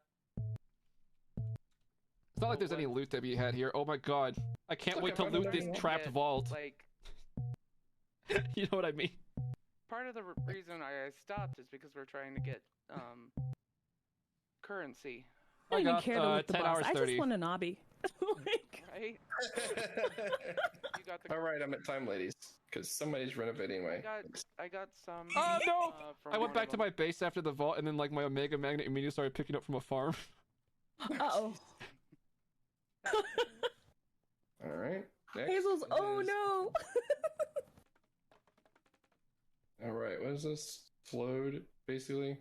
It's not like there's any loot to be had here. Oh my god. I can't Look, wait I to found loot another this one. trapped Get, vault. Like, You know what I mean? part of the reason I stopped is because we're trying to get currency, I I don't even got, care to loot the 10 boss. hours I 30. just want an obby. Like, right? You got the. all right, I'm at time, ladies, because somebody's renovating my. I got some. Oh no! From I went one back of to them. my base after the vault, and then my Omega Magnet immediately started picking up from a farm. uh-oh. All right. Next Hazel's, oh is- no! All right, what is this? Flowed, basically.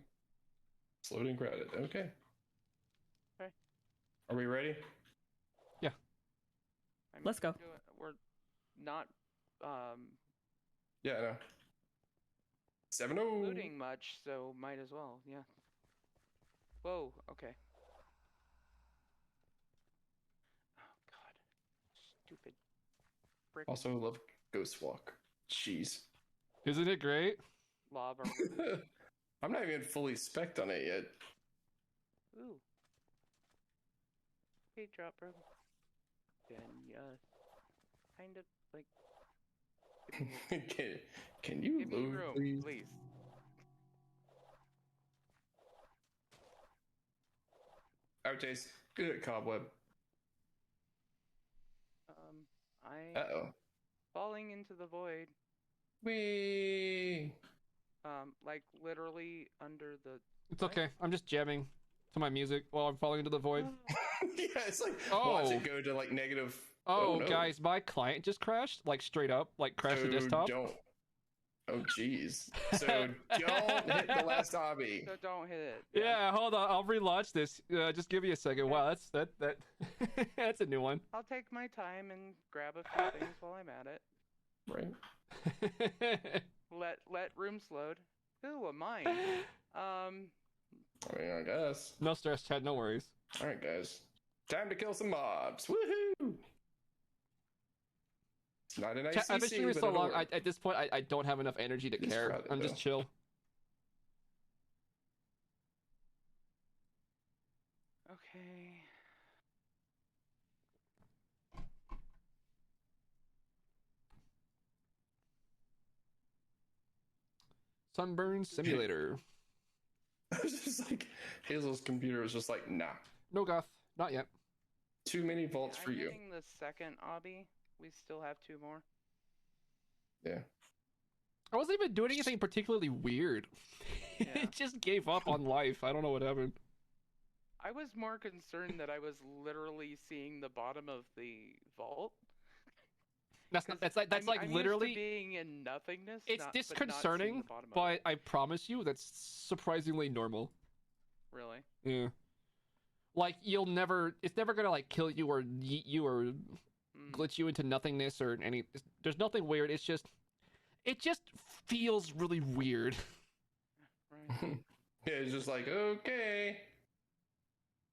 Slowed and crowded. Okay. Okay. Are we ready? I mean, Let's go. We're not Yeah, I know. 7-0. looting much, so might as well. Yeah. Whoa. Okay. Oh God. Stupid. Frick Also love Ghost Walk. Jeez. Isn't it great? lava. I'm not even fully spec'd on it yet. Ooh. Hey, drop room. Then kind of like Can you give me load, room, please? please. Alright, Chase. Good at Cobweb. I Uh-oh. falling into the void. Wee. Like literally under the. It's okay. I'm just jamming to my music while I'm falling into the void. Yeah, it's like Oh. watch it go to like negative Oh, no. guys, my client just crashed, like straight up, like crashed the So desktop. Don't. Oh, jeez. So don't hit the last obby. So don't hit it. Yeah, hold on, I'll relaunch this. Just give me a second. Okay. Wow, that that's a new one. I'll take my time and grab a few things while I'm at it. Right. Let rooms load. Ooh, a mine. I mean, I guess. No stress, Chad. No worries. All right, guys. Time to kill some mobs. Woohoo! It's not an ICC, Chad, I've been streaming but so it'll long. work. At this point, I don't have enough energy to Just care. try it, I'm just though. chill. Okay. Sunburn Simulator. I was just like, Hazel's computer was just like, nah. No goth, not yet. Too many vaults I'm for you. hitting the second obby. We still have 2 more. Yeah. I wasn't even doing anything particularly weird. Yeah. It just gave up on life. I don't know what happened. I was more concerned that I was literally seeing the bottom of the vault. That's not. That's like. That's like I'm literally. used to being in nothingness. It's but not seeing disconcerting, the bottom of but it. I promise you, that's surprisingly normal. Really. Yeah. Like you'll never. It's never gonna like kill you or yeet you or glitch you into nothingness or any. There's nothing weird. It's just. It just feels really weird. Right. Yeah, it's just like, okay.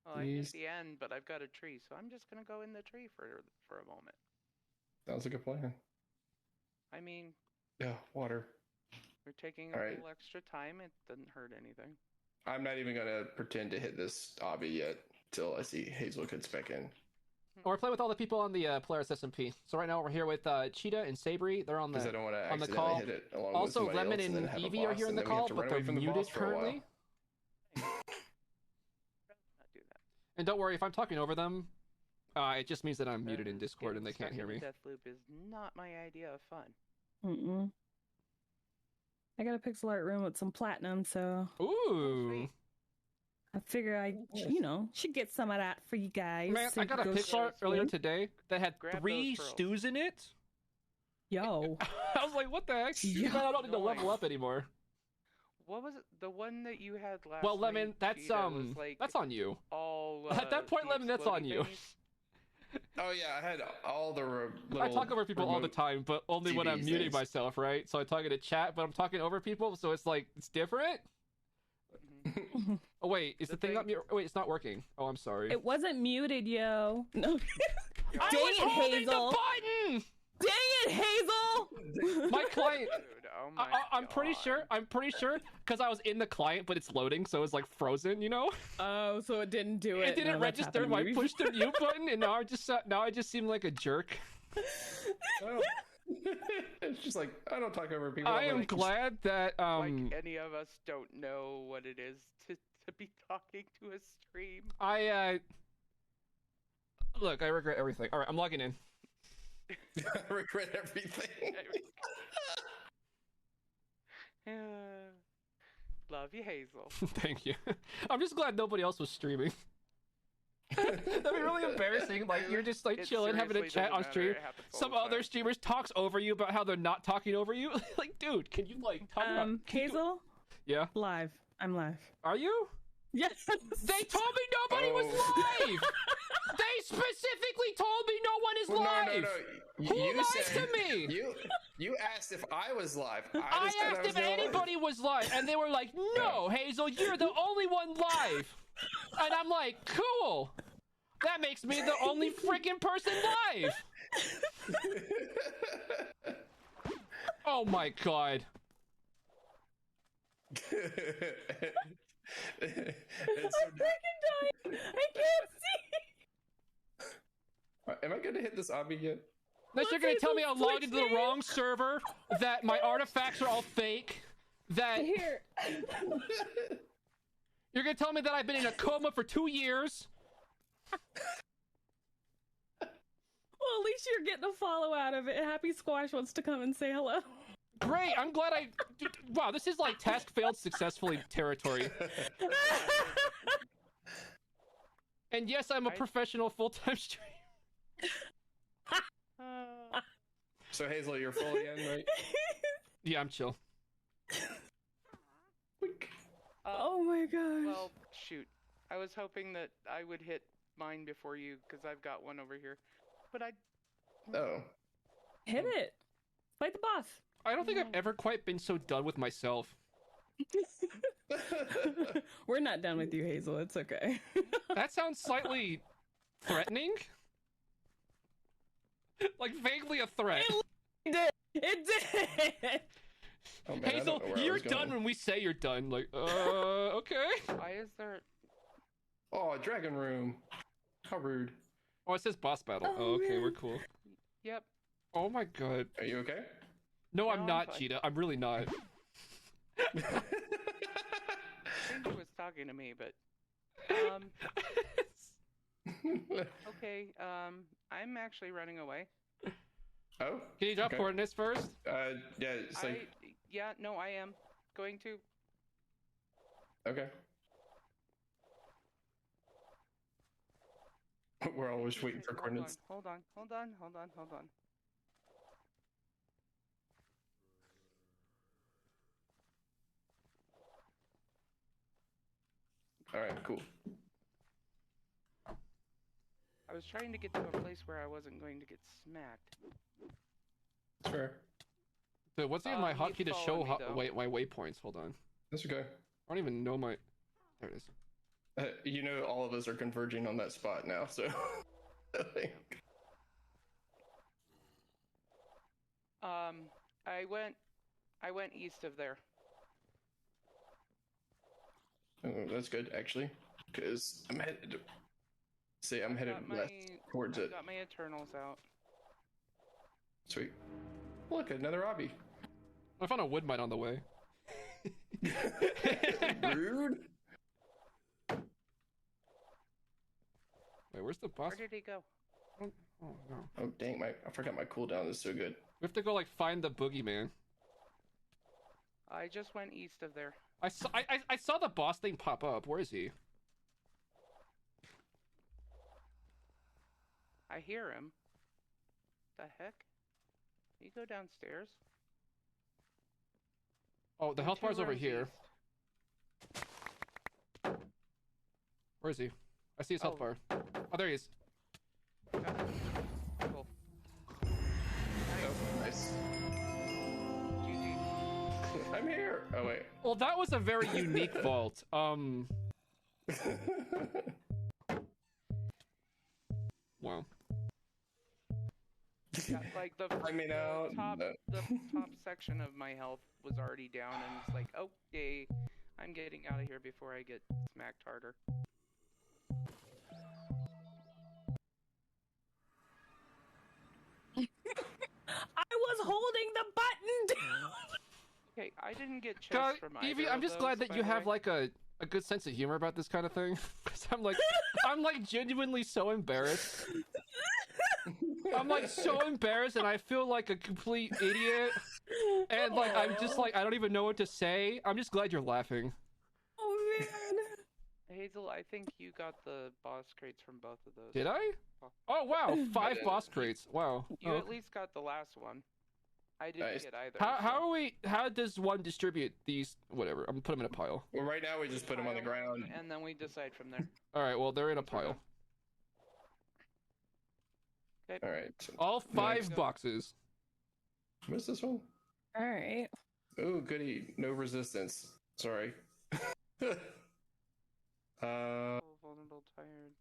Well, I hit Please. the end, but I've got a tree, so I'm just gonna go in the tree for a moment. Sounds like a plan. I mean, Yeah, water. we're taking a All right. little extra time. It doesn't hurt anything. I'm not even gonna pretend to hit this obby yet till I see Hazel gets back in. We're playing with all the people on the Polaris SMP. So right now we're here with Cheetah and Sabri. They're on Because I the. don't want to on the accidentally call. hit it along with Also, somebody Lemon else and then and have a Evie are boss, here in and the then we have call, to but run away they're from the muted boss for a while. currently. Not do that. And don't worry, if I'm talking over them, it just means that I'm muted in Discord and they Getting can't hear stuck in me. a death loop is not my idea of fun. Mm-mm. I got a pixel art room with some platinum, so Ooh. Sweet. I figure I, should get some of that for you guys. Man, so I you got a can go pixel art earlier shopping. today that had Grab 3 those pearls. stews in it. Yo, I was like, what the heck? Yeah. Man, I don't need to level Nice. up anymore. What was it? The one that you had last Well, Lemon, night, that's Cheetah, was like that's on you. all At that point, the Lemon, that's on exploding you. thingies. Oh yeah, I had all the I talk over people all the remote- time, but only when I'm TV muting things. myself, right? So I talk in a chat, but I'm talking over people, so it's like it's different. Mhm. Oh wait, is the, The thing thing- not mute? Wait, it's not working. Oh, I'm sorry. it wasn't muted, yo. No, I Dang was it, holding Hazel. the button. dang it, Hazel! My client. Dude, oh my I'm pretty sure. God. I'm pretty sure because I was in the client, but it's loading, so it's like frozen. You know, Oh, so it didn't do it. it didn't No, that's register. happened to I me pushed the mute button, and now I just seem like a jerk. Oh. It's just like I don't talk over people. I I'm am like, glad that Like any of us don't know what it is to be talking to a stream. I look. I regret everything. All right, I'm logging in. I regret everything. Love you, Hazel. Thank you. I'm just glad nobody else was streaming. That'd be really embarrassing. Like you're just like It chilling, having a seriously chat doesn't on matter, stream. it happens all Some the other time. streamers talks over you about how they're not talking over you. Like, dude, can you like talk about? can you- Hazel, Yeah. live. I'm live. Are you? Yes. They told me nobody was Oh. live. They specifically told me no one is Well, live. no. Who You lied said- to me? You asked if I was live. I just said asked was if the only one. anybody was live, and they were like, "No, Hazel, you're the only one live." And I'm like, "Cool. That makes me the only freaking person live." Oh my god. It's I'm so- freaking dying. I can't see. Am I going to hit this obby yet? Unless you're gonna tell me I logged into the wrong server, that my artifacts are all fake, that Here. you're gonna tell me that I've been in a coma for 2 years. Well, at least you're getting a follow out of it. Happy Squash wants to come and say hello. Great, I'm glad I... Wow, this is like task failed successfully territory. And yes, I'm a professional full-time streamer. So Hazel, you're full again, right? Yeah, I'm chill. Oh my gosh. Well, shoot. I was hoping that I would hit mine before you, because I've got one over here. But I... Oh. Hit it. Fight the boss. I don't think I've ever quite been so done with myself. We're not done with you, Hazel. It's okay. That sounds slightly threatening. Like vaguely a threat. It did. Oh, man, Hazel, you're done when we say you're done. Like, okay. Why is there... Oh, dragon room. How rude. Oh, it says boss battle. Oh, Oh, okay, man. we're cool. Yep. Oh my god. Are you okay? No, No, I'm I'm not, fine. Cheetah. I'm really not. I think he was talking to me, but... Okay, I'm actually running away. Oh? Can you drop Okay. coordinates first? Yeah, it's like, Yeah, no, I am going to. okay. We're always waiting for Okay, coordinates. Hold on. Alright, cool. I was trying to get to a place where I wasn't going to get smacked. That's fair. Dude, what's even my He's hotkey to show following me, though. my waypoints? Hold on. That's okay. I don't even know my... There it is. You know, all of us are converging on that spot now, so. I went east of there. Oh, that's good, actually. Because I'm headed. See, I'm headed Got west towards I've it. got my Eternals out. Sweet. Look, another obby. I found a wood mine on the way. Rude. Wait, where's the boss? Where did he go? Oh no. Oh dang, I forgot my cooldown is so good. We have to go like find the boogeyman. I just went east of there. I saw the boss thing pop up. Where is he? I hear him. The heck? You go downstairs. Oh, the health Two bar's over rooms here. east. Where is he? I see his health Oh. bar. Oh, there he is. Got it. Cool. Oh, nice. GG. I'm here. Oh wait. Well, that was a very unique vault. Wow. Yeah, like the Climbing out. top, No. the top section of my health was already down, and it's like, okay, I'm getting out of here before I get smacked harder. I was holding the button down. Okay, I didn't get chests God, from Evie, either I'm of just those, glad that by you the have way. like a good sense of humor about this kind of thing. 'Cause I'm like genuinely so embarrassed. I'm like so embarrassed, and I feel like a complete idiot. And like I'm just like I don't even know what to say. I'm just glad you're laughing. Oh man. Hazel, I think you got the boss crates from both of those. Did I? Oh wow, 5 didn't. boss crates. Wow. You Oh, at least got the last one. I didn't Nice. get either. how does one distribute these? Whatever. I'm gonna put them in a pile. Well, right now we just put them on the ground. And then we decide from there. All right. Well, they're in a pile. All right. All 5 Nice. boxes. What's this one? All right. Oh, goody. No resistance. Sorry. Oh, vulnerable, tired.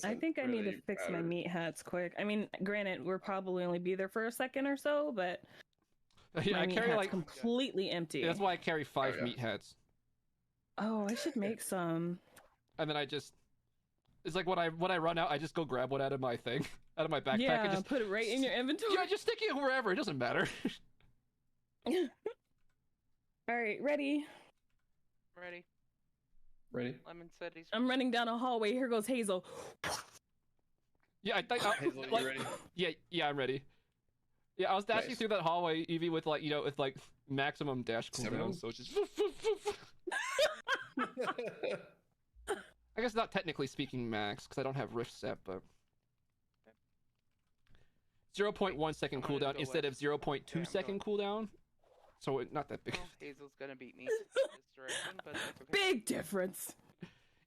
I think I need to fix my meat hats quick. I mean, granted, we'll probably only be there for a second or so, but Yeah, my I meat carry hat's like. completely empty. That's why I carry 5 Oh, yeah. meat hats, Oh, I should make some. and then I just. It's like when I run out, I just go grab one out of my thing, out of my backpack, Yeah, and just put it right in your inventory. yeah, just stick it wherever. It doesn't matter. All right, ready? Ready? Ready? Lemon said he's. I'm running down a hallway. Here goes Hazel. Yeah, I think. Hazel, like, you ready? Yeah, I'm ready. Yeah, I was dashing Nice. through that hallway, Evie, with like with like maximum dash cooldown, Seven? so it's just. I guess not technically speaking max, because I don't have Rift set, but. 0.1 second cooldown instead of 0.2 second cooldown. So not that big. Well, Hazel's gonna beat me this direction, but that's okay. Big difference.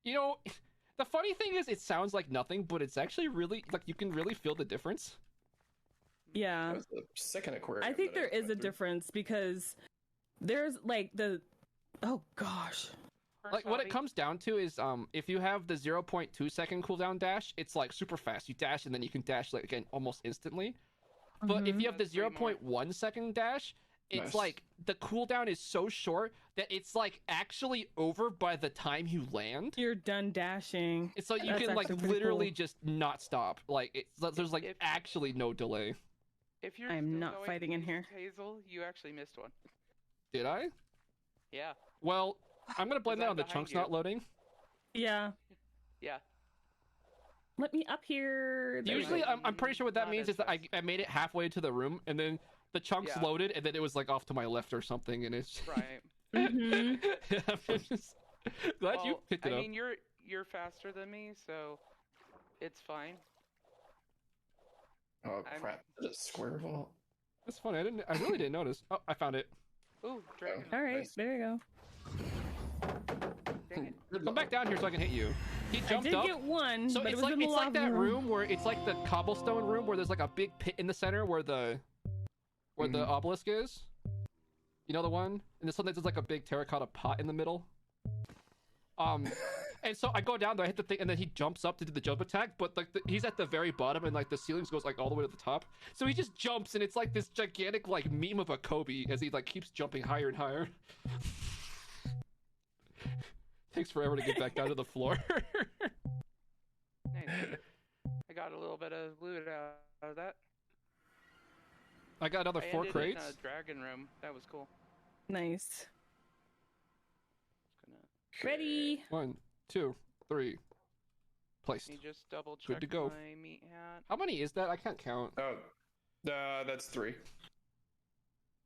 You know, the funny thing is, it sounds like nothing, but it's actually really like you can really feel the difference. Yeah. That was the second aquarium. I think there is a difference because there's like the. Oh gosh. Like what it comes down to is if you have the 0.2 second cooldown dash, it's like super fast. You dash and then you can dash like again almost instantly. But if you have the 0.1 second dash, it's like the cooldown is so short that it's like actually over by the time you land. You're done dashing. It's like you can like literally just not stop. Like there's like actually no delay. If you're I'm not fighting in here. Hazel, you actually missed one. Did I? Yeah. Well, I'm gonna blame that on the chunks not loading. Yeah. Yeah. Let me up here. Usually, I'm pretty sure what that means is that I made it halfway to the room, and then the chunks loaded, and then it was like off to my left or something, and it's right. I'm just glad you picked it up. I mean, you're faster than me, so it's fine. Oh crap! Is it a square vault? That's funny. I really didn't notice. Oh, I found it. Ooh, dragon. All right, nice. there you go. Come back down here so I can hit you. He jumped up. I did get one, so but it's it was like in the it's like that lava room where it's like the cobblestone room where there's like a big pit in the center where the obelisk is. You know the one? And this one there's like a big terracotta pot in the middle. And so I go down there, I hit the thing, and then he jumps up to do the jump attack, but like he's at the very bottom, and like the ceilings goes like all the way to the top. So he just jumps, and it's like this gigantic like meme of a Kobe as he like keeps jumping higher and higher. Takes forever to get back down to the floor. Nice. I got a little bit of loot out of that. I got another 4 crates. In a dragon room. That was cool. Nice. Ready. 1, 2, 3. Placed. Let me just double check Good to go. my meat hat. How many is that? I can't count. Oh, that's 3.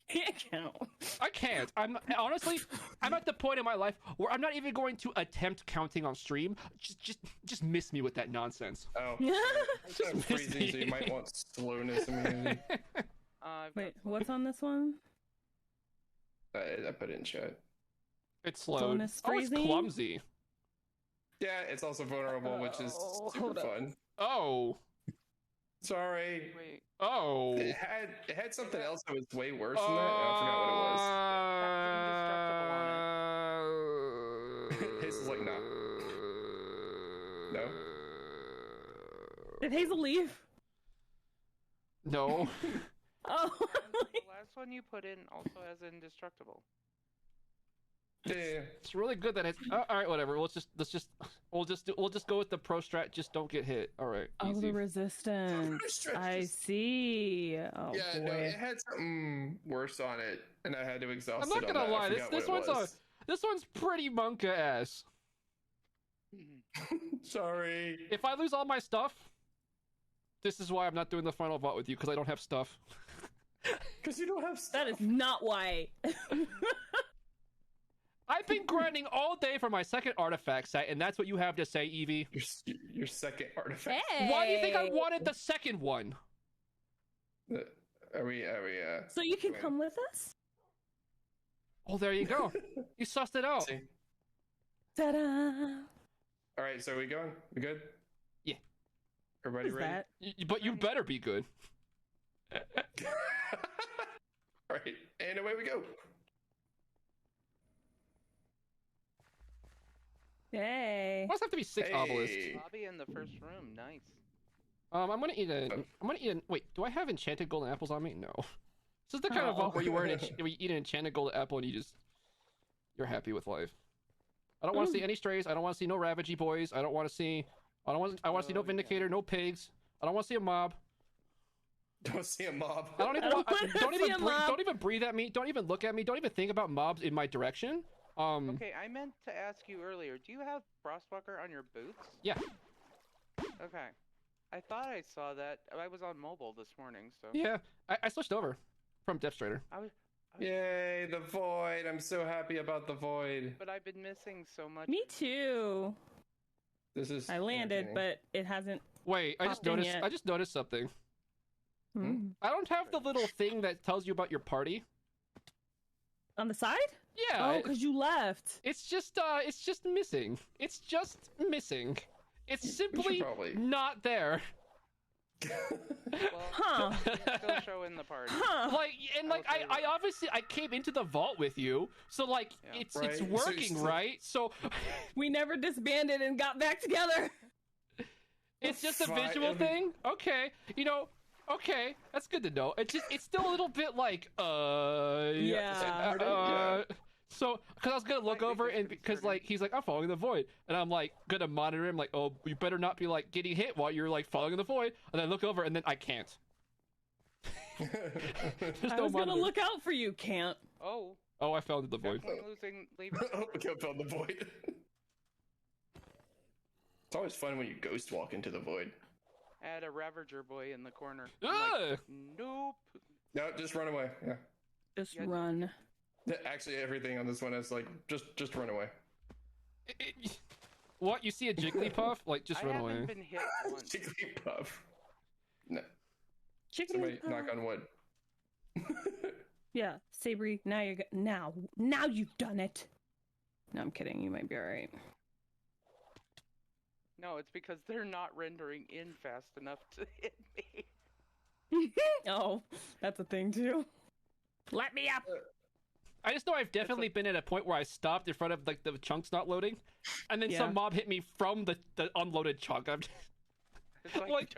Can't count. I can't. I'm at the point in my life where I'm not even going to attempt counting on stream. Just miss me with that nonsense. Oh, it's kind of freezing, so you might want slowness immunity. Wait, what's on this one? I put it in chat. It's slow. Slowness Oh, it's freezing? clumsy. Yeah, it's also vulnerable, which is super fun. Oh. Sorry. Wait. Oh. It had something else that was way worse than that. I forgot what it was. Hazel's like, no. No? Did Hazel leave? No. Oh. The last one you put in also has indestructible. Yeah. It's really good that it's all right. Whatever. We'll just go with the pro strat. Just don't get hit. All right. Oh, Easy. the resistance. I see. Oh, yeah, boy. no, it had something worse on it, and I had to exhaust I'm not it. gonna lie. This one's pretty monka ass. Sorry. If I lose all my stuff, this is why I'm not doing the final vault with you, because I don't have stuff. Because you don't have stuff. That is not why. I've been grinding all day for my second artifact set, and that's what you have to say, Evie. Your second artifact. Hey. Why do you think I wanted the second one? Are we? So you can come with us? Oh, there you go. You sussed it out. See? Ta-da! All right, so are we going? We good? Yeah. Everybody ready? But you better be good. All right, and away we go. Hey. Must have to be 6 obelisks. Lobby in the first room. Nice. I'm gonna eat a. Wait, do I have enchanted golden apples on me? No. This is the kind of vault where you eat an enchanted golden apple and you're happy with life. I don't want to see any strays. I don't want to see no ravagey boys. I want to see no vindicator, no pigs. I don't want to see a mob. Don't see a mob. I don't even breathe at me. Don't even look at me. Don't even think about mobs in my direction. Okay, I meant to ask you earlier. Do you have Frostwalker on your boots? Yeah. Okay. I thought I saw that. I was on mobile this morning, so. Yeah, I switched over from Depth Strider. Yay, the void! I'm so happy about the void. But I've been missing so much. Me too. This is. I landed, but it hasn't. Wait, I just noticed something. I don't have the little thing that tells you about your party. On the side? Yeah. Oh, because you left. It's just missing. It's just missing. It's simply not there. Well, still show in the party. Like, and like, I obviously I came into the vault with you, so like, it's working, right? So we never disbanded and got back together. It's just a visual thing. Okay, you know. Okay, that's good to know. It's still a little bit like So, because I was gonna look over and because like he's like, I'm following the void, and I'm like gonna monitor him like, oh, you better not be like getting hit while you're like following the void, and then I look over and then I can't. I was gonna look out for you, can't. Oh, I found the void. Leaving. I found the void. It's always fun when you ghost walk into the void. I had a Ravager boy in the corner. Like, nope. No, just run away. Yeah. Just run. Actually, everything on this one is like, just run away. What? You see a Jigglypuff? Like, just run away. I haven't been hit once. Jigglypuff. No. Jigglypuff. Somebody knock on wood. Yeah, Sabri, now you've done it. No, I'm kidding. You might be all right. No, it's because they're not rendering in fast enough to hit me. Oh, that's a thing too. Let me up. I just know I've definitely been at a point where I stopped in front of like the chunks not loading, and then some mob hit me from the unloaded chunk. I'm it's like, like,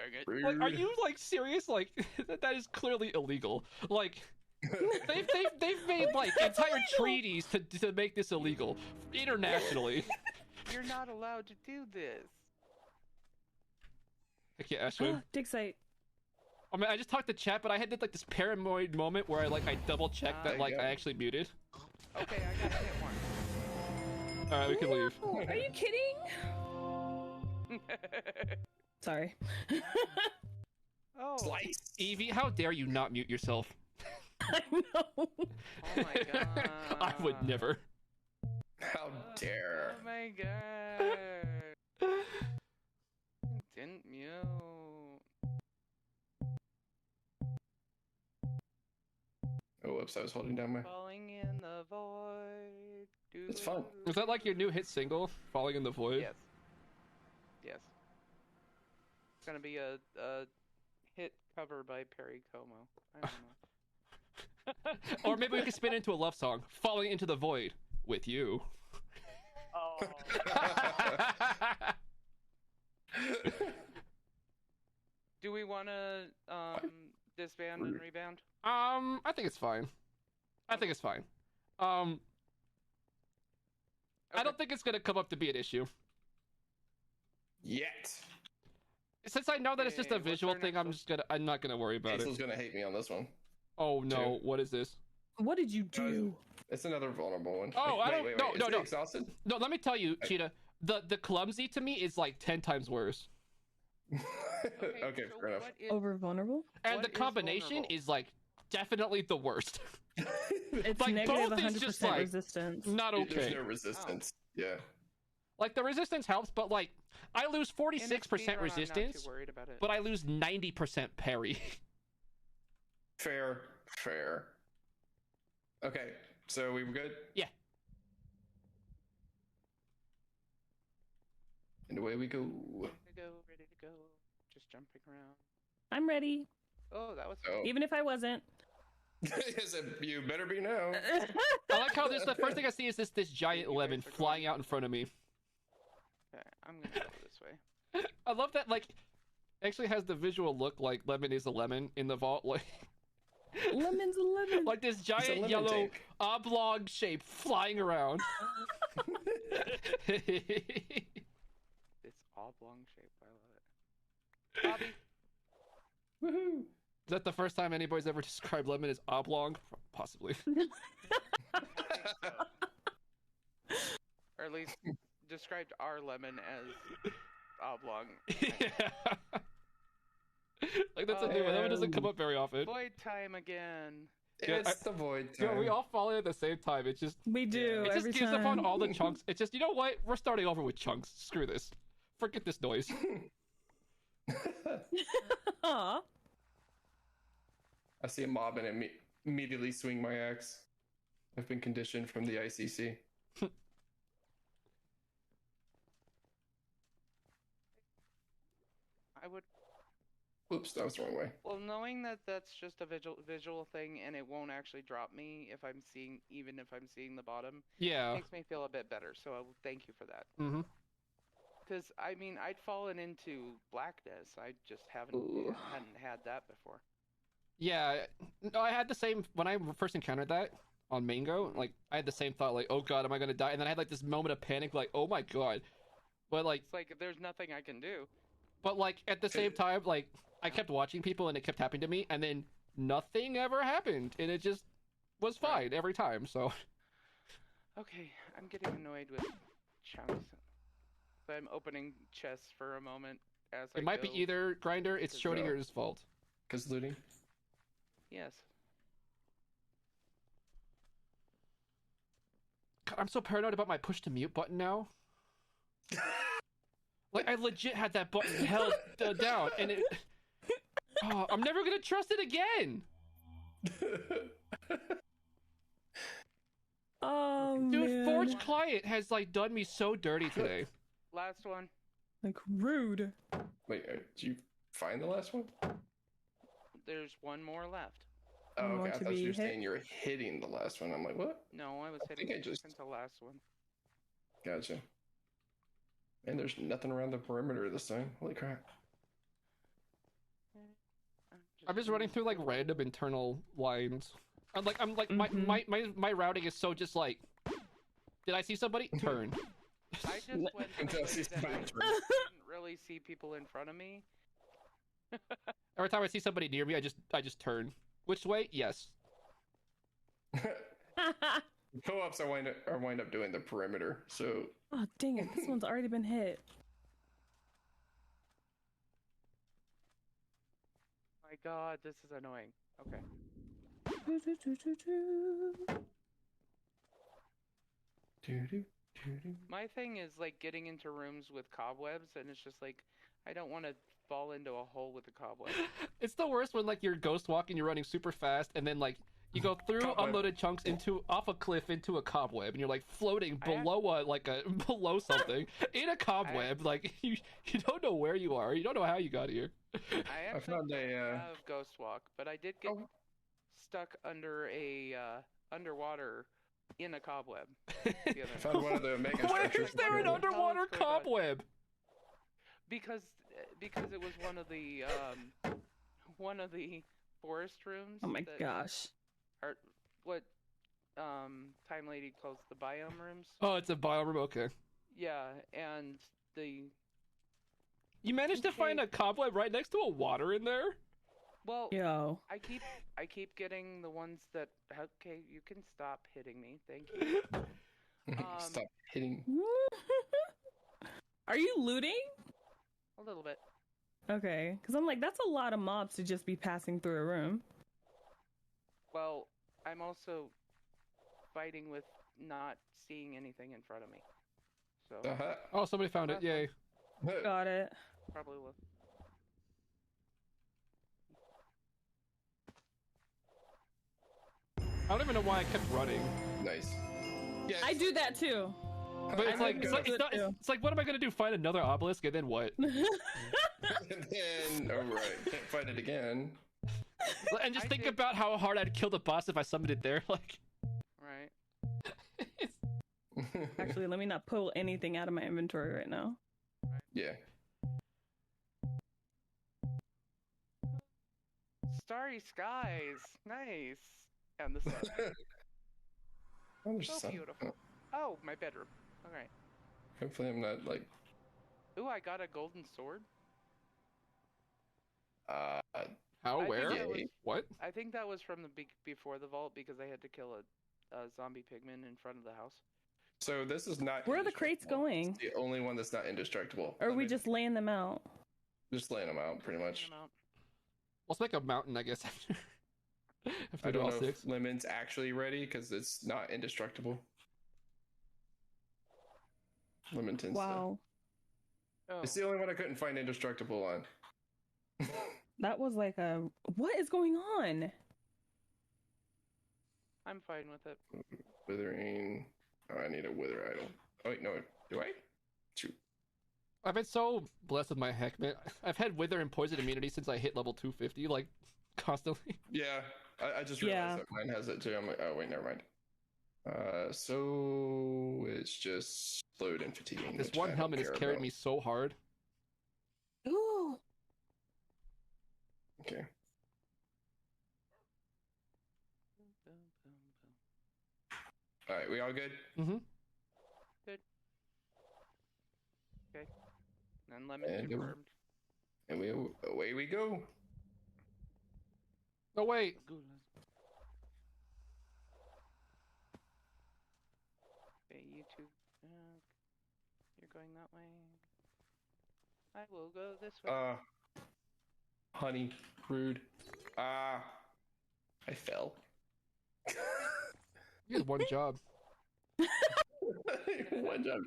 are you like serious? Like that is clearly illegal. Like they've made like entire treaties to make this illegal internationally. You're not allowed to do this. Okay, Ashwin. Dig site. I mean, I just talked to chat, but I had like this paranoid moment where I double checked that like I actually muted. Okay, I got hit once. All right, we can leave. Are you kidding? Sorry. Oh, Slice. Evie, how dare you not mute yourself? I know. Oh my god. I would never. How dare. Oh my god. Didn't mute. Oh, whoops, I was holding down my... Falling in the void. It's fun. Is that like your new hit single, Falling in the Void? Yes. Yes. It's gonna be a hit cover by Perry Como. I don't know. Or maybe we could spin into a love song, Falling into the Void with you. Oh. Do we want to disband and rebound? I think it's fine. I think it's fine. Okay. I don't think it's gonna come up to be an issue. Yet. Since I know that it's just a visual thing, I'm not gonna worry about Hazel's gonna hate me on this one. Oh no, what is this? What did you do? It's another vulnerable one. Oh, wait, no. Exhausted? No, let me tell you, Cheetah. The clumsy to me is like 10 times worse. Okay, so fair enough. Over vulnerable? And the combination is like definitely the worst. It's like negative both 100% is just like resistance. not okay. There's no resistance. Oh. Yeah. Like the resistance helps, but like I lose 46% resistance, but I lose 90% parry. Fair. Okay, so we were good? Yeah. And away we go. Ready to go. Just jumping around. I'm ready. Oh, that was Even if I wasn't. You better be now. I like how the first thing I see is this giant lemon flying out in front of me. Okay, I'm gonna go this way. I love that, like, actually has the visual look like lemon is a lemon in the vault, like Lemon's a lemon. like this giant yellow oblong shape flying around. This oblong shape, I love it. Bobby. Woohoo! Is that the first time anybody's ever described lemon as oblong? Possibly. Or at least described our lemon as oblong. Yeah. Like that's a new one. That one doesn't come up very often. Void time again. It's the void time. Yeah, we all fall in at the same time. It just We do. it just every gives time. up on all the chunks. It's just, you know what? We're starting over with chunks. Screw this. Forget this noise. Aw. I see a mob and immediately swing my axe. I've been conditioned from the ICC. I would. Oops, that was the wrong way. Well, knowing that that's just a visual thing and it won't actually drop me if I'm seeing, even if I'm seeing the bottom, Yeah. makes me feel a bit better. So I will thank you for that. Mm-hmm. Because I mean, I'd fallen into blackness. I just hadn't had that before. Yeah, no, I had the same when I first encountered that on Mango. Like, I had the same thought, like, "Oh God, am I gonna die?" And then I had like this moment of panic, like, "Oh my God!" But like, it's like there's nothing I can do. But like at the same time, like I kept watching people, and it kept happening to me, and then nothing ever happened, and it just was fine every time. So. Okay, I'm getting annoyed with chunks. So I'm opening chests for a moment as It might be either Grinder. It's Schrodinger's fault. Because looting. Yes. God, I'm so paranoid about my push to mute button now. Like, I legit had that button held down, and it... Oh, I'm never gonna trust it again! Oh, dude, man. Forge Client has, like, done me so dirty today. Last one. Like, rude. Wait, did you find the last one? There's one more left. Oh, okay. I thought you were hit? saying you were hitting the last one. I'm like, what? No, I was hitting the last one. Gotcha. And there's nothing around the perimeter this time. Holy crap. I'm just running through, like, random internal lines. I'm like, my routing is so just like, did I see somebody? Turn. I just went through ways that I didn't really see people in front of me. Every time I see somebody near me, I just turn. Which way? Yes. Co-ops I wind up doing the perimeter, so... Oh, dang it. This one's already been hit. My God, this is annoying. Okay. My thing is, like, getting into rooms with cobwebs, and it's just like, I don't want to fall into a hole with a cobweb. It's the worst when, like, you're ghost walking, you're running super fast, and then, like, you go through unloaded chunks off a cliff into a cobweb, and you're like floating below below something in a cobweb. Like you don't know where you are. You don't know how you got here. I found have ghost walk, but I did get stuck under a underwater in a cobweb. I found one of the mega Where is there an underwater cobweb? Because it was one of the forest rooms. Oh my gosh. Or what Time Lady calls the biome rooms. Oh, it's a biome room, okay. Yeah, and you managed to find a cobweb right next to a water in there? Well, yo. I keep getting the ones that okay, you can stop hitting me. Thank you. Stop hitting. Are you looting? A little bit. Okay, because I'm like, that's a lot of mobs to just be passing through a room. Well, I'm also fighting with not seeing anything in front of me. So. Oh, somebody found it! Yay! Got it. Probably will. I don't even know why I kept running. Nice. Yes. I do that too. But it's like, what am I gonna do? Find another obelisk and then what? And then, can't find it again. And just think about how hard I'd kill the boss if I summoned it there, like. Right. Actually, let me not pull anything out of my inventory right now. Yeah. Starry skies, nice, and the sun. So beautiful. Oh, my bedroom. All right. Hopefully, I'm not like. Ooh, I got a golden sword. How? Where? What? I think that was from the before the vault because I had to kill a zombie pigman in front of the house. So this is not. Where are the crates going? It's the only one that's not indestructible. Or are we just laying them out? Just laying them out, pretty much. Let's make a mountain, I guess. I don't know if Lemon's actually ready because it's not indestructible. Lemon tends wow. It's the only one I couldn't find indestructible on. That was like a... What is going on? I'm fine with it. Withering. Oh, I need a wither idol. Oh wait, no. Do I? Shoot. I've been so blessed with my heck, man. I've had wither and poison immunity since I hit level 250, like, constantly. Yeah, I just realized that mine has it too. I'm like, oh wait, never mind. So it's just slowed and fatiguing. This one helmet has carried me so hard. Ooh. Okay. All right, we all good? Mm-hmm. Good. Okay. And lemon confirmed. And away we go. Oh wait. Okay, you two. You're going that way. I will go this way. Honey, rude. I fell. You had one job. One job.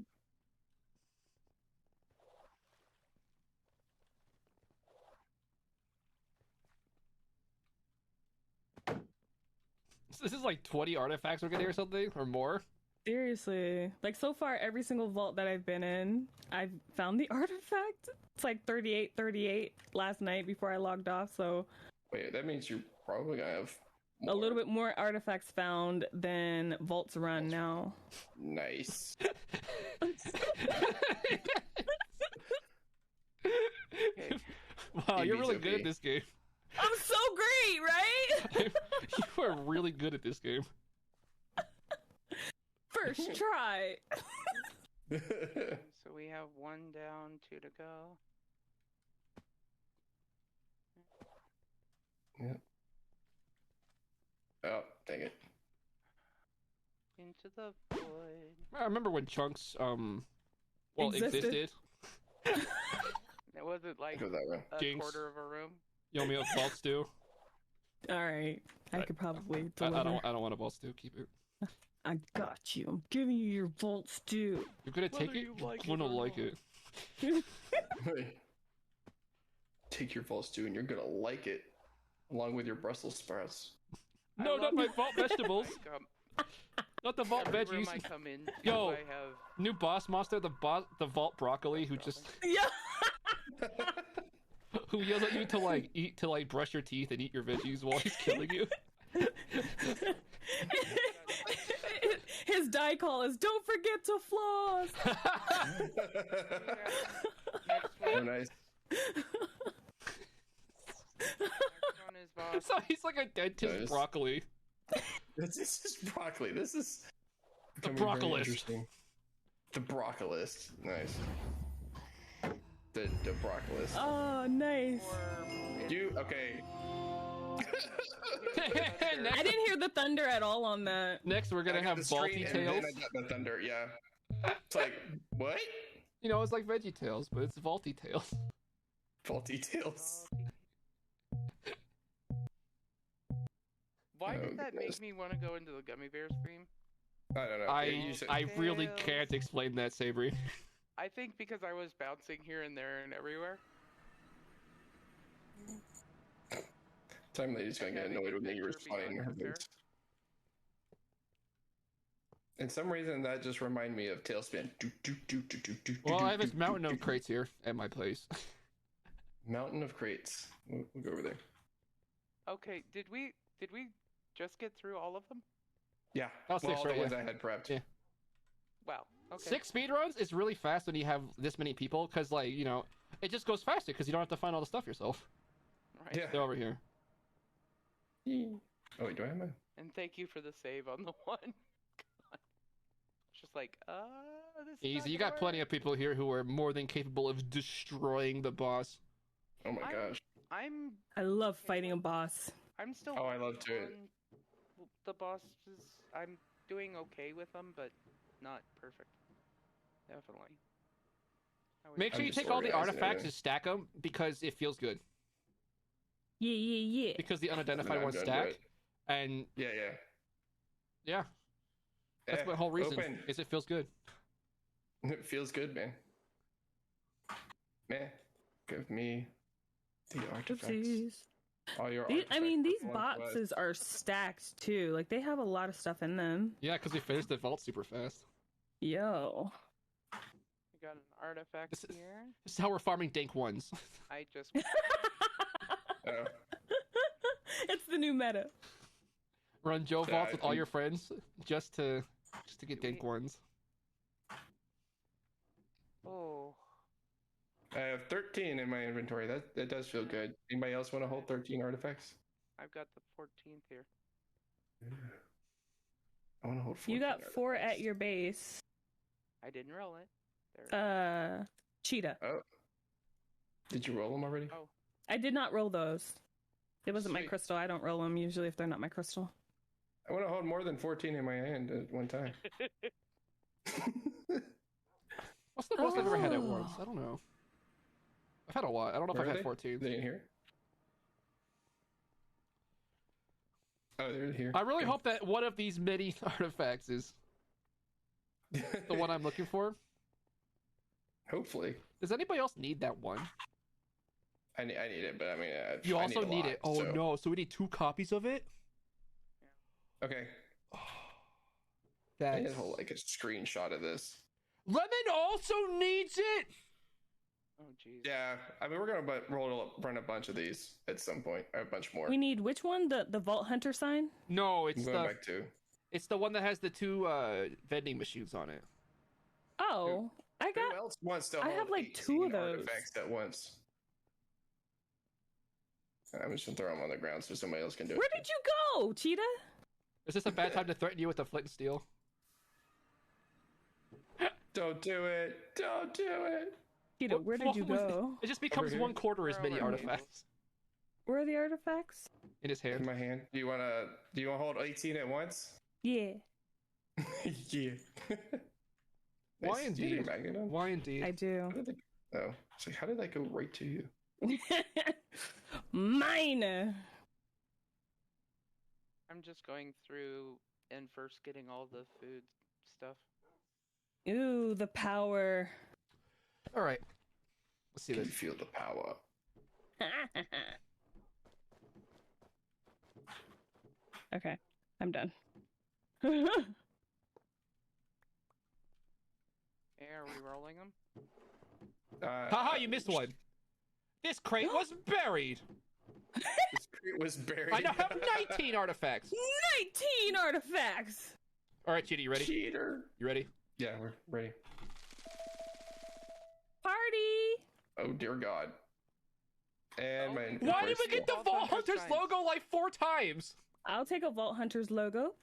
This is like 20 artifacts we're getting or something, or more. Seriously. Like, so far, every single vault that I've been in, I've found the artifact. It's like 38 last night before I logged off, so... Wait, that means you're probably gonna have more. A little bit more artifacts found than vaults run now. Nice. Wow, you're really good at this game. I'm so great, right? You are really good at this game. First try. So we have 1 down, 2 to go. Yep. Oh, dang it. Into the void. I remember when Chunks, existed. It wasn't like Go that way. a Jinx. quarter of a room. You want me a vault stew? Alright. I could probably deliver. I don't want a vault stew. Keep it. I got you. I'm giving you your vault stew. You're gonna take it? You're gonna like it. Take your vault stew and you're gonna like it. Along with your Brussels sprouts. No, not my vault vegetables. Not the vault Every room veggies. I come in, Yo, I have... new boss monster, the vault broccoli, who just who yells at you to brush your teeth and eat your veggies while he's killing you. His die call is "Don't forget to floss." Oh, nice. So he's like a dentist broccoli. This is broccoli. This is the broccolist. The broccolist. Nice. The broccolist. Oh, nice. Okay. I didn't hear the thunder at all on that. Next, we're gonna have Vaulty Tails. I got the thunder. Yeah. It's like what? You know, it's like Veggie Tails, but it's Vaulty Tails. Vaulty Tails. Why did that make me want to go into the gummy bear stream? I don't know. I really can't explain that, Sabri. I think because I was bouncing here and there and everywhere. Time Lady's gonna get annoyed with me responding to her boots. And some reason that just reminded me of Tailspin. Well, I have this mountain of crates here at my place. Mountain of crates. We'll go over there. Okay, did we just get through all of them? Yeah. All the ones I had prepped. Yeah. Wow. Okay. 6 speedruns is really fast when you have this many people, because, like, you know, it just goes faster because you don't have to find all the stuff yourself. Right. Yeah. They're over here. Oh, wait, do I have my... And thank you for the save on the one. God. Just like, this is Easy. You got plenty of people here who are more than capable of destroying the boss. Oh my gosh. I love fighting a boss. I'm still... Oh, I love to. The bosses, I'm doing okay with them, but not perfect. Definitely. Make sure you take all the artifacts and stack them, because it feels good. Yeah. Because the unidentified ones stack, and yeah. That's my whole reason. Is it feels good. It feels good, man. Man, give me the artifacts. Oopsies. All your These artifacts in one boxes are stacked too. Like they have a lot of stuff in them. Yeah, because we finished the vault super fast. Yo. We got an artifact This is- here. This is how we're farming dank ones. I just quest. It's the new meta. Run Joe Yeah, vaults with all I- your friends just to get dank ones. oh. I have 13 in my inventory. That does feel good. Anybody else want to hold 13 artifacts? I've got the 14th here. I want to hold 14 You got 4 artifacts. at your base. I didn't roll it. There. Cheetah. Oh. Did you roll them already? Oh. I did not roll those. It wasn't my Sweet. crystal. I don't roll them usually if they're not my crystal. I want to hold more than 14 in my hand at one time. What's the most I've ever had at Oh. once? I don't know. I've had a lot. I don't know if Where I've are had they? 14. They in here? Oh, they're here. I really Okay. hope that one of these many artifacts is the one I'm looking for. Hopefully. Does anybody else need that one? I need it, but I mean, You I also a need lot, it. Oh so- no, so we need 2 copies of it? Okay. I That's... need to hold like a screenshot of this. Lemon also needs it! Oh jeez. Yeah, I mean, we're gonna run a bunch of these at some point. A bunch more. We need which one? The Vault Hunter sign? No, I'm it's going the back to. it's the one that has the 2 vending machines on it. Oh, I Who got. else wants to I hold have, like, 18 2 of those. artifacts at once? I'm just gonna throw them on the ground so somebody else can do Where it. did you go, Cheetah? Is this a bad time to threaten you with a flint and steel? Don't do it! Don't do it! Cheetah, where did you What was it? go? It just becomes here. 1/4 as Where many are my artifacts Where are the artifacts? in his In hand. my hand. Do you wanna hold 18 at once? Yeah, Yeah. Why Nice. Do you have your indeed? magnet on? Why indeed? I do. How did they... Oh, so how did that go right to you? Mine. I'm just going through and first getting all the food stuff. Ooh, the power. All right. Let's see You can this. feel the power. Okay, I'm done. Hey, are we rolling them? Haha, you missed one. This crate was buried. This crate was buried. I now have 19 artifacts. 19 artifacts. All right, Cheetah, you ready? Cheater. You ready? Yeah, we're ready. Party. Oh dear God. And Oh, my. why Why did we get the Vault Vault Hunter's Hunters sign. logo like 4 times? I'll take a Vault Hunter's logo.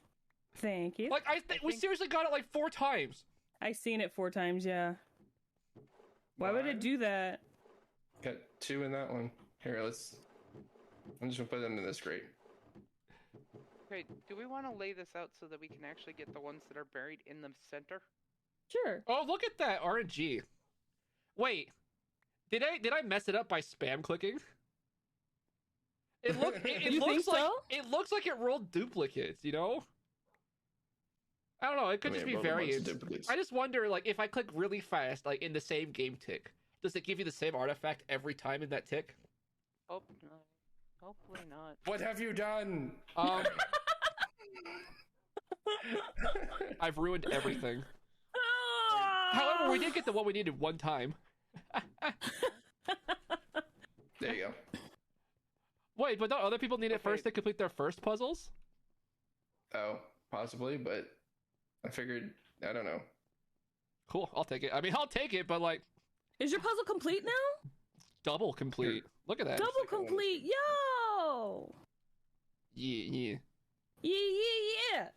Thank you. Like we think- seriously got it like 4 times. I seen it 4 times, yeah. Why would it do that? Got 2 in that one. Here, I'm just gonna put them in this crate. Okay, do we want to lay this out so that we can actually get the ones that are buried in the center? Sure. Oh, look at that RNG. Wait, did I mess it up by spam clicking? It You looks think like so? it looks like it rolled duplicates. You know. I don't know. It could just be variants. I just wonder, like, if I click really fast, like in the same game tick, does it give you the same artifact every time in that tick? Hope not. Hopefully not. What have you done? I've ruined everything. Ah! However, we did get the one we needed one time. There you go. Wait, but don't other people need it Okay. first to complete their first puzzles? Oh, possibly, but I figured I don't know. Cool, I'll take it. I mean, I'll take it, but like Is your puzzle complete now? double complete. Look at that. Double second one. complete. Yo! Yeah. Yeah.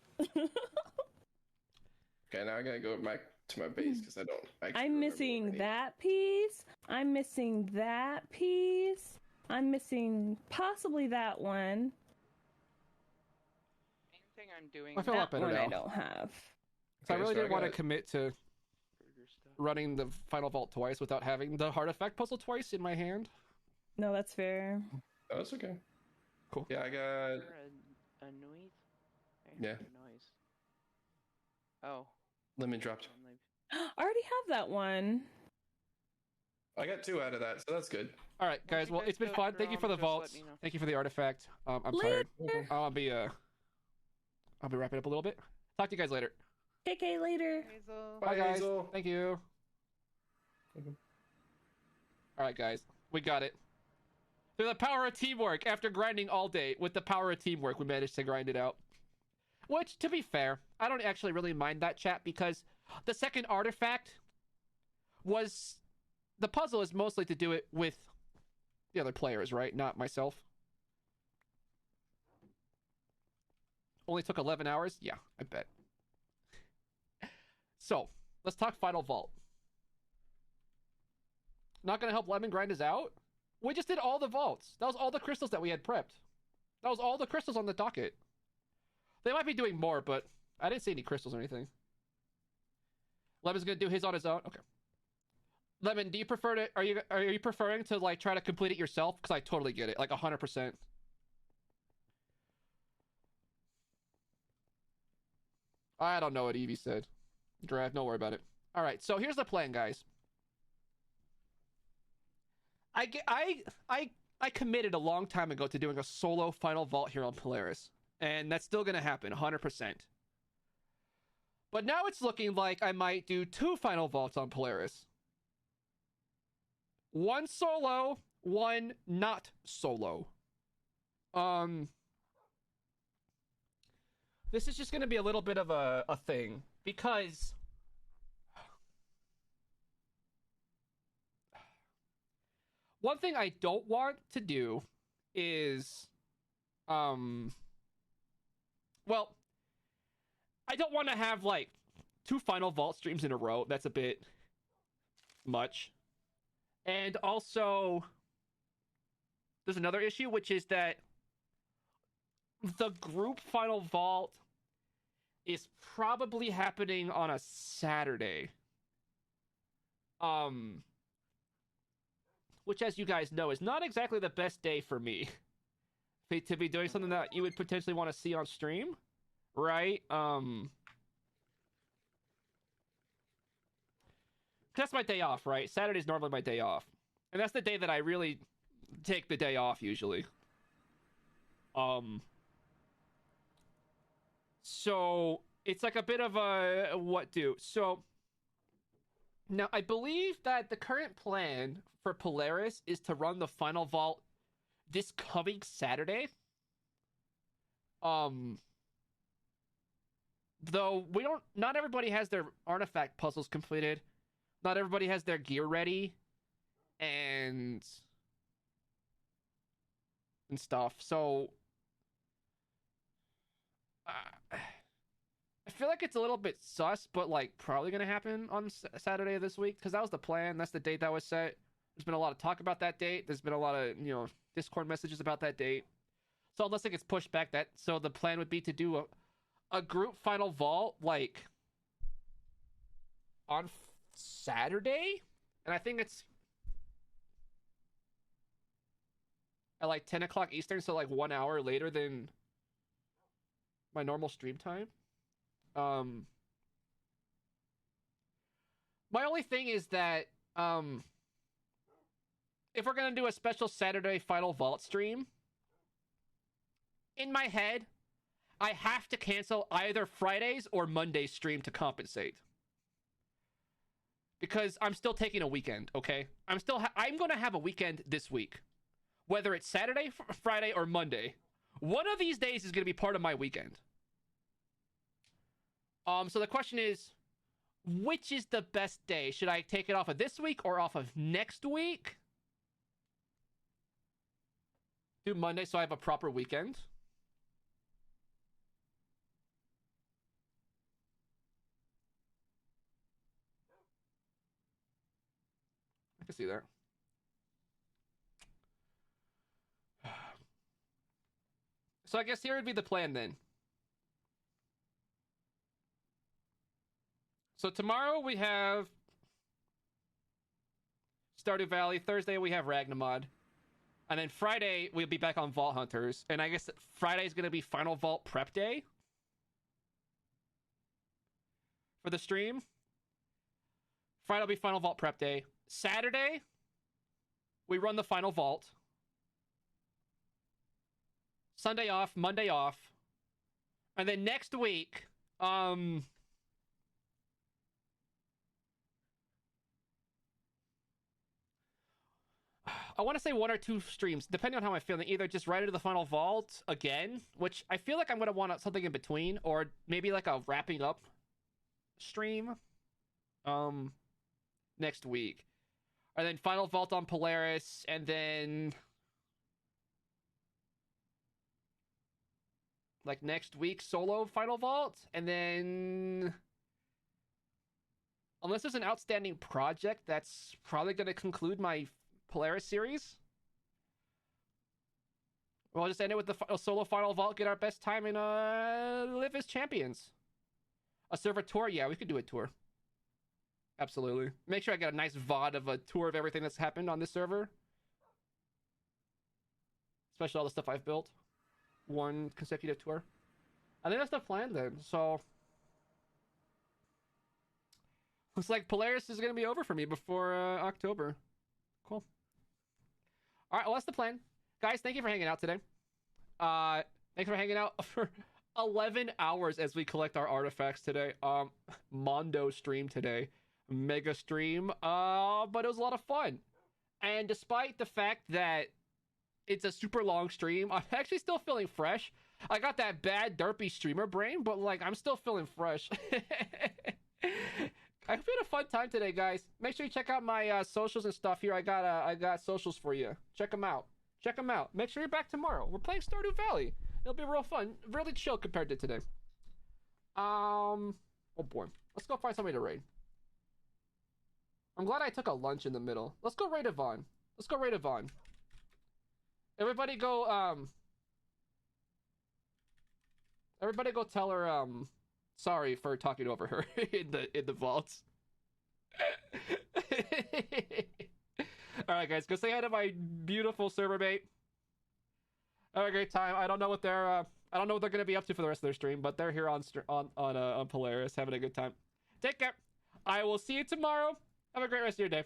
Okay, now I gotta go back to my base because I don't. actually I'm remember missing what I need. that piece. I'm missing that piece. I'm missing possibly that one. Main thing I'm doing I feel a lot That better one I now. don't have. So I Okay, really so I didn't want to got- commit to burger stuff. running the final vault twice without having the artifact puzzle twice in my hand. No, that's fair. Oh, it's okay. Cool. Yeah, I got. Is there a noise? I heard Yeah. a noise. Oh. Lemon dropped. I already have that one. I got 2 out of that, so that's good. All right, guys. Well, it's been fun. Thank you for the vaults. Thank you for the artifact. I'm tired. I'll be wrapping up a little bit. Talk to you guys later. KK later. Hazel. Bye, guys. Hazel. Thank you. All right, guys. We got it. Through the power of teamwork, after grinding all day, with the power of teamwork, we managed to grind it out. Which, to be fair, I don't actually really mind that, chat, because the second artifact was... The puzzle is mostly to do it with the other players, right? Not myself. Only took 11 hours? Yeah, I bet. So, let's talk Final Vault. Not gonna help Lemon grind us out? We just did all the vaults. That was all the crystals that we had prepped. That was all the crystals on the docket. They might be doing more, but I didn't see any crystals or anything. Lemon's gonna do his on his own? Okay. Lemon, do you prefer to... Are you preferring to, like, try to complete it yourself? Because I totally get it. Like, 100%. I don't know what Evie said. Draft, don't worry about it. Alright, so here's the plan, guys. I committed a long time ago to doing a solo Final Vault here on Polaris. And that's still gonna happen, 100%. But now it's looking like I might do 2 Final Vaults on Polaris. 1 solo, 1 not solo. This is just gonna be a little bit of a thing. Because... One thing I don't want to do is... Well... I don't want to have, like, 2 Final Vault streams in a row. That's a bit... much. And also... There's another issue, which is that... The group Final Vault... is probably happening on a Saturday. Which, as you guys know, is not exactly the best day for me. To be doing something that you would potentially want to see on stream. Right? That's my day off, right? Saturday's normally my day off. And that's the day that I really take the day off, usually. So, it's like a bit of a what do. So, now I believe that the current plan for Polaris is to run the Final Vault this coming Saturday. Though not everybody has their artifact puzzles completed. Not everybody has their gear ready. And stuff. So, I feel like it's a little bit sus, but like probably gonna happen on Saturday of this week because that was the plan. That's the date that was set. There's been a lot of talk about that date. There's been a lot of Discord messages about that date. So unless it gets pushed back, so the plan would be to do a group Final Vault like on Saturday, and I think it's at like 10 o'clock Eastern, so like 1 hour later than my normal stream time. My only thing is that if we're gonna do a special Saturday Final Vault stream, in my head, I have to cancel either Friday's or Monday's stream to compensate. Because I'm still taking a weekend, okay? I'm gonna have a weekend this week. Whether it's Saturday, Friday, or Monday. One of these days is gonna be part of my weekend. So the question is, which is the best day? Should I take it off of this week or off of next week? Do Monday so I have a proper weekend. I can see that. So I guess here would be the plan then. So tomorrow we have Stardew Valley. Thursday we have Ragnamod. And then Friday we'll be back on Vault Hunters. And I guess Friday is going to be Final Vault Prep Day for the stream. Friday will be Final Vault Prep Day. Saturday we run the final vault. Sunday off, Monday off. And then next week, I want to say 1 or 2 streams, depending on how I'm feeling. Either just right into the final vault again, which I feel like I'm going to want something in between, or maybe like a wrapping up stream next week. And then final vault on Polaris, and then like next week solo final vault, and then unless there's an outstanding project that's probably going to conclude my Polaris series, we'll just end it with the solo final vault, get our best time, and live as champions. A server tour? Yeah, we could do a tour. Absolutely. Make sure I get a nice VOD of a tour of everything that's happened on this server. Especially all the stuff I've built. 1 consecutive tour. I think that's the plan then, so... Looks like Polaris is going to be over for me before October. Cool. Alright, well that's the plan. Guys, thank you for hanging out today. Thanks for hanging out for 11 hours as we collect our artifacts today. Mondo stream today. Mega stream. But it was a lot of fun. And despite the fact that it's a super long stream, I'm actually still feeling fresh. I got that bad derpy streamer brain, but like I'm still feeling fresh. I've had a fun time today, guys. Make sure you check out my socials and stuff here. I got socials for you. Check them out. Check them out. Make sure you're back tomorrow. We're playing Stardew Valley. It'll be real fun. Really chill compared to today. Oh boy. Let's go find somebody to raid. I'm glad I took a lunch in the middle. Let's go raid Yvonne. Let's go raid Yvonne. Everybody go, everybody go tell her, sorry for talking over her in the vaults. Alright guys, go say hi to my beautiful server mate. Have a great time. I don't know what they're gonna be up to for the rest of their stream, but they're here on Polaris having a good time. Take care. I will see you tomorrow. Have a great rest of your day.